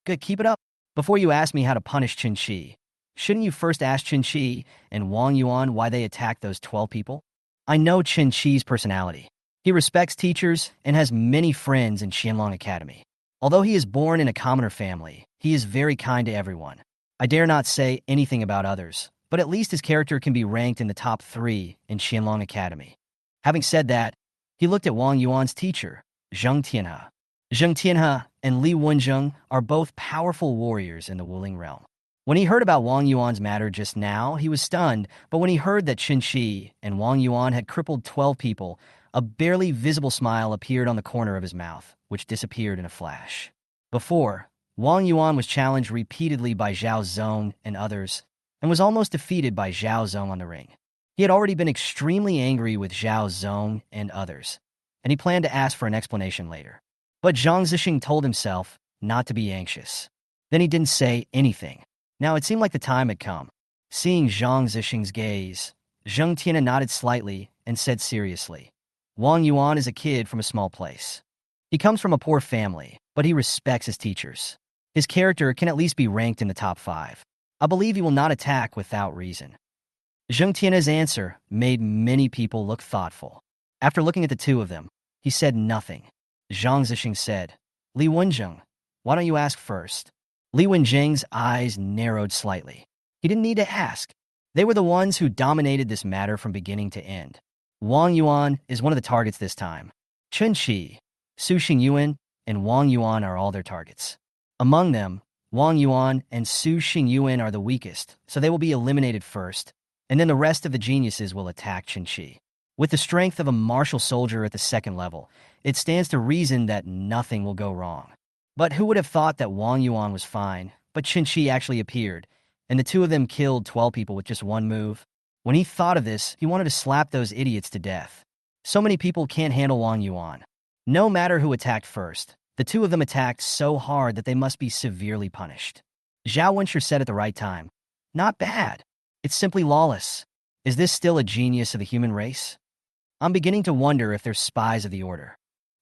Good, keep it up. Before you ask me how to punish Chen Qi, shouldn't you first ask Chen Qi and Wang Yuan why they attacked those 12 people? I know Chen Qi's personality. He respects teachers and has many friends in Qianlong Academy. Although he is born in a commoner family, he is very kind to everyone. I dare not say anything about others, but at least his character can be ranked in the top 3 in Qianlong Academy. Having said that, he looked at Wang Yuan's teacher, Zheng Tianhe. Zheng Tianhe and Li Wenjing are both powerful warriors in the Wuling realm. When he heard about Wang Yuan's matter just now, he was stunned, but when he heard that Chen Qi and Wang Yuan had crippled 12 people, a barely visible smile appeared on the corner of his mouth, which disappeared in a flash. Before, Wang Yuan was challenged repeatedly by Zhao Zong and others, and was almost defeated by Zhao Zong on the ring. He had already been extremely angry with Zhao Zong and others, and he planned to ask for an explanation later. But Zhang Zesheng told himself not to be anxious. Then he didn't say anything. Now it seemed like the time had come. Seeing Zhang Zesheng's gaze, Zheng Tian nodded slightly and said seriously, Wang Yuan is a kid from a small place. He comes from a poor family, but he respects his teachers. His character can at least be ranked in the top 5. I believe he will not attack without reason. Zheng Tian's answer made many people look thoughtful. After looking at the two of them, he said nothing. Zhang Zesheng said, Li Wenzheng, why don't you ask first? Li Wenzheng's eyes narrowed slightly. He didn't need to ask. They were the ones who dominated this matter from beginning to end. Wang Yuan is one of the targets this time. Chen Qi, Su Xingyuan, and Wang Yuan are all their targets. Among them, Wang Yuan and Su Xingyuan are the weakest, so they will be eliminated first, and then the rest of the geniuses will attack Chen Qi. With the strength of a martial soldier at the second level, it stands to reason that nothing will go wrong. But who would have thought that Wang Yuan was fine, but Chen Qi actually appeared, and the two of them killed 12 people with just one move? When he thought of this, he wanted to slap those idiots to death. So many people can't handle Wang Yuan. No matter who attacked first, the two of them attacked so hard that they must be severely punished. Zhao Wenshi said at the right time, not bad. It's simply lawless. Is this still a genius of the human race? I'm beginning to wonder if they're spies of the order.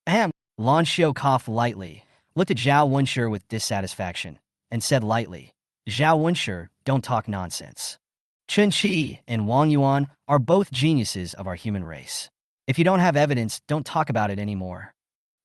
Ahem. Lan Xiao coughed lightly, looked at Zhao Wenshi with dissatisfaction, and said lightly, Zhao Wenshi, don't talk nonsense. Chen Qi and Wang Yuan are both geniuses of our human race. If you don't have evidence, don't talk about it anymore.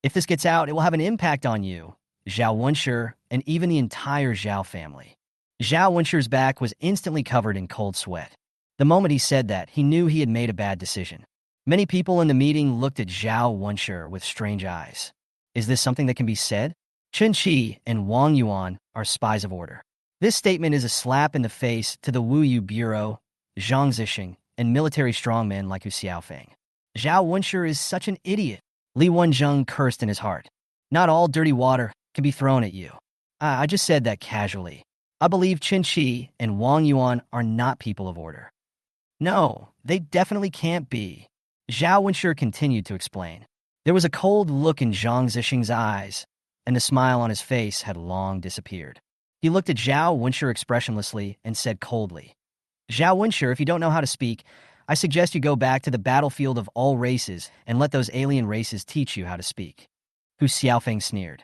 If this gets out, it will have an impact on you, Zhao Wenshi, and even the entire Zhao family. Zhao Wenshi's back was instantly covered in cold sweat. The moment he said that, he knew he had made a bad decision. Many people in the meeting looked at Zhao Wenshi with strange eyes. Is this something that can be said? Chen Qi and Wang Yuan are spies of order. This statement is a slap in the face to the Wu Yu Bureau, Zhang Zesheng, and military strongmen like Hu Xiaofeng. Zhao Wenshi is such an idiot. Li Wenzheng cursed in his heart. Not all dirty water can be thrown at you. I just said that casually. I believe Chen Qi and Wang Yuan are not people of order. No, they definitely can't be. Zhao Wenshi continued to explain. There was a cold look in Zhang Zesheng's eyes, and the smile on his face had long disappeared. He looked at Zhao Wenshi expressionlessly and said coldly, Zhao Wenshi, if you don't know how to speak, I suggest you go back to the battlefield of all races and let those alien races teach you how to speak. Hu Xiaofeng sneered.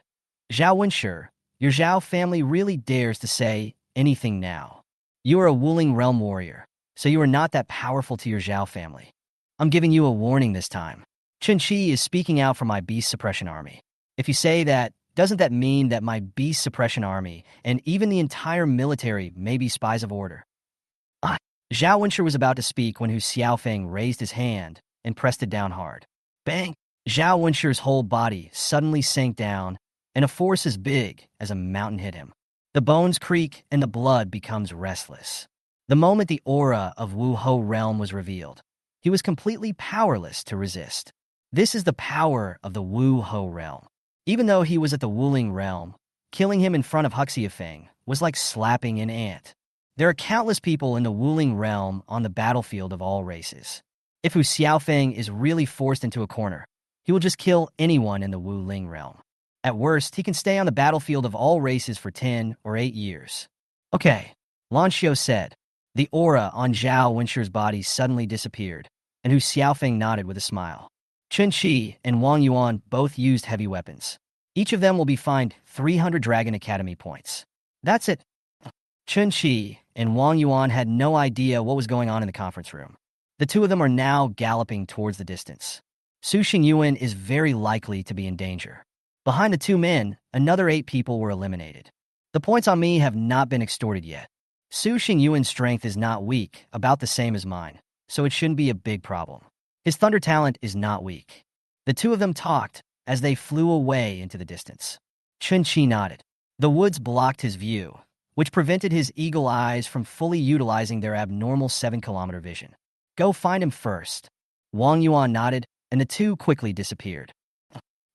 Zhao Wenshi, your Zhao family really dares to say anything now. You are a Wuling realm warrior, so you are not that powerful to your Zhao family. I'm giving you a warning this time. Chen Qi is speaking out for my beast suppression army. If you say that, doesn't that mean that my beast suppression army and even the entire military may be spies of order? Zhao Wenshi was about to speak when Hu Xiaofeng raised his hand and pressed it down hard. Bang! Zhao Wenshi's whole body suddenly sank down, and a force as big as a mountain hit him. The bones creak and the blood becomes restless. The moment the aura of Wu Ho realm was revealed, he was completely powerless to resist. This is the power of the Wu Ho realm. Even though he was at the Wuling realm, killing him in front of Hu Xiaofeng was like slapping an ant. There are countless people in the Wuling realm on the battlefield of all races. If Hu Xiaofeng is really forced into a corner, he will just kill anyone in the Wuling realm. At worst, he can stay on the battlefield of all races for 10 or 8 years. Okay, Lan Xiao said. The aura on Zhao Wenshi's body suddenly disappeared, and Hu Xiaofeng nodded with a smile. Chen Qi and Wang Yuan both used heavy weapons. Each of them will be fined 300 Dragon Academy points. That's it. Chen Qi and Wang Yuan had no idea what was going on in the conference room. The two of them are now galloping towards the distance. Su Xingyuan is very likely to be in danger. Behind the two men, another 8 people were eliminated. The points on me have not been extorted yet. Su Xingyuan's strength is not weak, about the same as mine, so it shouldn't be a big problem. His thunder talent is not weak. The two of them talked as they flew away into the distance. Chen Qi nodded. The woods blocked his view, which prevented his eagle eyes from fully utilizing their abnormal 7-kilometer vision. Go find him first. Wang Yuan nodded, and the two quickly disappeared.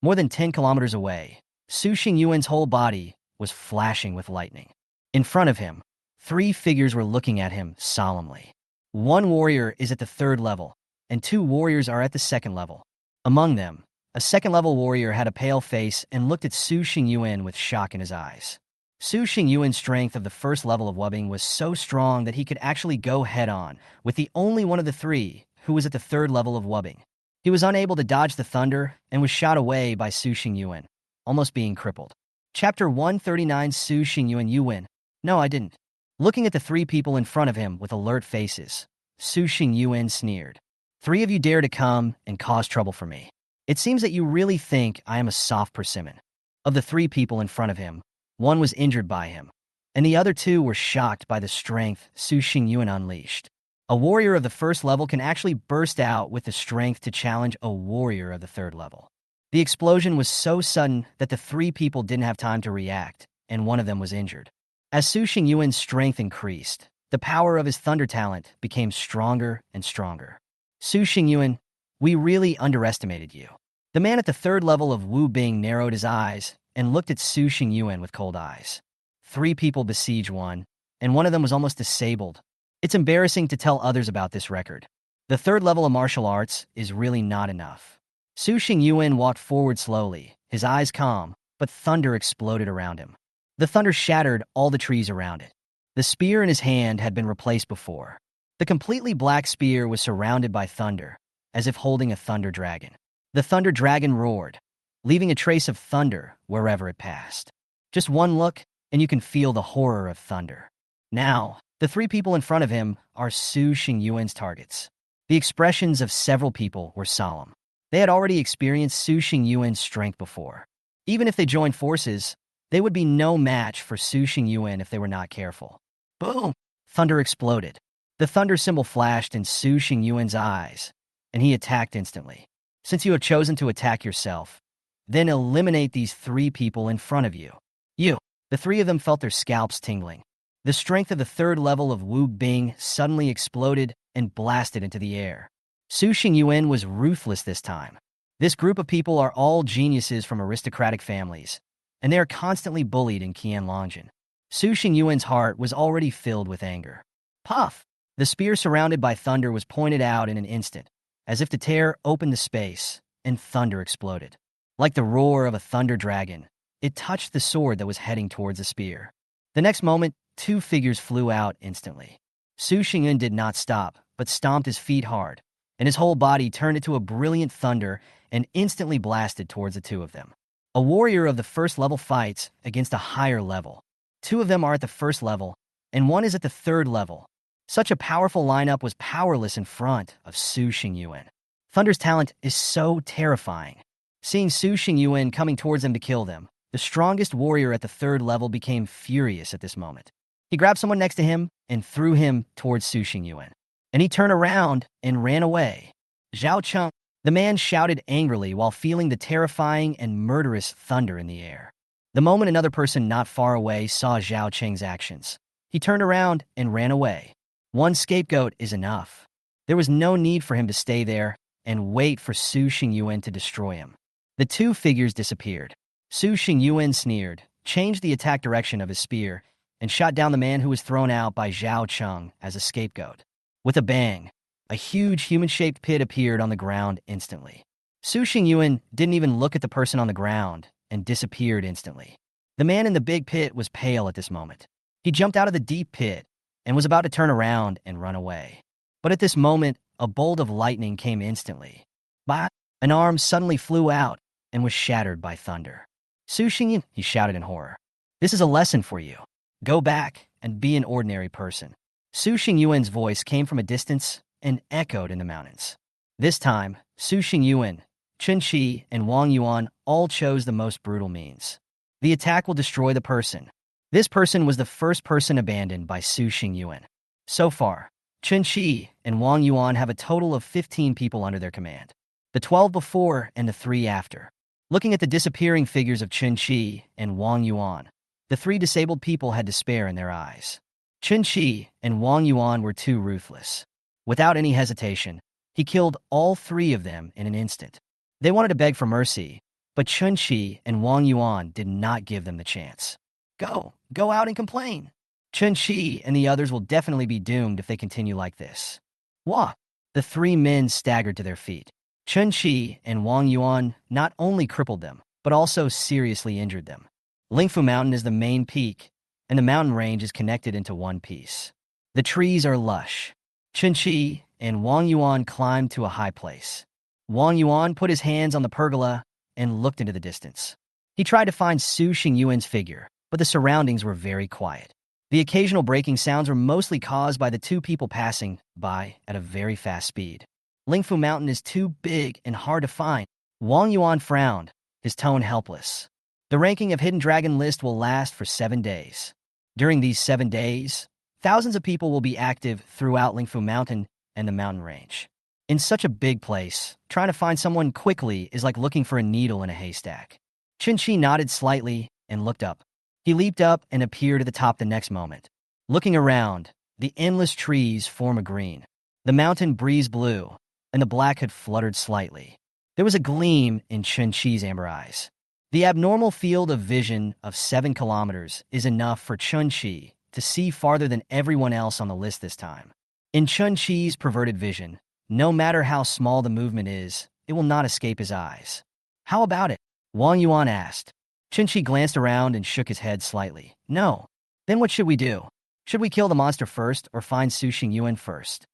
More than 10 kilometers away, Su Xingyuan's whole body was flashing with lightning. In front of him, 3 figures were looking at him solemnly. 1 warrior is at the 3rd level, and 2 warriors are at the 2nd level. Among them, a 2nd-level warrior had a pale face and looked at Su Xingyuan with shock in his eyes. Su Xingyuan's strength of the 1st level of wubbing was so strong that he could actually go head-on with the only one of the 3 who was at the 3rd level of wubbing. He was unable to dodge the thunder and was shot away by Su Xingyuan, almost being crippled. Chapter 139. Su Xingyuan, you win. No, I didn't. Looking at the 3 people in front of him with alert faces, Su Xingyuan sneered. 3 of you dare to come and cause trouble for me. It seems that you really think I am a soft persimmon. Of the 3 people in front of him, 1 was injured by him, and the other 2 were shocked by the strength Su Xingyuan unleashed. A warrior of the 1st level can actually burst out with the strength to challenge a warrior of the 3rd level. The explosion was so sudden that the 3 people didn't have time to react, and 1 of them was injured. As Su Xingyuan's strength increased, the power of his thunder talent became stronger and stronger. Su Xingyuan, we really underestimated you. The man at the 3rd level of Wu Bing narrowed his eyes and looked at Su Xingyuan with cold eyes. 3 people besieged 1, and 1 of them was almost disabled. It's embarrassing to tell others about this record. The 3rd level of martial arts is really not enough. Su Xingyuan walked forward slowly, his eyes calm, but thunder exploded around him. The thunder shattered all the trees around it. The spear in his hand had been replaced before. The completely black spear was surrounded by thunder, as if holding a thunder dragon. The thunder dragon roared, leaving a trace of thunder wherever it passed. Just one look, and you can feel the horror of thunder. Now, the 3 people in front of him are Su Xingyuan's targets. The expressions of several people were solemn. They had already experienced Su Xingyuan's strength before. Even if they joined forces, they would be no match for Su Xingyuan if they were not careful. Boom! Thunder exploded. The thunder symbol flashed in Su Xingyuan's eyes, and he attacked instantly. Since you have chosen to attack yourself, then eliminate these 3 people in front of you. The 3 of them felt their scalps tingling. The strength of the 3rd level of Wu Bing suddenly exploded and blasted into the air. Su Xingyuan was ruthless this time. This group of people are all geniuses from aristocratic families, and they are constantly bullied in Qianlongjin. Su Xingyuan's heart was already filled with anger. Puff! The spear surrounded by thunder was pointed out in an instant, as if to tear open the space, and thunder exploded. Like the roar of a thunder dragon, it touched the sword that was heading towards the spear. The next moment, 2 figures flew out instantly. Su Xingyuan did not stop, but stomped his feet hard, and his whole body turned into a brilliant thunder and instantly blasted towards the 2 of them. A warrior of the 1st level fights against a higher level. 2 of them are at the 1st level, and 1 is at the 3rd level. Such a powerful lineup was powerless in front of Su Xingyuan. Thunder's talent is so terrifying. Seeing Su Xingyuan coming towards them to kill them, the strongest warrior at the 3rd level became furious at this moment. He grabbed someone next to him and threw him towards Su Xingyuan. And he turned around and ran away. Zhao Cheng, the man shouted angrily while feeling the terrifying and murderous thunder in the air. The moment another person not far away saw Zhao Cheng's actions, he turned around and ran away. One scapegoat is enough. There was no need for him to stay there and wait for Su Xingyuan to destroy him. The 2 figures disappeared. Su Xingyuan sneered, changed the attack direction of his spear, and shot down the man who was thrown out by Zhao Cheng as a scapegoat. With a bang, a huge human-shaped pit appeared on the ground instantly. Su Xingyuan didn't even look at the person on the ground and disappeared instantly. The man in the big pit was pale at this moment. He jumped out of the deep pit and was about to turn around and run away. But at this moment, a bolt of lightning came instantly. Bah! An arm suddenly flew out and was shattered by thunder. Su Xingyuan, he shouted in horror. This is a lesson for you. Go back and be an ordinary person. Su Xingyuan's voice came from a distance and echoed in the mountains. This time, Su Xingyuan, Chen Qi, and Wang Yuan all chose the most brutal means. The attack will destroy the person. This person was the first person abandoned by Su Xingyuan. So far, Chen Qi and Wang Yuan have a total of 15 people under their command. The 12 before and the 3 after. Looking at the disappearing figures of Chen Qi and Wang Yuan, The three disabled people had despair in their eyes. Chen Qi and Wang Yuan were too ruthless. Without any hesitation, he killed all three of them in an instant. They wanted to beg for mercy, but Chen Qi and Wang Yuan did not give them the chance. Go out and complain. Chen Qi and the others will definitely be doomed if they continue like this. Wah! The three men staggered to their feet. Chen Qi and Wang Yuan not only crippled them, but also seriously injured them. Ling Fu Mountain is the main peak, and the mountain range is connected into one piece. The trees are lush. Chen Qi and Wang Yuan climbed to a high place. Wang Yuan put his hands on the pergola and looked into the distance. He tried to find Su Xingyuan's figure, but the surroundings were very quiet. The occasional breaking sounds were mostly caused by the two people passing by at a very fast speed. Ling Fu Mountain is too big and hard to find. Wang Yuan frowned, his tone helpless. The ranking of Hidden Dragon list will last for 7 days. During these 7 days, thousands of people will be active throughout Ling Fu Mountain and the mountain range. In such a big place, trying to find someone quickly is like looking for a needle in a haystack. Chinchi nodded slightly and looked up. He leaped up and appeared at the top the next moment. Looking around, the endless trees form a green. The mountain breeze blew, and the black had fluttered slightly. There was a gleam in Chen Qi's amber eyes. The abnormal field of vision of 7 kilometers is enough for Chen Qi to see farther than everyone else on the list this time. In Chen Qi's perverted vision, no matter how small the movement is, it will not escape his eyes. How about it? Wang Yuan asked. Chen Qi glanced around and shook his head slightly. No. Then what should we do? Should we kill the monster first or find Su Xingyuan first?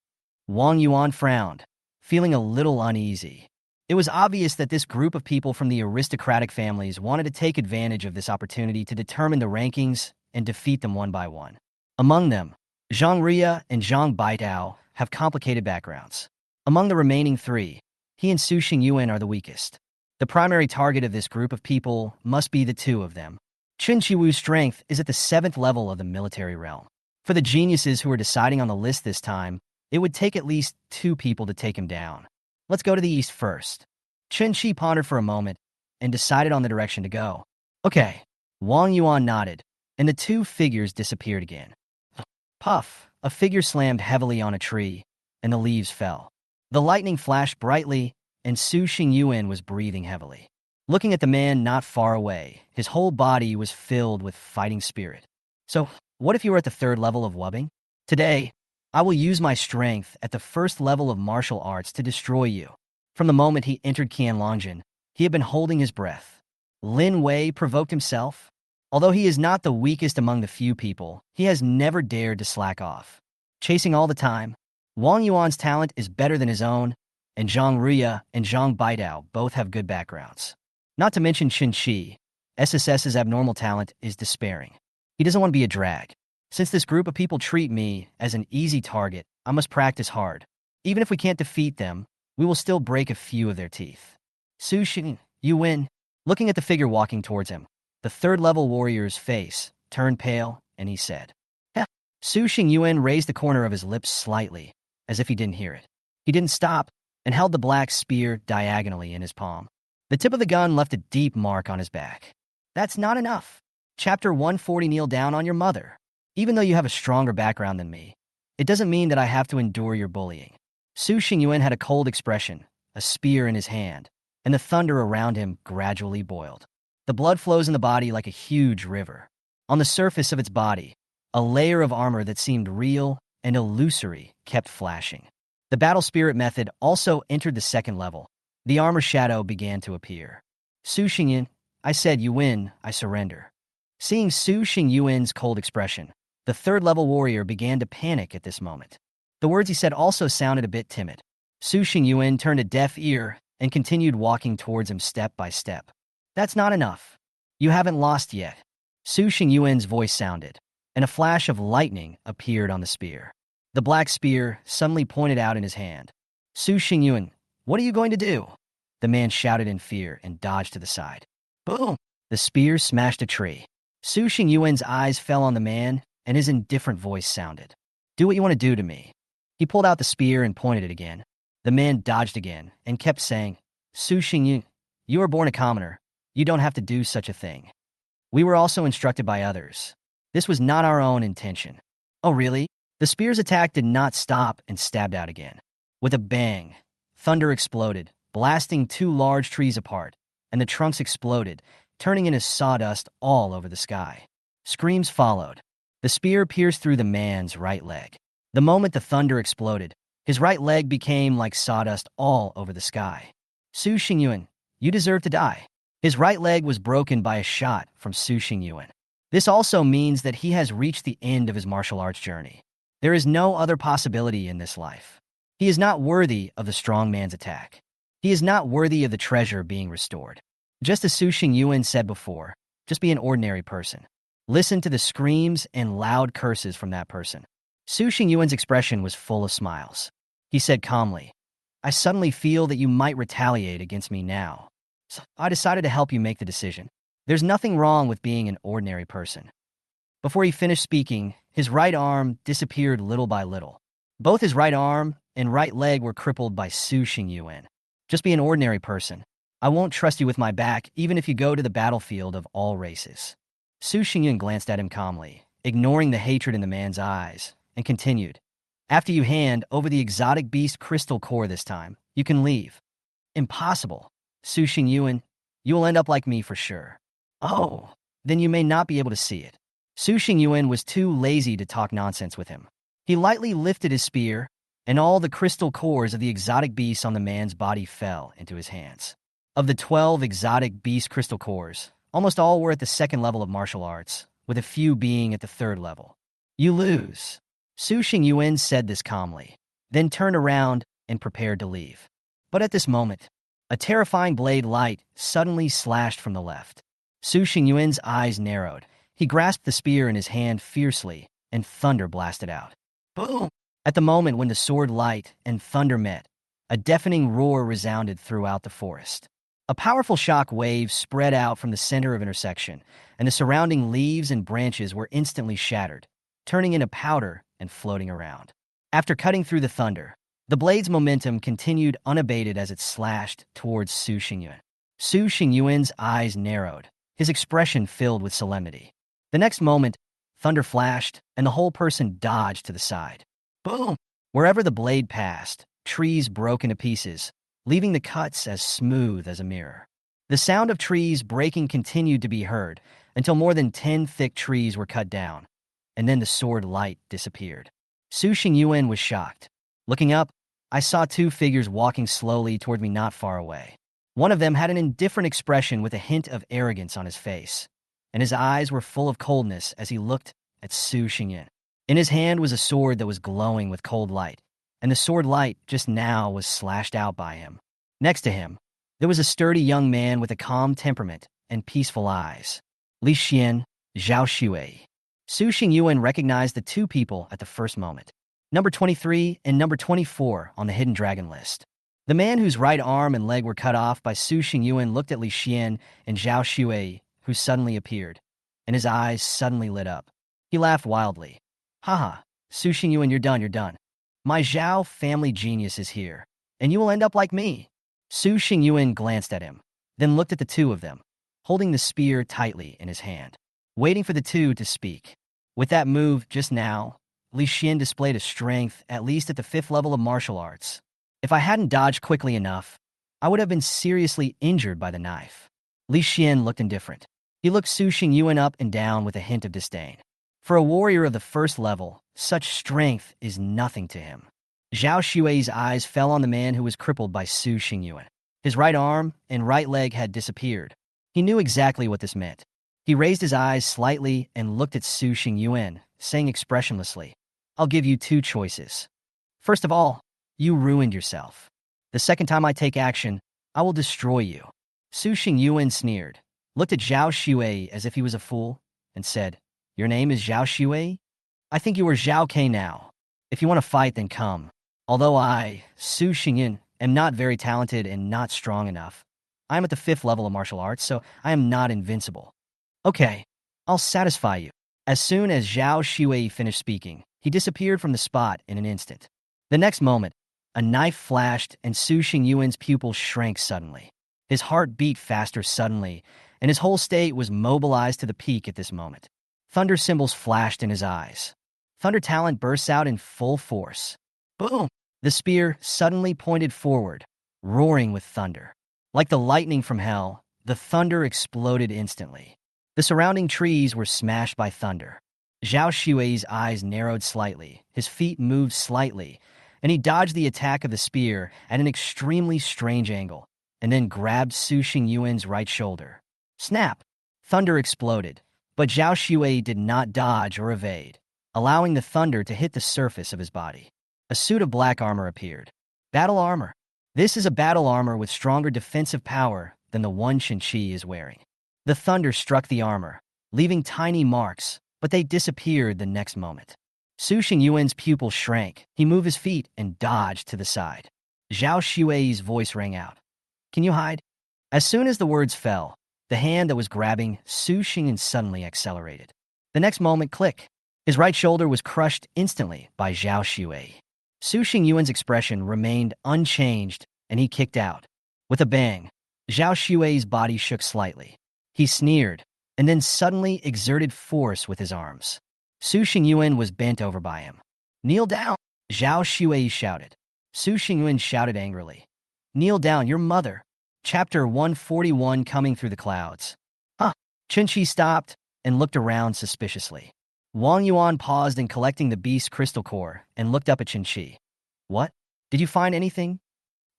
Wang Yuan frowned, feeling a little uneasy. It was obvious that this group of people from the aristocratic families wanted to take advantage of this opportunity to determine the rankings and defeat them one by one. Among them, Zhang Ria and Zhang Baitao have complicated backgrounds. Among the remaining 3, he and Su Xingyuan are the weakest. The primary target of this group of people must be the 2 of them. Chen Qiwu's strength is at the 7th level of the military realm. For the geniuses who are deciding on the list this time, it would take at least 2 people to take him down. Let's go to the east first. Chen Qi pondered for a moment and decided on the direction to go. Okay. Wang Yuan nodded, and the 2 figures disappeared again. Puff! A figure slammed heavily on a tree, and the leaves fell. The lightning flashed brightly, and Su Xingyuan was breathing heavily. Looking at the man not far away, his whole body was filled with fighting spirit. So, what if you were at the 3rd level of wubbing? Today, I will use my strength at the 1st level of martial arts to destroy you. From the moment he entered Qianlongjin, he had been holding his breath. Lin Wei provoked himself. Although he is not the weakest among the few people, he has never dared to slack off. Chasing all the time, Wang Yuan's talent is better than his own, and Zhang Ria and Zhang Baitao both have good backgrounds. Not to mention Chen Qi, SSS's abnormal talent is despairing. He doesn't want to be a drag. Since this group of people treat me as an easy target, I must practice hard. Even if we can't defeat them, we will still break a few of their teeth. Su Xingyuan, looking at the figure walking towards him, the 3rd level warrior's face turned pale, and he said, Heh. Su Xingyuan raised the corner of his lips slightly, as if he didn't hear it. He didn't stop, and held the black spear diagonally in his palm. The tip of the gun left a deep mark on his back. That's not enough. Chapter 140. Kneel down on your mother. Even though you have a stronger background than me, it doesn't mean that I have to endure your bullying. Su Xingyuan had a cold expression, a spear in his hand, and the thunder around him gradually boiled. The blood flows in the body like a huge river. On the surface of its body, a layer of armor that seemed real and illusory kept flashing. The battle spirit method also entered the 2nd level. The armor shadow began to appear. Su Xingyuan, I said you win, I surrender. Seeing Su Xingyuan's cold expression, the 3rd level warrior began to panic at this moment. The words he said also sounded a bit timid. Su Xingyuan turned a deaf ear and continued walking towards him step by step. That's not enough. You haven't lost yet. Su Xingyuan's voice sounded, and a flash of lightning appeared on the spear. The black spear suddenly pointed out in his hand. Su Xingyuan, what are you going to do? The man shouted in fear and dodged to the side. Boom! The spear smashed a tree. Su Xingyuan's eyes fell on the man, and his indifferent voice sounded. Do what you want to do to me. He pulled out the spear and pointed it again. The man dodged again and kept saying, Su Xingyuan, you are born a commoner. You don't have to do such a thing. We were also instructed by others. This was not our own intention. Oh, really? The spear's attack did not stop and stabbed out again. With a bang, thunder exploded, blasting two large trees apart, and the trunks exploded, turning into sawdust all over the sky. Screams followed. The spear pierced through the man's right leg. The moment the thunder exploded, his right leg became like sawdust all over the sky. Su Xingyuan, you deserve to die. His right leg was broken by a shot from Su Xingyuan. This also means that he has reached the end of his martial arts journey. There is no other possibility in this life. He is not worthy of the strong man's attack. He is not worthy of the treasure being restored. Just as Su Xingyuan said before, just be an ordinary person. Listen to the screams and loud curses from that person. Su Xingyuan's expression was full of smiles. He said calmly, I suddenly feel that you might retaliate against me now. So I decided to help you make the decision. There's nothing wrong with being an ordinary person. Before he finished speaking, his right arm disappeared little by little. Both his right arm and right leg were crippled by Su Xingyuan. Just be an ordinary person. I won't trust you with my back, even if you go to the battlefield of all races. Su Xingyuan glanced at him calmly, ignoring the hatred in the man's eyes, and continued. After you hand over the exotic beast crystal core this time, you can leave. Impossible. Su Xingyuan, you will end up like me for sure. Oh, then you may not be able to see it. Su Xingyuan was too lazy to talk nonsense with him. He lightly lifted his spear, and all the crystal cores of the exotic beasts on the man's body fell into his hands. Of the 12 exotic beast crystal cores, almost all were at the second level of martial arts, with a few being at the third level. You lose. Su Xingyuan said this calmly, then turned around and prepared to leave. But at this moment, a terrifying blade light suddenly slashed from the left. Su Xingyuan's eyes narrowed. He grasped the spear in his hand fiercely, and thunder blasted out. Boom! At the moment when the sword light and thunder met, a deafening roar resounded throughout the forest. A powerful shock wave spread out from the center of intersection, and the surrounding leaves and branches were instantly shattered, turning into powder and floating around. After cutting through the thunder, the blade's momentum continued unabated as it slashed towards Su Xingyuan. Su Xingyuan's eyes narrowed, his expression filled with solemnity. The next moment, thunder flashed, and the whole person dodged to the side. Boom! Wherever the blade passed, trees broke into pieces, leaving the cuts as smooth as a mirror. The sound of trees breaking continued to be heard until more than 10 thick trees were cut down, and then the sword light disappeared. Su Xingyuan was shocked. Looking up, I saw two figures walking slowly toward me not far away. One of them had an indifferent expression with a hint of arrogance on his face, and his eyes were full of coldness as he looked at Su Xingyuan. In his hand was a sword that was glowing with cold light, and the sword light just now was slashed out by him. Next to him, there was a sturdy young man with a calm temperament and peaceful eyes. Li Xian, Zhao Xue. Su Xingyuan recognized the two people at the first moment. Number 23 and number 24 on the hidden dragon list. The man whose right arm and leg were cut off by Su Xingyuan looked at Li Xian and Zhao Xue, who suddenly appeared, and his eyes suddenly lit up. He laughed wildly. Haha, Su Xingyuan, you're done. My Zhao family genius is here, and you will end up like me. Su Xingyuan glanced at him, then looked at the two of them, holding the spear tightly in his hand, waiting for the two to speak. With that move just now, Li Xian displayed a strength at least at the 5th level of martial arts. If I hadn't dodged quickly enough, I would have been seriously injured by the knife. Li Xian looked indifferent. He looked Su Xingyuan up and down with a hint of disdain. For a warrior of the 1st level, such strength is nothing to him. Zhao Xue's eyes fell on the man who was crippled by Su Xingyuan. His right arm and right leg had disappeared. He knew exactly what this meant. He raised his eyes slightly and looked at Su Xingyuan, saying expressionlessly, I'll give you two choices. First of all, you ruined yourself. The second time I take action, I will destroy you. Su Xingyuan sneered, looked at Zhao Xue as if he was a fool, and said, Your name is Zhao Xue? I think you are Zhao Ke now. If you want to fight, then come. Although I, Su Xingyuan, am not very talented and not strong enough, I am at the 5th level of martial arts, so I am not invincible. Okay, I'll satisfy you. As soon as Zhao Xue finished speaking, he disappeared from the spot in an instant. The next moment, a knife flashed and Su Xingyuan's pupil shrank suddenly. His heart beat faster suddenly, and his whole state was mobilized to the peak at this moment. Thunder symbols flashed in his eyes. Thunder talent bursts out in full force. Boom! The spear suddenly pointed forward, roaring with thunder. Like the lightning from hell, the thunder exploded instantly. The surrounding trees were smashed by thunder. Zhao Xue's eyes narrowed slightly, his feet moved slightly, and he dodged the attack of the spear at an extremely strange angle, and then grabbed Su Xingyuan's right shoulder. Snap! Thunder exploded, but Zhao Xue did not dodge or evade, allowing the thunder to hit the surface of his body. A suit of black armor appeared. Battle armor. This is a battle armor with stronger defensive power than the one Chen Qi is wearing. The thunder struck the armor, leaving tiny marks, but they disappeared the next moment. Su Xingyuan's pupil shrank. He moved his feet and dodged to the side. Zhao Xue's voice rang out. Can you hide? As soon as the words fell, the hand that was grabbing Su Xingyuan suddenly accelerated. The next moment, click. His right shoulder was crushed instantly by Zhao Xue. Su Xingyuan's expression remained unchanged, and he kicked out. With a bang, Zhao Xue's body shook slightly. He sneered, and then suddenly exerted force with his arms. Su Xingyuan was bent over by him. Kneel down, Zhao Xue shouted. Su Xingyuan shouted angrily. Kneel down, your mother. Chapter 141 Coming Through the Clouds. Huh. Chinchi stopped and looked around suspiciously. Wang Yuan paused in collecting the beast's crystal core and looked up at Chinchi. What? Did you find anything?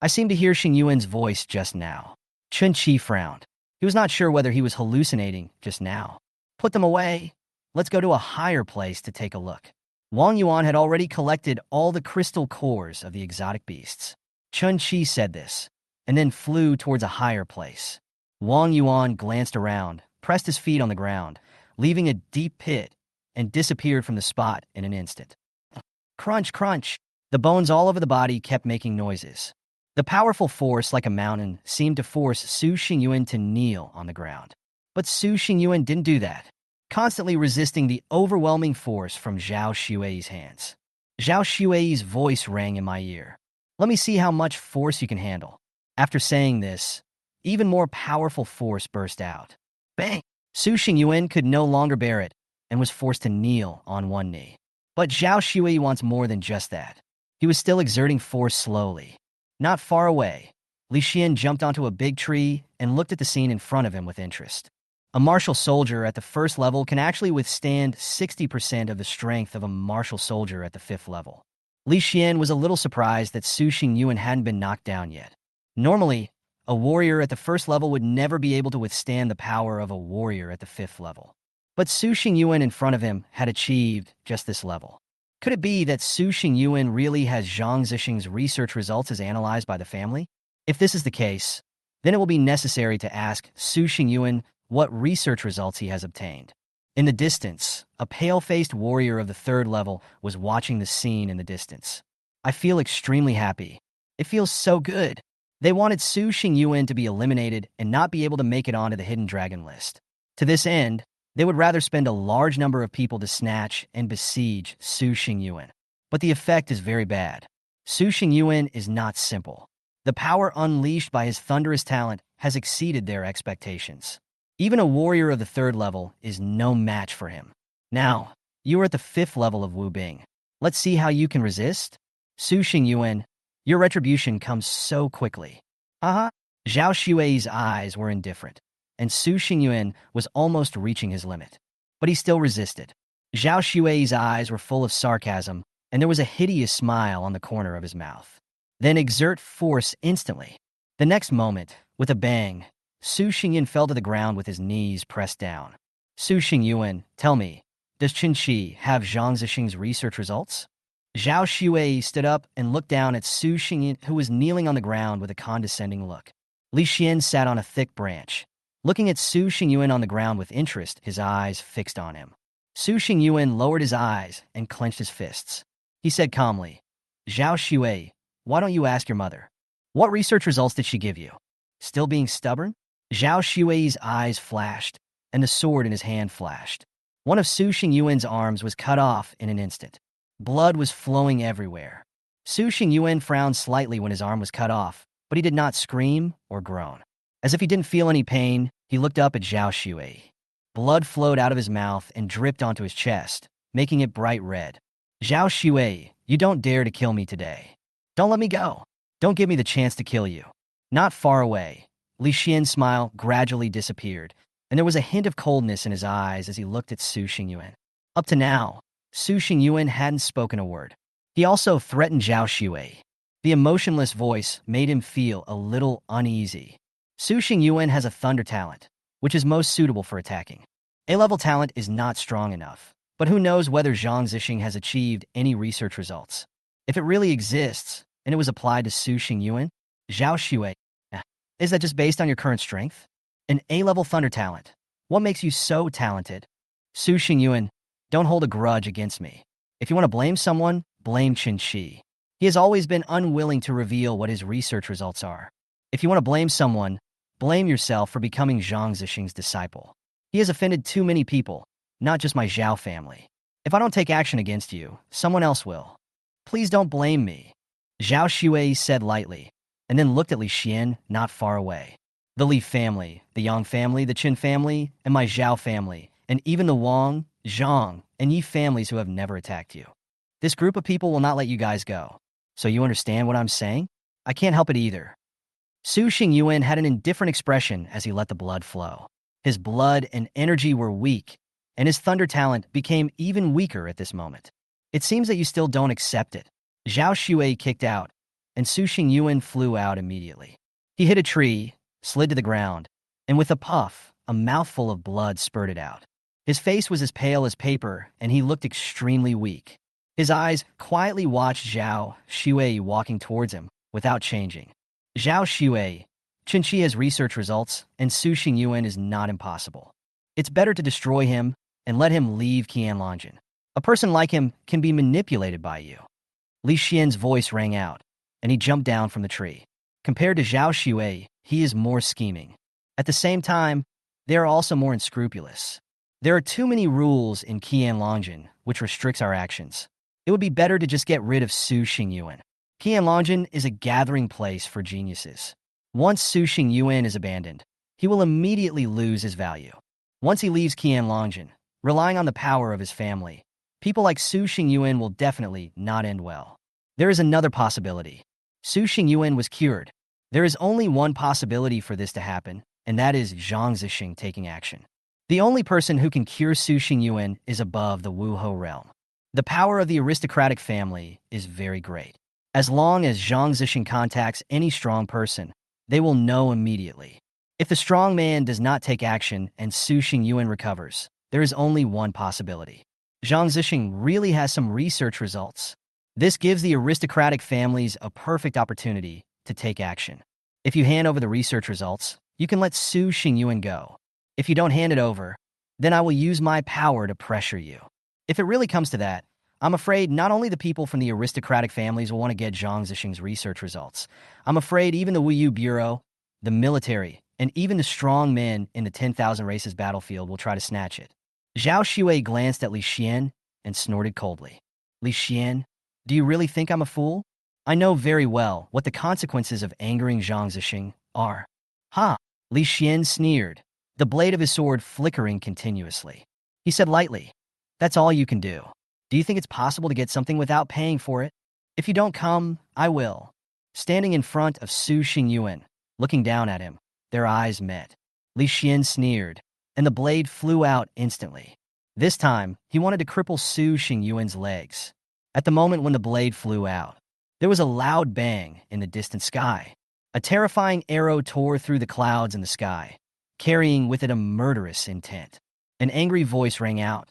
I seem to hear Xingyuan's voice just now. Chinchi frowned. He was not sure whether he was hallucinating just now. Put them away. Let's go to a higher place to take a look. Wang Yuan had already collected all the crystal cores of the exotic beasts. Chen Qi said this, and then flew towards a higher place. Wang Yuan glanced around, pressed his feet on the ground, leaving a deep pit, and disappeared from the spot in an instant. Crunch, crunch. The bones all over the body kept making noises. The powerful force, like a mountain, seemed to force Su Xingyuan to kneel on the ground. But Su Xingyuan didn't do that, constantly resisting the overwhelming force from Zhao Xue's hands. Zhao Xue's voice rang in my ear. Let me see how much force you can handle. After saying this, even more powerful force burst out. Bang! Su Xingyuan could no longer bear it and was forced to kneel on one knee. But Zhao Xue wants more than just that. He was still exerting force slowly. Not far away, Li Xian jumped onto a big tree and looked at the scene in front of him with interest. A martial soldier at the first level can actually withstand 60% of the strength of a martial soldier at the 5th level. Li Xian was a little surprised that Su Xingyuan hadn't been knocked down yet. Normally, a warrior at the 1st level would never be able to withstand the power of a warrior at the 5th level. But Su Xingyuan in front of him had achieved just this level. Could it be that Su Xingyuan really has Zhang Zesheng's research results as analyzed by the family? If this is the case, then it will be necessary to ask Su Xingyuan what research results he has obtained. In the distance, a pale-faced warrior of the 3rd level was watching the scene in the distance. I feel extremely happy. It feels so good. They wanted Su Xingyuan to be eliminated and not be able to make it onto the Hidden Dragon list. To this end, they would rather spend a large number of people to snatch and besiege Su Xingyuan. But the effect is very bad. Su Xingyuan is not simple. The power unleashed by his thunderous talent has exceeded their expectations. Even a warrior of the 3rd level is no match for him. Now, you are at the 5th level of Wu Bing. Let's see how you can resist. Su Xingyuan, your retribution comes so quickly. Zhao Xue's eyes were indifferent, and Su Xingyuan was almost reaching his limit. But he still resisted. Zhao Xue's eyes were full of sarcasm, and there was a hideous smile on the corner of his mouth. Then exert force instantly. The next moment, with a bang, Su Xingyuan fell to the ground with his knees pressed down. Su Xingyuan, tell me, does Chinchi have Zhang Zesheng's research results? Zhao Xue stood up and looked down at Su Xingyuan, who was kneeling on the ground with a condescending look. Li Xian sat on a thick branch, looking at Su Xingyuan on the ground with interest, his eyes fixed on him. Su Xingyuan lowered his eyes and clenched his fists. He said calmly, Zhao Xue, why don't you ask your mother? What research results did she give you? Still being stubborn? Zhao Xue's eyes flashed, and the sword in his hand flashed. One of Su Xingyuan's arms was cut off in an instant. Blood was flowing everywhere. Su Xingyuan frowned slightly when his arm was cut off, but he did not scream or groan. As if he didn't feel any pain, he looked up at Zhao Xue. Blood flowed out of his mouth and dripped onto his chest, making it bright red. Zhao Xue, you don't dare to kill me today. Don't let me go. Don't give me the chance to kill you. Not far away, Li Xian's smile gradually disappeared, and there was a hint of coldness in his eyes as he looked at Su Xingyuan. Up to now, Su Xingyuan hadn't spoken a word. He also threatened Zhao Xue. The emotionless voice made him feel a little uneasy. Su Xingyuan has a thunder talent, which is most suitable for attacking. A-level talent is not strong enough, but who knows whether Zhang Zesheng has achieved any research results. If it really exists, and it was applied to Su Xingyuan, Zhao Xue, is that just based on your current strength? An A-level thunder talent. What makes you so talented? Su Xingyuan, don't hold a grudge against me. If you want to blame someone, blame Chen Qi. He has always been unwilling to reveal what his research results are. If you want to blame someone, blame yourself for becoming Zhang Zesheng's disciple. He has offended too many people, not just my Zhao family. If I don't take action against you, someone else will. Please don't blame me. Zhao Xue said lightly, and then looked at Li Xian not far away. The Li family, the Yang family, the Qin family, and my Zhao family, and even the Wang, Zhang, and Yi families who have never attacked you. This group of people will not let you guys go. So you understand what I'm saying? I can't help it either. Su Xingyuan had an indifferent expression as he let the blood flow. His blood and energy were weak, and his thunder talent became even weaker at this moment. It seems that you still don't accept it. Zhao Xue kicked out, and Su Xingyuan flew out immediately. He hit a tree, slid to the ground, and with a puff, a mouthful of blood spurted out. His face was as pale as paper, and he looked extremely weak. His eyes quietly watched Zhao Xue walking towards him, without changing. Zhao Xue, Chinchi has research results, and Su Xingyuan is not impossible. It's better to destroy him and let him leave Qianlongjian. A person like him can be manipulated by you. Li Xian's voice rang out, and he jumped down from the tree. Compared to Zhao Xue, he is more scheming. At the same time, they are also more unscrupulous. There are too many rules in Qianlongjian, which restricts our actions. It would be better to just get rid of Su Xingyuan. Qianlongjian is a gathering place for geniuses. Once Su Xingyuan is abandoned, he will immediately lose his value. Once he leaves Qianlongjian, relying on the power of his family, people like Su Xingyuan will definitely not end well. There is another possibility. Su Xingyuan was cured. There is only one possibility for this to happen, and that is Zhang Zesheng taking action. The only person who can cure Su Xingyuan is above the Wuhou realm. The power of the aristocratic family is very great. As long as Zhang Zesheng contacts any strong person, they will know immediately. If the strong man does not take action and Su Xingyuan recovers, there is only one possibility. Zhang Zesheng really has some research results. This gives the aristocratic families a perfect opportunity to take action. If you hand over the research results, you can let Su Xingyuan go. If you don't hand it over, then I will use my power to pressure you. If it really comes to that, I'm afraid not only the people from the aristocratic families will want to get Zhang Zesheng's research results. I'm afraid even the Wuyu Bureau, the military, and even the strong men in the 10,000 races battlefield will try to snatch it. Zhao Xue glanced at Li Xian and snorted coldly. Li Xian, do you really think I'm a fool? I know very well what the consequences of angering Zhang Zesheng are. Ha! Li Xian sneered, the blade of his sword flickering continuously. He said lightly, that's all you can do. Do you think it's possible to get something without paying for it? If you don't come, I will. Standing in front of Su Xingyuan, looking down at him, their eyes met. Li Xian sneered, and the blade flew out instantly. This time, he wanted to cripple Su Xingyuan's legs. At the moment when the blade flew out, there was a loud bang in the distant sky. A terrifying arrow tore through the clouds in the sky, carrying with it a murderous intent. An angry voice rang out.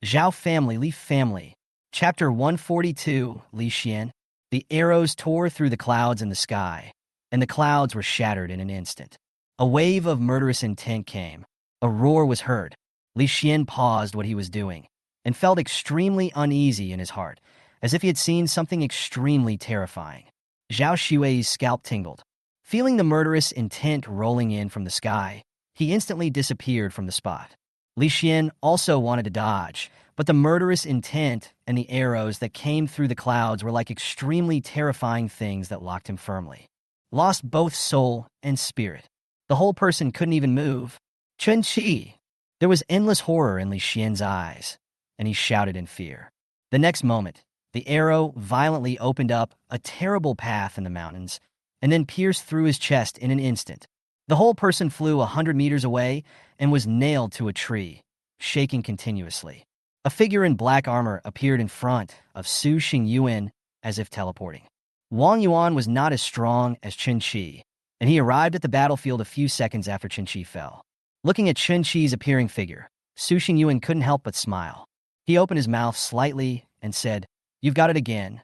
Zhao family, Li family. Chapter 142, Li Xian. The arrows tore through the clouds in the sky, and the clouds were shattered in an instant. A wave of murderous intent came. A roar was heard. Li Xian paused what he was doing, and felt extremely uneasy in his heart, as if he had seen something extremely terrifying. Zhao Xue's scalp tingled. Feeling the murderous intent rolling in from the sky, he instantly disappeared from the spot. Li Xian also wanted to dodge, but the murderous intent and the arrows that came through the clouds were like extremely terrifying things that locked him firmly. Lost both soul and spirit. The whole person couldn't even move. Chen Qi! There was endless horror in Li Xian's eyes, and he shouted in fear. The next moment, the arrow violently opened up a terrible path in the mountains, and then pierced through his chest in an instant. The whole person flew 100 meters away and was nailed to a tree, shaking continuously. A figure in black armor appeared in front of Su Xingyuan as if teleporting. Wang Yuan was not as strong as Chen Qi, and he arrived at the battlefield a few seconds after Chen Qi fell. Looking at Chen Qi's appearing figure, Su Xingyuan couldn't help but smile. He opened his mouth slightly and said, "You've got it again."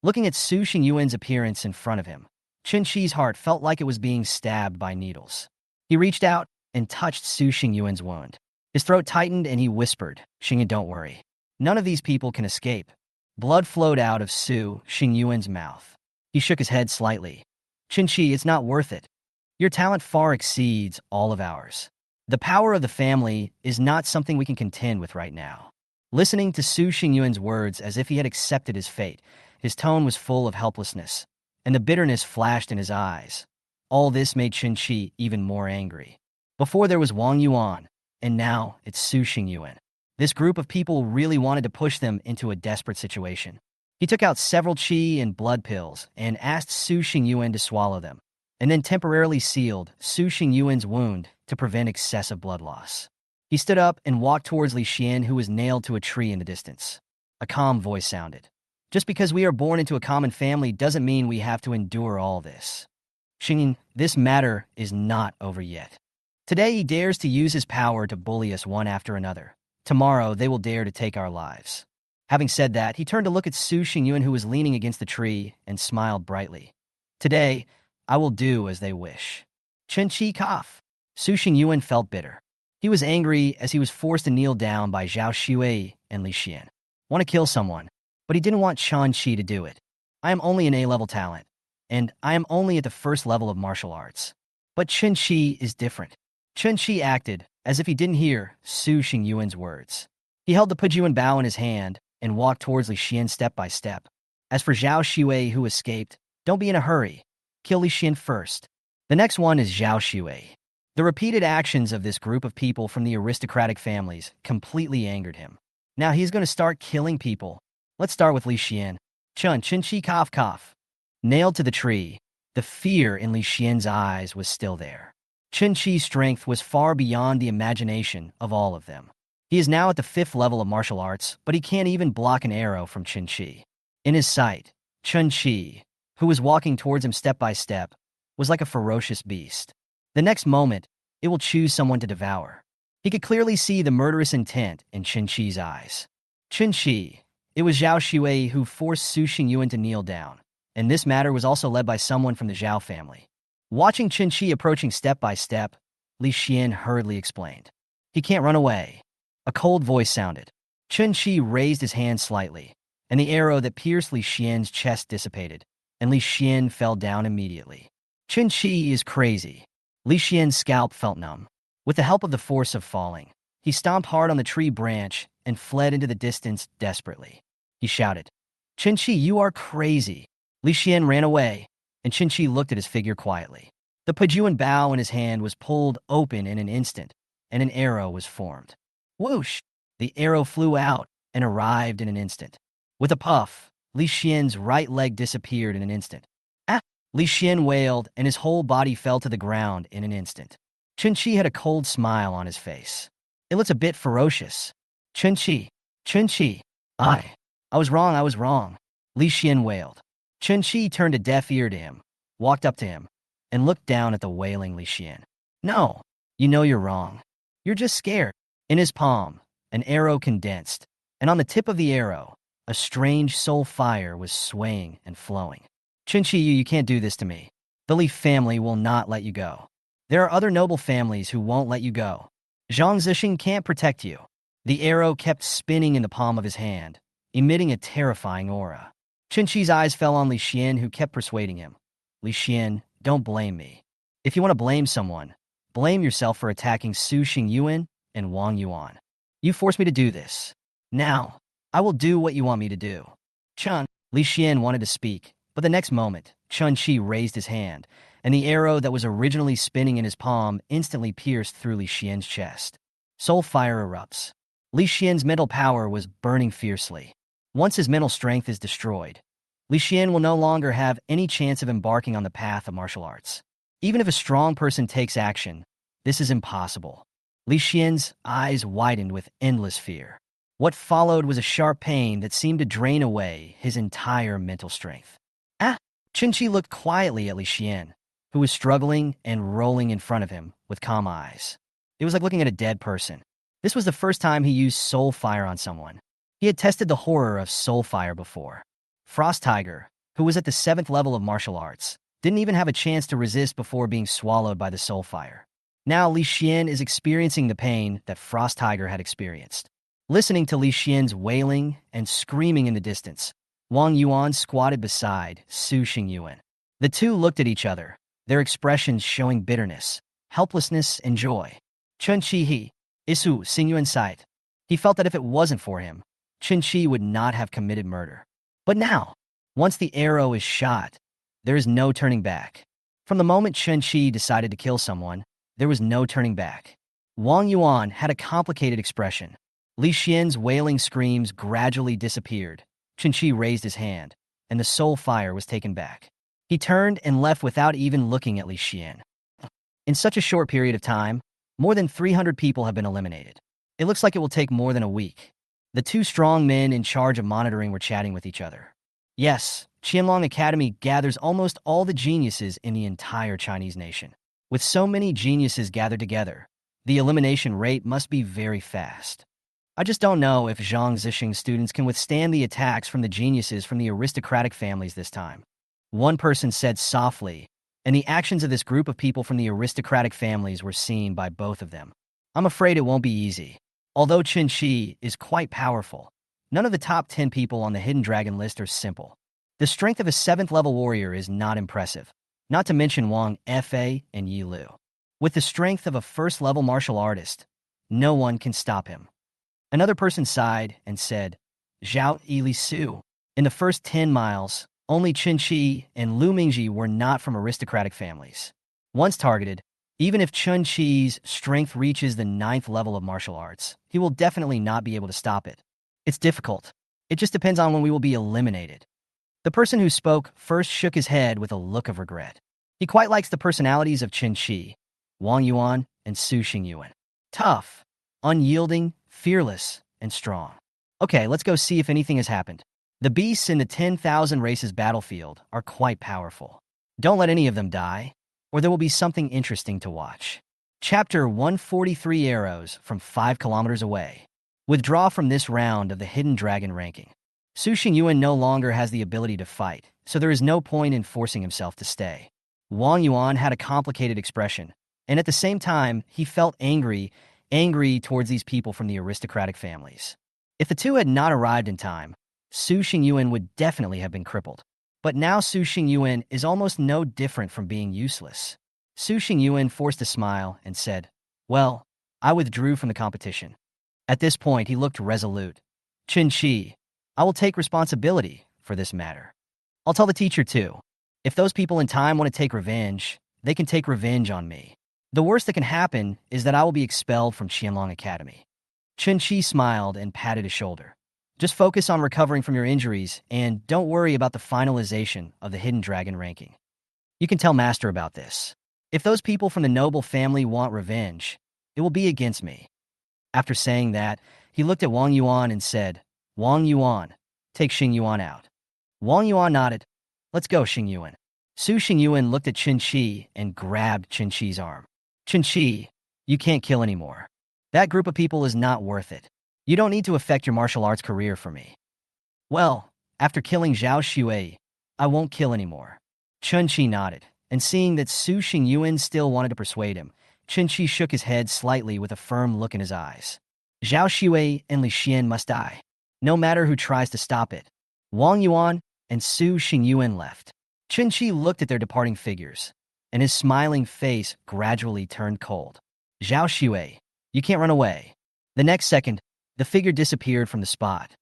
Looking at Su Xingyuan's appearance in front of him, Chen Qi's heart felt like it was being stabbed by needles. He reached out and touched Su Xingyuan's wound. His throat tightened and he whispered, "Xingyuan, don't worry. None of these people can escape." Blood flowed out of Su Xingyuan's mouth. He shook his head slightly. "Chen Qi, it's not worth it. Your talent far exceeds all of ours. The power of the family is not something we can contend with right now." Listening to Su Xingyuan's words as if he had accepted his fate, his tone was full of helplessness, and the bitterness flashed in his eyes. All this made Chen Qi even more angry. Before there was Wang Yuan, and now it's Su Xingyuan. This group of people really wanted to push them into a desperate situation. He took out several qi and blood pills and asked Su Xingyuan to swallow them, and then temporarily sealed Su Xingyuan's wound to prevent excessive blood loss. He stood up and walked towards Li Xian, who was nailed to a tree in the distance. A calm voice sounded. "Just because we are born into a common family doesn't mean we have to endure all this. Xingyin, this matter is not over yet. Today he dares to use his power to bully us one after another. Tomorrow they will dare to take our lives." Having said that, he turned to look at Su Xingyuan, who was leaning against the tree, and smiled brightly. "Today, I will do as they wish." Chen Qi coughed. Su Xingyuan felt bitter. He was angry as he was forced to kneel down by Zhao Xue and Li Xian. Want to kill someone, but he didn't want Chen Qi to do it. "I am only an A-level talent, and I am only at the first level of martial arts. But Chen Qi is different." Chen Qi acted as if he didn't hear Su Xingyuan's words. He held the Pujuan Bao in his hand and walked towards Li Xian step by step. As for Zhao Xue, who escaped, don't be in a hurry. Kill Li Xian first. The next one is Zhao Xue. The repeated actions of this group of people from the aristocratic families completely angered him. Now he's going to start killing people. Let's start with Li Xian. Chinchi cough. Nailed to the tree, the fear in Li Xian's eyes was still there. Chinchi's strength was far beyond the imagination of all of them. He is now at the 5th level of martial arts, but he can't even block an arrow from Chinchi. In his sight, Chinchi, who was walking towards him step by step, was like a ferocious beast. The next moment, it will choose someone to devour. He could clearly see the murderous intent in Chinchi's eyes. Chinchi, it was Zhao Xue who forced Su Xingyuan to kneel down, and this matter was also led by someone from the Zhao family. Watching Chinchi approaching step by step, Li Xian hurriedly explained. "He can't run away." A cold voice sounded. Chinchi raised his hand slightly, and the arrow that pierced Li Xian's chest dissipated, and Li Xian fell down immediately. Chinchi is crazy. Li Xian's scalp felt numb. With the help of the force of falling, he stomped hard on the tree branch and fled into the distance desperately. He shouted, "Chinchi, you are crazy." Li Xian ran away, and Chinchi looked at his figure quietly. The Pujuan Bao in his hand was pulled open in an instant, and an arrow was formed. Whoosh! The arrow flew out and arrived in an instant. With a puff, Li Xian's right leg disappeared in an instant. "Ah!" Li Xian wailed, and his whole body fell to the ground in an instant. Chinchi had a cold smile on his face. It looked a bit ferocious. Chinchi! I was wrong. Li Xian wailed. Chinchi turned a deaf ear to him, walked up to him, and looked down at the wailing Li Xian. "No, you know you're wrong. You're just scared." In his palm, an arrow condensed, and on the tip of the arrow, a strange soul fire was swaying and flowing. "Chinchi, you can't do this to me. The Li family will not let you go. There are other noble families who won't let you go. Zhang Zesheng can't protect you." The arrow kept spinning in the palm of his hand, emitting a terrifying aura. Chinchi's eyes fell on Li Xian, who kept persuading him. "Li Xian, don't blame me. If you want to blame someone, blame yourself for attacking Su Xingyuan and Wang Yuan. You forced me to do this. Now, I will do what you want me to do." Li Xian wanted to speak, but the next moment, Chen Qi raised his hand, and the arrow that was originally spinning in his palm instantly pierced through Li Xian's chest. Soul fire erupts. Li Xian's mental power was burning fiercely. Once his mental strength is destroyed, Li Xian will no longer have any chance of embarking on the path of martial arts. Even if a strong person takes action, this is impossible. Li Xian's eyes widened with endless fear. What followed was a sharp pain that seemed to drain away his entire mental strength. Ah! Chinchi looked quietly at Li Xian, who was struggling and rolling in front of him with calm eyes. It was like looking at a dead person. This was the first time he used soul fire on someone. He had tested the horror of soul fire before. Frost Tiger, who was at the 7th level of martial arts, didn't even have a chance to resist before being swallowed by the soul fire. Now Li Xian is experiencing the pain that Frost Tiger had experienced. Listening to Li Xian's wailing and screaming in the distance, Wang Yuan squatted beside Su Xingyuan. The two looked at each other, their expressions showing bitterness, helplessness, and joy. Chen Qi Isu Xingyuan sighed. He felt that if it wasn't for him, Chen Qi would not have committed murder. But now, once the arrow is shot, there is no turning back. From the moment Chen Qi decided to kill someone, there was no turning back. Wang Yuan had a complicated expression. Li Xian's wailing screams gradually disappeared. Chen Qi raised his hand, and the soul fire was taken back. He turned and left without even looking at Li Xian. In such a short period of time, more than 300 people have been eliminated. It looks like it will take more than a week. The two strong men in charge of monitoring were chatting with each other. Yes, Qianlong Academy gathers almost all the geniuses in the entire Chinese nation. With so many geniuses gathered together, the elimination rate must be very fast. I just don't know if Zhang Zesheng students can withstand the attacks from the geniuses from the aristocratic families this time. One person said softly, and the actions of this group of people from the aristocratic families were seen by both of them. I'm afraid it won't be easy. Although Chen Qi is quite powerful, none of the top 10 people on the Hidden Dragon list are simple. The strength of a 7th level warrior is not impressive, not to mention Wang Fa and Yi Lu. With the strength of a 1st level martial artist, no one can stop him. Another person sighed and said, Zhao Ili Su. In the first 10 miles, only Chen Qi and Lu Mingji were not from aristocratic families. Once targeted, even if Chen Qi's strength reaches the 9th level of martial arts, he will definitely not be able to stop it. It's difficult. It just depends on when we will be eliminated. The person who spoke first shook his head with a look of regret. He quite likes the personalities of Chen Qi, Wang Yuan, and Su Xingyuan. Tough, unyielding, fearless, and strong. Okay, let's go see if anything has happened. The beasts in the 10,000 races battlefield are quite powerful. Don't let any of them die, or there will be something interesting to watch. Chapter 143 Arrows from 5 kilometers away. Withdraw from this round of the Hidden Dragon ranking. Su Xingyuan no longer has the ability to fight, so there is no point in forcing himself to stay. Wang Yuan had a complicated expression, and at the same time, he felt angry towards these people from the aristocratic families. If the two had not arrived in time, Su Xingyuan would definitely have been crippled. But now Su Xingyuan is almost no different from being useless. Su Xingyuan forced a smile and said, Well, I withdrew from the competition. At this point, he looked resolute. Chen Qi, I will take responsibility for this matter. I'll tell the teacher too. If those people in time want to take revenge, they can take revenge on me. The worst that can happen is that I will be expelled from Qianlong Academy. Chen Qi smiled and patted his shoulder. Just focus on recovering from your injuries and don't worry about the finalization of the Hidden Dragon ranking. You can tell Master about this. If those people from the noble family want revenge, it will be against me. After saying that, he looked at Wang Yuan and said, Wang Yuan, take Xingyuan out. Wang Yuan nodded. Let's go, Xingyuan. Su Xingyuan looked at Chen Qi and grabbed Chen Qi's arm. Chen Qi, you can't kill anymore. That group of people is not worth it. You don't need to affect your martial arts career for me. Well, after killing Zhao Xue, I won't kill anymore. Chen Qi nodded, and seeing that Su Xingyuan still wanted to persuade him, Chen Qi shook his head slightly with a firm look in his eyes. Zhao Xue and Li Xian must die, no matter who tries to stop it. Wang Yuan and Su Xingyuan left. Chen Qi looked at their departing figures, and his smiling face gradually turned cold. Zhao Xue, you can't run away. The next second, the figure disappeared from the spot.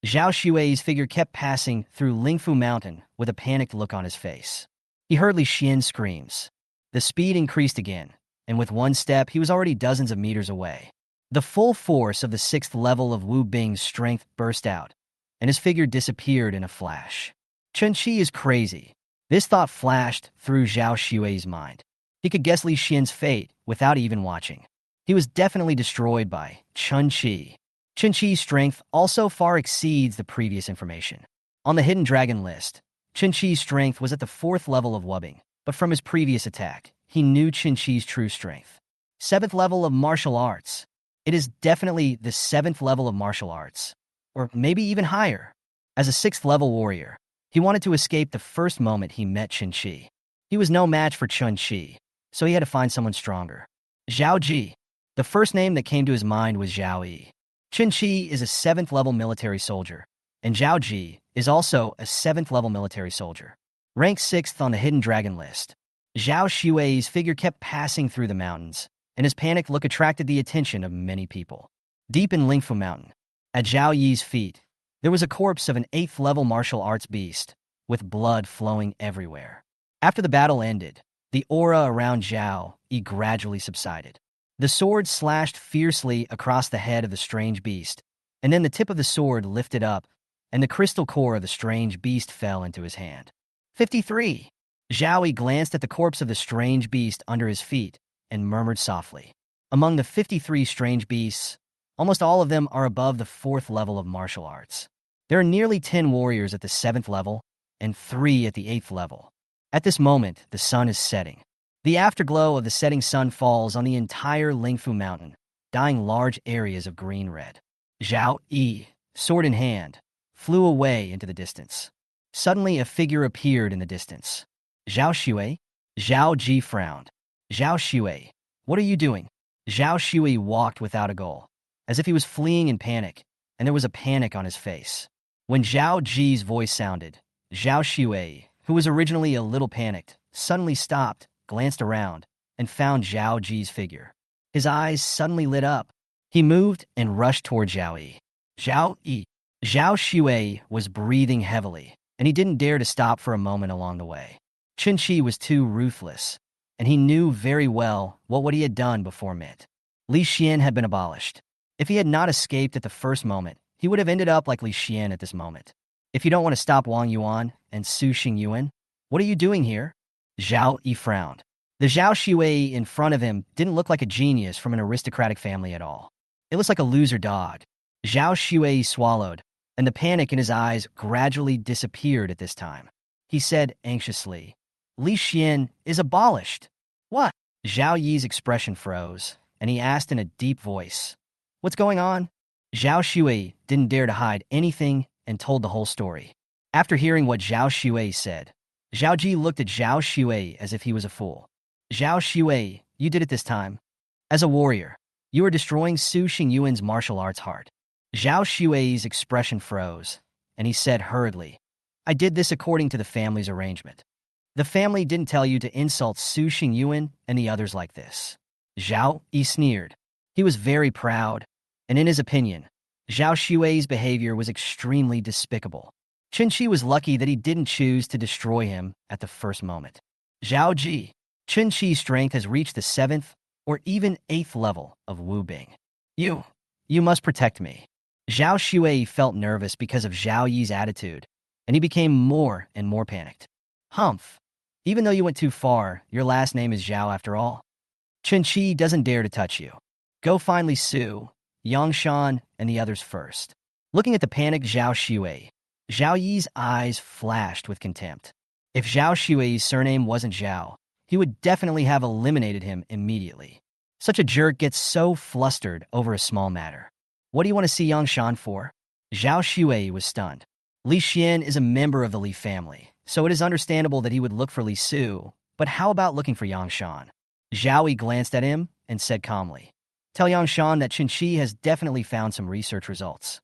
Zhao Xue's figure kept passing through Ling Fu Mountain with a panicked look on his face. He heard Li Xian's screams. The speed increased again, and with one step, he was already dozens of meters away. The full force of the 6th level of Wu Bing's strength burst out, and his figure disappeared in a flash. Chen Qi is crazy. This thought flashed through Zhao Xue's mind. He could guess Li Xian's fate without even watching. He was definitely destroyed by Chen Qi. Chen Qi's strength also far exceeds the previous information. On the Hidden Dragon list, Chen Qi's strength was at the 4th level of Wubbing, but from his previous attack, he knew Chen Qi's true strength. 7th level of martial arts. It is definitely the 7th level of martial arts, or maybe even higher. As a 6th level warrior, he wanted to escape the first moment he met Chen Qi. He was no match for Chen Qi, so he had to find someone stronger. Zhao Ji. The first name that came to his mind was Zhao Yi. Chen Qi is a 7th level military soldier, and Zhao Ji is also a 7th level military soldier. Ranked 6th on the Hidden Dragon list. Zhao Xue's figure kept passing through the mountains, and his panicked look attracted the attention of many people. Deep in Ling Fu Mountain, at Zhao Yi's feet, there was a corpse of an 8th level martial arts beast, with blood flowing everywhere. After the battle ended, the aura around Zhao Yi gradually subsided. The sword slashed fiercely across the head of the strange beast, and then the tip of the sword lifted up, and the crystal core of the strange beast fell into his hand. 53. Zhao Yi glanced at the corpse of the strange beast under his feet and murmured softly. Among the 53 strange beasts, almost all of them are above the 4th level of martial arts. There are nearly 10 warriors at the 7th level and 3 at the 8th level. At this moment, the sun is setting. The afterglow of the setting sun falls on the entire Ling Fu Mountain, dyeing large areas of green-red. Zhao Yi, sword in hand, flew away into the distance. Suddenly, a figure appeared in the distance. Zhao Xue? Zhao Ji frowned. Zhao Xue, what are you doing? Zhao Xue walked without a goal, as if he was fleeing in panic, and there was a panic on his face. When Zhao Ji's voice sounded, Zhao Xue, who was originally a little panicked, suddenly stopped, glanced around, and found Zhao Ji's figure. His eyes suddenly lit up. He moved and rushed toward Zhao Yi. Zhao Yi. Zhao Xue was breathing heavily, and he didn't dare to stop for a moment along the way. Chinchi was too ruthless, and he knew very well what he had done before meant. Li Xian had been abolished. If he had not escaped at the first moment, he would have ended up like Li Xian at this moment. If you don't want to stop Wang Yuan and Su Xingyuan, what are you doing here? Zhao Yi frowned. The Zhao Xue in front of him didn't look like a genius from an aristocratic family at all. It was like a loser dog. Zhao Xue swallowed, and the panic in his eyes gradually disappeared at this time. He said anxiously, Li Xian is abolished. What? Zhao Yi's expression froze, and he asked in a deep voice, what's going on? Zhao Xue didn't dare to hide anything and told the whole story. After hearing what Zhao Xue said, Zhao Ji looked at Zhao Xue as if he was a fool. Zhao Xue, you did it this time. As a warrior, you are destroying Su Xingyuan's martial arts heart. Zhao Xue's expression froze, and he said hurriedly, I did this according to the family's arrangement. The family didn't tell you to insult Su Xingyuan and the others like this. Zhao Yi sneered. He was very proud, and in his opinion, Zhao Xue's behavior was extremely despicable. Chinchi was lucky that he didn't choose to destroy him at the first moment. Zhao Ji. Chinchi's strength has reached the 7th or even 8th level of Wu Bing. You must protect me. Zhao Xue felt nervous because of Zhao Yi's attitude, and he became more and more panicked. Humph. Even though you went too far, your last name is Zhao after all. Chinchi doesn't dare to touch you. Go find Li Su, Yangshan, and the others first. Looking at the panicked Zhao Xue, Zhao Yi's eyes flashed with contempt. If Zhao Xue's surname wasn't Zhao, he would definitely have eliminated him immediately. Such a jerk gets so flustered over a small matter. What do you want to see Yangshan for? Zhao Xue was stunned. Li Xian is a member of the Li family, so it is understandable that he would look for Li Su, but how about looking for Yangshan? Zhao Yi glanced at him and said calmly, tell Yangshan that Chinchi has definitely found some research results.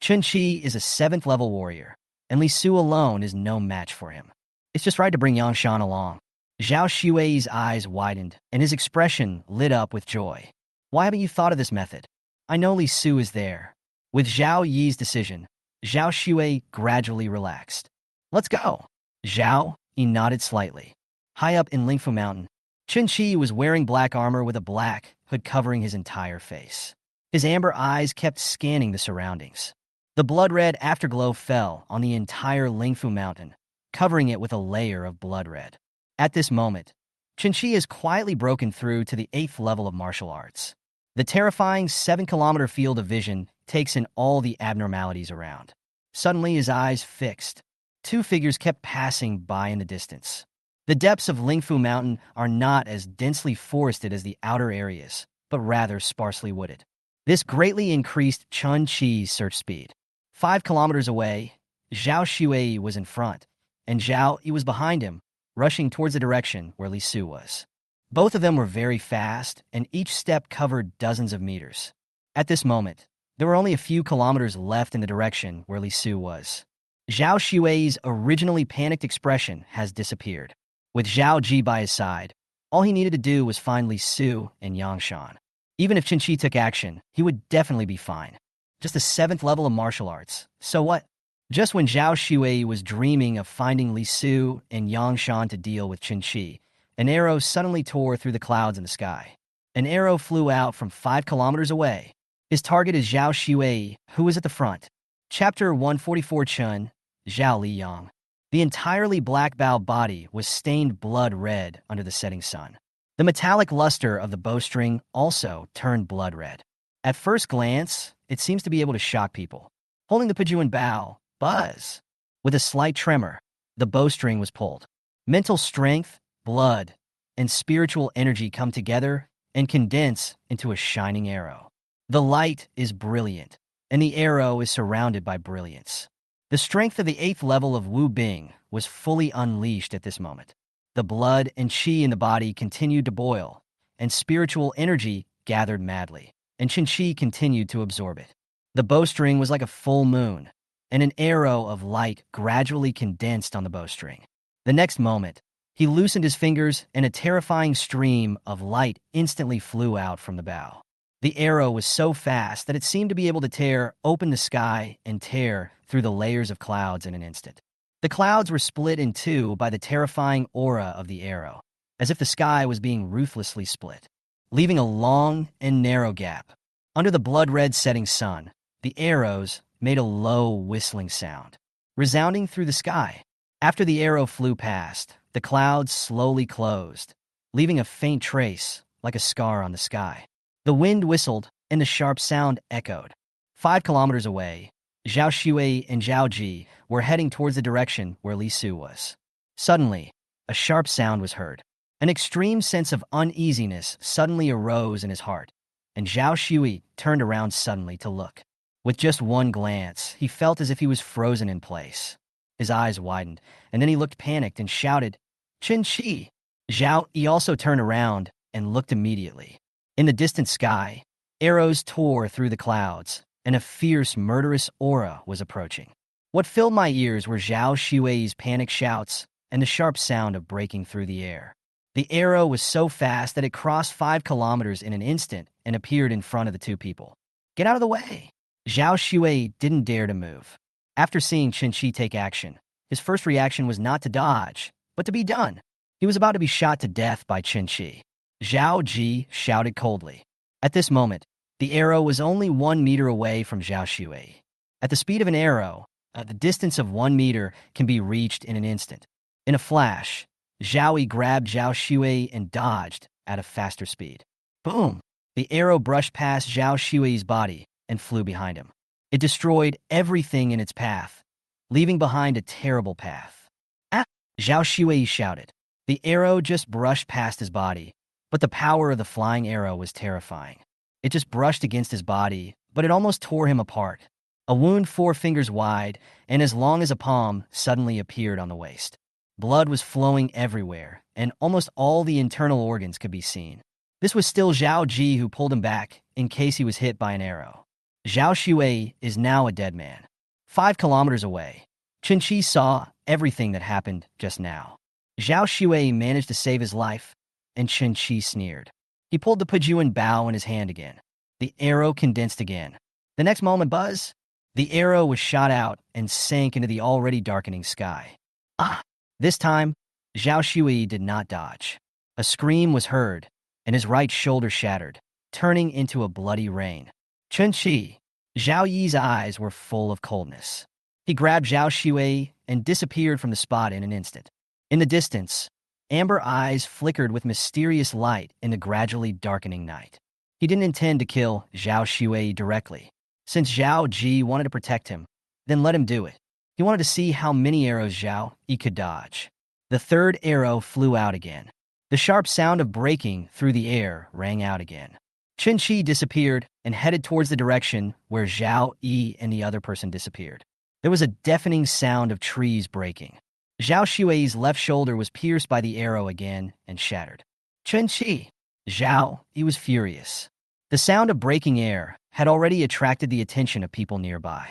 Chinchi is a 7th level warrior, and Li Su alone is no match for him. It's just right to bring Yangshan along. Zhao Xue's eyes widened, and his expression lit up with joy. Why haven't you thought of this method? I know Li Su is there. With Zhao Yi's decision, Zhao Xue gradually relaxed. Let's go. Zhao Yi nodded slightly. High up in Ling Fu Mountain, Chen Qi was wearing black armor with a black hood covering his entire face. His amber eyes kept scanning the surroundings. The blood-red afterglow fell on the entire Ling Fu Mountain, covering it with a layer of blood red. At this moment, Chen Qi has quietly broken through to the 8th level of martial arts. The terrifying 7-kilometer field of vision takes in all the abnormalities around. Suddenly, his eyes fixed. Two figures kept passing by in the distance. The depths of Ling Fu Mountain are not as densely forested as the outer areas, but rather sparsely wooded. This greatly increased Chen Qi's search speed. 5 kilometers away, Zhao Xuei was in front, and Zhao Yi was behind him, rushing towards the direction where Li Su was. Both of them were very fast, and each step covered dozens of meters. At this moment, there were only a few kilometers left in the direction where Li Su was. Zhao Xuei's originally panicked expression has disappeared. With Zhao Ji by his side, all he needed to do was find Li Su and Yangshan. Even if Chen Qi took action, he would definitely be fine. Just the 7th level of martial arts. So what? Just when Zhao Xuei was dreaming of finding Li Su and Yangshan to deal with Chen Qi, an arrow suddenly tore through the clouds in the sky. An arrow flew out from 5 kilometers away. His target is Zhao Xuei, who was at the front. Chapter 144 Chen, Zhao Li Yang. The entirely black bow body was stained blood red under the setting sun. The metallic luster of the bowstring also turned blood red. At first glance, it seems to be able to shock people. Holding the Pejuan bow, buzz. With a slight tremor, the bowstring was pulled. Mental strength, blood, and spiritual energy come together and condense into a shining arrow. The light is brilliant, and the arrow is surrounded by brilliance. The strength of the 8th level of Wu Bing was fully unleashed at this moment. The blood and qi in the body continued to boil, and spiritual energy gathered madly, and Chen Qi continued to absorb it. The bowstring was like a full moon, and an arrow of light gradually condensed on the bowstring. The next moment, he loosened his fingers, and a terrifying stream of light instantly flew out from the bow. The arrow was so fast that it seemed to be able to tear open the sky and tear through the layers of clouds in an instant. The clouds were split in two by the terrifying aura of the arrow, as if the sky was being ruthlessly split, leaving a long and narrow gap. Under the blood-red setting sun, the arrows made a low whistling sound, resounding through the sky. After the arrow flew past, the clouds slowly closed, leaving a faint trace like a scar on the sky. The wind whistled, and the sharp sound echoed. 5 kilometers away, Zhao Xuei and Zhao Ji were heading towards the direction where Li Su was. Suddenly, a sharp sound was heard. An extreme sense of uneasiness suddenly arose in his heart, and Zhao Xuei turned around suddenly to look. With just one glance, he felt as if he was frozen in place. His eyes widened, and then he looked panicked and shouted, "Chen Qi!" Zhao Yi also turned around and looked immediately. In the distant sky, arrows tore through the clouds, and a fierce, murderous aura was approaching. What filled my ears were Zhao Xuei's panic shouts and the sharp sound of breaking through the air. The arrow was so fast that it crossed 5 kilometers in an instant and appeared in front of the two people. "Get out of the way!" Zhao Xuei didn't dare to move. After seeing Chen Qi take action, his first reaction was not to dodge, but to be done. He was about to be shot to death by Chen Qi. Zhao Ji shouted coldly. At this moment, the arrow was only 1 meter away from Zhao Xuei. At the speed of an arrow, the distance of 1 meter can be reached in an instant. In a flash, Zhao Yi grabbed Zhao Xuei and dodged at a faster speed. Boom! The arrow brushed past Zhao Xuei's body and flew behind him. It destroyed everything in its path, leaving behind a terrible path. "Ah!" Zhao Xuei shouted. The arrow just brushed past his body, but the power of the flying arrow was terrifying. It just brushed against his body, but it almost tore him apart. A wound 4 fingers wide and as long as a palm suddenly appeared on the waist. Blood was flowing everywhere, and almost all the internal organs could be seen. This was still Zhao Ji who pulled him back in case he was hit by an arrow. Zhao Xuei is now a dead man. 5 kilometers away, Chen Qi saw everything that happened just now. Zhao Xuei managed to save his life, and Chen Qi sneered. He pulled the Pejuan bow in his hand again. The arrow condensed again. The next moment, buzz! The arrow was shot out and sank into the already darkening sky. Ah! This time, Zhao Shui did not dodge. A scream was heard, and his right shoulder shattered, turning into a bloody rain. Chen Qi. Zhao Yi's eyes were full of coldness. He grabbed Zhao Shui and disappeared from the spot in an instant. In the distance, amber eyes flickered with mysterious light in the gradually darkening night. He didn't intend to kill Zhao Shui directly. Since Zhao Ji wanted to protect him, then let him do it. He wanted to see how many arrows Zhao Yi could dodge. The third arrow flew out again. The sharp sound of breaking through the air rang out again. Chinchi disappeared and headed towards the direction where Zhao Yi and the other person disappeared. There was a deafening sound of trees breaking. Zhao Shui's left shoulder was pierced by the arrow again and shattered. Chinchi! Zhao Yi was furious. The sound of breaking air had already attracted the attention of people nearby.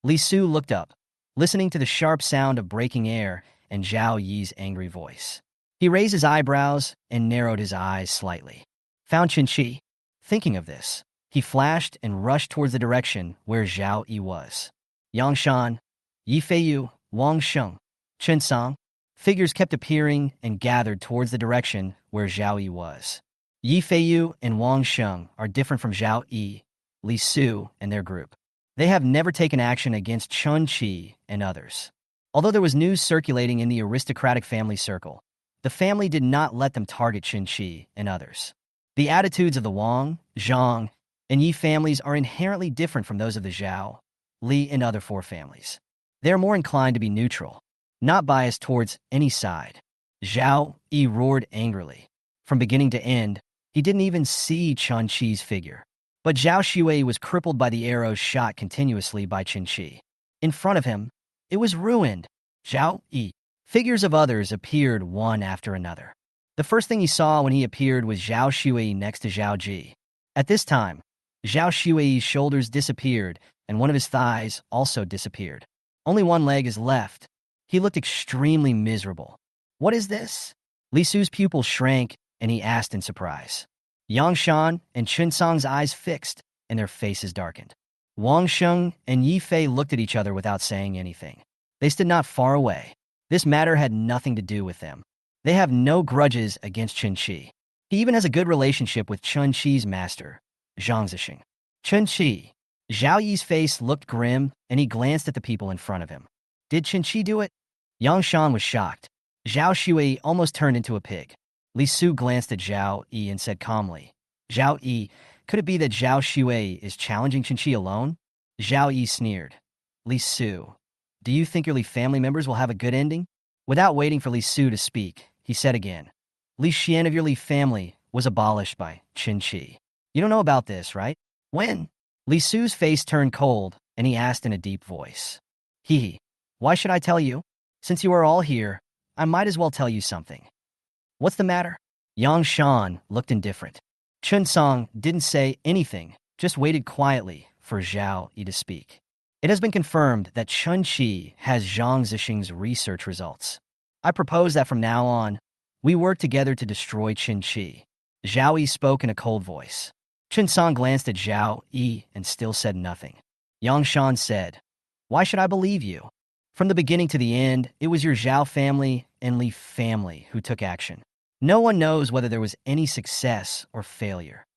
Li Su looked up, listening to the sharp sound of breaking air and Zhao Yi's angry voice. He raised his eyebrows and narrowed his eyes slightly. Found Chinchi. Thinking of this, he flashed and rushed towards the direction where Zhao Yi was. Yang Shan, Yi Feiyu, Wang Sheng, Chen Sang. Figures kept appearing and gathered towards the direction where Zhao Yi was. Yi Feiyu and Wang Sheng are different from Zhao Yi, Li Su, and their group. They have never taken action against Chen Qi and others. Although there was news circulating in the aristocratic family circle, the family did not let them target Chen Qi and others. The attitudes of the Wang, Zhang, and Yi families are inherently different from those of the Zhao, Li, and other four families. They are more inclined to be neutral, not biased towards any side. Zhao Yi roared angrily. From beginning to end, he didn't even see Chen Qi's figure. But Zhao Shui was crippled by the arrows shot continuously by Chen Qi. In front of him, it was ruined. Zhao Yi. Figures of others appeared one after another. The first thing he saw when he appeared was Zhao Shui next to Zhao Ji. At this time, Zhao Shui's shoulders disappeared and one of his thighs also disappeared. Only one leg is left. He looked extremely miserable. What is this? Li Su's pupil shrank and he asked in surprise. Yang Shan and Chen Sang's eyes fixed and their faces darkened. Wang Sheng and Yi Fei looked at each other without saying anything. They stood not far away. This matter had nothing to do with them. They have no grudges against Chen Qi. He even has a good relationship with Chen Qi's master, Zhang Zesheng. Chen Qi. Zhao Yi's face looked grim, and he glanced at the people in front of him. Did Chen Qi do it? Yang Shan was shocked. Zhao Shui almost turned into a pig. Li Su glanced at Zhao Yi and said calmly, Zhao Yi, could it be that Zhao Shui is challenging Chen Qi alone? Zhao Yi sneered. Li Su, do you think your Li family members will have a good ending? Without waiting for Li Su to speak, he said again, Li Xian of your Li family was abolished by Chen Qi. You don't know about this, right? When? Li Su's face turned cold, and he asked in a deep voice. He, why should I tell you? Since you are all here, I might as well tell you something. What's the matter? Yang Shan looked indifferent. Chen Sang didn't say anything, just waited quietly for Zhao Yi to speak. It has been confirmed that Chen Qi has Zhang Zesheng's research results. I propose that from now on, we work together to destroy Chen Qi. Zhao Yi spoke in a cold voice. Chen Sang glanced at Zhao Yi and still said nothing. Yang Shan said, Why should I believe you? From the beginning to the end, it was your Zhao family and Li family who took action. No one knows whether there was any success or failure.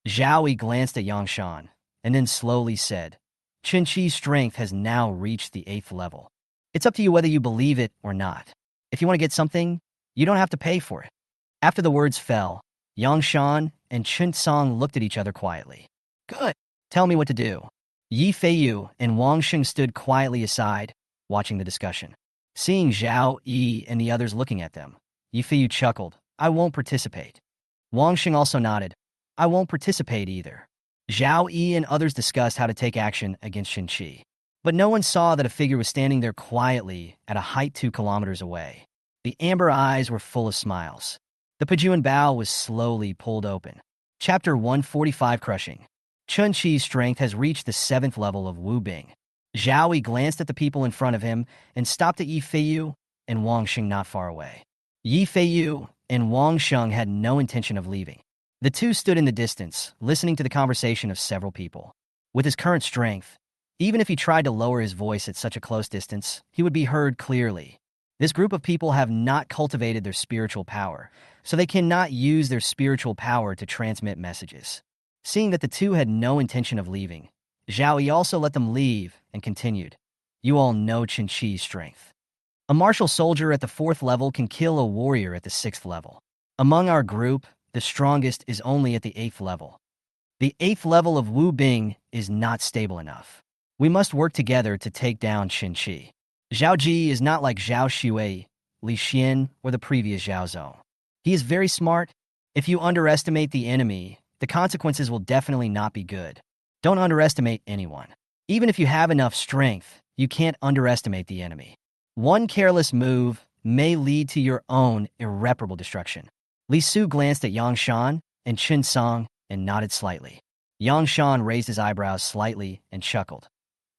Zhao Yi glanced at Yang Shan and then slowly said, Chen Qi's strength has now reached the 8th level. It's up to you whether you believe it or not. If you want to get something, you don't have to pay for it. After the words fell, Yang Shan and Chen Sang looked at each other quietly. Good. Tell me what to do. Yi Feiyu and Wang Sheng stood quietly aside, watching the discussion. Seeing Zhao Yi and the others looking at them, Yi Feiyu chuckled, I won't participate. Wang Sheng also nodded, I won't participate either. Zhao Yi and others discussed how to take action against Chen Qi. But no one saw that a figure was standing there quietly at a height 2 kilometers away. The amber eyes were full of smiles. The Pajuan bow was slowly pulled open. Chapter 145 Crushing. Chen Qi's strength has reached the 7th level of Wu Bing. Zhao Yi glanced at the people in front of him and stopped at Yi Feiyu and Wang Sheng not far away. Yi Feiyu and Wang Sheng had no intention of leaving. The two stood in the distance, listening to the conversation of several people. With his current strength, even if he tried to lower his voice at such a close distance, he would be heard clearly. This group of people have not cultivated their spiritual power, so they cannot use their spiritual power to transmit messages. Seeing that the two had no intention of leaving, Zhao Yi also let them leave and continued. You all know Chinchi's strength. A martial soldier at the 4th level can kill a warrior at the 6th level. Among our group, the strongest is only at the 8th level. The 8th level of Wu Bing is not stable enough. We must work together to take down Chen Qi. Zhao Ji is not like Zhao Xuei, Li Xian, or the previous Zhao Zong. He is very smart. If you underestimate the enemy, the consequences will definitely not be good. Don't underestimate anyone. Even if you have enough strength, you can't underestimate the enemy. One careless move may lead to your own irreparable destruction. Li Su glanced at Yang Shan and Chen Song and nodded slightly. Yang Shan raised his eyebrows slightly and chuckled.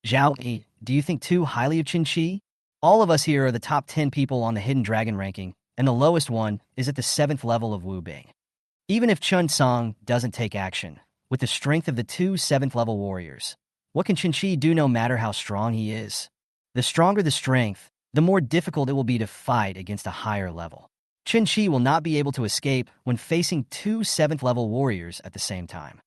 Zhao Yi, do you think too highly of Chen Qi? All of us here are the top 10 people on the Hidden Dragon ranking, and the lowest one is at the 7th level of Wu Bing. Even if Chen Song doesn't take action, with the strength of the two 7th level warriors, what can Chen Qi do no matter how strong he is? The stronger the strength, the more difficult it will be to fight against a higher level. Chen Qi will not be able to escape when facing two 7th level warriors at the same time.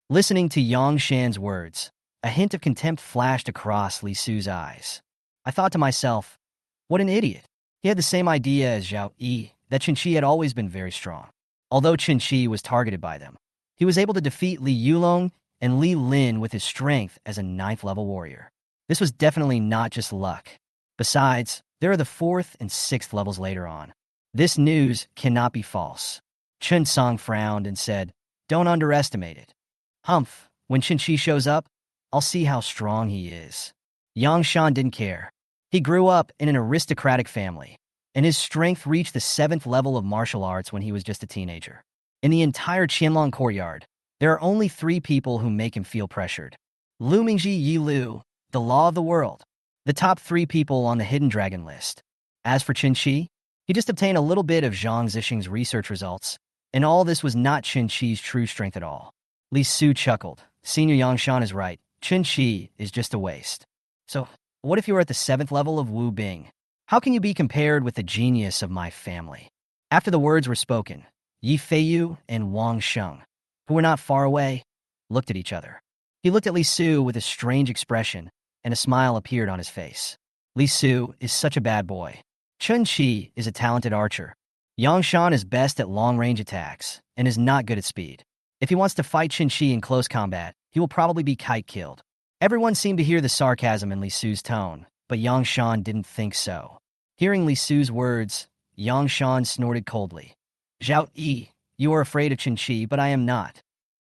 Listening to Yang Shan's words, a hint of contempt flashed across Li Su's eyes. I thought to myself, what an idiot. He had the same idea as Zhao Yi, that Chen Qi had always been very strong. Although Chen Qi was targeted by them, he was able to defeat Li Yulong and Li Lin with his strength as a 9th level warrior. This was definitely not just luck. Besides, there are the 4th and 6th levels later on. This news cannot be false. Chen Song frowned and said, don't underestimate it. Humph, when Chen Qi shows up, I'll see how strong he is. Yang Shan didn't care. He grew up in an aristocratic family, and his strength reached the 7th level of martial arts when he was just a teenager. In the entire Qianlong courtyard, there are only 3 people who make him feel pressured. Lu Mingji Yi Lu, the law of the world. The top 3 people on the Hidden Dragon list. As for Chen Qi, he just obtained a little bit of Zhang Zesheng's research results, and all this was not Chen Qi's true strength at all. Li Su chuckled. Senior Yang Shan is right. Chen Qi is just a waste. So, what if you were at the 7th level of Wu Bing? How can you be compared with the genius of my family? After the words were spoken, Yi Feiyu and Wang Sheng, who were not far away, looked at each other. He looked at Li Su with a strange expression, and a smile appeared on his face. Li Su is such a bad boy. Chen Qi is a talented archer. Yang Shan is best at long-range attacks, and is not good at speed. If he wants to fight Chen Qi in close combat, he will probably be kite-killed. Everyone seemed to hear the sarcasm in Li Su's tone, but Yang Shan didn't think so. Hearing Li Su's words, Yang Shan snorted coldly. Zhao Yi, you are afraid of Chen Qi, but I am not.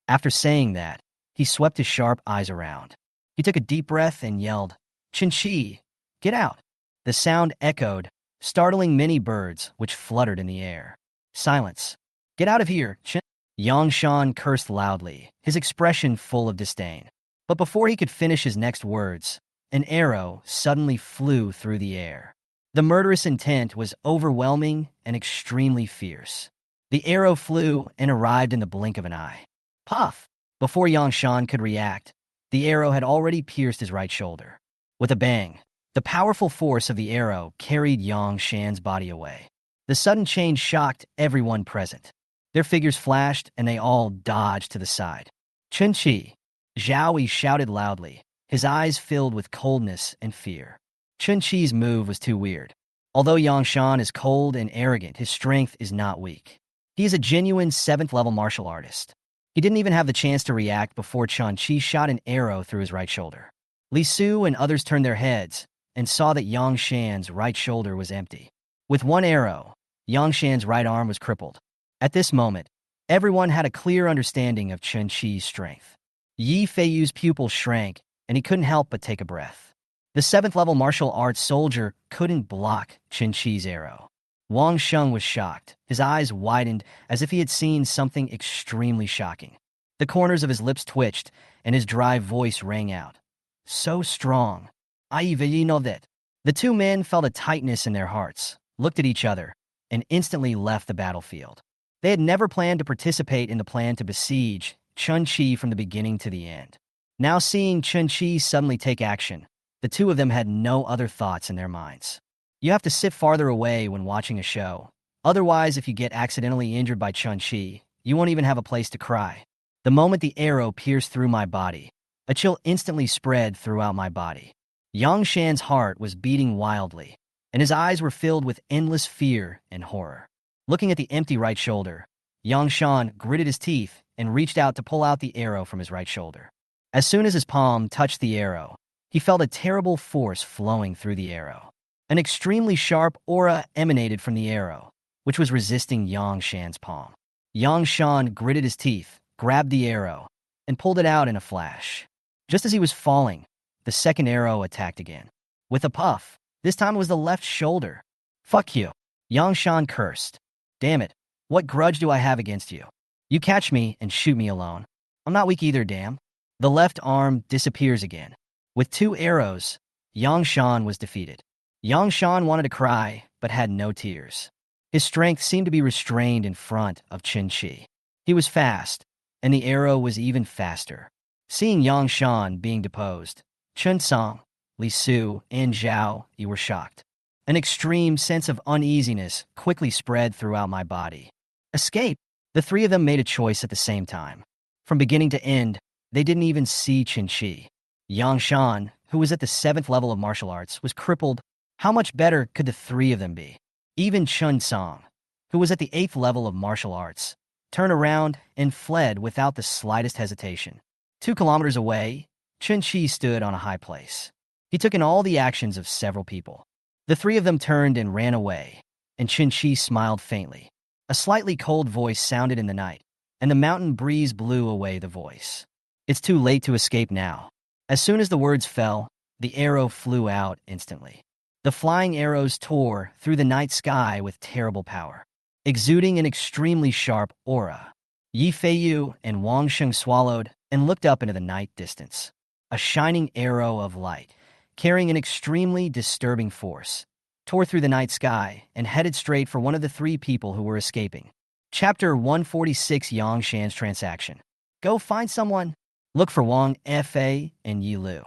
After saying that, he swept his sharp eyes around. He took a deep breath and yelled, Chen Qi, get out. The sound echoed, startling many birds which fluttered in the air. Silence. Get out of here, Chen. Yang Shan cursed loudly, his expression full of disdain. But before he could finish his next words, an arrow suddenly flew through the air. The murderous intent was overwhelming and extremely fierce. The arrow flew and arrived in the blink of an eye. Puff! Before Yang Shan could react, the arrow had already pierced his right shoulder. With a bang, the powerful force of the arrow carried Yang Shan's body away. The sudden change shocked everyone present. Their figures flashed, and they all dodged to the side. Chen Qi, Zhao Yi shouted loudly, his eyes filled with coldness and fear. Chen Qi's move was too weird. Although Yang Shan is cold and arrogant, his strength is not weak. He is a genuine 7th level martial artist. He didn't even have the chance to react before Chen Qi shot an arrow through his right shoulder. Li Su and others turned their heads and saw that Yang Shan's right shoulder was empty. With one arrow, Yang Shan's right arm was crippled. At this moment, everyone had a clear understanding of Chen Qi's strength. Yi Feiyu's pupil shrank, and he couldn't help but take a breath. The 7th level martial arts soldier couldn't block Chen Qi's arrow. Wang Sheng was shocked. His eyes widened as if he had seen something extremely shocking. The corners of his lips twitched, and his dry voice rang out. So strong. I even know that. The two men felt a tightness in their hearts, looked at each other, and instantly left the battlefield. They had never planned to participate in the plan to besiege Chen Qi from the beginning to the end. Now seeing Chen Qi suddenly take action, the two of them had no other thoughts in their minds. You have to sit farther away when watching a show. Otherwise, if you get accidentally injured by Chen Qi, you won't even have a place to cry. The moment the arrow pierced through my body, a chill instantly spread throughout my body. Yang Shan's heart was beating wildly, and his eyes were filled with endless fear and horror. Looking at the empty right shoulder, Yang Shan gritted his teeth and reached out to pull out the arrow from his right shoulder. As soon as his palm touched the arrow, he felt a terrible force flowing through the arrow. An extremely sharp aura emanated from the arrow, which was resisting Yang Shan's palm. Yang Shan gritted his teeth, grabbed the arrow, and pulled it out in a flash. Just as he was falling, the second arrow attacked again. With a puff, this time it was the left shoulder. "Fuck you," Yang Shan cursed. "Damn it, what grudge do I have against you? You catch me and shoot me alone. I'm not weak either, damn." The left arm disappears again. With 2 arrows, Yang Shan was defeated. Yang Shan wanted to cry, but had no tears. His strength seemed to be restrained in front of Chinchi. He was fast, and the arrow was even faster. Seeing Yang Shan being deposed, Chen Song, Li Su, and Zhao Yi were shocked. An extreme sense of uneasiness quickly spread throughout my body. Escape! The 3 of them made a choice at the same time. From beginning to end, they didn't even see Chinchi. Yang Shan, who was at the 7th level of martial arts, was crippled. How much better could the 3 of them be? Even Chen Song, who was at the 8th level of martial arts, turned around and fled without the slightest hesitation. 2 kilometers away, Chen Qi stood on a high place. He took in all the actions of several people. The 3 of them turned and ran away, and Chen Qi smiled faintly. A slightly cold voice sounded in the night, and the mountain breeze blew away the voice. "It's too late to escape now." As soon as the words fell, the arrow flew out instantly. The flying arrows tore through the night sky with terrible power, exuding an extremely sharp aura. Yi Feiyu and Wang Sheng swallowed and looked up into the night distance. A shining arrow of light, carrying an extremely disturbing force, tore through the night sky and headed straight for one of the 3 people who were escaping. Chapter 146: Yang Shan's Transaction. Go find someone. Look for Wang Fa and Yi Lu,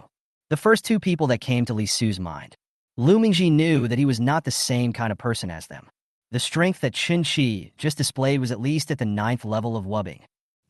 the first 2 people that came to Li Su's mind. Lu Mingji knew that he was not the same kind of person as them. The strength that Chen Qi just displayed was at least at the 9th level of wubbing.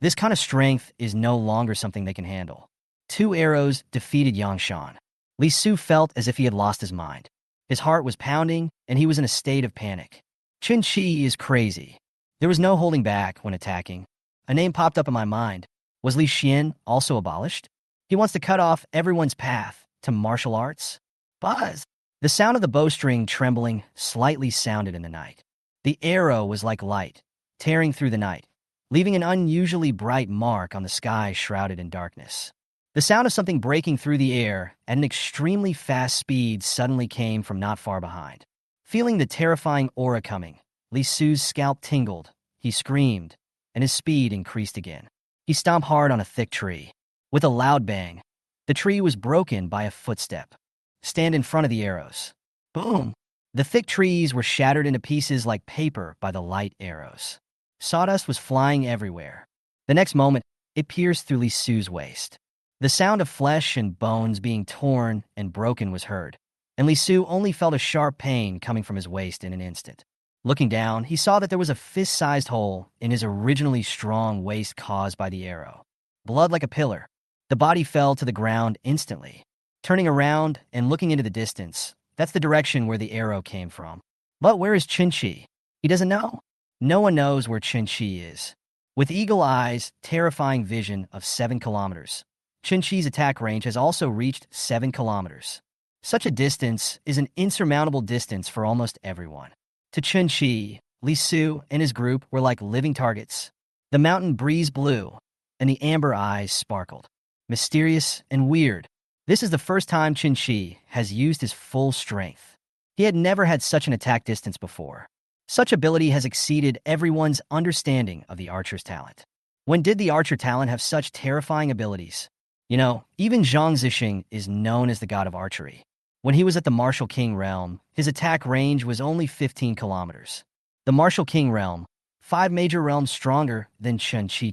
This kind of strength is no longer something they can handle. 2 arrows defeated Yang Shan. Li Su felt as if he had lost his mind. His heart was pounding, and he was in a state of panic. Chen Qi is crazy. There was no holding back when attacking. A name popped up in my mind. Was Li Xian also abolished? He wants to cut off everyone's path to martial arts? Buzz! The sound of the bowstring trembling slightly sounded in the night. The arrow was like light, tearing through the night, leaving an unusually bright mark on the sky shrouded in darkness. The sound of something breaking through the air at an extremely fast speed suddenly came from not far behind. Feeling the terrifying aura coming, Li Su's scalp tingled, he screamed, and his speed increased again. He stomped hard on a thick tree. With a loud bang, the tree was broken by a footstep. Stand in front of the arrows. Boom! The thick trees were shattered into pieces like paper by the light arrows. Sawdust was flying everywhere. The next moment, it pierced through Li Su's waist. The sound of flesh and bones being torn and broken was heard, and Li Su only felt a sharp pain coming from his waist in an instant. Looking down, he saw that there was a fist-sized hole in his originally strong waist caused by the arrow. Blood like a pillar. The body fell to the ground instantly. Turning around and looking into the distance, that's the direction where the arrow came from. But where is Chinchi? He doesn't know. No one knows where Chinchi is. With eagle eyes, terrifying vision of 7 kilometers, Chinchi's attack range has also reached 7 kilometers. Such a distance is an insurmountable distance for almost everyone. To Chen Qi, Li Su and his group were like living targets. The mountain breeze blew, and the amber eyes sparkled. Mysterious and weird. This is the first time Chen Qi has used his full strength. He had never had such an attack distance before. Such ability has exceeded everyone's understanding of the archer's talent. When did the archer talent have such terrifying abilities? You know, even Zhang Zesheng is known as the god of archery. When he was at the Martial King realm, his attack range was only 15 kilometers. The Martial King realm, 5 major realms stronger than Chen Qi.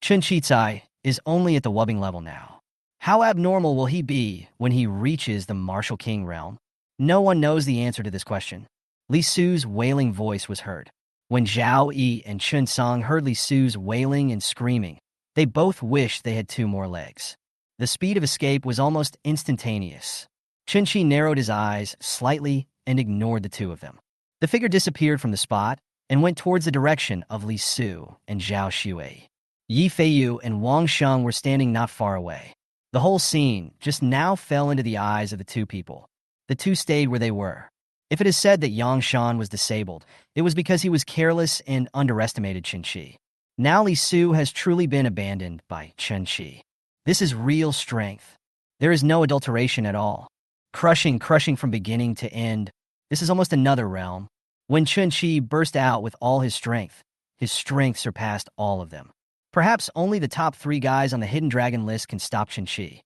Chen Qi is only at the wubbing level now. How abnormal will he be when he reaches the Martial King realm? No one knows the answer to this question. Li Su's wailing voice was heard. When Zhao Yi and Chen Song heard Li Su's wailing and screaming, they both wished they had 2 more legs. The speed of escape was almost instantaneous. Chinchi narrowed his eyes slightly and ignored the 2 of them. The figure disappeared from the spot and went towards the direction of Li Su and Zhao Shui. Yi Feiyu and Wang Sheng were standing not far away. The whole scene just now fell into the eyes of the 2 people. The 2 stayed where they were. If it is said that Yang Shan was disabled, it was because he was careless and underestimated Chen Qi. Now Li Su has truly been abandoned by Chen Qi. This is real strength. There is no adulteration at all. Crushing from beginning to end. This is almost another realm. When Chen Qi burst out with all his strength surpassed all of them. Perhaps only the top 3 guys on the Hidden Dragon list can stop Chen Qi.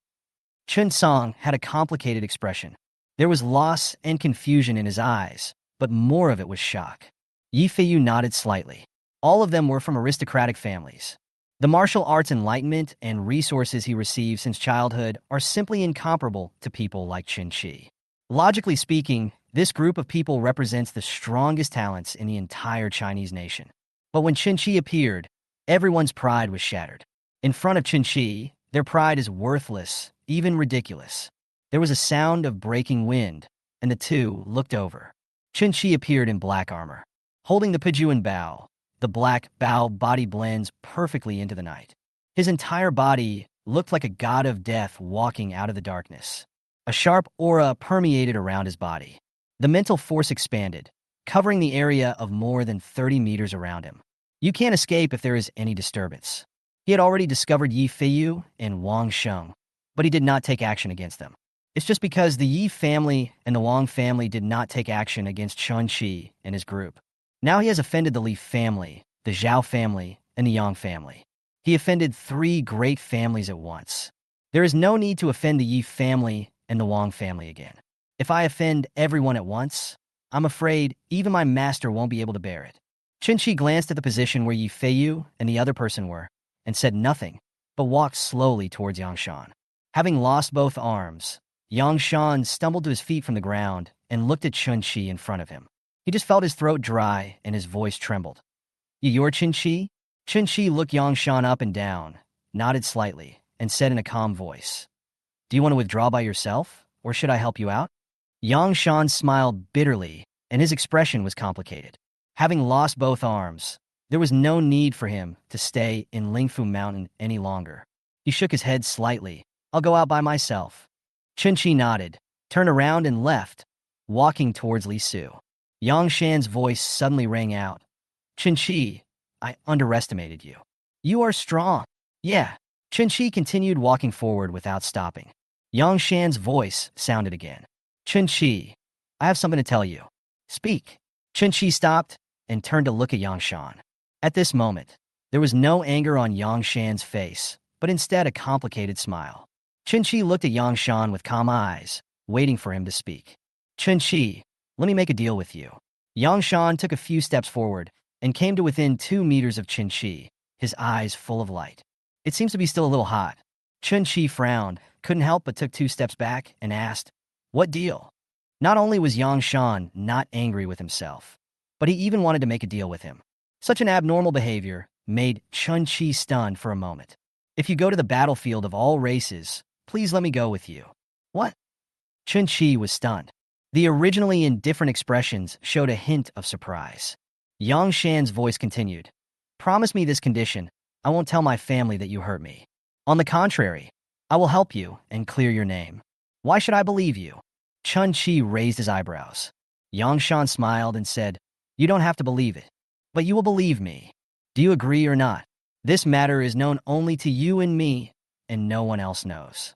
Chen Song had a complicated expression. There was loss and confusion in his eyes, but more of it was shock. Yi Feiyu nodded slightly. All of them were from aristocratic families. The martial arts enlightenment and resources he received since childhood are simply incomparable to people like Chen Qi. Logically speaking, this group of people represents the strongest talents in the entire Chinese nation. But when Chen Qi appeared, everyone's pride was shattered. In front of Chen Qi, their pride is worthless, even ridiculous. There was a sound of breaking wind, and the 2 looked over. Chen Qi appeared in black armor, holding the Pijuan Bao. The black Bao body blends perfectly into the night. His entire body looked like a god of death walking out of the darkness. A sharp aura permeated around his body. The mental force expanded, covering the area of more than 30 meters around him. You can't escape if there is any disturbance. He had already discovered Yi Feiyu and Wang Sheng, but he did not take action against them. It's just because the Yi family and the Wang family did not take action against Chen Qi and his group. Now he has offended the Li family, the Zhao family, and the Yang family. He offended 3 great families at once. There is no need to offend the Yi family and the Wang family again. If I offend everyone at once, I'm afraid even my master won't be able to bear it. Chinchi glanced at the position where Yi Feiyu and the other person were, and said nothing, but walked slowly towards Yang Shan. Having lost both arms, Yang Shan stumbled to his feet from the ground and looked at Chen Qi in front of him. He just felt his throat dry and his voice trembled. You're Chen Qi? Chen Qi looked Yang Shan up and down, nodded slightly, and said in a calm voice, Do you want to withdraw by yourself, or should I help you out? Yang Shan smiled bitterly, and his expression was complicated. Having lost both arms, there was no need for him to stay in Ling Fu Mountain any longer. He shook his head slightly. I'll go out by myself. Chen Qi nodded, turned around and left, walking towards Li Su. Yang Shan's voice suddenly rang out. Chen Qi, I underestimated you. You are strong. Yeah. Chen Qi continued walking forward without stopping. Yang Shan's voice sounded again. Chen Qi, I have something to tell you. Speak. Chen Qi stopped and turned to look at Yang Shan. At this moment, there was no anger on Yang Shan's face, but instead a complicated smile. Chen Qi looked at Yang Shan with calm eyes, waiting for him to speak. Chen Qi, let me make a deal with you. Yang Shan took a few steps forward and came to within 2 meters of Chen Qi, his eyes full of light. It seems to be still a little hot. Chen Qi frowned, couldn't help but took 2 steps back and asked, What deal? Not only was Yang Shan not angry with himself, but he even wanted to make a deal with him. Such an abnormal behavior made Chen Qi stunned for a moment. If you go to the battlefield of all races, please let me go with you. What? Chen Qi was stunned. The originally indifferent expressions showed a hint of surprise. Yang Shan's voice continued. Promise me this condition. I won't tell my family that you hurt me. On the contrary, I will help you and clear your name. Why should I believe you? Chen Qi raised his eyebrows. Yang Shan smiled and said, You don't have to believe it, but you will believe me. Do you agree or not? This matter is known only to you and me, and no one else knows.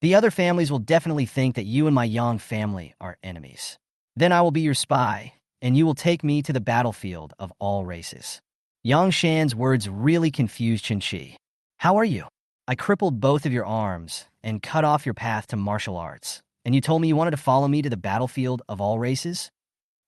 The other families will definitely think that you and my Yang family are enemies. Then I will be your spy, and you will take me to the battlefield of all races. Yang Shan's words really confused Chen Qi. How are you? I crippled both of your arms and cut off your path to martial arts, and you told me you wanted to follow me to the battlefield of all races?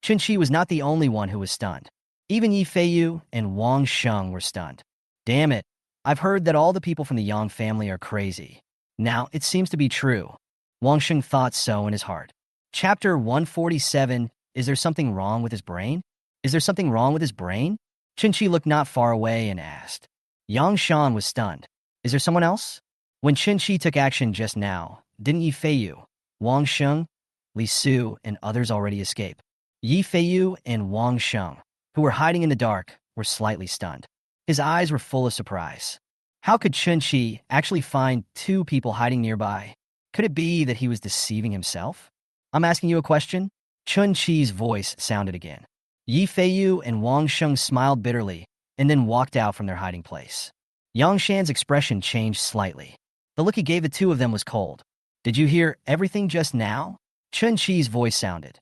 Chen Qi was not the only one who was stunned. Even Yi Feiyu and Wang Sheng were stunned. Damn it, I've heard that all the people from the Yang family are crazy. Now, it seems to be true. Wang Sheng thought so in his heart. Chapter 147, Is There Something Wrong with His Brain? Is there something wrong with his brain? Chinchi looked not far away and asked. Yang Shan was stunned. Is there someone else? When Chinchi took action just now, didn't Yi Feiyu, Wang Sheng, Li Su, and others already escape? Yi Feiyu and Wang Sheng, who were hiding in the dark, were slightly stunned. His eyes were full of surprise. How could Chen Qi actually find two people hiding nearby? Could it be that he was deceiving himself? I'm asking you a question? Chen Qi's voice sounded again. Yi Feiyu and Wang Sheng smiled bitterly and then walked out from their hiding place. Yang Shan's expression changed slightly. The look he gave the two of them was cold. Did you hear everything just now? Chen Qi's voice sounded.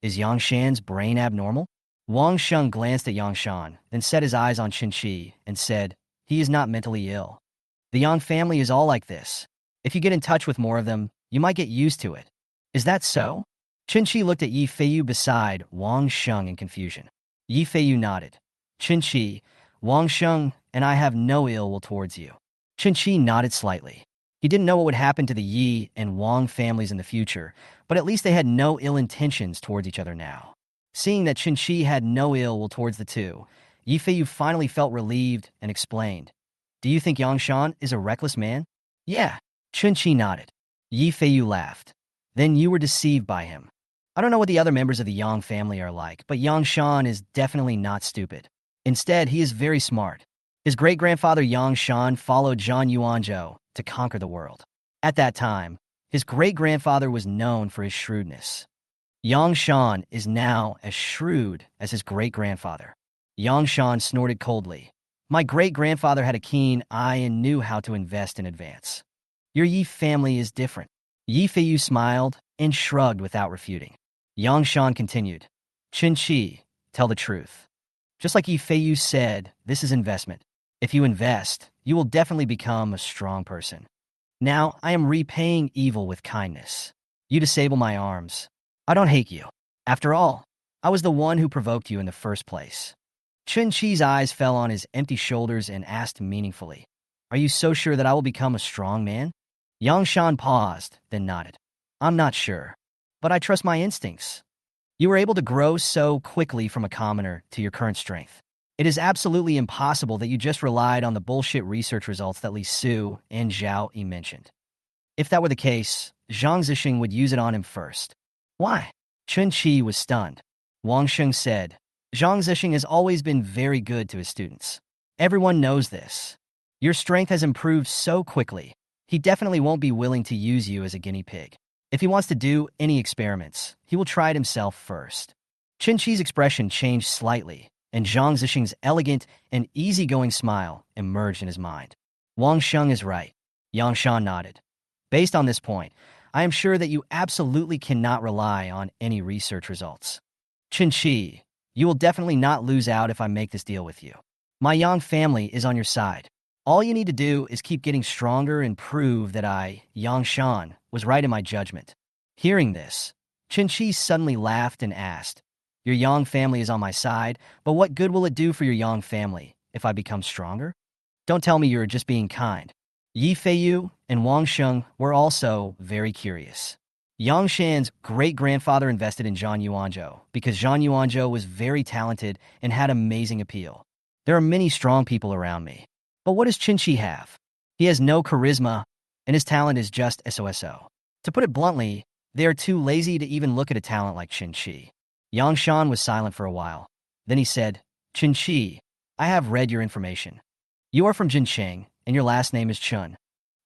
Is Yang Shan's brain abnormal? Wang Sheng glanced at Yang Shan, then set his eyes on Chen Qi and said, He is not mentally ill. The Yang family is all like this. If you get in touch with more of them, you might get used to it. Is that so? Chinchi looked at Yi Feiyu beside Wang Sheng in confusion. Yi Feiyu nodded. Chinchi, Wang Sheng, and I have no ill will towards you. Chinchi nodded slightly. He didn't know what would happen to the Yi and Wang families in the future, but at least they had no ill intentions towards each other now. Seeing that Chinchi had no ill will towards the two, Yi Feiyu finally felt relieved and explained. Do you think Yang Shan is a reckless man? Yeah. Chinchi nodded. Yi Feiyu laughed. Then you were deceived by him. I don't know what the other members of the Yang family are like, but Yang Shan is definitely not stupid. Instead, he is very smart. His great-grandfather Yang Shan followed Zhang Yuanzhou to conquer the world. At that time, his great-grandfather was known for his shrewdness. Yang Shan is now as shrewd as his great-grandfather. Yang Shan snorted coldly. My great-grandfather had a keen eye and knew how to invest in advance. Your Yi family is different. Yi Feiyu smiled and shrugged without refuting. Yang Shan continued. Chen Qi, tell the truth. Just like Yi Feiyu said, this is investment. If you invest, you will definitely become a strong person. Now, I am repaying evil with kindness. You disable my arms. I don't hate you. After all, I was the one who provoked you in the first place. Chen Qi's eyes fell on his empty shoulders and asked meaningfully, Are you so sure that I will become a strong man? Yang Shan paused, then nodded. I'm not sure, but I trust my instincts. You were able to grow so quickly from a commoner to your current strength. It is absolutely impossible that you just relied on the bullshit research results that Li Su and Zhao Yi mentioned. If that were the case, Zhang Zesheng would use it on him first. Why? Chen Qi was stunned. Wang Sheng said, Zhang Zesheng has always been very good to his students. Everyone knows this. Your strength has improved so quickly. He definitely won't be willing to use you as a guinea pig. If he wants to do any experiments, he will try it himself first. Chen Qi's expression changed slightly, and Zhang Zesheng's elegant and easygoing smile emerged in his mind. Wang Sheng is right. Yang Shan nodded. Based on this point, I am sure that you absolutely cannot rely on any research results. Chen Qi, you will definitely not lose out if I make this deal with you. My Yang family is on your side. All you need to do is keep getting stronger and prove that I, Yang Shan, was right in my judgment. Hearing this, Chen Qi suddenly laughed and asked, Your Yang family is on my side, but what good will it do for your Yang family if I become stronger? Don't tell me you're just being kind. Yi Feiyu and Wang Sheng were also very curious. Yang Shan's great-grandfather invested in Zhang Yuanzhou because Zhang Yuanzhou was very talented and had amazing appeal. There are many strong people around me. But what does Chinchi have? He has no charisma, and his talent is just SOSO. To put it bluntly, they are too lazy to even look at a talent like Chinchi. Yang Shan was silent for a while. Then he said, Chinchi, I have read your information. You are from Jincheng, and your last name is Chun.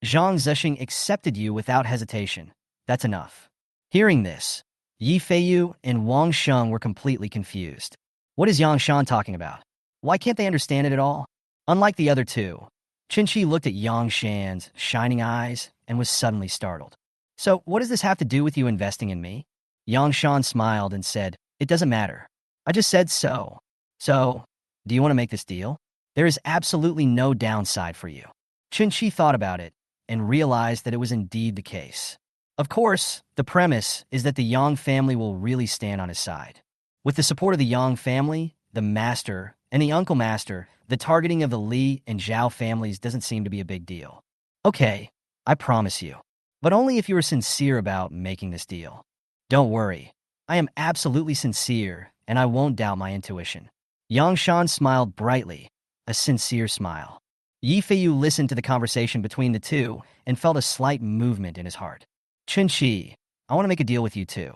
Zhang Zesheng accepted you without hesitation. That's enough. Hearing this, Yi Feiyu and Wang Sheng were completely confused. What is Yang Shan talking about? Why can't they understand it at all? Unlike the other two, Chinchi looked at Yang Shan's shining eyes and was suddenly startled. So, what does this have to do with you investing in me? Yang Shan smiled and said, It doesn't matter. I just said so. So, do you want to make this deal? There is absolutely no downside for you. Chinchi thought about it and realized that it was indeed the case. Of course, the premise is that the Yang family will really stand on his side. With the support of the Yang family, the master, and the uncle master, the targeting of the Li and Zhao families doesn't seem to be a big deal. Okay, I promise you. But only if you are sincere about making this deal. Don't worry. I am absolutely sincere, and I won't doubt my intuition. Yang Shan smiled brightly, a sincere smile. Yi Feiyu listened to the conversation between the two and felt a slight movement in his heart. Chen Qi, I want to make a deal with you too.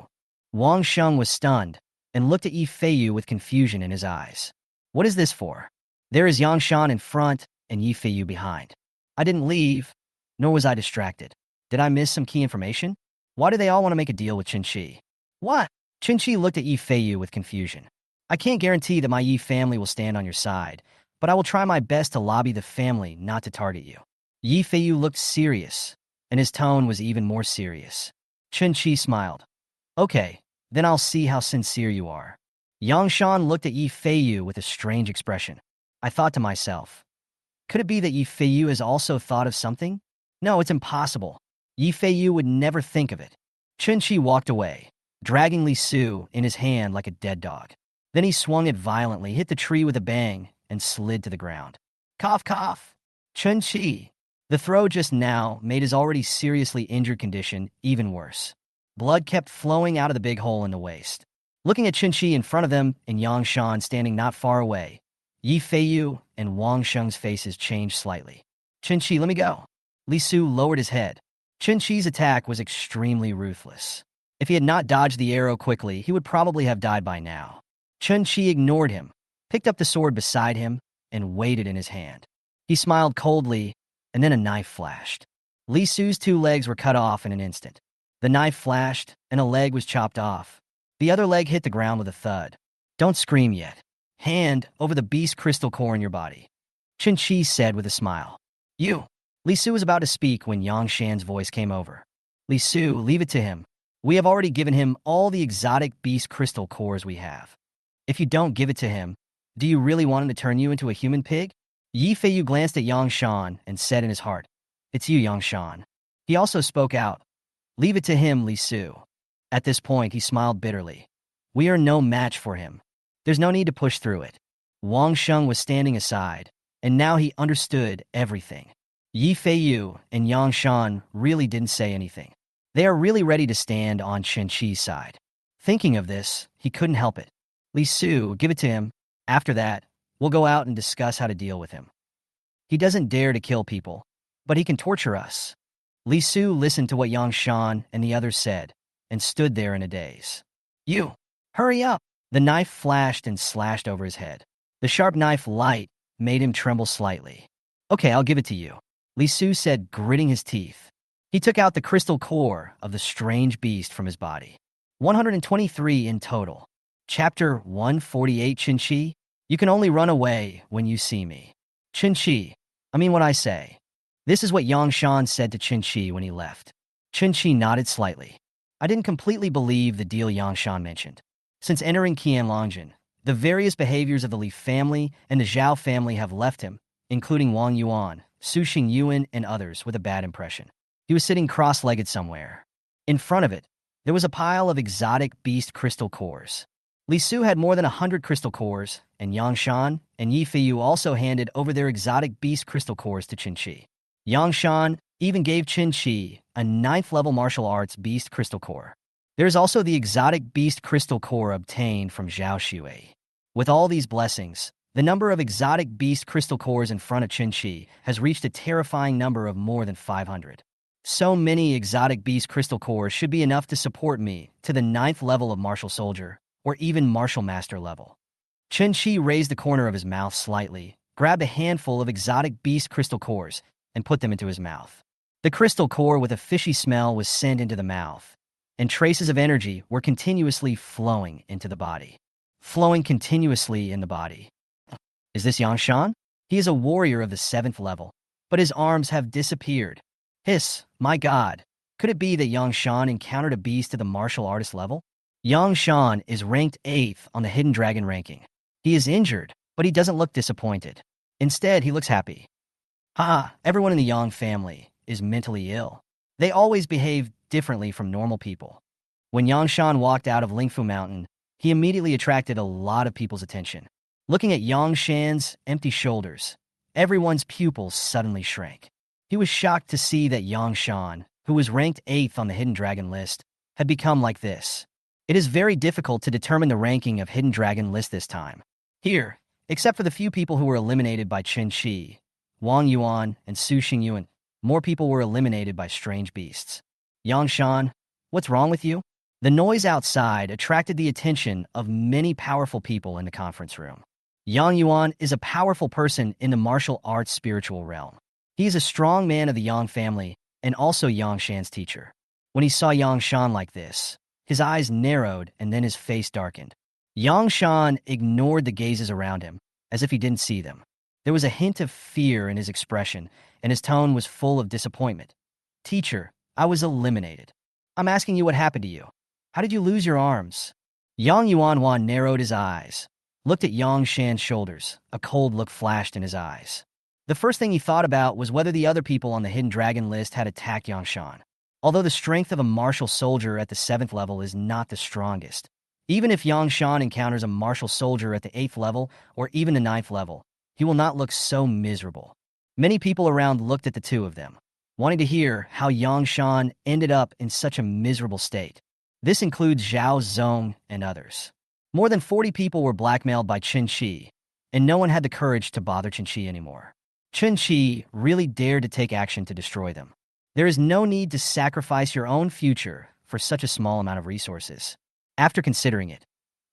Wang Sheng was stunned and looked at Yi Feiyu with confusion in his eyes. What is this for? There is Yang Shan in front and Yi Feiyu behind. I didn't leave, nor was I distracted. Did I miss some key information? Why do they all want to make a deal with Chen Qi? What? Chen Qi looked at Yi Feiyu with confusion. I can't guarantee that my Yi family will stand on your side, but I will try my best to lobby the family not to target you. Yi Feiyu looked serious, and his tone was even more serious. Chen Qi smiled. Okay, then I'll see how sincere you are. Yang Shan looked at Yi Feiyu with a strange expression. I thought to myself, could it be that Yi Feiyu has also thought of something? No, it's impossible. Yi Feiyu would never think of it. Chen Qi walked away, dragging Li Su in his hand like a dead dog. Then he swung it violently, hit the tree with a bang, and slid to the ground. Cough, cough. Chen Qi. The throw just now made his already seriously injured condition even worse. Blood kept flowing out of the big hole in the waist. Looking at Chen Qi in front of them and Yang Shan standing not far away, Yi Feiyu and Wang Sheng's faces changed slightly. Chen Qi, let me go. Li Su lowered his head. Chen Qi's attack was extremely ruthless. If he had not dodged the arrow quickly, he would probably have died by now. Chen Qi ignored him, picked up the sword beside him, and weighed it in his hand. He smiled coldly, and then a knife flashed. Li Su's two legs were cut off in an instant. The knife flashed, and a leg was chopped off. The other leg hit the ground with a thud. Don't scream yet. Hand over the beast crystal core in your body. Chen Qi said with a smile. You. Li Su was about to speak when Yang Shan's voice came over. Li Su, leave it to him. We have already given him all the exotic beast crystal cores we have. If you don't give it to him, do you really want him to turn you into a human pig? Yi Feiyu glanced at Yang Shan and said in his heart, It's you, Yang Shan. He also spoke out. Leave it to him, Li Su. At this point, he smiled bitterly. We are no match for him. There's no need to push through it. Wang Sheng was standing aside, and now he understood everything. Yi Feiyu and Yang Shan really didn't say anything. They are really ready to stand on Chen Qi's side. Thinking of this, he couldn't help it. Li Su, give it to him. After that, we'll go out and discuss how to deal with him. He doesn't dare to kill people, but he can torture us. Li Su listened to what Yang Shan and the others said, and stood there in a daze. You! Hurry up! The knife flashed and slashed over his head. The sharp knife light made him tremble slightly. Okay, I'll give it to you, Li Su said, gritting his teeth. He took out the crystal core of the strange beast from his body. 123 in total. Chapter 148 Chinchi. You can only run away when you see me. Chinchi. I mean what I say. This is what Yang Shan said to Chinchi when he left. Chinchi nodded slightly. I didn't completely believe the deal Yang Shan mentioned. Since entering Qianlongjin, the various behaviors of the Li family and the Zhao family have left him, including Wang Yuan, Su Xingyuan, and others, with a bad impression. He was sitting cross-legged somewhere. In front of it, there was a pile of exotic beast crystal cores. Li Su had more than 100 crystal cores, and Yang Shan and Yi Feiyu also handed over their exotic beast crystal cores to Chinchi. Yang Shan even gave Chinchi a 9th-level martial arts beast crystal core. There is also the exotic beast crystal core obtained from Zhao Shui. With all these blessings, the number of exotic beast crystal cores in front of Chinchi has reached a terrifying number of more than 500. So many exotic beast crystal cores should be enough to support me to the 9th level of martial soldier, or even martial master level. Chen Qi raised the corner of his mouth slightly, grabbed a handful of exotic beast crystal cores, and put them into his mouth. The crystal core with a fishy smell was sent into the mouth, and traces of energy were continuously flowing into the body. Flowing continuously in the body. Is this Yang Shan? He is a warrior of the 7th level, but his arms have disappeared. Hiss, my god. Could it be that Yang Shan encountered a beast at the martial artist level? Yang Shan is ranked 8th on the Hidden Dragon ranking. He is injured, but he doesn't look disappointed. Instead, he looks happy. Haha, everyone in the Yang family is mentally ill. They always behave differently from normal people. When Yang Shan walked out of Ling Fu Mountain, he immediately attracted a lot of people's attention. Looking at Yang Shan's empty shoulders, everyone's pupils suddenly shrank. He was shocked to see that Yang Shan, who was ranked 8th on the Hidden Dragon list, had become like this. It is very difficult to determine the ranking of Hidden Dragon list this time. Here, except for the few people who were eliminated by Chen Qi, Wang Yuan, and Su Xingyuan, more people were eliminated by strange beasts. Yang Shan, what's wrong with you? The noise outside attracted the attention of many powerful people in the conference room. Yang Yuan is a powerful person in the martial arts spiritual realm. He is a strong man of the Yang family and also Yang Shan's teacher. When he saw Yang Shan like this, his eyes narrowed and then his face darkened. Yang Shan ignored the gazes around him, as if he didn't see them. There was a hint of fear in his expression, and his tone was full of disappointment. Teacher, I was eliminated. I'm asking you what happened to you. How did you lose your arms? Yang Yuanwan narrowed his eyes, looked at Yang Shan's shoulders. A cold look flashed in his eyes. The first thing he thought about was whether the other people on the Hidden Dragon list had attacked Yang Shan. Although the strength of a martial soldier at the 7th level is not the strongest, even if Yang Shan encounters a martial soldier at the 8th level or even the 9th level, he will not look so miserable. Many people around looked at the two of them, wanting to hear how Yang Shan ended up in such a miserable state. This includes Zhao Zong and others. More than 40 people were blackmailed by Chen Qi, and no one had the courage to bother Chen Qi anymore. Chen Qi really dared to take action to destroy them. There is no need to sacrifice your own future for such a small amount of resources. After considering it,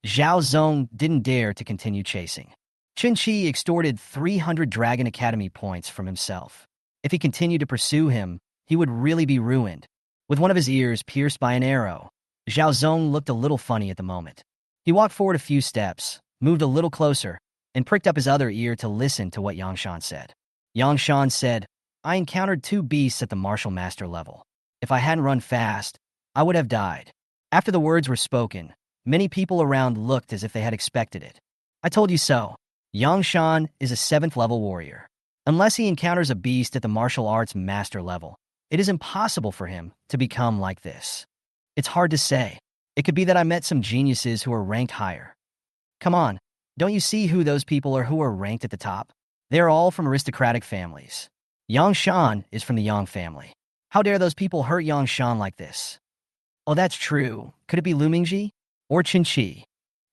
Zhao Zong didn't dare to continue chasing. Chen Qi extorted 300 Dragon Academy points from himself. If he continued to pursue him, he would really be ruined. With one of his ears pierced by an arrow, Zhao Zong looked a little funny at the moment. He walked forward a few steps, moved a little closer, and pricked up his other ear to listen to what Yang Shan said. Yang Shan said, I encountered 2 beasts at the martial master level. If I hadn't run fast, I would have died. After the words were spoken, many people around looked as if they had expected it. I told you so. Yang Shan is a 7th level warrior. Unless he encounters a beast at the martial arts master level, it is impossible for him to become like this. It's hard to say. It could be that I met some geniuses who are ranked higher. Come on, don't you see who those people are who are ranked at the top? They're all from aristocratic families. Yang Shan is from the Yang family. How dare those people hurt Yang Shan like this? Oh, that's true. Could it be Lu Mingji or Chinchi?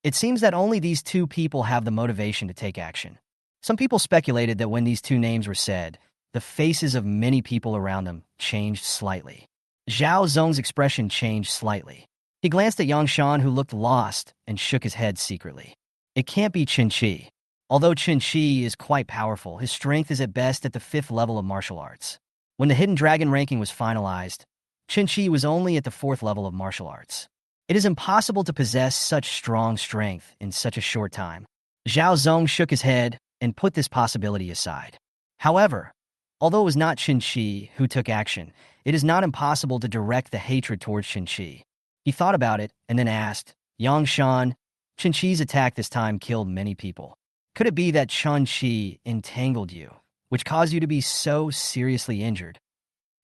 It seems that only these 2 people have the motivation to take action. Some people speculated that when these 2 names were said, the faces of many people around them changed slightly. Zhao Zong's expression changed slightly. He glanced at Yang Shan, who looked lost, and shook his head secretly. It can't be Chen Qi. Although Chen Qi is quite powerful, his strength is at best at the 5th level of martial arts. When the Hidden Dragon ranking was finalized, Chen Qi was only at the 4th level of martial arts. It is impossible to possess such strong strength in such a short time. Zhao Zong shook his head and put this possibility aside. However, although it was not Chen Qi who took action, it is not impossible to direct the hatred towards Chen Qi. He thought about it and then asked, Yang Shan, Chen Qi's attack this time killed many people. Could it be that Chen Qi entangled you, which caused you to be so seriously injured?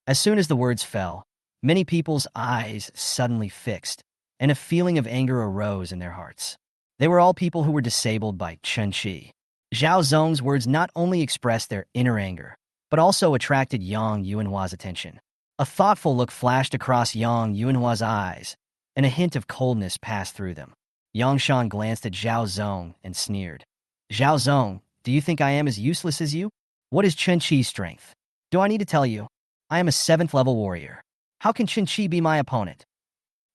As soon as the words fell, many people's eyes suddenly fixed, and a feeling of anger arose in their hearts. They were all people who were disabled by Chen Qi. Zhao Zong's words not only expressed their inner anger, but also attracted Yang Yuanhua's attention. A thoughtful look flashed across Yang Yuanhua's eyes, and a hint of coldness passed through them. Yang Shan glanced at Zhao Zong and sneered. Zhao Zong, do you think I am as useless as you? What is Chen Qi's strength? Do I need to tell you? I am a 7th level warrior. How can Chen Qi be my opponent?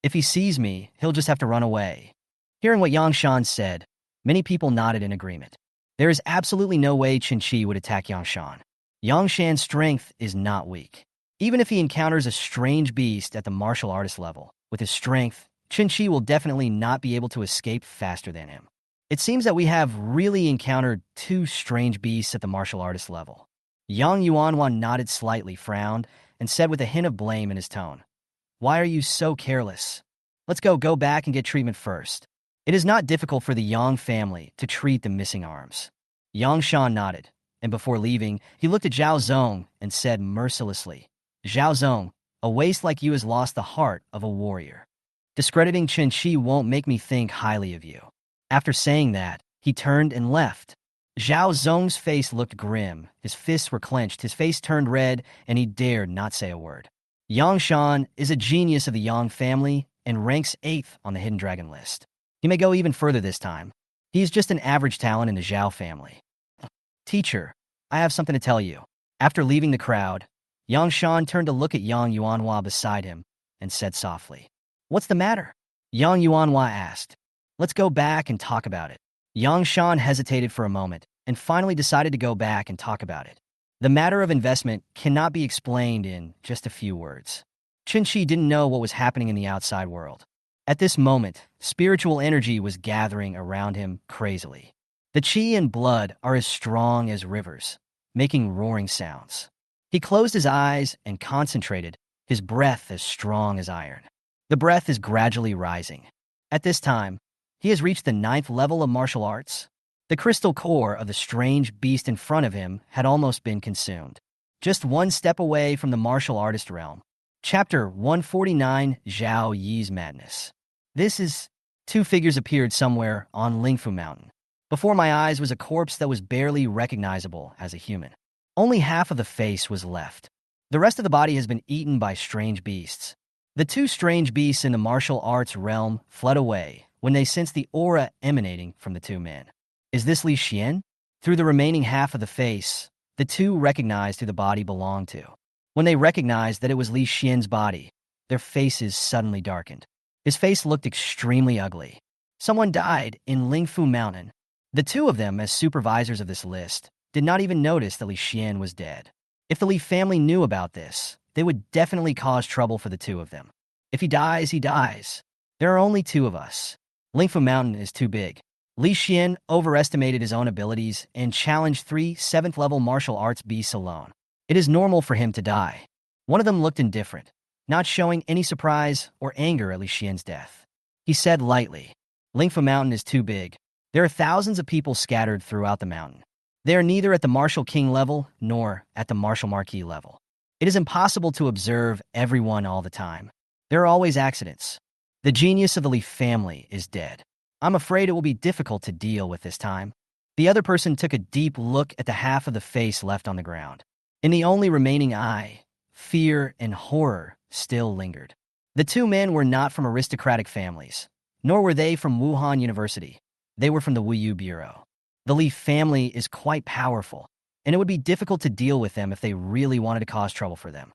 If he sees me, he'll just have to run away. Hearing what Yang Shan said, many people nodded in agreement. There is absolutely no way Chen Qi would attack Yang Shan. Yang Shan's strength is not weak. Even if he encounters a strange beast at the martial artist level, with his strength, Chen Qi will definitely not be able to escape faster than him. It seems that we have really encountered 2 strange beasts at the martial artist level. Yang Yuanwan nodded slightly, frowned, and said with a hint of blame in his tone, Why are you so careless? Let's go back and get treatment first. It is not difficult for the Yang family to treat the missing arms. Yang Shan nodded, and before leaving, he looked at Zhao Zong and said mercilessly, Zhao Zong, a waste like you has lost the heart of a warrior. Discrediting Chen Qi won't make me think highly of you. After saying that, he turned and left. Zhao Zong's face looked grim, his fists were clenched, his face turned red, and he dared not say a word. Yang Shan is a genius of the Yang family and ranks 8th on the Hidden Dragon list. He may go even further this time. He is just an average talent in the Zhao family. Teacher, I have something to tell you. After leaving the crowd, Yang Shan turned to look at Yang Yuanhua beside him and said softly, "What's the matter?" Yang Yuanhua asked. "Let's go back and talk about it." Yang Shan hesitated for a moment and finally decided to go back and talk about it. The matter of investment cannot be explained in just a few words. Chinchi didn't know what was happening in the outside world. At this moment, spiritual energy was gathering around him crazily. The qi and blood are as strong as rivers, making roaring sounds. He closed his eyes and concentrated, his breath as strong as iron. The breath is gradually rising. At this time, he has reached the 9th level of martial arts. The crystal core of the strange beast in front of him had almost been consumed. Just one step away from the martial artist realm. Chapter 149, Zhao Yi's Madness. Two figures appeared somewhere on Ling Fu Mountain. Before my eyes was a corpse that was barely recognizable as a human. Only half of the face was left. The rest of the body has been eaten by strange beasts. The two strange beasts in the martial arts realm fled away when they sensed the aura emanating from the two men. Is this Li Xian? Through the remaining half of the face, the two recognized who the body belonged to. When they recognized that it was Li Xian's body, their faces suddenly darkened. His face looked extremely ugly. Someone died in Ling Fu Mountain. The two of them, as supervisors of this list, did not even notice that Li Xian was dead. If the Li family knew about this, they would definitely cause trouble for the two of them. If he dies, he dies. There are only two of us. Ling Fu Mountain is too big. Li Xian overestimated his own abilities and challenged 3 7th-level martial arts beasts alone. It is normal for him to die. One of them looked indifferent, not showing any surprise or anger at Li Xian's death. He said lightly, "Ling Fu Mountain is too big. There are thousands of people scattered throughout the mountain. They are neither at the Martial King level nor at the Martial Marquis level. It is impossible to observe everyone all the time. There are always accidents. The genius of the Li family is dead. I'm afraid it will be difficult to deal with this time." The other person took a deep look at the half of the face left on the ground. In the only remaining eye, fear and horror still lingered. The two men were not from aristocratic families, nor were they from Wuhan University. They were from the Wuyu Bureau. The Li family is quite powerful, and it would be difficult to deal with them if they really wanted to cause trouble for them.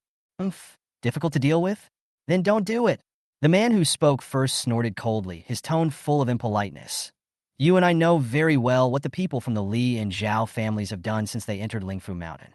Difficult to deal with? Then don't do it. The man who spoke first snorted coldly, his tone full of impoliteness. You and I know very well what the people from the Li and Zhao families have done since they entered Ling Fu Mountain.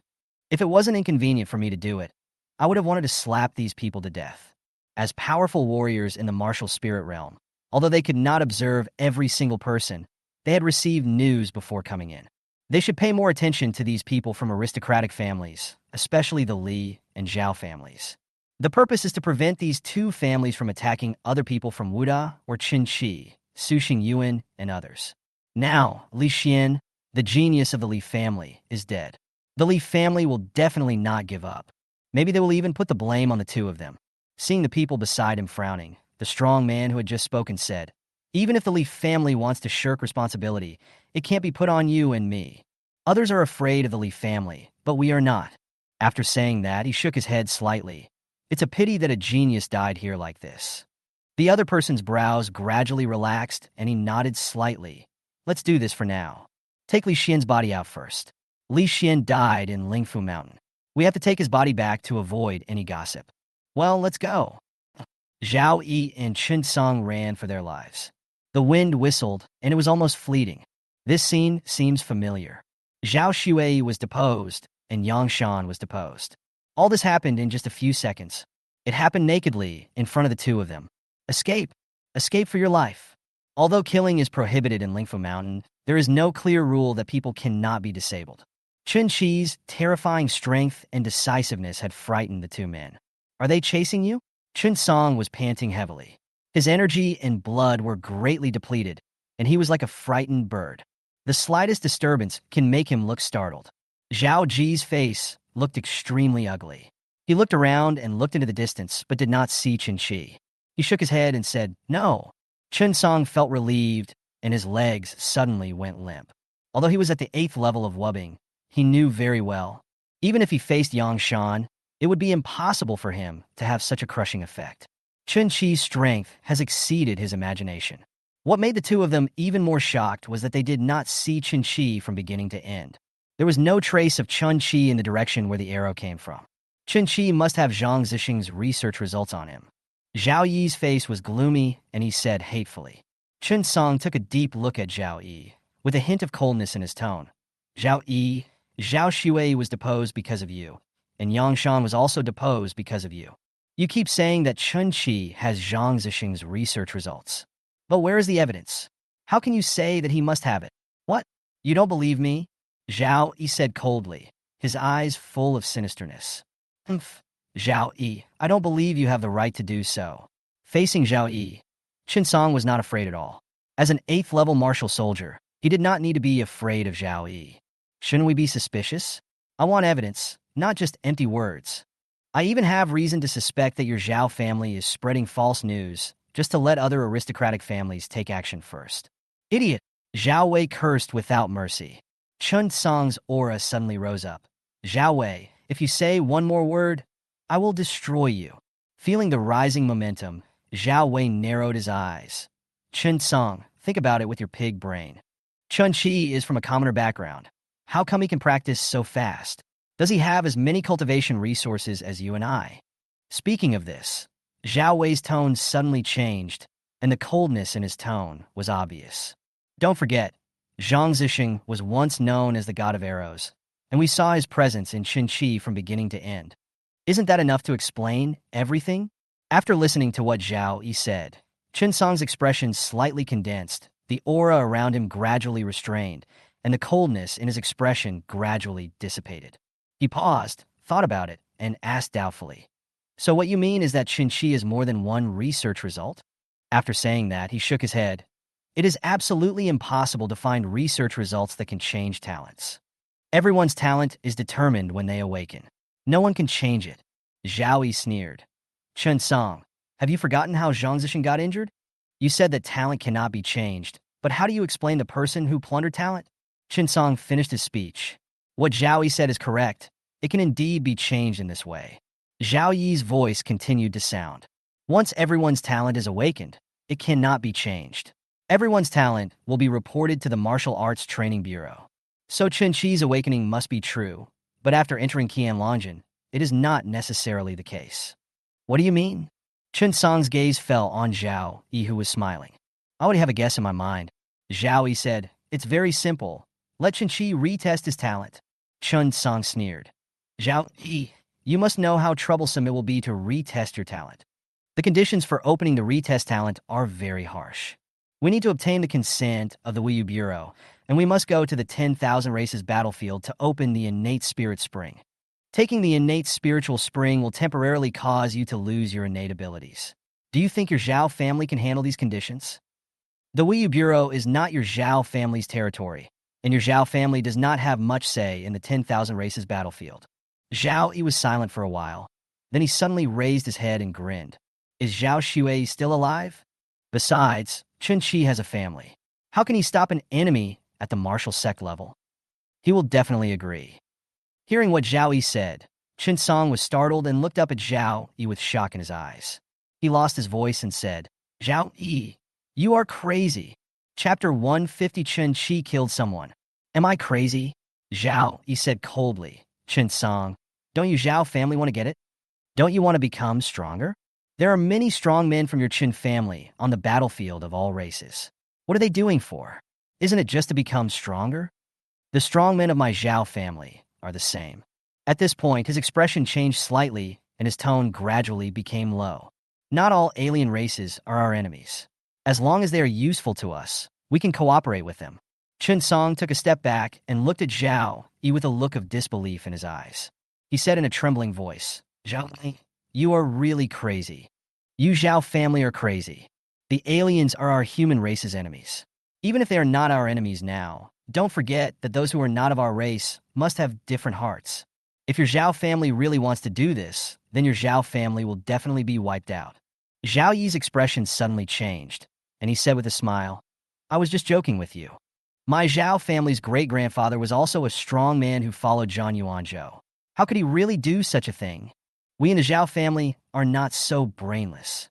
If it wasn't inconvenient for me to do it, I would have wanted to slap these people to death. As powerful warriors in the martial spirit realm, although they could not observe every single person, they had received news before coming in. They should pay more attention to these people from aristocratic families, especially the Li and Zhao families. The purpose is to prevent these two families from attacking other people from Wuda or Chinchi, Suxing Yuan, and others. Now, Li Xian, the genius of the Li family, is dead. The Li family will definitely not give up. Maybe they will even put the blame on the two of them. Seeing the people beside him frowning, the strong man who had just spoken said, "Even if the Li family wants to shirk responsibility, it can't be put on you and me. Others are afraid of the Li family, but we are not." After saying that, he shook his head slightly. It's a pity that a genius died here like this. The other person's brows gradually relaxed, and he nodded slightly. Let's do this for now. Take Li Xian's body out first. Li Xian died in Ling Fu Mountain. We have to take his body back to avoid any gossip. Well, let's go. Zhao Yi and Chen Song ran for their lives. The wind whistled, and it was almost fleeting. This scene seems familiar. Zhao Shuai was deposed, and Yang Shan was deposed. All this happened in just a few seconds. It happened nakedly in front of the two of them. Escape. Escape for your life. Although killing is prohibited in Ling Fu Mountain, there is no clear rule that people cannot be disabled. Chen Qi's terrifying strength and decisiveness had frightened the two men. Are they chasing you? Chen Song was panting heavily. His energy and blood were greatly depleted, and he was like a frightened bird. The slightest disturbance can make him look startled. Zhao Ji's face looked extremely ugly. He looked around and looked into the distance, but did not see Chen Qi. He shook his head and said, "No." Chen Song felt relieved, and his legs suddenly went limp. Although he was at the 8th level of wubbing, he knew very well, even if he faced Yang Shan, it would be impossible for him to have such a crushing effect. Chen Qi's strength has exceeded his imagination. What made the two of them even more shocked was that they did not see Chen Qi from beginning to end. There was no trace of Chen Qi in the direction where the arrow came from. Chen Qi must have Zhang Zesheng's research results on him. Zhao Yi's face was gloomy, and he said hatefully. Chen Song took a deep look at Zhao Yi, with a hint of coldness in his tone. Zhao Yi, Zhao Shuai was deposed because of you, and Yang Shan was also deposed because of you. You keep saying that Chen Qi has Zhang Zesheng's research results. But where is the evidence? How can you say that he must have it? What? You don't believe me? Zhao Yi said coldly, his eyes full of sinisterness. Humph. Zhao Yi, I don't believe you have the right to do so. Facing Zhao Yi, Chen Song was not afraid at all. As an 8th-level martial soldier, he did not need to be afraid of Zhao Yi. Shouldn't we be suspicious? I want evidence, not just empty words. I even have reason to suspect that your Zhao family is spreading false news just to let other aristocratic families take action first. Idiot! Zhao Wei cursed without mercy. Chen Song's aura suddenly rose up. Zhao Wei, if you say one more word, I will destroy you. Feeling the rising momentum, Zhao Wei narrowed his eyes. Chen Song, think about it with your pig brain. Chen Qi is from a commoner background. How come he can practice so fast? Does he have as many cultivation resources as you and I? Speaking of this, Zhao Wei's tone suddenly changed, and the coldness in his tone was obvious. Don't forget, Zhang Zesheng was once known as the god of arrows, and we saw his presence in Chinchi from beginning to end. Isn't that enough to explain everything? After listening to what Zhao Yi said, Chen Song's expression slightly condensed, the aura around him gradually restrained, and the coldness in his expression gradually dissipated. He paused, thought about it, and asked doubtfully, So what you mean is that Chinchi is more than one research result? After saying that, he shook his head. It is absolutely impossible to find research results that can change talents. Everyone's talent is determined when they awaken. No one can change it. Zhao Yi sneered. Chen Song, have you forgotten how Zhang Zesheng got injured? You said that talent cannot be changed, but how do you explain the person who plundered talent? Chen Song finished his speech. What Zhao Yi said is correct. It can indeed be changed in this way. Zhao Yi's voice continued to sound. Once everyone's talent is awakened, it cannot be changed. Everyone's talent will be reported to the Martial Arts Training Bureau. So Chen Qi's awakening must be true, but after entering Qianlongjian, it is not necessarily the case. What do you mean? Chen Song's gaze fell on Zhao Yi, who was smiling. I already have a guess in my mind. Zhao Yi said, It's very simple. Let Chen Qi retest his talent. Chen Song sneered. Zhao Yi, you must know how troublesome it will be to retest your talent. The conditions for opening the retest talent are very harsh. We need to obtain the consent of the Wuyu Bureau, and we must go to the 10,000 races battlefield to open the innate spirit spring. Taking the innate spiritual spring will temporarily cause you to lose your innate abilities. Do you think your Zhao family can handle these conditions? The Wuyu Bureau is not your Zhao family's territory, and your Zhao family does not have much say in the 10,000 races battlefield. Zhao Yi was silent for a while. Then he suddenly raised his head and grinned. Is Zhao Shuai still alive? Besides, Chen Qi has a family. How can he stop an enemy at the martial sect level? He will definitely agree. Hearing what Zhao Yi said, Chen Song was startled and looked up at Zhao Yi with shock in his eyes. He lost his voice and said, Zhao Yi, you are crazy. Chapter 150 Chen Qi killed someone. Am I crazy? Zhao Yi said coldly. Chen Song, don't you Zhao family want to get it? Don't you want to become stronger? There are many strong men from your Chen family on the battlefield of all races. What are they doing for? Isn't it just to become stronger? The strong men of my Zhao family are the same. At this point, his expression changed slightly and his tone gradually became low. Not all alien races are our enemies. As long as they are useful to us, we can cooperate with them. Chen Song took a step back and looked at Zhao Yi with a look of disbelief in his eyes. He said in a trembling voice, Zhao Yi, you are really crazy. You Zhao family are crazy. The aliens are our human race's enemies. Even if they are not our enemies now, don't forget that those who are not of our race must have different hearts. If your Zhao family really wants to do this, then your Zhao family will definitely be wiped out. Zhao Yi's expression suddenly changed, and he said with a smile, I was just joking with you. My Zhao family's great-grandfather was also a strong man who followed Zhang Yuanzhou. How could he really do such a thing? We in the Zhao family are not so brainless.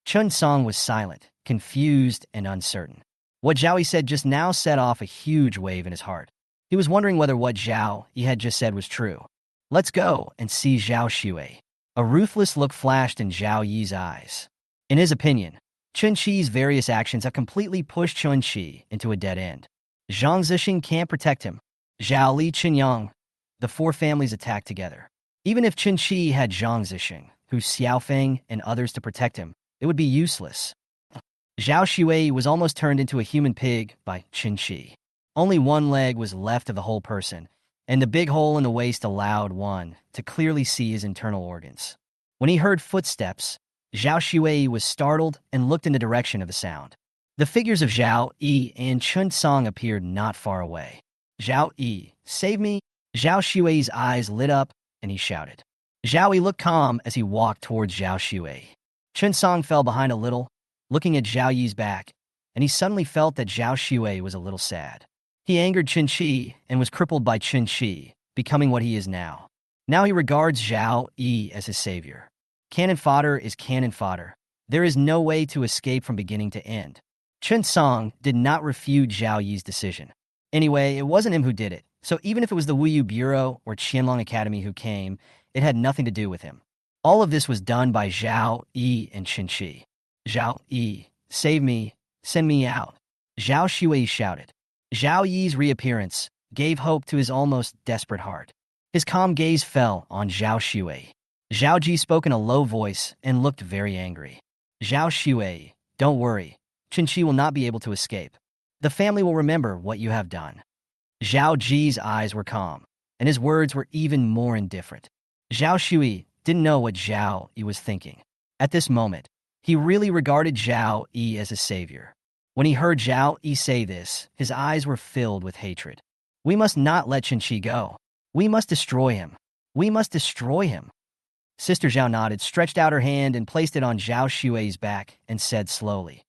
Chen Song was silent, confused, and uncertain. What Zhao Yi said just now set off a huge wave in his heart. He was wondering whether what Zhao Yi had just said was true. Let's go and see Zhao Xue. A ruthless look flashed in Zhao Yi's eyes. In his opinion, Chen Qi's various actions have completely pushed Chen Qi into a dead end. Zhang Zesheng can't protect him. Zhao Li, Chen Yang, the four families attacked together. Even if Chen Qi had Zhang Zesheng, who's Xiaofeng, and others to protect him, it would be useless. Zhao Xue was almost turned into a human pig by Chen Qi. Only one leg was left of the whole person, and the big hole in the waist allowed one to clearly see his internal organs. When he heard footsteps, Zhao Xue was startled and looked in the direction of the sound. The figures of Zhao Yi and Chen Song appeared not far away. Zhao Yi, save me! Zhao Xue's eyes lit up, and he shouted. Zhao Yi looked calm as he walked towards Zhao Xue. Chen Song fell behind a little, looking at Zhao Yi's back, and he suddenly felt that Zhao Xue was a little sad. He angered Chen Qi and was crippled by Chen Qi, becoming what he is now. Now he regards Zhao Yi as his savior. Cannon fodder is cannon fodder. There is no way to escape from beginning to end. Chen Song did not refute Zhao Yi's decision. Anyway, it wasn't him who did it, so even if it was the Wuyu Bureau or Qianlong Academy who came, it had nothing to do with him. All of this was done by Zhao Yi and Chen Qi. Zhao Yi, save me, send me out. Zhao Xue shouted. Zhao Yi's reappearance gave hope to his almost desperate heart. His calm gaze fell on Zhao Xue. Zhao Ji spoke in a low voice and looked very angry. Zhao Xue, don't worry. Chen Qi will not be able to escape. The family will remember what you have done. Zhao Ji's eyes were calm, and his words were even more indifferent. Zhao Xue didn't know what Zhao Yi was thinking. At this moment, he really regarded Zhao Yi as a savior. When he heard Zhao Yi say this, his eyes were filled with hatred. We must not let Chen Qi go. We must destroy him. We must destroy him. Sister Zhao nodded, stretched out her hand, and placed it on Zhao Xue's back and said slowly,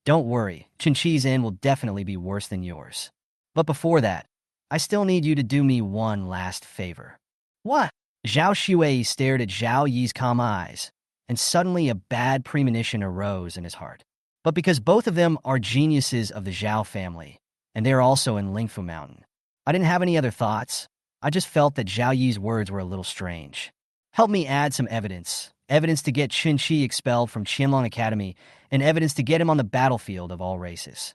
don't worry, Chen Qi's end will definitely be worse than yours. But before that, I still need you to do me one last favor. What? Zhao Xue stared at Zhao Yi's calm eyes, and suddenly a bad premonition arose in his heart. But because both of them are geniuses of the Zhao family, and they are also in Ling Fu Mountain, I didn't have any other thoughts. I just felt that Zhao Yi's words were a little strange. Help me add some evidence. Evidence to get Chen Qi expelled from Qianlong Academy, and evidence to get him on the battlefield of all races.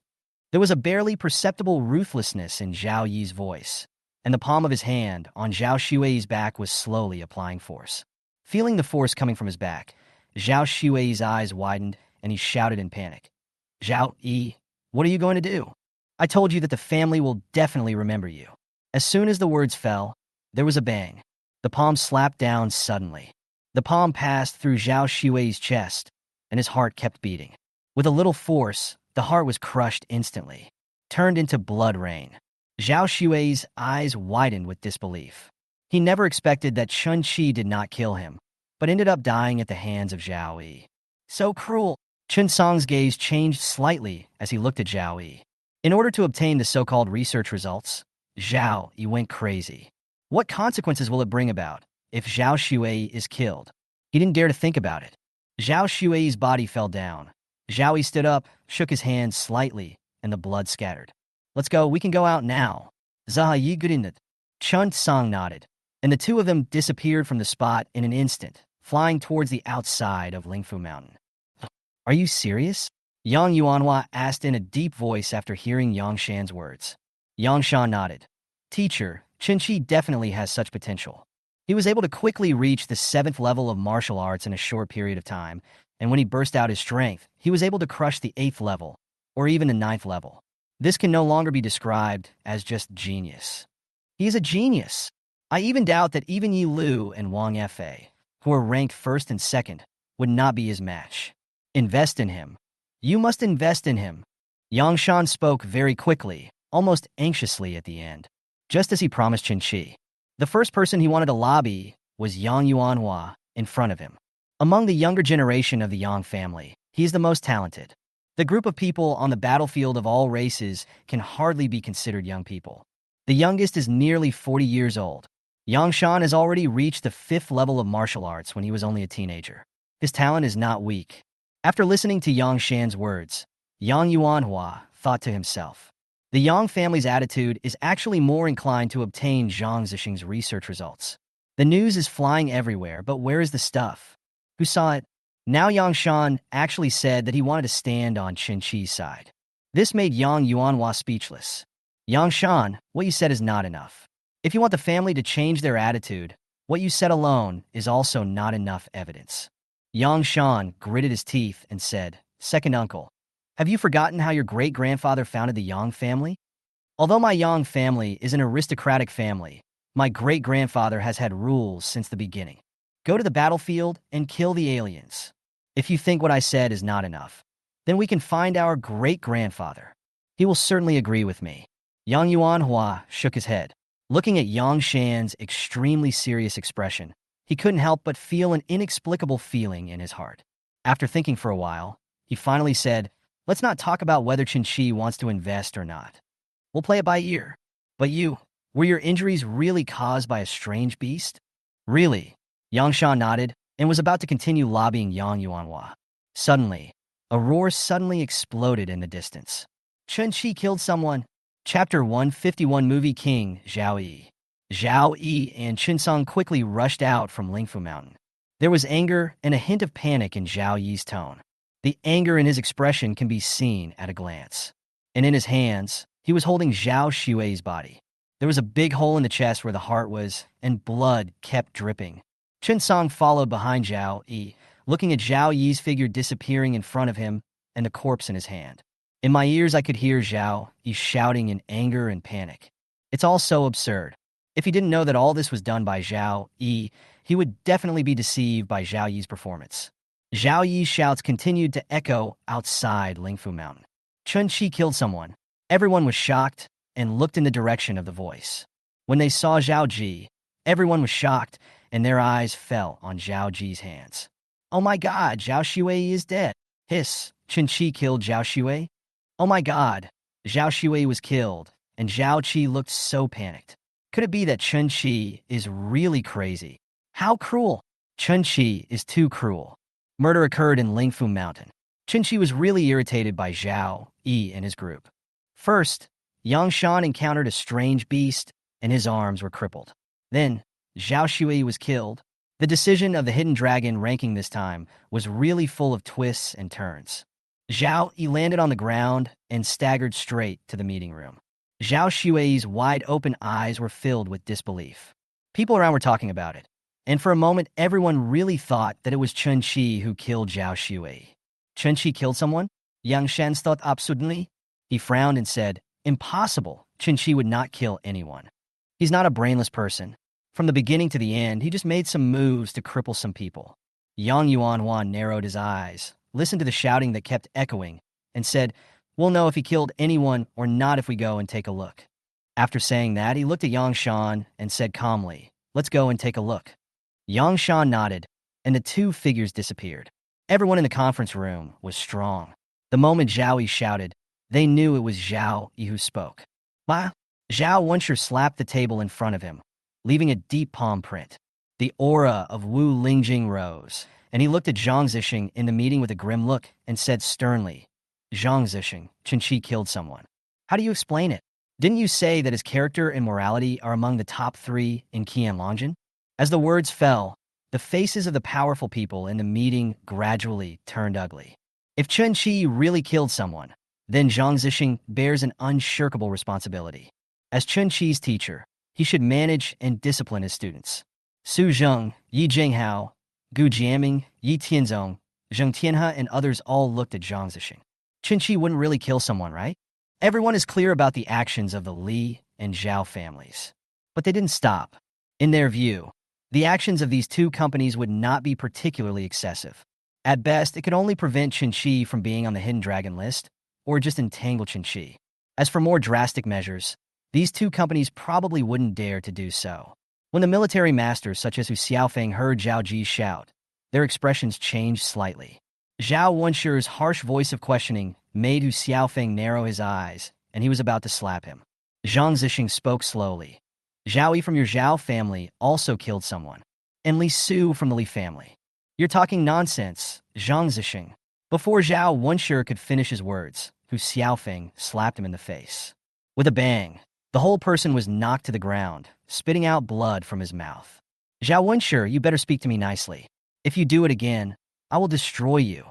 There was a barely perceptible ruthlessness in Zhao Yi's voice, and the palm of his hand on Zhao Xue's back was slowly applying force. Feeling the force coming from his back, Zhao Xue's eyes widened, and he shouted in panic. Zhao Yi, what are you going to do? I told you that the family will definitely remember you. As soon as the words fell, there was a bang. The palm slapped down suddenly. The palm passed through Zhao Xue's chest, and his heart kept beating. With a little force, the heart was crushed instantly, turned into blood rain. Zhao Xue's eyes widened with disbelief. He never expected that Chen Qi did not kill him, but ended up dying at the hands of Zhao Yi. So cruel. Chen Song's gaze changed slightly as he looked at Zhao Yi. In order to obtain the so-called research results, Zhao Yi went crazy. What consequences will it bring about if Zhao Xue is killed? He didn't dare to think about it. Zhao Xue's body fell down. Zhao Yi stood up, shook his hand slightly, and the blood scattered. Let's go, we can go out now. Zaha Yi Gudinat. Chen Song nodded, and the two of them disappeared from the spot in an instant, flying towards the outside of Ling Fu Mountain. Are you serious? Yang Yuanhua asked in a deep voice after hearing Yang Shan's words. Yang Shan nodded. Teacher, Chen Qi definitely has such potential. He was able to quickly reach the 7th level of martial arts in a short period of time, and when he burst out his strength, he was able to crush the 8th level, or even the 9th level. This can no longer be described as just genius. He is a genius. I even doubt that even Yi Lu and Wang Fa, who are ranked 1st and 2nd, would not be his match. Invest in him. You must invest in him. Yang Shan spoke very quickly, almost anxiously at the end, just as he promised Chen Qi. The first person he wanted to lobby was Yang Yuanhua in front of him. Among the younger generation of the Yang family, he is the most talented. The group of people on the battlefield of all races can hardly be considered young people. The youngest is nearly 40 years old. Yang Shan has already reached the 5th level of martial arts when he was only a teenager. His talent is not weak. After listening to Yang Shan's words, Yang Yuanhua thought to himself, the Yang family's attitude is actually more inclined to obtain Zhang Zesheng's research results. The news is flying everywhere, but where is the stuff? Who saw it? Now Yang Shan actually said that he wanted to stand on Chen Qi's side. This made Yang Yuanhua speechless. Yang Shan, what you said is not enough. If you want the family to change their attitude, what you said alone is also not enough evidence. Yang Shan gritted his teeth and said, Second uncle, have you forgotten how your great-grandfather founded the Yang family? Although my Yang family is an aristocratic family, my great-grandfather has had rules since the beginning. Go to the battlefield and kill the aliens. If you think what I said is not enough, then we can find our great-grandfather. He will certainly agree with me. Yang Yuanhua shook his head. Looking at Yang Shan's extremely serious expression, he couldn't help but feel an inexplicable feeling in his heart. After thinking for a while, he finally said, Let's not talk about whether Chinchi wants to invest or not. We'll play it by ear. But were your injuries really caused by a strange beast? Really? Yang Shan nodded and was about to continue lobbying Yang Yuanhua. Suddenly, a roar suddenly exploded in the distance. Chen Qi killed someone. Chapter 151 Movie King, Zhao Yi. Zhao Yi and Chen Song quickly rushed out from Ling Fu Mountain. There was anger and a hint of panic in Zhao Yi's tone. The anger in his expression can be seen at a glance. And in his hands, he was holding Zhao Xue's body. There was a big hole in the chest where the heart was, and blood kept dripping. Chen Song followed behind Zhao Yi, looking at Zhao Yi's figure disappearing in front of him and the corpse in his hand. In my ears, I could hear Zhao Yi shouting in anger and panic. It's all so absurd. If he didn't know that all this was done by Zhao Yi, he would definitely be deceived by Zhao Yi's performance. Zhao Yi's shouts continued to echo outside Ling Fu Mountain. Chen Qi killed someone. Everyone was shocked and looked in the direction of the voice. When they saw Zhao Ji, everyone was shocked and their eyes fell on Zhao Ji's hands. Oh my God, Zhao Xue is dead. Hiss, Chen Qi killed Zhao Xue? Oh my God, Zhao Xue was killed, and Zhao Qi looked so panicked. Could it be that Chen Qi is really crazy? How cruel! Chen Qi is too cruel. Murder occurred in Ling Fu Mountain. Chen Qi was really irritated by Zhao Yi and his group. First, Yang Shan encountered a strange beast, and his arms were crippled. Then, Zhao Xue was killed. The decision of the Hidden Dragon ranking this time was really full of twists and turns. Zhao Yi landed on the ground and staggered straight to the meeting room. Zhao Xue's wide-open eyes were filled with disbelief. People around were talking about it, and for a moment everyone really thought that it was Chen Qi who killed Zhao Xue. Chen Qi killed someone? Yang Shan thought absurdly. He frowned and said, Impossible. Chen Qi would not kill anyone. He's not a brainless person. From the beginning to the end, he just made some moves to cripple some people. Yang Yuanhua narrowed his eyes, listened to the shouting that kept echoing, and said, We'll know if he killed anyone or not if we go and take a look. After saying that, he looked at Yang Shan and said calmly, Let's go and take a look. Yang Shan nodded, and the two figures disappeared. Everyone in the conference room was strong. The moment Zhao Yi shouted, they knew it was Zhao Yi who spoke. Bah! Zhao Wensher slapped the table in front of him, leaving a deep palm print. The aura of Wu Lingjing rose, and he looked at Zhang Zesheng in the meeting with a grim look and said sternly, Zhang Zesheng, Chen Qi killed someone. How do you explain it? Didn't you say that his character and morality are among the top 3 in Qianlongjin? As the words fell, the faces of the powerful people in the meeting gradually turned ugly. If Chen Qi really killed someone, then Zhang Zesheng bears an unshirkable responsibility. As Chen Qi's teacher, he should manage and discipline his students. Su Zheng, Yi Jinghao, Gu Jiaming, Yi Tianzong, Zheng Tianhe, and others all looked at Zhang Zesheng. Chen Qi wouldn't really kill someone, right? Everyone is clear about the actions of the Li and Zhao families. But they didn't stop. In their view, the actions of these two companies would not be particularly excessive. At best, it could only prevent Chen Qi from being on the Hidden Dragon list, or just entangle Chen Qi. As for more drastic measures, these two companies probably wouldn't dare to do so. When the military masters such as Hu Xiaofeng heard Zhao Ji shout, their expressions changed slightly. Zhao Wensher's harsh voice of questioning made Hu Xiaofeng narrow his eyes, and he was about to slap him. Zhang Zesheng spoke slowly. Zhao Yi from your Zhao family also killed someone, and Li Su from the Li family. You're talking nonsense, Zhang Zesheng. Before Zhao Wenshi could finish his words, Hu Xiaofeng slapped him in the face. With a bang, the whole person was knocked to the ground, spitting out blood from his mouth. Zhao Wenshi, you better speak to me nicely. If you do it again, I will destroy you.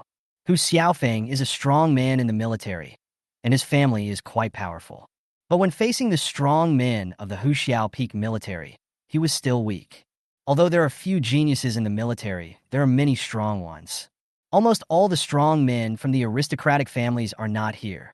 Hu Xiaofeng is a strong man in the military, and his family is quite powerful. But when facing the strong men of the Hu Xiao Peak military, he was still weak. Although there are few geniuses in the military, there are many strong ones. Almost all the strong men from the aristocratic families are not here.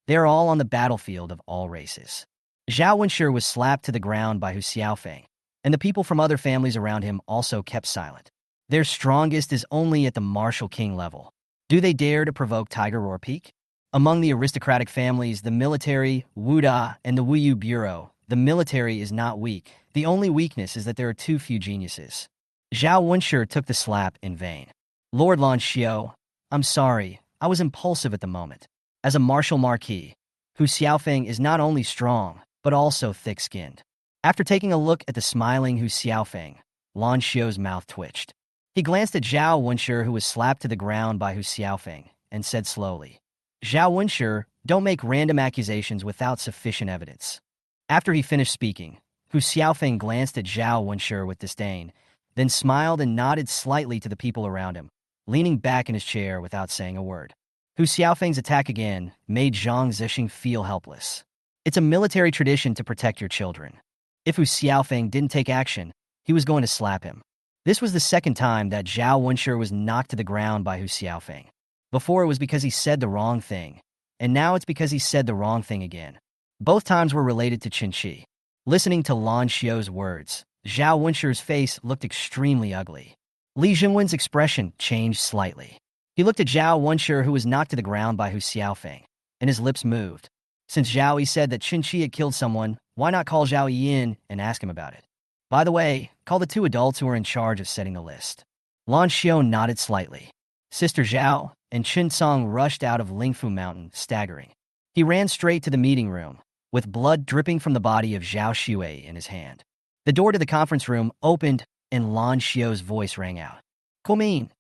They are all on the battlefield of all races. Zhao Wenshi was slapped to the ground by Hu Xiaofeng, and the people from other families around him also kept silent. Their strongest is only at the martial king level. Do they dare to provoke Tiger Roar Peak? Among the aristocratic families, the military, Wuda, and the Wuyu Bureau, the military is not weak. The only weakness is that there are too few geniuses. Zhao Wenshi took the slap in vain. Lord Lan Xiao, I'm sorry, I was impulsive at the moment. As a martial marquis, Hu Xiaofeng is not only strong, but also thick-skinned. After taking a look at the smiling Hu Xiaofeng, Lan Xiao's mouth twitched. He glanced at Zhao Wenshi, who was slapped to the ground by Hu Xiaofeng, and said slowly, Zhao Wenshi, don't make random accusations without sufficient evidence. After he finished speaking, Hu Xiaofeng glanced at Zhao Wenshi with disdain, then smiled and nodded slightly to the people around him, leaning back in his chair without saying a word. Hu Xiaofeng's attack again made Zhang Zesheng feel helpless. It's a military tradition to protect your children. If Hu Xiaofeng didn't take action, he was going to slap him. This was the second time that Zhao Wenshi was knocked to the ground by Hu Xiaofeng. Before it was because he said the wrong thing, and now it's because he said the wrong thing again. Both times were related to Chinchi. Listening to Lan Xiao's words, Zhao Wenshi's face looked extremely ugly. Li Jingwen's expression changed slightly. He looked at Zhao Wenshi, who was knocked to the ground by Hu Xiaofeng, and his lips moved. Since Zhao Yi said that Chinchi had killed someone, why not call Zhao Yi in and ask him about it? By the way, call the two adults who are in charge of setting the list. Lan Xiao nodded slightly. Sister Zhao and Chen Song rushed out of Ling Fu Mountain, staggering. He ran straight to the meeting room, with blood dripping from the body of Zhao Xue in his hand. The door to the conference room opened, and Lan Xiao's voice rang out. Come in.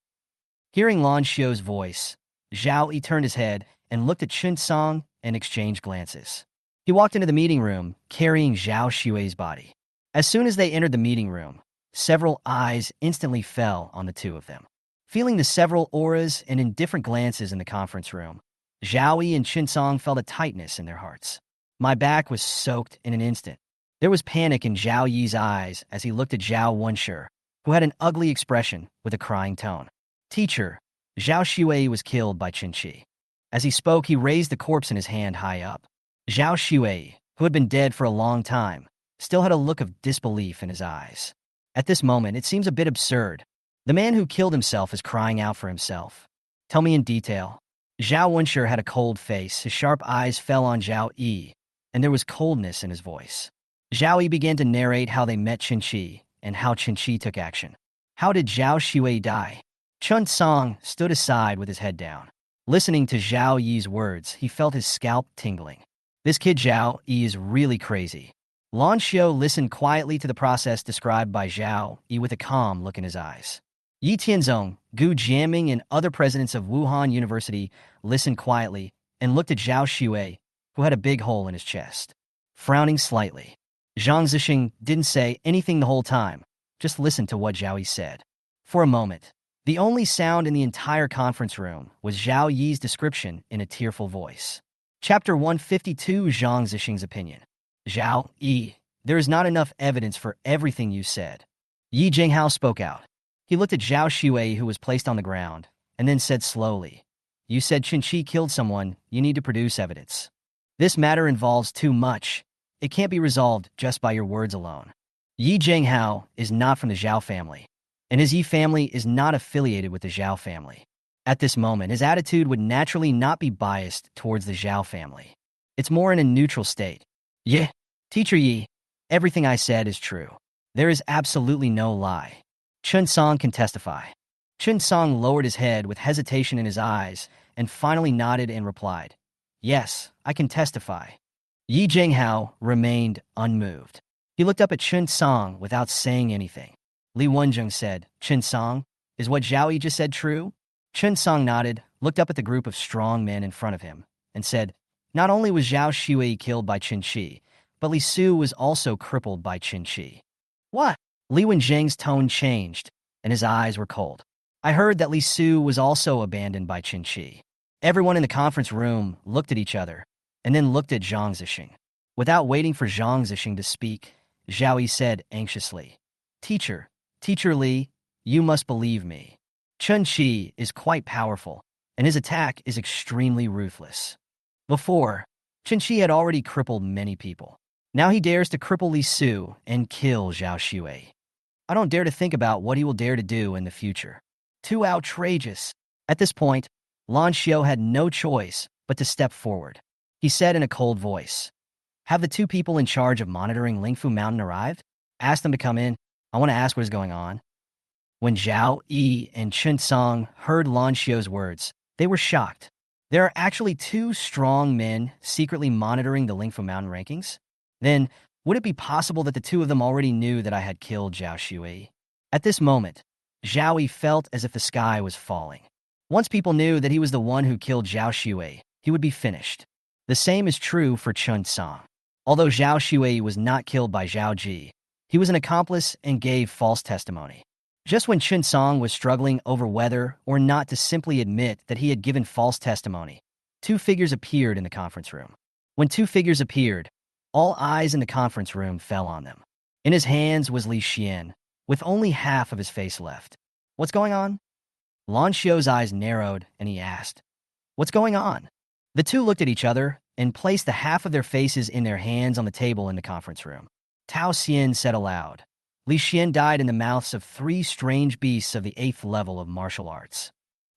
Hearing Lan Xiao's voice, Zhao Yi turned his head and looked at Chen Song and exchanged glances. He walked into the meeting room, carrying Zhao Xue's body. As soon as they entered the meeting room, several eyes instantly fell on the two of them. Feeling the several auras and indifferent glances in the conference room, Zhao Yi and Chen Song felt a tightness in their hearts. My back was soaked in an instant. There was panic in Zhao Yi's eyes as he looked at Zhao Wenshi, who had an ugly expression with a crying tone. Teacher, Zhao Xue was killed by Chinchi. As he spoke, he raised the corpse in his hand high up. Zhao Xue, who had been dead for a long time, still had a look of disbelief in his eyes. At this moment, it seems a bit absurd. The man who killed himself is crying out for himself. Tell me in detail. Zhao Wenshi had a cold face. His sharp eyes fell on Zhao Yi, and there was coldness in his voice. Zhao Yi began to narrate how they met Chinchi and how Chinchi took action. How did Zhao Xue die? Chen Song stood aside with his head down. Listening to Zhao Yi's words, he felt his scalp tingling. This kid Zhao Yi is really crazy. Lan Xiao listened quietly to the process described by Zhao Yi with a calm look in his eyes. Yi Tianzong, Gu Jianming, and other presidents of Wuhan University listened quietly and looked at Zhao Xue, who had a big hole in his chest. Frowning slightly, Zhang Zesheng didn't say anything the whole time, just listened to what Zhao Yi said. For a moment, the only sound in the entire conference room was Zhao Yi's description in a tearful voice. Chapter 152, Zhang Zesheng's opinion. Zhao Yi, there is not enough evidence for everything you said. Yi Jinghao spoke out. He looked at Zhao Xue, who was placed on the ground, and then said slowly, You said Chinchi killed someone. You need to produce evidence. This matter involves too much. It can't be resolved just by your words alone. Yi Jinghao is not from the Zhao family, and his Yi family is not affiliated with the Zhao family. At this moment, his attitude would naturally not be biased towards the Zhao family. It's more in a neutral state. Yeah, Teacher Yi, everything I said is true. There is absolutely no lie. Chen Song can testify. Chen Song lowered his head with hesitation in his eyes and finally nodded and replied, Yes, I can testify. Yi Jinghao remained unmoved. He looked up at Chen Song without saying anything. Li Wenjing said, Chen Song, is what Zhao Yi just said true? Chen Song nodded, looked up at the group of strong men in front of him, and said, "Not only was Zhao Xue killed by Chen Qi, but Li Su was also crippled by Chen Qi." "What?" Li Wenjing's tone changed, and his eyes were cold. "I heard that Li Su was also abandoned by Chen Qi." Everyone in the conference room looked at each other, and then looked at Zhang Zesheng. Without waiting for Zhang Zesheng to speak, Zhao Yi said anxiously, Teacher Li, you must believe me. Chen Qi is quite powerful, and his attack is extremely ruthless. Before, Chen Qi had already crippled many people. Now he dares to cripple Li Su and kill Zhao Xue. I don't dare to think about what he will dare to do in the future. Too outrageous. At this point, Lan Xiao had no choice but to step forward. He said in a cold voice, "Have the two people in charge of monitoring Ling Fu Mountain arrived? Ask them to come in. I want to ask what is going on." When Zhao Yi and Chen Song heard Lan Xiao's words, they were shocked. There are actually two strong men secretly monitoring the Ling Fu Mountain rankings? Then, would it be possible that the two of them already knew that I had killed Zhao Xue? At this moment, Zhao Yi felt as if the sky was falling. Once people knew that he was the one who killed Zhao Xue, he would be finished. The same is true for Chen Song. Although Zhao Xue was not killed by Zhao Ji, he was an accomplice and gave false testimony. Just when Chen Song was struggling over whether or not to simply admit that he had given false testimony, two figures appeared in the conference room. When two figures appeared, all eyes in the conference room fell on them. In his hands was Li Xian, with only half of his face left. "What's going on?" Lan Xiao's eyes narrowed, and he asked, "What's going on?" The two looked at each other and placed the half of their faces in their hands on the table in the conference room. Tao Xian said aloud, "Li Xian died in the mouths of 3 strange beasts of the 8th level of martial arts.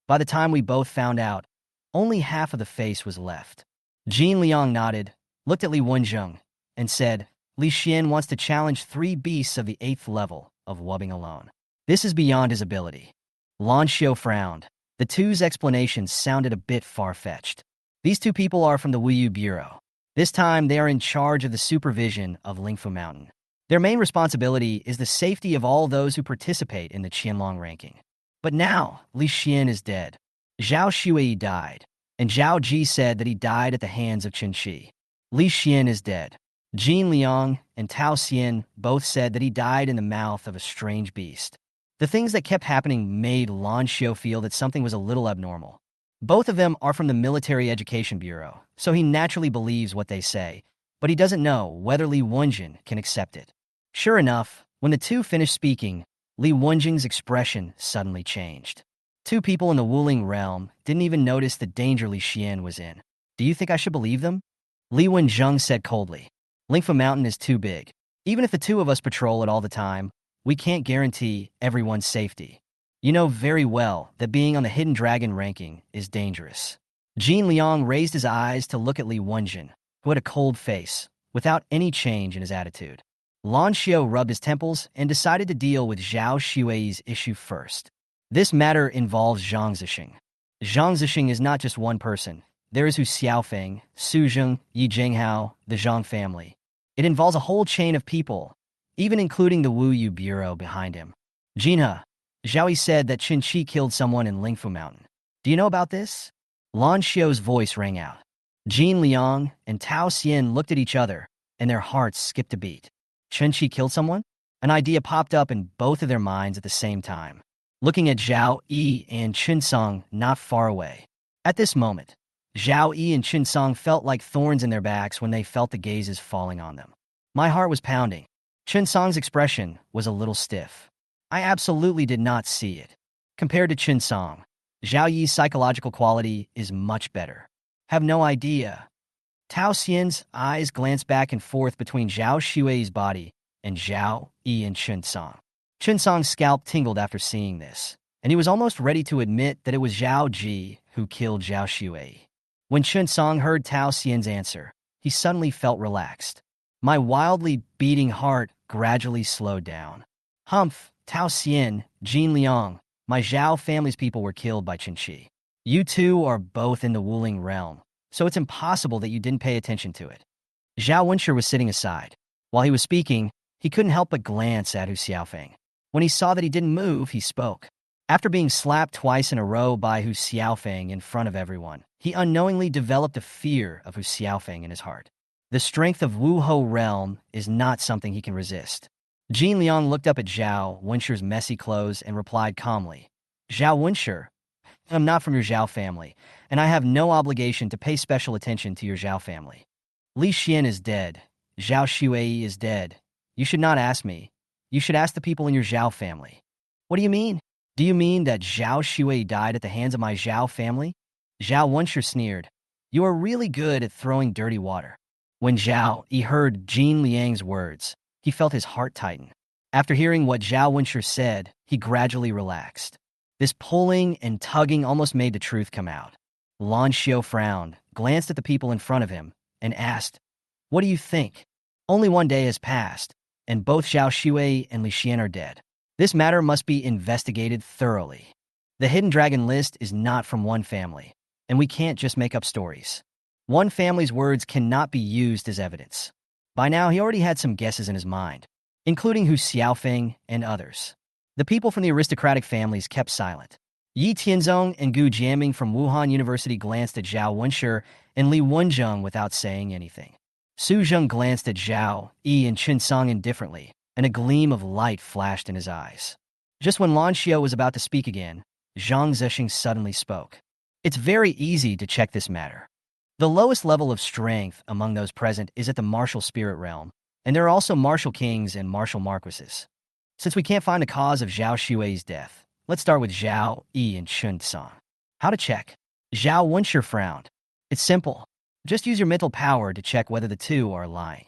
By the time we both found out, only half of the face was left." Jin Liang nodded, looked at Li Wenjing, and said, "Li Xian wants to challenge 3 beasts of the 8th level of wubbing alone. This is beyond his ability." Lan Xiao frowned. The two's explanations sounded a bit far-fetched. These two people are from the Wuyu Bureau. This time, they are in charge of the supervision of Ling Fu Mountain. Their main responsibility is the safety of all those who participate in the Qianlong ranking. But now, Li Xian is dead. Zhao Xue died, and Zhao Ji said that he died at the hands of Chen Qi. Li Xian is dead. Jin Liang and Tao Xian both said that he died in the mouth of a strange beast. The things that kept happening made Lan Xiao feel that something was a little abnormal. Both of them are from the Military Education Bureau, so he naturally believes what they say, but he doesn't know whether Li Wenjing can accept it. Sure enough, when the two finished speaking, Li Wenjing's expression suddenly changed. Two people in the Wuling realm didn't even notice the danger Li Xian was in. "Do you think I should believe them?" Li Wenjing said coldly. "Ling Fu Mountain is too big. Even if the two of us patrol it all the time, we can't guarantee everyone's safety. You know very well that being on the Hidden Dragon ranking is dangerous." Jin Liang raised his eyes to look at Li Wenjing, who had a cold face, without any change in his attitude. Lan Xiao rubbed his temples and decided to deal with Zhao Xue's issue first. This matter involves Zhang Zesheng. Zhang Zesheng is not just one person. There is Hu Xiaofeng, Su Zheng, Yi Zhenghao, the Zhang family. It involves a whole chain of people, even including the Wu Yu Bureau behind him. "Jinhe, Zhao Yi said that Chen Qi killed someone in Ling Fu Mountain. Do you know about this?" Lan Xiao's voice rang out. Jin Liang and Tao Xian looked at each other, and their hearts skipped a beat. Chen Qi killed someone? An idea popped up in both of their minds at the same time, looking at Zhao Yi and Chen Song not far away. At this moment, Zhao Yi and Chen Song felt like thorns in their backs when they felt the gazes falling on them. My heart was pounding. Chen Song's expression was a little stiff. I absolutely did not see it. Compared to Chen Song, Zhao Yi's psychological quality is much better. Have no idea. Tao Xian's eyes glanced back and forth between Zhao Xue's body and Zhao Yi and Chen Song. Chen Song's scalp tingled after seeing this, and he was almost ready to admit that it was Zhao Ji who killed Zhao Xue. When Chen Song heard Tao Xian's answer, he suddenly felt relaxed. My wildly beating heart gradually slowed down. Humph, Tao Xian, Jin Liang, my Zhao family's people were killed by Chen Qi. You two are both in the Wuling realm, so it's impossible that you didn't pay attention to it. Zhao Wenshi was sitting aside. While he was speaking, he couldn't help but glance at Hu Xiaofeng. When he saw that he didn't move, he spoke. After being slapped twice in a row by Hu Xiaofeng in front of everyone, he unknowingly developed a fear of Hu Xiaofeng in his heart. The strength of Wu Ho realm is not something he can resist. Jin Liang looked up at Zhao Wenshi's messy clothes and replied calmly, "Zhao Wenshi, I'm not from your Zhao family, and I have no obligation to pay special attention to your Zhao family. Li Xian is dead. Zhao Shuai is dead. You should not ask me. You should ask the people in your Zhao family." "What do you mean? Do you mean that Zhao Shuai died at the hands of my Zhao family?" Zhao Wenshi sneered. "You are really good at throwing dirty water." When Zhao Yi heard Jin Liang's words, he felt his heart tighten. After hearing what Zhao Wenshi said, he gradually relaxed. This pulling and tugging almost made the truth come out. Lan Xiao frowned, glanced at the people in front of him, and asked, "What do you think? Only one day has passed, and both Zhao Shuai and Li Xian are dead. This matter must be investigated thoroughly. The Hidden Dragon list is not from one family, and we can't just make up stories. One family's words cannot be used as evidence." By now, he already had some guesses in his mind, including Hu Xiaofeng and others. The people from the aristocratic families kept silent. Yi Tianzong and Gu Jianming from Wuhan University glanced at Zhao Wenshi and Li Wenjing without saying anything. Su Zheng glanced at Zhao Yi and Chen Song indifferently, and a gleam of light flashed in his eyes. Just when Lan Xiao was about to speak again, Zhang Zesheng suddenly spoke. "It's very easy to check this matter. The lowest level of strength among those present is at the martial spirit realm, and there are also martial kings and martial marquises. Since we can't find the cause of Zhao Shuai's death, let's start with Zhao Yi and Chen Song." "How to check?" Zhao Wenshi frowned. "It's simple. Just use your mental power to check whether the two are lying,"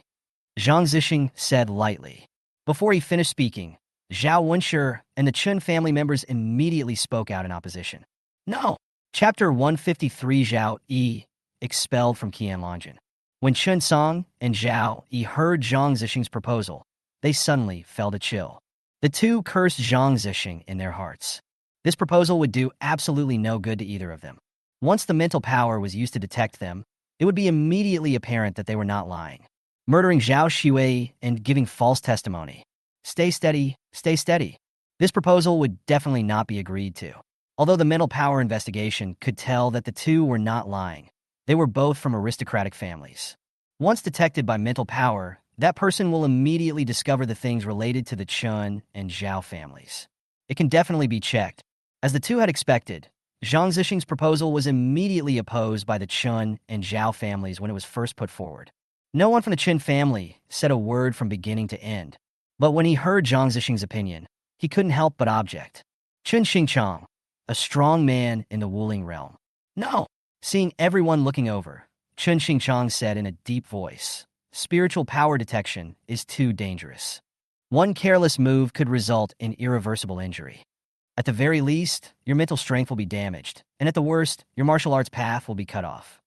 Zhang Zesheng said lightly. Before he finished speaking, Zhao Wenshi and the Chen family members immediately spoke out in opposition. "No!" Chapter 153 Zhao Yi expelled from Qianlongjian. When Chen Song and Zhao Yi heard Zhang Zesheng's proposal, they suddenly felt a chill. The two cursed Zhang Zesheng in their hearts. This proposal would do absolutely no good to either of them. Once the mental power was used to detect them, it would be immediately apparent that they were not lying. Murdering Zhao Shuai and giving false testimony. Stay steady, stay steady. This proposal would definitely not be agreed to. Although the mental power investigation could tell that the two were not lying, they were both from aristocratic families. Once detected by mental power, that person will immediately discover the things related to the Chen and Zhao families. It can definitely be checked. As the two had expected, Zhang Zesheng's proposal was immediately opposed by the Chen and Zhao families when it was first put forward. No one from the Chen family said a word from beginning to end, but when he heard Zhang Zesheng's opinion, he couldn't help but object. Chen Xingchang, a strong man in the Wuling realm. "No!" Seeing everyone looking over, Chen Xingchang said in a deep voice, "Spiritual power detection is too dangerous. One careless move could result in irreversible injury. At the very least, your mental strength will be damaged, and at the worst, your martial arts path will be cut off."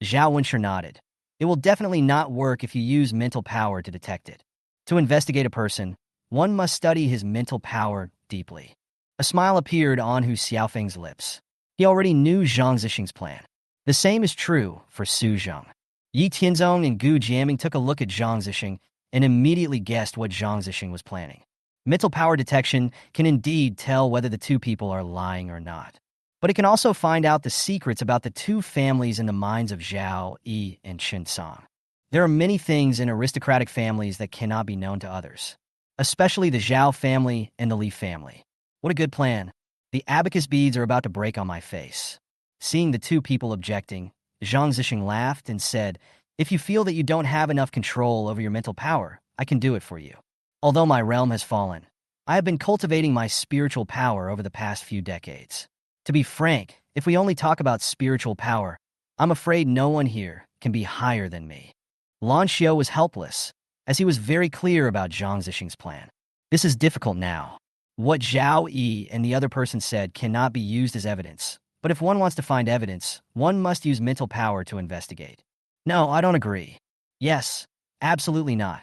Zhao Wenshi nodded. "It will definitely not work if you use mental power to detect it. To investigate a person, one must study his mental power deeply." A smile appeared on Hu Xiaofeng's lips. He already knew Zhang Zesheng's plan. The same is true for Su Zheng. Yi Tianzong and Gu Jianming took a look at Zhang Zesheng and immediately guessed what Zhang Zesheng was planning. Mental power detection can indeed tell whether the two people are lying or not. But it can also find out the secrets about the two families in the minds of Zhao Yi and Chen Song. There are many things in aristocratic families that cannot be known to others, especially the Zhao family and the Li family. What a good plan. The abacus beads are about to break on my face. Seeing the two people objecting, Zhang Zesheng laughed and said, "If you feel that you don't have enough control over your mental power, I can do it for you. Although my realm has fallen, I have been cultivating my spiritual power over the past few decades. To be frank, if we only talk about spiritual power, I'm afraid no one here can be higher than me." Lan Xiao was helpless, as he was very clear about Zhang Zesheng's plan. This is difficult now. What Zhao Yi and the other person said cannot be used as evidence, but if one wants to find evidence, one must use mental power to investigate. "No, I don't agree." "Yes, absolutely not."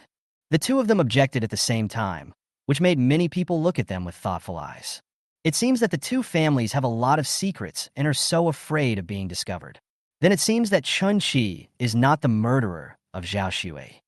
The two of them objected at the same time, which made many people look at them with thoughtful eyes. It seems that the two families have a lot of secrets and are so afraid of being discovered. Then it seems that Chen Qi is not the murderer of Zhao Shuai.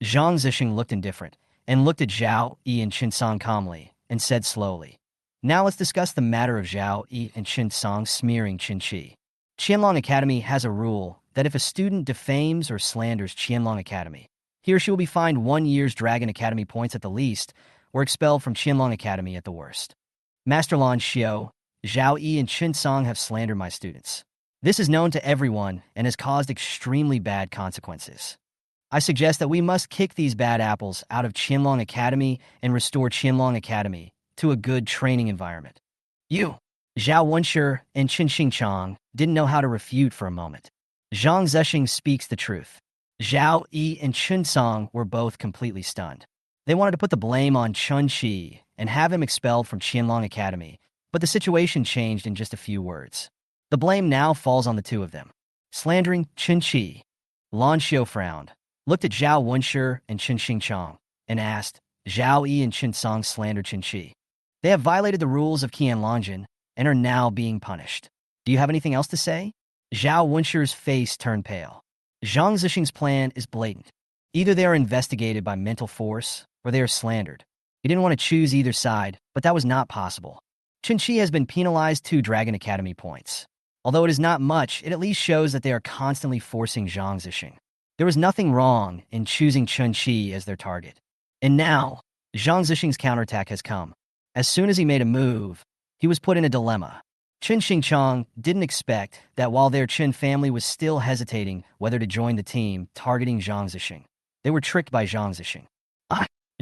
Zhang Zesheng looked indifferent and looked at Zhao Yi and Chen Song calmly and said slowly, Now let's discuss the matter of Zhao Yi and Chen Song smearing Chinchi. Qianlong Academy has a rule that if a student defames or slanders Qianlong Academy, he or she will be fined 1 year's Dragon Academy points at the least, or expelled from Qianlong Academy at the worst. Master Lan Xiao, Zhao Yi, and Chen Song have slandered my students. This is known to everyone and has caused extremely bad consequences. I suggest that we must kick these bad apples out of Qianlong Academy and restore Qianlong Academy to a good training environment. You, Zhao Wenshi and Chen Xingchang, didn't know how to refute for a moment. Zhang Zesheng speaks the truth. Zhao Yi and Chen Song were both completely stunned. They wanted to put the blame on Chen Qi and have him expelled from Qianlong Academy, but the situation changed in just a few words. The blame now falls on the two of them. Slandering Chinchi. Lan Xiao frowned, looked at Zhao Wenshi and Chen Xingchang, and asked, Zhao Yi and Chen Song slandered Chinchi. They have violated the rules of Qianlongjin and are now being punished. Do you have anything else to say? Zhao Wenshi's face turned pale. Zhang Zesheng's plan is blatant. Either they are investigated by mental force, or they are slandered. He didn't want to choose either side, but that was not possible. Chinchi has been penalized 2 Dragon Academy points. Although it is not much, it at least shows that they are constantly forcing Zhang Zesheng. There was nothing wrong in choosing Chen Qi as their target. And now, Zhang Zesheng's counterattack has come. As soon as he made a move, he was put in a dilemma. Chen Xingchang didn't expect that while their Chen family was still hesitating whether to join the team targeting Zhang Zesheng, they were tricked by Zhang Zesheng.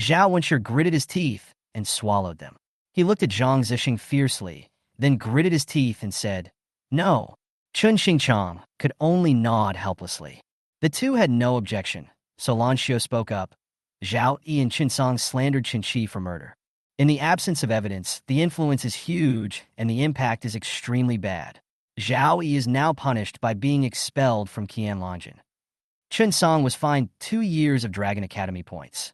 Zhao Wenshi gritted his teeth and swallowed them. He looked at Zhang Zesheng fiercely, then gritted his teeth and said, No. Chen Xingchang could only nod helplessly. The two had no objection, so Lan Xiao spoke up. Zhao Yi and Chen Song slandered Chinchi for murder. In the absence of evidence, the influence is huge and the impact is extremely bad. Zhao Yi is now punished by being expelled from Qianlongjin. Chen Song was fined 2 years of Dragon Academy points.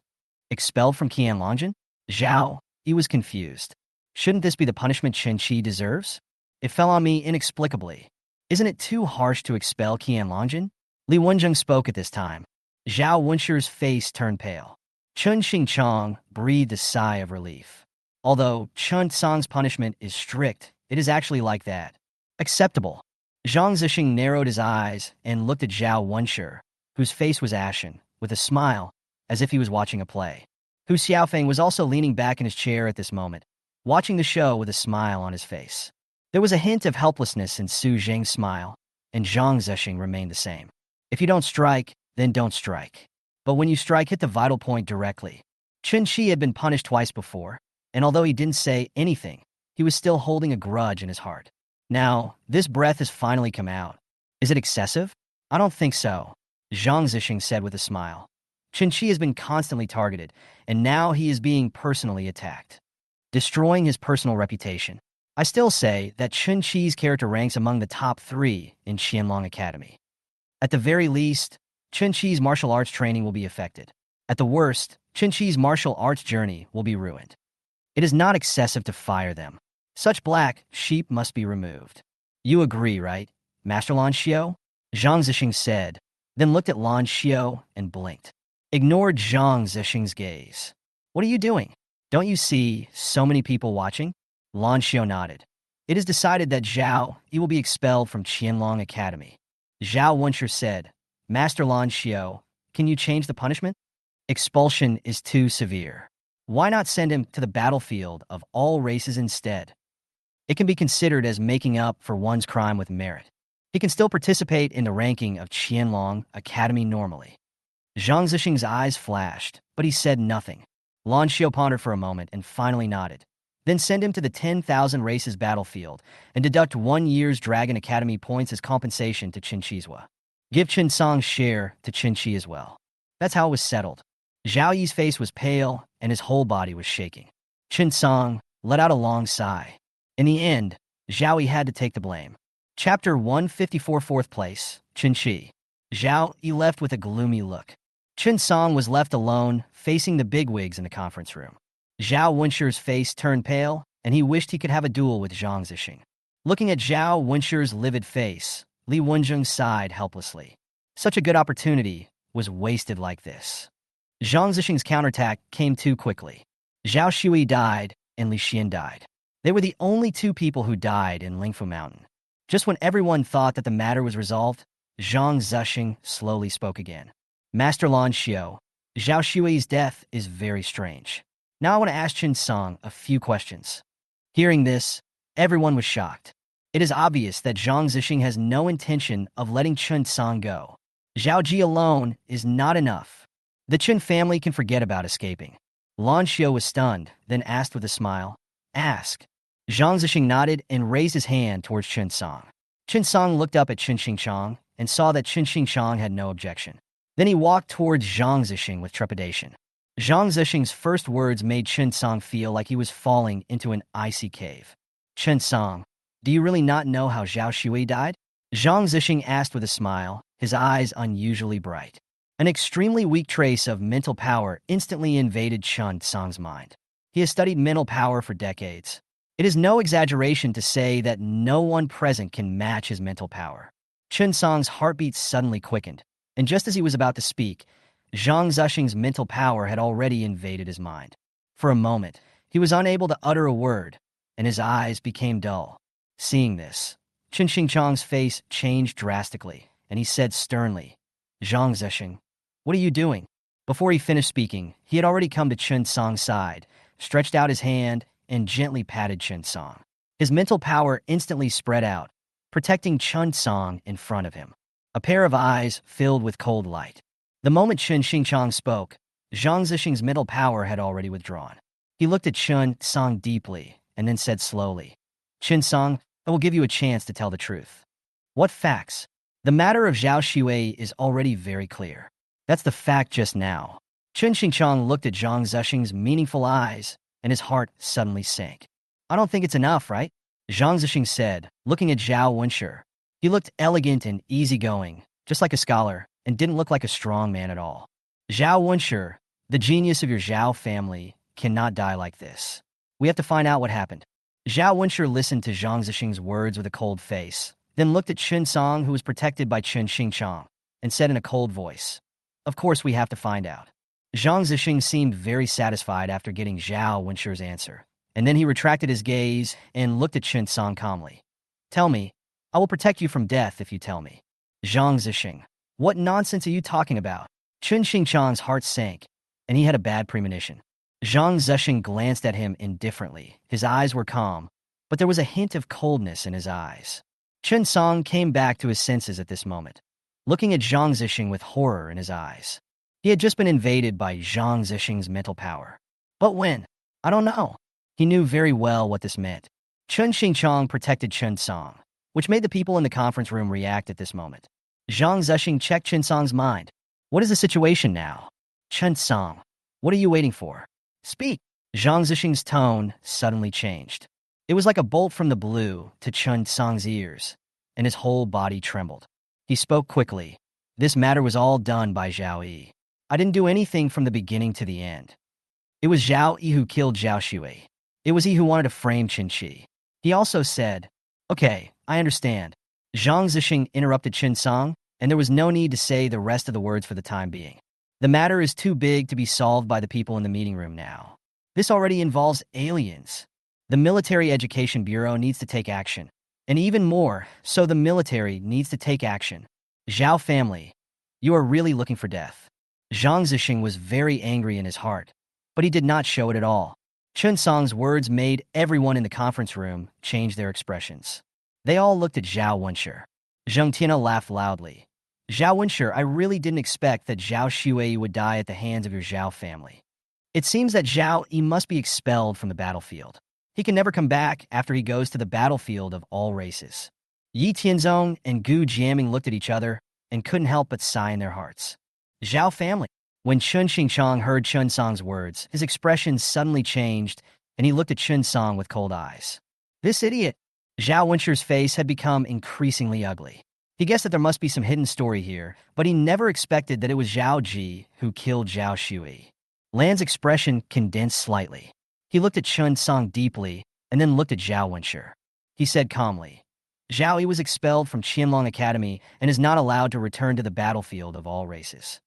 Expelled from Qianlongjin? Zhao Yi was confused. Shouldn't this be the punishment Chen Qi deserves? It fell on me inexplicably. Isn't it too harsh to expel Qianlongjin? Li Wenjing spoke at this time. Zhao Wenshi's face turned pale. Chen Xingchang breathed a sigh of relief. Although Chen Song's punishment is strict, it is actually like that. Acceptable. Zhang Zesheng narrowed his eyes and looked at Zhao Wenshi, whose face was ashen, with a smile, as if he was watching a play. Hu Xiaofeng was also leaning back in his chair at this moment, watching the show with a smile on his face. There was a hint of helplessness in Su Zheng's smile, and Zhang Zesheng remained the same. If you don't strike, then don't strike. But when you strike, hit the vital point directly. Chen Qi had been punished twice before, and although he didn't say anything, he was still holding a grudge in his heart. Now, this breath has finally come out. Is it excessive? I don't think so, Zhang Zesheng said with a smile. Chen Qi has been constantly targeted, and now he is being personally attacked, destroying his personal reputation. I still say that Chen Qi's character ranks among the top 3 in Qianlong Academy. At the very least, Chen Qi's martial arts training will be affected. At the worst, Chen Qi's martial arts journey will be ruined. It is not excessive to fire them. Such black sheep must be removed. You agree, right, Master Lan Xiao? Zhang Zesheng said, then looked at Lan Xiao and blinked. Ignored Zhang Zesheng's gaze. What are you doing? Don't you see so many people watching? Lan Xiao nodded. It is decided that Zhao Yi will be expelled from Qianlong Academy. Zhao Wenshi said, Master Lan Xiao, can you change the punishment? Expulsion is too severe. Why not send him to the battlefield of all races instead? It can be considered as making up for one's crime with merit. He can still participate in the ranking of Qianlong Academy normally. Zhang Zesheng's eyes flashed, but he said nothing. Lan Xiao pondered for a moment and finally nodded. Then send him to the 10,000 races battlefield and deduct 1 year's Dragon Academy points as compensation to Chinchizwa. Give Chen Song's share to Chinchi as well. That's how it was settled. Zhao Yi's face was pale and his whole body was shaking. Chen Song let out a long sigh. In the end, Zhao Yi had to take the blame. Chapter 154, 4th place, Chinchi. Zhao Yi left with a gloomy look. Chen Song was left alone, facing the bigwigs in the conference room. Zhao Wenshi's face turned pale, and he wished he could have a duel with Zhang Zesheng. Looking at Zhao Wenshi's livid face, Li Wenjing sighed helplessly. Such a good opportunity was wasted like this. Zhang Zesheng's counterattack came too quickly. Zhao Shui died, and Li Xian died. They were the only two people who died in Ling Fu Mountain. Just when everyone thought that the matter was resolved, Zhang Zesheng slowly spoke again. Master Lan Xiao, Zhao Xui's death is very strange. Now I want to ask Chen Song a few questions. Hearing this, everyone was shocked. It is obvious that Zhang Zesheng has no intention of letting Chen Song go. Zhao Ji alone is not enough. The Chen family can forget about escaping. Lan Xiao was stunned, then asked with a smile, "Ask." Zhang Zesheng nodded and raised his hand towards Chen Song. Chen Song looked up at Chen Xingchang and saw that Chen Xingchang had no objection. Then he walked towards Zhang Zesheng with trepidation. Zhang Zesheng's first words made Chen Song feel like he was falling into an icy cave. "Chen Song, do you really not know how Zhao Xui died?" Zhang Zesheng asked with a smile, his eyes unusually bright. An extremely weak trace of mental power instantly invaded Chen Song's mind. He has studied mental power for decades. It is no exaggeration to say that no one present can match his mental power. Chen Song's heartbeat suddenly quickened, and just as he was about to speak, Zhang Zesheng's mental power had already invaded his mind. For a moment, he was unable to utter a word, and his eyes became dull. Seeing this, Chen Xingchang's face changed drastically, and he said sternly, "Zhang Zesheng, what are you doing?" Before he finished speaking, he had already come to Chen Song's side, stretched out his hand, and gently patted Chen Song. His mental power instantly spread out, protecting Chen Song in front of him. A pair of eyes filled with cold light. The moment Chen Xingchang spoke, Zhang Zesheng's mental power had already withdrawn. He looked at Chen Song deeply and then said slowly, "Chen Song, I will give you a chance to tell the truth." "What facts?" "The matter of Zhao Xue is already very clear. That's the fact just now." Chen Xingchang looked at Zhang Zesheng's meaningful eyes, and his heart suddenly sank. "I don't think it's enough, right?" Zhang Zesheng said, looking at Zhao Wenshi. He looked elegant and easygoing, just like a scholar, and didn't look like a strong man at all. "Zhao Wenshi, the genius of your Zhao family, cannot die like this. We have to find out what happened." Zhao Wenshi listened to Zhang Zesheng's words with a cold face, then looked at Chen Song, who was protected by Chen Xingchang, and said in a cold voice, "Of course we have to find out." Zhang Zesheng seemed very satisfied after getting Zhao Wenshi's answer, and then he retracted his gaze and looked at Chen Song calmly. "Tell me, I will protect you from death if you tell me." Zhang Zesheng, "What nonsense are you talking about?" Chen Xingchang's heart sank, and he had a bad premonition. Zhang Zesheng glanced at him indifferently. His eyes were calm, but there was a hint of coldness in his eyes. Chen Song came back to his senses at this moment, looking at Zhang Zesheng with horror in his eyes. He had just been invaded by Zhang Zesheng's mental power. But when? I don't know. He knew very well what this meant. Chen Xingchang protected Chen Song, which made the people in the conference room react at this moment. Zhang Zesheng checked Chen Song's mind. "What is the situation now?" "Chen Song, what are you waiting for? Speak." Zhang Zesheng's tone suddenly changed. It was like a bolt from the blue to Chen Song's ears, and his whole body trembled. He spoke quickly. "This matter was all done by Zhao Yi. I didn't do anything from the beginning to the end. It was Zhao Yi who killed Zhao Xue. It was he who wanted to frame Chinchi." He also said, "Okay, I understand." Zhang Zesheng interrupted Chen Song, and there was no need to say the rest of the words for the time being. The matter is too big to be solved by the people in the meeting room now. This already involves aliens. The Military Education Bureau needs to take action. And even more, so the military needs to take action. Zhao family, you are really looking for death. Zhang Zesheng was very angry in his heart, but he did not show it at all. Chen Song's words made everyone in the conference room change their expressions. They all looked at Zhao Wenshi. Zheng Tina laughed loudly. "Zhao Wenshi, I really didn't expect that Zhao Xue would die at the hands of your Zhao family. It seems that Zhao Yi must be expelled from the battlefield. He can never come back after he goes to the battlefield of all races." Yi Tianzong and Gu Jiaming looked at each other and couldn't help but sigh in their hearts. Zhao family. When Chen Xingchang heard Chen Song's words, his expression suddenly changed, and he looked at Chen Song with cold eyes. This idiot. Zhao Wenshi's face had become increasingly ugly. He guessed that there must be some hidden story here, but he never expected that it was Zhao Ji who killed Zhao Xue. Lan's expression condensed slightly. He looked at Chen Song deeply, and then looked at Zhao Wenshi. He said calmly, "Zhao Yi was expelled from Qianlong Academy and is not allowed to return to the battlefield of all races.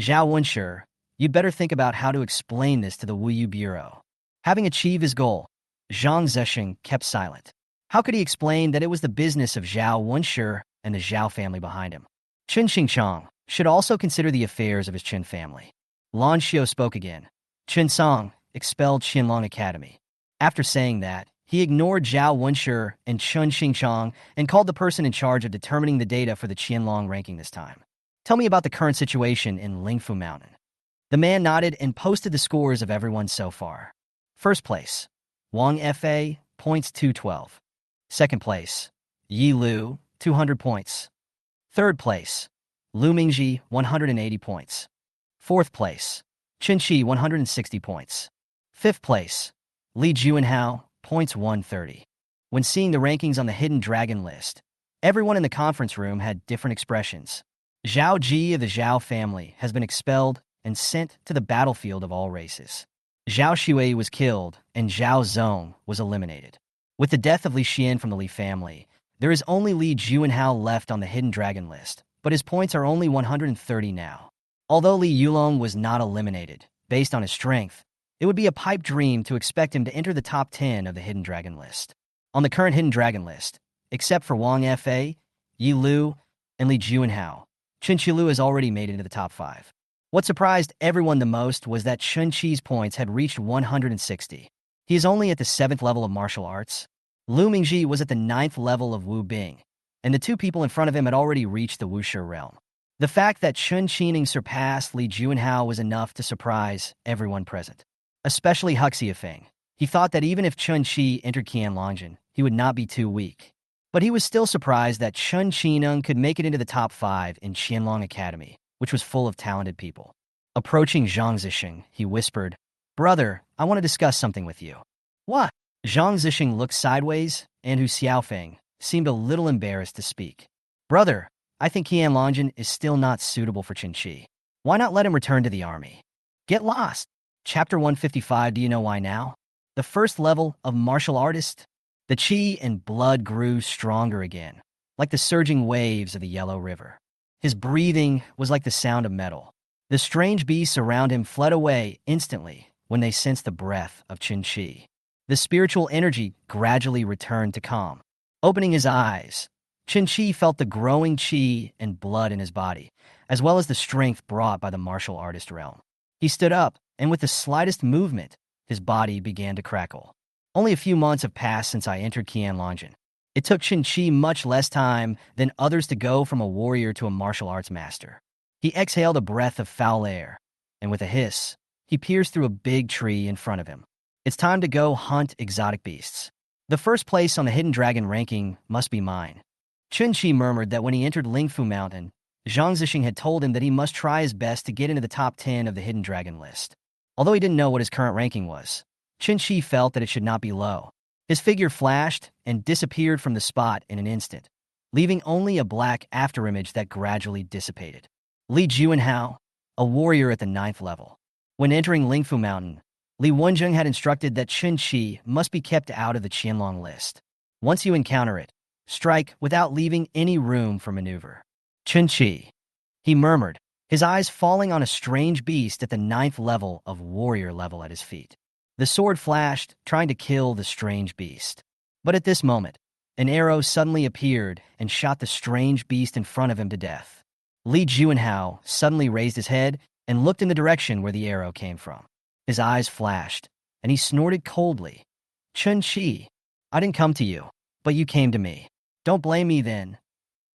Zhao Wenshi, you'd better think about how to explain this to the Wuyu Bureau." Having achieved his goal, Zhang Zesheng kept silent. How could he explain that it was the business of Zhao Wenshi and the Zhao family behind him? Chen Qi should also consider the affairs of his Qin family. Lan Xiao spoke again. Chen Song expelled Qianlong Academy. After saying that, he ignored Zhao Wenshi and Chen Qi and called the person in charge of determining the data for the Qianlong ranking this time. Tell me about the current situation in Ling Fu Mountain. The man nodded and posted the scores of everyone so far. First place, Wang Fa, points 212. Second place, Yi Lu, 200 points. Third place, Lu Mingji, 180 points. Fourth place, Chinchi, 160 points. Fifth place, Li Juanhao, points 130. When seeing the rankings on the Hidden Dragon list, everyone in the conference room had different expressions. Zhao Ji of the Zhao family has been expelled and sent to the battlefield of all races. Zhao Shui was killed, and Zhao Zong was eliminated. With the death of Li Xian from the Li family, there is only Li Juanhao left on the Hidden Dragon list, but his points are only 130 now. Although Li Yulong was not eliminated, based on his strength, it would be a pipe dream to expect him to enter the top 10 of the Hidden Dragon list. On the current Hidden Dragon list, except for Wang Fa, Yi Lu, and Li Juanhao, Chen Qi has already made it into the top 5. What surprised everyone the most was that Chen Qi's points had reached 160. He is only at the 7th level of martial arts. Lu Mingji was at the 9th level of Wu Bing, and the two people in front of him had already reached the Wushi realm. The fact that Chen Qi surpassed Li Juanhao was enough to surprise everyone present, especially Huxiafeng. He thought that even if Chen Qi entered Qianlongjin, he would not be too weak. But he was still surprised that Chen Qi could make it into the top 5 in Qianlong Academy, which was full of talented people. Approaching Zhang Zesheng, he whispered, "Brother, I want to discuss something with you." "What?" Zhang Zesheng looked sideways, and Hu Xiaofeng seemed a little embarrassed to speak. "Brother, I think Qianlongjin is still not suitable for Chinchi. Why not let him return to the army? Get lost." Chapter 155. Do you know why now? The first level of martial artist. The chi and blood grew stronger again, like the surging waves of the Yellow River. His breathing was like the sound of metal. The strange beasts around him fled away instantly when they sensed the breath of Chinchi. The spiritual energy gradually returned to calm. Opening his eyes, Chinchi felt the growing chi and blood in his body, as well as the strength brought by the martial artist realm. He stood up, and with the slightest movement, his body began to crackle. Only a few months have passed since I entered Qianlongjin. It took Chinchi much less time than others to go from a warrior to a martial arts master. He exhaled a breath of foul air, and with a hiss, he pierced through a big tree in front of him. It's time to go hunt exotic beasts. The first place on the Hidden Dragon ranking must be mine. Chinchi murmured that when he entered Ling Fu Mountain, Zhang Zesheng had told him that he must try his best to get into the top 10 of the Hidden Dragon list. Although he didn't know what his current ranking was, Chinchi felt that it should not be low. His figure flashed and disappeared from the spot in an instant, leaving only a black afterimage that gradually dissipated. Li Juanhao, a warrior at the 9th level. When entering Ling Fu Mountain, Li Wenjing had instructed that Chen Qi must be kept out of the Qianlong list. Once you encounter it, strike without leaving any room for maneuver. Chen Qi, he murmured, his eyes falling on a strange beast at the 9th level of warrior level at his feet. The sword flashed, trying to kill the strange beast. But at this moment, an arrow suddenly appeared and shot the strange beast in front of him to death. Li Juanhao suddenly raised his head and looked in the direction where the arrow came from. His eyes flashed, and he snorted coldly. "Chen Qi, I didn't come to you, but you came to me. Don't blame me then."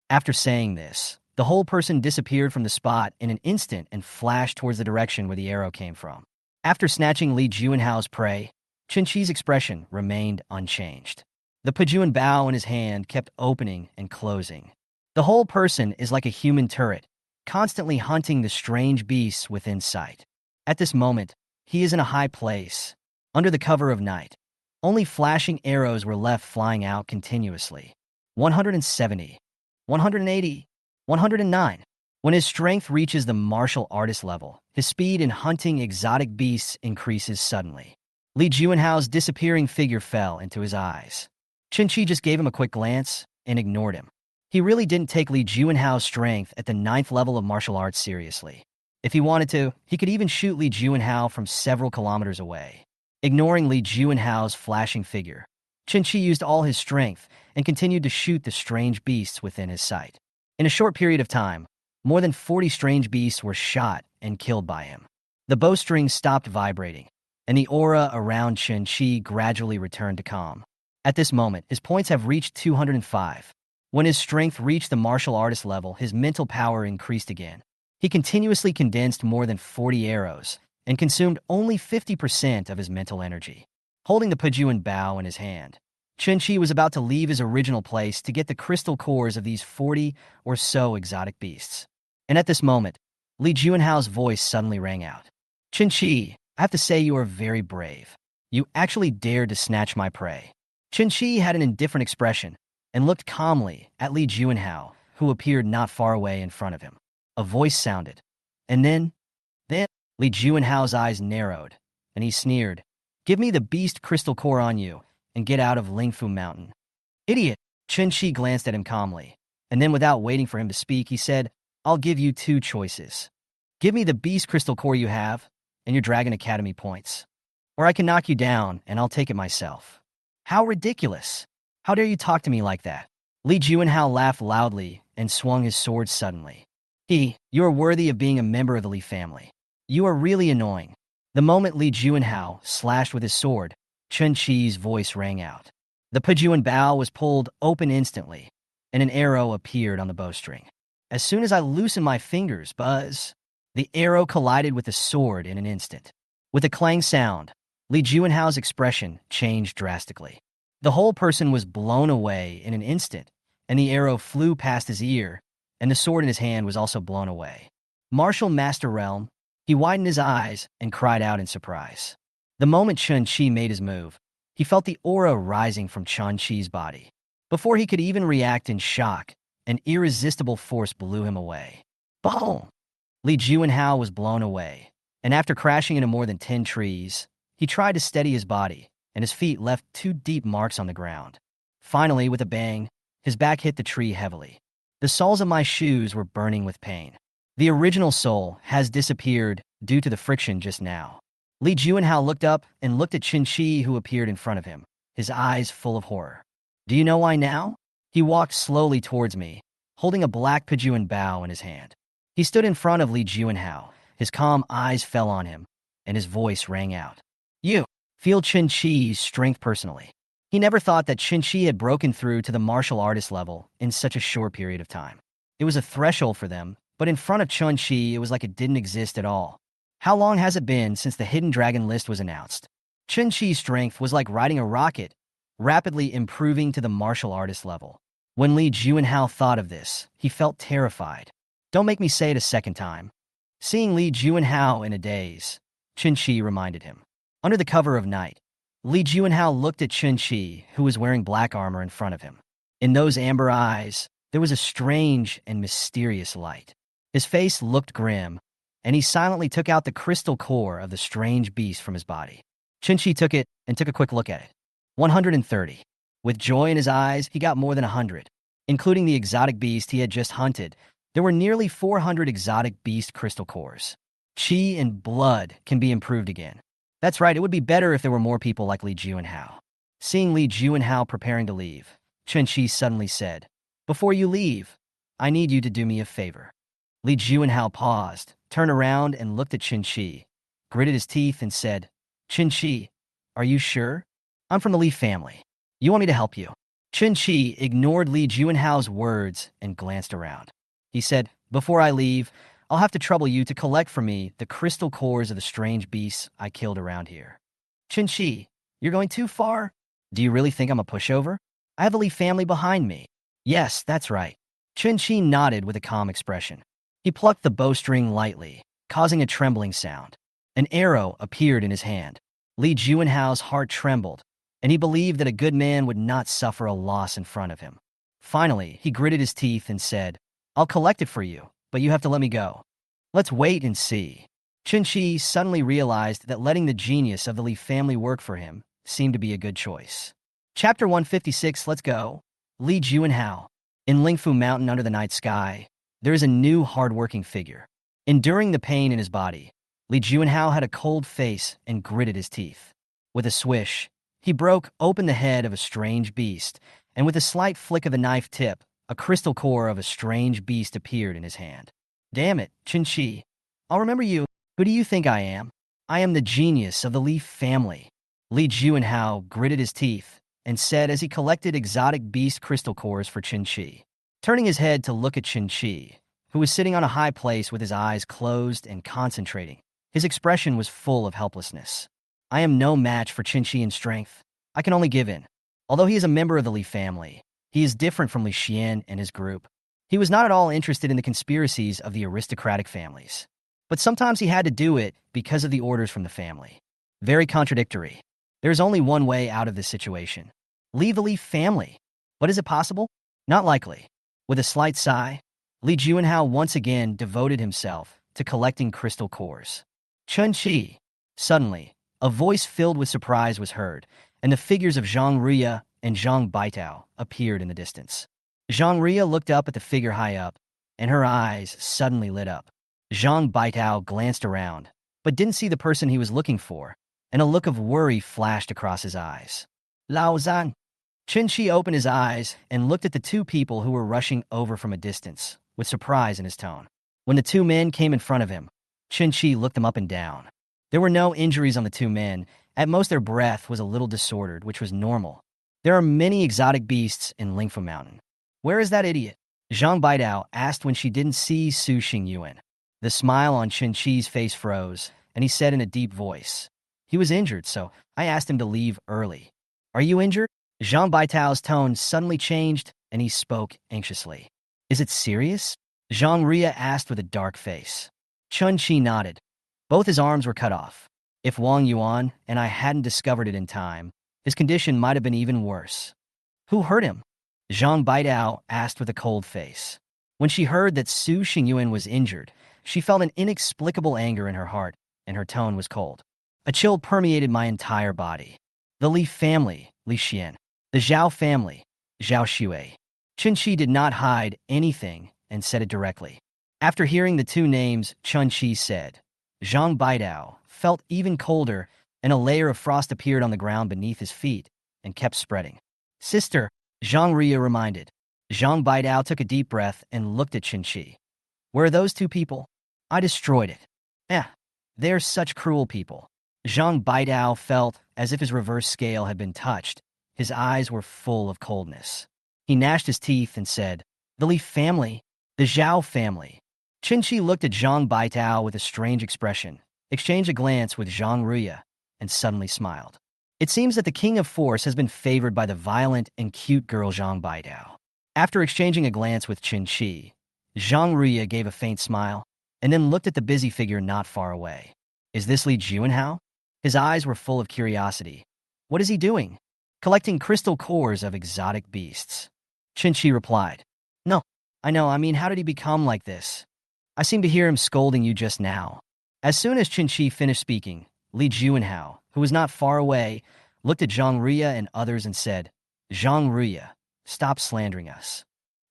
After saying this, the whole person disappeared from the spot in an instant and flashed towards the direction where the arrow came from. After snatching Li Juanhao's prey, Chen Qi's expression remained unchanged. The Pejuan bow in his hand kept opening and closing. The whole person is like a human turret, constantly hunting the strange beasts within sight. At this moment, he is in a high place, under the cover of night. Only flashing arrows were left flying out continuously. 170, 180, 109. When his strength reaches the martial artist level, his speed in hunting exotic beasts increases suddenly. Li Juanhao's disappearing figure fell into his eyes. Chen Qi just gave him a quick glance and ignored him. He really didn't take Li Juanhao's strength at the 9th level of martial arts seriously. If he wanted to, he could even shoot Li Juanhao from several kilometers away. ignoring Li Juanhao's flashing figure. Chinchi used all his strength and continued to shoot the strange beasts within his sight. In a short period of time, more than 40 strange beasts were shot and killed by him. The bowstring stopped vibrating, and the aura around Chen Qi gradually returned to calm. At this moment, his points have reached 205. When his strength reached the martial artist level, his mental power increased again. He continuously condensed more than 40 arrows and consumed only 50% of his mental energy. Holding the Pejuan bow in his hand, Chen Qi was about to leave his original place to get the crystal cores of these 40 or so exotic beasts. And at this moment, Li Juanhao's voice suddenly rang out. Chen Qi, I have to say you are very brave. You actually dared to snatch my prey. Chen Qi had an indifferent expression and looked calmly at Li Juanhao, who appeared not far away in front of him. A voice sounded, and then Li Juanhao's eyes narrowed, and he sneered, "Give me the beast crystal core on you, and get out of Ling Fu Mountain." "Idiot!" Chen Qi glanced at him calmly, and then without waiting for him to speak, he said, "I'll give you two choices. Give me the beast crystal core you have, and your Dragon Academy points. Or I can knock you down, and I'll take it myself." "How ridiculous! How dare you talk to me like that?" Li Juanhao laughed loudly and swung his sword suddenly. You are worthy of being a member of the Li family. You are really annoying." The moment Li Juanhao slashed with his sword, Chen Qi's voice rang out. The Pejuan bow was pulled open instantly, and an arrow appeared on the bowstring. As soon as I loosened my fingers, buzz, the arrow collided with the sword in an instant. With a clang sound, Li Juanhao's expression changed drastically. The whole person was blown away in an instant, and the arrow flew past his ear, and the sword in his hand was also blown away. Martial Master Realm, he widened his eyes and cried out in surprise. The moment Chen Qi made his move, he felt the aura rising from Chen Qi's body. Before he could even react in shock, an irresistible force blew him away. Boom! Li Juanhao was blown away, and after crashing into more than 10 trees, he tried to steady his body, and his feet left 2 deep marks on the ground. Finally, with a bang, his back hit the tree heavily. The soles of my shoes were burning with pain. The original sole has disappeared due to the friction just now. Li Juanhao looked up and looked at Chen Qi, who appeared in front of him, his eyes full of horror. "Do you know why now?" He walked slowly towards me, holding a black Pejuan bow in his hand. He stood in front of Li Juanhao. His calm eyes fell on him, and his voice rang out. "You feel Chen Qi's strength personally." He never thought that Chen Qi had broken through to the martial artist level in such a short period of time. It was a threshold for them, but in front of Chen Qi, it was like it didn't exist at all. How long has it been since the Hidden Dragon list was announced? Chen Qi's strength was like riding a rocket, rapidly improving to the martial artist level. When Li Juanhao thought of this, he felt terrified. "Don't make me say it a second time." Seeing Li Juanhao in a daze, Chen Qi reminded him. Under the cover of night, Li Juanhao looked at Chen Qi, who was wearing black armor in front of him. In those amber eyes, there was a strange and mysterious light. His face looked grim, and he silently took out the crystal core of the strange beast from his body. Chen Qi took it and took a quick look at it. 130. With joy in his eyes, he got more than 100. Including the exotic beast he had just hunted, there were nearly 400 exotic beast crystal cores. Qi and blood can be improved again. That's right, it would be better if there were more people like Li Juanhao. Seeing Li Juanhao preparing to leave, Chen Qi suddenly said, "Before you leave, I need you to do me a favor." Li Juanhao paused, turned around and looked at Chen Qi, gritted his teeth and said, "Chen Qi, are you sure? I'm from the Li family. You want me to help you?" Chen Qi ignored Li Juanhao's words and glanced around. He said, "Before I leave, I'll have to trouble you to collect for me the crystal cores of the strange beasts I killed around here." "Chen Qi, you're going too far. Do you really think I'm a pushover? I have the Li family behind me." "Yes, that's right." Chen Qi nodded with a calm expression. He plucked the bowstring lightly, causing a trembling sound. An arrow appeared in his hand. Li Juanhao's heart trembled, and he believed that a good man would not suffer a loss in front of him. Finally, he gritted his teeth and said, "I'll collect it for you, but you have to let me go." "Let's wait and see." Chen Qi suddenly realized that letting the genius of the Li family work for him seemed to be a good choice. Chapter 156, let's go. Li Juanhao. In Ling Fu Mountain under the night sky, there is a new hard-working figure. Enduring the pain in his body, Li Juanhao had a cold face and gritted his teeth. With a swish, he broke open the head of a strange beast, and with a slight flick of the knife tip, a crystal core of a strange beast appeared in his hand. Damn it, Chinchi. I'll remember you. Who do you think I am? I am the genius of the Leaf family. Li Juanhao gritted his teeth and said as he collected exotic beast crystal cores for Chinchi. Turning his head to look at Chinchi, who was sitting on a high place with his eyes closed and concentrating, his expression was full of helplessness. I am no match for Chinchi in strength. I can only give in. Although he is a member of the Li family, he is different from Li Xian and his group. He was not at all interested in the conspiracies of the aristocratic families. But sometimes he had to do it because of the orders from the family. Very contradictory. There is only one way out of this situation. Leave the Li family. But is it possible? Not likely. With a slight sigh, Li Juanhao once again devoted himself to collecting crystal cores. Chen Qi. Suddenly, a voice filled with surprise was heard, and the figures of Zhang Ria and Zhang Baitao appeared in the distance. Zhang Ria looked up at the figure high up, and her eyes suddenly lit up. Zhang Baitao glanced around, but didn't see the person he was looking for, and a look of worry flashed across his eyes. Lao Zan. Chen Qi opened his eyes and looked at the two people who were rushing over from a distance, with surprise in his tone. When the two men came in front of him, Chen Qi looked them up and down. There were no injuries on the two men. At most, their breath was a little disordered, which was normal. There are many exotic beasts in Ling Fu Mountain. Where is that idiot? Zhang Baidao asked when she didn't see Su Xingyuan. The smile on Chen Qi's face froze, and he said in a deep voice, "He was injured, so I asked him to leave early." "Are you injured?" Zhang Baitao's tone suddenly changed, and he spoke anxiously. "Is it serious?" Zhang Ria asked with a dark face. Chen Qi nodded. Both his arms were cut off. If Wang Yuan and I hadn't discovered it in time, his condition might have been even worse. "Who hurt him?" Zhang Baidao asked with a cold face. When she heard that Su Xingyuan was injured, she felt an inexplicable anger in her heart, and her tone was cold. A chill permeated my entire body. The Li family, Li Xian. The Zhao family, Zhao Xue. Chen Qi did not hide anything and said it directly. After hearing the two names Chen Qi said, Zhang Baidao felt even colder, and a layer of frost appeared on the ground beneath his feet and kept spreading. "Sister," Zhang Ria reminded. Zhang Baidao took a deep breath and looked at Chen Qi. "Where are those two people?" "I destroyed it." They're such cruel people." Zhang Baidao felt as if his reverse scale had been touched. His eyes were full of coldness. He gnashed his teeth and said, "The Li family, the Zhao family." Chen Qi looked at Zhang Baitao with a strange expression, exchanged a glance with Zhang Ria, and suddenly smiled. It seems that the king of force has been favored by the violent and cute girl Zhang Baidao. After exchanging a glance with Chen Qi, Zhang Ria gave a faint smile, and then looked at the busy figure not far away. "Is this Li Juanhao?" His eyes were full of curiosity. "What is he doing?" "Collecting crystal cores of exotic beasts." Chen Qi replied. "No, I know, how did he become like this? I seem to hear him scolding you just now." As soon as Chen Qi finished speaking, Li Juanhao, who was not far away, looked at Zhang Ria and others and said, "Zhang Ria, stop slandering us."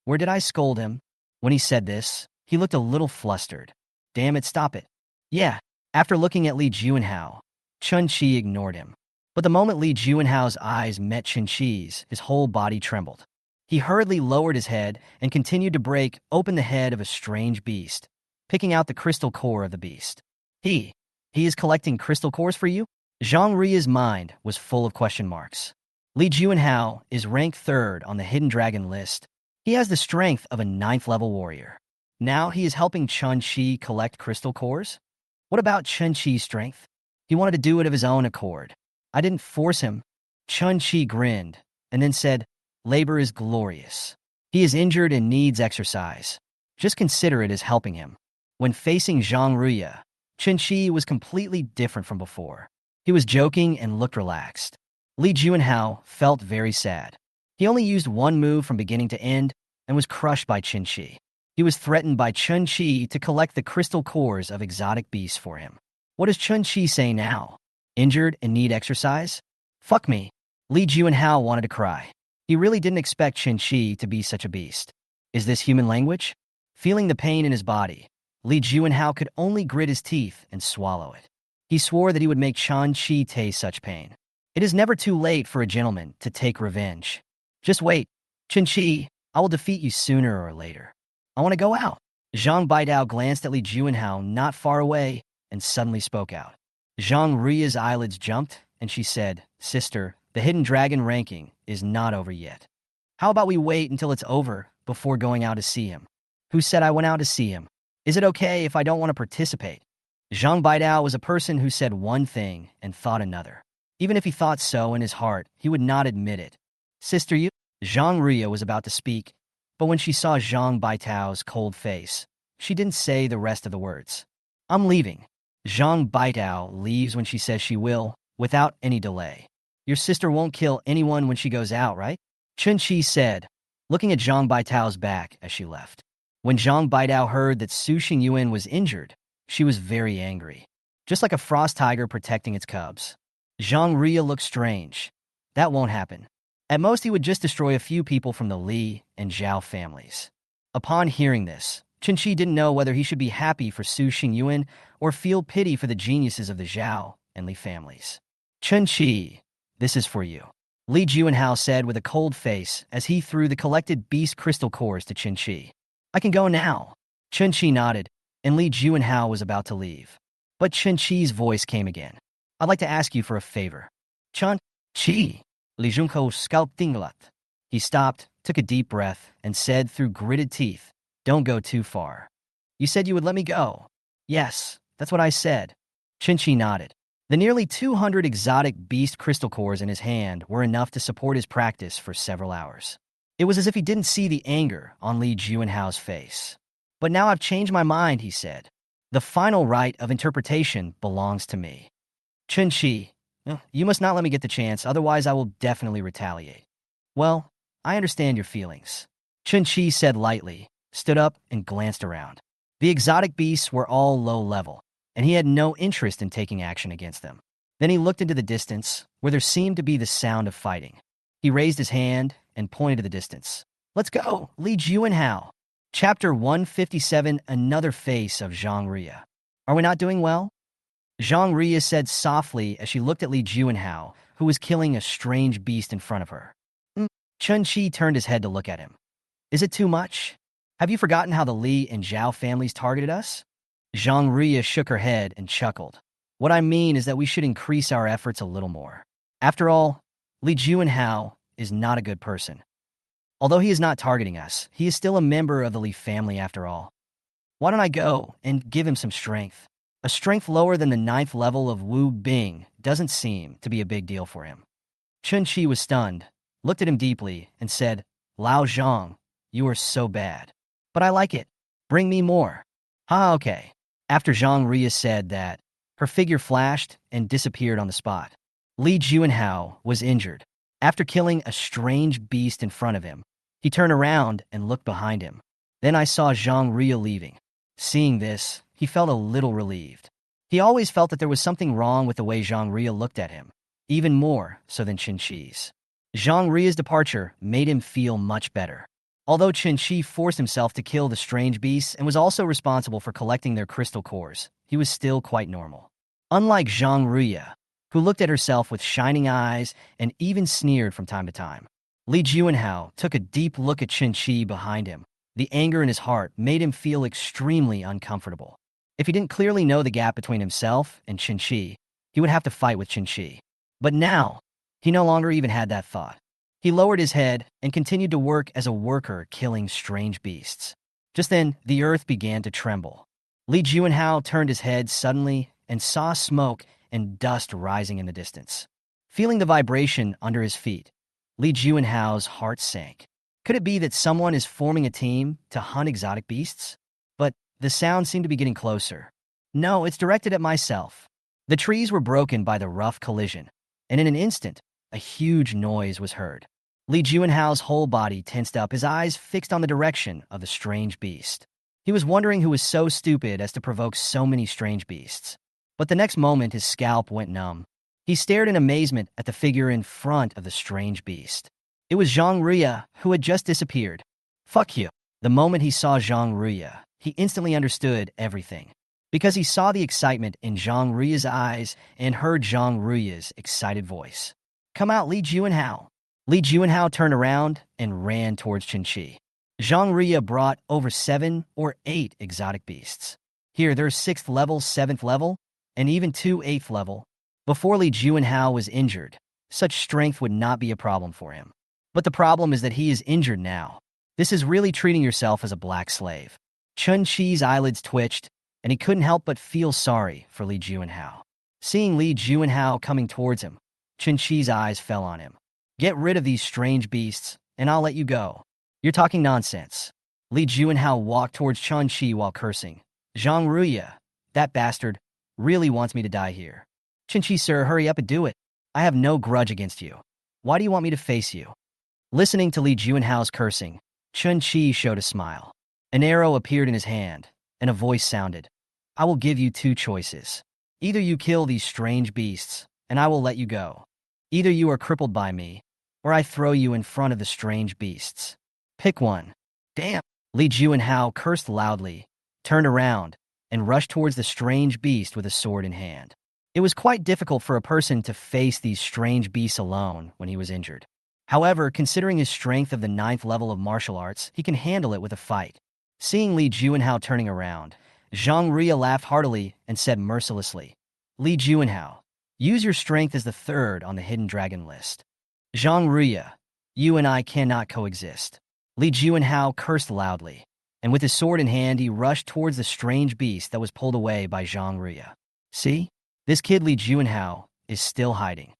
"Where did I scold him?" When he said this, he looked a little flustered. "Damn it, stop it." "Yeah." After looking at Li Juanhao, Chen Qi ignored him. But the moment Li Juanhao's eyes met Chen Qi's, his whole body trembled. He hurriedly lowered his head and continued to break open the head of a strange beast, picking out the crystal core of the beast. He is collecting crystal cores for you?" Zhang Ria's mind was full of question marks. Li Juanhao is ranked 3rd on the Hidden Dragon list. He has the strength of a 9th-level warrior. Now he is helping Chen Qi collect crystal cores? What about Chen Qi's strength? He wanted to do it of his own accord. I didn't force him. Chen Qi grinned, and then said, "Labor is glorious. He is injured and needs exercise. Just consider it as helping him." When facing Zhang Ria, Chen Qi was completely different from before. He was joking and looked relaxed. Li Juanhao felt very sad. He only used one move from beginning to end and was crushed by Chen Qi. He was threatened by Chen Qi to collect the crystal cores of exotic beasts for him. What does Chen Qi say now? Injured and need exercise? Fuck me. Li Juanhao wanted to cry. He really didn't expect Chen Qi to be such a beast. Is this human language? Feeling the pain in his body, Li Juanhao could only grit his teeth and swallow it. He swore that he would make Chen Qi taste such pain. It is never too late for a gentleman to take revenge. Just wait. Chinchi, I will defeat you sooner or later. I want to go out. Zhang Baidao glanced at Li Juanhao not far away and suddenly spoke out. Zhang Ria's eyelids jumped, and she said, Sister, the hidden dragon ranking is not over yet. How about we wait until it's over before going out to see him? Who said I went out to see him? Is it okay if I don't want to participate? Zhang Baidao was a person who said one thing and thought another. Even if he thought so in his heart, he would not admit it. Sister, you... Zhang Ria was about to speak, but when she saw Zhang Baidao's cold face, she didn't say the rest of the words. I'm leaving. Zhang Baidao leaves when she says she will, without any delay. Your sister won't kill anyone when she goes out, right? Chen Qi said, looking at Zhang Baidao's back as she left. When Zhang Baidao heard that Su Xingyuan was injured, she was very angry, just like a frost tiger protecting its cubs. Zhang Ria looked strange. That won't happen. At most, he would just destroy a few people from the Li and Zhao families. Upon hearing this, Chinchi didn't know whether he should be happy for Su Xingyuan or feel pity for the geniuses of the Zhao and Li families. Chinchi, this is for you. Li Juanhao said with a cold face as he threw the collected beast crystal cores to Chinchi. I can go now. Chinchi nodded, and Li Juanhao was about to leave. But Chinchi's voice came again. I'd like to ask you for a favor. Chinchi. Li Junko sculptinglat. He stopped, took a deep breath, and said through gritted teeth, Don't go too far. You said you would let me go. Yes, that's what I said. Chinchi nodded. The nearly 200 exotic beast crystal cores in his hand were enough to support his practice for several hours. It was as if he didn't see the anger on Li Juanhao's face. But now I've changed my mind, he said. The final right of interpretation belongs to me. Chinchi, you must not let me get the chance, otherwise I will definitely retaliate. Well, I understand your feelings. Chinchi said lightly, stood up, and glanced around. The exotic beasts were all low level, and he had no interest in taking action against them. Then he looked into the distance, where there seemed to be the sound of fighting. He raised his hand and pointed to the distance. Let's go, Li Juanhao. Chapter 157, Another Face of Zhang Ria. Are we not doing well? Zhang Ria said softly as she looked at Li Juanhao, who was killing a strange beast in front of her. Chen Qi turned his head to look at him. Is it too much? Have you forgotten how the Li and Zhao families targeted us? Zhang Ria shook her head and chuckled. What I mean is that we should increase our efforts a little more. After all, Li Juanhao is not a good person. Although he is not targeting us, he is still a member of the Li family after all. Why don't I go and give him some strength? A strength lower than the 9th level of Wu Bing doesn't seem to be a big deal for him. Chen Qi was stunned, looked at him deeply, and said, Lao Zhang, you are so bad. But I like it. Bring me more. Okay. After Zhang Ria said that, her figure flashed and disappeared on the spot. Li Juanhao was injured. After killing a strange beast in front of him, he turned around and looked behind him. Then I saw Zhang Ria leaving. Seeing this, he felt a little relieved. He always felt that there was something wrong with the way Zhang Ria looked at him, even more so than Chinchi's. Zhang Ria's departure made him feel much better. Although Chinchi forced himself to kill the strange beasts and was also responsible for collecting their crystal cores, he was still quite normal. Unlike Zhang Ria, who looked at herself with shining eyes and even sneered from time to time, Li Juanhao took a deep look at Chinchi behind him. The anger in his heart made him feel extremely uncomfortable. If he didn't clearly know the gap between himself and Chinchi, he would have to fight with Chinchi. But now, he no longer even had that thought. He lowered his head and continued to work as a worker killing strange beasts. Just then, the earth began to tremble. Li Juanhao turned his head suddenly and saw smoke and dust rising in the distance. Feeling the vibration under his feet, Li Juanhao's heart sank. Could it be that someone is forming a team to hunt exotic beasts? But the sound seemed to be getting closer. No, it's directed at myself. The trees were broken by the rough collision, and in an instant, a huge noise was heard. Li Juanhao's whole body tensed up, his eyes fixed on the direction of the strange beast. He was wondering who was so stupid as to provoke so many strange beasts. But the next moment, his scalp went numb. He stared in amazement at the figure in front of the strange beast. It was Zhang Ria, who had just disappeared. Fuck you. The moment he saw Zhang Ria, he instantly understood everything. Because he saw the excitement in Zhang Ria's eyes and heard Zhang Ria's excited voice. Come out, Li Juanhao. Li Juanhao turned around and ran towards Chinchi. Zhang Ria brought over 7 or 8 exotic beasts. Here, there's 6th level, 7th level, and even 2 8th level. Before Li Juanhao was injured, such strength would not be a problem for him. But the problem is that he is injured now. This is really treating yourself as a black slave. Chen Qi's eyelids twitched, and he couldn't help but feel sorry for Li Juanhao. Seeing Li Juanhao coming towards him, Chen Qi's eyes fell on him. Get rid of these strange beasts, and I'll let you go. You're talking nonsense. Li Juanhao walked towards Chen Qi while cursing. Zhang Ruya, that bastard, really wants me to die here. Chinchi, sir, hurry up and do it. I have no grudge against you. Why do you want me to face you? Listening to Li Juanhao's cursing, Chen Qi showed a smile. An arrow appeared in his hand, and a voice sounded. I will give you 2 choices. Either you kill these strange beasts, and I will let you go. Either you are crippled by me, or I throw you in front of the strange beasts. Pick one. Damn! Li Juanhao cursed loudly, turned around, and rushed towards the strange beast with a sword in hand. It was quite difficult for a person to face these strange beasts alone when he was injured. However, considering his strength of the 9th level of martial arts, he can handle it with a fight. Seeing Li Juanhao turning around, Zhang Ria laughed heartily and said mercilessly, Li Juanhao, use your strength as the 3rd on the hidden dragon list. Zhang Ria, you and I cannot coexist. Li Juanhao cursed loudly, and with his sword in hand, he rushed towards the strange beast that was pulled away by Zhang Ria. See? This kid Li Juanhao is still hiding.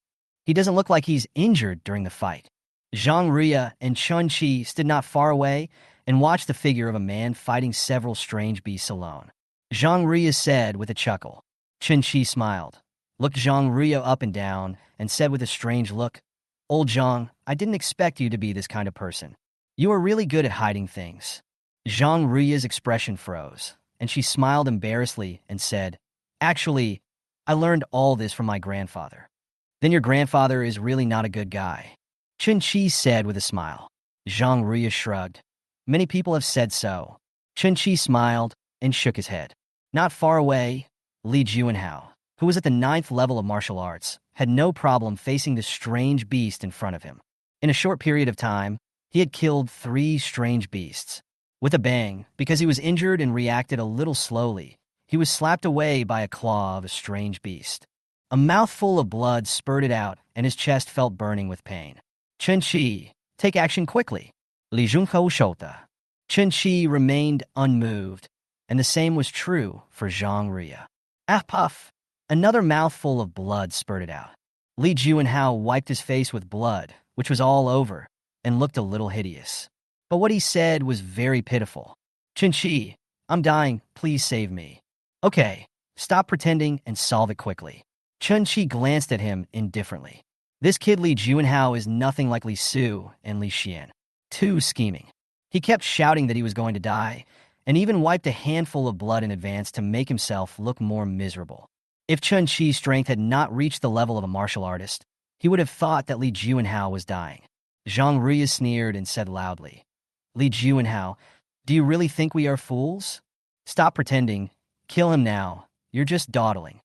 He doesn't look like he's injured during the fight. Zhang Ria and Chen Qi stood not far away and watched the figure of a man fighting several strange beasts alone. Zhang Ria said with a chuckle. Chen Qi smiled, looked Zhang Ria up and down, and said with a strange look, Old Zhang, I didn't expect you to be this kind of person. You are really good at hiding things. Zhang Ria's expression froze, and she smiled embarrassedly and said, Actually, I learned all this from my grandfather. Then your grandfather is really not a good guy. Chen Qi said with a smile. Zhang Ria shrugged. Many people have said so. Chen Qi smiled and shook his head. Not far away, Li Juanhao, who was at the 9th level of martial arts, had no problem facing the strange beast in front of him. In a short period of time, he had killed 3 strange beasts. With a bang, because he was injured and reacted a little slowly, he was slapped away by a claw of a strange beast. A mouthful of blood spurted out, and his chest felt burning with pain. Chen Qi, take action quickly. Li Junhou Shota. Chen Qi remained unmoved, and the same was true for Zhang Ria. Ah, puff! Another mouthful of blood spurted out. Li Juanhao wiped his face with blood, which was all over, and looked a little hideous. But what he said was very pitiful. Chen Qi, I'm dying, please save me. Okay, stop pretending and solve it quickly. Chen Qi glanced at him indifferently. This kid Li Juanhao is nothing like Li Su and Li Xian. Too scheming. He kept shouting that he was going to die, and even wiped a handful of blood in advance to make himself look more miserable. If Chen Qi's strength had not reached the level of a martial artist, he would have thought that Li Juanhao was dying. Zhang Ria sneered and said loudly, Li Juanhao, do you really think we are fools? Stop pretending. Kill him now. You're just dawdling.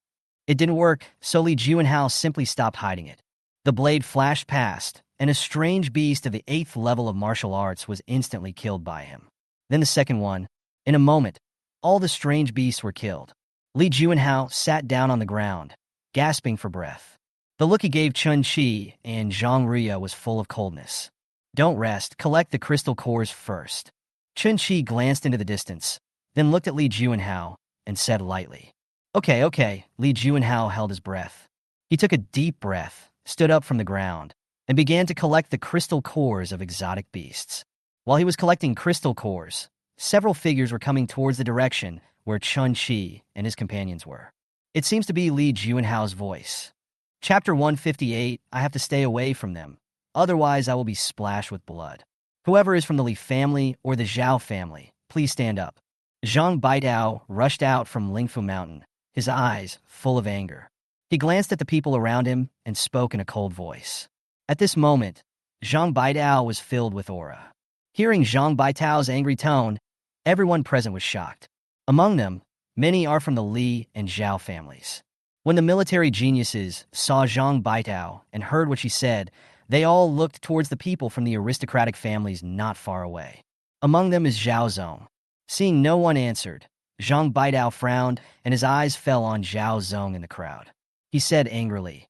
It didn't work, so Li Juanhao simply stopped hiding it. The blade flashed past, and a strange beast of the 8th level of martial arts was instantly killed by him. Then the second one. In a moment, all the strange beasts were killed. Li Juanhao sat down on the ground, gasping for breath. The look he gave Chen Qi and Zhang Ria was full of coldness. Don't rest, collect the crystal cores first. Chen Qi glanced into the distance, then looked at Li Juanhao and said lightly, Okay. Li Juanhao held his breath. He took a deep breath, stood up from the ground, and began to collect the crystal cores of exotic beasts. While he was collecting crystal cores, several figures were coming towards the direction where Chen Qi and his companions were. It seems to be Li Juanhao's voice. Chapter 158, I have to stay away from them, otherwise I will be splashed with blood. Whoever is from the Li family or the Zhao family, please stand up. Zhang Baidao rushed out from Ling Fu Mountain, his eyes full of anger. He glanced at the people around him and spoke in a cold voice. At this moment, Zhang Baidao was filled with aura. Hearing Zhang Baidao's angry tone, everyone present was shocked. Among them, many are from the Li and Zhao families. When the military geniuses saw Zhang Baitao and heard what she said, they all looked towards the people from the aristocratic families not far away. Among them is Zhao Zong. Seeing no one answered, Zhang Baitao frowned and his eyes fell on Zhao Zong in the crowd. He said angrily,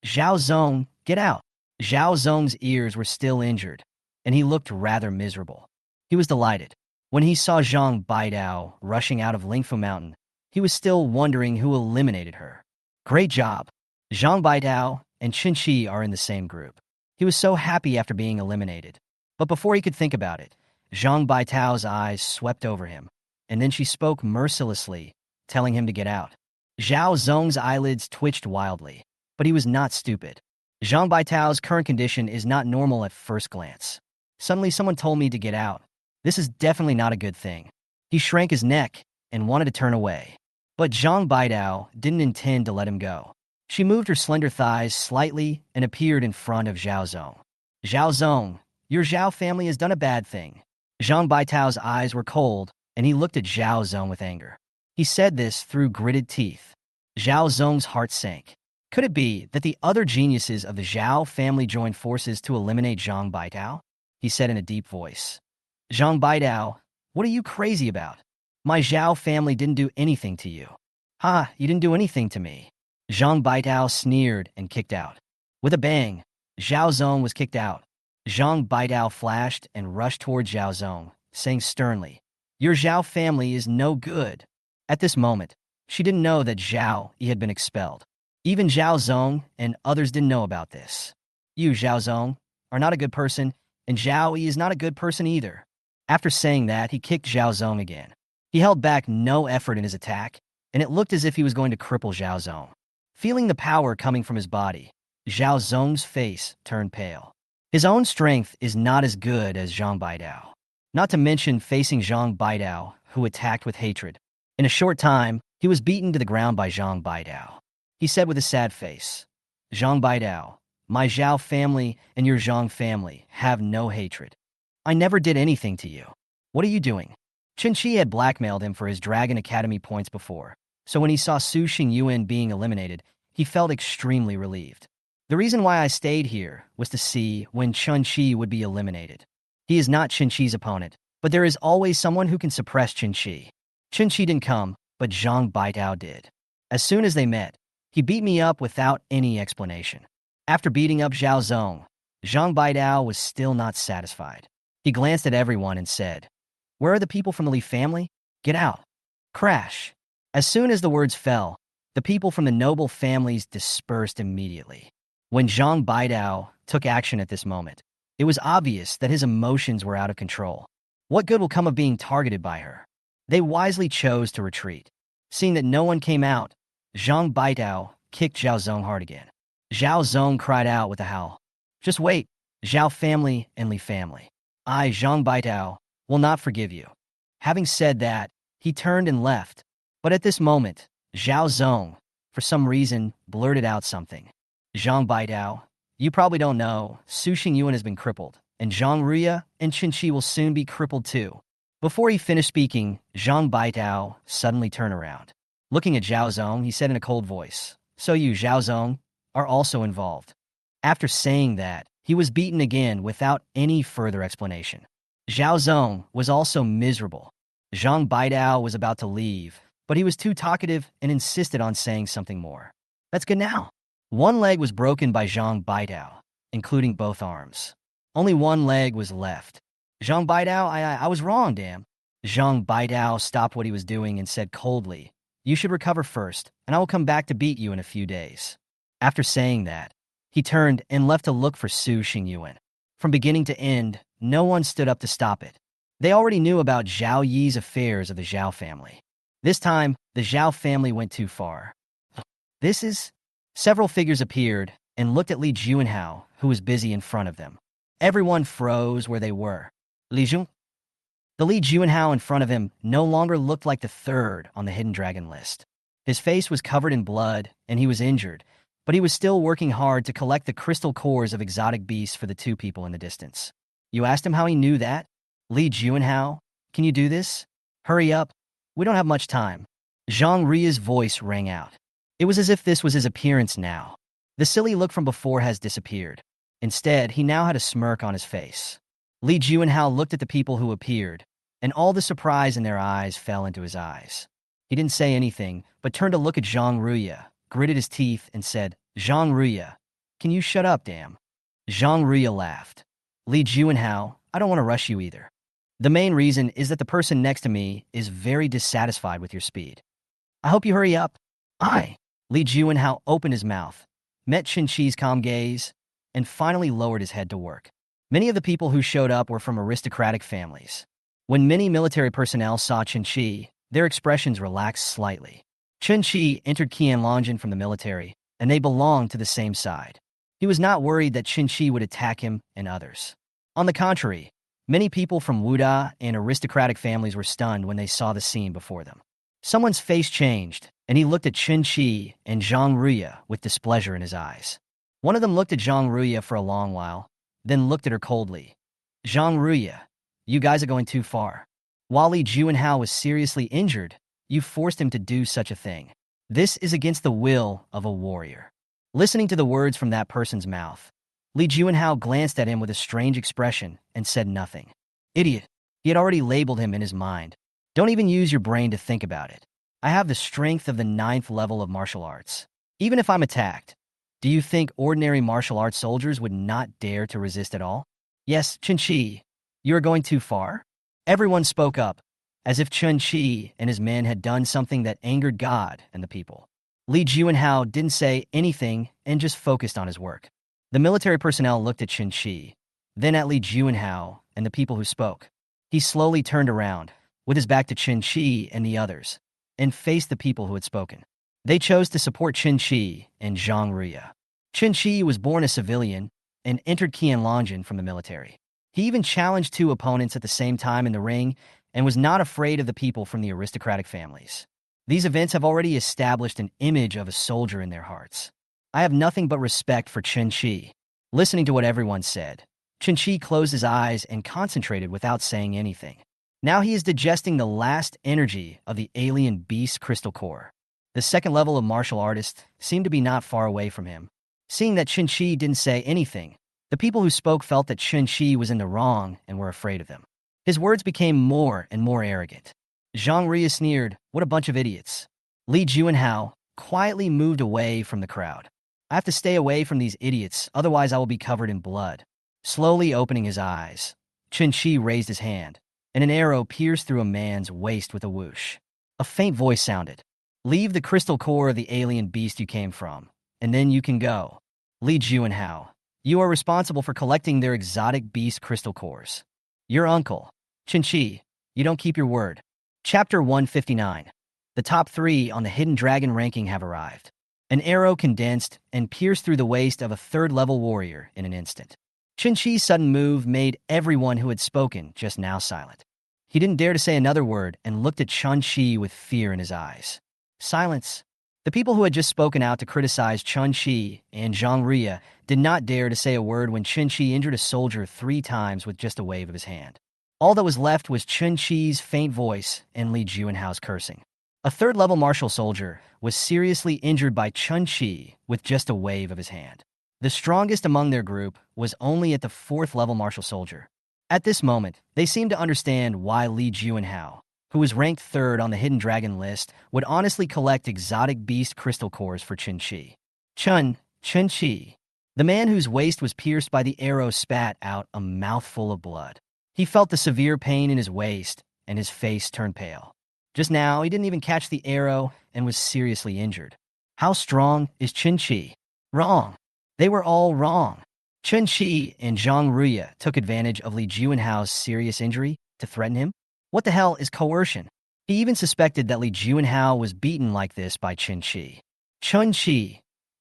"Zhao Zong, get out." Zhao Zong's ears were still injured, and he looked rather miserable. He was delighted. When he saw Zhang Baitao rushing out of Ling Fu Mountain, he was still wondering who eliminated her. Great job. Zhang Baitao and Chen Qi are in the same group. He was so happy after being eliminated. But before he could think about it, Zhang Baitao's eyes swept over him, and then she spoke mercilessly, telling him to get out. Zhao Zong's eyelids twitched wildly, but he was not stupid. Zhang Baitao's current condition is not normal at first glance. Suddenly someone told me to get out. This is definitely not a good thing. He shrank his neck and wanted to turn away. But Zhang Baitao didn't intend to let him go. She moved her slender thighs slightly and appeared in front of Zhao Zong. "Zhao Zong, your Zhao family has done a bad thing." Zhang Baitao's eyes were cold, and he looked at Zhao Zong with anger. He said this through gritted teeth. Zhao Zong's heart sank. Could it be that the other geniuses of the Zhao family joined forces to eliminate Zhang Baitao? He said in a deep voice. "Zhang Baitao, what are you crazy about? My Zhao family didn't do anything to you." "Ha, you didn't do anything to me." Zhang Baitao sneered and kicked out. With a bang, Zhao Zong was kicked out. Zhang Baitao flashed and rushed toward Zhao Zong, saying sternly, "Your Zhao family is no good." At this moment, she didn't know that Zhao Yi had been expelled. Even Zhao Zong and others didn't know about this. "You, Zhao Zong, are not a good person, and Zhao Yi is not a good person either." After saying that, he kicked Zhao Zong again. He held back no effort in his attack, and it looked as if he was going to cripple Zhao Zong. Feeling the power coming from his body, Zhao Zong's face turned pale. His own strength is not as good as Zhang Baitao. Not to mention facing Zhang Baitao, who attacked with hatred. In a short time, he was beaten to the ground by Zhang Baitao. He said with a sad face, "Zhang Baitao, my Zhao family and your Zhang family have no hatred. I never did anything to you. What are you doing?" Chinchi had blackmailed him for his Dragon Academy points before, so when he saw Su Xingyuan being eliminated, he felt extremely relieved. "The reason why I stayed here was to see when Chen Qi would be eliminated. He is not Chen Qi's opponent, but there is always someone who can suppress Chen Qi. Chen Qi didn't come, but Zhang Baitao did. As soon as they met, he beat me up without any explanation." After beating up Zhao Zong, Zhang Baitao was still not satisfied. He glanced at everyone and said, "Where are the people from the Li family? Get out." Crash. As soon as the words fell, the people from the noble families dispersed immediately. When Zhang Baitao took action at this moment, it was obvious that his emotions were out of control. What good will come of being targeted by her? They wisely chose to retreat. Seeing that no one came out, Zhang Baitao kicked Zhao Zong hard again. Zhao Zong cried out with a howl. "Just wait, Zhao family and Li family. I, Zhang Baitao, will not forgive you." Having said that, he turned and left. But at this moment, Zhao Zong, for some reason, blurted out something. "Zhang Baitao, you probably don't know, Su Xingyuan has been crippled, and Zhang Ruya and Chinchi will soon be crippled too." Before he finished speaking, Zhang Baitao suddenly turned around. Looking at Zhao Zong, he said in a cold voice, "So you, Zhao Zong, are also involved." After saying that, he was beaten again without any further explanation. Zhao Zong was also miserable. Zhang Baitao was about to leave, but he was too talkative and insisted on saying something more. "That's good now." One leg was broken by Zhang Baitao, including both arms. Only one leg was left. "Zhang Baitao, I was wrong, damn." Zhang Baitao stopped what he was doing and said coldly, "You should recover first, and I will come back to beat you in a few days." After saying that, he turned and left to look for Su Xingyuan. From beginning to end, no one stood up to stop it. They already knew about Zhao Yi's affairs of the Zhao family. This time, the Zhao family went too far. "This is..." Several figures appeared and looked at Li Juanhao, who was busy in front of them. Everyone froze where they were. Li Jun? The Li Juanhao in front of him no longer looked like the third on the Hidden Dragon list. His face was covered in blood, and he was injured, but he was still working hard to collect the crystal cores of exotic beasts for the two people in the distance. You asked him how he knew that? "Li Juanhao, can you do this? Hurry up. We don't have much time." Zhang Ria's voice rang out. It was as if this was his appearance now. The silly look from before has disappeared. Instead, he now had a smirk on his face. Li Juanhao looked at the people who appeared, and all the surprise in their eyes fell into his eyes. He didn't say anything, but turned to look at Zhang Ruya, gritted his teeth, and said, "Zhang Ruya, can you shut up, damn?" Zhang Ruya laughed. "Li Juanhao, I don't want to rush you either. The main reason is that the person next to me is very dissatisfied with your speed. I hope you hurry up." Li Juanhao opened his mouth, met Chinchi's calm gaze, and finally lowered his head to work. Many of the people who showed up were from aristocratic families. When many military personnel saw Chen Qi, their expressions relaxed slightly. Chen Qi entered Qianlongjian from the military, and they belonged to the same side. He was not worried that Chen Qi would attack him and others. On the contrary, many people from Wuda and aristocratic families were stunned when they saw the scene before them. Someone's face changed, and he looked at Chen Qi and Zhang Ruya with displeasure in his eyes. One of them looked at Zhang Ruya for a long while, then looked at her coldly. "Zhang Ruya, you guys are going too far. While Li Juanhao was seriously injured, you forced him to do such a thing. This is against the will of a warrior." Listening to the words from that person's mouth, Li Juanhao glanced at him with a strange expression and said nothing. "Idiot." He had already labeled him in his mind. "Don't even use your brain to think about it. I have the strength of the 9th level of martial arts. Even if I'm attacked, do you think ordinary martial arts soldiers would not dare to resist at all? Yes, Chen Qi, you are going too far." Everyone spoke up, as if Chen Qi and his men had done something that angered God and the people. Li Juanhao didn't say anything and just focused on his work. The military personnel looked at Chen Qi, then at Li Juanhao and the people who spoke. He slowly turned around, with his back to Chen Qi and the others, and faced the people who had spoken. They chose to support Chen Qi and Zhang Ruya. Chen Qi was born a civilian and entered Qianlongjian from the military. He even challenged 2 opponents at the same time in the ring and was not afraid of the people from the aristocratic families. These events have already established an image of a soldier in their hearts. I have nothing but respect for Chen Qi. Listening to what everyone said, Chen Qi closed his eyes and concentrated without saying anything. Now he is digesting the last energy of the alien beast crystal core. The 2nd level of martial artist seemed to be not far away from him. Seeing that Chen Qi didn't say anything, the people who spoke felt that Chen Qi was in the wrong and were afraid of him. His words became more and more arrogant. Zhang Ruya sneered, "What a bunch of idiots." Li Juanhao quietly moved away from the crowd. "I have to stay away from these idiots, otherwise I will be covered in blood." Slowly opening his eyes, Chen Qi raised his hand, and an arrow pierced through a man's waist with a whoosh. A faint voice sounded. "Leave the crystal core of the alien beast you came from, and then you can go. Li Juanhao, you are responsible for collecting their exotic beast crystal cores. Your uncle, Chen Qi, you don't keep your word." Chapter 159. The top 3 on the Hidden Dragon ranking have arrived. An arrow condensed and pierced through the waist of a 3rd-level warrior in an instant. Chen Qi's sudden move made everyone who had spoken just now silent. He didn't dare to say another word and looked at Chen Qi with fear in his eyes. Silence. The people who had just spoken out to criticize Chen Qi and Zhang Ruya did not dare to say a word when Chen Qi injured a soldier 3 times with just a wave of his hand. All that was left was Chen Qi's faint voice and Li Juanhao's cursing. A 3rd-level martial soldier was seriously injured by Chen Qi with just a wave of his hand. The strongest among their group was only at the 4th-level martial soldier. At this moment, they seemed to understand why Li Juanhao, who was ranked 3rd on the Hidden Dragon list, would honestly collect exotic beast crystal cores for Chen Qi. Chen Qi. The man whose waist was pierced by the arrow spat out a mouthful of blood. He felt the severe pain in his waist, and his face turned pale. Just now, he didn't even catch the arrow and was seriously injured. How strong is Chen Qi? Wrong. They were all wrong. Chen Qi and Zhang Ruya took advantage of Li Juanhao's serious injury to threaten him. What the hell is coercion? He even suspected that Li Juanhao was beaten like this by Chen Qi. Chen Qi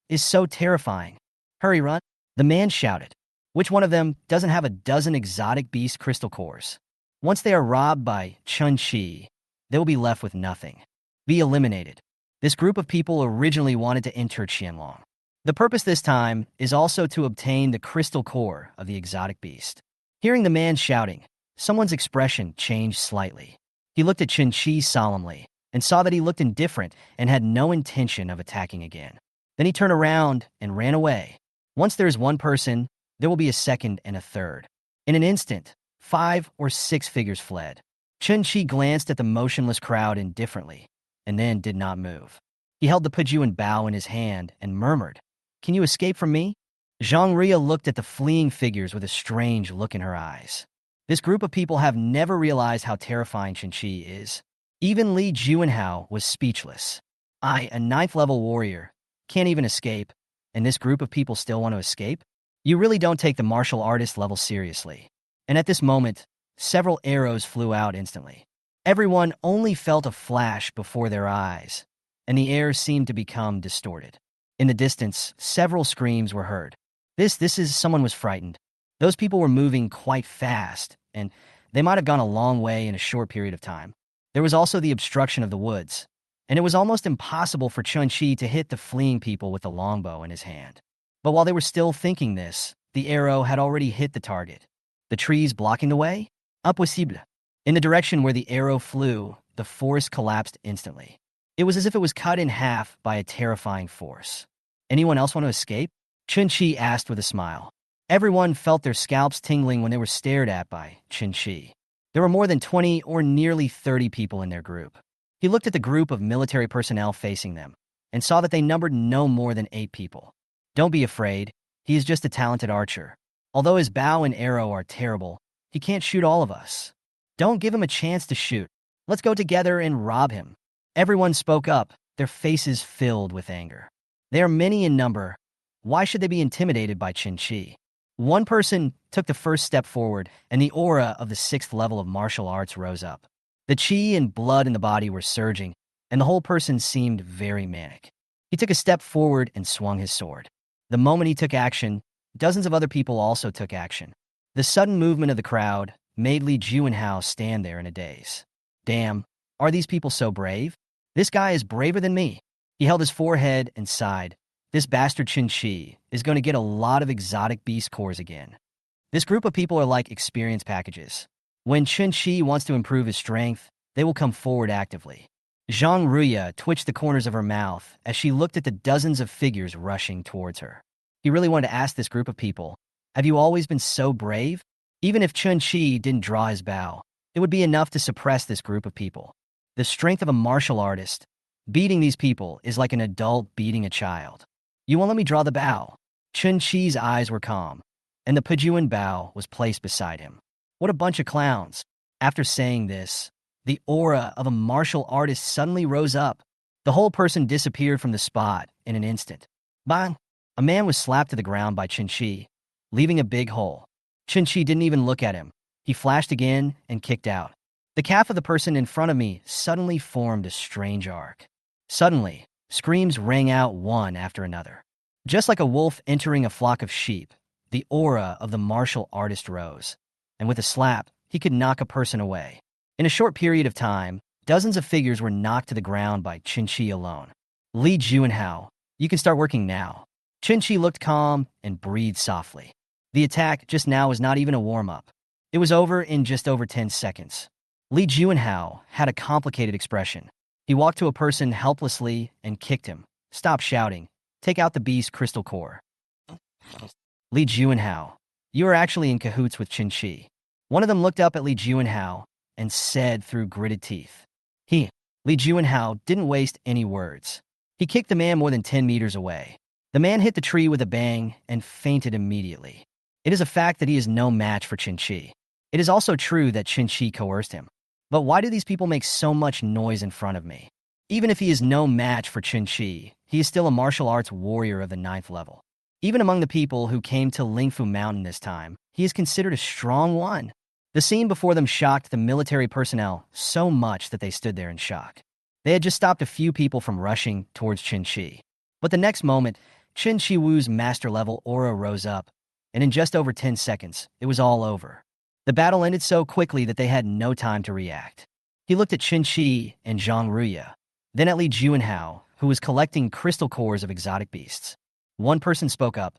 is so terrifying. Hurry, run. The man shouted. Which one of them doesn't have a dozen exotic beast crystal cores? Once they are robbed by Chen Qi, they will be left with nothing. Be eliminated. This group of people originally wanted to enter Qianlong. The purpose this time is also to obtain the crystal core of the exotic beast. Hearing the man shouting, someone's expression changed slightly. He looked at Chen Qi solemnly. and saw that he looked indifferent and had no intention of attacking again. Then he turned around and ran away. Once there is one person, there will be a second and a third. In an instant, 5 or 6 figures fled. Chen Qi glanced at the motionless crowd indifferently, and then did not move. He held the Pejuan bow in his hand and murmured, "Can you escape from me?" Zhang Ria looked at the fleeing figures with a strange look in her eyes. This group of people have never realized how terrifying Chen Qi is. Even Li Juanhao was speechless. I, a 9th level warrior, can't even escape, and this group of people still want to escape? You really don't take the martial artist level seriously. And at this moment, several arrows flew out instantly. Everyone only felt a flash before their eyes, and the air seemed to become distorted. In the distance, several screams were heard. Someone was frightened. Those people were moving quite fast, and they might have gone a long way in a short period of time. There was also the obstruction of the woods, and it was almost impossible for Chen Qi to hit the fleeing people with the longbow in his hand. But while they were still thinking this, the arrow had already hit the target. The trees blocking the way? Impossible. In the direction where the arrow flew, the forest collapsed instantly. It was as if it was cut in half by a terrifying force. Anyone else want to escape? Chen Qi asked with a smile. Everyone felt their scalps tingling when they were stared at by Chen Qi. There were more than 20 or nearly 30 people in their group. He looked at the group of military personnel facing them and saw that they numbered no more than 8 people. Don't be afraid. He is just a talented archer. Although his bow and arrow are terrible, he can't shoot all of us. Don't give him a chance to shoot. Let's go together and rob him. Everyone spoke up, their faces filled with anger. They are many in number. Why should they be intimidated by Chen Qi? One person took the first step forward, and the aura of the 6th level of martial arts rose up. The qi and blood in the body were surging, and the whole person seemed very manic. He took a step forward and swung his sword. The moment he took action, dozens of other people also took action. The sudden movement of the crowd made Li Juanhao stand there in a daze. Damn, are these people so brave? This guy is braver than me. He held his forehead and sighed. This bastard Chen Qi is going to get a lot of exotic beast cores again. This group of people are like experience packages. When Chen Qi wants to improve his strength, they will come forward actively. Zhang Ruya twitched the corners of her mouth as she looked at the dozens of figures rushing towards her. He really wanted to ask this group of people, have you always been so brave? Even if Chen Qi didn't draw his bow, it would be enough to suppress this group of people. The strength of a martial artist, beating these people is like an adult beating a child. You won't let me draw the bow. Chen Qi's eyes were calm, and the Pejuan bow was placed beside him. What a bunch of clowns. After saying this, the aura of a martial artist suddenly rose up. The whole person disappeared from the spot in an instant. Bang! A man was slapped to the ground by Chen Qi, leaving a big hole. Chen Qi didn't even look at him. He flashed again and kicked out. The calf of the person in front of me suddenly formed a strange arc. Suddenly, screams rang out one after another. Just like a wolf entering a flock of sheep, the aura of the martial artist rose, and with a slap, he could knock a person away. In a short period of time, dozens of figures were knocked to the ground by Chen Qi alone. Li Juanhao, you can start working now. Chen Qi looked calm and breathed softly. The attack just now was not even a warm-up. It was over in just over 10 seconds. Li Juanhao had a complicated expression. He walked to a person helplessly and kicked him. Stop shouting. Take out the beast crystal core. Li Juanhao, you are actually in cahoots with Chen Qi. One of them looked up at Li Juanhao and said through gritted teeth. Li Juanhao didn't waste any words. He kicked the man more than 10 meters away. The man hit the tree with a bang and fainted immediately. It is a fact that he is no match for Chen Qi. It is also true that Chen Qi coerced him. But why do these people make so much noise in front of me? Even if he is no match for Chen Qi, he is still a martial arts warrior of the 9th level. Even among the people who came to Ling Fu Mountain this time, he is considered a strong one. The scene before them shocked the military personnel so much that they stood there in shock. They had just stopped a few people from rushing towards Chen Qi. But the next moment, Chen Qiwu's master-level aura rose up, and in just over 10 seconds, it was all over. The battle ended so quickly that they had no time to react. He looked at Chen Qi and Zhang Ruya, then at Li Juanhao, who was collecting crystal cores of exotic beasts. One person spoke up.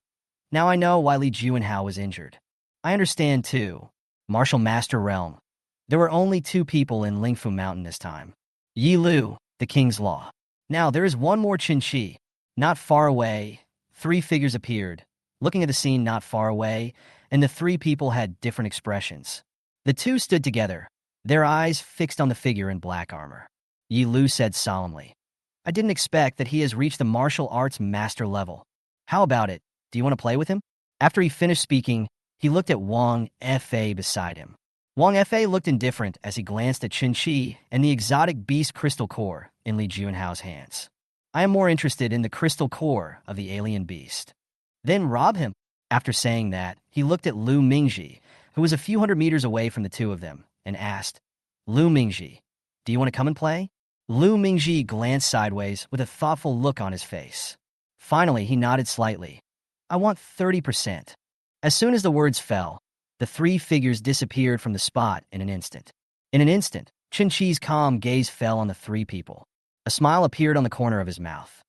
Now I know why Li Juanhao was injured. I understand too. Martial Master Realm. There were only 2 people in Ling Fu Mountain this time. Yi Lu, the king's law. Now, there is one more Chinchi. Not far away, three figures appeared, looking at the scene not far away, and the three people had different expressions. The two stood together, their eyes fixed on the figure in black armor. Yi Lu said solemnly, I didn't expect that he has reached the martial arts master level. How about it? Do you want to play with him? After he finished speaking, he looked at Wang Fa beside him. Wang Fa looked indifferent as he glanced at Chen Qi and the exotic beast crystal core in Li Junhao's hands. I am more interested in the crystal core of the alien beast. Then rob him. After saying that, he looked at Lu Mingji, who was a few hundred meters away from the two of them, and asked, Lu Mingji, do you want to come and play? Lu Mingji glanced sideways with a thoughtful look on his face. Finally, he nodded slightly. I want 30%. As soon as the words fell, the three figures disappeared from the spot in an instant. In an instant, Chen Qi's calm gaze fell on the three people. A smile appeared on the corner of his mouth.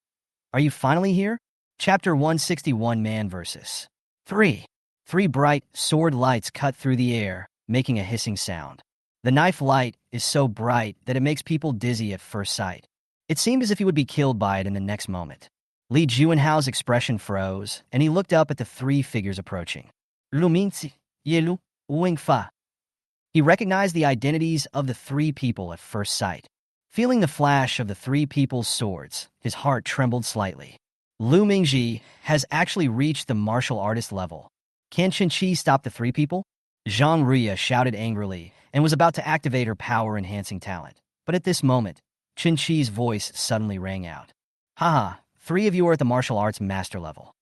Are you finally here? Chapter 161 Man vs. 3. Three bright sword lights cut through the air, making a hissing sound. The knife light is so bright that it makes people dizzy at first sight. It seemed as if he would be killed by it in the next moment. Li Junhao's expression froze, and he looked up at the three figures approaching. Lu Mingzi, Ye Wing Fa. He recognized the identities of the three people at first sight. Feeling the flash of the three people's swords, his heart trembled slightly. Lu Mingji has actually reached the martial artist level. Can Chen Qi stop the three people? Zhang Ruya shouted angrily and was about to activate her power-enhancing talent. But at this moment, Chen Qi's voice suddenly rang out. Haha, three of you are at the martial arts master level.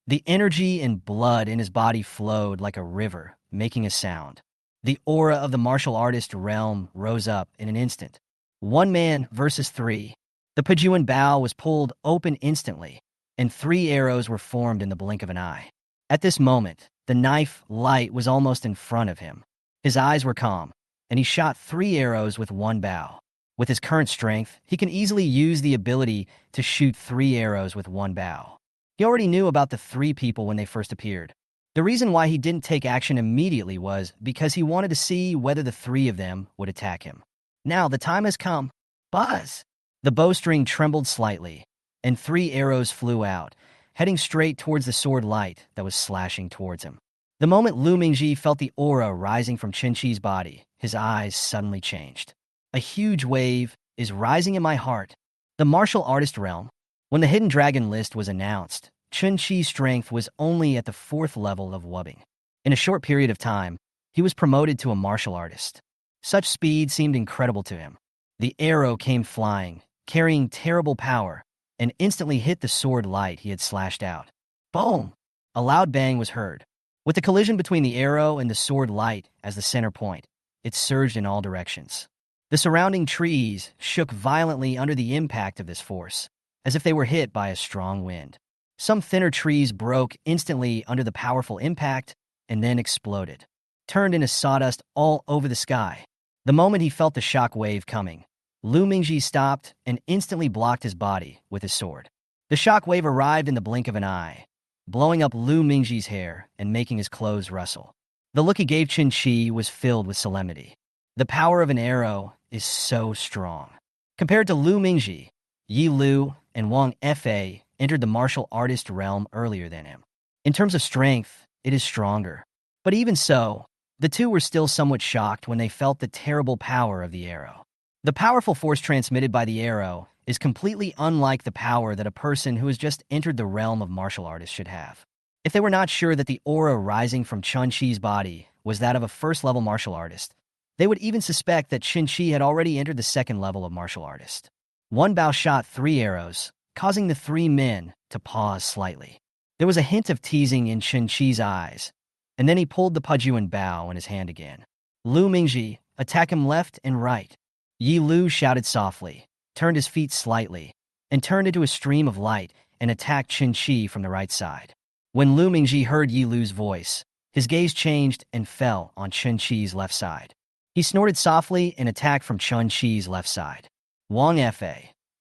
The energy and blood in his body flowed like a river, making a sound. The aura of the martial artist realm rose up in an instant. 1 man versus 3. The Pajuan bow was pulled open instantly, and 3 arrows were formed in the blink of an eye. At this moment, the knife light was almost in front of him. His eyes were calm, and he shot 3 arrows with 1 bow. With his current strength, he can easily use the ability to shoot 3 arrows with 1 bow. He already knew about the 3 people when they first appeared. The reason why he didn't take action immediately was because he wanted to see whether the 3 of them would attack him. Now the time has come. Buzz! The bowstring trembled slightly, and 3 arrows flew out, heading straight towards the sword light that was slashing towards him. The moment Lu Mingji felt the aura rising from Chinchi's body, his eyes suddenly changed. A huge wave is rising in my heart. The martial artist realm. When the Hidden Dragon list was announced, Chen Qi's strength was only at the 4th level of wubbing. In a short period of time, he was promoted to a martial artist. Such speed seemed incredible to him. The arrow came flying, carrying terrible power, and instantly hit the sword light he had slashed out. Boom! A loud bang was heard. With the collision between the arrow and the sword light as the center point, it surged in all directions. The surrounding trees shook violently under the impact of this force, as if they were hit by a strong wind. Some thinner trees broke instantly under the powerful impact and then exploded, turned into sawdust all over the sky. The moment he felt the shock wave coming, Lu Mingji stopped and instantly blocked his body with his sword. The shock wave arrived in the blink of an eye, blowing up Lu Mingji's hair and making his clothes rustle. The look he gave Chen Qi was filled with solemnity. The power of an arrow is so strong. Compared to Lu Mingji, Yi Lu and Wang Fa entered the martial artist realm earlier than him. In terms of strength, it is stronger. But even so, the two were still somewhat shocked when they felt the terrible power of the arrow. The powerful force transmitted by the arrow is completely unlike the power that a person who has just entered the realm of martial artists should have. If they were not sure that the aura rising from Chen Qi's body was that of a first-level martial artist, they would even suspect that Chen Qi had already entered the 2nd level of martial artist. One bow shot 3 arrows, causing the 3 men to pause slightly. There was a hint of teasing in Chen Qi's eyes, and then he pulled the Pajuan bow in his hand again. Lu Mingji, attack him left and right. Yi Lu shouted softly, turned his feet slightly, and turned into a stream of light and attacked Chen Qi from the right side. When Lu Mingji heard Yi Lu's voice, his gaze changed and fell on Chen Qi's left side. He snorted softly and attacked from Chen Qi's left side. Wang Fa,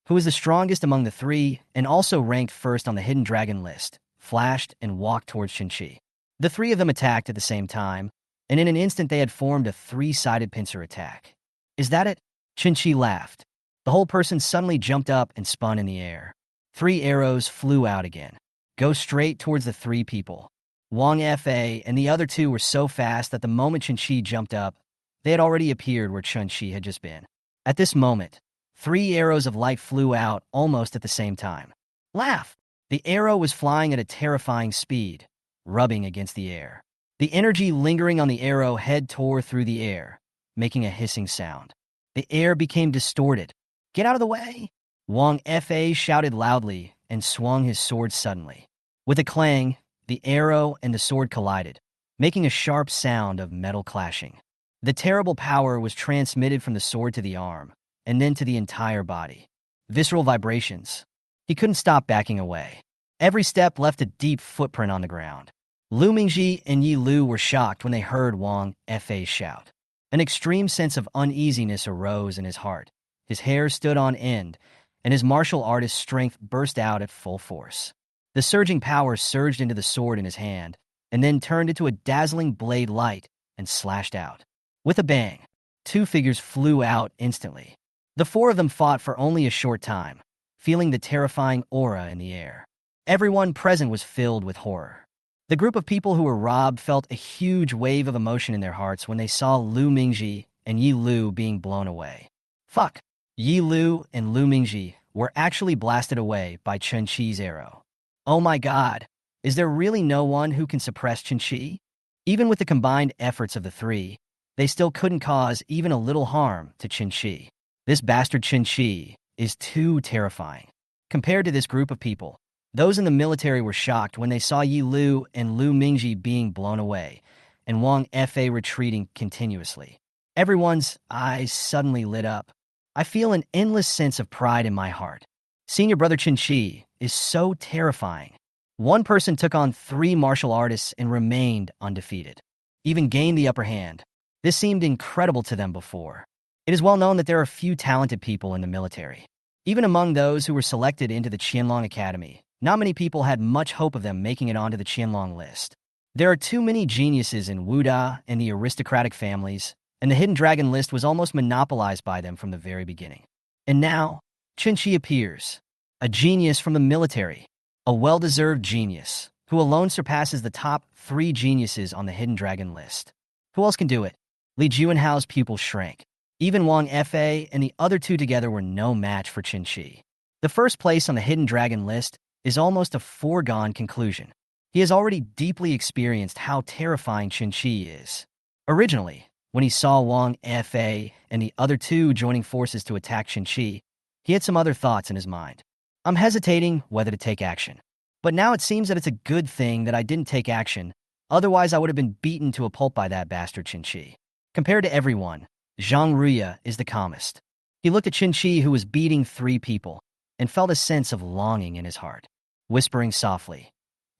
who was the strongest among the 3 and also ranked first on the Hidden Dragon list, flashed and walked towards Chen Qi. The 3 of them attacked at the same time, and in an instant they had formed a 3-sided pincer attack. Is that it? Chen Qi laughed. The whole person suddenly jumped up and spun in the air. 3 arrows flew out again. Go straight towards the 3 people. Wang Fa and the other 2 were so fast that the moment Chen Qi jumped up, they had already appeared where Chen Qi had just been. At this moment, 3 arrows of light flew out almost at the same time. Laugh! The arrow was flying at a terrifying speed, rubbing against the air. The energy lingering on the arrow head tore through the air, making a hissing sound. The air became distorted. Get out of the way! Wang Fa shouted loudly and swung his sword suddenly. With a clang, the arrow and the sword collided, making a sharp sound of metal clashing. The terrible power was transmitted from the sword to the arm, and then to the entire body. Visceral vibrations. He couldn't stop backing away. Every step left a deep footprint on the ground. Lu Mingji and Yi Lu were shocked when they heard Wang Fa's shout. An extreme sense of uneasiness arose in his heart. His hair stood on end, and his martial artist's strength burst out at full force. The surging power surged into the sword in his hand, and then turned into a dazzling blade light and slashed out. With a bang, 2 figures flew out instantly. The 4 of them fought for only a short time, feeling the terrifying aura in the air. Everyone present was filled with horror. The group of people who were robbed felt a huge wave of emotion in their hearts when they saw Lu Mingji and Yi Lu being blown away. Fuck! Yi Lu and Lu Mingji were actually blasted away by Chen Qi's arrow. Oh my god, is there really no one who can suppress Chen Qi? Even with the combined efforts of the 3, they still couldn't cause even a little harm to Chen Qi. This bastard Chen Qi is too terrifying. Compared to this group of people, those in the military were shocked when they saw Yi Lu and Lu Mingji being blown away, and Wang Fa retreating continuously. Everyone's eyes suddenly lit up. I feel an endless sense of pride in my heart. Senior brother Chen Qi is so terrifying. One person took on 3 martial artists and remained undefeated, even gained the upper hand. This seemed incredible to them before. It is well known that there are few talented people in the military. Even among those who were selected into the Qianlong Academy, not many people had much hope of them making it onto the Qianlong list. There are too many geniuses in Wuda and the aristocratic families, and the Hidden Dragon list was almost monopolized by them from the very beginning. And now, Chen Qi appears, a genius from the military, a well-deserved genius, who alone surpasses the top 3 geniuses on the Hidden Dragon list. Who else can do it? Li Juanhao's pupils shrank. Even Wang Fa and the other 2 together were no match for Chen Qi. The first place on the Hidden Dragon list is almost a foregone conclusion. He has already deeply experienced how terrifying Chen Qi is. Originally, when he saw Wang Fa and the other 2 joining forces to attack Chen Qi, he had some other thoughts in his mind. I'm hesitating whether to take action. But now it seems that it's a good thing that I didn't take action, otherwise I would have been beaten to a pulp by that bastard Chen Qi. Compared to everyone, Zhang Ruya is the calmest. He looked at Chen Qi, who was beating 3 people, and felt a sense of longing in his heart, whispering softly,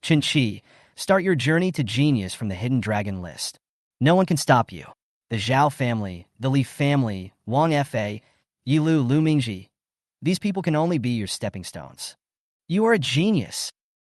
Chen Qi, start your journey to genius from the Hidden Dragon list. No one can stop you. The Zhao family, the Li family, Wang Fa, Yi Lu, Lu Mingji, these people can only be your stepping stones. You are a genius.